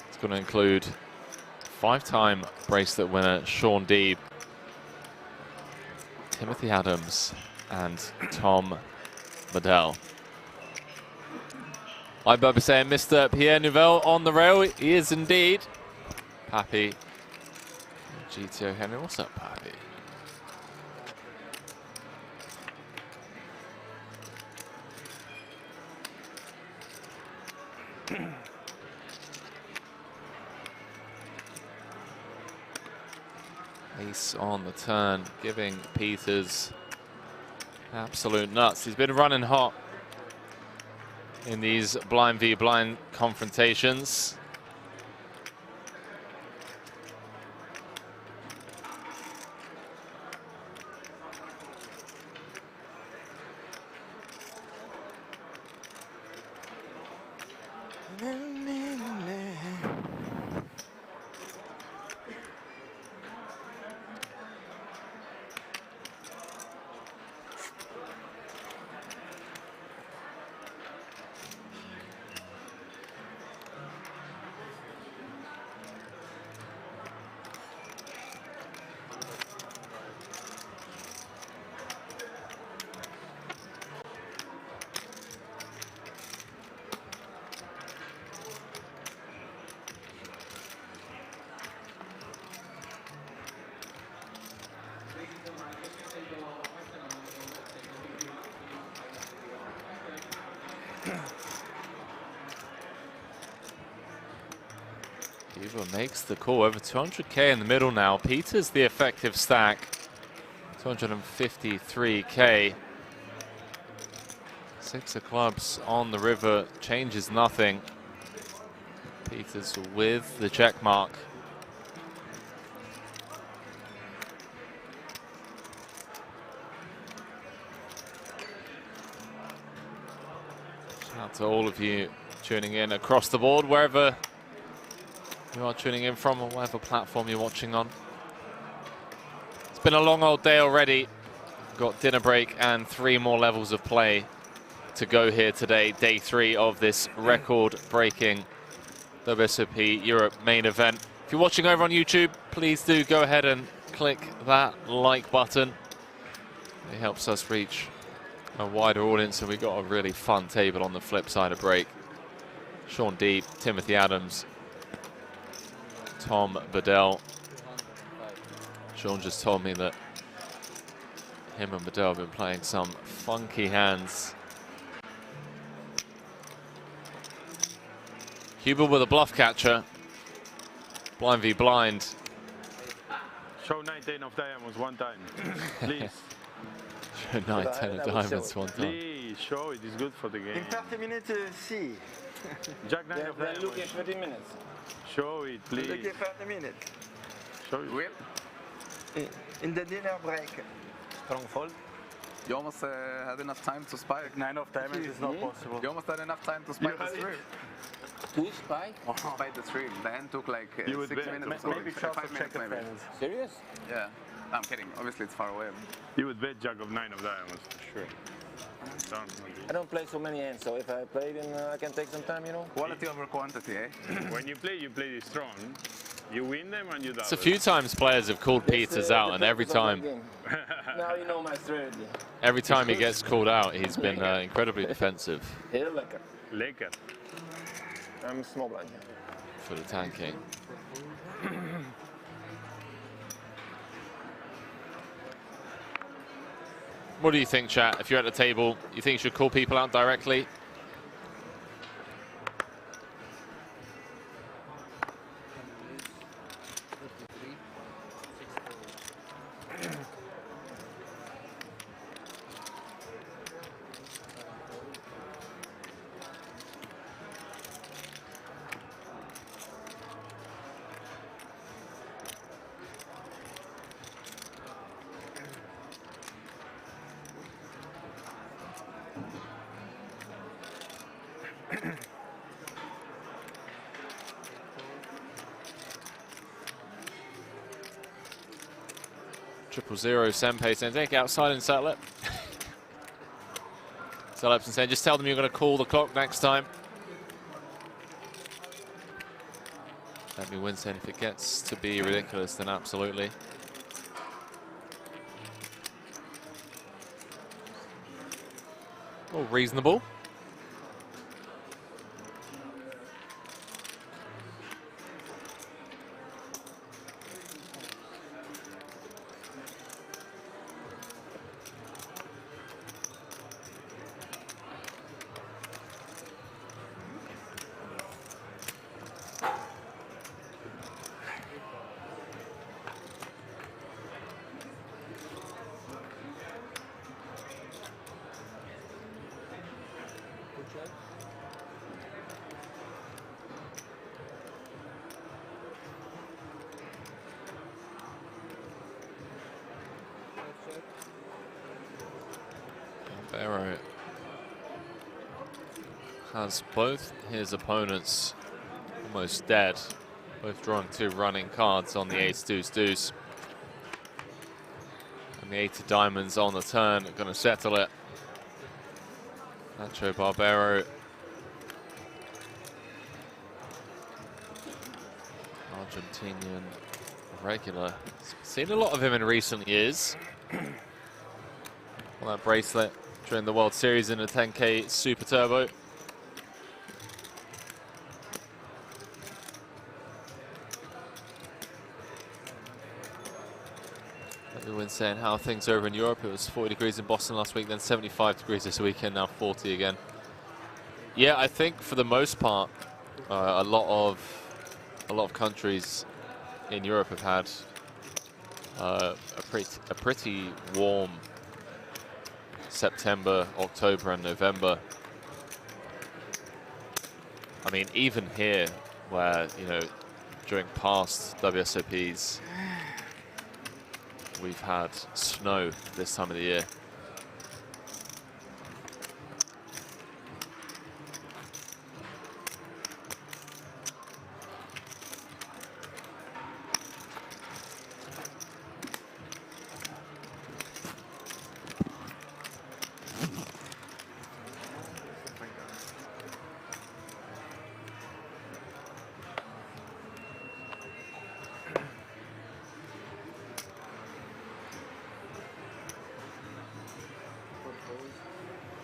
is going to include 5-time bracelet winner Sean Deeb, Timothy Adams, and Tom Bedell. I'm Bubba saying Mr. Pierre Nouvelle on the rail. He is indeed. Pappy. GTO Henry. What's up, Pappy? Ace on the turn, giving Peters absolute nuts. He's been running hot in these blind v blind confrontations. Cuba makes the call, over 200k in the middle now. Peters the effective stack, 253k. 6 of clubs on the river changes nothing. Peters with the check mark. Shout out to all of you tuning in across the board, wherever you are tuning in from, or whatever platform you're watching on. It's been a long old day already. Got dinner break and 3 more levels of play to go here today. Day 3 of this record-breaking WSOP Europe main event. If you're watching over on YouTube, please do go ahead and click that like button. It helps us reach a wider audience, and we got a really fun table on the flip side of break. Sean Deeb, Timothy Adams, Tom Bedell. Sean just told me that him and Bedell have been playing some funky hands. Huber with a bluff catcher. Blind v blind. Show 19 of diamonds one time, please. Show 9-10 of diamonds one time. Please, show it. It's good for the game. In 30 minutes, see. Jack 9 of diamonds. Look at 30 minutes. Show it, please. Look at 30 minutes. Show it. Whip. In the dinner break. Strong fold. You almost had enough time to spike. 9 of diamonds is not possible. You almost had enough time to spike the stream. To spike? Spike the stream. The end took like 6 minutes. Maybe 5 minutes maybe. Serious? Yeah. I'm kidding. Obviously it's far away. You would bet Jack of 9 of diamonds, sure. I don't play so many hands, so if I play, then I can take some time, you know. Quality over quantity, eh? When you play strong. You win them and you double. It's a few times players have called Peters out, and every time, Now you know my strategy. every time he gets called out, he's been incredibly defensive. Heel lekker. Lekker. I'm small blind. For the tanking. What do you think, chat? If you're at the table, you think you should call people out directly? 000 Senpei saying, take outside and settle it. Selepson saying, just tell them you're going to call the clock next time. Let me win saying, if it gets to be ridiculous, then absolutely. All reasonable. Barrow has both his opponents almost dead, both drawing 2 running cards on the ace deuce deuce. And the 8 of diamonds on the turn, going to settle it. Nacho Barbero, Argentinian regular. Seen a lot of him in recent years. On that bracelet during the World Series in a 10K Super Turbo. Everyone's saying how are things over in Europe. It was 40 degrees in Boston last week, then 75 degrees this weekend, now 40 again. Yeah, I think for the most part, a lot of countries in Europe have had a pretty warm September, October and November. I mean, even here, where, you know, during past WSOPs, we've had snow this time of the year.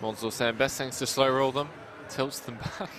Monzo saying best things to slow roll them, tilts them back.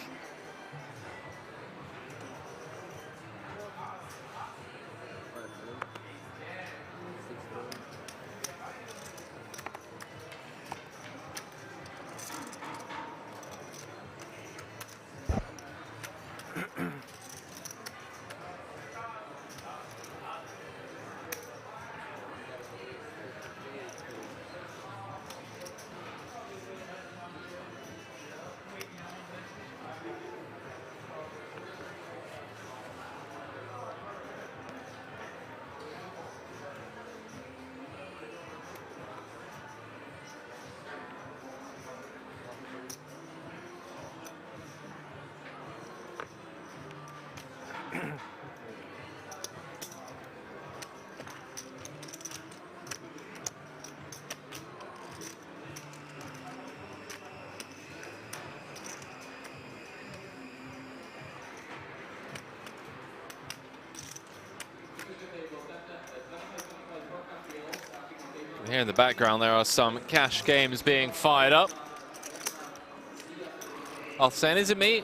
Here in the background, there are some cash games being fired up. I'll say, is it me?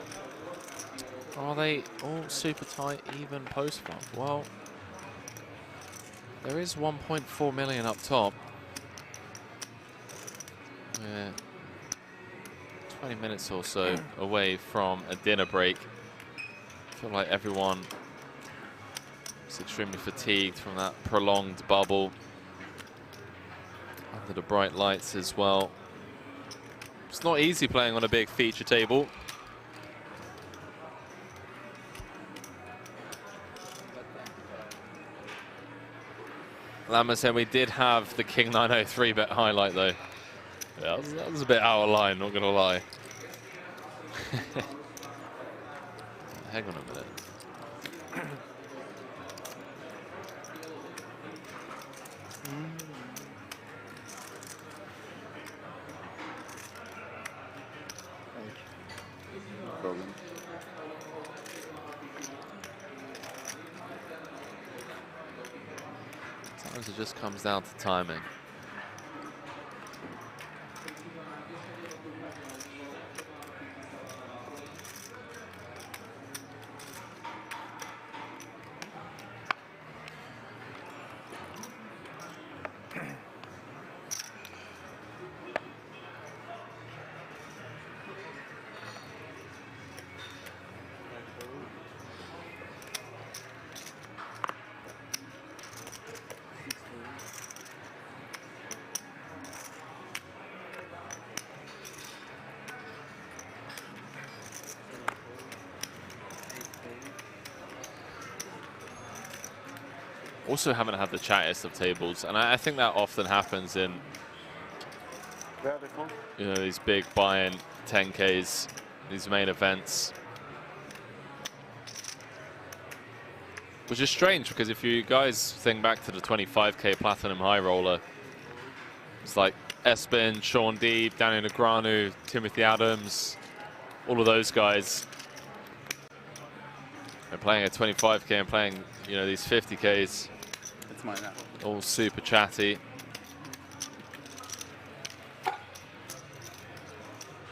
Or are they all super tight, even post-flop? Well, there is 1.4 million up top. We're 20 minutes or so away from a dinner break. I feel like everyone is extremely fatigued from that prolonged bubble. Under the bright lights as well. It's not easy playing on a big feature table. Lama said we did have the King 903 bet highlight though. Yeah, that was a bit out of line, not gonna lie. Hang on a minute. Sometimes it just comes down to timing. Also haven't had the chattiest of tables, and I think that often happens in these big buy-in 10Ks, these main events. Which is strange, because if you guys think back to the 25K Platinum High Roller, it's like Espen, Sean Deeb, Daniel Negreanu, Timothy Adams, all of those guys. They're playing a 25K and playing, these 50Ks. It's mine now. All super chatty.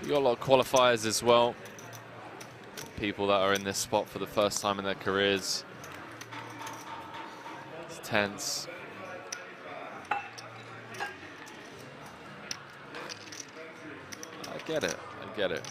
You got a lot of qualifiers as well. People that are in this spot for the first time in their careers. It's tense. I get it. I get it.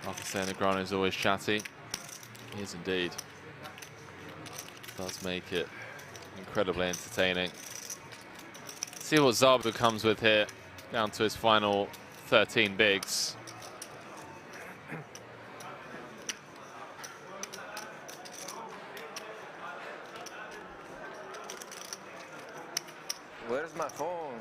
After saying Negreanu is always chatty, he is indeed. Does make it incredibly entertaining. See what Zabu comes with here, down to his final 13 bigs. Where's my phone?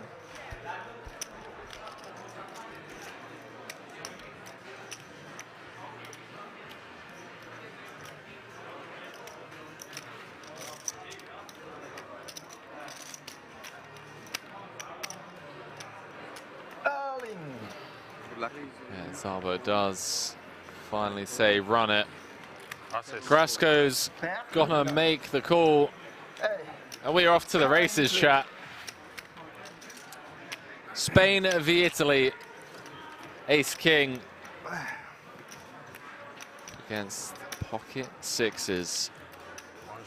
Yeah, Zabo does finally say run it. Carrasco's gonna make the call. And we are off to the races, chat. Spain v Italy. Ace King against pocket sixes.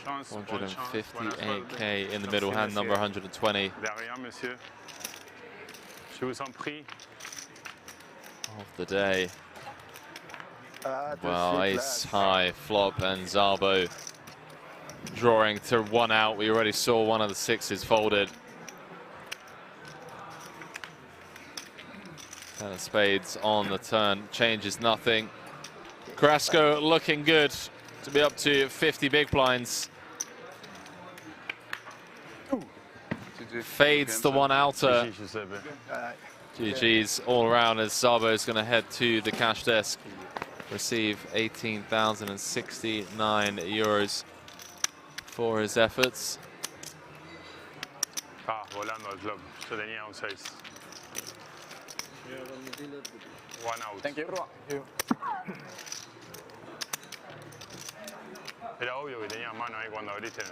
158K in the middle, hand number 120. Of the day. Well, ace high, flop, and Zabo drawing to one out. We already saw one of the sixes folded. Ten of spades on the turn, changes nothing. Carrasco looking good to be up to 50 big blinds. Fades the one outer. GG's all around as Zabo is going to head to the cash desk. Receive 18,069 euros for his efforts. Volando al club. Yo tenía un 6. One out. Thank you. Era obvio que tenías mano ahí cuando abriste.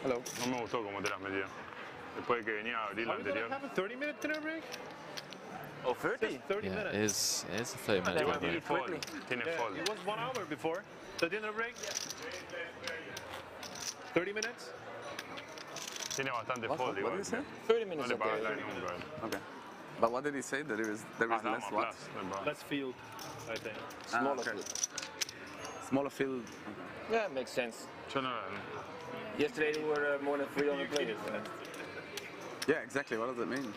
Hello. No me gustó cómo te las metió. Después de que venía a abrir la anterior. Have a 30-minute dinner break? Oh, 30? 30 Yeah, minutes. it is a 30-minute They job. went really quickly. Yeah, it was 1 hour before the dinner break. 30 minutes? Tiene bastante What fold did igual. he say? 30 minutes. No le pagas Okay. line nunca. Okay. But what did he say? There is less what? Less field, I think. Smaller okay. field. Smaller field. Yeah, makes sense. Yo no. Yesterday there were more than 300 players. Yeah, exactly. What does it mean?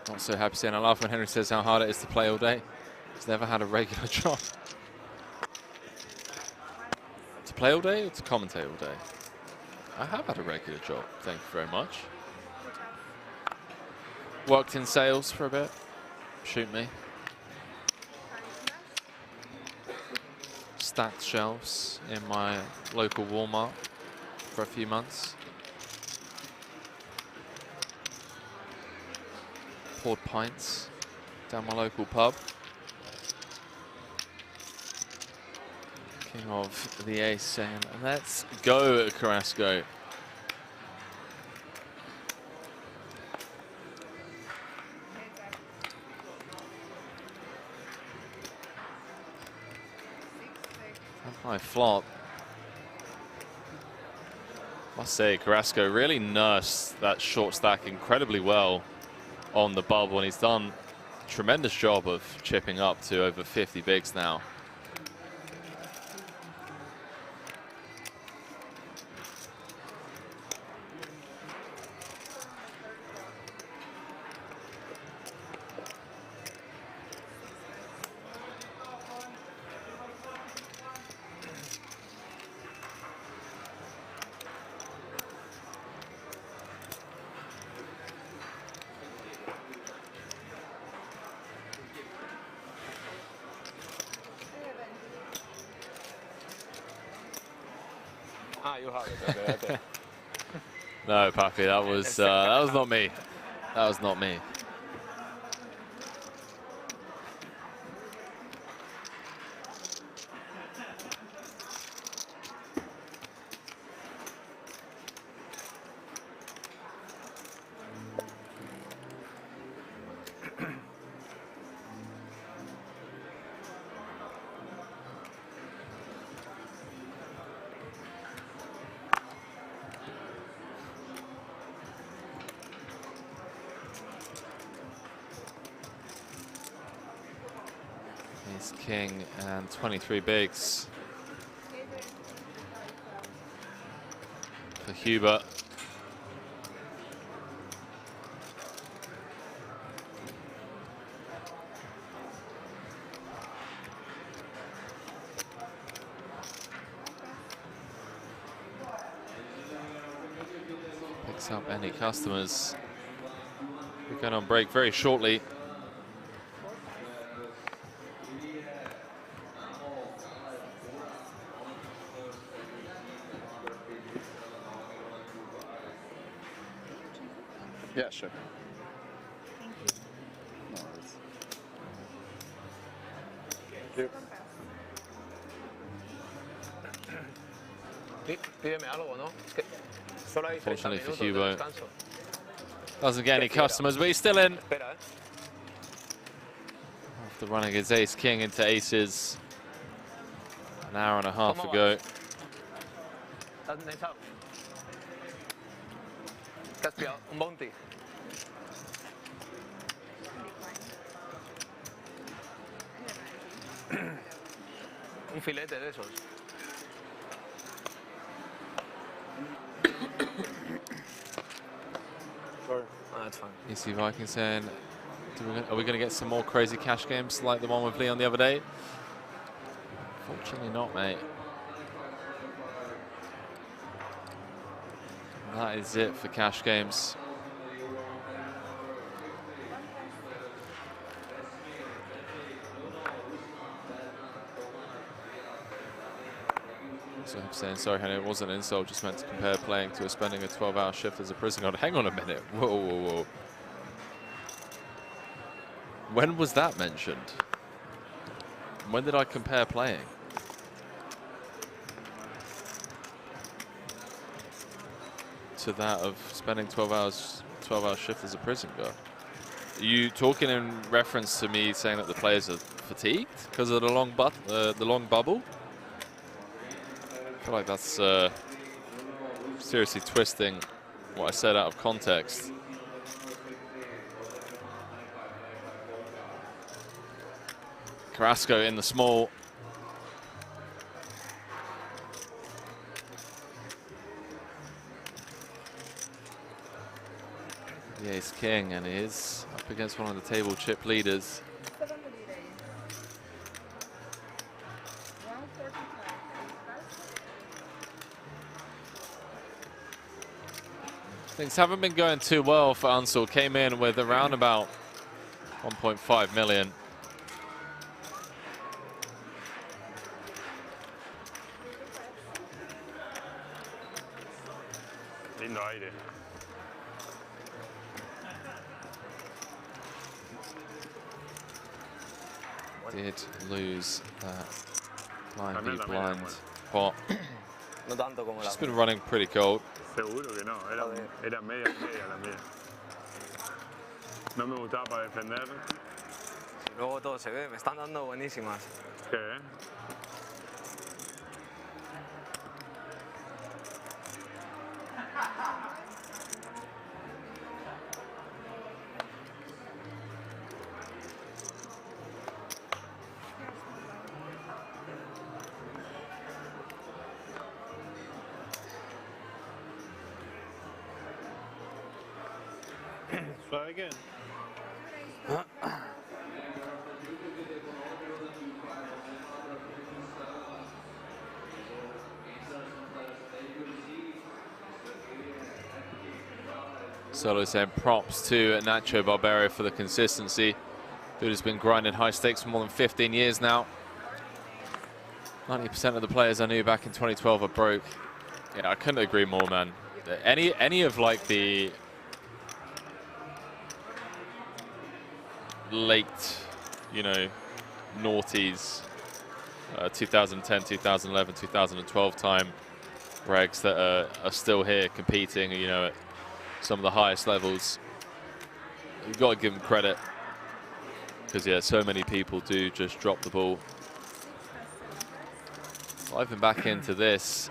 Not so happy saying I laugh when Henry says how hard it is to play all day. He's never had a regular job. To play all day or to commentate all day? I have had a regular job, thank you very much. Worked in sales for a bit. Shoot me. Stacked shelves in my local Walmart for a few months. Poured pints down my local pub. King of the ace saying, let's go, Carrasco. High flop. Must say, Carrasco really nursed that short stack incredibly well on the bubble, and he's done a tremendous job of chipping up to over 50 bigs now. Ah, you have it. Okay, okay. No, Papi, that was not me. That was not me. Ace king and 23 bigs for Hubert. Picks up any customers. We're going on break very shortly. Yeah, sure. Pídeme algo, ¿no? Es que solo hay 30 Fortunately for minutos de Hugo, descanso. doesn't get any customers, but he's still in. Espera, After running his ace king into aces. An hour and a half ago. ¿Te has pensado? ¿Qué has pillado? Un bounty. Un filete de esos. Sorry. Oh, that's fine. EC Viking saying, are we going to get some more crazy cash games like the one with Leon the other day? Fortunately not, mate. That is it for cash games. So I'm saying, sorry, Henry, it wasn't an insult, just meant to compare playing to spending a 12-hour shift as a prison guard. Hang on a minute. Whoa, whoa, whoa. When was that mentioned? When did I compare playing? To that of spending 12-hour shift as a prison guard. Are you talking in reference to me saying that the players are fatigued because of the long bubble? I feel like that's seriously twisting what I said out of context. Carrasco in the small. The ace king, and he is up against one of the table chip leaders. Things haven't been going too well for Ansel. Came in with around about 1.5 million. Lindo aire. Did lose that blind v blind pot. No tanto como She's been running pretty cold. Seguro que no, era media la mía. No me gustaba para defender. Luego todo se ve, me están dando buenísimas. ¿Qué? Try again. Solo saying props to Nacho Barberio for the consistency. Dude has been grinding high stakes for more than 15 years now. 90% of the players I knew back in 2012 are broke. Yeah, I couldn't agree more, man. Any of like the late, you know, noughties, 2010, 2011, 2012 time regs that are still here competing, you know, at some of the highest levels. You've got to give them credit because, yeah, so many people do just drop the ball. Diving back into this,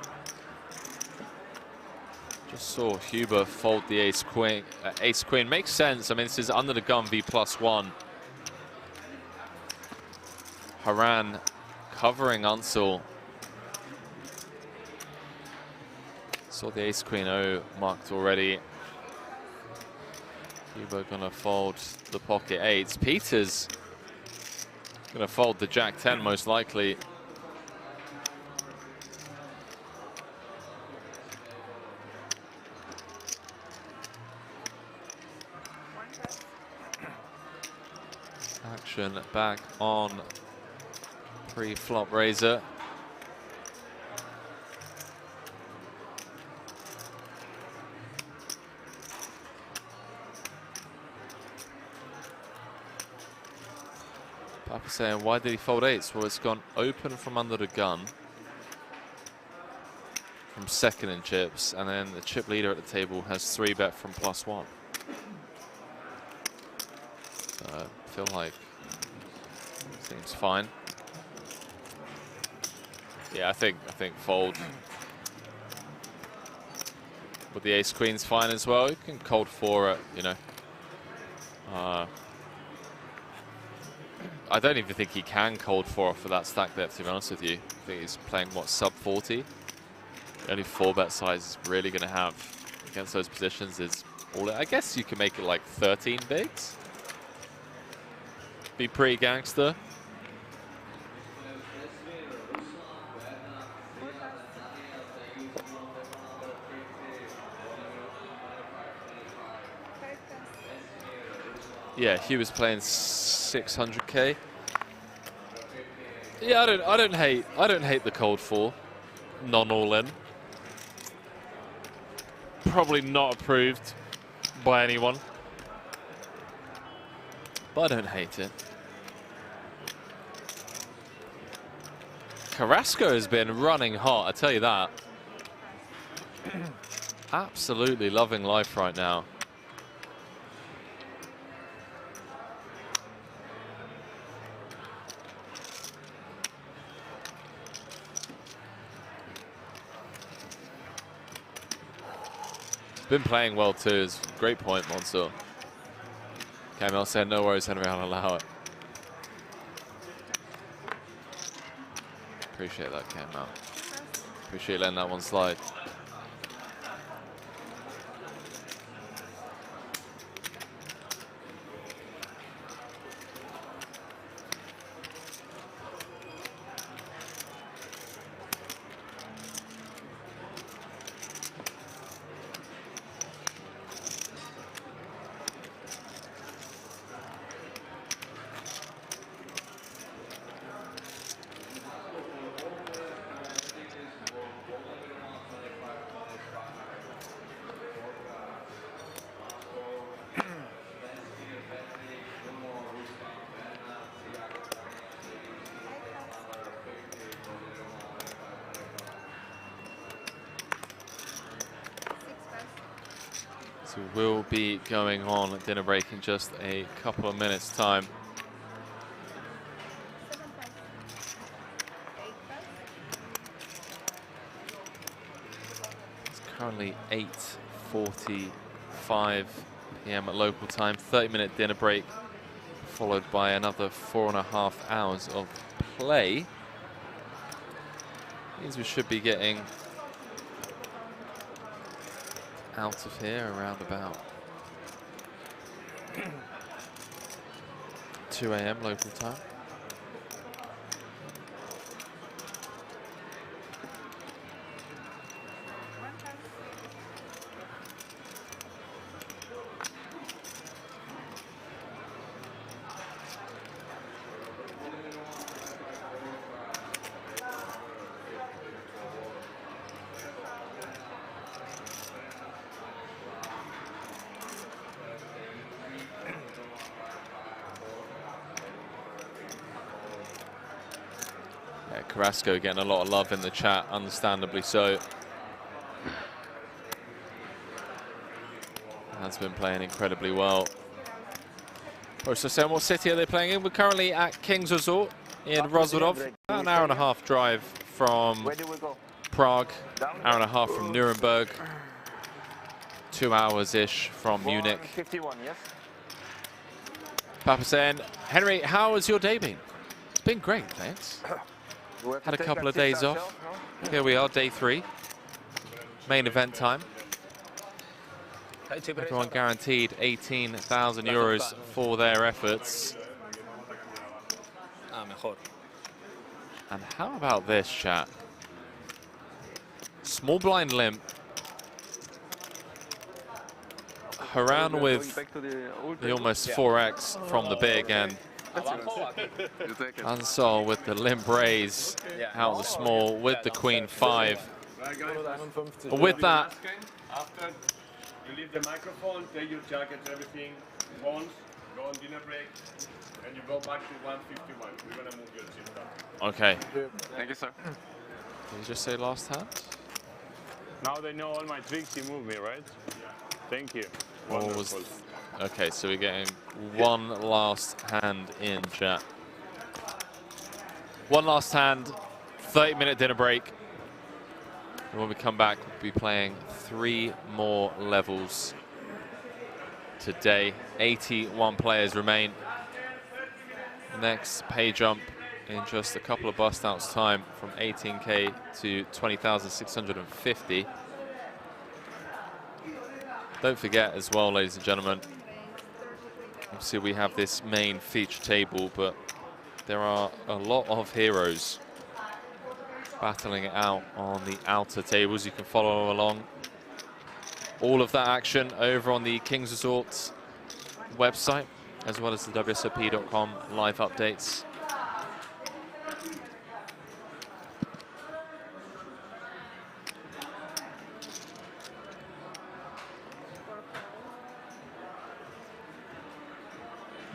just saw Huber fold the ace queen. Ace queen makes sense. I mean, this is under the gun v+1. Haran covering Ansel. Saw the ace queen O marked already. Huber gonna fold the pocket eights. Peters gonna fold the jack 10 most likely. Action back on pre-flop razor. Papa saying, why did he fold eights? Well, it's gone open from under the gun from second in chips, and then the chip leader at the table has 3-bet from +1. So I feel like seems fine. Yeah, I think fold. But the ace queen's fine as well. You can cold 4 it, you know. I don't even think he can cold 4 off for that stack depth, to be honest with you. I think he's playing, what, sub 40? The only 4-bet size is really going to have against those positions is all. I guess you can make it like 13 bigs. Be pretty gangster. Yeah, he was playing 600k. Yeah, I don't hate the cold 4. non-all-in. Probably not approved by anyone, but I don't hate it. Carrasco has been running hot, I tell you that. Absolutely loving life right now. Been playing well too. Is great point, Monster. Camille said, "No worries, Henry. I'll allow it." Appreciate that, Camille. Appreciate letting that one slide. So we'll be going on at dinner break in just a couple of minutes' time. It's currently 8:45 p.m. at local time. 30-minute dinner break, followed by another 4.5 hours of play. Means we should be getting out of here around about 2 a.m. local time. Carrasco getting a lot of love in the chat, understandably so. Has been playing incredibly well. Oh, so Sam, what city are they playing in? We're currently at King's Resort in Rozvodov. About an hour and a half drive from Prague, hour and a half from Nuremberg, 2 hours-ish from Munich. 51, yes. Papa saying, Henry, how has your day been? It's been great, thanks. Had a couple of days off. Here we are, day 3. Main event time. Everyone guaranteed 18,000 euros for their efforts. And how about this, chat? Small blind limp. Haran with the almost 4x from the big end. Ansel with the limp raise out the small with the queen 5. With that, after you leave the microphone, take your jacket, everything, phones, go on dinner break, and you go back to 151. We're gonna move your chip down. okay. Thank you, sir. Did you just say last hand? Now they know all my tricks. You move me, right? Yeah. Thank you. What was okay, so we're getting one last hand in, chat. One last hand, 30-minute dinner break. And when we come back, we'll be playing 3 more levels today. 81 players remain. Next pay jump in just a couple of bust outs time from 18k to 20,650. Don't forget as well, ladies and gentlemen, obviously we have this main feature table, but there are a lot of heroes battling it out on the outer tables. You can follow along all of that action over on the King's Resort website, as well as the WSOP.com live updates.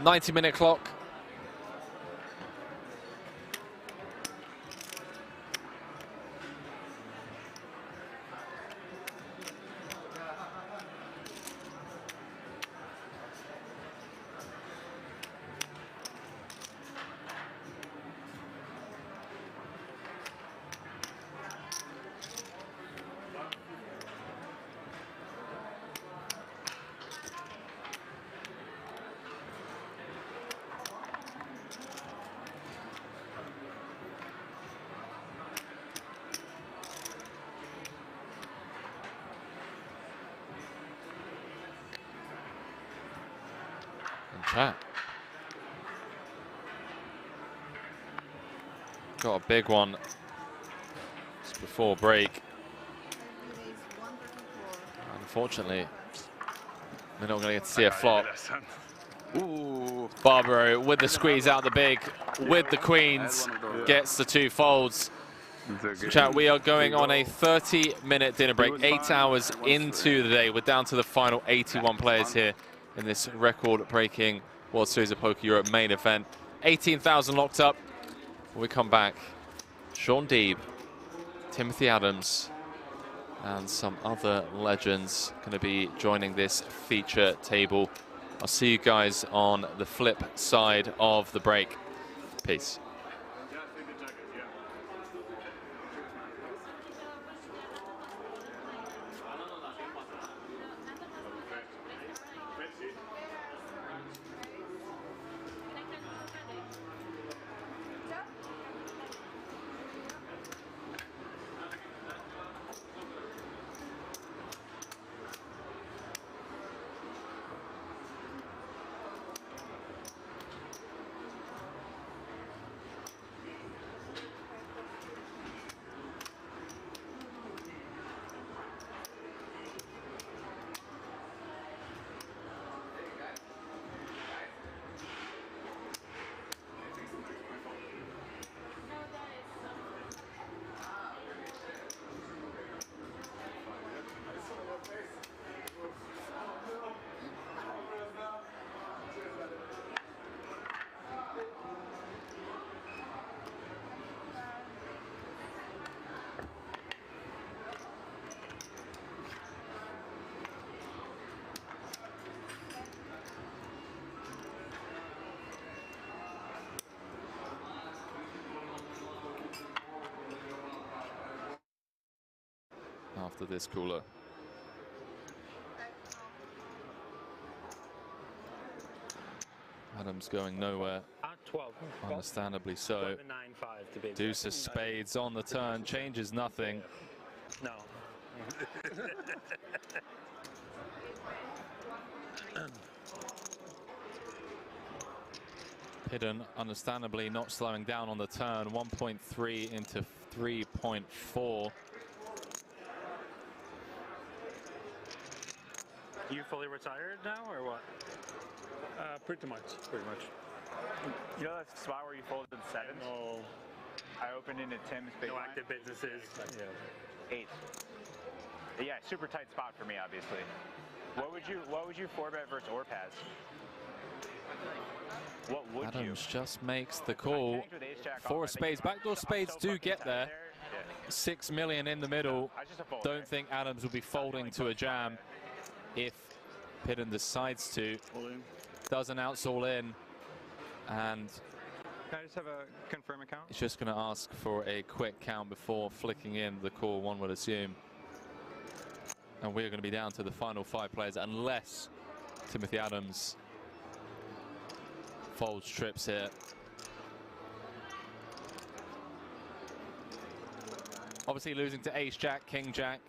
90-minute clock. Jack. Got a big one just before break. Unfortunately, we're not going to get to see a flop. Ooh. Barbaro with the squeeze out the big, with the queens, gets the 2 folds. So chat, we are going on a 30-minute dinner break, 8 hours into the day. We're down to the final 81 players here in this record-breaking World Series of Poker Europe main event. 18,000 locked up. When we come back, Sean Deeb, Timothy Adams, and some other legends going to be joining this feature table. I'll see you guys on the flip side of the break. Peace. After this cooler. Adams going nowhere. 12. Understandably so. 9-5 to be Deuce of spades on the turn, changes nothing. No. Hidden, understandably not slowing down on the turn. 1.3 into 3.4. You fully retired now, or what? Pretty much. You know that spot where you folded 7? No. I opened into Tim's big No line. active businesses. Yeah. 8. Yeah, super tight spot for me, obviously. What would you 4-bet versus or pass? What would Adams just makes the call. 4 of spades. Backdoor spades do get there. 6 million in the middle. Don't think Adams will be folding to a jam if Pidden decides to. Doesn't outs all in. And can I just have a confirm account? he's just going to ask for a quick count before flicking in the call, one would assume. And we're going to be down to the final 5 players unless Timothy Adams folds trips here. Obviously losing to ace jack, king jack.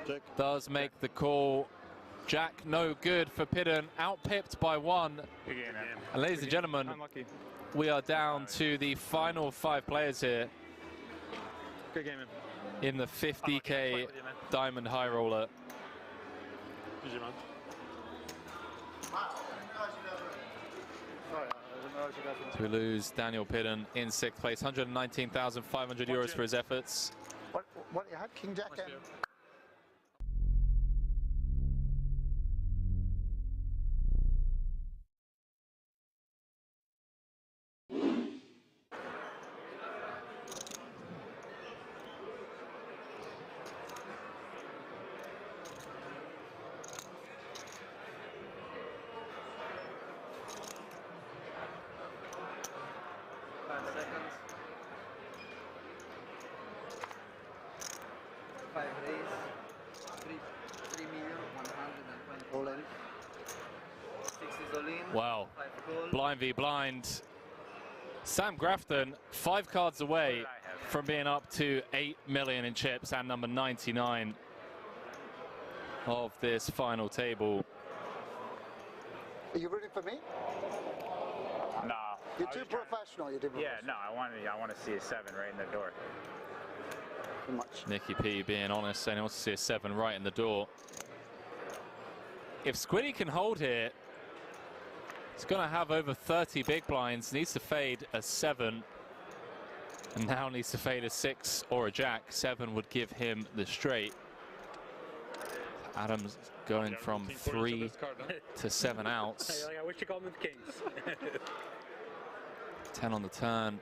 Check. Does make the call. Jack no good for Pidden, outpipped by 1. And ladies and gentlemen, we are down to the final 5 players here. Good game, man. In the 50K Diamond High Roller. GG, man. So we lose Daniel Pidden in 6th place, 119,500 euros for his efforts. What you had, King Jack and Well, blind v blind. Sam Grafton 5 cards away from being up to 8 million in chips and number 99 of this final table. Are you rooting for me? No. You're too professional. You're too professional. Yeah, no, I want to see a 7 right in the door. Too much. Nicky P being honest, saying he wants to see a 7 right in the door. If Squiddy can hold here, he's going to have over 30 big blinds, needs to fade a 7, and now needs to fade a 6 or a jack. 7 would give him the straight. Adams going from 3 to 7 outs. I wish you called them kings. 10 on the turn.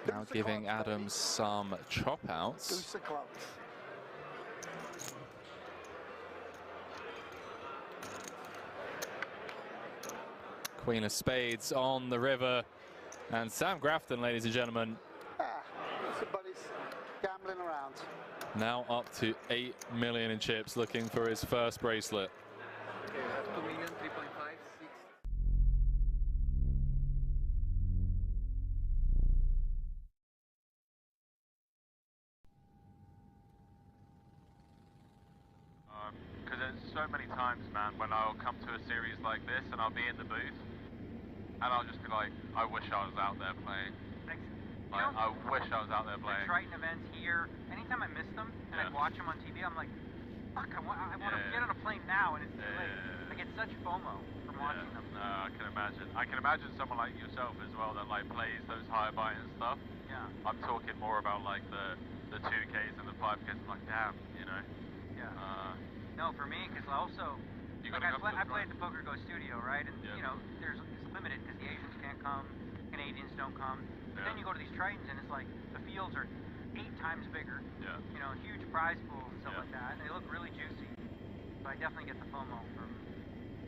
Now giving Adams some chop outs. Queen of Spades on the river. And Sam Grafton, ladies and gentlemen, Somebody's gambling around. now up to 8 million in chips, looking for his first bracelet. Okay, we have 2 million, 3.5, 6. Because there's so many times, man, when I'll come to a series like this and I'll be in the booth and I'll just be like, I wish I was out there playing. Like, I wish I was out there playing. The Triton events here, anytime I miss them and I watch them on TV, I'm like, fuck, I want to get on a plane now, and it's too late. I get such FOMO from watching them. I can imagine. I can imagine someone like yourself as well that like plays those higher buy and stuff. Yeah. I'm talking more about like the 2Ks and the 5Ks. I'm like, damn, you know. Yeah. No, for me, because also, like I play at the Poker Go studio, right? And you know, it's limited because the Asians can't come, Canadians don't come. But then you go to these Tritons and it's like the fields are 8 times bigger. Yeah. You know, huge prize pool and stuff like that. And they look really juicy. So I definitely get the FOMO from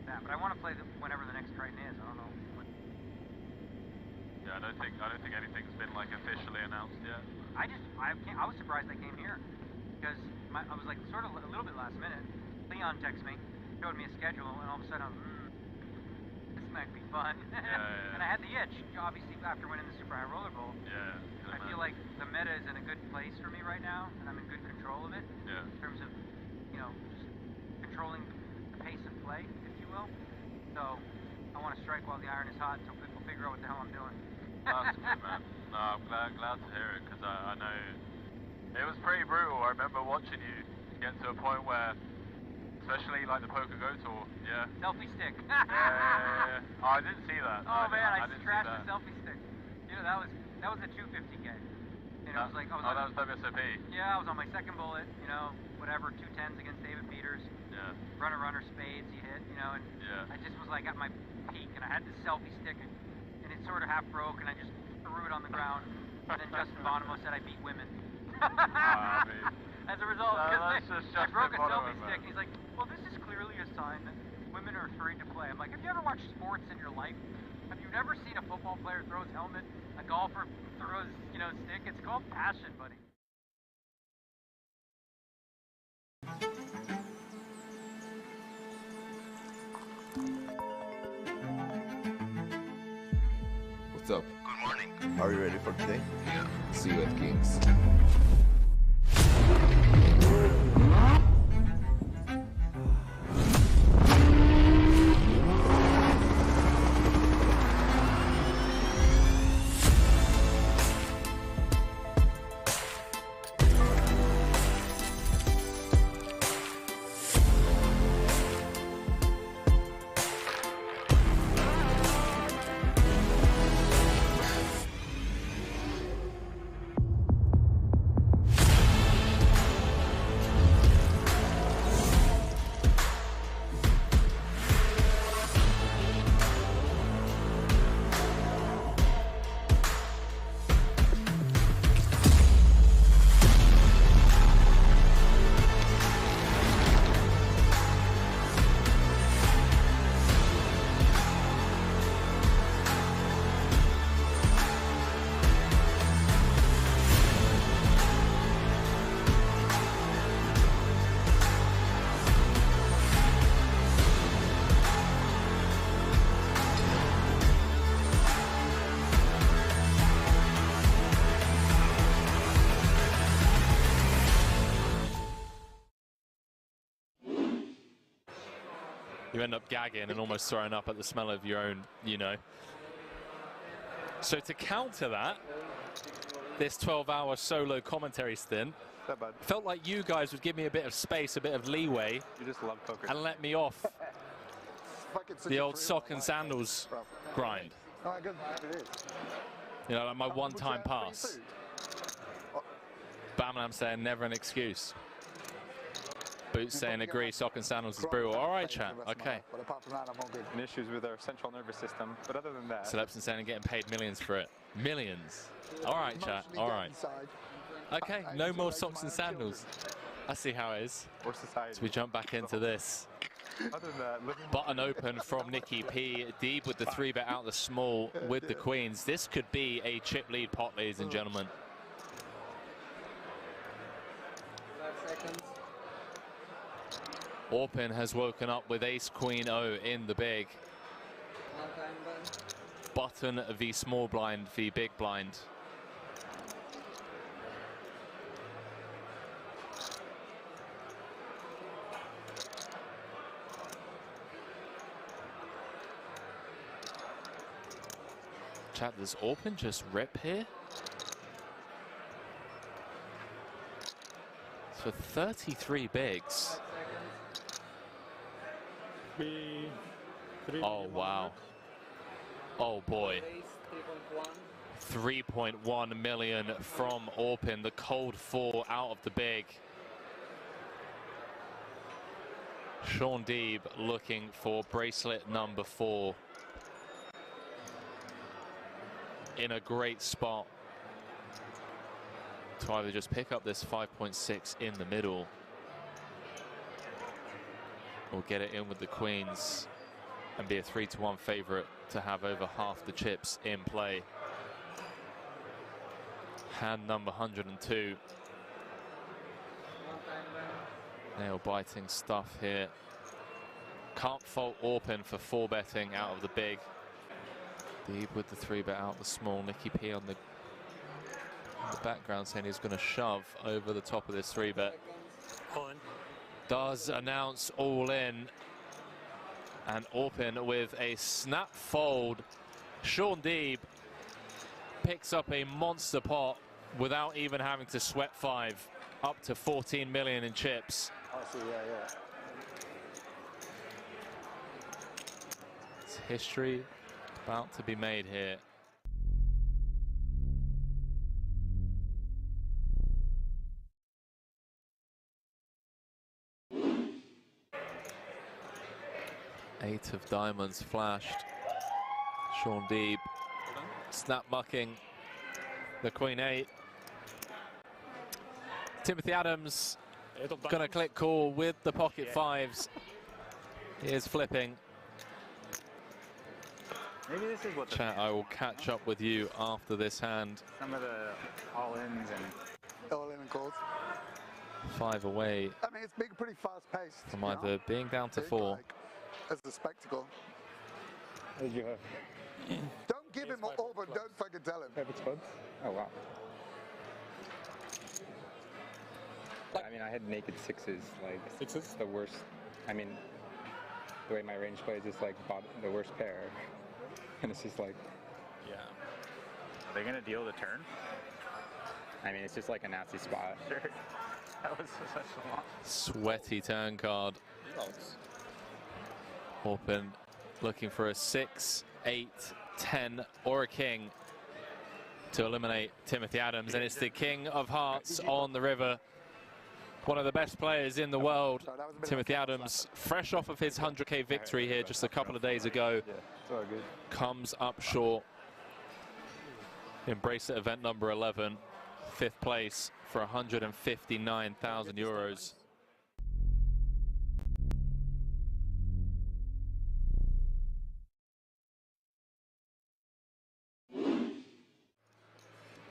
that. But I want to play whenever the next Triton is. I don't know. Yeah, I don't think anything's been like officially announced yet. I was surprised I came here because I was like sort of a little bit last minute. Leon texted me, showed me a schedule, and all of a sudden I was, this might be fun. And I had the itch, obviously, after winning the Super High Roller Bowl. Yeah. I feel like the meta is in a good place for me right now, and I'm in good control of it. Yeah. In terms of, you know, just controlling the pace of play, if you will. So I want to strike while the iron is hot, so people figure out what the hell I'm doing. That's good, man. No, I'm glad to hear it because I know it was pretty brutal. I remember watching you get to a point where, especially like the Poker Go tour, Selfie stick. Yeah. Oh, I didn't see that. Oh man, I didn't trashed see the selfie stick. You know, that was a 250K. You know, it was like that was WSOP. Yeah, I was on my second bullet. You know, whatever, 2 10s against David Peters. Yeah. Runner spades, you hit. You know, and I just was like at my peak, and I had this selfie stick, and it sort of half broke, and I just threw it on the ground. And then Justin Bonomo said I beat women. As a result, because I broke a selfie stick, and he's like, well, this is clearly a sign that women are afraid to play. I'm like, have you ever watched sports in your life? Have you never seen a football player throw his helmet, a golfer throws, you know, stick? It's called passion, buddy. What's up? Good morning. Are you ready for today? Yeah. See you at Kings. you end up gagging and almost throwing up at the smell of your own, you know. So to counter that, this 12-hour solo commentary stint, felt like you guys would give me a bit of space, a bit of leeway. You just love poker. And let me off the old sock and sandals grind. Oh, good. It is. You know, like my one-time pass. Bamlam saying never an excuse. Boots saying agree, sock and sandals is brutal. All right, chat. Okay. But apart from that, I'm all good. And issues with our central nervous system, but other than that. Celebson saying getting paid millions for it. Millions. All right, chat. All right. Okay, no more socks and sandals. I see how it is. Or society. So we jump back into this. Other than that, Button open from Nikki P. Deep with the 3-bet out the small with the queens. This could be a chip lead pot, ladies and gentlemen. 5 seconds. Orpin has woken up with ace queen O in the big. One time button. Button v small blind v big blind. Chat, does Orpin just rip here? For 33 bigs. Oh, wow. Oh, boy. 3.1 million from Orpin. The cold 4 out of the big. Sean Deeb looking for bracelet number 4. In a great spot to either just pick up this 5.6 in the middle or get it in with the queens and be a 3-1 favorite to have over half the chips in play. Hand number 102. Nail biting stuff here. Can't fault Orpin for 4-betting out of the big. Deeb with the 3-bet out the small. Nikki P on the background saying he's going to shove over the top of this 3-bet. Does announce all in. And Orpin with a snap fold. Sean Deeb picks up a monster pot without even having to sweat 5. Up to 14 million in chips. I see, yeah. It's history about to be made here. Eight of diamonds flashed. Sean Deeb snap mucking the queen 8. Timothy Adams gonna click call with the pocket 5s. He is flipping. Maybe this is what Chat, I will catch up with you after this hand. some of the all-ins and All-in and calls. 5 away I mean, it's been pretty fast-paced. from either being down to 4. Like, as a spectacle. What did you have? Don't give him all, but don't fucking tell him. Favorite spots? Oh, wow. I mean, I had naked 6s. Like, 6s? The worst. I mean, the way my range plays is like the worst pair. And it's just like... yeah. Are they gonna deal the turn? I mean, it's just like a nasty spot. Sure. That was such a long... Sweaty turn card. Orpin looking for a 6, 8, 10 or a king to eliminate Timothy Adams, and it's the King of Hearts on the river. One of the best players in the world, Timothy Adams, fresh off of his 100k victory here just a couple of days ago, comes up short in bracelet event number 11, 5th place for 159,000 euros.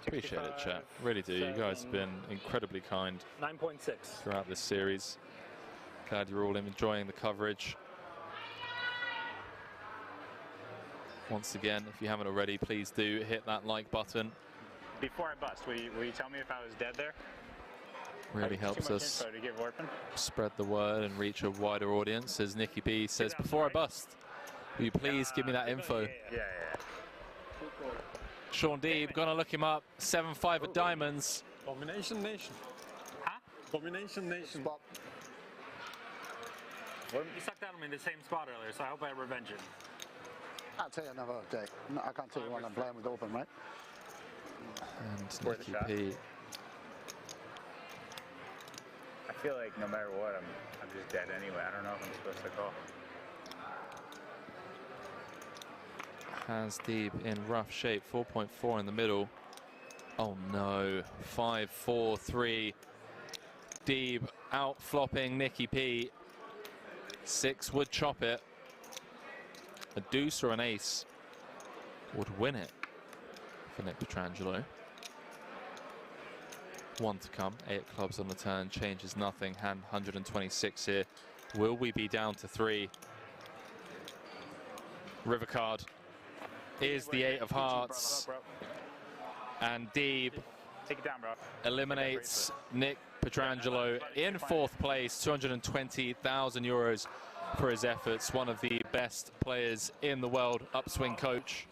Appreciate it, chat. Really do. You guys have been incredibly kind 9.6 throughout this series. Glad you're all enjoying the coverage. Once again, if you haven't already, please do hit that like button. Before I bust, will you tell me if I was dead there? Really helps us spread the word and reach a wider audience. As Nicky P says, before I bust, will you please give me that info? Yeah. Sean Deeb, gonna look him up. 7-5 of diamonds. Domination Nation. Huh? Domination Nation. You sucked at him in the same spot earlier, so I hope I revenge it. I'll tell you another day. No, I can't tell you when I'm playing with open, right? And Nicky P. I feel like no matter what, I'm just dead anyway. I don't know if I'm supposed to call. Has Deeb in rough shape. 4.4 in the middle. Oh no. 5-4-3. Deeb out flopping Nicky P. 6 would chop it. A deuce or an ace would win it for Nick Petrangelo. 1 to come. 8 clubs on the turn. Changes nothing. Hand 126 here. Will we be down to 3? River card is the 8 of hearts. And Deeb Take it down, bro. eliminates Nick Petrangelo in 4th place. 220,000 euros for his efforts. One of the best players in the world. Upswing coach.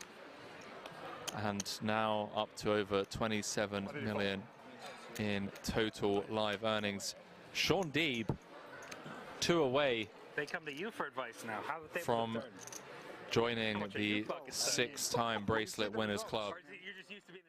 And now up to over 27 million in total live earnings. Sean Deeb, 2 away They come to you for advice now. How did they from joining the 6-time bracelet winners club. You're just used to being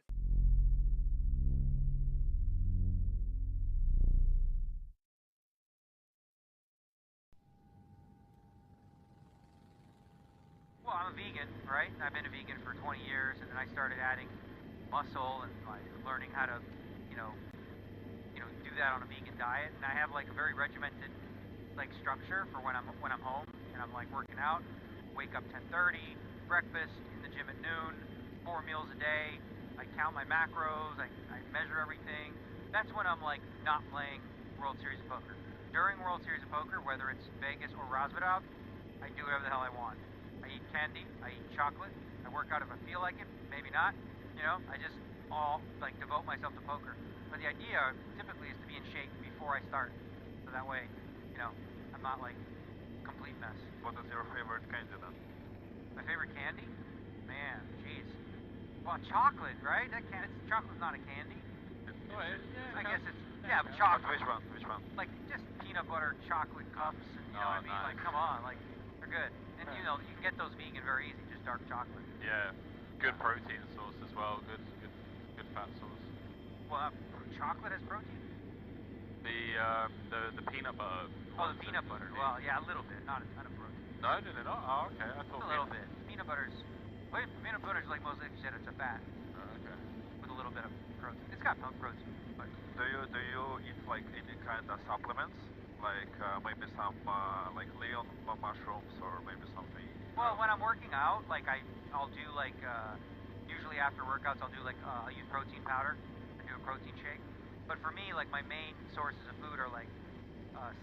Well, I'm a vegan, right? I've been a vegan for 20 years, and then I started adding muscle and like learning how to, do that on a vegan diet. And I have like a very regimented like structure for when I'm home and I'm like working out. Wake up 10:30, breakfast, in the gym at noon, 4 meals a day. I count my macros. I measure everything. That's when I'm like not playing World Series of Poker. During World Series of Poker, whether it's Vegas or Razvedov, I do whatever the hell I want. I eat candy, I eat chocolate, I work out if I feel like it, maybe not, I just all like devote myself to poker. But the idea typically is to be in shape before I start, so that way, I'm not like complete mess. What is your favorite candy then? My favorite candy? Man, jeez. Well, chocolate, right? Chocolate's not a candy. I guess it's, but chocolate. Which one? Like just peanut butter chocolate cups, and you know what I mean? Nice. Like, come on, like, they're good. And you can get those vegan very easy, just dark chocolate. Yeah, good protein source as well. Good fat source. Well, chocolate has protein? The peanut butter. Oh, the peanut butter. Well, yeah, a little bit, not a ton of protein. No, did it not? Oh, okay. I thought a little bit. Peanut butter's like most like you said, it's a fat. Okay. With a little bit of protein. It's got protein. Like, do you eat like any kind of supplements? Like maybe some like Leon mushrooms or maybe something? Well, when I'm working out, like I'll do like usually after workouts I'll do like I'll use protein powder and do a protein shake. But for me, like my main sources of food are like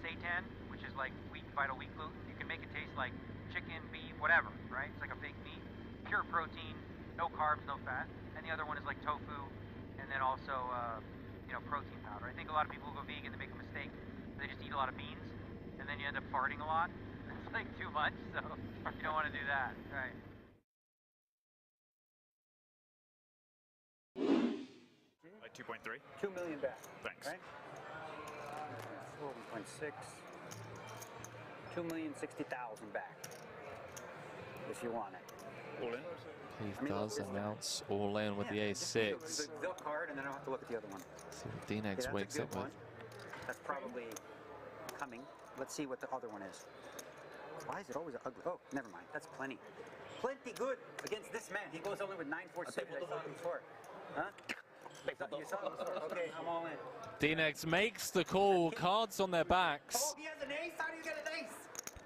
seitan, which is like vital wheat gluten. You can make it taste like chicken, beef, whatever, right? It's like a fake meat, pure protein, no carbs, no fat. And the other one is like tofu, and then also protein powder. I think a lot of people who go vegan, they make a mistake. They just eat a lot of beans, and then you end up farting a lot. It's like too much, so you don't want to do that, right? Like 2.3? 2 million back. Thanks. Right? 4.6. 2,060,000 back. If you want it. All in? He does announce all in with the ace-6. They'll card, and then I'll have to look at the other one. See what D-Negs wakes up with. That's probably coming. Let's see what the other one is. Why is it always ugly? Oh, never mind. That's plenty. Plenty good against this man. He goes only with 9-4 suited. I saw him before. Huh? You saw him before? Okay, I'm all in. D-Negs makes the call. Cards on their backs. Oh, he has an ace? How do you get an ace?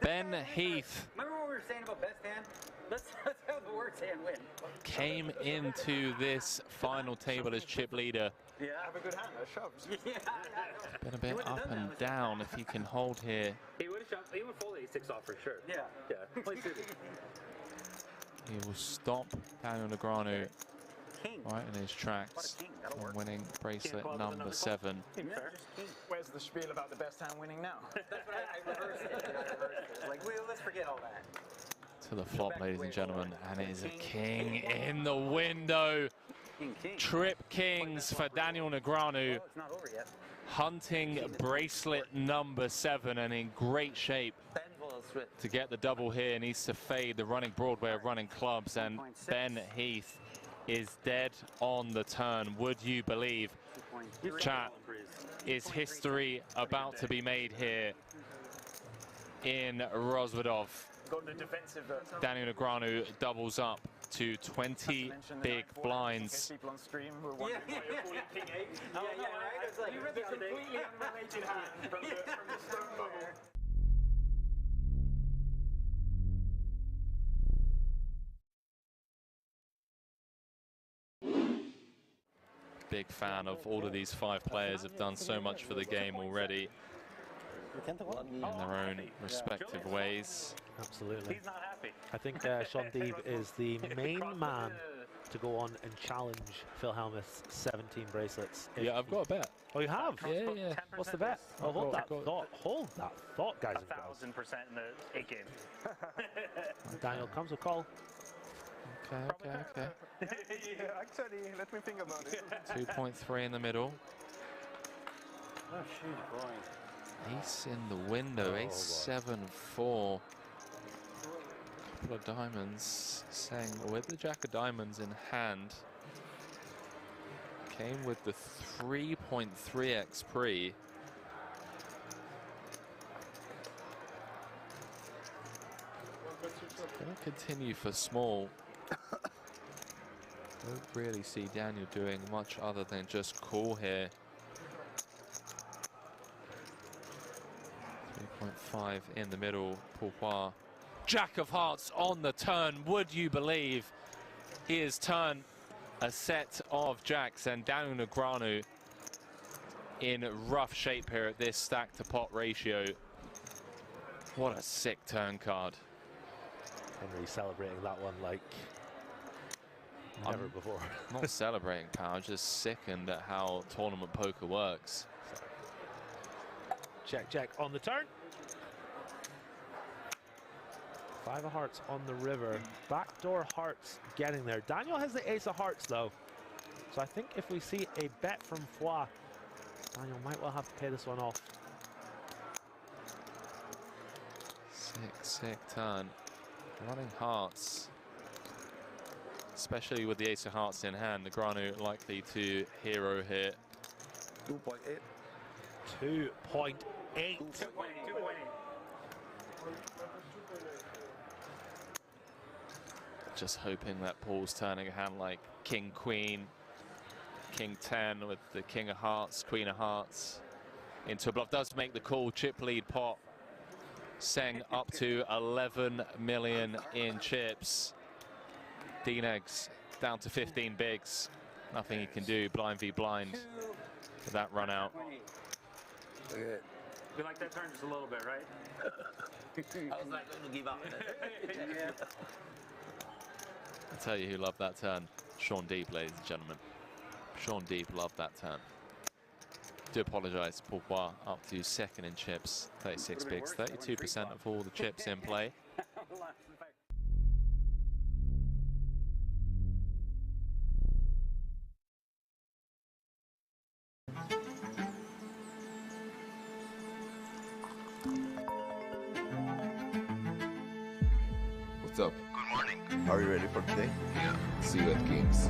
Ben Heath. Remember what we were saying about best hand? Let's have the worst hand win. Came into this final table as chip leader. Yeah, have a good hand. I shoved. Yeah. Been a bit up and down if he can hold here. He would have shoved. He would fold ace-6 off for sure. Yeah. Yeah. Play suited. He will stop Daniel Negreanu right in his tracks, and winning bracelet number 7. Where's the spiel about the best hand winning now? That's what I reversed it. Like, let's forget all that. To the flop, ladies and gentlemen, and it is a king in the window. Trip kings for Daniel Negreanu. It's not over yet. Hunting bracelet number 7 and in great shape to get the double here. Needs to fade the running Broadway of running clubs, and Ben Heath is dead on the turn. Would you believe, chat, is history about to be made here in Rozvadov? Daniel Negreanu doubles up to 20 big blinds. People on stream were wondering why you're calling King 8. Yeah, right? It's like the completely unrelated hand from the stone bubble. Big fan of all of these 5 players, have done so much for the game already in their own respective ways. Absolutely. He's not happy. I think Sean Deeb is the main man to go on and challenge Phil Hellmuth's 17 bracelets. Yeah, I've got a bet. Oh, you have? Yeah. What's the bet? Oh, hold that thought. Hold that thought, guys and girls. 1,000% in the 8 game. Daniel comes with call. Okay. Yeah, actually, let me think about it. 2.3 in the middle. Oh, she's going. Ace in the window, ace 7-4. Couple of diamonds, saying with the jack of diamonds in hand. Came with the 3.3x pre. Going to continue for small. Don't really see Daniel doing much other than just call here. 3.5 in the middle, Pourquoi. Jack of hearts on the turn, would you believe? He has turned a set of jacks, and Daniel Negreanu in rough shape here at this stack to pot ratio. What a sick turn card. Henry celebrating that one like never before. Not celebrating, pal, just sickened at how tournament poker works. Check on the turn. 5 of hearts on the river. Backdoor hearts getting there. Daniel has the ace of hearts though. So I think if we see a bet from Foy, Daniel might well have to pay this one off. Sick turn. Running hearts. Especially with the ace of hearts in hand, Negreanu likely to hero here. 2.8. 2.8. Just hoping that Paul's turning a hand like King Queen, King 10 with the King of Hearts, Queen of Hearts into a bluff. Does make the call, chip lead pot. Seng up to 11 million in chips. D-Negs down to 15 bigs. Nothing he can do, blind v blind for that run out. Okay. We like that turn just a little bit, right? I was like going to give up. I tell you who loved that turn. Sean Deeb, ladies and gentlemen. Sean Deeb loved that turn. Do apologise, Pourquoi up to 2nd in chips, 36 bigs, 32% of all the chips in play. What's up? Good morning. Are you ready for today? Yeah. See you at Kings.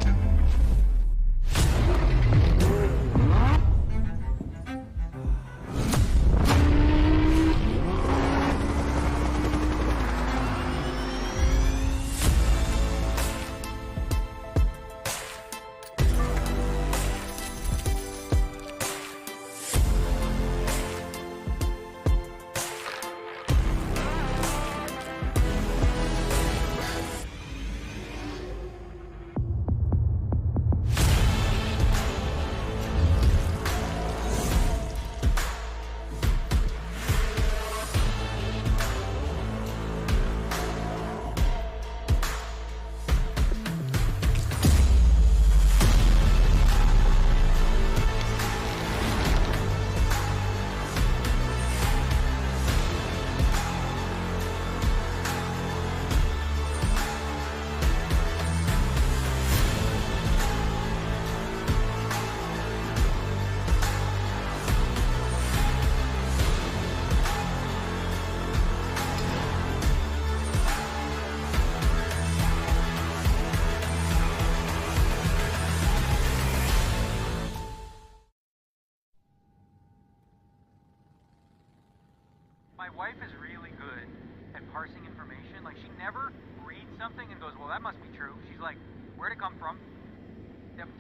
my wife is really good at parsing information. Like, she never reads something and goes, well, that must be true. She's like, where'd it come from?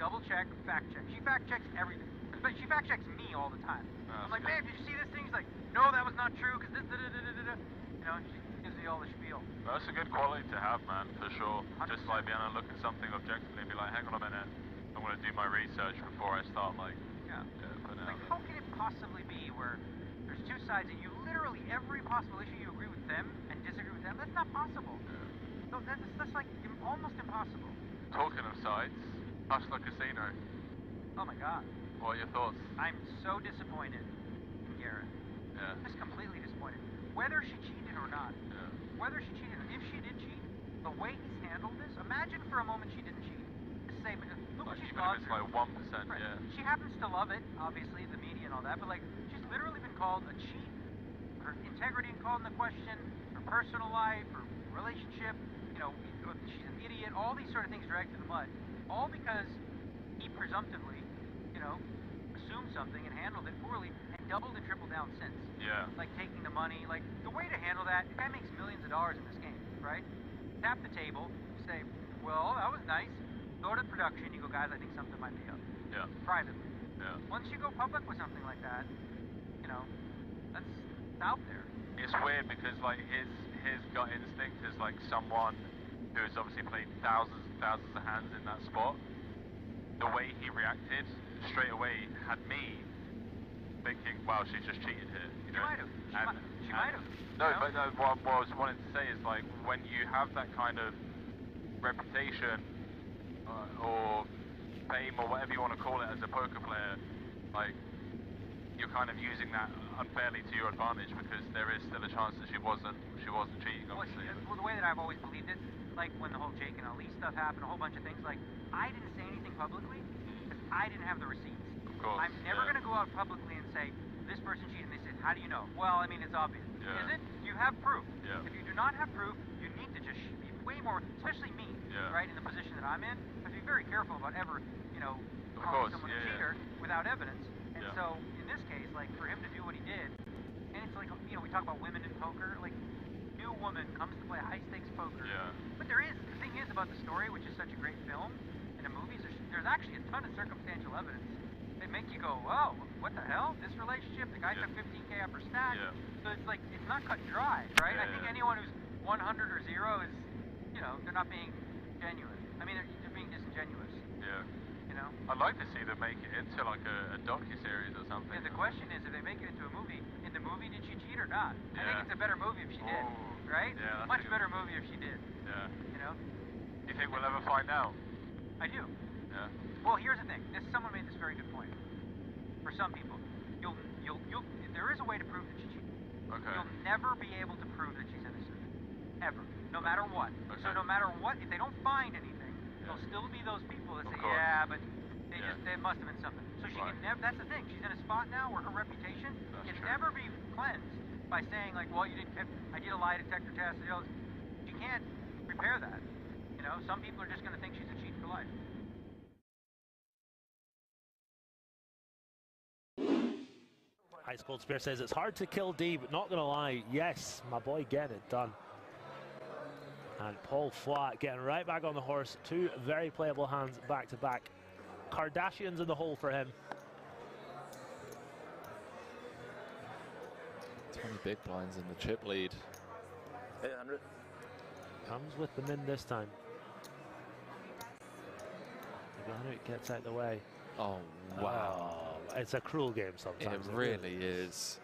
Double check, fact check. She fact checks everything. But she fact checks me all the time. I'm like, babe, did you see this thing? She's like, no, that was not true, because this, da-da-da-da-da. You know, she gives me all the spiel. That's a good quality to have, man, for sure. 100%. Just like being able to look at something objectively and be like, hang on a minute, I'm going to do my research before I start, like, putting it out there. How can it possibly be where there's two sides and you literally, every possible issue you agree with them and disagree with them? That's not possible. So that's like almost impossible. Talking of sides, Hustler Casino. Oh my god. What are your thoughts? I'm so disappointed in Garrett. Yeah. Just completely disappointed. Whether she cheated or not. Yeah. Whether she cheated, if she did cheat, the way he's handled this, imagine for a moment she didn't cheat. Just say, look what she's gone through. Even if it's like 1%, yeah. She happens to love it, obviously, the media and all that, but like, she's literally been called a cheat, her integrity called into question, her personal life, her relationship, you know, she's an idiot, all these sort of things dragged through the mud, all because he presumptively, you know, assumed something and handled it poorly and doubled and tripled down since. Yeah. Like taking the money, like the way to handle that, the guy makes millions of dollars in this game, right? Tap the table, say, well, that was nice. Go to production, you go, guys, I think something might be up. Yeah. Privately. Yeah. Once you go public with something like that, you know, that's out there. It's weird because like his gut instinct is like someone who has obviously played thousands and thousands of hands in that spot. The way he reacted straight away had me thinking, wow, she's just cheated here. You know? She might have. No, but no, what I was wanting to say is like when you have that kind of reputation or fame or whatever you want to call it as a poker player, like you're kind of using that unfairly to your advantage because there is still a chance that she wasn't cheating, obviously. Well, the way that I've always believed it, like when the whole Jake and Ali stuff happened, a whole bunch of things, like I didn't say anything publicly because I didn't have the receipts. Of course. I'm never going to go out publicly and say, this person cheated, and they said, how do you know? Well, I mean, it's obvious. Yeah. Is it? You have proof. Yeah. If you do not have proof, you need to just be way more, especially me, right, in the position that I'm in, I have to be very careful about ever, you know, calling someone a cheater without evidence. And so, in this case, like, for him to do what he did, and it's like, you know, we talk about women in poker, like, new woman comes to play high-stakes poker. Yeah. But the thing is about the story, which is such a great film, and the movies, there's actually a ton of circumstantial evidence. They make you go, whoa, what the hell? This relationship, the guy took 15K upper stack. Yeah. So it's like, it's not cut and dry, right? I think anyone who's 100 or 0 is, you know, they're not being genuine. I mean, they're being disingenuous. Yeah. You know? I'd like to see them make it into like a docu-series or something. Yeah, the question is, if they make it into a movie, in the movie, did she cheat or not? I think it's a better movie if she did, right? Yeah, that's much better movie if she did. Yeah. You know? Do you think we'll ever find out? I do. Yeah. Well, here's the thing. Someone made this very good point. For some people, there is a way to prove that she cheated. Okay. You'll never be able to prove that she's innocent, ever, no matter what. Okay. So no matter what, if they don't find anything, there'll still be those people that say, yeah, but there must have been something. So she can never. That's the thing. She's in a spot now where her reputation can never be cleansed by saying like, well, you didn't. I did a lie detector test. You know, she can't repair that. You know, some people are just going to think she's a cheat for life. Ice Cold Spear says it's hard to kill D, but not gonna lie, yes, my boy getting it done. And Paul Flat getting right back on the horse. Two very playable hands back to back. Kardashians in the hole for him. 20 big blinds in the chip lead. 800. Comes with the min this time. It gets out the way. Oh, wow. It's a cruel game sometimes. It really is.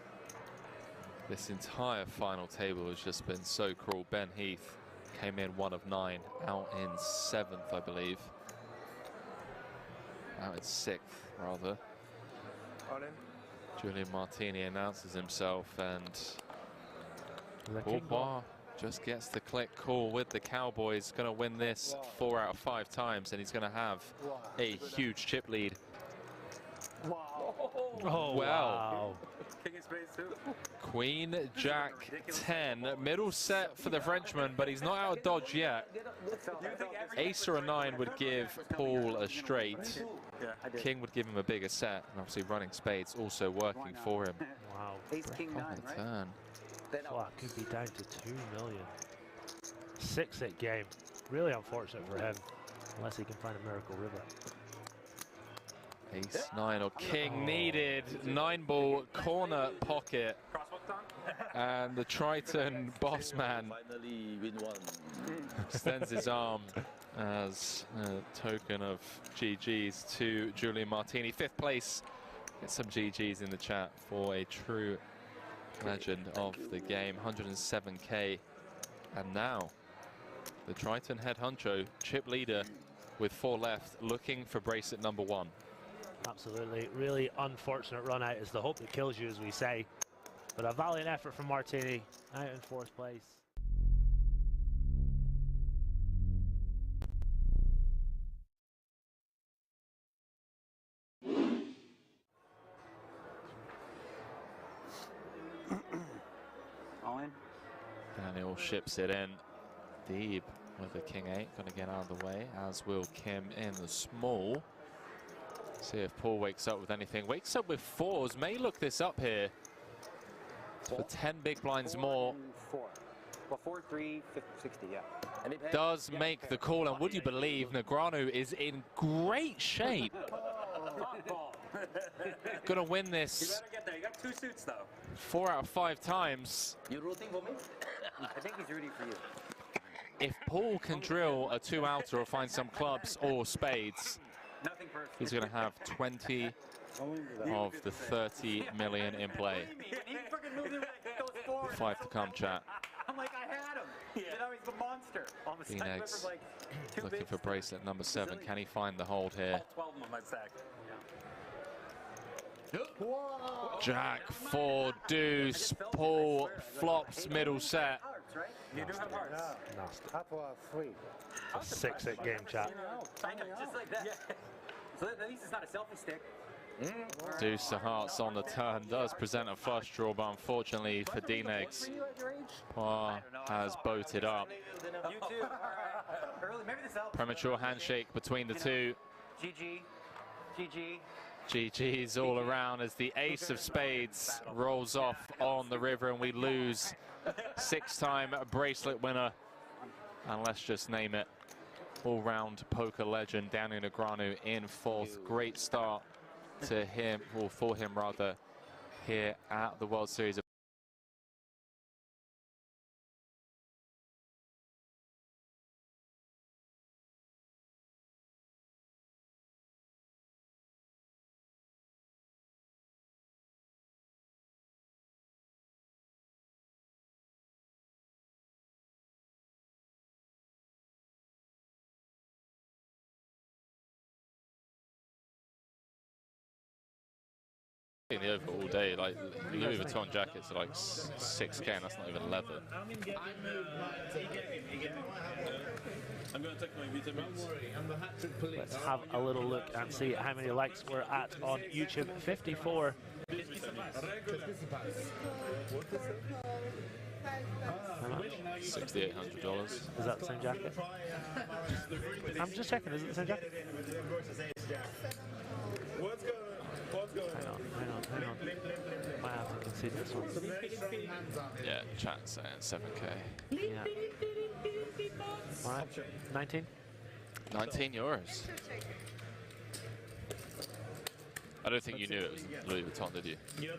This entire final table has just been so cruel. Ben Heath came in 1 of 9, out in 7th, I believe. Out in 6th, rather. Julian Martini announces himself, and Bourbois just gets the click call with the Cowboys. Going to win this 4 out of 5 times, and he's going to have a huge chip lead. Oh, wow. King of spades too. Queen, Jack, 10. Middle set for the Frenchman, but he's not out of dodge yet. Ace or a 9 would give Paul a straight. King would give him a bigger set, and obviously running spades also working for him. Wow. Ace, King, 9, right? Turn. Well, it could be down to 2 million. 6-8 game. Really unfortunate for him, unless he can find a miracle river. Ace 9 or king needed. 9-ball corner pocket. And the Triton boss man finally win one. extends his arm as a token of GG's to Julian Martini. 5th place. Get some GG's in the chat for a true legend of the game. 107k. And now the Triton head honcho, chip leader with 4 left, looking for bracelet number 1. Absolutely. Really unfortunate run out is the hope that kills you, as we say. But a valiant effort from Martini, out in 4th place. All in. Daniel ships it in. Deeb with the king 8, going to get out of the way, as will Kim in the small. See if Paul wakes up with anything. Wakes up with 4s. May look this up here. For 10 big blinds more. 4. Well, 4, 3, 60, yeah. And it does make the call, and would you believe Negreanu is in great shape. Gonna win this. You better get there. You got 2 suits though. 4 out of 5 times. You rooting for me? I think he's rooting for you. If Paul can drill a 2-outer or find some clubs or spades, he's gonna have 20 of the 30 million in play. 5 to come, chat. I'm like, I had him. You know, he's the monster. All of a sudden, Phoenix like, 2 looking bigs. for bracelet number 7. Can he find the hold here? 12 of them on my stack. Jack 4 deuce. Paul flops middle set. You do have hearts. Nasty. Up for 3. A 6-8 game, chat. I know, just like that. So at least it's not a selfie stick. Deuce of hearts on the turn does present a flush draw, but unfortunately for D-Negs, Poir has boated up. You too. Early, maybe this helps. Premature handshake between the two. GG. GG. GG's all around as the ace of spades rolls off on the river, and we lose 6-time bracelet winner. And let's just name it, all-round poker legend Daniel Negreanu in 4th. Great start to him, or for him rather, here at the World Series. In the over all day, like Louis Vuitton jackets are like 6K, and that's not even leather. I'm going to take my vitamins. Let's have a little look and see how many likes we're at on YouTube. 54. $6,800. Is that the same jacket? I'm just checking, is it the same jacket? Hang on. Might have to concede this one. Yeah, chat's saying 7K. Yeah. All right, 19? 19 euros. I don't think you knew it was Louis Vuitton, did you? No,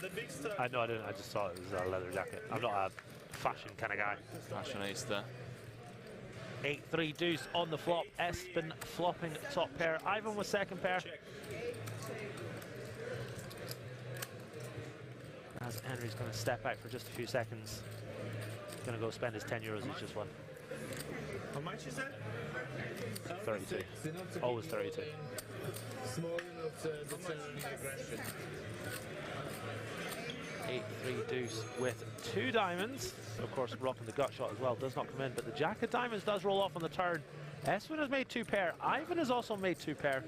I didn't. I just saw it was a leather jacket. I'm not a fashion kind of guy. Fashionista. 8-3 deuce on the flop. Espen flopping top pair. Ivan was second pair. As Henry's going to step out for just a few seconds. He's going to go spend his 10 euros he's just won. How much is that? 32. Always 32. Small enough to deter any aggression. 8-3 deuce with 2 diamonds. Of course, rocking the gut shot as well does not come in, but the jack of diamonds does roll off on the turn. Espen has made 2 pair. Ivan has also made 2 pair.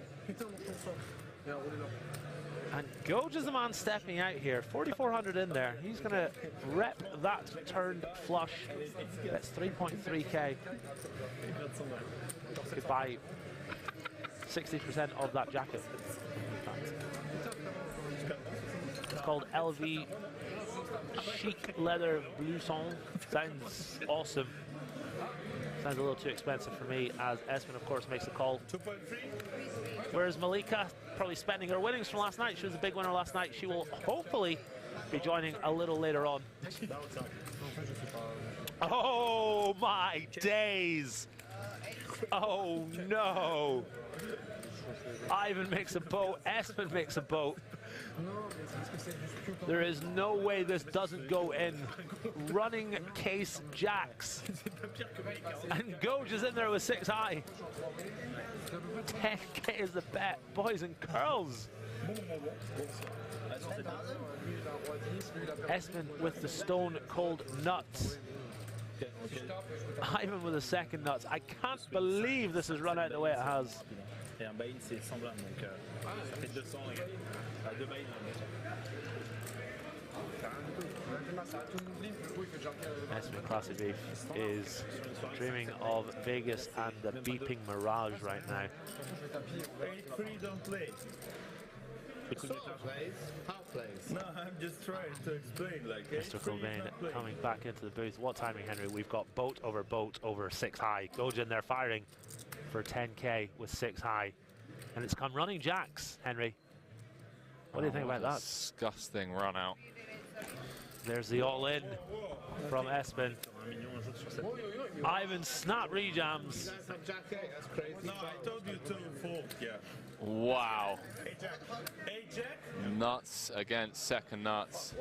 And Goj is the man stepping out here. 4,400 in there. He's going to rep that turned flush. That's 3.3k. Could buy 60% of that jacket. It's called LV chic leather blouson. Sounds awesome. Sounds a little too expensive for me, as Espen, of course, makes the call. Whereas Malika, probably spending her winnings from last night. She was a big winner last night. She will hopefully be joining a little later on. Oh my days! Oh no! Ivan makes a boat, Espen makes a boat. There is no way this doesn't go in. Running case jacks. And Goj is in there with 6 high. 10k is the bet, boys and girls. Espen with the stone cold nuts. Ivan with the second nuts. I can't believe this has run out the way it has. Espen Classic Beef is dreaming of Vegas and the beeping Mirage right now. 8-3 don't play. No, I'm just trying to explain. Like Mr. Cobain coming back into the booth. What timing, Henry? We've got boat over 6 high. Goj in there firing for 10k with 6 high. And it's come running jacks, Henry. What do you think about that? Disgusting run out. There's the all-in from Espen. Ivan snap rejams. No, I told you to fold, yeah. Wow. Hey, Jack. Nuts against second nuts.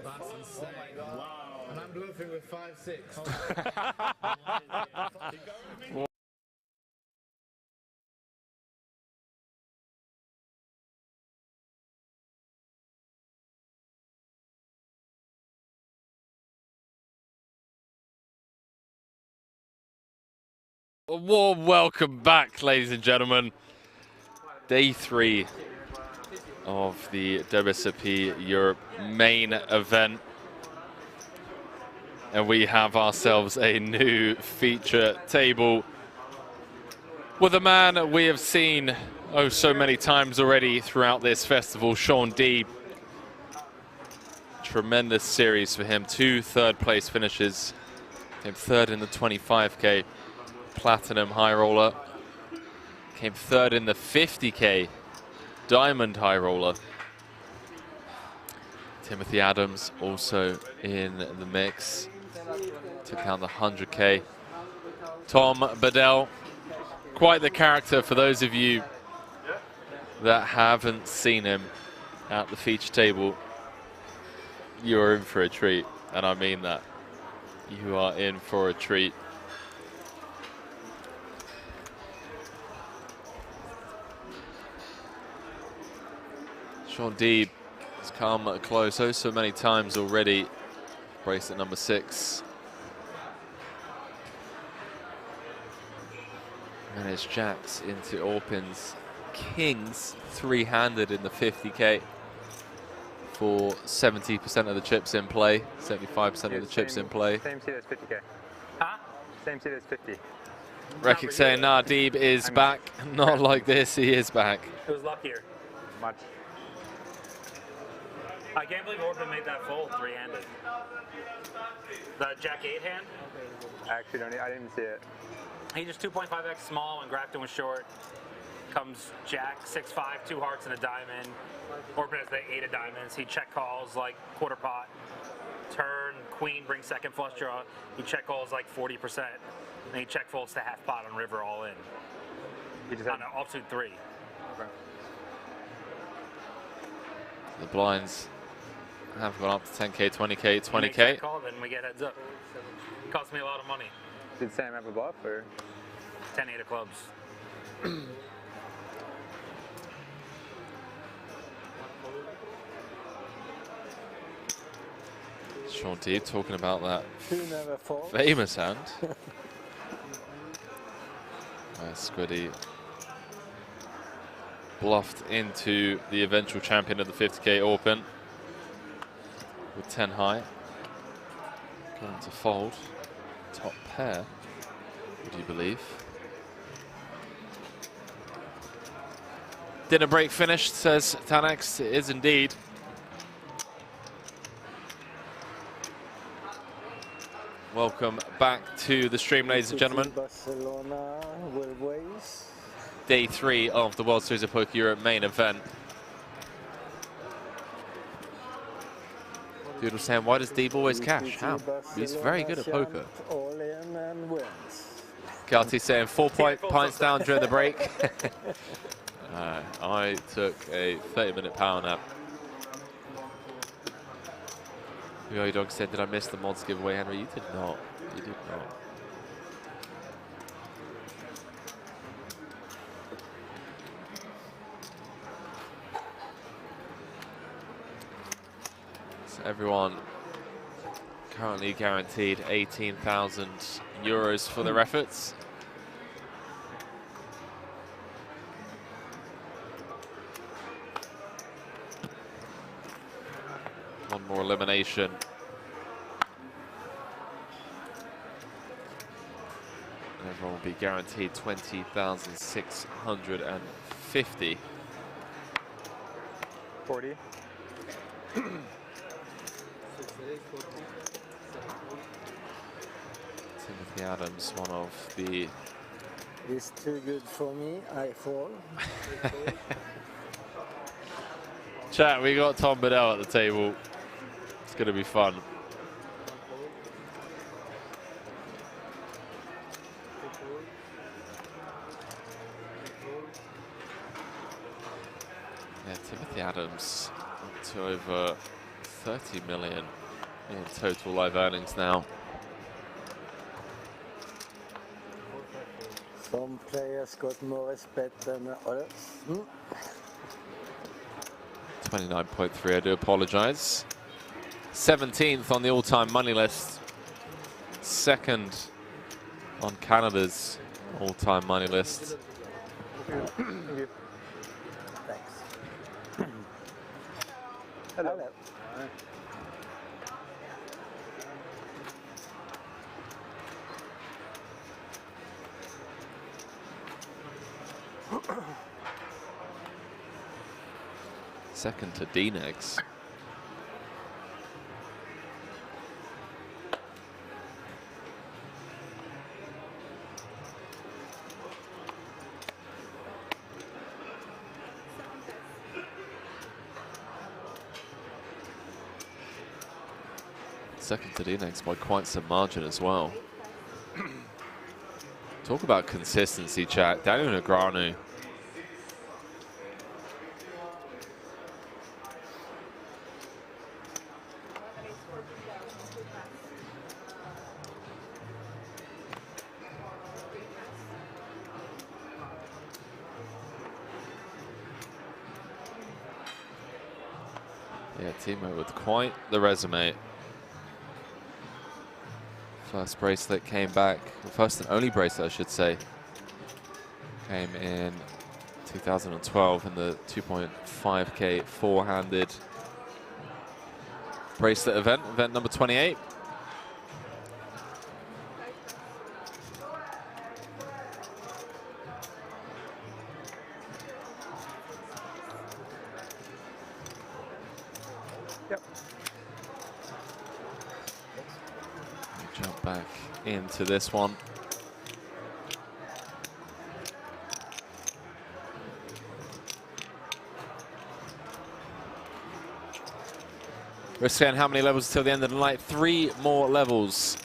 That's insane. Wow. And I'm bluffing with 5-6. A warm welcome back, ladies and gentlemen. Day 3 of the WSOP Europe main event. And we have ourselves a new feature table with a man we have seen so many times already throughout this festival, Sean D. Tremendous series for him. 2 third-place finishes. Came 3rd in the 25k Platinum High Roller. Came 3rd in the 50k Diamond High Roller. Timothy Adams also in the mix. Took down the 100k. Tom Bedell, quite the character for those of you that haven't seen him at the feature table. You're in for a treat, and I mean that. You are in for a treat. Sean D has come close so many times already. Bracelet number 6. Managed jacks into all pins. Kings 3-handed in the 50k for 70% of the chips in play. 75% of the chips in play. Same seat as 50k. Huh? Same seat as 50. Rekik saying, nah, Deeb is back. Not like this, he is back. It was luckier. Much. I can't believe Orban made that fold 3-handed. The Jack 8 hand? I actually don't. I didn't see it. He just 2.5x small when Grafton was short. Comes Jack 6-5, 2 hearts and a diamond. Orban has the 8 of diamonds. He check calls like quarter pot. Turn, queen brings second flush draw. He check calls like 40%. And he check folds to half pot on river all in. He just on an offsuit 3. Okay. The blinds have gone up to 10k, 20k, 20k. Check call, then we get heads up. Cost me a lot of money. Did Sam have a bluff or? 10-8 of clubs. Sean D talking about that famous hand. Squiddy bluffed into the eventual champion of the 50k Open with 10 high. Going to fold. Top pair, would you believe? Dinner break finished, says Tanex. It is indeed. Welcome back to the stream, ladies and gentlemen. Barcelona will race. Day 3 of the World Series of Poker Europe main event. Dude was saying, why does Deeb always cash? How? He's very good at poker. All in and wins. Carty saying 4 pints down during the break. I took a 30-minute power nap. Yo Dog said, did I miss the mods giveaway, Henry? You did not. You did not. So everyone currently guaranteed 18,000 euros for their efforts. One more elimination. And everyone will be guaranteed 20,650. 40. Timothy Adams, one of the... It's too good for me, I fall. Chat, we got Tom Bedell at the table. It's going to be fun. Yeah, Timothy Adams up to over 30 million in total live earnings now. Some players got more respect than others. 29.3, I do apologize. 17th on the all-time money list. Second on Canada's all-time money list. Thanks. Hello. Second to D-Negs. Second to D-Negs by quite some margin as well. Talk about consistency, chat. Daniel Negreanu. Yeah, Timo with quite the resume. First bracelet came back, first and only bracelet I should say, came in 2012 in the 2.5K four-handed bracelet event number 28. Jump back into this one. We're saying how many levels till the end of the night? 3 more levels.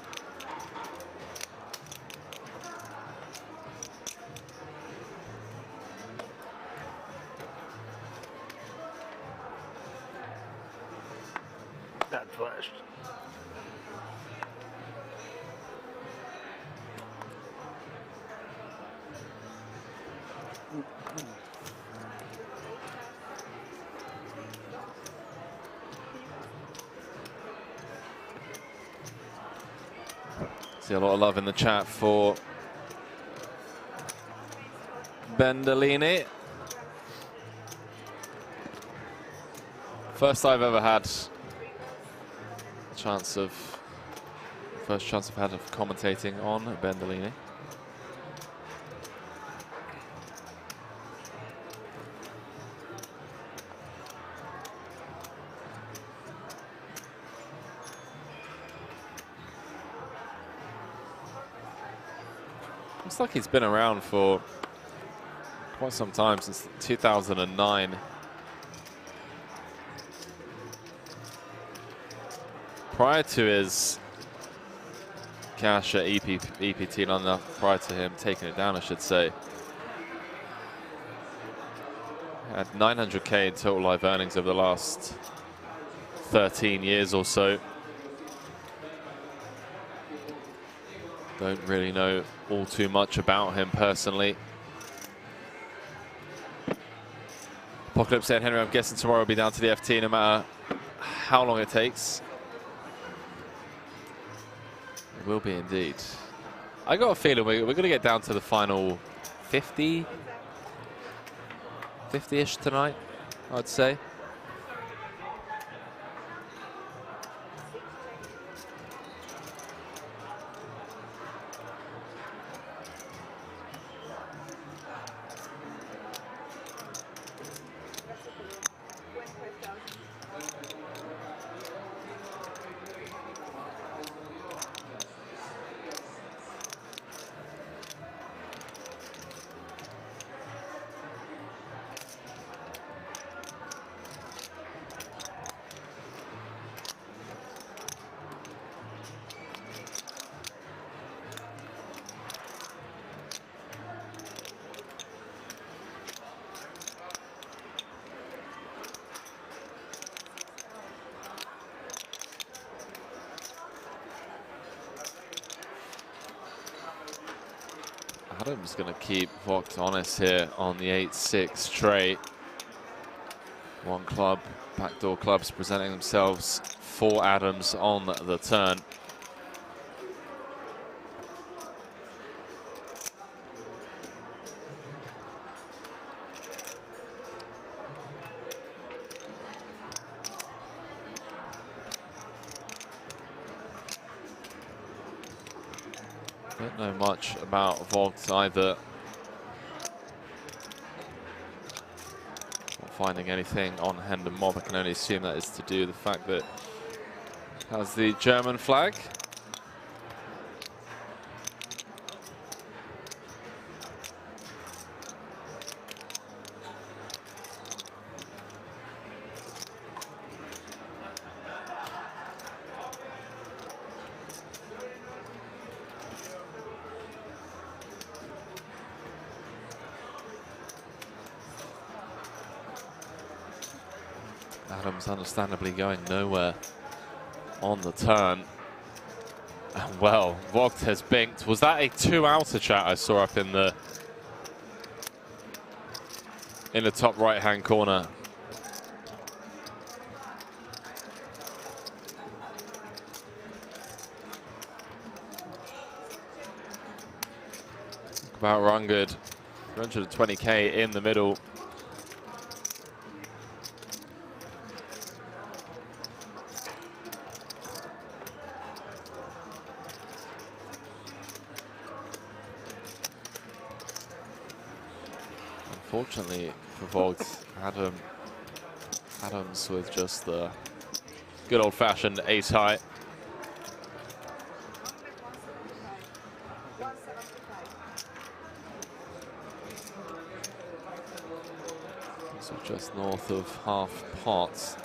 That flashed. See a lot of love in the chat for Bendolini. First I've ever had a chance of, first chance I've had of commentating on Bendolini. Looks like he's been around for quite some time, since 2009. Prior to his cash at EPT London, prior to him taking it down, I should say, had 900K in total live earnings over the last 13 years or so. Don't really know all too much about him personally. Apocalypse said, Henry, I'm guessing tomorrow will be down to the FT no matter how long it takes. It will be indeed. I got a feeling we're going to get down to the final 50-ish tonight, I'd say. Adam's going to keep Vogt honest here on the 8-6 tray. One club, backdoor clubs presenting themselves for Adams on the turn. Don't know much about Vogt either. Not finding anything on Hendon Mob. I can only assume that is to do with the fact that it has the German flag. Adams understandably going nowhere on the turn. And well, Vogt has binked. Was that a 2-outer chat I saw up in the top right-hand corner? About run good. 320K in the middle. Unfortunately for Vogt, Adams with just the good old-fashioned ace high. So just north of half pots.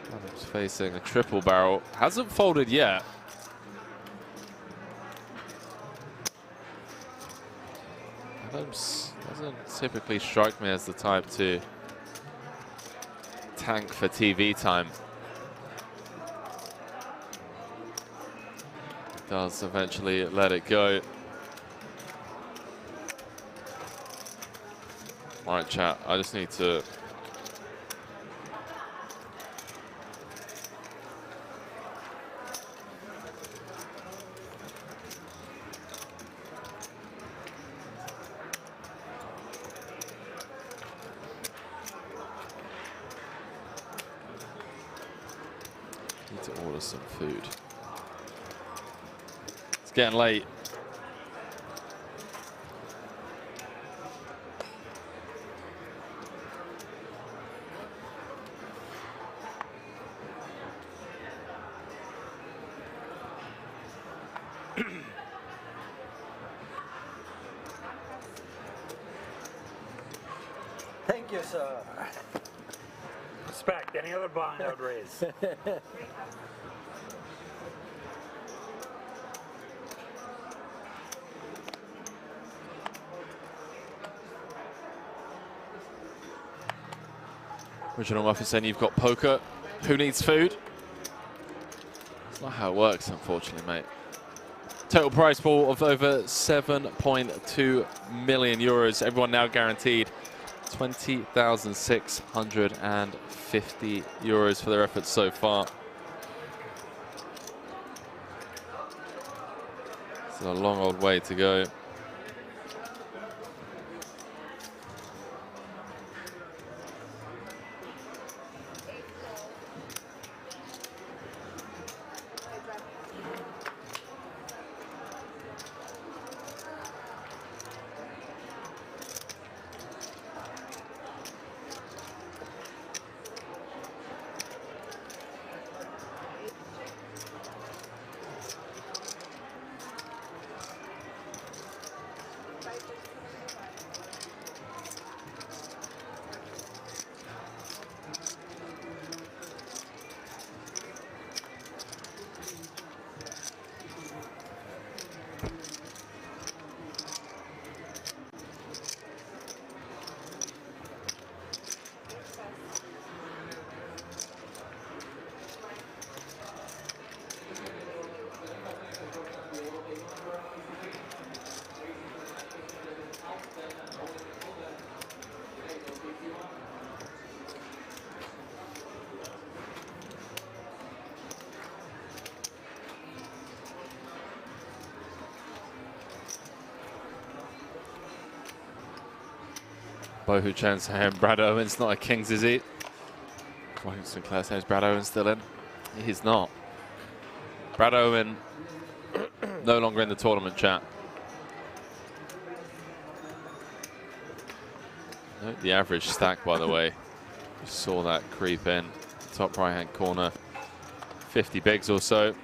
Adams facing a triple barrel. Hasn't folded yet. Adams doesn't typically strike me as the type to tank for TV time. Does eventually let it go. All right, chat, I just need to order some food. It's getting late. Thank you, sir. Respect. Any other blind I would raise. Original Muffin saying you've got poker. Who needs food? That's not how it works, unfortunately, mate. Total prize pool of over 7.2 million euros. Everyone now guaranteed 20,650 euros for their efforts so far. It's a long old way to go. Bohu Chen's saying Brad Owen's not a Kings, is he? Quite Sinclair says Brad Owen's still in. He's not. Brad Owen no longer in the tournament chat. Note the average stack, by the way. You saw that creep in. Top right hand corner. 50 bigs or so.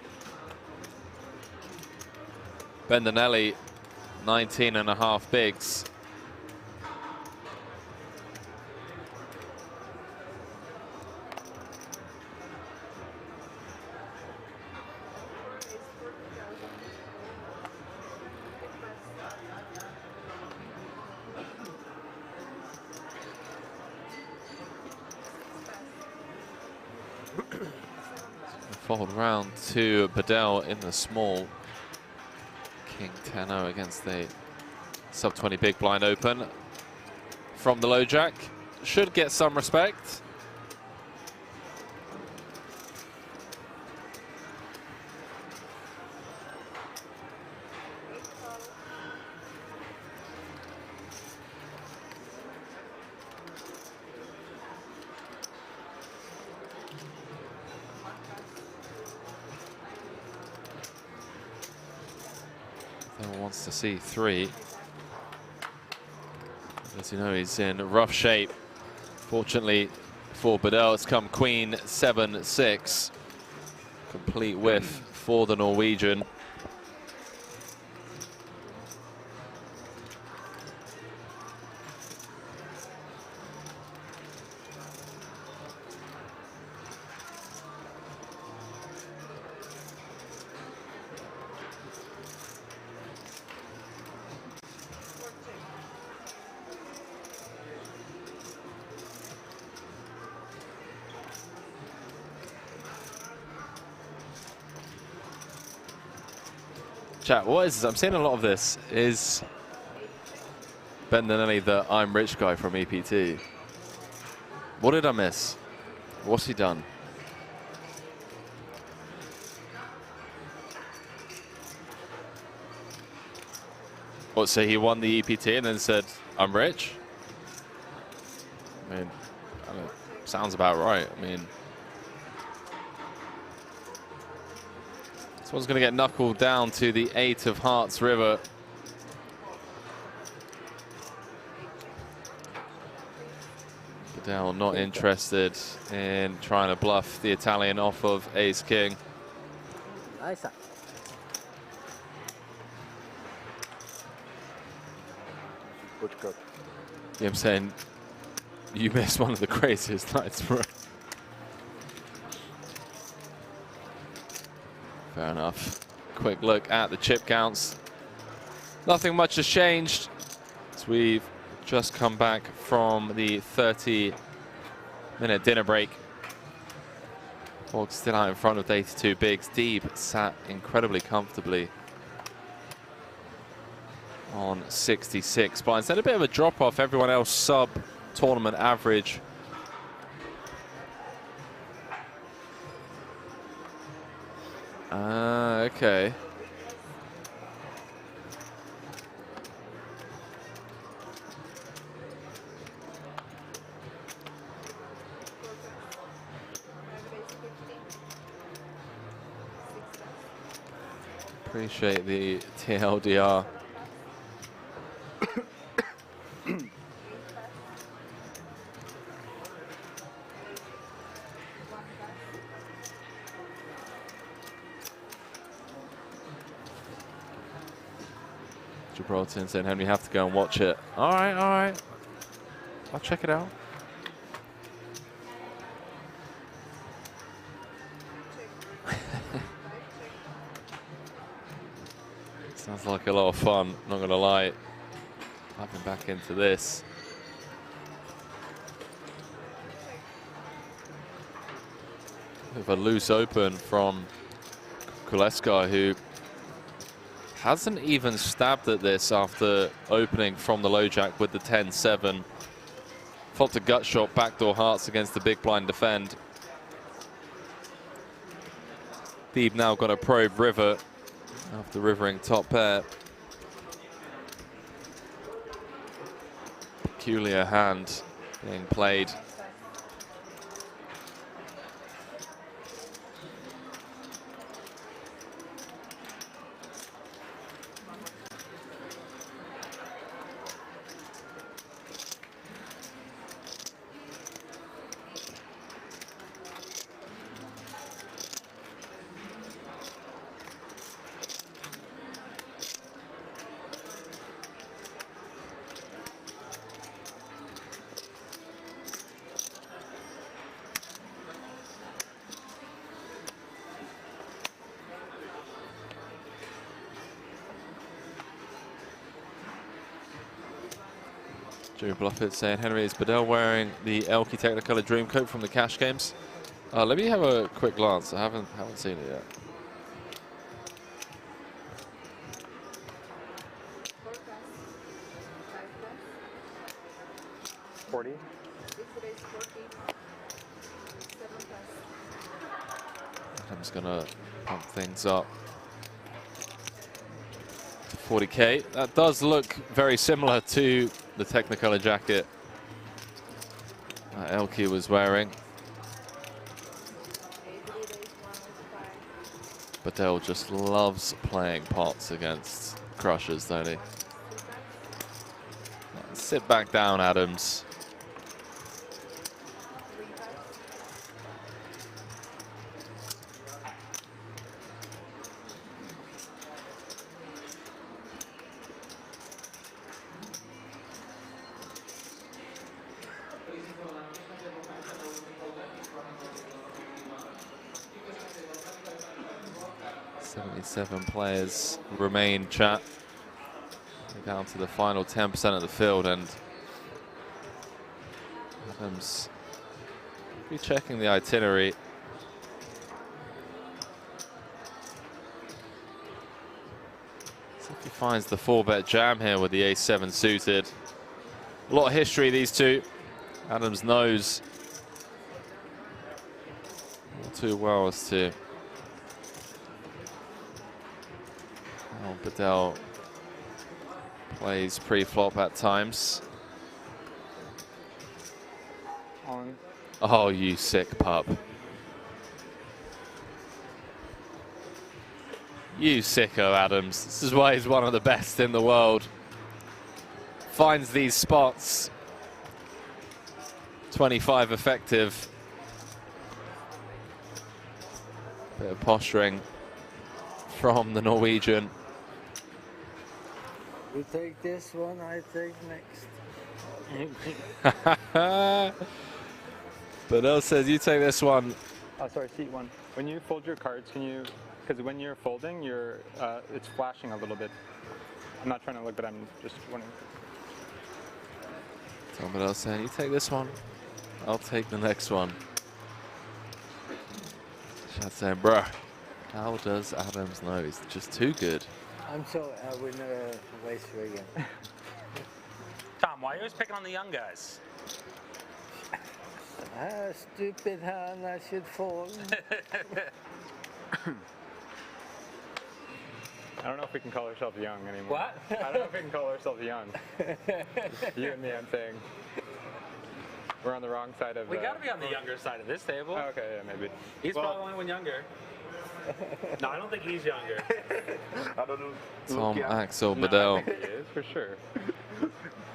Bendinelli, 19.5 bigs. Fold round to Bedell in the small. King 10-0 against the sub 20 big blind open from the low jack. Should get some respect. Wants to see 3. As you know, he's in rough shape. Fortunately for Bedell, it's come Queen 7-6. Complete whiff for the Norwegian. Chat, what is this? I'm seeing a lot of this. Is Bendinelli the I'm rich guy from EPT? What did I miss? What's he done? What, so he won the EPT and then said, I'm rich? I mean, I don't know, sounds about right. I mean, this one's going to get knuckled down to the 8 of Hearts River. Bedell not interested in trying to bluff the Italian off of Ace King. Nice. Yeah, I'm saying You missed one of the craziest nights, bro. Fair enough. Quick look at the chip counts. Nothing much has changed. As we've just come back from the 30-minute dinner break. Borg still out in front with 82 bigs. Deeb sat incredibly comfortably on 66 blinds. Then a bit of a drop off. Everyone else sub tournament average. Okay. Appreciate the TLDR. Gibraltar saying, Henry, you have to go and watch it. All right, all right. I'll check it out. Sounds like a lot of fun, not gonna lie. Diving back into this. With a loose open from Kuleska, who hasn't even stabbed at this after opening from the low jack with the 10-7. Flopped a gut shot, backdoor hearts against the big blind defend. Deeb now got a probe river after rivering top pair. Peculiar hand being played. Joe Bluffett saying, Henry, is Bedell wearing the Elky Technicolor Dreamcoat from the cash games? Let me have a quick glance. I haven't seen it yet. I'm just gonna pump things up to 40k. That does look very similar to the Technicolor jacket Elky was wearing. Bedell just loves playing pots against crushers, don't he? Sit back down, Adams. Seven players remain, chat. We're down to the final 10% of the field, and Adams be checking the itinerary. See if he finds the 4-bet jam here with the ace-7 suited. A lot of history, these two. Adams knows all too well as to Bedell plays pre-flop at times. On. Oh, you sick pup. You sicko, Adams. This is why he's one of the best in the world. Finds these spots. 25 effective. Bit of posturing from the Norwegian. You take this one, I take next. But says you take this one. Oh, sorry, seat one. When you fold your cards, can you? Because when you're folding, it's flashing a little bit. I'm not trying to look, but I'm just wondering. Tom saying you take this one. I'll take the next one. Shad saying, bruh, how does Adams know? He's just too good. I'm sorry, I will never waste you again. Tom, why are you always picking on the young guys? Stupid hand, I should fall. I don't know if we can call ourselves young anymore. What? I don't know if we can call ourselves young. You and me, I'm saying. We're on the wrong side of. We got to be on the younger side of this table. Oh, okay, yeah, maybe. He's probably the only one younger. No, I don't think he's younger. I don't know. Tom, Axel, Bedell. I think he is, for sure.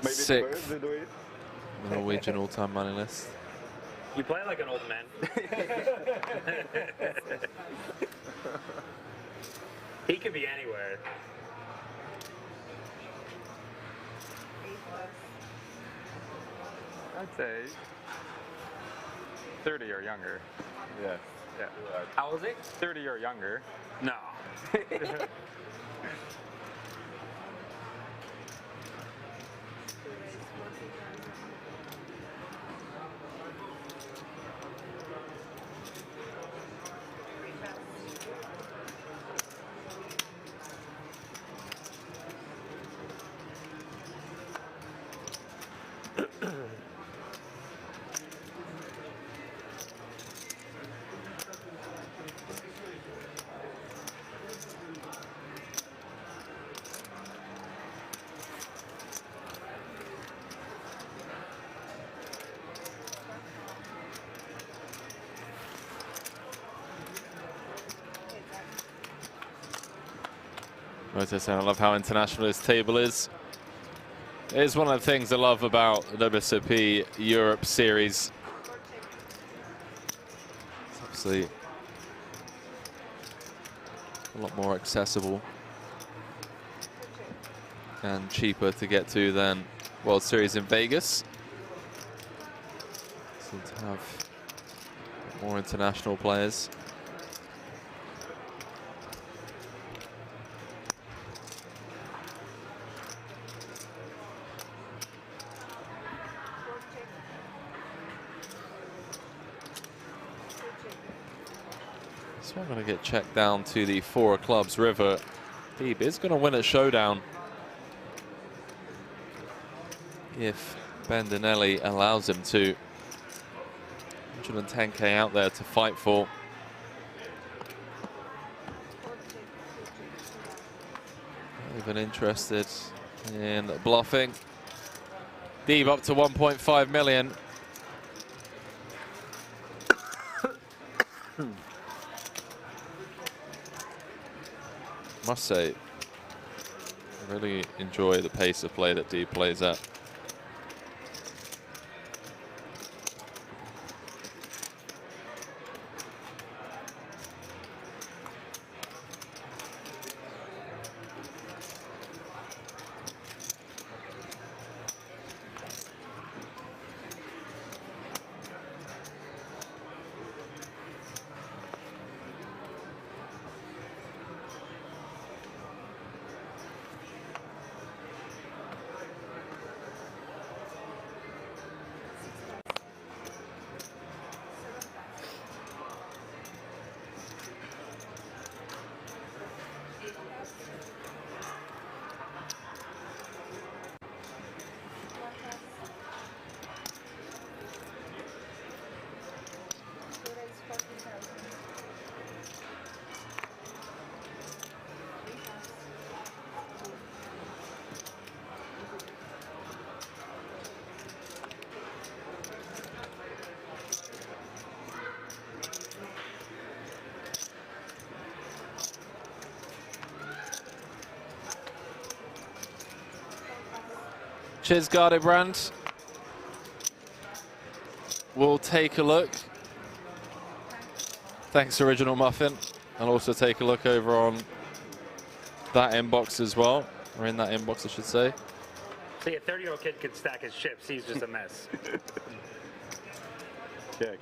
Maybe Sixth. the birds, they do it. Norwegian all-time money list. You play like an old man. He could be anywhere. I'd say 30 or younger. Yeah. Yeah. How old is he? 30 or younger. No. I love how international this table is. It is one of the things I love about the WSOP Europe series. It's obviously a lot more accessible and cheaper to get to than World Series in Vegas. Seem to have more international players. So I'm going to get checked down to the 4 of clubs river. Deeb is going to win at showdown if Bendinelli allows him to. 110k out there to fight for. Not even interested in bluffing. Deeb up to 1.5 million. Must say, I really enjoy the pace of play that Deeb plays at. Cheers, Gardebrand. We'll take a look. Thanks, Original Muffin. I'll also take a look over on that inbox as well, or in that inbox, I should say. See, a 30-year-old kid could stack his chips. He's just a mess. Check.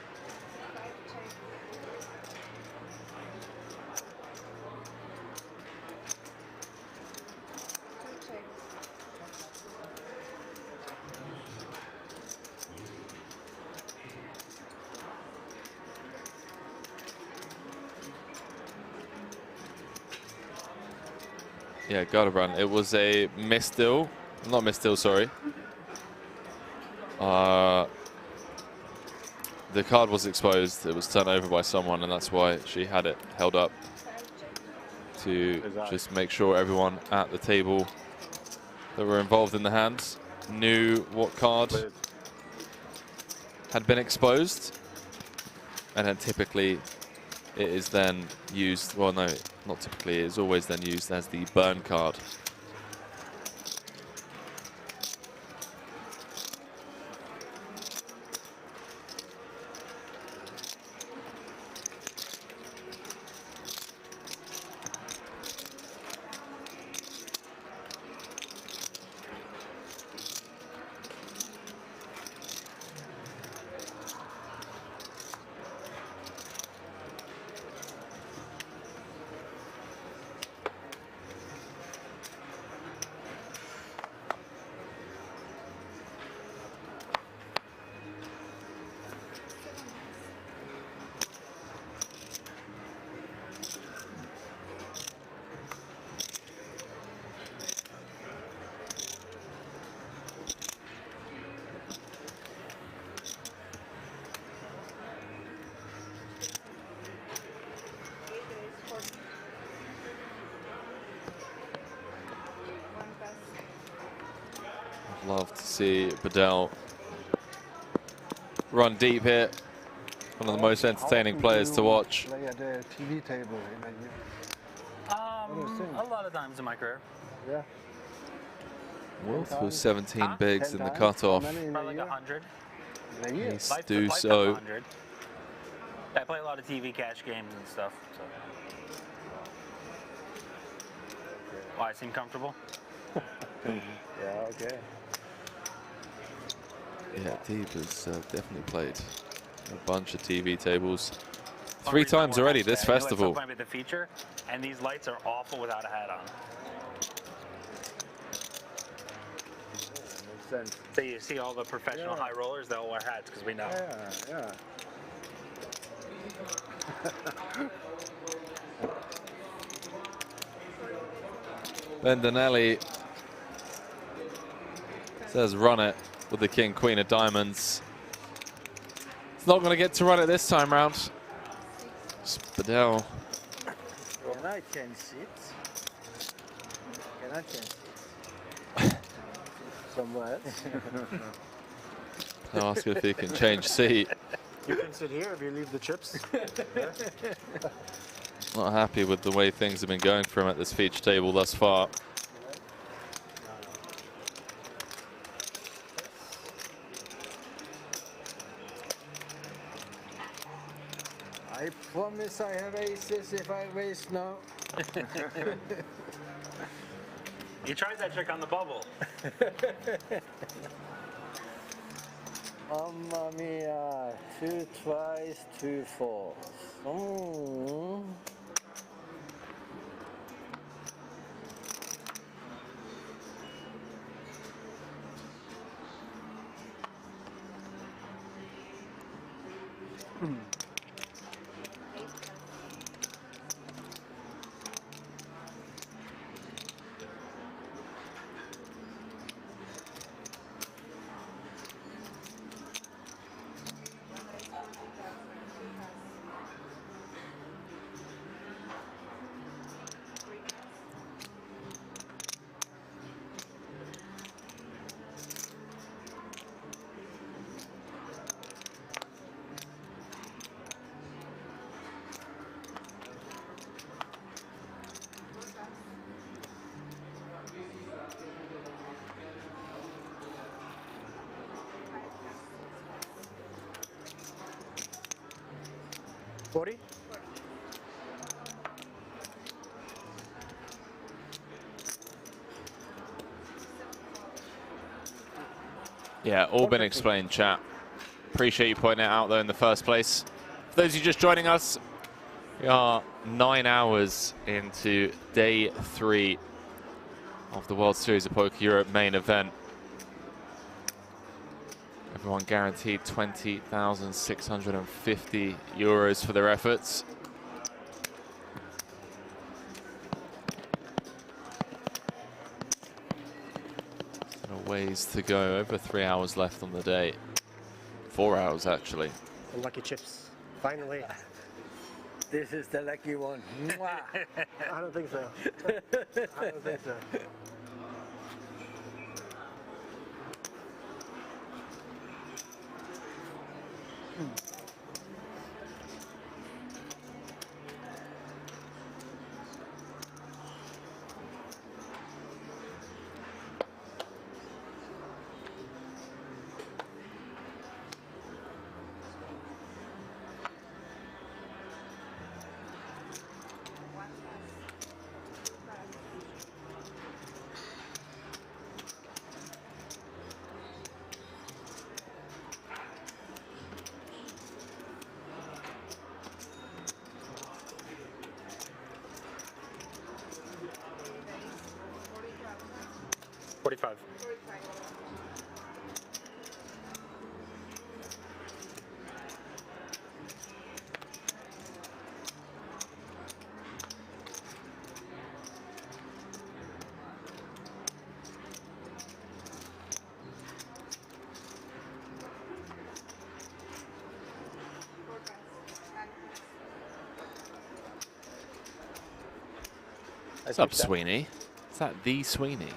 Yeah, gotta run. It was a misdeal. Not misdeal, sorry. The card was exposed. It was turned over by someone, and that's why she had it held up to just make sure everyone at the table that were involved in the hands knew what card had been exposed. And then typically it is then used, well no, not typically, it is always then used as the burn card. Love to see Bedell run deep here. One of the most entertaining players to watch. Play at the TV table in a year. A lot of times in my career. Yeah. Wolf was 17 bigs in the cutoff. Probably like 100. Needs to do so. 100. I play a lot of TV cash games and stuff. So. Why I seem comfortable? Yeah, okay. Yeah, Deep has definitely played a bunch of TV tables. 3 times already this festival. It's so the feature, and these lights are awful without a hat on. Makes sense. So you see all the professional high rollers, they all wear hats because we know. Yeah, Bendinelli says run it with the king, queen of diamonds. It's not going to get to run it this time round. Spadell. Can I change seats? Can I change seats? Somewhere else? I'll ask if he can change seat. You can sit here if you leave the chips. Not happy with the way things have been going for him at this feature table thus far. I promise I have aces if I raise now. You tried that trick on the bubble. Mamma mia, 2 tries, 2 fours. Mm. Yeah, all been explained, chat. Appreciate you pointing it out, though, in the first place. For those of you just joining us, we are 9 hours into day 3 of the World Series of Poker Europe main event. Everyone guaranteed 20,650 euros for their efforts. A ways to go, over 3 hours left on the day. 4 hours, actually. The lucky chips. Finally. This is the lucky one. Mwah. I don't think so. I don't think so. What's up, Sweeney? Is that the Sweeney?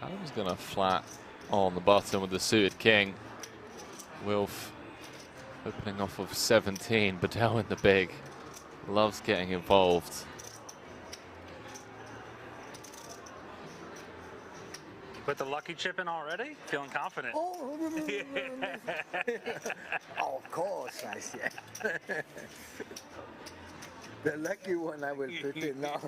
Adam's gonna flat on the button with the suited king. Wilf opening off of 17, Bedell in the big. Loves getting involved. Put the lucky chip in already? Feeling confident. Oh, of course, I said. The lucky one I will put in now.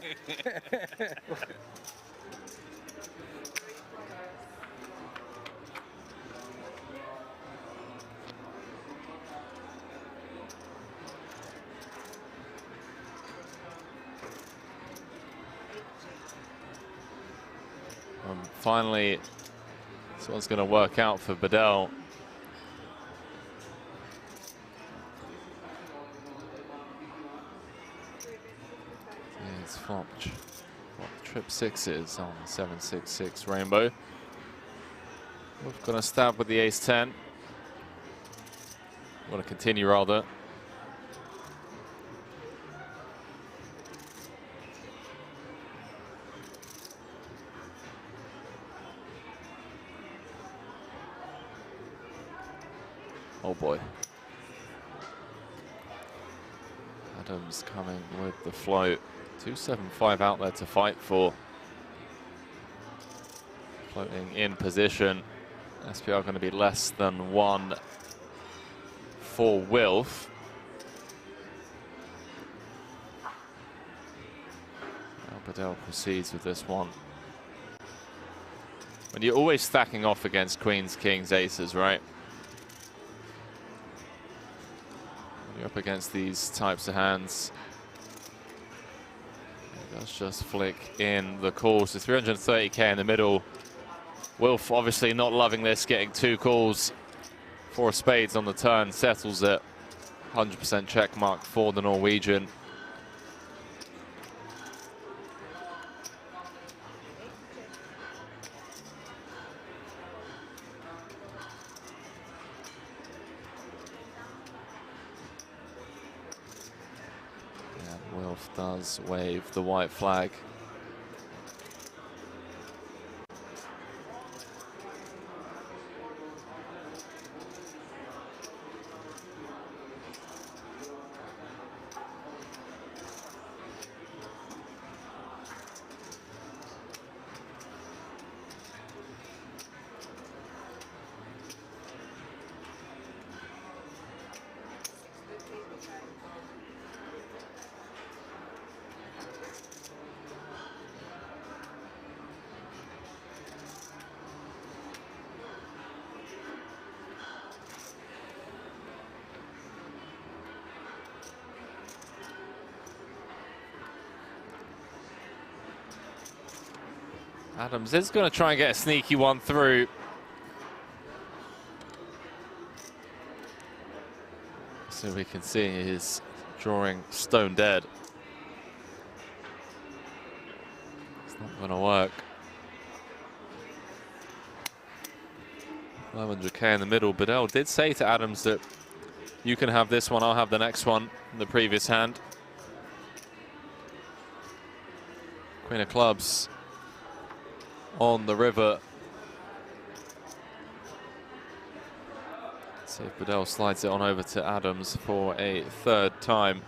Finally, this one's going to work out for Bedell. It's flopped trip sixes on 7-6-6 rainbow. We're going to stab with the ace-10. Want to continue rather. Oh boy. Adams coming with the float. 275 out there to fight for. Floating in position. SPR going to be less than 1 for Wilf. Bedell proceeds with this one. When you're always stacking off against queens, kings, aces, right? You're up against these types of hands. Let's just flick in the calls. So 330k in the middle. Wilf obviously not loving this, getting 2 calls. 4 spades on the turn, settles it. 100% check mark for the Norwegian. Wilf does wave the white flag. Adams is going to try and get a sneaky one through. So we can see he's drawing stone dead. It's not going to work. 500k in the middle. Bedell did say to Adams that you can have this one, I'll have the next one in the previous hand. Queen of clubs on the river. See if Bedell slides it on over to Adams for a third time.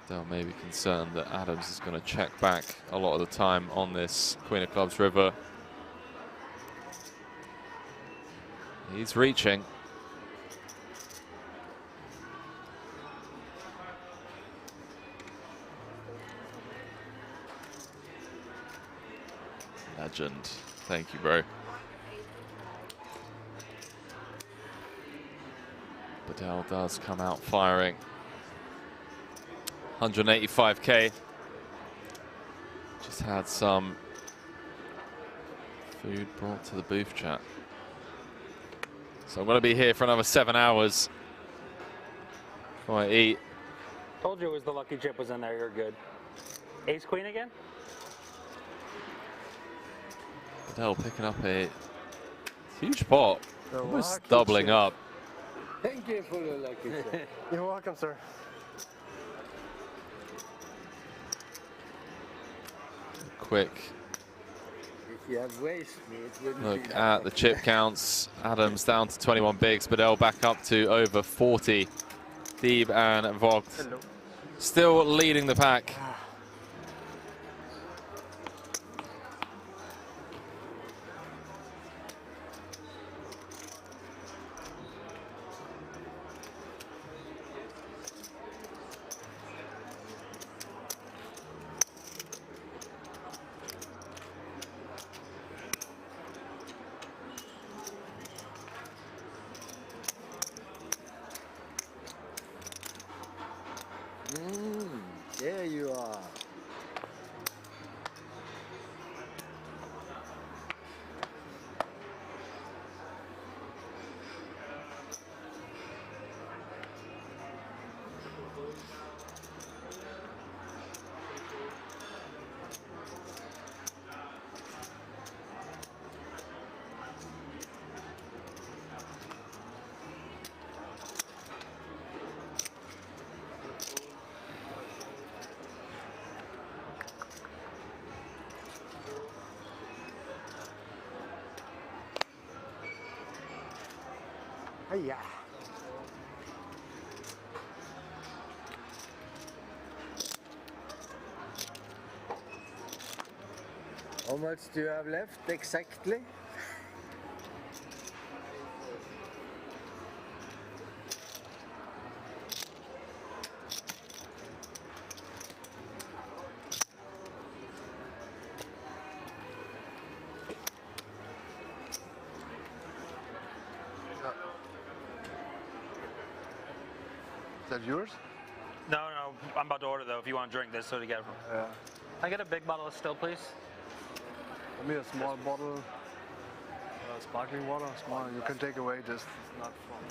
Bedell may be concerned that Adams is going to check back a lot of the time on this Queen of Clubs river. He's reaching. Legend. Thank you, bro. Bedell does come out firing. 185k. Just had some food brought to the booth chat. So I'm going to be here for another 7 hours before I eat. Told you it was the lucky chip was in there. You're good. Ace queen again? Bedell picking up a huge pot, almost doubling up. Thank you for the lucky chip. You're welcome, sir. Quick If you have waste me, it wouldn't look be at the chip counts. Adams down to 21 bigs, Bedell back up to over 40. Deeb and Vogt still leading the pack. There you are. Hiya. How much do you have left exactly? Is that yours? No, I'm about to order though. If you want to drink this, so to get. Yeah. Can I get a big bottle of still, please? Give me a small bottle, sparkling water. Small. You can take away this. It's not fun.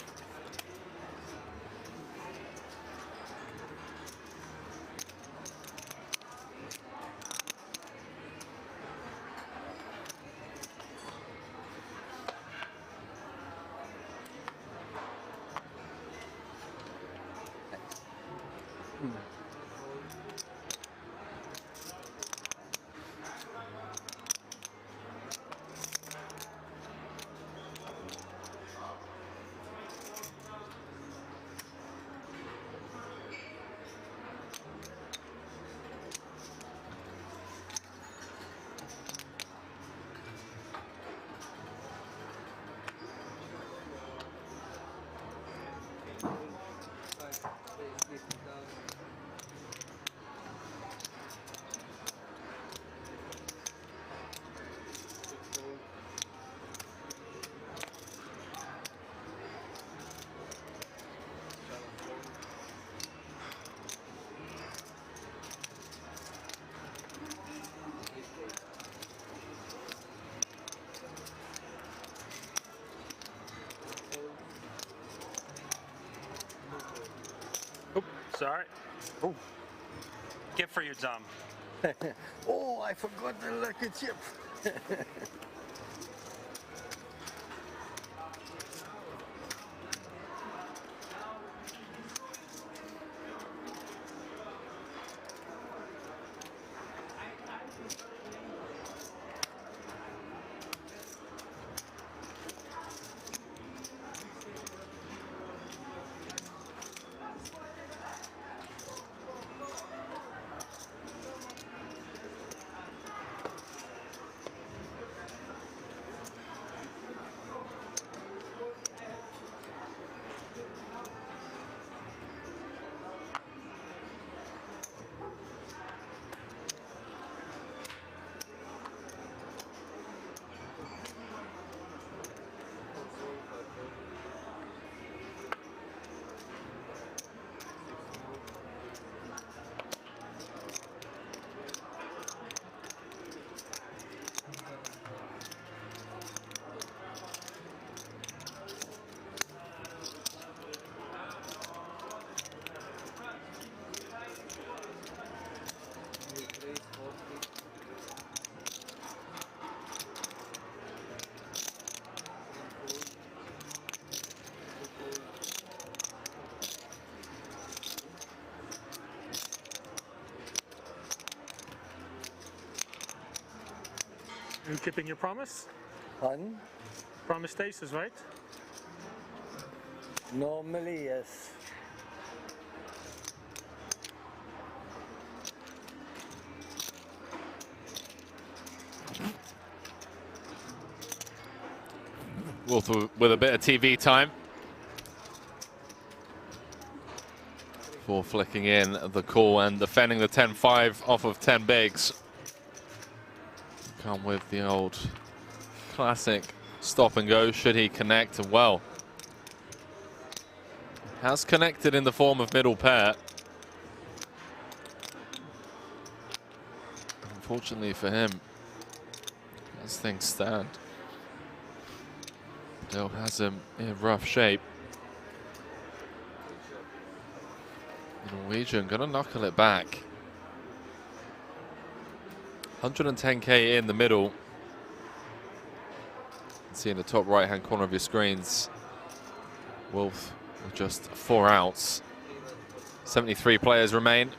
Sorry. Oh. Gift for you, Tom. Oh, I forgot the lucky chip. You keeping your promise? Pardon? Promise stays, right? Normally, yes. Wolf with a bit of TV time. For flicking in the call and defending the 10-5 off of 10 bigs. Come with the old classic stop and go should he connect well. Has connected in the form of middle pair. Unfortunately for him, as things stand, Bill has him in rough shape. The Norwegian gonna knuckle it back. 110k in the middle. See in the top right hand corner of your screens, Wolf with just 4 outs. 73 players remain.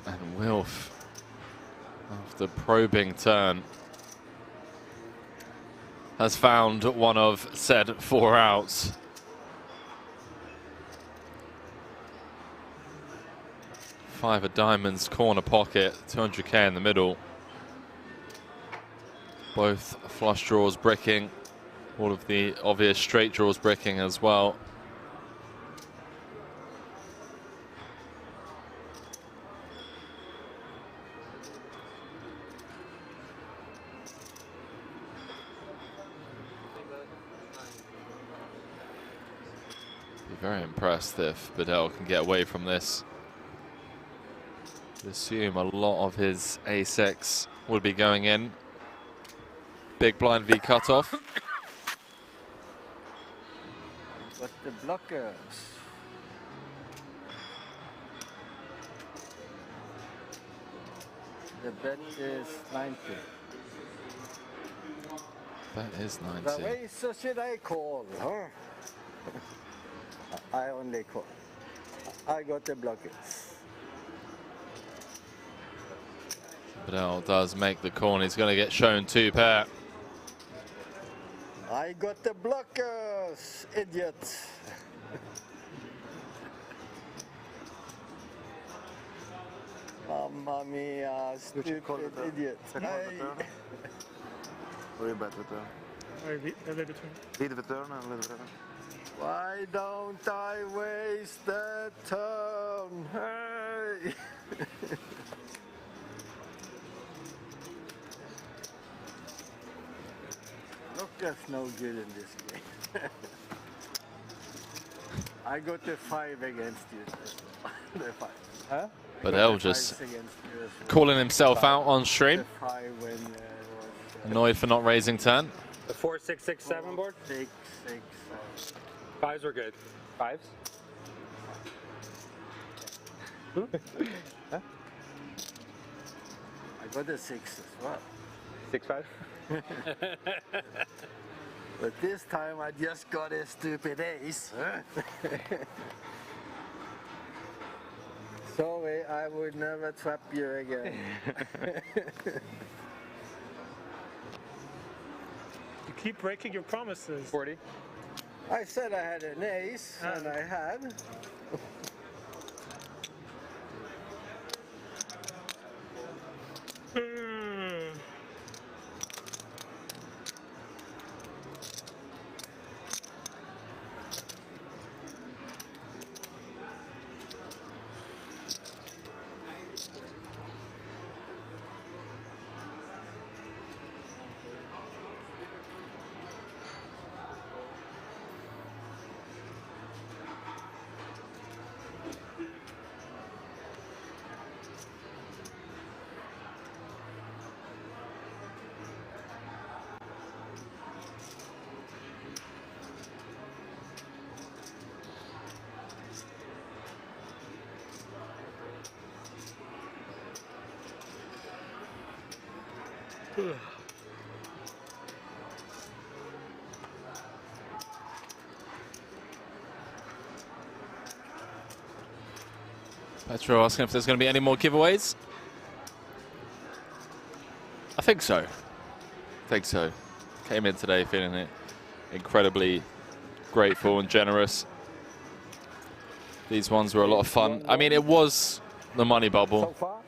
And Wilf, after probing turn, has found one of said 4 outs. Five of diamonds, corner pocket, 200k in the middle. Both flush draws bricking, all of the obvious straight draws bricking as well. Very impressed if Bedell can get away from this. I assume a lot of his ace-X would be going in. Big blind V cutoff. But the blockers. The bet is 90. That is 90. The way so should I call, huh? I only call. I got the blockers. Bedell does make the call and he's going to get shown 2 pair. I got the blockers, idiot. Mamma mia, stupid idiot. Or you bet return? Lead return and lead return. Why don't I waste the turn? Hey! just no good in this game. I got the 5 against you. The 5. Huh? Badel just calling himself out on stream. The 5 when Annoyed for not raising turn. The 4, 6, 6, 7 board? 6, 6, 7. 5s were good. 5s? Huh? I got a 6 as well. 6, 5? But this time I just got a stupid ace. Sorry, I would never trap you again. You keep breaking your promises. 40. I said I had an ace, and I had. Petro asking if there's going to be any more giveaways. I think so. Came in today feeling incredibly grateful and generous. These ones were a lot of fun. I mean, it was the money bubble. So far?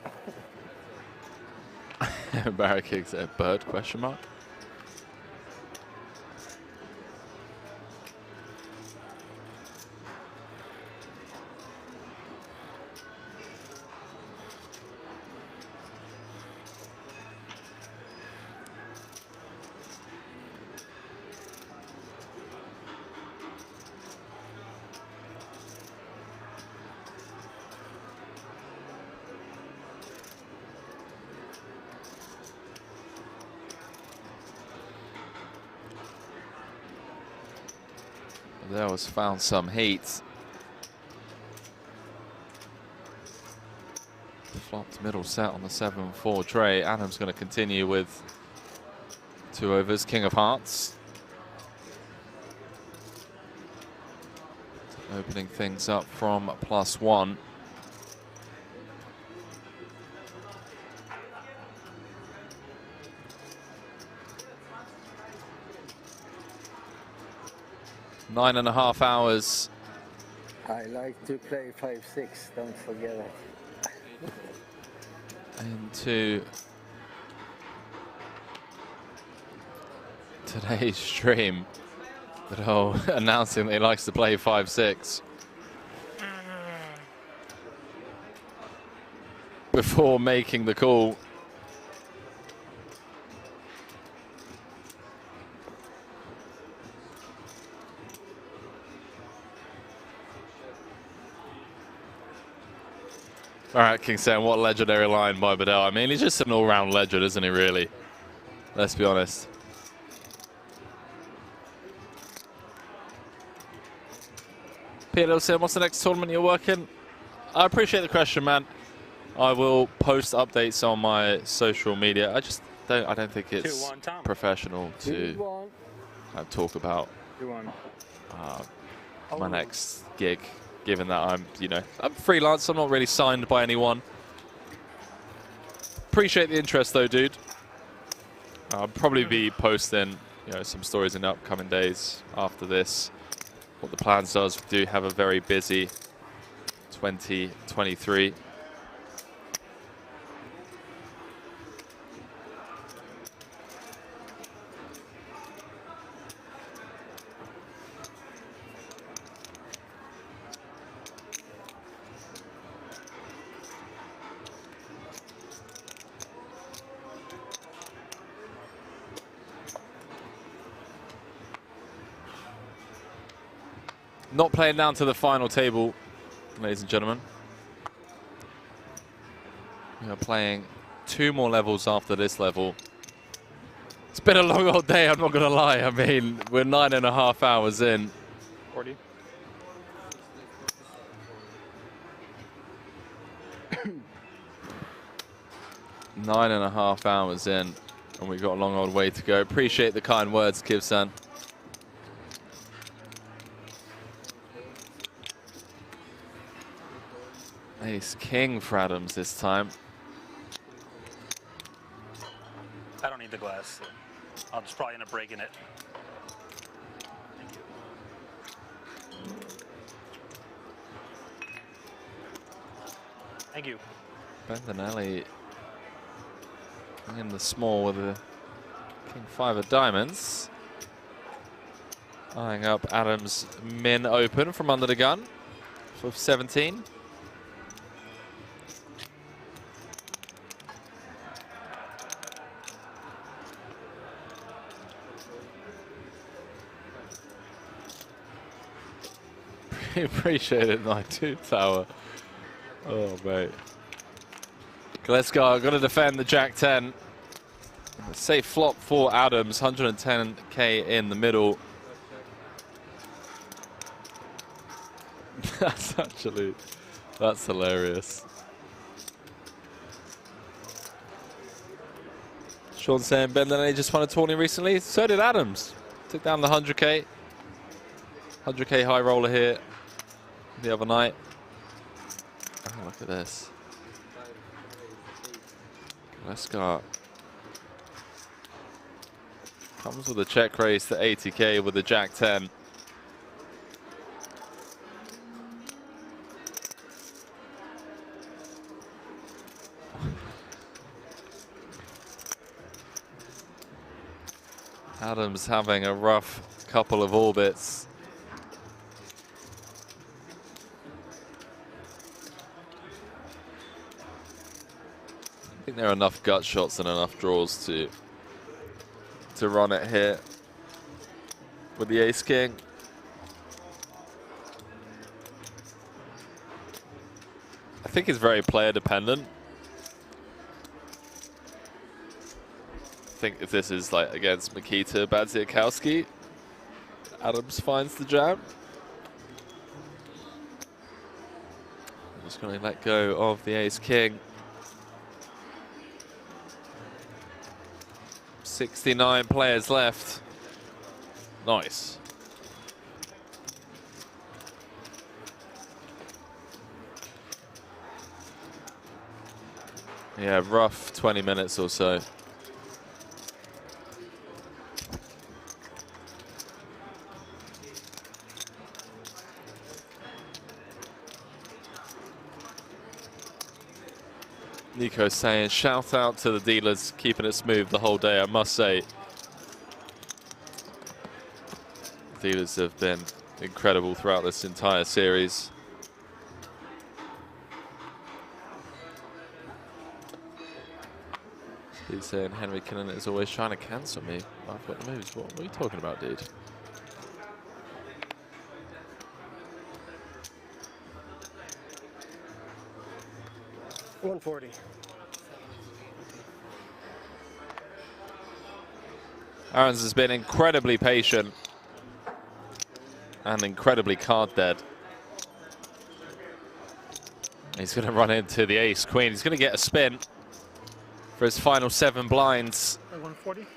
Barricade said bird, question mark. There was found some heat. Flopped middle set on the 7-4 tray. Adam's going to continue with 2 overs, King of Hearts. Opening things up from +1. Nine and a half hours. I like to play 5-6, don't forget it. Into today's stream. But announcing that he likes to play 5-6. Before making the call. All right, King Sam, what a legendary line by Badel. I mean, he's just an all-round legend, isn't he, really? Let's be honest. Peter Sam, what's the next tournament you're working? I appreciate the question, man. I will post updates on my social media. I don't think it's professional to talk about my next gig. Given that I'm freelance, I'm not really signed by anyone. Appreciate the interest though, dude. I'll probably be posting, some stories in the upcoming days after this. What the plans are, we do have a very busy 2023. Not playing down to the final table, ladies and gentlemen. We are playing 2 more levels after this level. It's been a long old day, I'm not going to lie. I mean, we're 9.5 hours in. 40. Nine and a half hours in, and we've got a long old way to go. Appreciate the kind words, Kiv-san. Ace king for Adams this time. I don't need the glass. I'll just probably end up breaking it. Thank you. Bendanelli in the small with a king 5 of diamonds. Eyeing up Adams min open from under the gun for 17. Appreciate it, Knight 2 tower. Oh, mate. Let's go. I'm going to defend the Jack 10. Safe flop for Adams. 110k in the middle. That's hilarious. Sean saying Bendanelli just won a tourney recently. So did Adams. Took down the 100k. 100k high roller here the other night. Oh, look at this. Lescott comes with a check raise to 80k with a Jack 10. Adams having a rough couple of orbits. I think there are enough gut shots and enough draws to run it here with the ace king. I think it's very player dependent. I think if this is like against Mikita Badziakowski, Adams finds the jam. I'm just going to let go of the ace king. 69 players left. Nice. Yeah, rough 20 minutes or so. Nico saying, shout out to the dealers, keeping it smooth the whole day, I must say. Dealers have been incredible throughout this entire series. He's saying, Henry Kinnan is always trying to cancel me. I've got the moves. What are you talking about, dude? $140. Aarons has been incredibly patient and incredibly card dead. He's going to run into the ace queen. He's going to get a spin for his final 7 blinds. 140.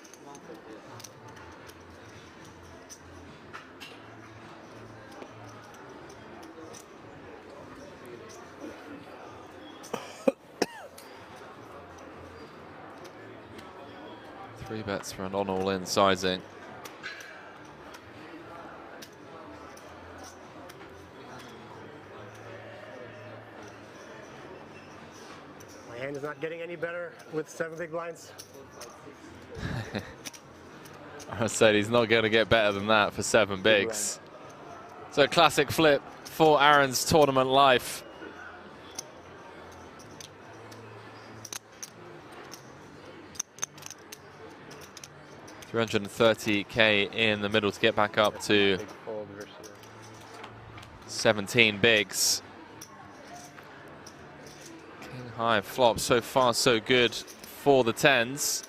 Three bets for an all-in sizing. My hand is not getting any better with 7 big blinds. I said he's not going to get better than that for 7 bigs. So a classic flip for Aaron's tournament life. $330k in the middle to get back up to 17 bigs. King high flop. So far, so good for the tens.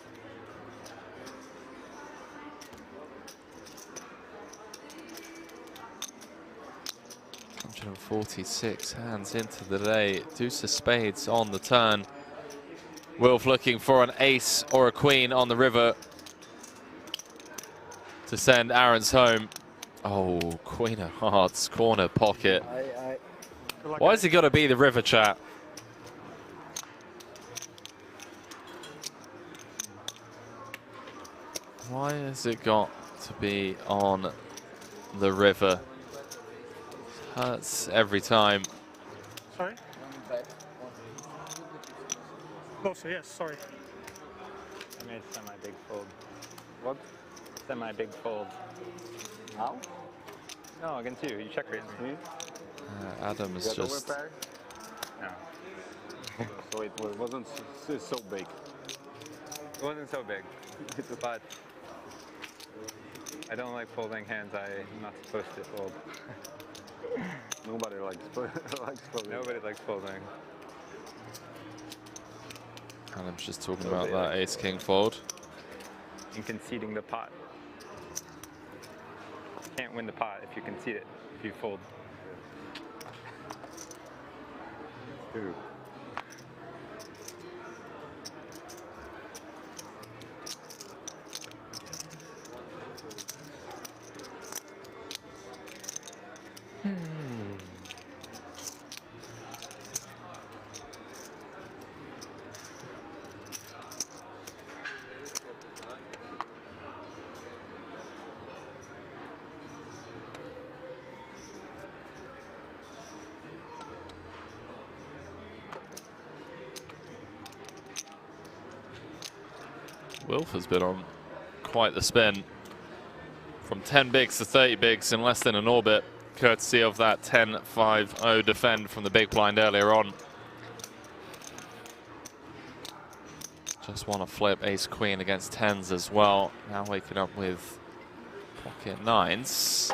146 hands into the day. Deuce of spades on the turn. Wilf looking for an ace or a queen on the river to send Aaron's home. Oh, queen of hearts, corner pocket. Why has he got to be the river, chat? Why has it got to be on the river? Hurts every time. Sorry? Closer, yes, sorry. I made semi-big fold. What? Semi-big fold. How? No, against you. You check raised me. Adam is just... No. So it wasn't so big. It wasn't so big. But I don't like folding hands I'm not supposed to fold. Nobody likes folding. Nobody likes folding. Adam's just talking about that ace-king fold. And conceding the pot. You can't win the pot if you concede it, if you fold. Dude. Wilf has been on quite the spin. From 10 bigs to 30 bigs in less than an orbit, courtesy of that 10-5-0 defend from the big blind earlier on. Just want to flip ace-queen against tens as well. Now waking up with pocket nines.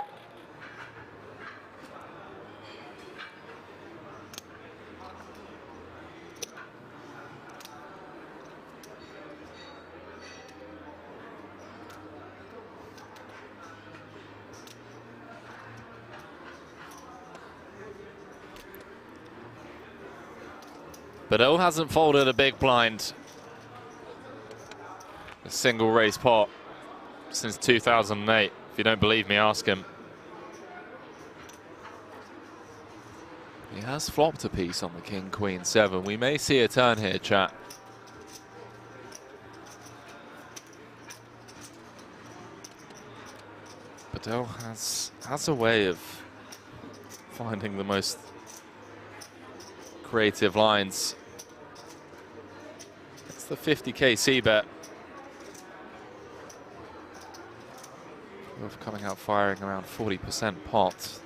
But O hasn't folded a big blind, a single raise pot, since 2008. If you don't believe me, ask him. He has flopped a piece on the king, queen, 7. We may see a turn here, chat. But O has a way of finding the most creative lines. It's the 50k c-bet. Wolf coming out firing around 40% pot.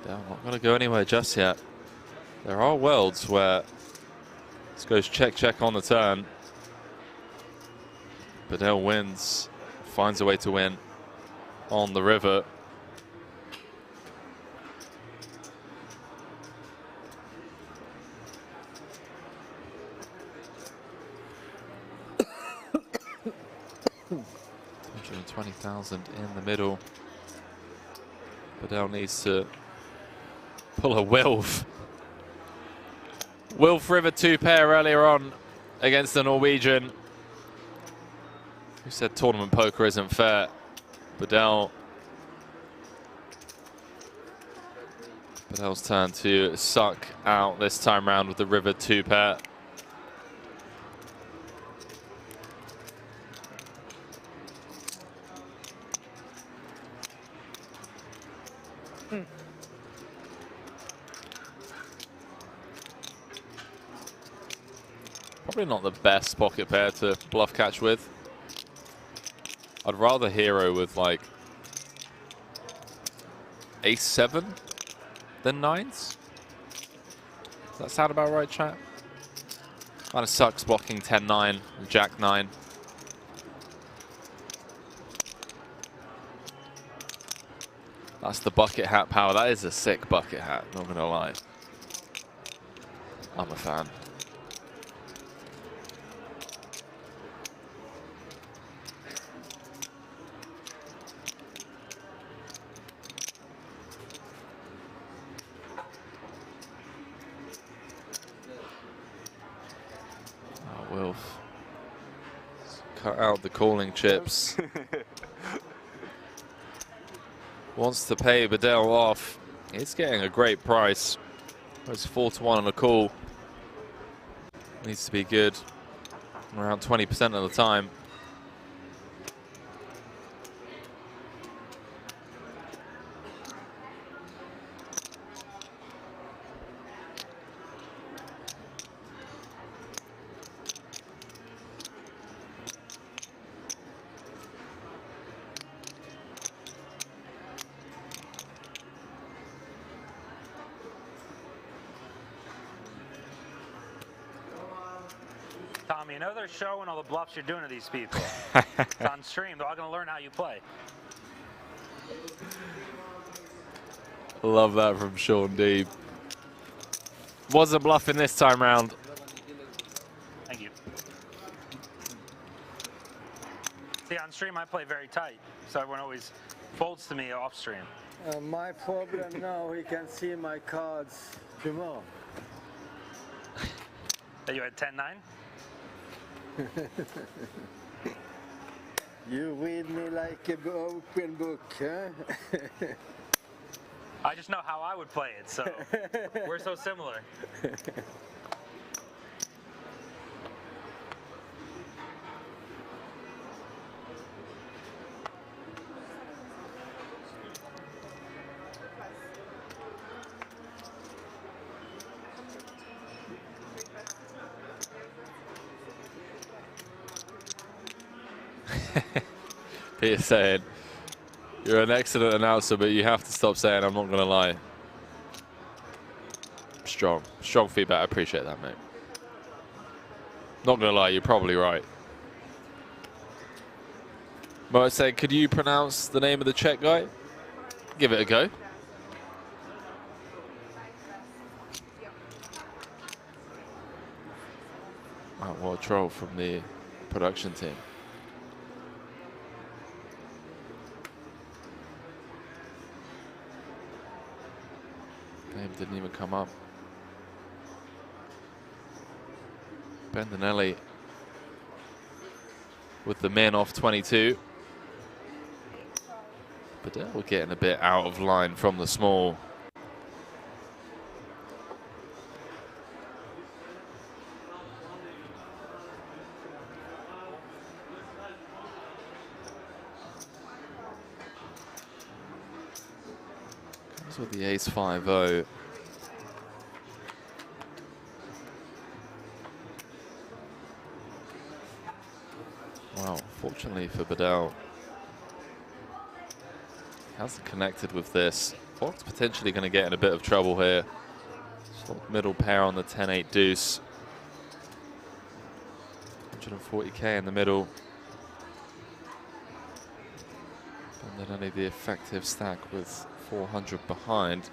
They're not going to go anywhere just yet. There are worlds where this goes check, check on the turn. Bedell wins, finds a way to win on the river. $120,000 in the middle. Bedell needs to pull a Wilf. Wilf River 2-pair earlier on against the Norwegian, who said tournament poker isn't fair. Bedell's turn to suck out this time round with the River 2-pair. Probably not the best pocket pair to bluff catch with. I'd rather hero with like ace-7 than nines. Does that sound about right, chat? Kind of sucks blocking 10-9, Jack-9. That's the bucket hat power. That is a sick bucket hat, not gonna lie. I'm a fan. Oh, Wilf. Cut out the calling chips. Wants to pay Bedell off. He's getting a great price. It's 4-1 on a call. Needs to be good. Around 20% of the time. Tommy, you know they're showing all the bluffs you're doing to these people. It's on stream. They're all going to learn how you play. Love that from Sean D. Wasn't bluffing this time round. Thank you. See, on stream I play very tight, so everyone always folds to me off stream. My problem now, he can see my cards tomorrow. That you had 10-9? You read me like an open book, huh? I just know how I would play it, so we're so similar. Peter saying, you're an excellent announcer, but you have to stop saying I'm not going to lie. Strong feedback. I appreciate that, mate. Not going to lie, you're probably right. But I say, could you pronounce the name of the Czech guy? Give it a go. Wow, what a troll from the production team. Game didn't even come up. Bendinelli with the min off 22. Bedell getting a bit out of line from the small. Comes with the ace-5-0. Wow, fortunately for Bedell, hasn't connected with this. Fox potentially going to get in a bit of trouble here. Middle pair on the 10-8 deuce. 140k in the middle. And then only the effective stack with 400 behind.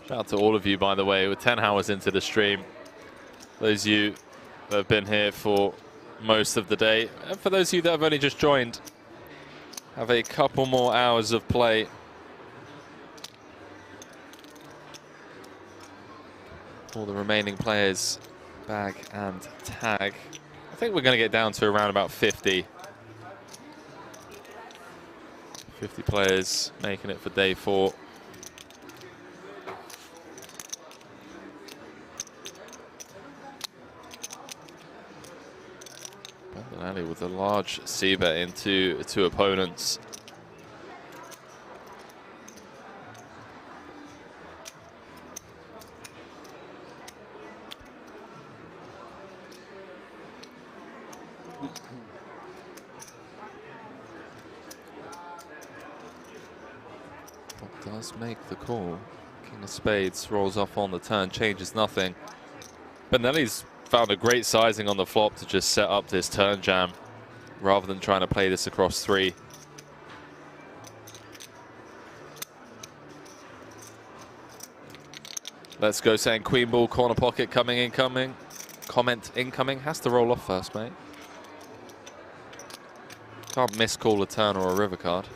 Shout out to all of you, by the way. We're 10 hours into the stream. Those of you that have been here for most of the day, and for those of you that have only just joined, have a couple more hours of play. All the remaining players, bag and tag. I think we're going to get down to around about 50. 50 players making it for day 4. Bendinelli with a large c-bet into 2 opponents. Bob does make the call. King of Spades rolls off on the turn, changes nothing. Benelli's found a great sizing on the flop to just set up this turn jam rather than trying to play this across 3. Let's go saying queen ball, corner pocket, coming, incoming. Comment incoming. Has to roll off first, mate. Can't miscall a turn or a river card.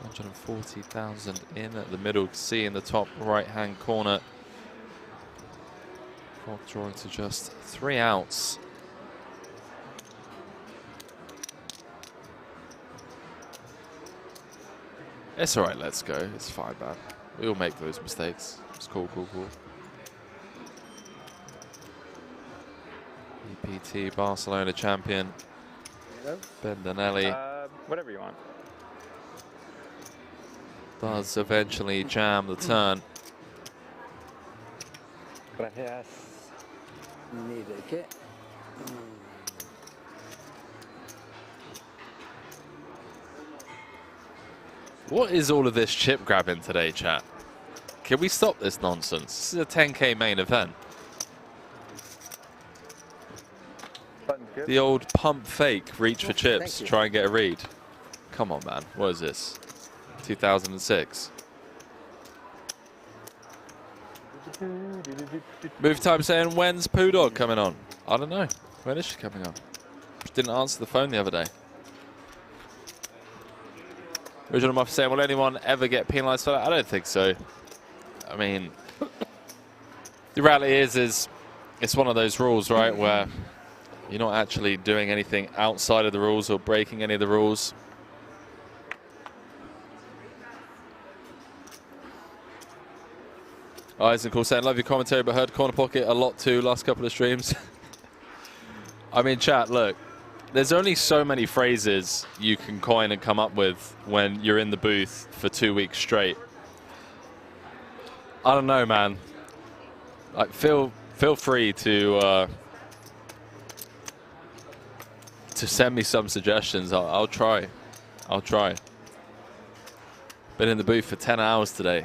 $140,000 in at the middle C in the top right-hand corner. Frog drawing to just 3 outs. It's all right, let's go. It's fine, man. We all make those mistakes. It's cool, cool, cool. EPT Barcelona champion. Bendanelli. Whatever you want. Does eventually jam the turn. Gracias. Ni de qué. What is all of this chip grabbing today, chat? Can we stop this nonsense? This is a 10K main event. The old pump fake, reach for chips, try and get a read. Come on, man. What is this? 2006. Move time saying, when's Poo Dog coming on? I don't know. When is she coming on? She didn't answer the phone the other day. Original Muff saying, will anyone ever get penalised for that? I don't think so. I mean, the reality is it's one of those rules, right, where you're not actually doing anything outside of the rules or breaking any of the rules. Isaac saying, love your commentary, but heard corner pocket a lot too last couple of streams. I mean, chat, look, there's only so many phrases you can coin and come up with when you're in the booth for 2 weeks straight. I don't know, man. Like, feel free to send me some suggestions. I'll try. I'll try. Been in the booth for 10 hours today.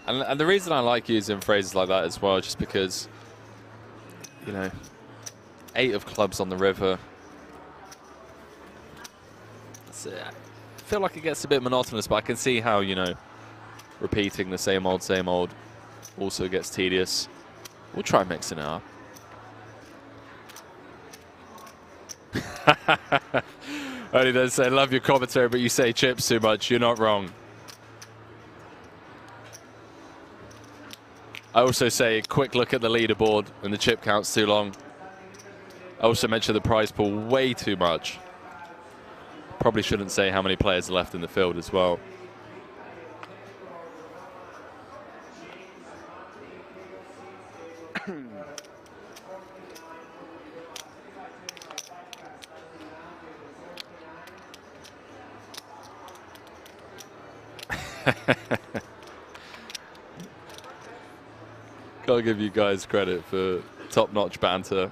And the reason I like using phrases like that as well, just because, you know, 8 of clubs on the river. I feel like it gets a bit monotonous, but I can see how, you know, repeating the same old also gets tedious. We'll try mixing it up. Only then say, love your commentary, but you say chips too much. You're not wrong. I also say, quick look at the leaderboard and the chip count's too long. I also mention the prize pool way too much. Probably shouldn't say how many players are left in the field as well. Gotta give you guys credit for top-notch banter.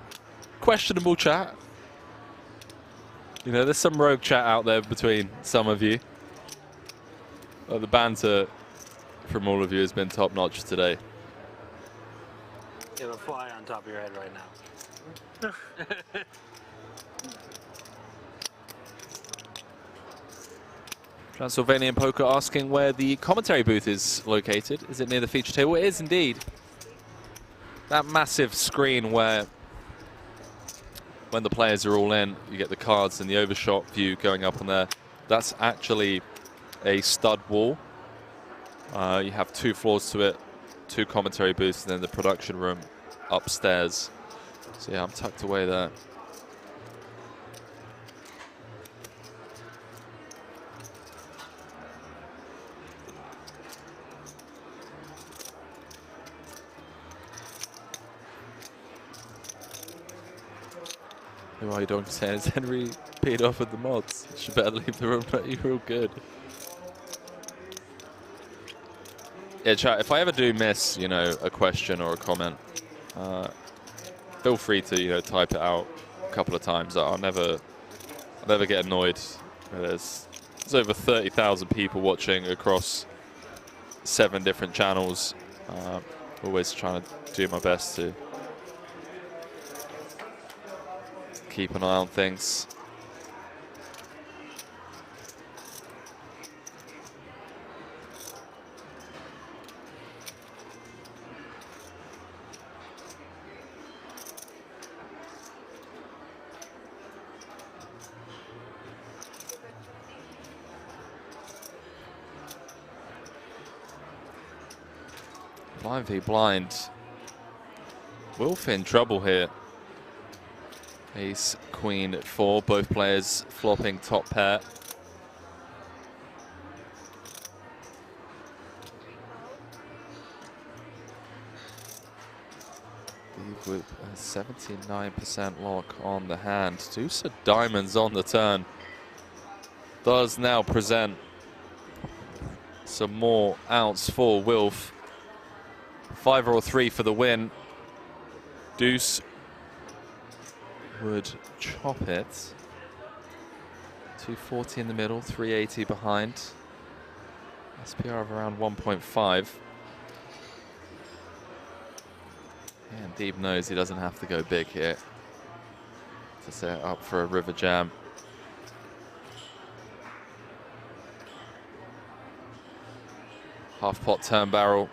Questionable chat. You know, there's some rogue chat out there between some of you. The banter from all of you has been top-notch today. You have a fly on top of your head right now. Transylvanian Poker asking where the commentary booth is located. Is it near the feature table? It is indeed. That massive screen where, when the players are all in, you get the cards and the overshot view going up on there. That's actually a stud wall. You have 2 floors to it, 2 commentary booths, and then the production room upstairs. So yeah, I'm tucked away there. Who are you doing saying? Is Henry paid off with the mods? You should better leave the room, but you're all good. Yeah, chat, if I ever do miss, you know, a question or a comment, feel free to, you know, type it out a couple of times. I'll never get annoyed. There's over 30,000 people watching across 7 different channels. Always trying to do my best to keep an eye on things. Blind v blind. Wilf in trouble here. Ace, queen, 4. Both players flopping top pair. Steve with a 79% lock on the hand. Deuce of diamonds on the turn. Does now present some more outs for Wilf. 5 or 3 for the win. Deuce would chop it. 240 in the middle, 380 behind. SPR of around 1.5. And Deeb knows he doesn't have to go big here to set up for a river jam. Half pot turn barrel.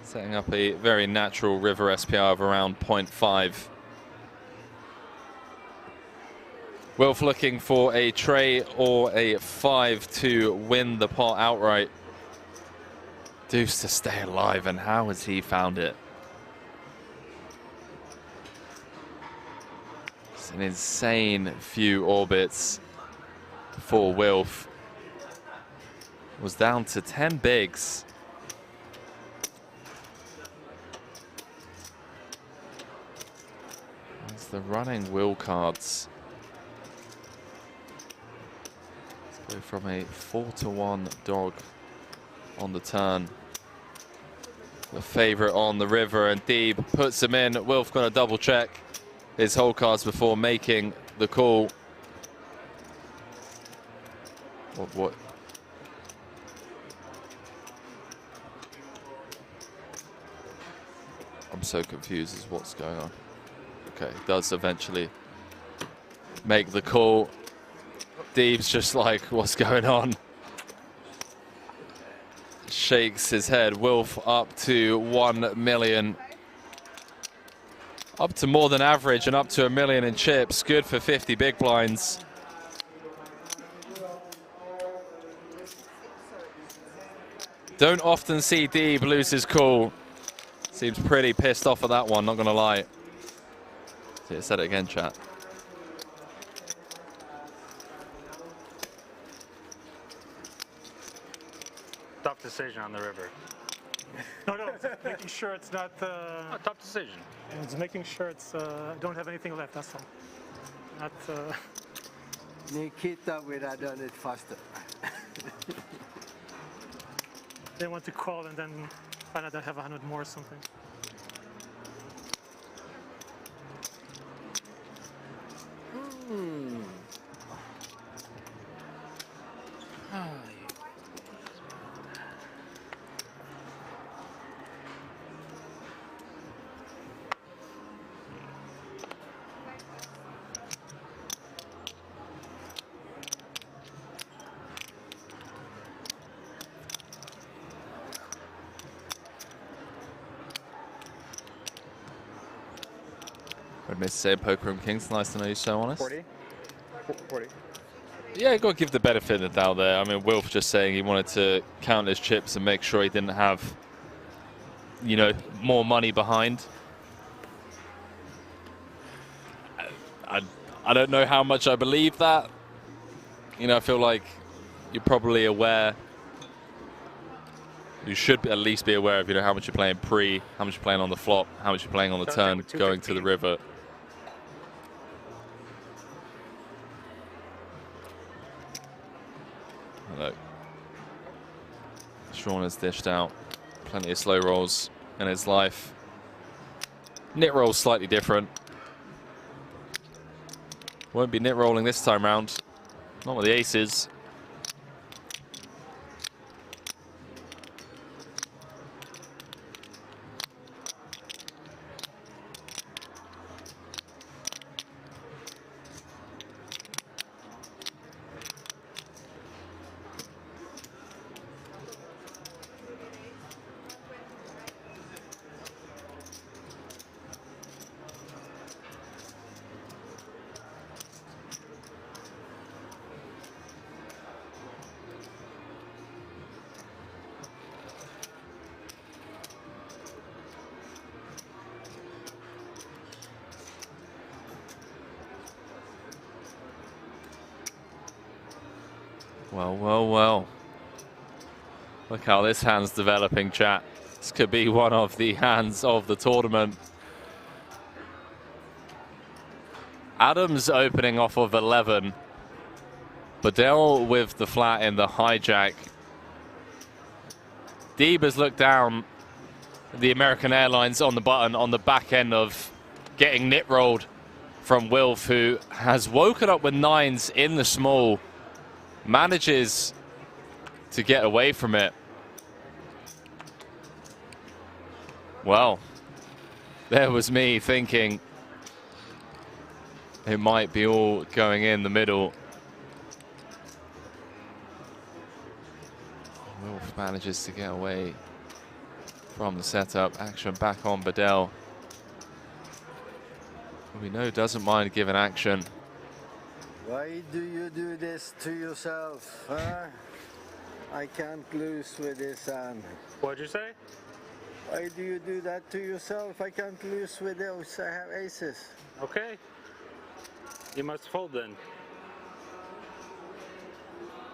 Setting up a very natural river SPR of around 0.5. Wilf looking for a tray or a 5 to win the pot outright. Deuce to stay alive, and how has he found it? It's an insane few orbits for Wilf. Was down to 10 bigs. That's the running will cards. Let's go from a 4-1 dog on the turn. The favorite on the river, and Deeb puts him in. Wilf going to double check his hole cards before making the call. What? I'm so confused as what's going on. Okay, does eventually make the call. Deeb's just like, what's going on? Shakes his head. Wilf up to 1 million. Up to more than average and up to $1 million in chips. Good for 50 big blinds. Don't often see Deeb lose his cool. Seems pretty pissed off at that one, not gonna lie. See, I said it again, chat. Tough decision on the river. No, it's making sure it's not... A tough decision. It's making sure it's don't have anything left, that's all. Not... Nikita would have done it faster. They want to call and then find out I have 100 more or something. I'd miss say Poker Room Kings. Nice to know you're so honest. 40? 40. Yeah, got to give the benefit of the doubt there. I mean, Wilf just saying he wanted to count his chips and make sure he didn't have, you know, more money behind. I don't know how much I believe that. You know, I feel like you're probably aware You should at least be aware of, you know, how much you're playing pre, how much you're playing on the flop, how much you're playing on the turn, going to the river. Look, Sean has dished out plenty of slow rolls in his life. Nit roll's slightly different. Won't be nit rolling this time round. Not with the aces. Well, well, well. Look how this hand's developing, chat. This could be one of the hands of the tournament. Adams opening off of 11. Badell with the flat in the hijack. Deeb has looked down the American Airlines on the button on the back end of getting nit rolled from Wilf, who has woken up with 9s in the small. Manages to get away from it. Well, there was me thinking it might be all going in the middle. Wilf manages to get away from the setup. Action back on Badell. We know doesn't mind giving action. Why do you do this to yourself, huh? I can't lose with this hand. What'd you say? Why do you do that to yourself? I can't lose with those. I have aces. Okay. You must fold then.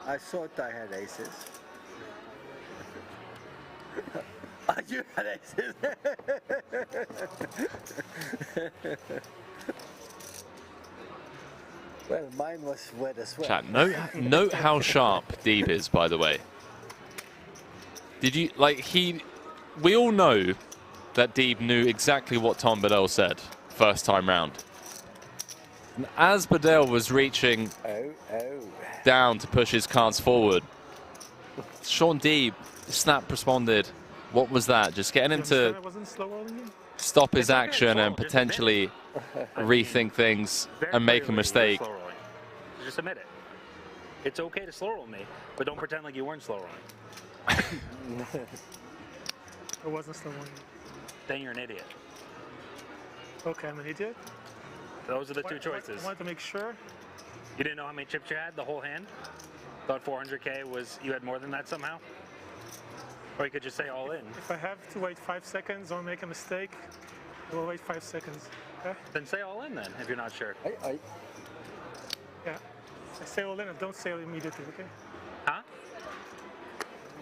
I thought I had aces. You had aces. Well, mine was wet as well. Chat, note how sharp Deeb is, by the way. Did you, like, we all know that Deeb knew exactly what Tom Badell said first time round. And as Badell was reaching down to push his cards forward, Sean Deeb, snap responded. What was that? Just getting him to stop his action and potentially rethink things and make a mistake. Just admit it. It's okay to slow roll me, but don't pretend like you weren't slow rolling. I wasn't slow rolling. Then you're an idiot. Okay, I'm an idiot. Those are the two choices. I wanted to make sure. You didn't know how many chips you had the whole hand? Thought 400K was, you had more than that somehow? Or you could just say all in. If I have to wait 5 seconds or make a mistake, I will wait 5 seconds. Okay? Then say all in then, if you're not sure. Yeah. I say all in and don't say all immediately, okay? Huh?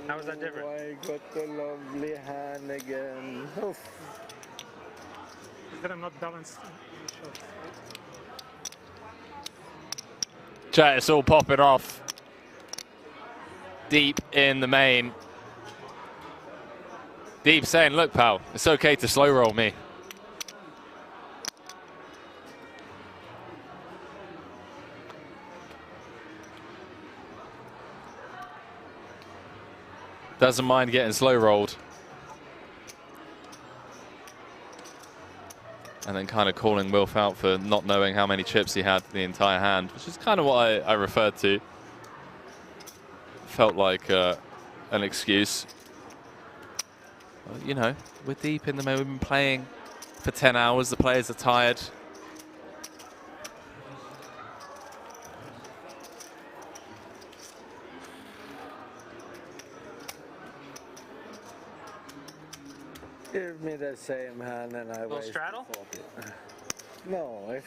How is that different? Oh, I got a lovely hand again. Oof. That I'm not balanced. Chat, it's all popping off. Deep in the main. Deep saying, look, pal, it's okay to slow roll me. Doesn't mind getting slow rolled. And then kind of calling Wilf out for not knowing how many chips he had the entire hand, which is kind of what I referred to. Felt like an excuse. Well, you know, we're deep in the main. We've been playing for 10 hours. The players are tired. Give me the same hand and I Little waste straddle? No,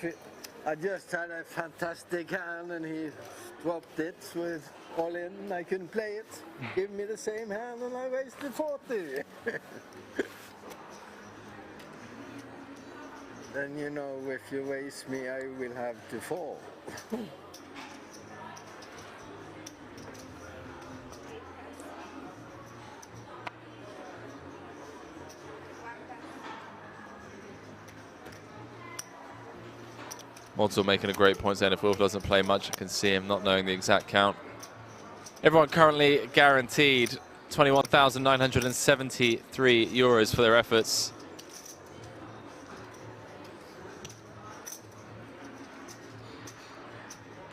I just had a fantastic hand and he dropped it with all in, I couldn't play it. Give me the same hand and I wasted 40. Then you know, if you waste me, I will have to fall. Modsel making a great point saying if Wolf doesn't play much, I can see him not knowing the exact count. Everyone currently guaranteed 21,973 euros for their efforts.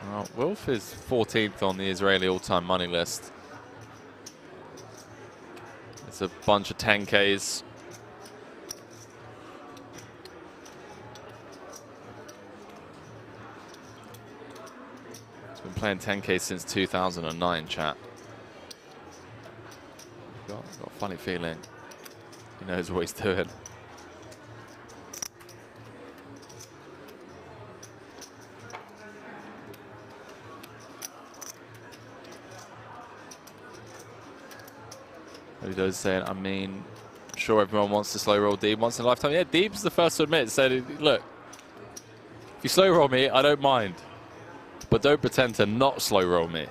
Well, Wolf is 14th on the Israeli all-time money list. It's a bunch of 10Ks. Been playing 10K since 2009, chat. Got a funny feeling. He knows what he's doing. Odo's saying, I mean, I'm sure everyone wants to slow roll Deeb once in a lifetime. Yeah, Deeb's the first to admit, said, look, if you slow roll me, I don't mind. But don't pretend to not slow roll me.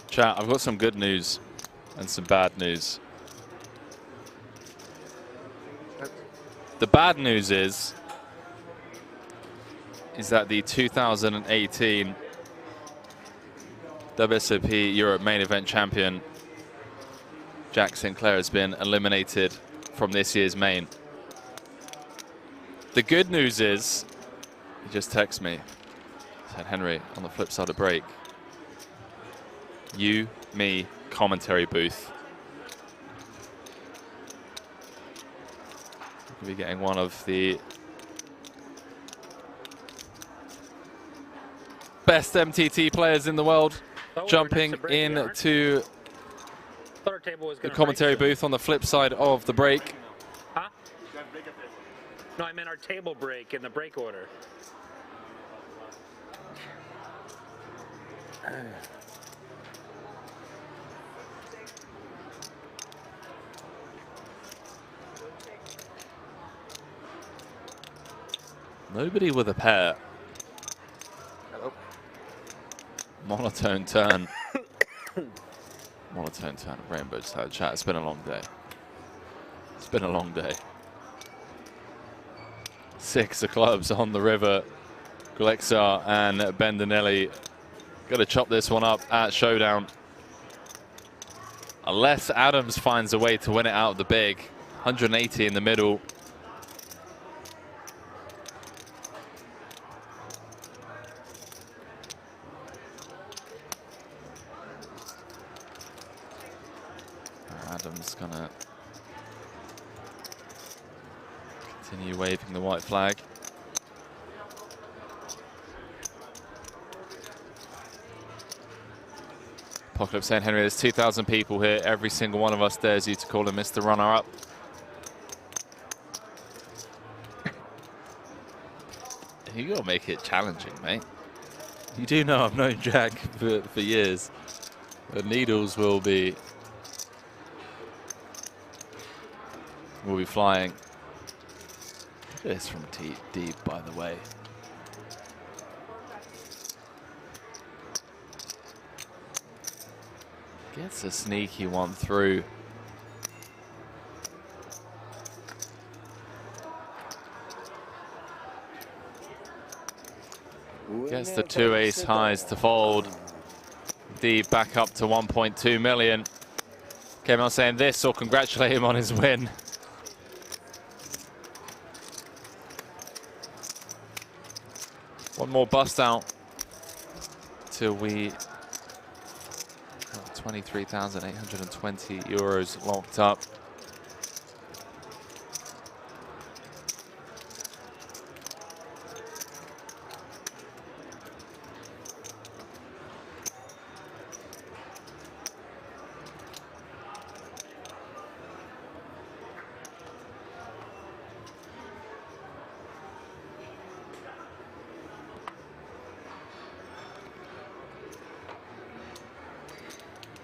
Chat, I've got some good news and some bad news. The bad news is that the 2018 WSOP Europe main event champion, Jack Sinclair, has been eliminated from this year's main. The good news is, he just texted me, said, Henry, on the flip side of break, you, me, commentary booth. We'll be getting one of the best MTT players in the world jumping into the commentary booth on the flip side of the break. Huh? No, I meant our table break in the break order. Nobody with a pair. Hello. Monotone turn. Monotone turn. Rainbow just had a chat. It's been a long day. It's been a long day. 6 of clubs on the river. Glexar and Bendinelli got to chop this one up at showdown. Unless Adams finds a way to win it out of the big. 180 in the middle. Adams gonna continue waving the white flag. Apocalypse saying, Henry, there's 2,000 people here. Every single one of us dares you to call him Mr. Runner-Up. You gotta make it challenging, mate. You do know I've known Jack for years. The needles will be flying. Look at this from deep, by the way. Gets a sneaky one through. Gets the 2 ace highs to fold. D back up to 1.2 million. Came out saying this or congratulate him on his win. One more bust out till we got 23,820 euros locked up.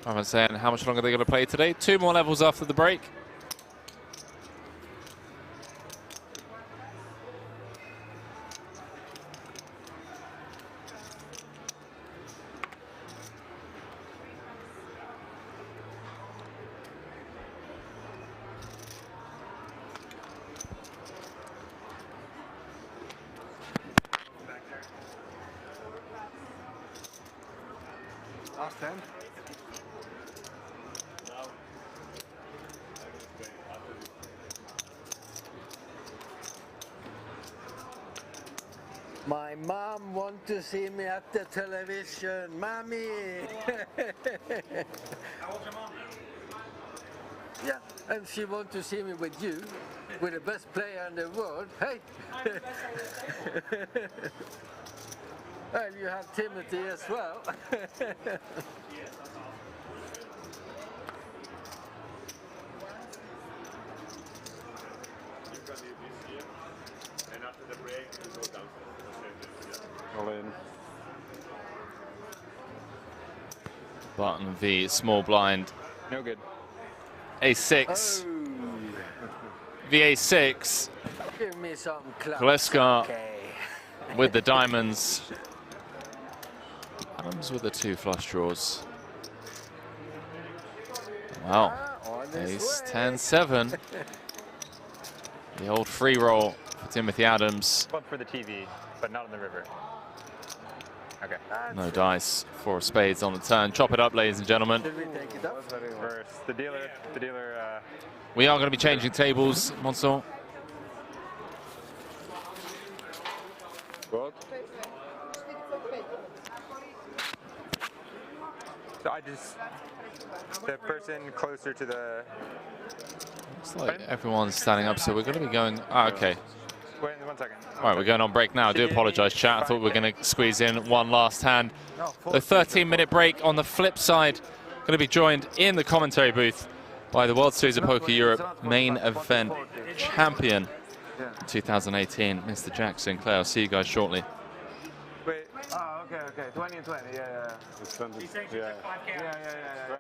I'm saying how much longer they're going to play today. 2 more levels after the break. Last 10. My mom wants to see me at the television, mommy. How old's your mom now? Yeah, and she wants to see me with you, with the best player in the world. Hey. Well, you have Timothy as well. And after the break, we go down. All in. Button V, small blind. No good. A6. VA6. Give me some claps. Gleska Okay. with the diamonds. Adams with the 2 flush draws. Wow. Ace 10-7. The old free roll for Timothy Adams. Club for the TV, but not on the river. Okay. No dice for spades on the turn. Chop it up, ladies and gentlemen. Did we take it up? Reverse. The dealer. We are going to be changing tables, Monson. Good. So I just, the person closer to the. Looks like everyone's standing up, so we're going to be going. Okay. Wait 1 second. All right, we're going on break now. I do apologize, chat. I thought we were going to squeeze in one last hand. A 13-minute break on the flip side. Going to be joined in the commentary booth by the World Series of Poker Europe main event champion 2018, Mr. Jack Sinclair. I'll see you guys shortly. Wait. Oh, okay. 20 and 20. Yeah. He's saying to check 5K. Yeah.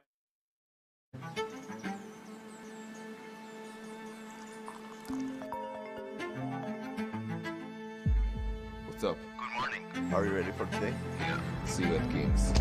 What's up? Good morning. Are you ready for today? Yeah. See you at Kings.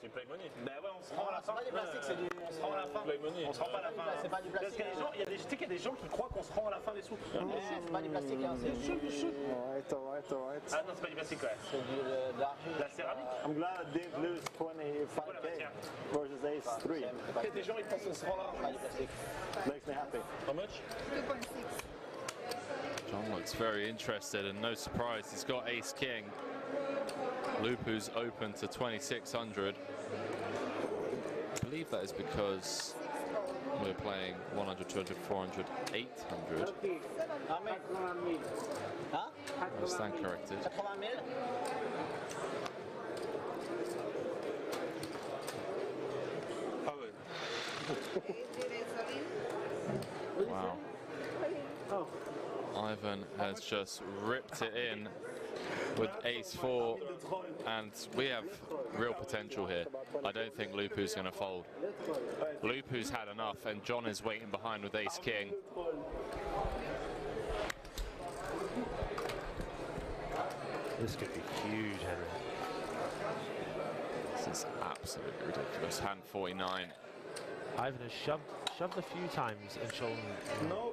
c'est play money. Ben ouais, on se rend à la fin. C'est pas du plastique, c'est du. On se rend à la fin. Play money. On se rend pas à la fin. C'est pas du plastique. Parce qu'il y a des gens, il y a des gens qui croient qu'on se rend à la fin des sous. C'est pas du plastique, hein, c'est du. Alright. Ah non, c'est pas du plastique, ouais. C'est de l'argile. La céramique. I'm glad Dave lose 25k versus Ace 3. Il y a des gens, ils pensent qu'on se rend là. Pas du plastique. Makes me happy. How much? 2.6. John looks very interested, and no surprise, he's got Ace King. Lupu's open to 2,600. I believe that is because we're playing 100, 200, 400, 800. I stand corrected. Wow. Ivan has just ripped it in with Ace 4, and we have real potential here. I don't think Lupu's going to fold. Lupu's had enough, and John is waiting behind with Ace King. This could be huge, Henry. This is absolutely ridiculous. Hand 49. Ivan has shoved a few times and shown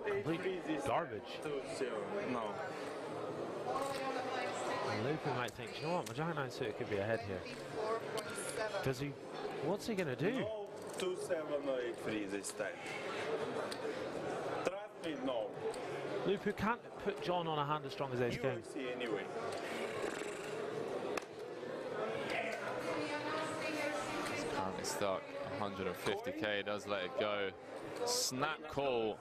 complete garbage. No. And Lupu might think, you know what, my Jack 9 suit could be ahead here. Does he? What's he going to do? No 2, 7, 8 free this time. Trust me, no. Lupu can't put John on a hand as strong as Ace You King. will see anyway. He's currently stuck. 150k, does let it go. Snap call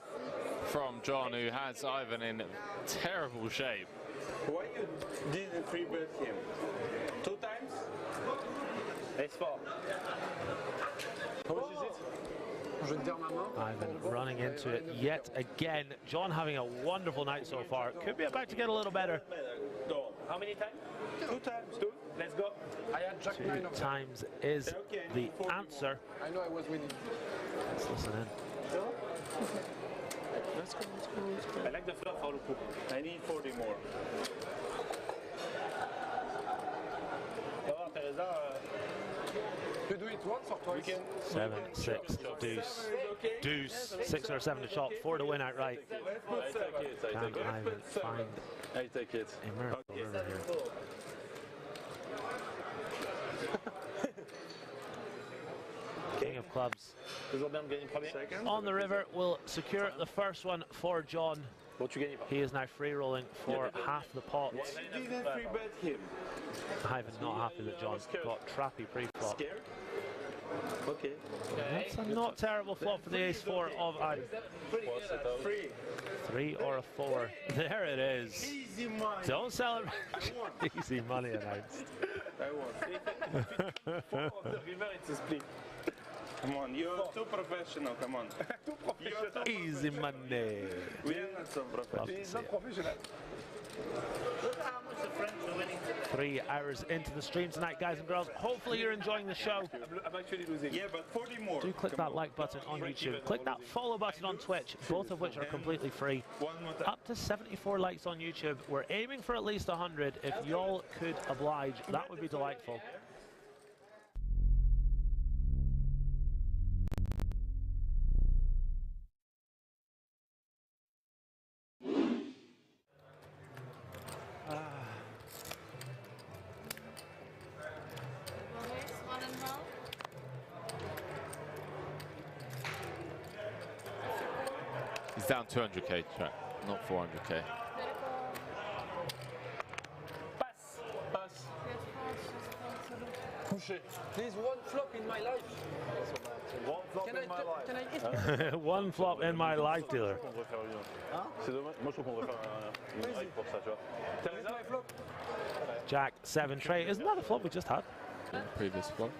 from John, who has Ivan in terrible shape. Why you didn't free bet him? 2 times? Ace 4. How much is it? Ivan running into it yet again. John having a wonderful night so far. Could be about to get a little better. How many times? 2 times. 2. Let's go. I had Jack 9 of 2 times is the answer. I know I was winning. Let's listen in. Let's go. I like the flop for Lupu. I need 40 more. You do it once or twice? 7, 6, deuce. Deuce, 6 or 7 to chop, 4 to win outright. Can Ivan find I take it. a miracle river here? King of clubs on the river will secure the first one for John. He is now free rolling for half the pot. You didn't free bet him. Ivan not happy that John got trappy pre-flop. Okay. That's a not terrible flop for the Ace 4 of Ivan. 3 or a 4. There it is. Easy money. Don't celebrate. Easy money announced. I won. 4 of the river, it's a split. Come on, you're too professional, come on. Easy money. We are not so professional. 3 hours into the stream tonight, guys and girls. Hopefully you're enjoying the show. I'm actually losing. Yeah, but 40 more. Do click that like button on YouTube. Click that follow button on Twitch, both of which are completely free. Up to 74 likes on YouTube. We're aiming for at least 100. If y'all could oblige, that would be delightful. He's down 200k, chat, not 400k. Pass. Couché. There's one flop in my life. One flop in my life. Can I hit? One flop in my life, dealer. C'est dommage. Moi, je trouve qu'on devrait faire une règle pour ça, tu vois. Here's my flop. Jack 7 tray. Isn't that the flop we just had? Previous flop.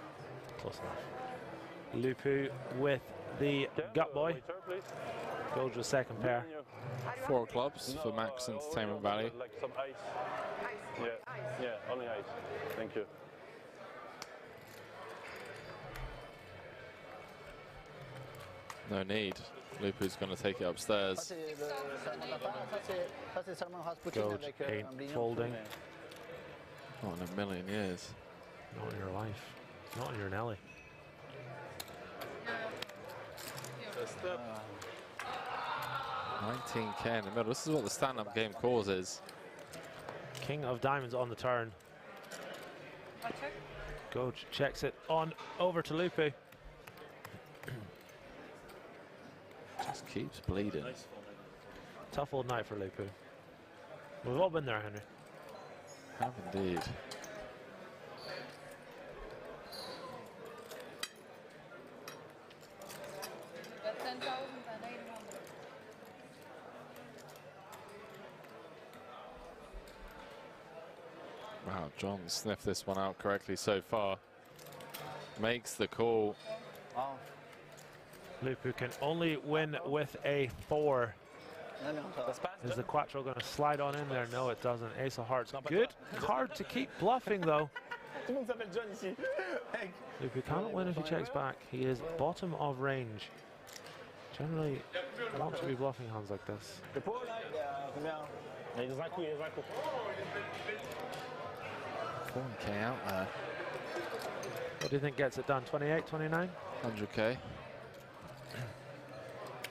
Close enough. Lupu with the gut boy. Goes with second pair. 4 clubs for Max Entertainment Valley. Like some ice. Yeah, only ice. Thank you. No need. Lupu's going to take it upstairs. Gold ain't folding. Not in a million years. Not in your life. Not on your Nelly. 19k in the middle. This is what the stand-up game causes. King of diamonds on the turn. Coach checks it on over to Lupu. Just keeps bleeding. Tough old night for Lupu. We've all been there, Henry. Have indeed. Wow, John sniffed this one out correctly so far. Makes the call. Wow. Lupu can only win with a 4. Is the Quattro going to slide on in there? No, it doesn't. Ace of Hearts. Good card to keep bluffing, though. Lupu cannot win if he checks back. He is bottom of range. Generally, I want to be bluffing hands like this. 4k out there. What do you think gets it done? 28, 29? 100k.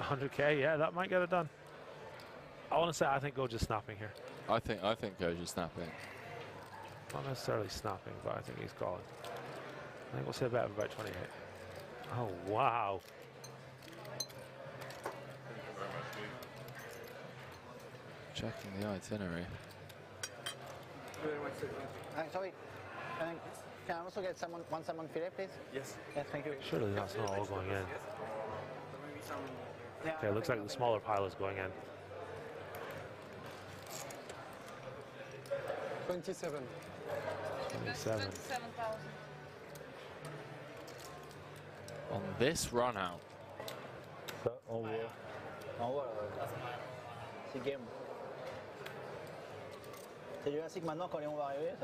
100k, yeah, that might get it done. I want to say I think Goja's snapping here. I think Goja's snapping. Not necessarily snapping, but I think he's calling. I think we'll say a bet of about 28. Oh, wow. Checking the itinerary. Sorry, can I also get one salmon fillet, please? Yes. Yes, thank you. Surely that's not all going in. Okay, it looks like the smaller pile is going in. 27. 27. On this run out. On voit. C'est game. C'est du ainsi que maintenant quand Léon va arriver.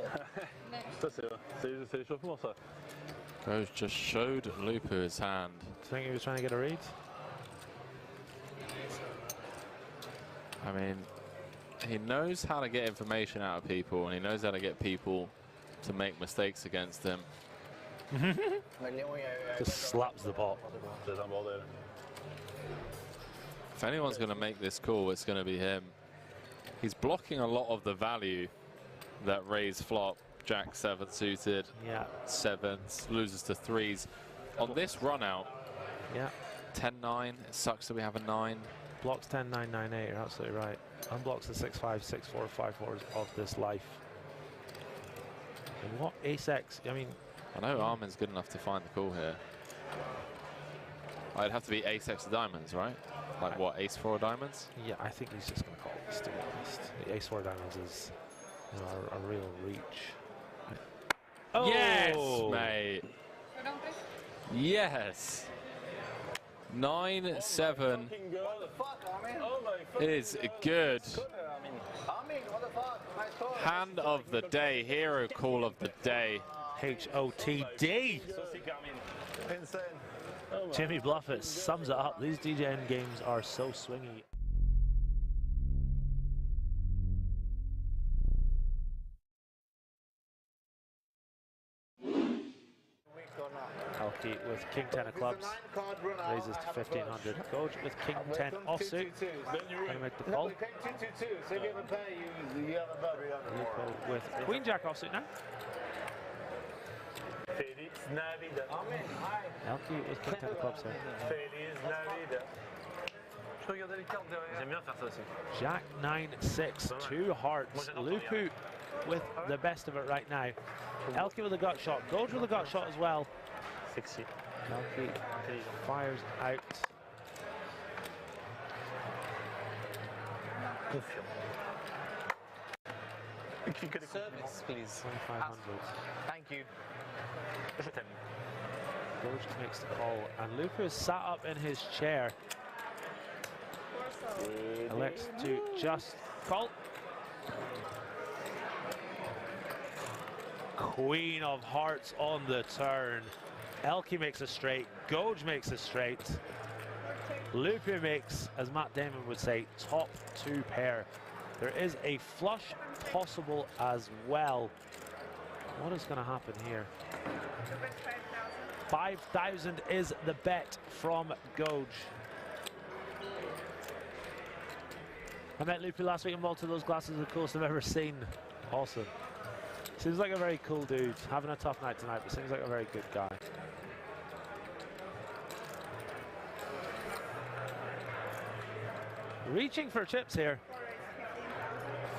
Ça c'est l'échauffement ça. Goj just showed Lupu his hand. Do you think he was trying to get a read? I mean, he knows how to get information out of people, and he knows how to get people to make mistakes against him. Just slaps the pot. If anyone's going to make this call, it's going to be him. He's blocking a lot of the value that raise flop. Jack 7 suited. Yeah. 7s, loses to 3s. On this run out, yeah. 10-9. It sucks that we have a 9. Blocks 10, 9, 9, 8. You're absolutely right. Unblocks the 6, 5, 6, 4, 5, 4s of this life. And what ace X? I mean, I know Armin's good enough to find the call here. I'd have to be ace X of diamonds, right? Like what, ace 4 diamonds? Yeah, I think he's just going to call this, to be honest. The ace 4 diamonds is, you know, a real reach. Oh! Yes, mate. Yes. 9-7 is good. Hand of the day, hero call of the day. HOTD. Insane. Jimmy Bluffett sums it up. These DJing games are so swingy. Elke with King 10 of clubs, raises to 1500. Goj with King 10 offsuit, going to make the call. Lupo with Queen Jack offsuit now. Elke with King 10 of clubs here. Jack 9-6, 2 hearts. Lupu with the best of it right now. Elke with a gut shot. Goj with a gut shot as well. Elke fires out. Service, please. 2500. Thank you. Goj makes the call, and Lupu is sat up in his chair. Elects to just call. Queen of hearts on the turn. Elke makes a straight. Goj makes a straight. Lupu makes, as Matt Damon would say, top 2 pair. There is a flush possible as well. What is going to happen here? 5,000 is the bet from Goj. I met Lupu last week in Malta. Those glasses are the coolest I've ever seen. Awesome. Seems like a very cool dude. Having a tough night tonight, but seems like a very good guy. Reaching for chips here.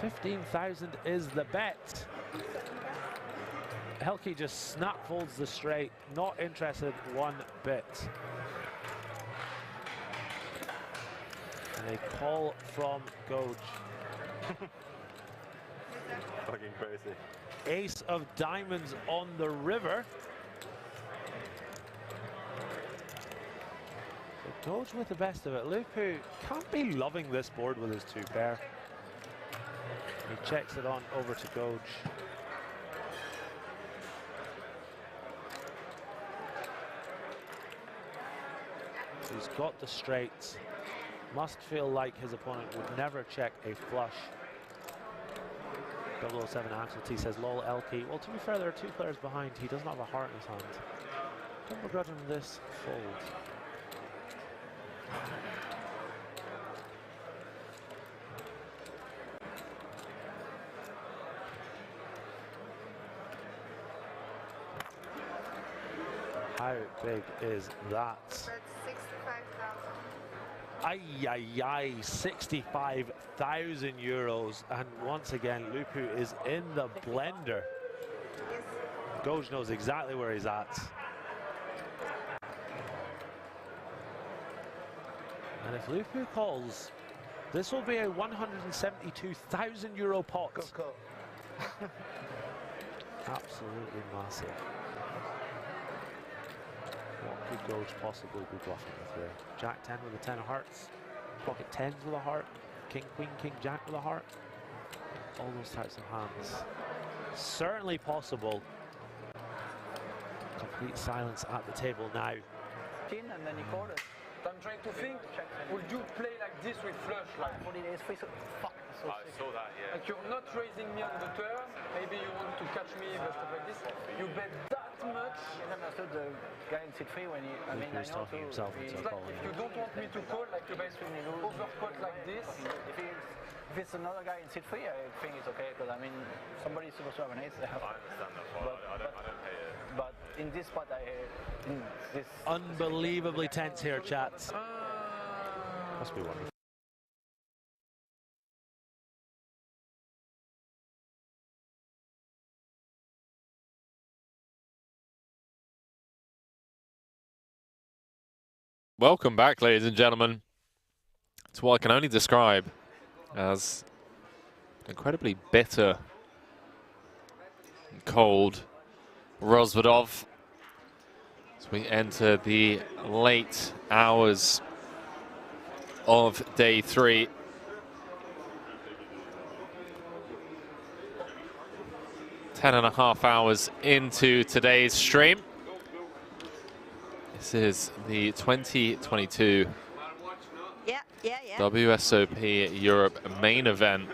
15,000 is the bet. Helke just snap folds the straight, not interested one bit. And a call from Goj. Fucking crazy. Ace of diamonds on the river. So Goj with the best of it. Lupu can't be loving this board with his 2 pair. He checks it on over to Goj. So he's got the straights. Must feel like his opponent would never check a flush. 007 Axel T says, lol, Elke. Well, to be fair, there are 2 players behind. He doesn't have a heart in his hand. Don't begrudge him this fold. How big is that? That's 65,000. Ay, ay, ay, 65,000 euros. And once again, Lupu is in the blender. Goj knows exactly where he's at. And if Lupu calls, this will be a 172,000 euro pot. Absolutely massive. What could Goj possibly be bluffing with here? Jack 10 with a 10 of hearts, pocket 10s with a heart, king, queen, king, jack with a heart. All those types of hands. Certainly possible. Complete silence at the table now. And then you call it. I'm trying to think, would you play like this with flush? Like, fuck. I saw that, yeah. Like you're not raising me on the turn, maybe you want to catch me, but stuff like this. You bet that much. You never understood the guy in sit 3 when he. I mean, I know too. It's like if you don't want me to call, like you basically overcut like this. If it's another guy in sit 3, I think it's okay, because I mean, somebody's supposed to have an ace there. I understand that, but I don't pay it. But in this spot, this. Unbelievably tense here, chats. Must be wonderful. Welcome back, ladies and gentlemen, to what I can only describe as incredibly bitter and cold Rozvadov as we enter the late hours of day 3. Ten and a half hours into today's stream. This is the 2022 WSOP Europe main event.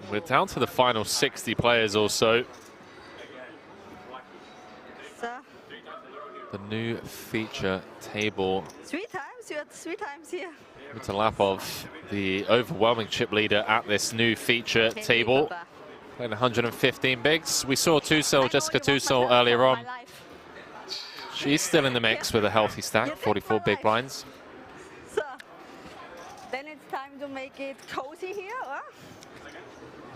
We're down to the final 60 players or so. The new feature table. 3 times? You had 3 times here. Mutalapov, the overwhelming chip leader at this new feature table. Playing 115 bigs. We saw Jessica Tussell earlier on. She's still in the mix with a healthy stack, 44 big blinds. So, then it's time to make it cozy here, or?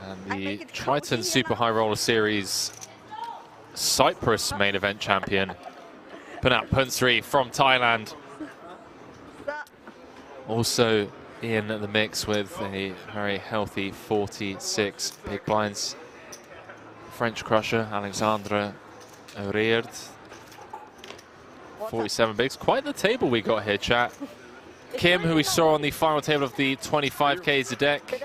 And the Triton Super High Roller Series Cyprus main event champion, Panat Punsri from Thailand. Also in the mix with a very healthy 46 big blinds. French crusher, Alexandre Aurierd. 47 bigs. Quite the table we got here, chat. Kim, who we saw on the final table of the 25K Zedek.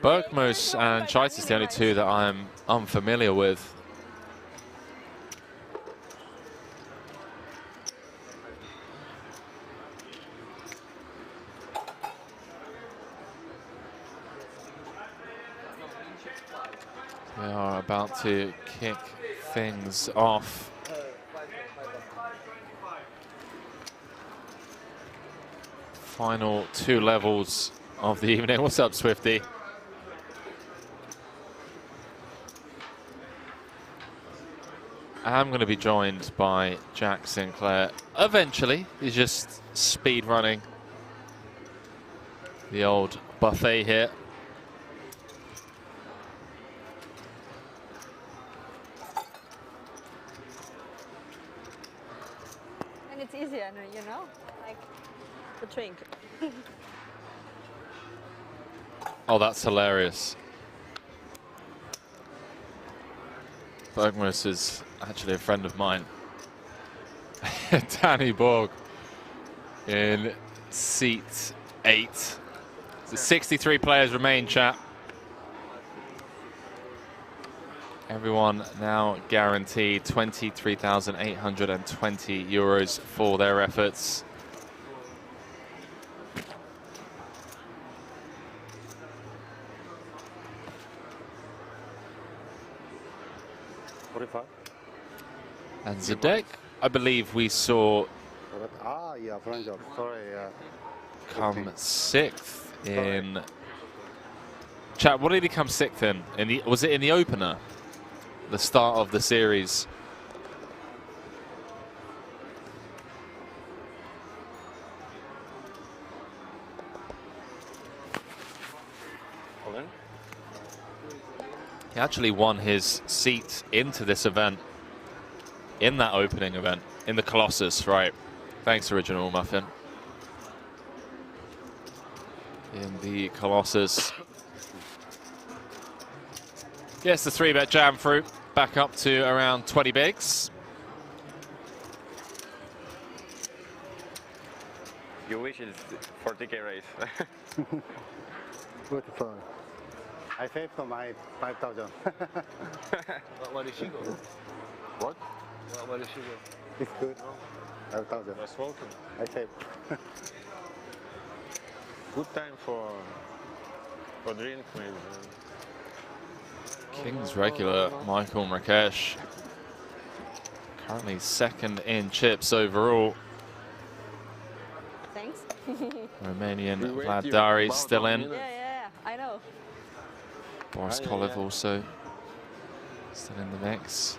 Bergmos and Chais is the only 2 that I'm unfamiliar with. We are about to kick things off. Final 2 levels of the evening. What's up, Swifty? I'm going to be joined by Jack Sinclair eventually. He's just speed running the old buffet here. And it's easier, you know, like the drink. Oh, that's hilarious. Bergmus is actually a friend of mine. Danny Borg in seat 8. So 63 players remain, chat. Everyone now guaranteed 23,820 euros for their efforts. And Zadek, I believe we saw come 6th in. Chat, what did he come 6th in? Was it in the opener? The start of the series? He actually won his seat into this event in that opening event, in the Colossus, right? Thanks, Original Muffin. In the Colossus. Yes, the 3-bet jam fruit back up to around 20 bigs. Your wish is 40k raise. Good fun. I saved for my 5,000. Where did she go? What? Where did she go? It's good. 5,000. You're smoking. I saved. Good time for drink, maybe. Kings regular Michael Mrakesh. Currently 2nd in chips overall. Thanks. Romanian Vlad Dari still in. Yeah, I know. Boris Kolev also still in the mix.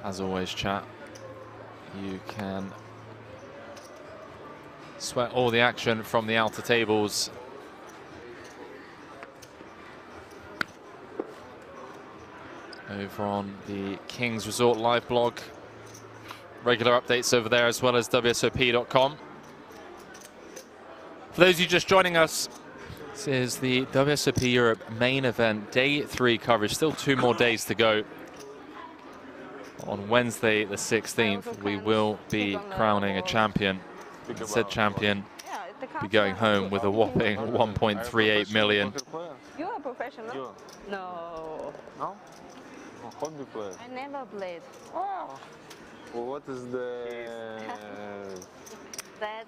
As always, chat, you can sweat all the action from the outer tables. Over on the Kings Resort live blog. Regular updates over there, as well as WSOP.com. For those of you just joining us, this is the WSOP Europe main event, day 3 coverage. Still 2 more days to go. On Wednesday, the 16th, we will be crowning a champion. Said champion be going home with a whopping 1.38 million. You are a professional? No. No? Hobby player. I never played. Oh. Well, what is the... That's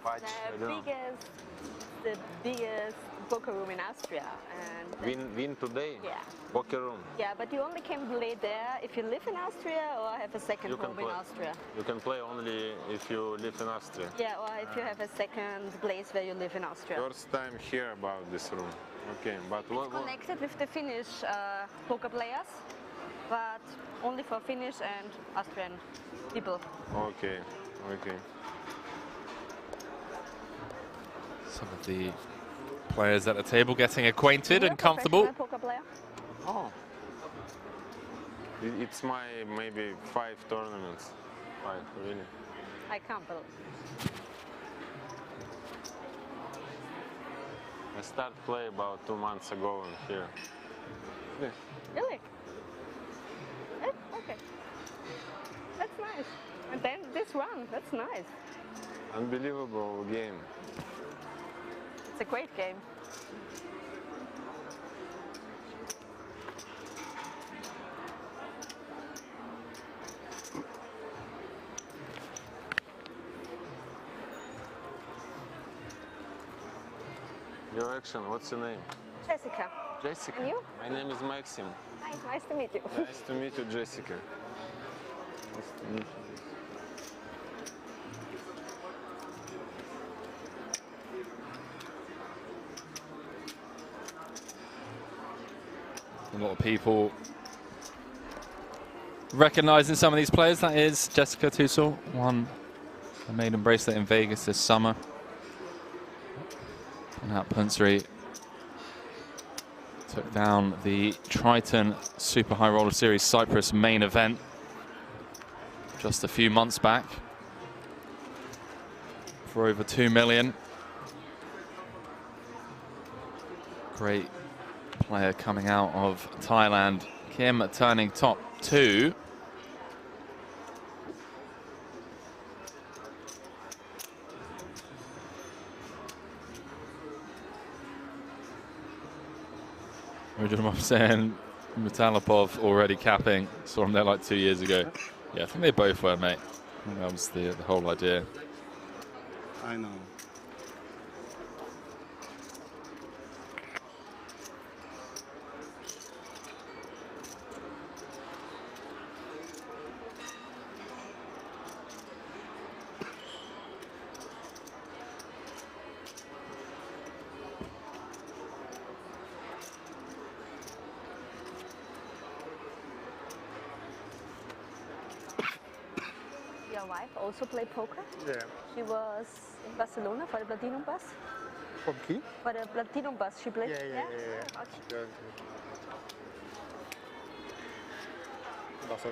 the biggest poker room in Austria. And win today? Yeah. Poker room? Yeah, but you only can play there if you live in Austria or have a second home in Austria. You can play only if you live in Austria? Yeah, or if you have a second place where you live in Austria. First time hear about this room. Okay, but what? Connected with the Finnish poker players, but only for Finnish and Austrian people. Okay, okay. Some of the players at the table getting acquainted and comfortable. Poker player? Oh. It's my maybe 5 tournaments. 5, really. I can't believe. I started play about 2 months ago in here. Yeah. Really? Okay. That's nice. And then this run, that's nice. Unbelievable game. It's a great game. Your action, what's your name? Jessica. Jessica. And you? My name is Maxim. Hi, nice to meet you. Nice to meet you, Jessica. Nice to meet you. A lot of people recognizing some of these players. That is Jessica Tussell, won a maiden bracelet in Vegas this summer. And out Punseri took down the Triton Super High Roller Series Cyprus main event just a few months back for over 2 million. Great player coming out of Thailand. Kim turning top 2. I'm saying Metalopov already capping. Saw him there like 2 years ago. Yeah, I think they both were, mate. I think that was the whole idea. I know. Your wife also played poker? Yeah. She was in Barcelona for the Platinum Bus? From key? For the Platinum Bus she played? Yeah. Okay.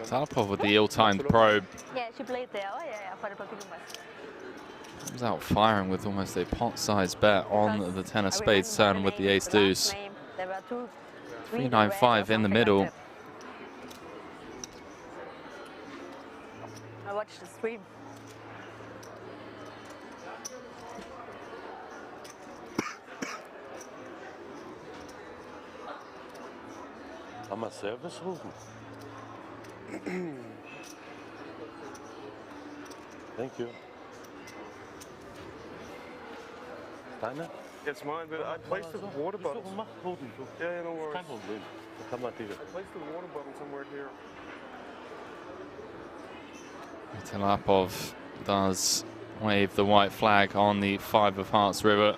Metalopov with the ill-timed probe. Yeah, she played there. Oh, yeah, for the Platinum Bus. Comes out firing with almost a pot-sized bet on the 10 of spades turn with the ace deuce. There were 395 in the middle. I watched the stream. Kann man Service rufen? Thank you. Deine? It's mine, but I placed the water bottle. Yeah, no worries. Kein Problem. Da kann man die. I placed the water bottle somewhere here. Metalopov does wave the white flag on the 5 of Hearts river.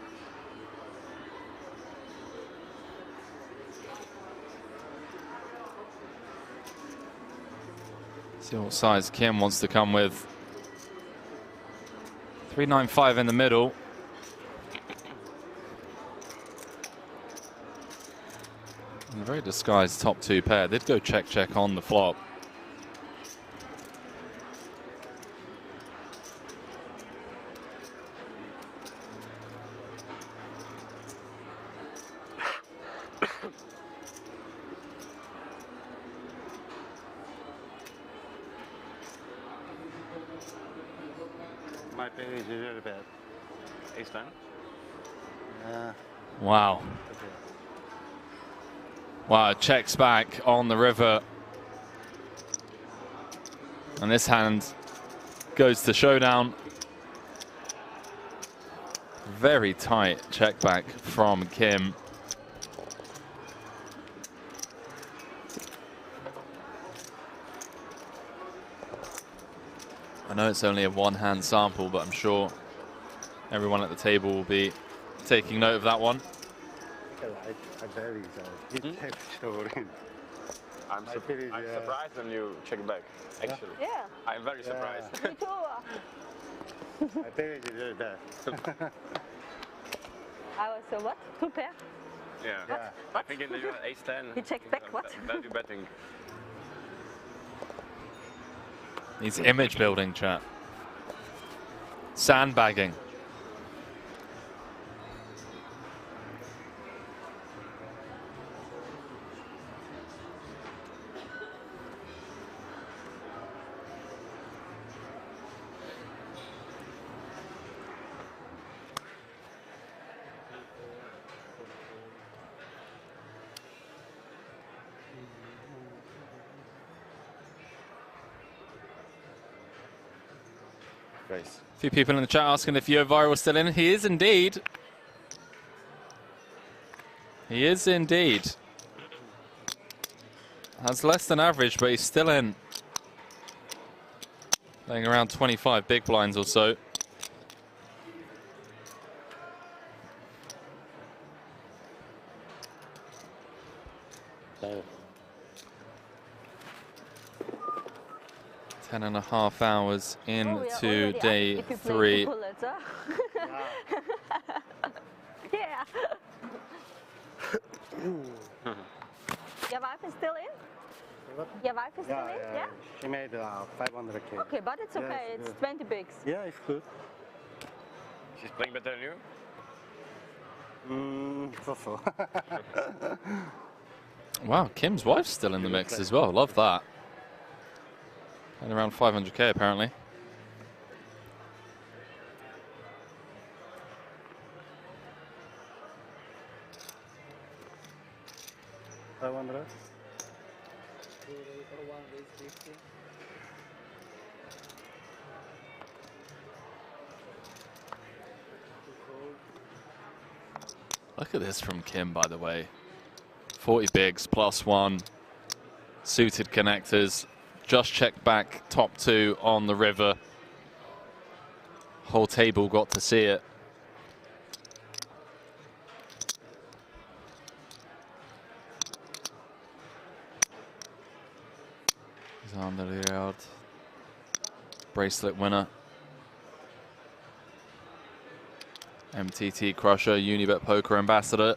See what size Kim wants to come with. 395 in the middle. And a very disguised top 2 pair. Did go check on the flop. My pair is really bad. Ace 10? Wow. Okay. Wow, checks back on the river. And this hand goes to showdown. Very tight check back from Kim. I know it's only a one-hand sample, but I'm sure everyone at the table will be taking note of that one. I very he kept showing. I'm surprised when you check back, actually. Yeah. I'm very surprised. Me too. My pair is really bad. I was what? 2 pair? Yeah. I think in the ace 10. He checked back, what? Value betting. He's image building, chat. Sandbagging. A few people in the chat asking if Yovira was still in. He is indeed. He is indeed. That's less than average, but he's still in. Playing around 25 big blinds or so. So 10.5 hours into up day if you play 3. bullets, huh? Yeah. Your wife is still in? Your wife is still in? Yeah? She made 500K. Okay, but it's okay. It's 20 bigs. Yeah, it's good. She's playing better than you? So. Wow, Kim's wife's still in the mix as well. Love that. And around 500K apparently. Look at this from Kim, by the way. 40 bigs, +1. Suited connectors. Just checked back, top 2 on the river. Whole table got to see it. Zanderleerd. Bracelet winner. MTT Crusher, Unibet Poker Ambassador.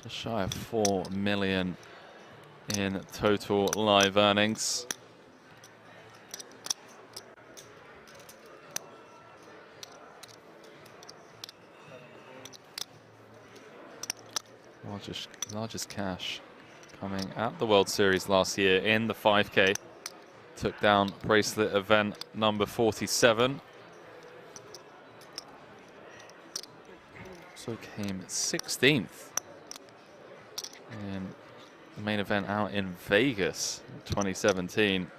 Just shy of 4 million in total live earnings. Largest cash coming at the World Series last year in the 5K. Took down bracelet event number 47. So came 16th in the main event out in Vegas in 2017.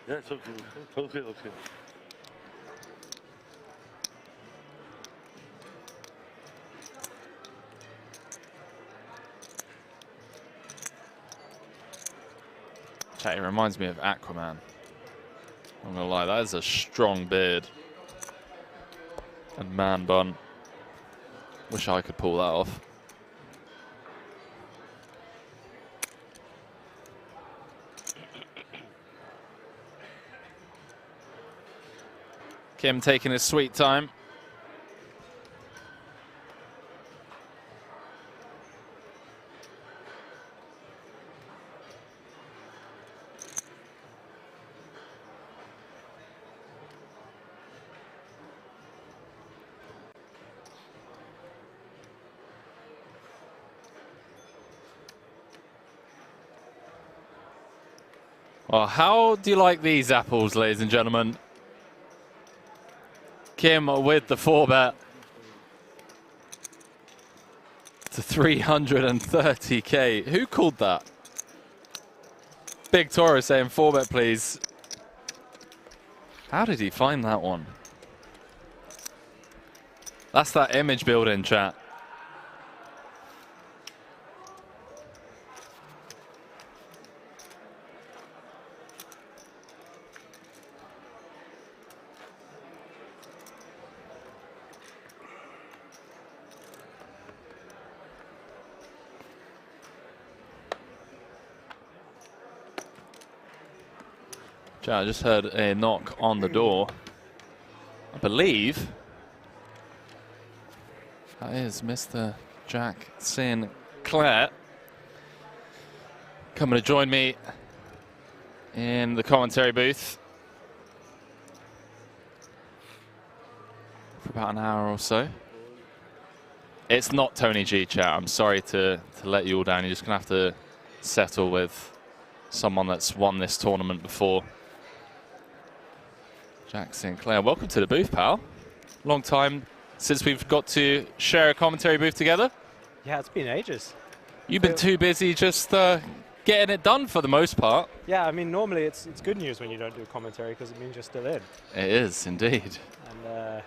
Yeah, it's okay. Okay. Chat, it reminds me of Aquaman. I'm gonna lie, that is a strong beard and man bun. Wish I could pull that off. Kim taking his sweet time. Well, how do you like these apples, ladies and gentlemen? Kim with the 4-bet to 330K. Who called that? Big Toro saying 4-bet, please. How did he find that one? That's that image building, chat. I just heard a knock on the door. I believe that is Mr. Jack Sinclair coming to join me in the commentary booth for about an hour or so. It's not Tony G, chat. I'm sorry to let you all down. You're just going to have to settle with someone that's won this tournament before. Jack Sinclair, welcome to the booth, pal. Long time since we've got to share a commentary booth together? Yeah, it's been ages. You've been too busy just getting it done for the most part. Yeah, I mean, normally it's good news when you don't do commentary because it means you're still in. It is, indeed. And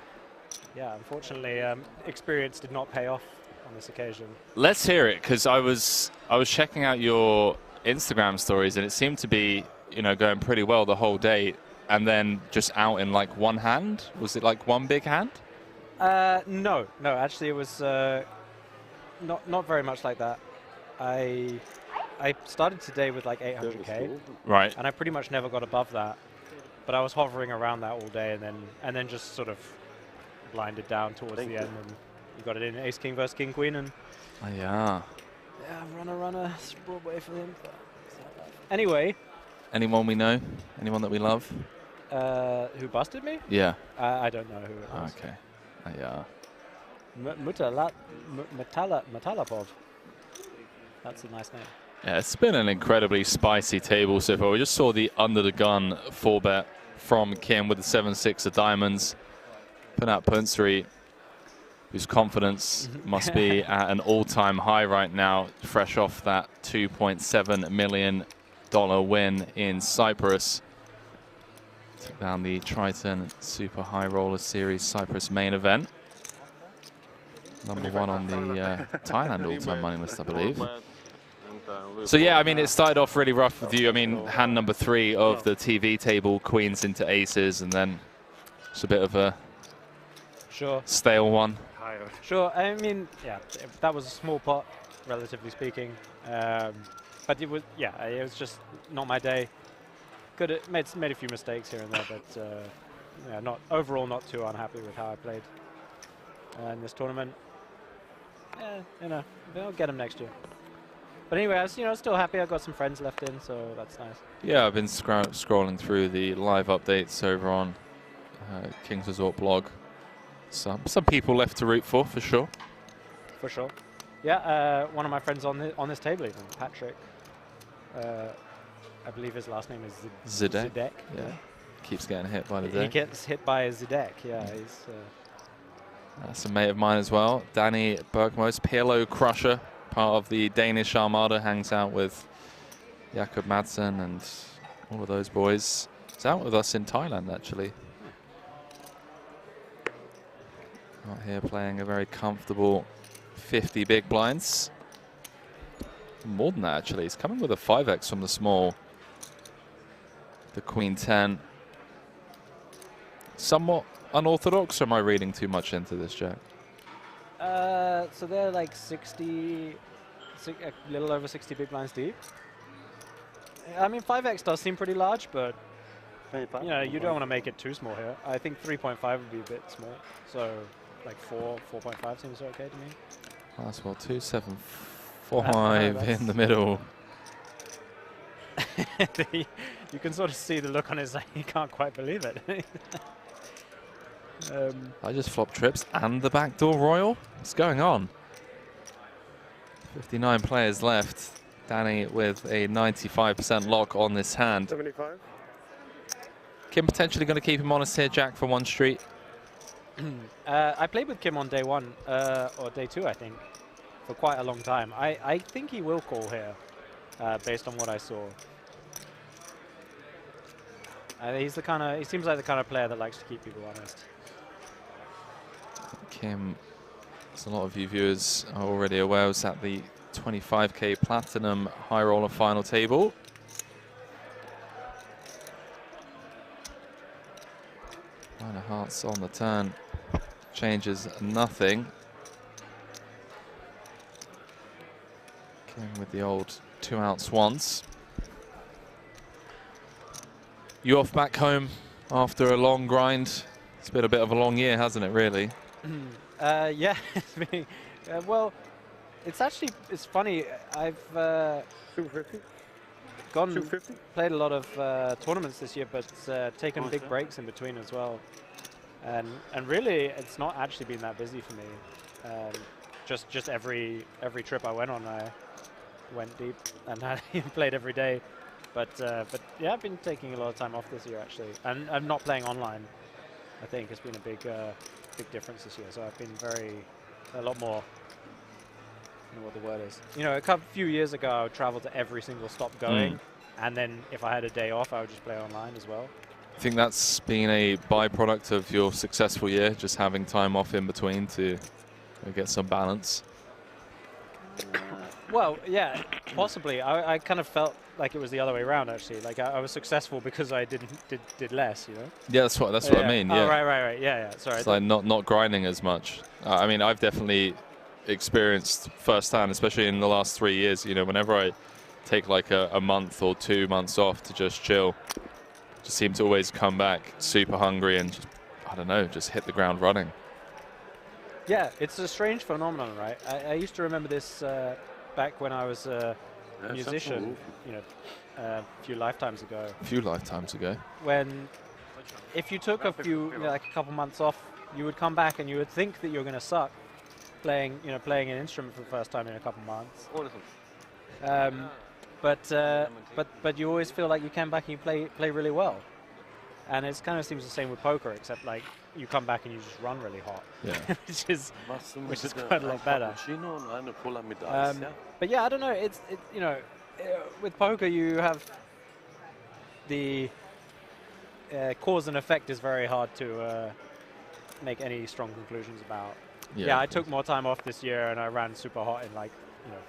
yeah, unfortunately, experience did not pay off on this occasion. Let's hear it, because I was checking out your Instagram stories, and it seemed to be, you know, going pretty well the whole day, and then just out in like one hand. Was it like one big hand? No, actually, it was not very much like that. I started today with like 800k, right? And I pretty much never got above that, but I was hovering around that all day, and then just sort of blinded down towards the end, and you got it in Ace King versus King Queen, and Yeah, runner, it's Broadway for him. Anyway, anyone we know, anyone that we love? Who busted me? Yeah. I don't know who it was. Okay. Metalapov. That's a nice name. Yeah, it's been an incredibly spicy table so far. We just saw the under the gun 4-bet from Kim with the 7-6 of diamonds. Put out Punsri, whose confidence must be at an all-time high right now, fresh off that $2.7 million win in Cyprus. Took down the Triton Super High Roller Series Cyprus main event. #1 on the Thailand all-time money list, I believe. So yeah, I mean, it started off really rough with you. I mean, hand number 3 of the TV table, queens into aces, and then it's a bit of a stale one. Sure, I mean, yeah, that was a small pot, relatively speaking. But it was, yeah, it was just not my day. Could have made a few mistakes here and there, but yeah, overall not too unhappy with how I played in this tournament. You know, I'll get him next year. But anyway, I was, still happy. I got some friends left in, so that's nice. Yeah, I've been scrolling through the live updates over on Kings Resort blog. Some people left to root for sure. For sure. Yeah, one of my friends on this table even, Patrick. I believe his last name is Zidek. Zidek. Yeah. Keeps getting hit by the He gets hit by Zidek. Yeah, he's. That's a mate of mine as well, Danny Bergmos, PLO Crusher, part of the Danish Armada, hangs out with Jakob Madsen and all of those boys. He's out with us in Thailand, actually. Out here playing a very comfortable 50 big blinds. More than that, actually. He's coming with a 5x from the small. The Queen 10. Somewhat unorthodox, or am I reading too much into this, Jack? So they're like 60, a little over 60 big blinds deep. I mean, 5x does seem pretty large, but you don't want to make it too small here. I think 3.5 would be a bit small. So like 4.5 seems okay to me. That's well, 2.75 in the middle. You can sort of see the look on his face. He can't quite believe it. I just flopped trips and the backdoor royal. What's going on? 59 players left. Danny with a 95% lock on this hand. 75. Kim potentially going to keep him honest here, Jack, for one street. I played with Kim on day 1 or day 2, I think, for quite a long time. I think he will call here, based on what I saw. He seems like the kind of player that likes to keep people honest. Kim, as a lot of you viewers are already aware, was at the 25k platinum high roller final table. Nine of hearts on the turn changes nothing. Kim with the old 2-out swans. You off back home after a long grind? It's been a bit of a long year, hasn't it, really? Yeah, well, it's funny. I've played a lot of tournaments this year, but taken big breaks in between as well. And really, it's not actually been that busy for me. Just every trip I went on, I went deep and I played every day. But yeah, I've been taking a lot of time off this year actually, and I'm not playing online. I think has been a big difference this year. So I've been a lot more. I don't know what the word is. You know, a few years ago, I would travel to every single stop going, and then if I had a day off, I would just play online as well. I think that's been a byproduct of your successful year, just having time off in between to get some balance. Well, yeah, possibly. I kind of felt like it was the other way around, actually. Like I was successful because I did less, you know. Yeah, that's what I mean. Yeah. Oh, right. Yeah. Sorry. It's like not grinding as much. I mean, I've definitely experienced firsthand, especially in the last 3 years. You know, whenever I take like a month or 2 months off to just chill, just seem to always come back super hungry and just, I don't know, just hit the ground running. Yeah, it's a strange phenomenon, right? I used to remember this back when I was a musician, you know, a few lifetimes ago. A few lifetimes ago. When, if you took a couple months off, you would come back and you would think that you're going to suck playing an instrument for the first time in a couple months. But you always feel like you come back and you play really well. And it kind of seems the same with poker, except like you come back and you just run really hot, which is quite a lot better. But yeah, I don't know. You know, with poker you have the cause and effect is very hard to make any strong conclusions about. Yeah, I took more time off this year and I ran super hot in like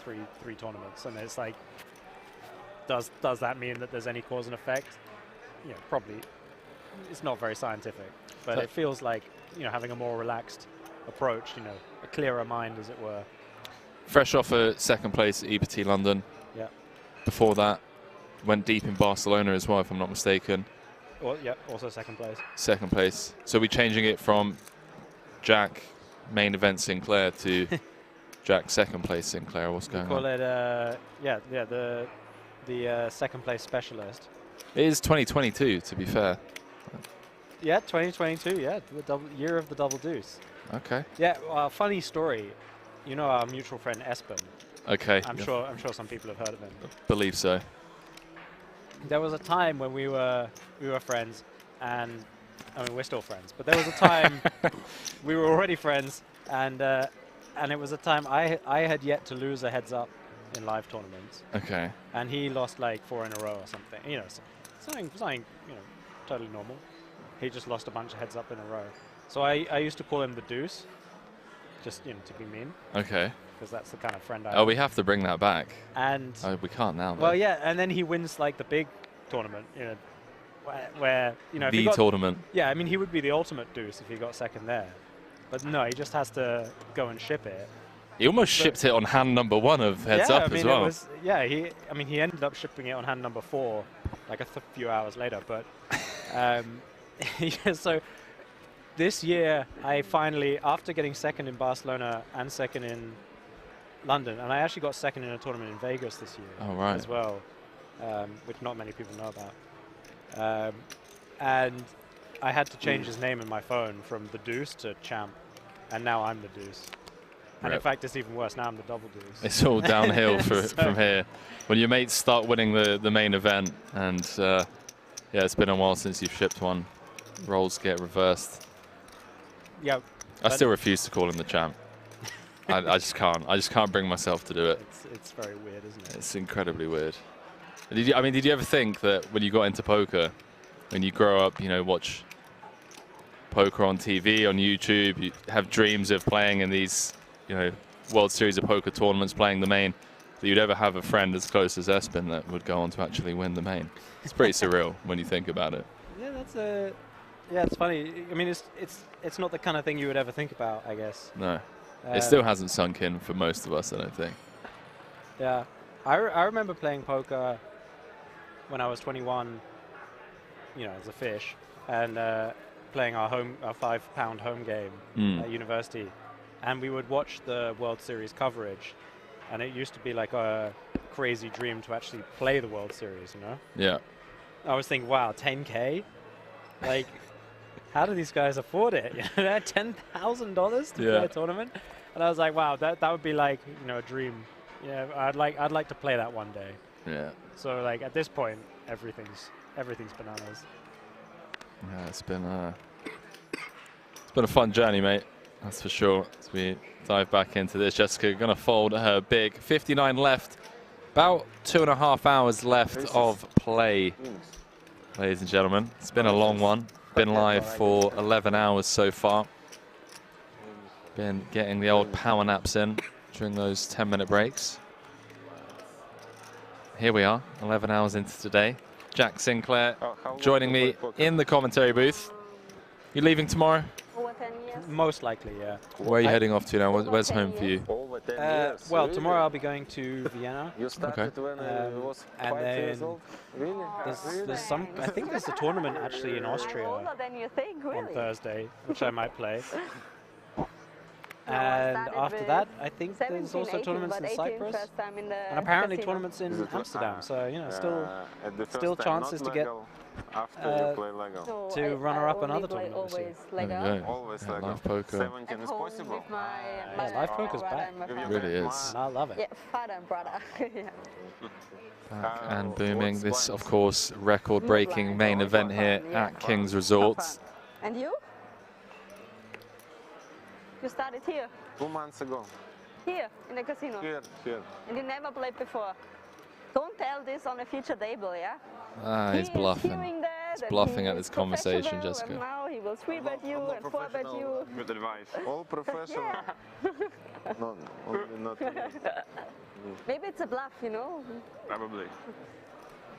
three tournaments, and it's like, does that mean that there's any cause and effect? You know, probably. It's not very scientific, but it feels like, you know, having a more relaxed approach, you know, a clearer mind, as it were. Fresh off a second place at EPT London. Yeah. Before that, went deep in Barcelona as well, if I'm not mistaken. Well, yeah, also second place. Second place. So we're changing it from Jack main event Sinclair to Jack second place Sinclair. What's going on? Call it, the second place specialist. It is 2022, to be fair. Yeah, 2022. Yeah, the year of the double deuce. Okay. Yeah, funny story. You know our mutual friend Espen. Okay. I'm sure some people have heard of him. Believe so. There was a time when we were friends, and I mean we're still friends. But there was a time we were already friends, and it was a time I had yet to lose a heads up in live tournaments. Okay. And he lost like 4 in a row or something. You know, something you know, totally normal. He just lost a bunch of heads up in a row. So I used to call him the deuce, just, you know, to be mean. Okay. Because that's the kind of friend I am. Oh, we have to bring that back. And we can't now, though. Well, yeah, and then he wins like the big tournament, you know, where you know, the tournament. Yeah, I mean, he would be the ultimate deuce if he got second there. But no, he just has to go and ship it. He almost shipped it on hand number 1 of heads up as well. He ended up shipping it on hand number 4, like a few hours later. But yeah, so this year, I finally, after getting second in Barcelona and second in London, and I actually got second in a tournament in Vegas this year as well, which not many people know about. And I had to change his name in my phone from the Deuce to Champ, and now I'm the Deuce. And in fact, it's even worse. Now I'm the double deuce. It's all downhill from here. When your mates start winning the main event, and yeah, it's been a while since you've shipped one. Roles get reversed. Yeah. I still refuse to call him the champ. I just can't. I just can't bring myself to do it. It's very weird, isn't it? It's incredibly weird. Did you ever think that when you got into poker, when you grow up, you know, watch poker on TV, on YouTube, you have dreams of playing in these, you know, World Series of Poker tournaments, playing the main, that you'd ever have a friend as close as Espen that would go on to actually win the main? It's pretty surreal when you think about it. Yeah, yeah, it's funny. I mean, it's not the kind of thing you would ever think about, I guess. No. It still hasn't sunk in for most of us, I don't think. Yeah. I remember playing poker when I was 21, you know, as a fish, and playing our £5 home game at university. And we would watch the World Series coverage, and it used to be like a crazy dream to actually play the World Series, you know? Yeah. I was thinking, wow, 10K? Like, how do these guys afford it? You know, $10,000 to play a tournament? And I was like, wow, that would be like, you know, a dream. Yeah, I'd like to play that one day. Yeah. So like at this point, everything's bananas. Yeah, it's been been a fun journey, mate. That's for sure. As we dive back into this, Jessica going to fold her big. 59 left. About 2.5 hours left of play, ladies and gentlemen. It's been a long one. Been live for 11 hours so far. Been getting the old power naps in during those 10-minute breaks. Here we are, 11 hours into today. Jack Sinclair joining me in the commentary booth. You leaving tomorrow? Over 10 years. Most likely, yeah. Where are you heading off to now? Where's home for you? Well, tomorrow I'll be going to Vienna. You started when I was 5 years old? Really? There's some, I think there's a tournament actually in Austria Older than you think, really. on Thursday, which I might play. And after that, I think there's also tournaments in Cyprus, and apparently tournaments in Amsterdam. So you know, still chances to get to runner-up in other tournaments this year. There you go. Yeah, live poker. 17 is possible. Yeah, live poker's back. It really is. And I love it. Yeah, father and brother. Yeah. Back and booming. This, of course, record-breaking main event here at King's Resort. And you? You started here? 2 months ago. Here, in the casino? Here. And you never played before? Don't tell this on a feature table, yeah? Ah, he's bluffing. He's bluffing at this conversation, Jessica. And now he will 3-bet you and 4-bet you. Good advice. All professional. No, only not me. Maybe it's a bluff, you know? Probably.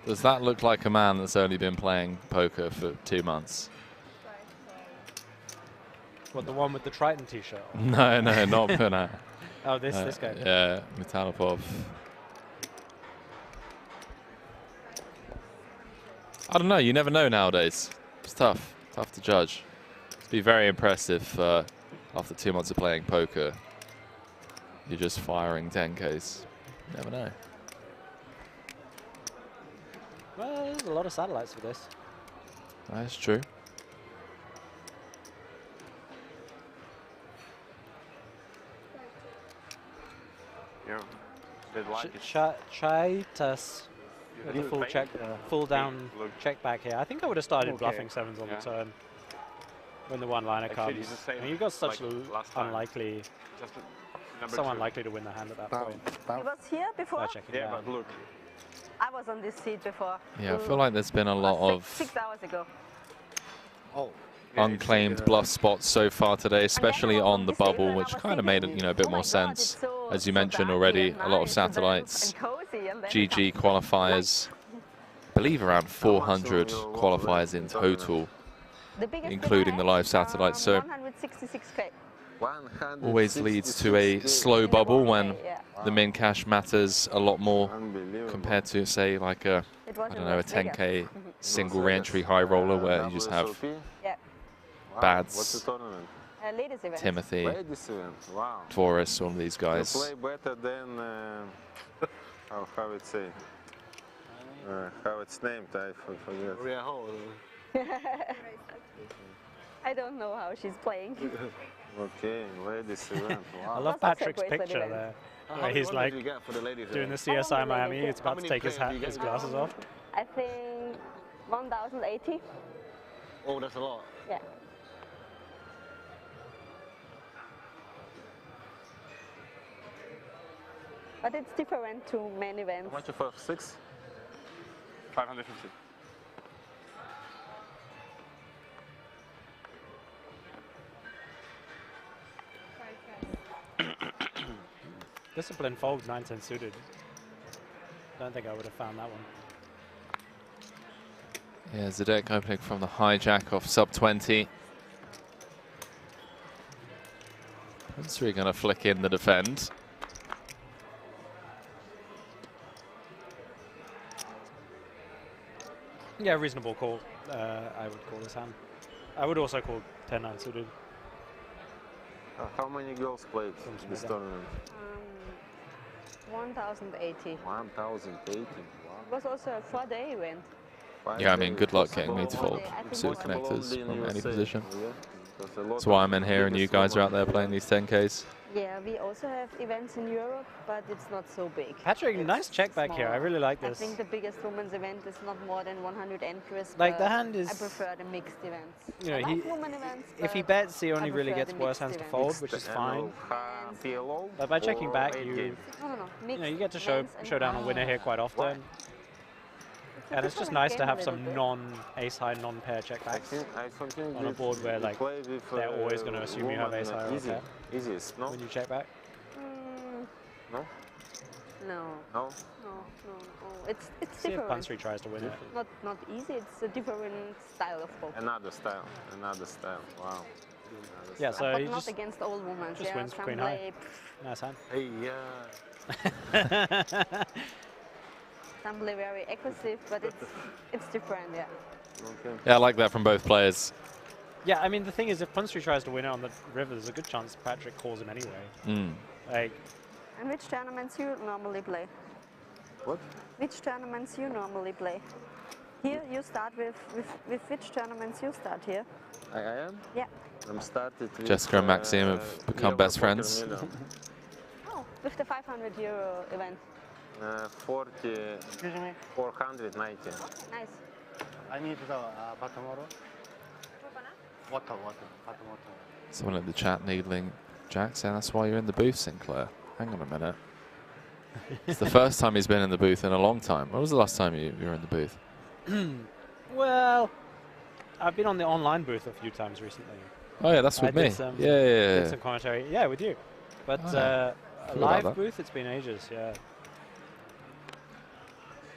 Does that look like a man that's only been playing poker for 2 months? What, the one with the Triton t-shirt? No, not Puna. Oh, this guy. Yeah, Metalopov. I don't know, you never know nowadays. It's tough to judge. It'd be very impressive after 2 months of playing poker. You're just firing 10Ks. You never know. Well, there's a lot of satellites for this. That's true. Yeah, they like it. Chaitas. Full down check back here. I think I would have started bluffing sevens on the turn when the one-liner comes. I mean, you got such unlikely, so unlikely to win the hand at that point. He was here before? Yeah, but look. I was on this seat before. Yeah, I feel like there's been a lot of 6 hours ago. unclaimed bluff spots so far today, especially on the bubble, which kind of made it, a bit more sense. As you mentioned already, a lot of satellites, GG qualifiers, I believe around 400 qualifiers in total, including the live satellites. So always leads to a slow bubble when the min cash matters a lot more compared to, say, like a, I don't know, a 10K single re-entry high roller where you just have Bads, Timothy, Taurus, all of these guys. You play better than, how it say, how it's named, I forget. I don't know how she's playing. Okay, ladies event. Wow. I love Patrick's picture there. Where he's like doing the CSI Miami. He's about to take his glasses off. I think 1,080. Oh, that's a lot. Yeah. But it's different to main events. How much for 6? 550. Discipline fold 9-10 suited. Don't think I would have found that one. Yeah, Zedek opening from the hijack off sub 20. That's really going to flick in the defend. Yeah, reasonable call. I would call this hand. I would also call 10-9 suited. How many girls played this tournament? 1,080. 1,080. Wow. It was also a 4-day event. Yeah, I mean, good luck getting me to fold suited connectors from any position. That's why I'm in here and you guys are out there playing these 10Ks. Yeah, we also have events in Europe, but it's not so big. Patrick, It's nice check back here. I really like I this. think the biggest women's event is not more than 100 entries. Like, the but hand is- I prefer the mixed events. You know, I like women events. if he but bets, he I only really prefer gets the worse mixed hands to events. fold, which is fine. But by checking back, you you get to show down a winner here quite often. And it's just nice to have some non-ace high, non-pair checkbacks on a board where like they're always going to assume you have ace high or a pair. Easiest, no? When you check back. No? No. No? No. It's See if different. Pansri tries to win it. Not easy. It's a different style of poker. Another style. Wow. Yeah, so but he not just against old women. just wins some queen high. Nice hand. Hey, Some play very aggressive, but it's different. Yeah. Yeah, I like that from both players. Yeah, I mean, the thing is, if Pansri tries to win it on the river, there's a good chance Patrick calls him anyway. Like. And which tournaments you normally play? What? Which tournaments you normally play? Here you start with which tournaments you start here? I am? Yeah. I'm started with, Jessica and Maxime have become best friends. Oh, with the 500 euro event. 490. Nice. I need the bottom water. Someone in the chat needling Jack saying that's why you're in the booth, Sinclair. Hang on a minute. It's the first time he's been in the booth in a long time. When was the last time you were in the booth? Well, I've been on the online booth a few times recently. Oh yeah, that's with me. Yeah. Did some commentary. Yeah, with you. But a live booth, it's been ages. Yeah.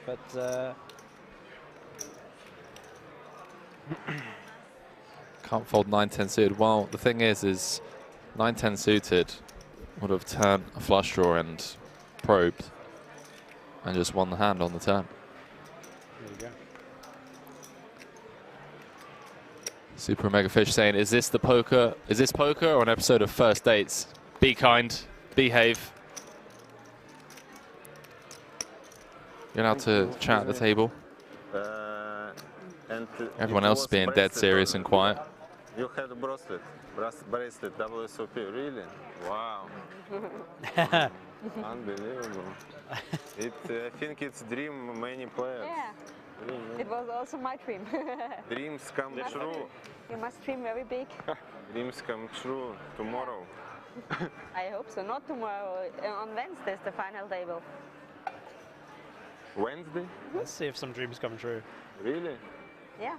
But can't fold 9-10 suited. Well, the thing is 9-10 suited would have turned a flush draw and probed and just won the hand on the turn. There you go. Super Mega Fish saying, is this poker or an episode of First Dates? Be kind, behave. You're allowed to chat at the table. And Everyone else is being dead serious and quiet. You had a bracelet, WSOP, really? Wow. Unbelievable. I think it's dream many players. Yeah. Really. It was also my dream. Dreams come true. You must dream very big. Dreams come true tomorrow. I hope so. Not tomorrow. On Wednesday is the final table. Wednesday? Let's see if some dreams come true. Really? Yeah.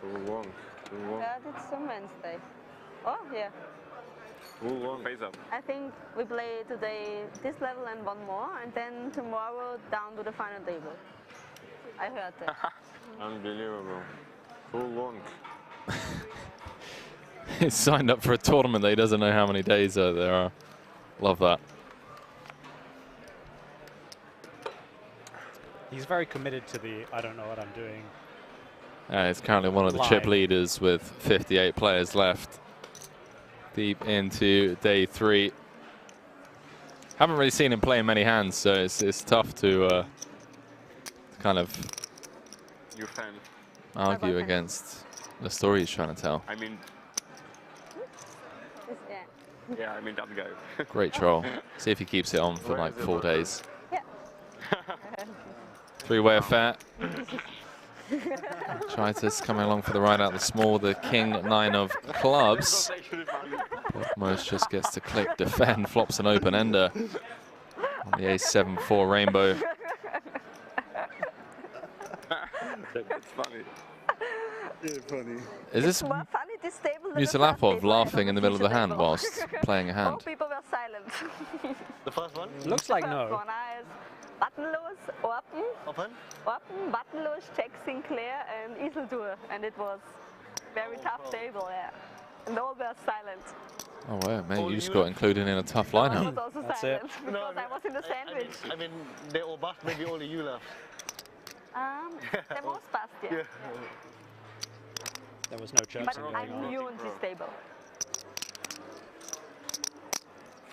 Too long. It's on Wednesday. Oh, yeah. Too long. Face up. I think we play today this level and one more, and then tomorrow down to the final table. I heard that. Unbelievable. Too long. He's signed up for a tournament that he doesn't know how many days there are. Love that. He's very committed to the I don't know what I'm doing. He's currently one of the chip leaders with 58 players left. Deep into day 3. Haven't really seen him play many hands, so it's tough to kind of argue against the story he's trying to tell. I mean, yeah, I mean, that go. Great troll. See if he keeps it on for like 4 days. Yeah. 3-way affair. Chitus coming along for the ride out the small, the king 9 of clubs. Most just gets to click defend, flops an open ender on the ace-7-4 rainbow. It's funny. Yeah, funny. Is this Musalapov laughing in the middle of the hand whilst playing a hand? All people were silent. The first one? Looks like no. The first one is buttonless, open, buttonless, check Sinclair and Isildur, and it was very tough table, yeah. And all were silent. Oh wow, mate, you just got included in a tough lineup. I was also silent because I was in the sandwich. I mean, they all bust, maybe only you left. They most bust, yeah. There was no chirping But going on. I'm new on this table.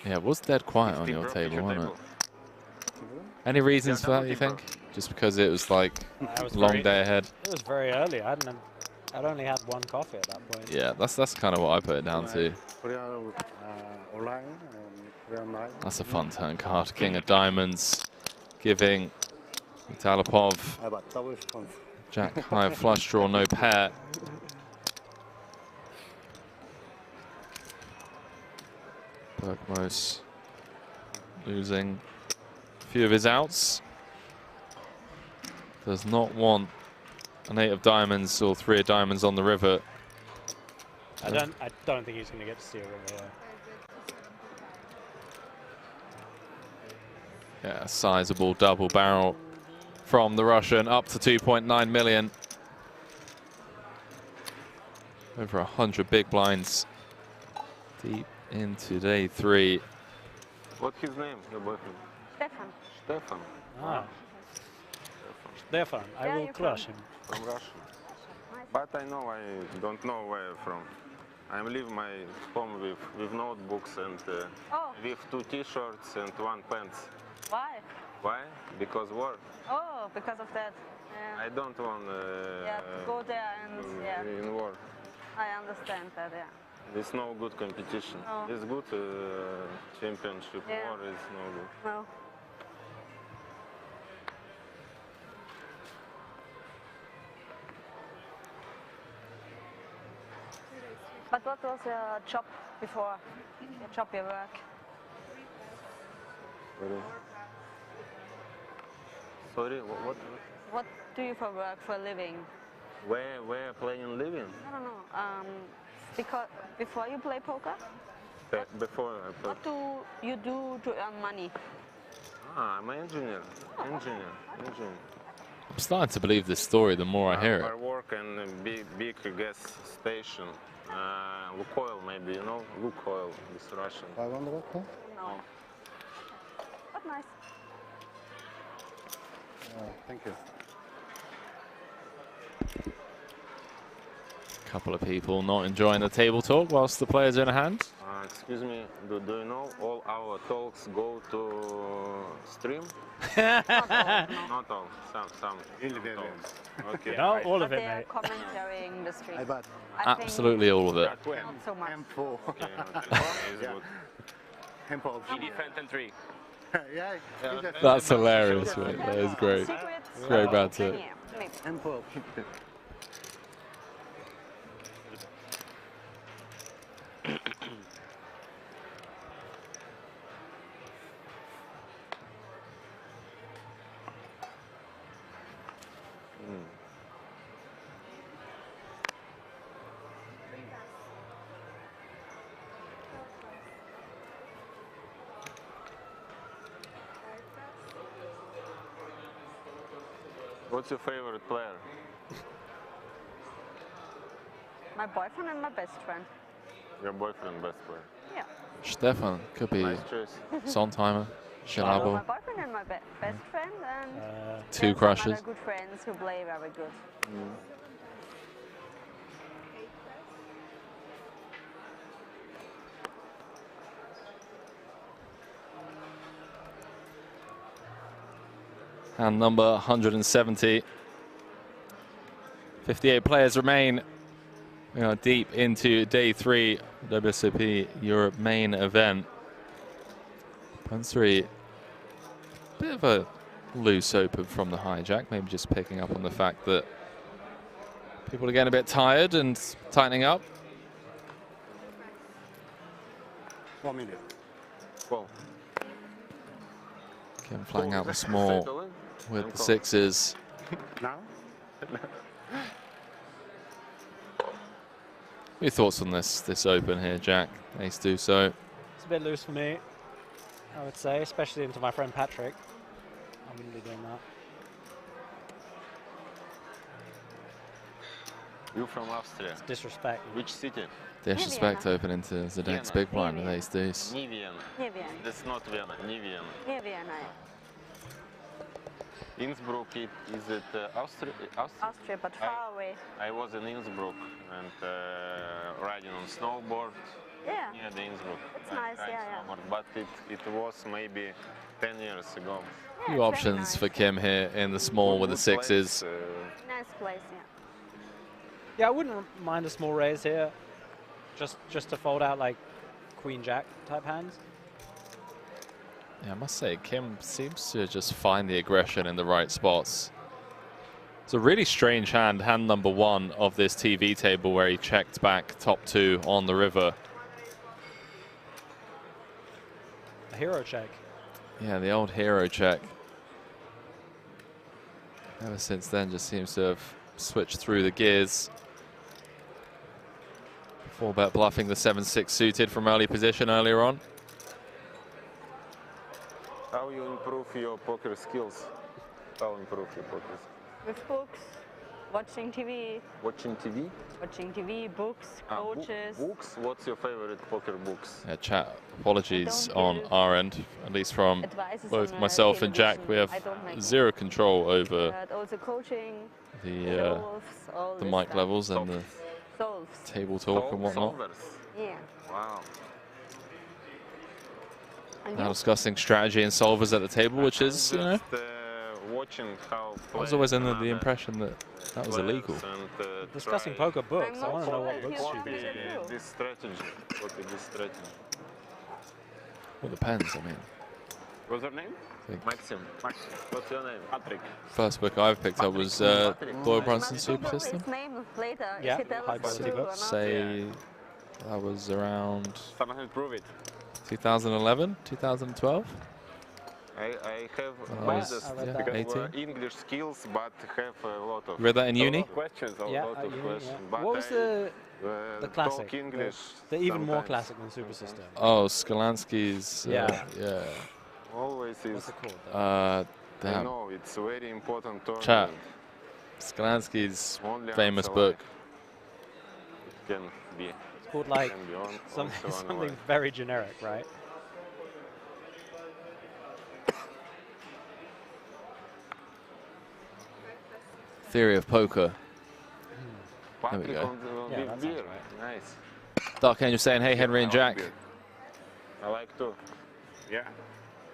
Yeah, it was dead quiet on your table, wasn't it? Any reasons for that, you think? Just because it was like a long day ahead? It was very early. I hadn't I'd only had one coffee at that point. Yeah, that's kind of what I put it down to. That's a fun turn card. King of Diamonds, giving Talipov Jack high flush draw, no pair. Bergmos losing a few of his outs. Does not want an 8 of diamonds or 3 of diamonds on the river. I don't think he's going to get to see a river here. Yeah, a sizable double barrel from the Russian, up to 2.9 million. Over 100 big blinds deep into day 3. What's his name, your boyfriend? Stefan. Stefan. Ah. Stefan, I will crush him. From Russia. But I know I don't know where from. I leave my home with notebooks and with 2 t-shirts and 1 pants. Why? Why? Because war. Oh, because of that. Yeah. I don't want to go there and in war. I understand that, yeah. It's no good competition. No. It's good championship. Yeah. War is no good. No. But what was your job before? Your job, your work? Sorry, what? What do you for work, for a living? Where playing living? No. Because before you play poker? Before I play. What do you do to earn money? I'm an engineer. I'm starting to believe this story the more I hear it. I work in a big gas station. Lukoil, maybe, you know? Lukoil is Russian. 500? No. But nice. Thank you. Couple of people not enjoying the table talk whilst the players are in a hand. Excuse me, do you know all our talks go to stream? Not all, some. Okay. No, all of but it, they are mate. commentating the stream. Absolutely all of it. Not so much. M4. Okay, M4. He defend and 3. Yeah. That's hilarious, mate. That is great. Great banter. M4. What's your favorite player? My boyfriend and my best friend. Your boyfriend, best player. Yeah. Stefan could be Nice choice. Sondheimer, My Shalabo. boyfriend and my best friend and 2 there's some crushes. other good friends who play very good. And number 170. 58 players remain. We are deep into day 3 WSOP Europe main event. Pun 3. Bit of a loose open from the hijack, maybe just picking up on the fact that people are getting a bit tired and tightening up. 1 minute. Well. Kim flying out the small with the 6s. Now? Your thoughts on this open here, Jack? Ace do so. It's a bit loose for me, I would say, especially into my friend Patrick. I wouldn't be doing that. You from Austria? It's disrespect. Which city? Disrespect open into Zdenek's big blind with ace deuce. Ni Vienna. That's not Vienna, ni Vienna. Near Vienna. Innsbruck, is it Austria? Austria, but far away. I was in Innsbruck and riding on snowboard near the Innsbruck. It's nice, Snowboard, but it was maybe 10 years ago. Few options for Kim here in the small with the 6s. Nice place, yeah. Yeah, I wouldn't mind a small raise here, just to fold out like Queen Jack type hands. Yeah, I must say, Kim seems to just find the aggression in the right spots. It's a really strange hand number 1 of this TV table where he checked back top 2 on the river. A hero check. Yeah, the old hero check. Ever since then, just seems to have switched through the gears. 4-bet bluffing the 7-6 suited from early position earlier on. How you improve your poker skills? How improve your poker skills? With books, watching TV. Watching TV? Watching TV, books, coaches. Books? What's your favorite poker books? Yeah, chat, apologies on our end, at least from both myself and Jack. We have zero control over also coaching, the mic levels and the table talk and whatnot. Yeah. Wow. Now discussing strategy and solvers at the table, which is, you know, watching how I was always under the impression that that was illegal. Discussing poker books. I want to know what books you read. This strategy. Copy this strategy. Well, depends, I mean. What's your name? Maxim. What's your name? Patrick. First book I've picked up was Doyle Brunson Super System. His name later. Yeah, if he tells high us quality to books. or not. Say that was around Someone prove it. 2011, 2012. I have yeah, because English skills, but have a lot of. You read that in uni? Questions. Yeah, lot of uni, questions. yeah. But What was the classic? Talk English. The even more sometimes. classic than Super System. Oh, Skalansky's. Yeah. Yeah. Always is. What's it called? I Damn. know it's very important tournament. Chat. Skalansky's Only famous answer book. Can be. It's called like Can be on, something way. very generic, right? Theory of Poker. There we Patrick go. on Yeah, big that sounds beer. right. Nice. Dark Angel saying, hey, Henry and Jack. I like too. Yeah.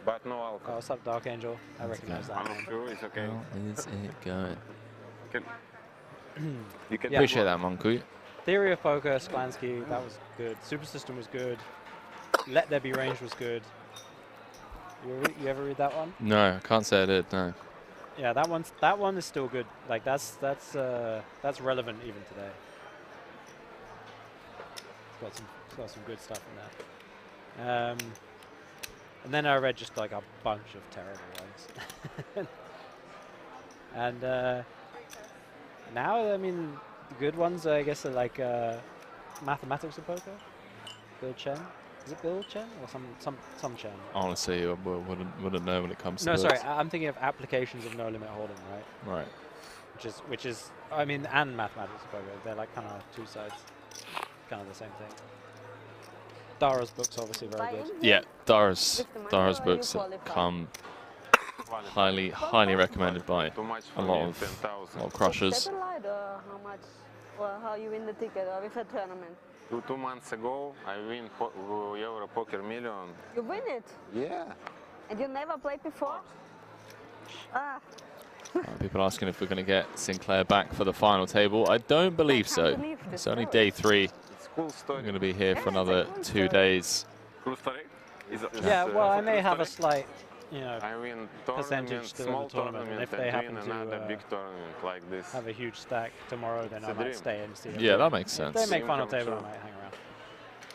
But no Oh, alcohol. what's up, Dark Angel? I recognize that I'm name. sure it's okay. How is it going? You can Yeah. Appreciate that, Monku. Theory of Poker, Sklansky, that was good. Super System was good. Let There Be Range was good. You ever read that one? No, I can't say I did, no. Yeah, that one is still good. Like that's relevant even today. It's got some good stuff in there. And then I read just like a bunch of terrible ones. And now, I mean, the good ones I guess are like Mathematics of Poker. Bill Chen. Is it Bill Chen or some Chen? Honestly, I wouldn't know when it comes to No, this. sorry, I'm thinking of applications of no limit hold'em, right? Right. Which is, I mean, and Mathematics of Poker. They're like kind of two sides, kind of the same thing. Dara's book's obviously very good. Yeah, Dara's books come highly recommended by a lot of crushers. Satellite or how much, or how you win the ticket, or with a tournament? 2 months ago, I win Euro Poker Million. You win it? Yeah. And you never played before? Ah. People asking if we're going to get Sinclair back for the final table. I don't believe so. It's only day 3. It's cool story. I'm going to be here for another 2 days. Cool story? Yeah, well, I may have a slight, you know, I win percentage still in the small tournament, and if they and happen win another to big tournament like this. have a huge stack tomorrow, then I might stay and see them. Yeah, that makes sense. If they make final table, I might hang around.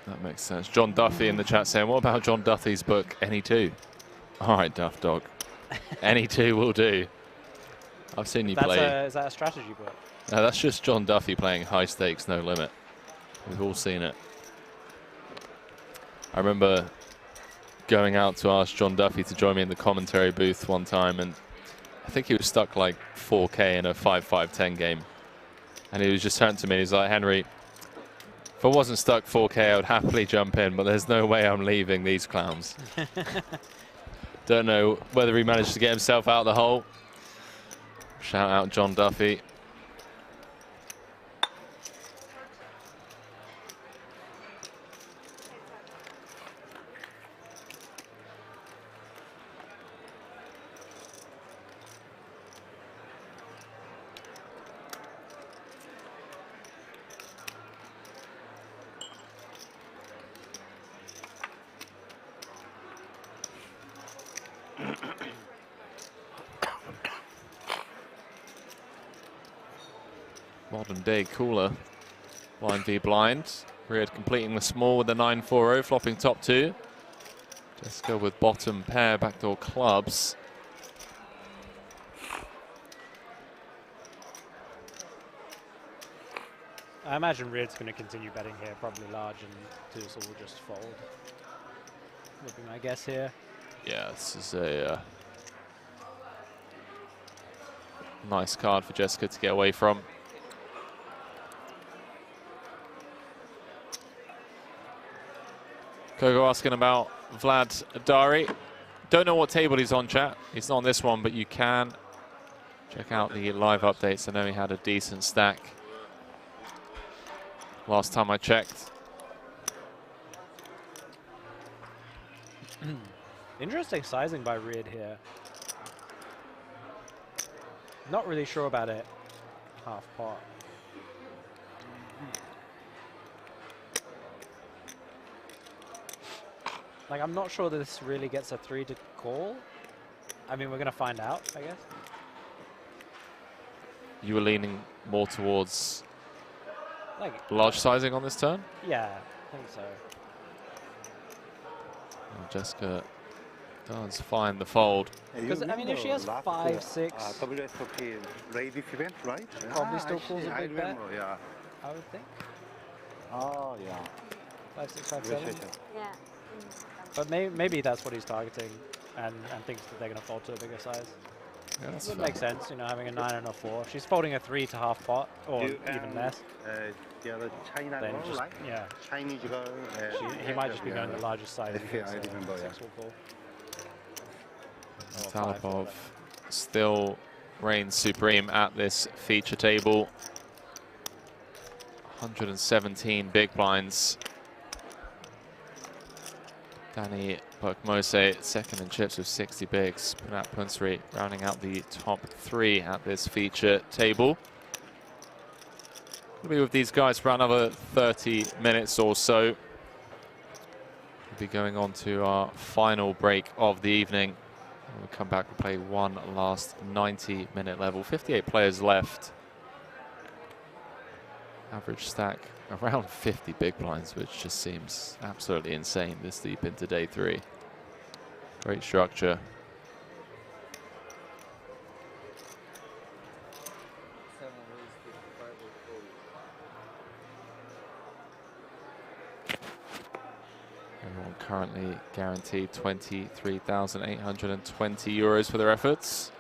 That makes sense. John Duffy in the chat saying, what about John Duffy's book, Any 2? All right, Duff Dog. Any 2 will do. I've seen you play. Is that a strategy book? No, that's just John Duffy playing high stakes, no limit. We've all seen it. I remember going out to ask John Duffy to join me in the commentary booth one time, and I think he was stuck like 4K in a 5-5-10 game. And he was just turning to me and he's like, Henry, if I wasn't stuck 4K, I would happily jump in, but there's no way I'm leaving these clowns. Don't know whether he managed to get himself out of the hole. Shout out John Duffy. Modern day cooler. Blind v blind. Riyadh completing the small with the 9-4-0, flopping top 2. Jessica with bottom pair, backdoor clubs. I imagine Riyadh's going to continue betting here, probably large, and Tussle will just fold. Would be my guess here. Yeah, this is a nice card for Jessica to get away from. Kogo asking about Vlad Dari. Don't know what table he's on, chat. He's not on this one, but you can check out the live updates. I know he had a decent stack last time I checked. Interesting sizing by Riyadh here. Not really sure about it. Half pot. Like, I'm not sure that this really gets a 3 to call. I mean, we're going to find out, I guess. You were leaning more towards like large sizing on this turn? Yeah, I think so. Well, Jessica does find the fold. Because, I mean, if she has 5, 6... WSOP Raid event, right? Probably still calls a big bet. Yeah. I would think. Oh, yeah. 5, 6, 5, 7. Yeah. But maybe that's what he's targeting, and thinks that they're going to fold to a bigger size. Yeah, that's would make sense, you know, having a 9 and a 4. She's folding a 3 to half pot, or even less. Yeah, the China then girl, just, right? Yeah. Chinese girl. He might just be going the largest size. I remember, yeah. 6 will call. Talipov still reigns supreme at this feature table. 117 big blinds. Danny Pokmose second in chips with 60 bigs. Punat Punsri rounding out the top 3 at this feature table. We'll be with these guys for another 30 minutes or so. We'll be going on to our final break of the evening. We'll come back and play one last 90-minute level. 58 players left. Average stack around 50 big blinds, which just seems absolutely insane this deep into day 3. Great structure. Everyone currently guaranteed 23,820 euros for their efforts.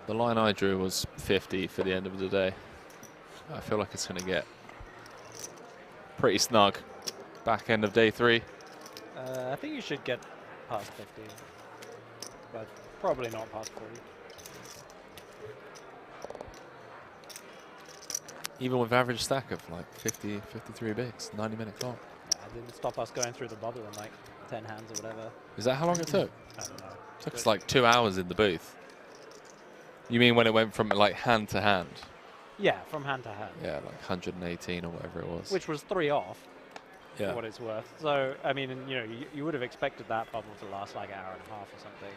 The line I drew was 50 for the end of the day. I feel like it's going to get pretty snug back end of day 3. I think you should get past 50, but probably not past 40. Even with average stack of like 50, 53 bigs, 90-minute clock. Yeah, it didn't stop us going through the bubble in like 10 hands or whatever. Is that how long it took? I don't know. It took us like 2 hours in the booth. You mean when it went from like hand to hand? Yeah, from hand to hand. Yeah, like 118 or whatever it was. Which was 3 off, yeah, for what it's worth. So, I mean, you know, you would have expected that bubble to last like an hour and a half or something.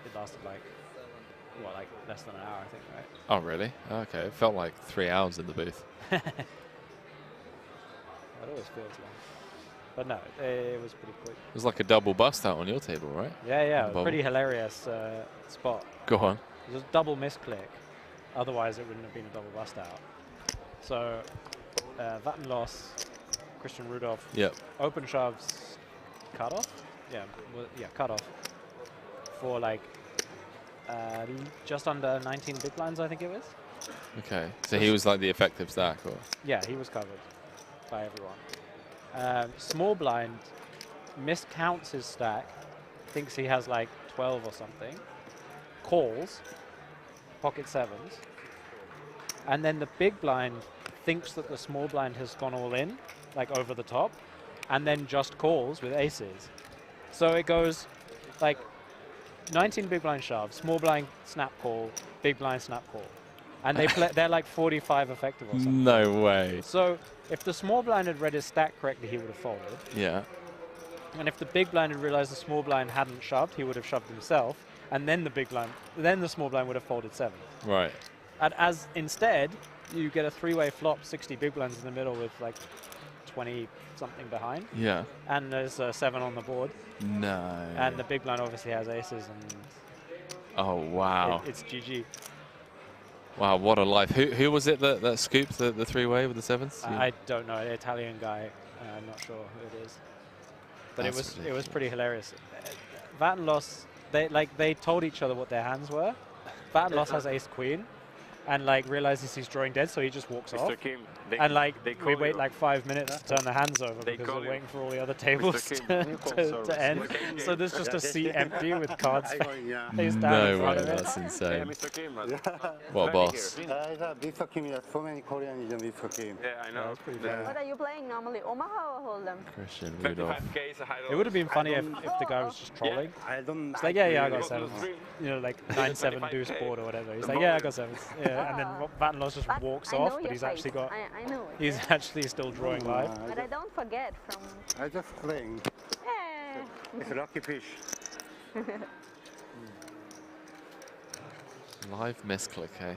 It lasted like, what, like less than an hour, I think, right? Oh, really? Okay, it felt like 3 hours in the booth. It always feels long. But no, it was pretty quick. It was like a double bust out on your table, right? Yeah, yeah, pretty hilarious spot. Go on. It was a double misclick. Otherwise, it wouldn't have been a double bust out. So, Vatten loss, Christian Rudolph. Yep. Open shoves, cut off. Yeah, well, yeah, cut off for like just under 19 big blinds, I think it was. Okay, so he was like the effective stack, or? Yeah, he was covered by everyone. Small blind miscounts his stack, thinks he has like 12 or something, calls, pocket sevens, and then the big blind thinks that the small blind has gone all in, like over the top, and then just calls with aces. So it goes like 19 big blind shove, small blind snap call, big blind snap call. And they're like 45 effective or something. No way. So if the small blind had read his stack correctly, he would have folded. Yeah. And if the big blind had realized the small blind hadn't shoved, he would have shoved himself. And then the small blind would have folded 7. Right. And as instead, you get a 3-way flop, 60 big blinds in the middle with like 20 something behind. Yeah. And there's a 7 on the board. No. And the big blind obviously has aces and. Oh wow. It's GG. Wow, what a life. Who was it that scooped the 3-way with the 7s? I don't know, an Italian guy. I'm not sure who it is. But it was pretty hilarious. Vat and Loss, they told each other what their hands were. Vat and Loss has ace queen, and realizes he's drawing dead, so he just walks off. Kim, And we wait 5 minutes to turn the hands over because we're waiting for all the other tables to end. So there's just a seat empty with cards face down in front of it. That's insane. Mr. Kim. What a boss. Mr. Kim, there's so many Koreans in Mr. Kim. Yeah, I know. What are you playing normally, Omaha or Hold'em? Christian Rudolph. It would have been funny if the guy was just trolling. I don't. It's like, yeah, I got 7s. 9-7 deuce board or whatever. He's like, yeah, I got 7s. Yeah, and then Vat and Loss just walks off, but he's actually got. I know it. He's actually still drawing live. But I don't forget from. I just playing. It's a lucky fish. Live misclick, eh?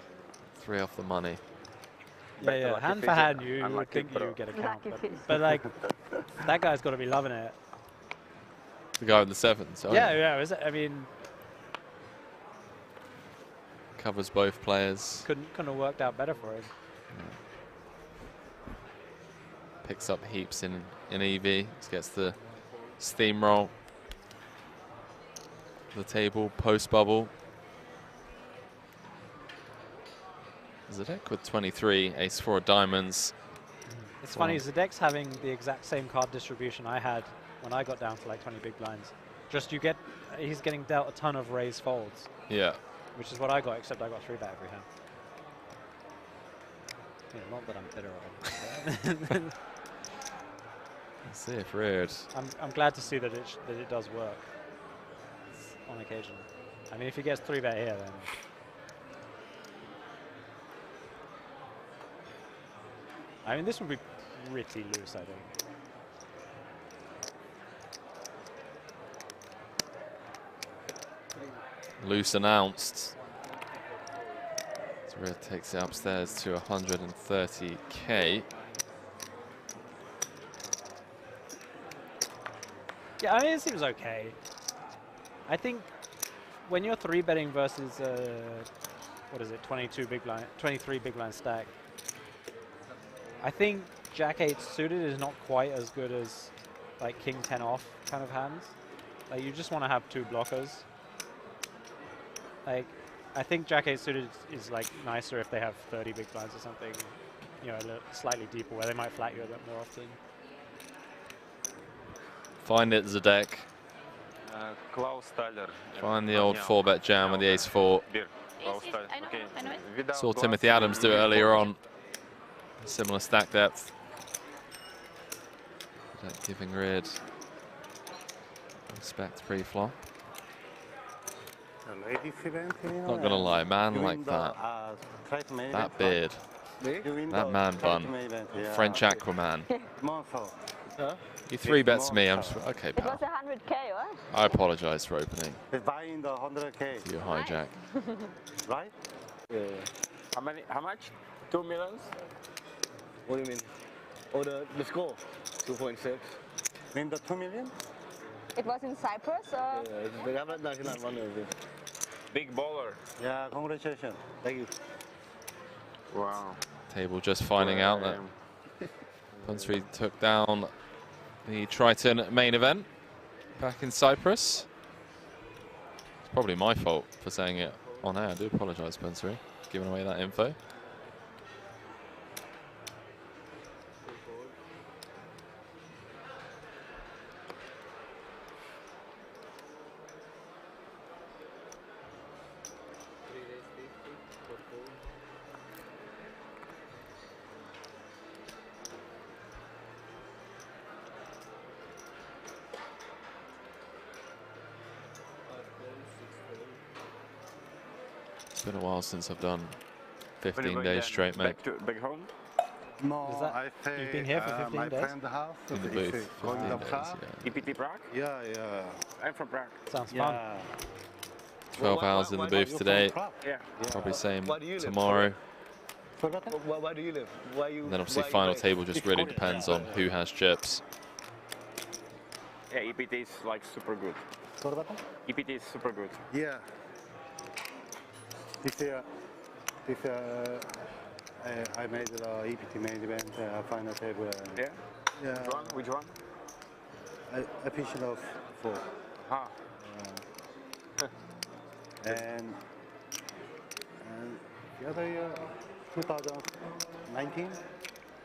3 off the money. Yeah, hand for hand, you would think you get a count. But that guy's got to be loving it. The guy with the 7s. Oh, yeah. I mean, covers both players. Couldn't have worked out better for him. Picks up heaps in EV. Gets the steamroll. The table, post bubble. Zedek with 23, ace 4 diamonds. It's funny, Zedek's having the exact same card distribution I had when I got down to 20 big blinds. Just he's getting dealt a ton of raise folds. Yeah. Which is what I got, except I got 3-bet every hand. Yeah, not that I'm bitter on it. Let's see if weird. I'm glad to see that it does work on occasion. I mean, if he gets 3-bet here, then. I mean, this would be pretty loose, I think. Loose announced. Red takes it upstairs to 130k. Yeah, I mean, it seems okay. I think when you're 3-betting versus, 23 big blind stack, I think Jack 8 suited is not quite as good as King 10 off kind of hands. You just want to have 2 blockers. I think Jack 8 suited is nicer if they have 30 big blinds or something, slightly deeper where they might flat you a bit more often. Find it, Zedek. Klaus Tyler. Find the old 4-bet jam with the ace 4. Saw Timothy Adams do it earlier on. Similar stack depth. Giving rid. Respect pre-flop. Not gonna lie, man like that. That beard. That man bun. French Aquaman. He 3-bets me. I'm just, okay, It pal. was 100k, right? I apologize for opening. Buying the 100k. You hijack. Right? How much? 2 millions? What do you mean? Oh, the score? 2.6. Mean the 2 million? It was in Cyprus, or? Yeah, Big baller. Yeah, congratulations. Thank you. Wow. Table just finding out that Punsry took down the Triton main event back in Cyprus. It's probably my fault for saying it on air. I do apologise, Punsry, giving away that info. been a while since I've done 15 days straight, mate. Back home? No, I think you've been here for 15 my days? friend house In the is booth, going 15 to days, Prague. yeah. EPT Prague? Yeah, yeah. I'm from Prague. Sounds fun. Yeah. 12 hours in the booth today. Yeah. Probably same Where do you live? tomorrow. Where do you live? Where you? And then obviously where you final based? table just really depends on who has chips. Yeah, EPT is like super good. EPT is super good. Yeah. I made the EPT main event, final table. Yeah? Yeah. Which one? A pitch of 4. Ah. And the other year, 2019.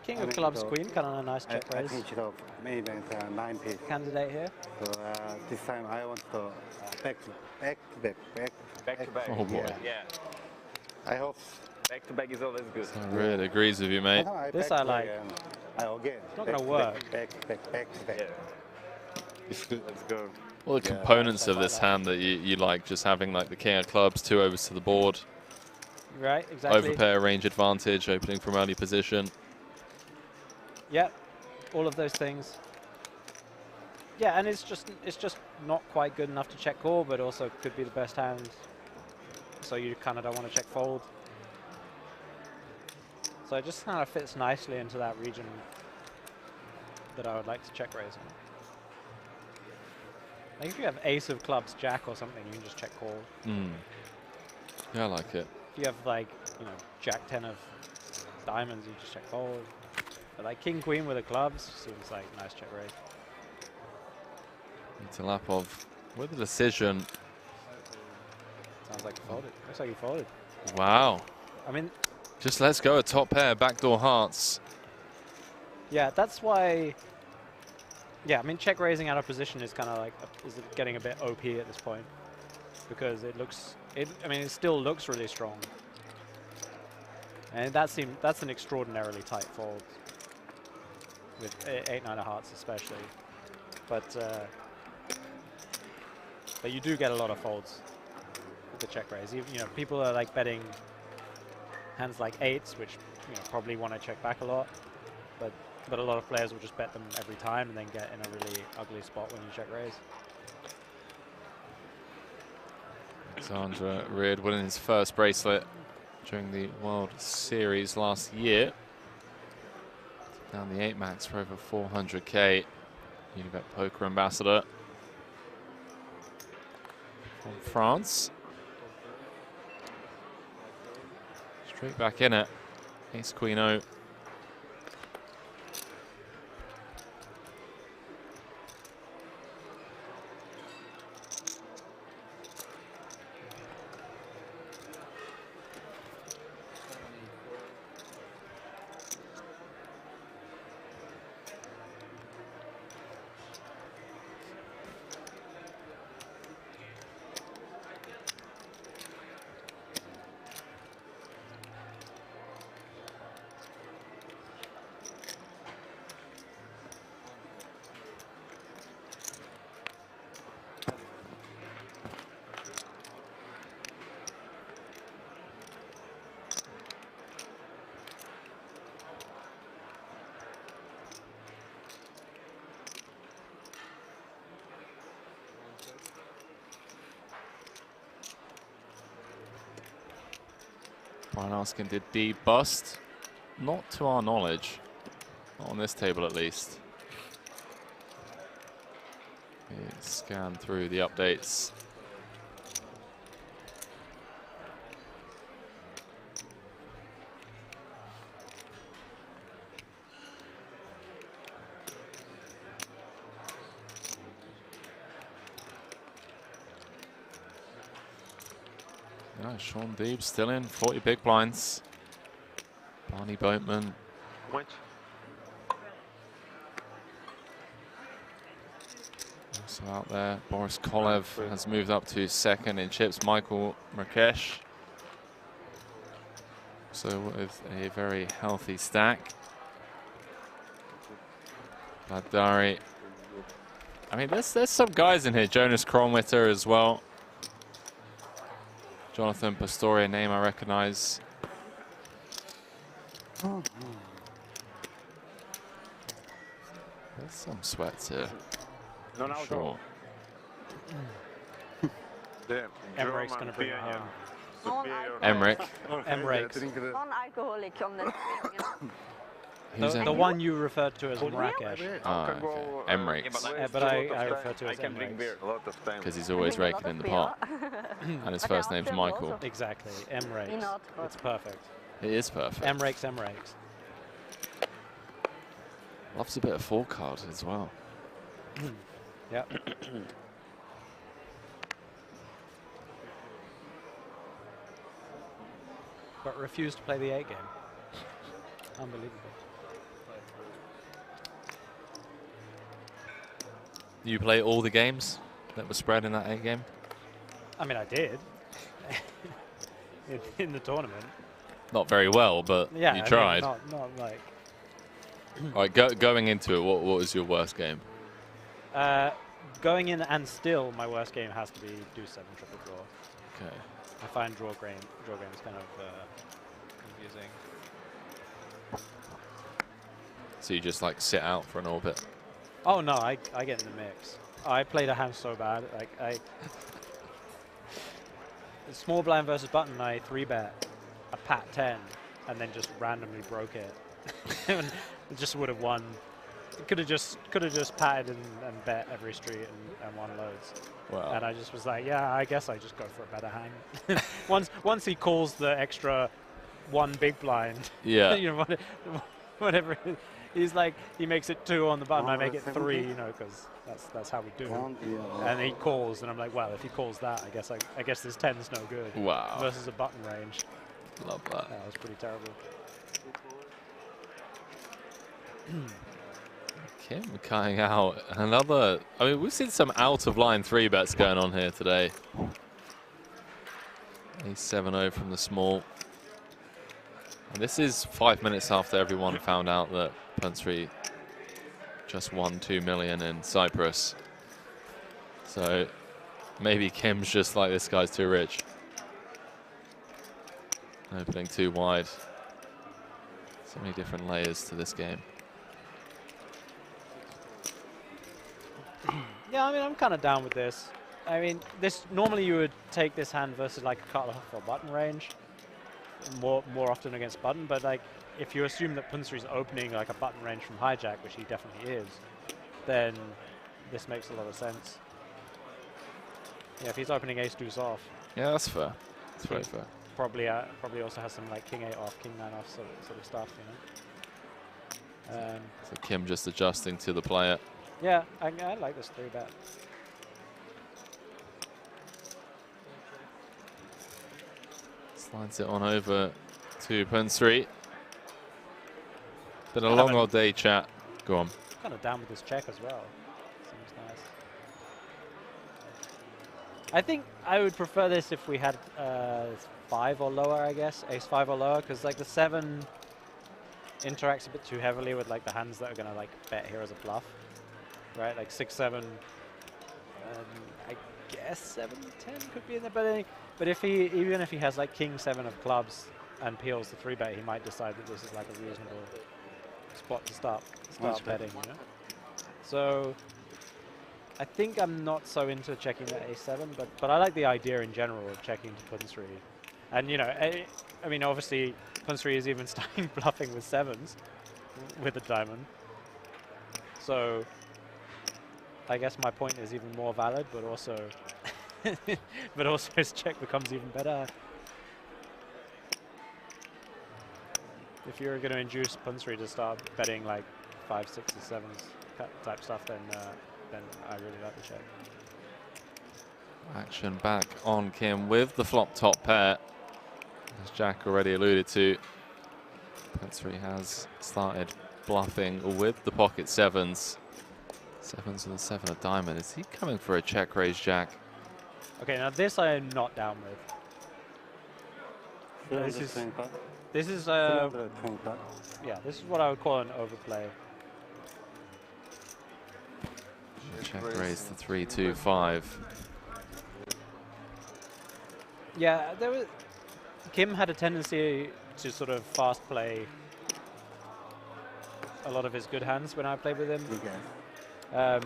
King of clubs, queen, kind of a nice check raise. I pitched of main event 9 pitch. Candidate here. So this time I want to back to back. Oh boy. Yeah. I hope. Back to back is always good. I really agrees with you, mate. This I like. Again. It's not going to work. Back. Yeah. Let's go. All the components of this hand that you like, just having like the king of clubs, 2 overs to the board. Right, exactly. Overpair range advantage, opening from early position. Yep, all of those things. Yeah, and it's just not quite good enough to check call, but also could be the best hand. So you kind of don't want to check fold. So it just kind of fits nicely into that region that I would like to check raise in. Like if you have ace of clubs, jack or something, you can just check call. Yeah, I like it. If you have like, you know, jack 10 of diamonds, you just check fold. But like king queen with the clubs seems like nice check raise. Talapov with the decision. Sounds like he folded. Looks like he folded. Wow. I mean, just let's go a top pair, backdoor hearts. Yeah, that's why. Yeah, I mean, check raising out of position is kind of like is getting a bit OP at this point because it looks. I mean, it still looks really strong, and that's an extraordinarily tight fold with 8-9 of hearts especially, but you do get a lot of folds with the check raise. You know, people are like betting hands like 8s, which probably want to check back a lot, but a lot of players will just bet them every time and then get in a really ugly spot when you check raise. Alexandra Reard winning his first bracelet during the World Series last year. Down the 8 max for over 400k. Unibet Poker Ambassador from France. Straight back in it. Ace Queen O. Brian Askin did B bust, not to our knowledge, not on this table at least. Scan through the updates. Yeah, Sean Deeb still in, 40 big blinds. Barney Boatman. Which? Also out there. Boris Kolev has moved up to second in chips. Michael Mrakesh. So with a very healthy stack. Badari. I mean, there's some guys in here. Jonas Kronwitter as well. Jonathan Pastore, a name I recognize. There's some sweats here. Sure. Emmerich going to bring it home. Emmerich. Emmerich. Non-alcoholic on the one you referred to as Marrakesh. Okay. Emmerich. But I refer to as Emmerich. Because he's always raking in the pot. And his first name's Michael. Exactly. Emmerich. It's perfect. It is perfect. Emmerich's. Loves a bit of four card as well. Yeah. But refused to play the 8 game. Unbelievable. You play all the games that were spread in that 8 game? I mean, I did. in the tournament. Not very well, but yeah, you tried. Not like... All right, going into it, what was your worst game? Going in and still, my worst game has to be Deuce 7 triple draw. Okay. I find draw games kind of confusing. So you just like sit out for an orbit? Oh no, I get in the mix. I played a hand so bad. Like small blind versus button, I 3-bet a pat 10 and then just randomly broke it. It just would have won. Could have just patted and bet every street and won loads. Wow. And I just was like, yeah, I guess I just go for a better hand. once he calls the extra one big blind, yeah, you know, whatever. He's like, he makes it 2 on the button, I make it 3, you know, because that's how we do it. And he calls, and I'm like, well, if he calls that, I guess this 10's no good. Wow. Versus a button range. Love that. That was pretty terrible. Kim cutting out another. I mean, we've seen some out of line 3-bets going on here today. He's 7-0 from the small. And this is 5 minutes after everyone found out that Punsry just won 2 million in Cyprus. So maybe Kim's just like, this guy's too rich. Opening too wide. So many different layers to this game. Yeah, I mean, I'm kind of down with this. I mean, this normally you would take this hand versus like a cutoff or button range more often against button, but like if you assume that Punsry's opening like a button range from hijack, which he definitely is, then this makes a lot of sense. Yeah, if he's opening ace deuce off. Yeah, that's fair. That's very fair. Probably also has some like king 8 off, king 9 off sort of stuff, you know. So Kim just adjusting to the player. Yeah, I like this 3-bet. Slides it on over to Punsry. Been a long old day, chat. Go on. Kind of down with this check as well. Seems nice. I think I would prefer this if we had 5 or lower, I guess. Ace 5 or lower, because like the 7 interacts a bit too heavily with like the hands that are going to like bet here as a bluff. Right, like 6, 7, I guess 7, 10 could be in there. But if even if he has like king 7 of clubs and peels the 3-bet, he might decide that this is like a reasonable spot to start betting. You know? So I think I'm not so into checking that a7, but I like the idea in general of checking to Punsry. And you know, I mean, obviously Punsry is even starting bluffing with 7s with a diamond. So I guess my point is even more valid, but also his check becomes even better. If you're going to induce Punsry to start betting like 5, 6, or 7s type stuff, then I really like the check. Action back on Kim with the flop top pair. As Jack already alluded to, Punsry has started bluffing with the pocket 7s. 7s and the 7 of diamond. Is he coming for a check raise, Jack? Okay, now this I am not down with. This is yeah, this is what I would call an overplay. Check raise the 3-2-5. Yeah, Kim had a tendency to sort of fast play a lot of his good hands when I played with him. Okay.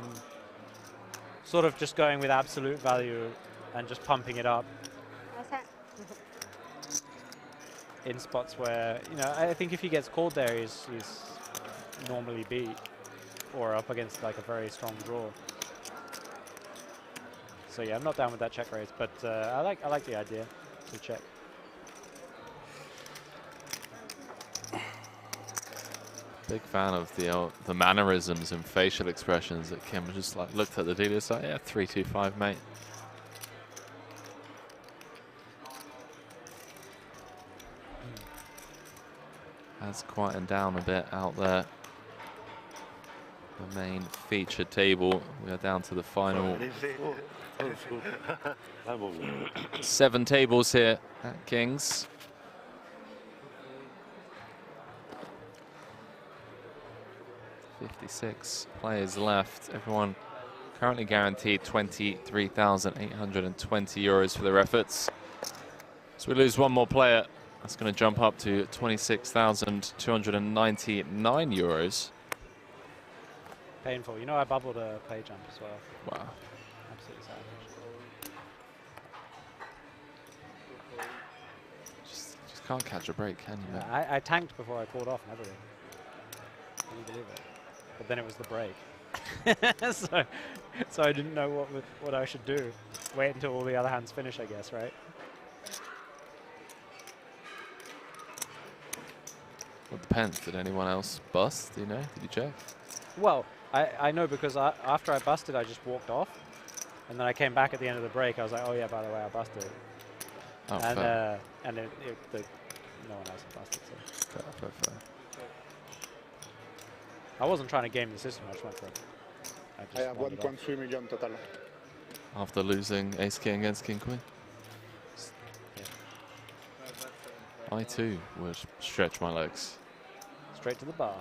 Sort of just going with absolute value and just pumping it up in spots where, you know, I think if he gets called there, he's normally beat or up against like a very strong draw. So yeah, I'm not down with that check raise, but I like the idea to check. Big fan of the mannerisms and facial expressions that Kim just like looked at the dealer, so yeah, 3-2-5, mate. Has quietened down a bit out there. The main feature table. We are down to the final 7 tables here at Kings. .56 players left. Everyone currently guaranteed 23,820 euros for their efforts. So we lose one more player. That's going to jump up to 26,299 euros. Painful. You know, I bubbled a play jump as well. Wow. Absolutely savage. Just can't catch a break, can you? Yeah, I tanked before I called off and everything. Can you believe it? But then it was the break. so I didn't know what I should do. Wait until all the other hands finish, I guess, right? Well, it depends. Did anyone else bust? Do you know? Did you check? Well, I know because after I busted, I just walked off. And then I came back at the end of the break. I was like, oh yeah, by the way, I busted. Oh, and fair. And no one else had busted. So. Fair. I wasn't trying to game the system. I just went for it. I have 1.3 million total. After losing ace king against king queen. Yeah. I too would stretch my legs. Straight to the bar.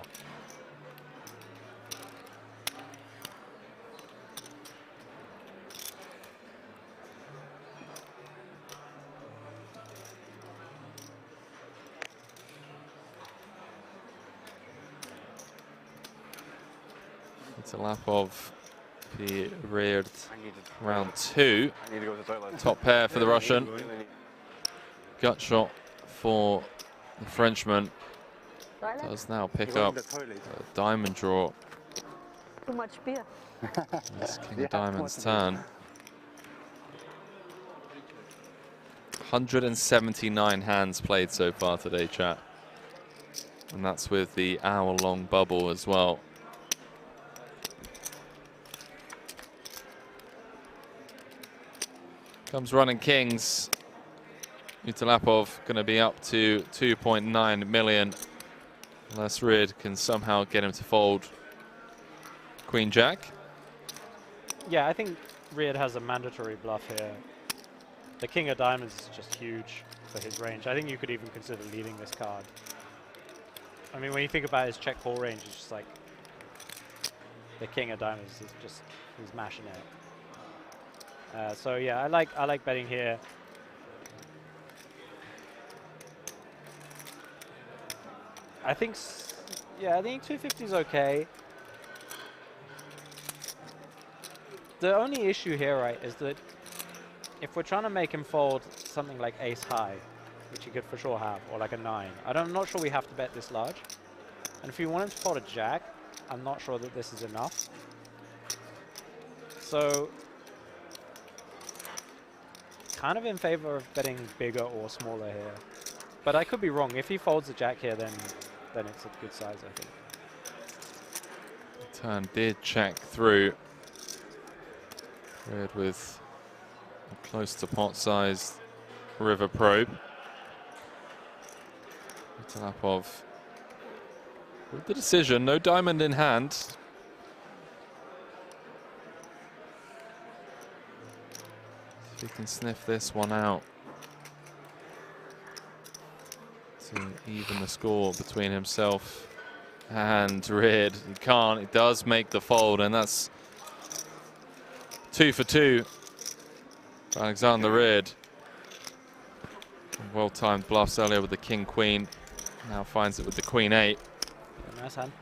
It's a lap of the reared round 2. Top pair for the Russian. Gut shot for the Frenchman. Does now pick up a diamond draw. Too much beer. It's King of Diamonds' turn. 179 hands played so far today, chat. And that's with the hour-long bubble as well. Comes running Kings. Utilapov going to be up to 2.9 million. Unless Rid can somehow get him to fold Queen Jack. Yeah, I think Rid has a mandatory bluff here. The King of Diamonds is just huge for his range. I think you could even consider leading this card. I mean, when you think about his check call range, it's just like the King of Diamonds is just, he's mashing it. So yeah, I like betting here. I think 250 is okay. The only issue here, right, is that if we're trying to make him fold something like ace high, which he could for sure have, or like a 9, I'm not sure we have to bet this large. And if you want him to fold a jack, I'm not sure that this is enough. So kind of in favor of betting bigger or smaller here. But I could be wrong. If he folds a jack here, then it's a good size, I think. Turn did check through. Red with a close to pot-sized river probe. Utilapov with the decision, no diamond in hand. He can sniff this one out to even the score between himself and Rid. He can't. He does make the fold, and that's 2 for 2 for Alexander Rid. Some well-timed bluffs earlier with the king-queen. Now finds it with the queen-8. Nice hand.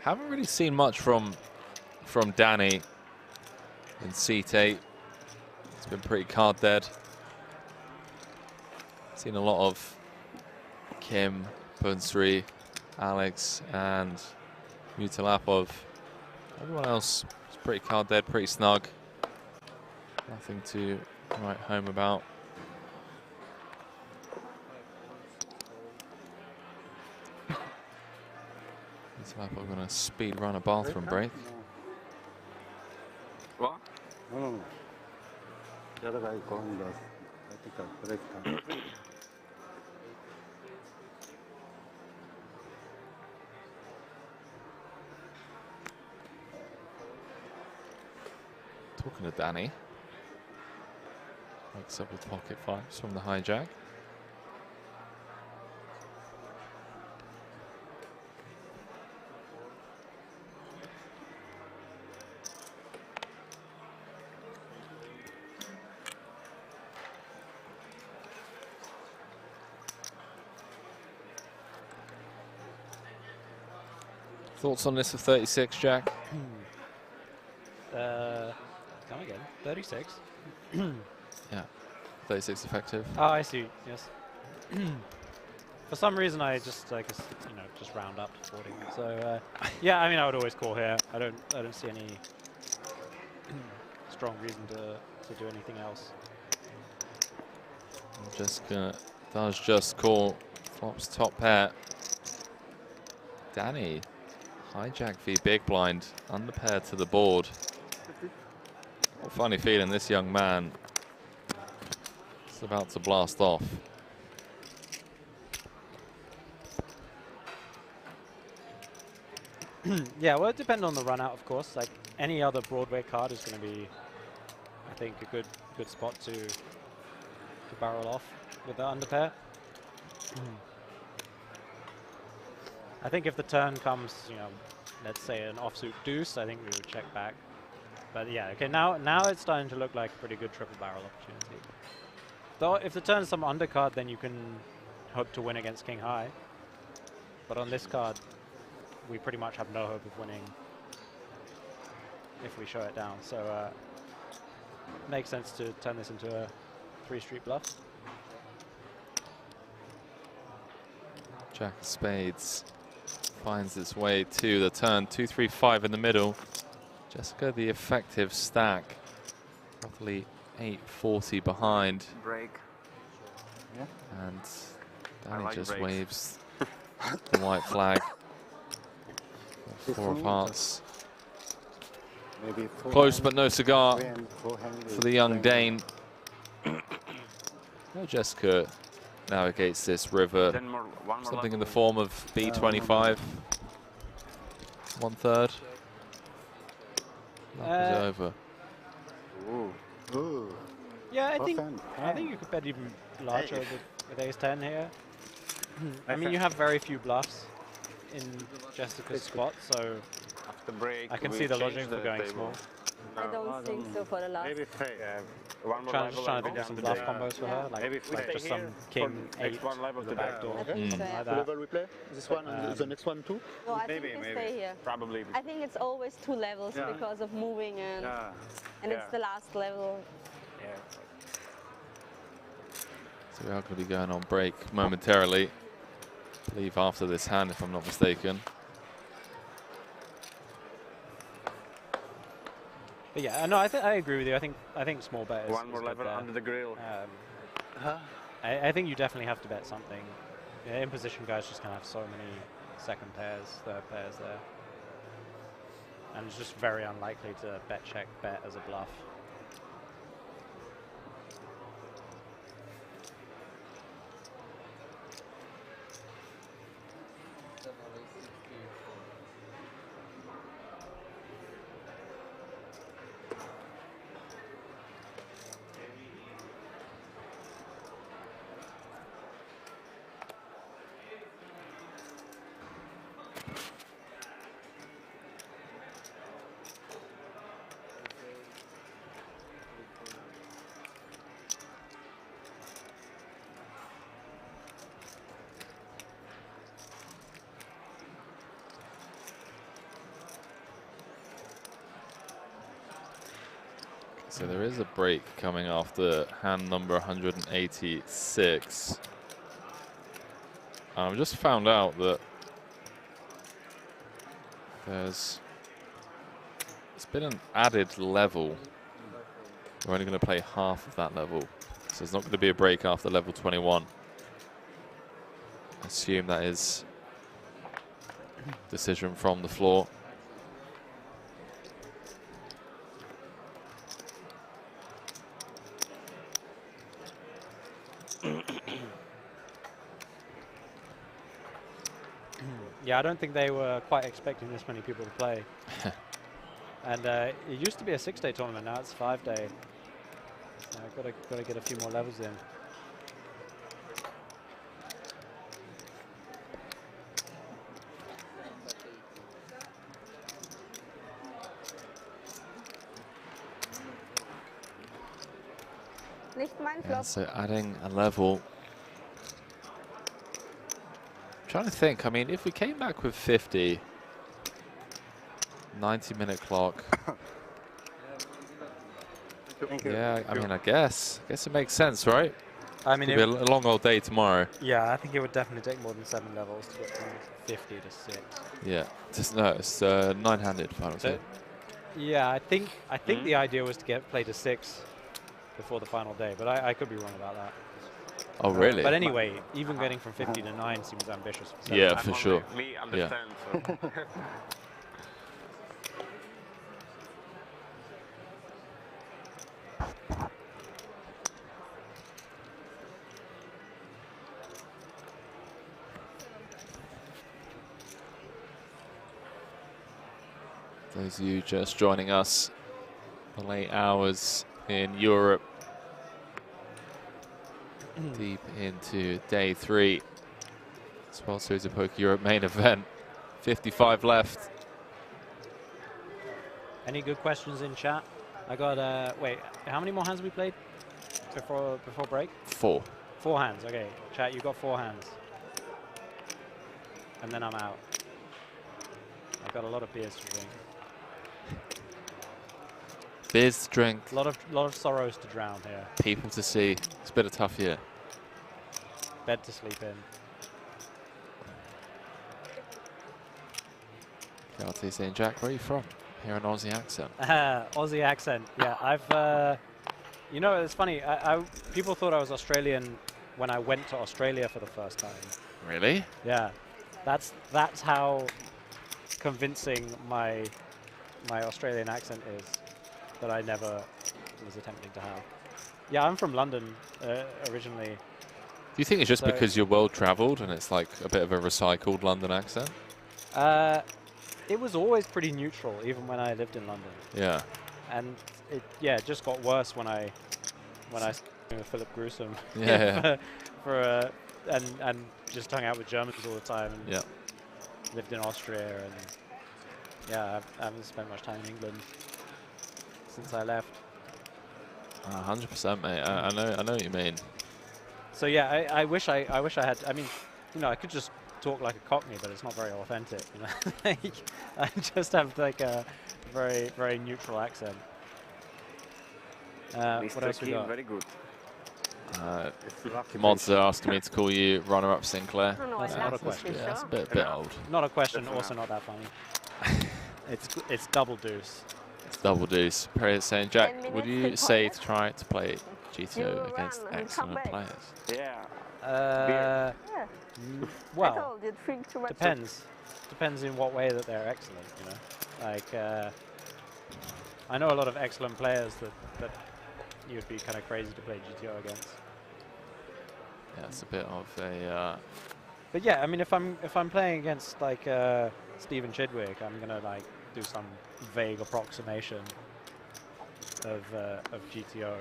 Haven't really seen much from Danny in seat 8. It's been pretty card dead. Seen a lot of Kim, Punsri, Alex, and Mutalapov. Everyone else is pretty card dead, pretty snug. Nothing to write home about. Mutalapov going to speed run a bathroom break. What? No. The other guy calling us. I think a break time. Talking to Danny. Wakes up with pocket fives from the hijack. Thoughts on this of 36, Jack? Come again. 36. Yeah, 36 effective. Oh, I see. Yes. For some reason, I just just round up to 40. So yeah, I mean, I would always call here. I don't see any strong reason to do anything else. Jessica does just call. Flops top pair. Danny, hijack v big blind, under pair to the board. Got a funny feeling this young man is about to blast off. Yeah, well, it depends on the run out, of course. Like any other Broadway card is going to be, I think, a good spot to barrel off with the underpair. I think if the turn comes, let's say an offsuit deuce, I think we would check back. But yeah, okay, now it's starting to look like a pretty good triple barrel opportunity. Though if the turn is some undercard, then you can hope to win against king high. But on this card, we pretty much have no hope of winning if we show it down. So makes sense to turn this into a 3-street bluff. Jack of spades finds its way to the turn. 2-3-5 in the middle. Jessica, the effective stack, roughly 840 behind. Break. Yeah. And Danny like just breaks. waves the white flag. 4 of hearts. Maybe Close but no cigar for the young Dane. No, Jessica navigates this river. One more Something in the form of B25. 1/3. Luck is over. Ooh. Yeah, I think Often. you could bet even larger with ace-10 here. I mean, you have very few bluffs in Jessica's spot, so After break, I can we see the change logic for the going table. small. I don't think so for the last. Maybe fake. One more Just trying to think of some bluff Yeah. combos for her, Maybe like just here some king for 8 next one level to the to back door, I think so, something yeah. like The that. level we play? This one and the next one too? No, I Maybe, think we maybe. stay here. Probably. I think it's always 2 levels Yeah. because of moving and Yeah. it's the last level. Yeah. So we are going to be going on break momentarily. I believe after this hand, if I'm not mistaken. But yeah, no, I agree with you. I think small bet is One more is good level there. under the grill. I think you definitely have to bet something. Yeah, in position guys just gonna have so many second pairs, third pairs there, and it's just very unlikely to bet check bet as a bluff. So there is a break coming after hand number 186. I've just found out that there's been an added level. We're only going to play half of that level. So there's not going to be a break after level 21. I assume that is decision from the floor. Yeah, I don't think they were quite expecting this many people to play. And it used to be a 6-day tournament, now it's 5-day. So gotta get a few more levels in. Yeah, so adding a level. I'm trying to think, I mean, if we came back with 50, 90-minute clock. Yeah, I mean, I guess it makes sense, right? I mean, it'll be a long old day tomorrow. Yeah, I think it would definitely take more than 7 levels to get from 50 to 6. Yeah, no, it's 9-handed final So, table. yeah, I think the idea was to play to 6 before the final day, but I could be wrong about that. Oh, really? But anyway, even getting from 50 to 9 seems ambitious. For Yeah, for sure. Me understand. So. Those of you just joining us, the late hours in Europe, deep into day 3. World Series of Poker Europe main event, 55 left. Any good questions in chat? I got wait, how many more hands have we played before break? 4. 4 hands. Okay, chat, you got 4 hands, and then I'm out. I've got a lot of beers to drink. Beers to drink. A lot of sorrows to drown here. People to see. It's been a tough year. Bed to sleep in. KRT saying, Jack, where are you from? Hear an Aussie accent. Aussie accent. Yeah, I've. You know, it's funny. People thought I was Australian when I went to Australia for the first time. Really? Yeah, that's how convincing my Australian accent is, that I never was attempting to have. Yeah, I'm from London originally. Do you think it's just because you're well travelled and it's like a bit of a recycled London accent? It was always pretty neutral, even when I lived in London. Yeah. And it just got worse when I started with Philip Gruesome. Yeah. and just hung out with Germans all the time. And yeah. Lived in Austria, and yeah, I haven't spent much time in England since I left. 100%, mate. I know what you mean. So yeah, I wish I had. I mean, you know, I could just talk like a Cockney, but it's not very authentic. You know, like, I just have like a very, very neutral accent. What else we got? Very good. Monster asked me to call you runner-up Sinclair. That's not a question. Yeah, it's a bit old. Not a question. Also not that funny. It's double deuce. It's double deuce. Perry is saying, Jack, would you say to try to play GTO against excellent players? Yeah. Well, depends. Depends in what way that they're excellent. You know, like I know a lot of excellent players that you'd be kind of crazy to play GTO against. Yeah, it's a bit of a. But yeah, I mean, if I'm playing against like Stephen Chidwick, I'm gonna like do some vague approximation of GTO.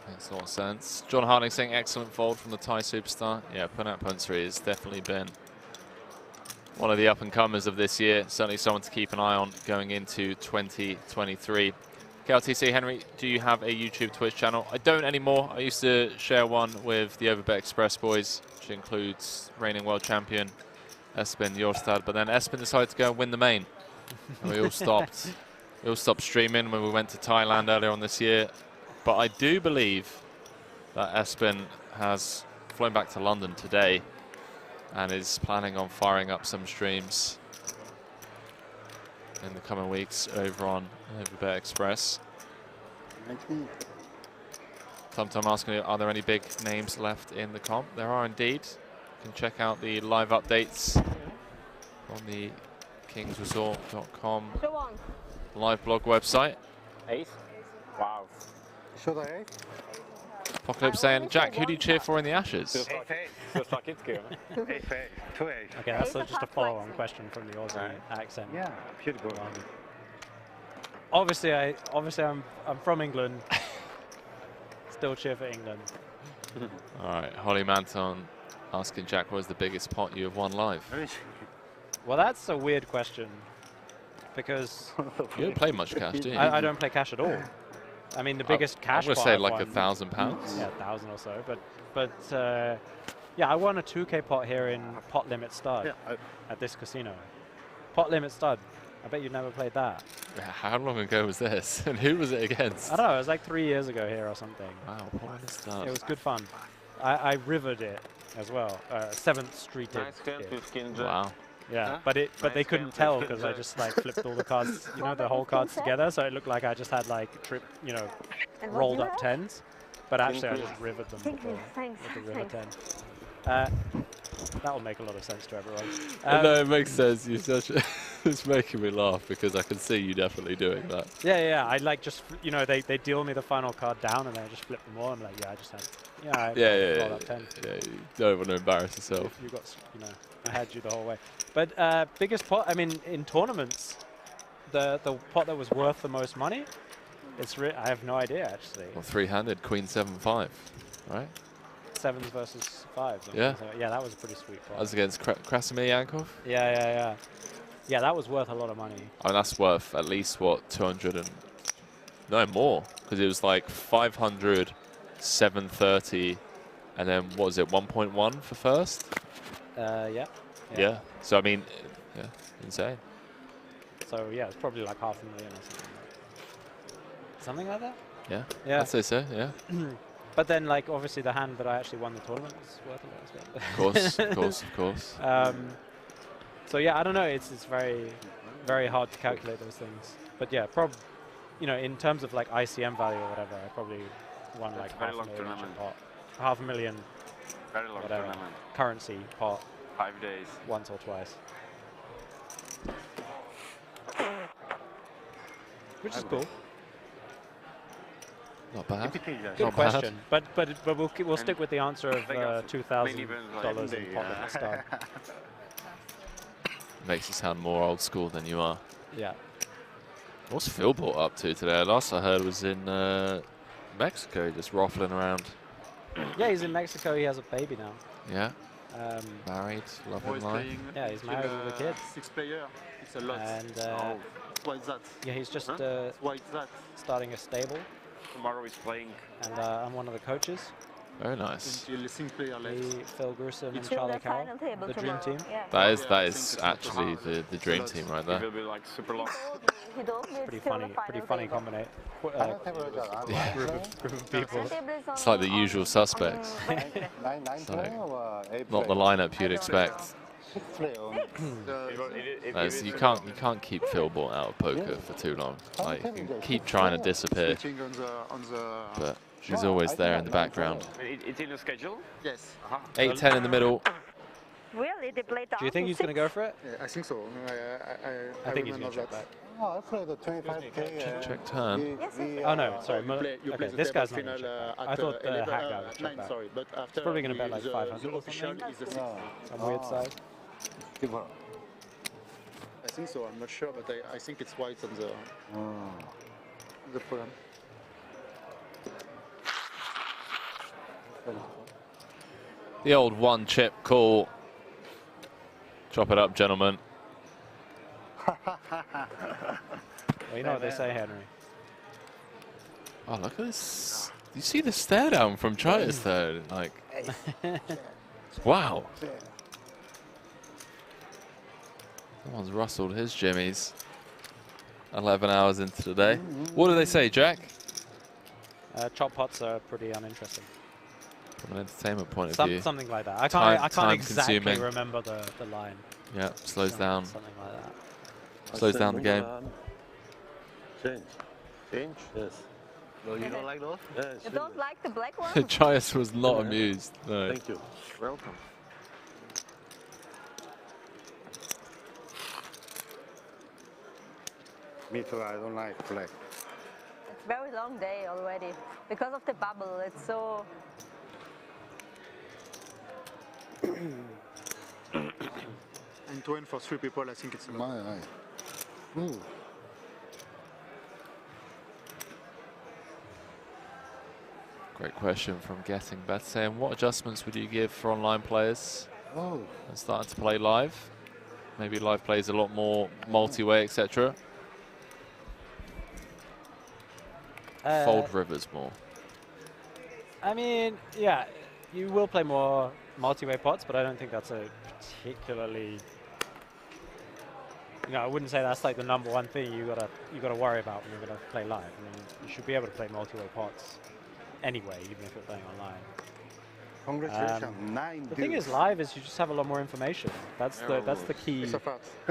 Makes a lot of sense. John Harding saying excellent fold from the Thai superstar. Yeah, Punat Punsri has definitely been one of the up-and-comers of this year. Certainly someone to keep an eye on going into 2023. KLTC, Henry, do you have a YouTube Twitch channel? I don't anymore. I used to share one with the WSOP boys, which includes reigning world champion Espen Jorstad, but then Espen decided to go and win the main. And we all stopped. We all stopped streaming when we went to Thailand earlier on this year. But I do believe that Espen has flown back to London today and is planning on firing up some streams in the coming weeks over on PokerXpress. Sometime asking, are there any big names left in the comp? There are indeed. You can check out the live updates on the kingsresort.com live blog website. Ace? Wow. Should I? Apocalypse saying, Jack, who do you cheer for in the Ashes? Okay, that's just a follow-on question from the Aussie accent. Yeah, beautiful. Obviously, I'm from England. Still cheer for England. All right, Holly Manton asking Jack, what is the biggest pot you have won live? Well, that's a weird question because you don't play much cash, do you? I don't play cash at all. I mean, the biggest cash. I would pot say I've like won, £1,000. Yeah, 1,000 or so. But yeah, I won a 2K pot here in Pot Limit Stud at this casino. Pot Limit Stud. I bet you've never played that. How long ago was this? And who was it against? I don't know. It was like 3 years ago here or something. Wow, Pot Limit Stud. It was good fun. I rivered it as well. 7th Street. Wow. Yeah, but they couldn't tell because I just like flipped all the cards, you know, the whole cards together, so it looked like I just had like rolled up tens, but actually I just rivered them with the river 10. That will make a lot of sense to everyone. No, it makes sense. It's making me laugh because I can see you definitely doing that. Yeah. I like just, you know, they deal me the final card down and then I just flip them all. I'm like, yeah, I just had, rolled up 10. Yeah, you don't want to embarrass yourself. You got, you know, I had you the whole way. But biggest pot, I mean, in tournaments, the pot that was worth the most money, I have no idea actually. Well, three-handed, Queen 7-5, right? 7s versus 5s. Yeah. Yeah, that was a pretty sweet pot. That was against Krasimir Yankov? Yeah. Yeah, that was worth a lot of money. I mean, that's worth at least, what, 200 and... No, more. Because it was like 500, 730, and then, what was it, 1.1 for first? Yeah. Yeah. So, I mean, yeah, insane. So, yeah, it's probably like $500,000 or something. Something like that? Yeah. I'd say so, yeah. But then, like, obviously the hand that I actually won the tournament was worth a lot as well. Of course. So, yeah, I don't know. It's very, very hard to calculate those things. But, yeah, you know, in terms of, like, ICM value or whatever, I probably won, like, $500,000 Very long whatever, tournament. currency pot. 5 days. Once or twice. Which is cool. Not bad. Good question. But we'll stick with the answer of $2,000 in pot start. Makes you sound more old school than you are. Yeah. What's Phil brought up to today? Last I heard was in Mexico, just raffling around. Yeah, he's in Mexico. He has a baby now. Yeah. Married, loving life. Yeah, he's married with a kid. 6 players. It's a lot. And why is that? Yeah, he's just why is that? starting a stable. Tomorrow he's playing. And I'm one of the coaches. Very nice. Phil Grusom and Charlie Carroll, the dream team. Yeah. That is actually the dream team right there. It will be like super long. Pretty funny combination. Group of people. It's like the usual suspects. Not the lineup you'd expect. You can't keep Phil bought out of poker for too long. Like, you can keep trying to disappear, but she's always there in the background. It's in the schedule? Yes. 8-10 in the middle. Really? They played Do you think he's going to go for it? Yeah, I think so. I think he's going to check back. Oh, I played the 25K. Check turn. Oh no, sorry. Okay, this guy's not going to check back. I thought the hat guy would check back. Sorry, but after he's probably going to bet like 500 or something. Some weird size. I think so. I'm not sure, but I think it's white on the program. The old one chip call. Chop it up, gentlemen. Well, you know what they say, Henry. Oh, look at this. You see the stare down from Tritus though? Like, wow. Someone's rustled his jimmies. 11 hours into the day. What do they say, Jack? Chop pots are pretty uninteresting. From an entertainment point of view. Something like that. I can't exactly consuming. remember the line. Yeah, slows down. Something like that. Slows down the game. Change. Change? Yes. No, you don't like those? Yes. You don't like the black one? Jais was not amused. No. Thank you. Welcome. Me too, I don't like black. It's a very long day already. Because of the bubble, it's so... And to win for 3 people, I think it's a lot. Great question from Getting Better, saying, what adjustments would you give for online players? And starting to play live? Maybe live plays a lot more multi-way, etc. Fold rivers more. I mean, yeah, you will play more multi-way pots, but I don't think that's a particularly... You know, I wouldn't say that's like the #1 thing you gotta worry about when you're gonna play live. I mean, you should be able to play multi-way pots anyway, even if you're playing online. Congratulations, the thing is, live is you just have a lot more information. That's the key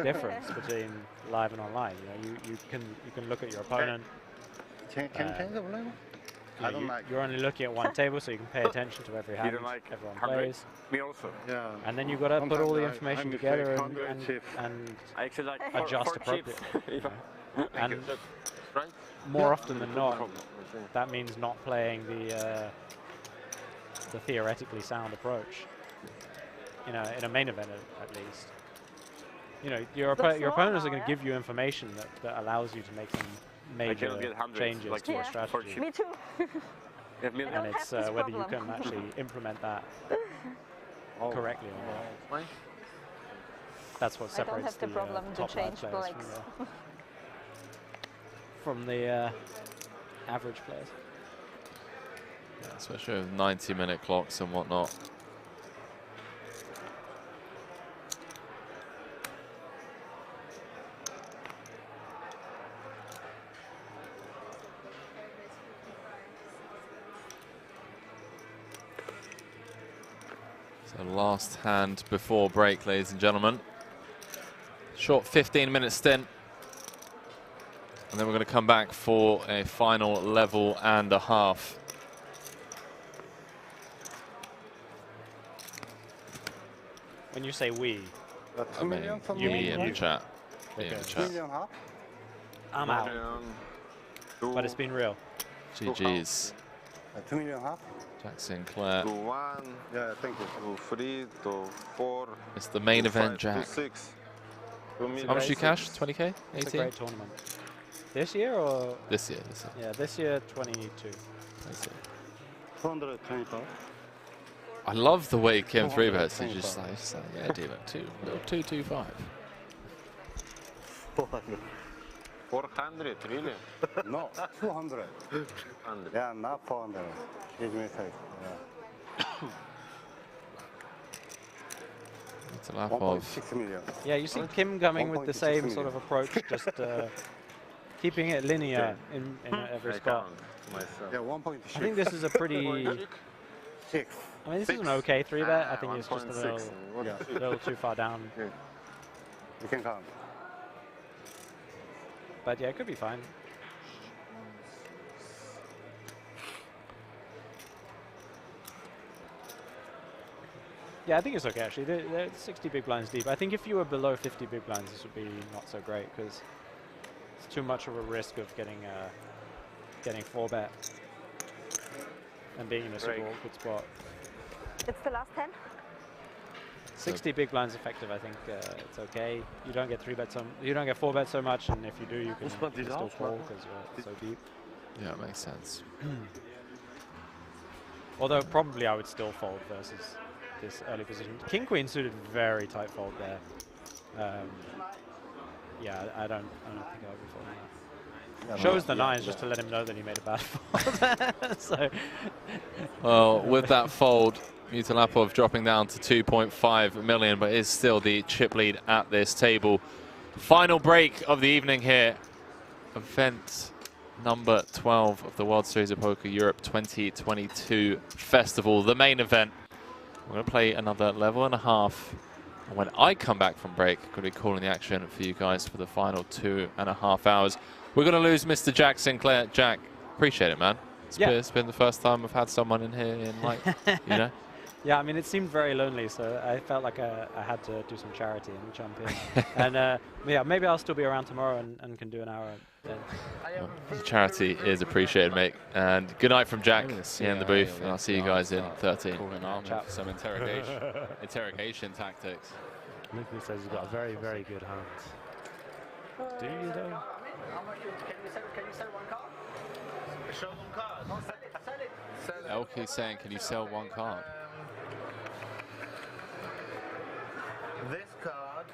difference between live and online. You know, you can look at your opponent. Can you change the volume? I don't like. You're only looking at one table, so you can pay attention to every hand everyone plays. Me also. Yeah. And then you got to put all the information together and I actually like adjust appropriately. And more often than not, that means not playing the theoretically sound approach. You know, in a main event at least. You know, your opponents are going to give you information that allows you to make some major changes to your strategy. Me too. And it's whether you can actually implement that correctly or not. That's what separates the problem to top change players blacks. from the average players. Yeah, especially with 90-minute clocks and whatnot. So last hand before break, ladies and gentlemen. Short 15-minute stint. And then we're going to come back for a final level and a half. When you say we, I mean, you in the chat. Me in the chat. I'm out. But it's been real. GG's. 2.5 million. Jack Sinclair. 2-1. Yeah, thank you. 2-3, 2-4. It's the main event, Jack. 2-6. How much you cash? 20k? 18? It's a great tournament. This year or? This year. Yeah, this year 22. I see. 225. I love the way Kim 3-bets. He's just like, yeah, deal it. 225. 400. 400, really? No, 200. 100. Yeah, not 400. It's mistake. Yeah. It's a laugh of 1.6 million. Yeah, you see Kim coming with the same sort of approach, just keeping it linear in every spot. Yeah, 1.6. I think this is a pretty... 6. I mean, this is an okay 3-bet. I think it's just a little too far down. You can count. But yeah, it could be fine. Yeah, I think it's okay actually. They're 60 big blinds deep. I think if you were below 50 big blinds, this would be not so great because it's too much of a risk of getting 4-bet and being in a super awkward spot. It's the last 10? 60 big blinds effective, I think it's okay. You don't get 3-bet you don't get 4-bet so much, and if you do, you can still fold because you're so deep. Yeah, it makes sense. Although probably I would still fold versus this early position. King Queen suited, very tight fold there. Yeah, I don't think I would be folding that. Shows the nines just to let him know that he made a bad fold. So, well, with that fold, Mutalapov dropping down to 2.5 million, but is still the chip lead at this table. Final break of the evening here. event number 12 of the World Series of Poker Europe 2022 Festival, the main event. We're going to play another level and a half. And when I come back from break, I'm going to be calling the action for you guys for the final 2.5 hours. We're going to lose Mr. Jack Sinclair. Jack, appreciate it, man. It's been the first time I've had someone in here in, like, you know. Yeah, I mean, it seemed very lonely, so I felt like I had to do some charity and jump in. And yeah, maybe I'll still be around tomorrow and can do an hour then. Well, charity is appreciated, mate. And good night from Jack here in the booth, and I'll see you guys in 13. Some interrogation tactics. Luke says he's got a very, very good hand. Do you, though? Can you sell one card? Show one card. No, sell it. Elke's saying, can you sell one card? This card,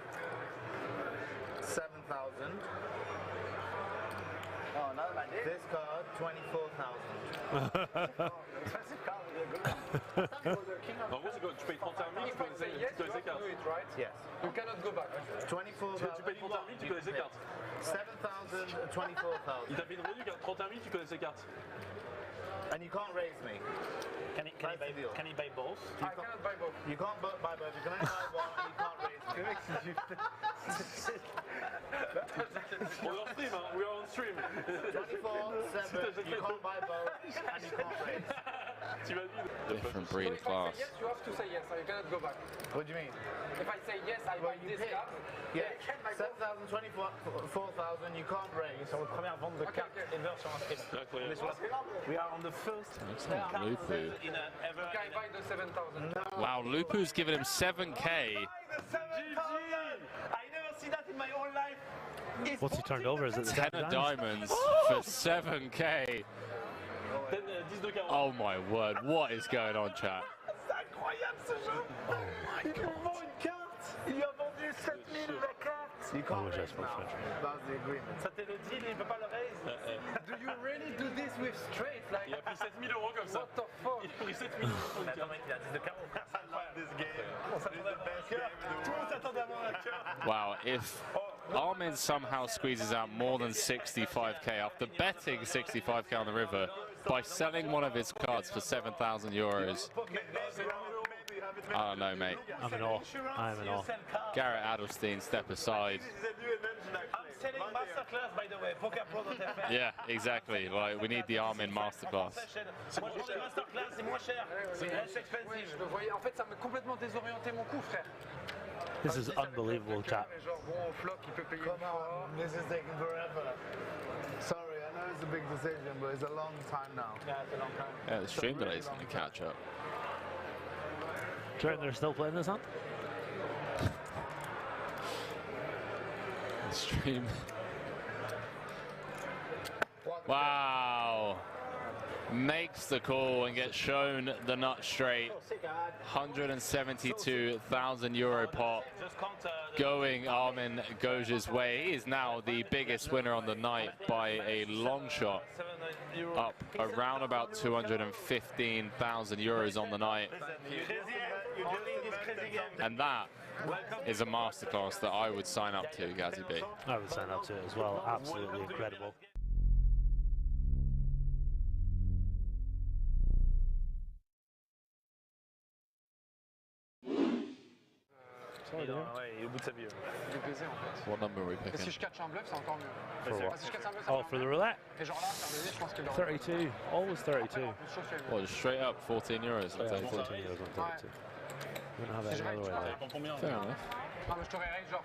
7,000. Oh, not like this. This card, 24,000. En gros, c'est que tu payes 31 000, tu connais les cartes. Right? Yes. You cannot go back. 24,000. Tu payes 31 000, tu connais les cartes. 7,000, 24,000. Il t'a fait une revue qui a 31 000, tu connais ses cartes. And you can't raise me. Can he buy both? I cannot buy both. You can't buy both. You can only buy one and you can't raise me. On est en stream, hein. We are on stream. 24/7, you can't buy both and you can't raise. Different breed of class. Yes, you have to say yes. You cannot go back. What do you mean? If I say yes, I buy this card. Yeah, 7,000, 24,000, you can't raise. Sur votre première vente de cartes ever sur un stream. We are on the first Lupu. Okay, I buy the 7,000. Wow, Lupu's given him 7K. I never see that in my whole life. What's he turned over? Is it the 10 of diamonds for 7K. Oh my word, what is going on, chat? C'est incroyable ce jeu. Oh my god. Il vend une carte. Il a vendu 7000 la carte. You can't raise now. That's the agreement. C'était le deal, il ne peut pas le raise. Do you really do this with straight? Like, Il a pris 7 000 € comme ça. what the fuck? Il a pris 7 000 €. Attends, mec, il a 10 de carreau. I love this game. On s'attendait à un cœur. Tout le monde s'attendait à avoir un cœur. Wow, if Armin somehow squeezes out more than 65k after betting 65k on the river by selling one of his cards for 7,000 euros. I don't know, mate. I'm in awe. I'm in awe. Garrett Adelstein, step aside. I'm selling masterclass, by the way. PokerPro.fr. Yeah, exactly. Like, we need the Armin masterclass. Moi, je dis masterclass, c'est moins cher. C'est less expensive. Ouais, je le voyais. En fait, ça m'a complètement désorienté mon coup, frère. This is unbelievable, chat. Genre, bon, flop, il peut payer. Come on, this is taking forever. Sorry, I know it's a big decision, but it's a long time now. Yeah, it's a long time. Yeah, the stream delay's going to catch up. Do you reckon they're still playing this on? The stream. Wow. Makes the call and gets shown the nut straight. 172,000 euro pot going Armin Goj's way. He is now the biggest winner on the night by a long shot, up around about 215,000 euros on the night. And that is a masterclass that I would sign up to, Gazzy B. I would sign up to it as well. Absolutely incredible. Ouais, il est au bout de sa vie. Du baiser en fait. What number are we Et picking? si je catch un bluff, c'est encore mieux. For what? Si je catch un bluff, ça Oh, va for the encore roulette? mieux. Et genre là, faire baiser, je pense qu'il aura. 32. Always 32. Well, just straight up 14 euros. Yeah, 14 euros on 32. We don't have that any other way. Fair enough. Ah, mais je t'aurais raise genre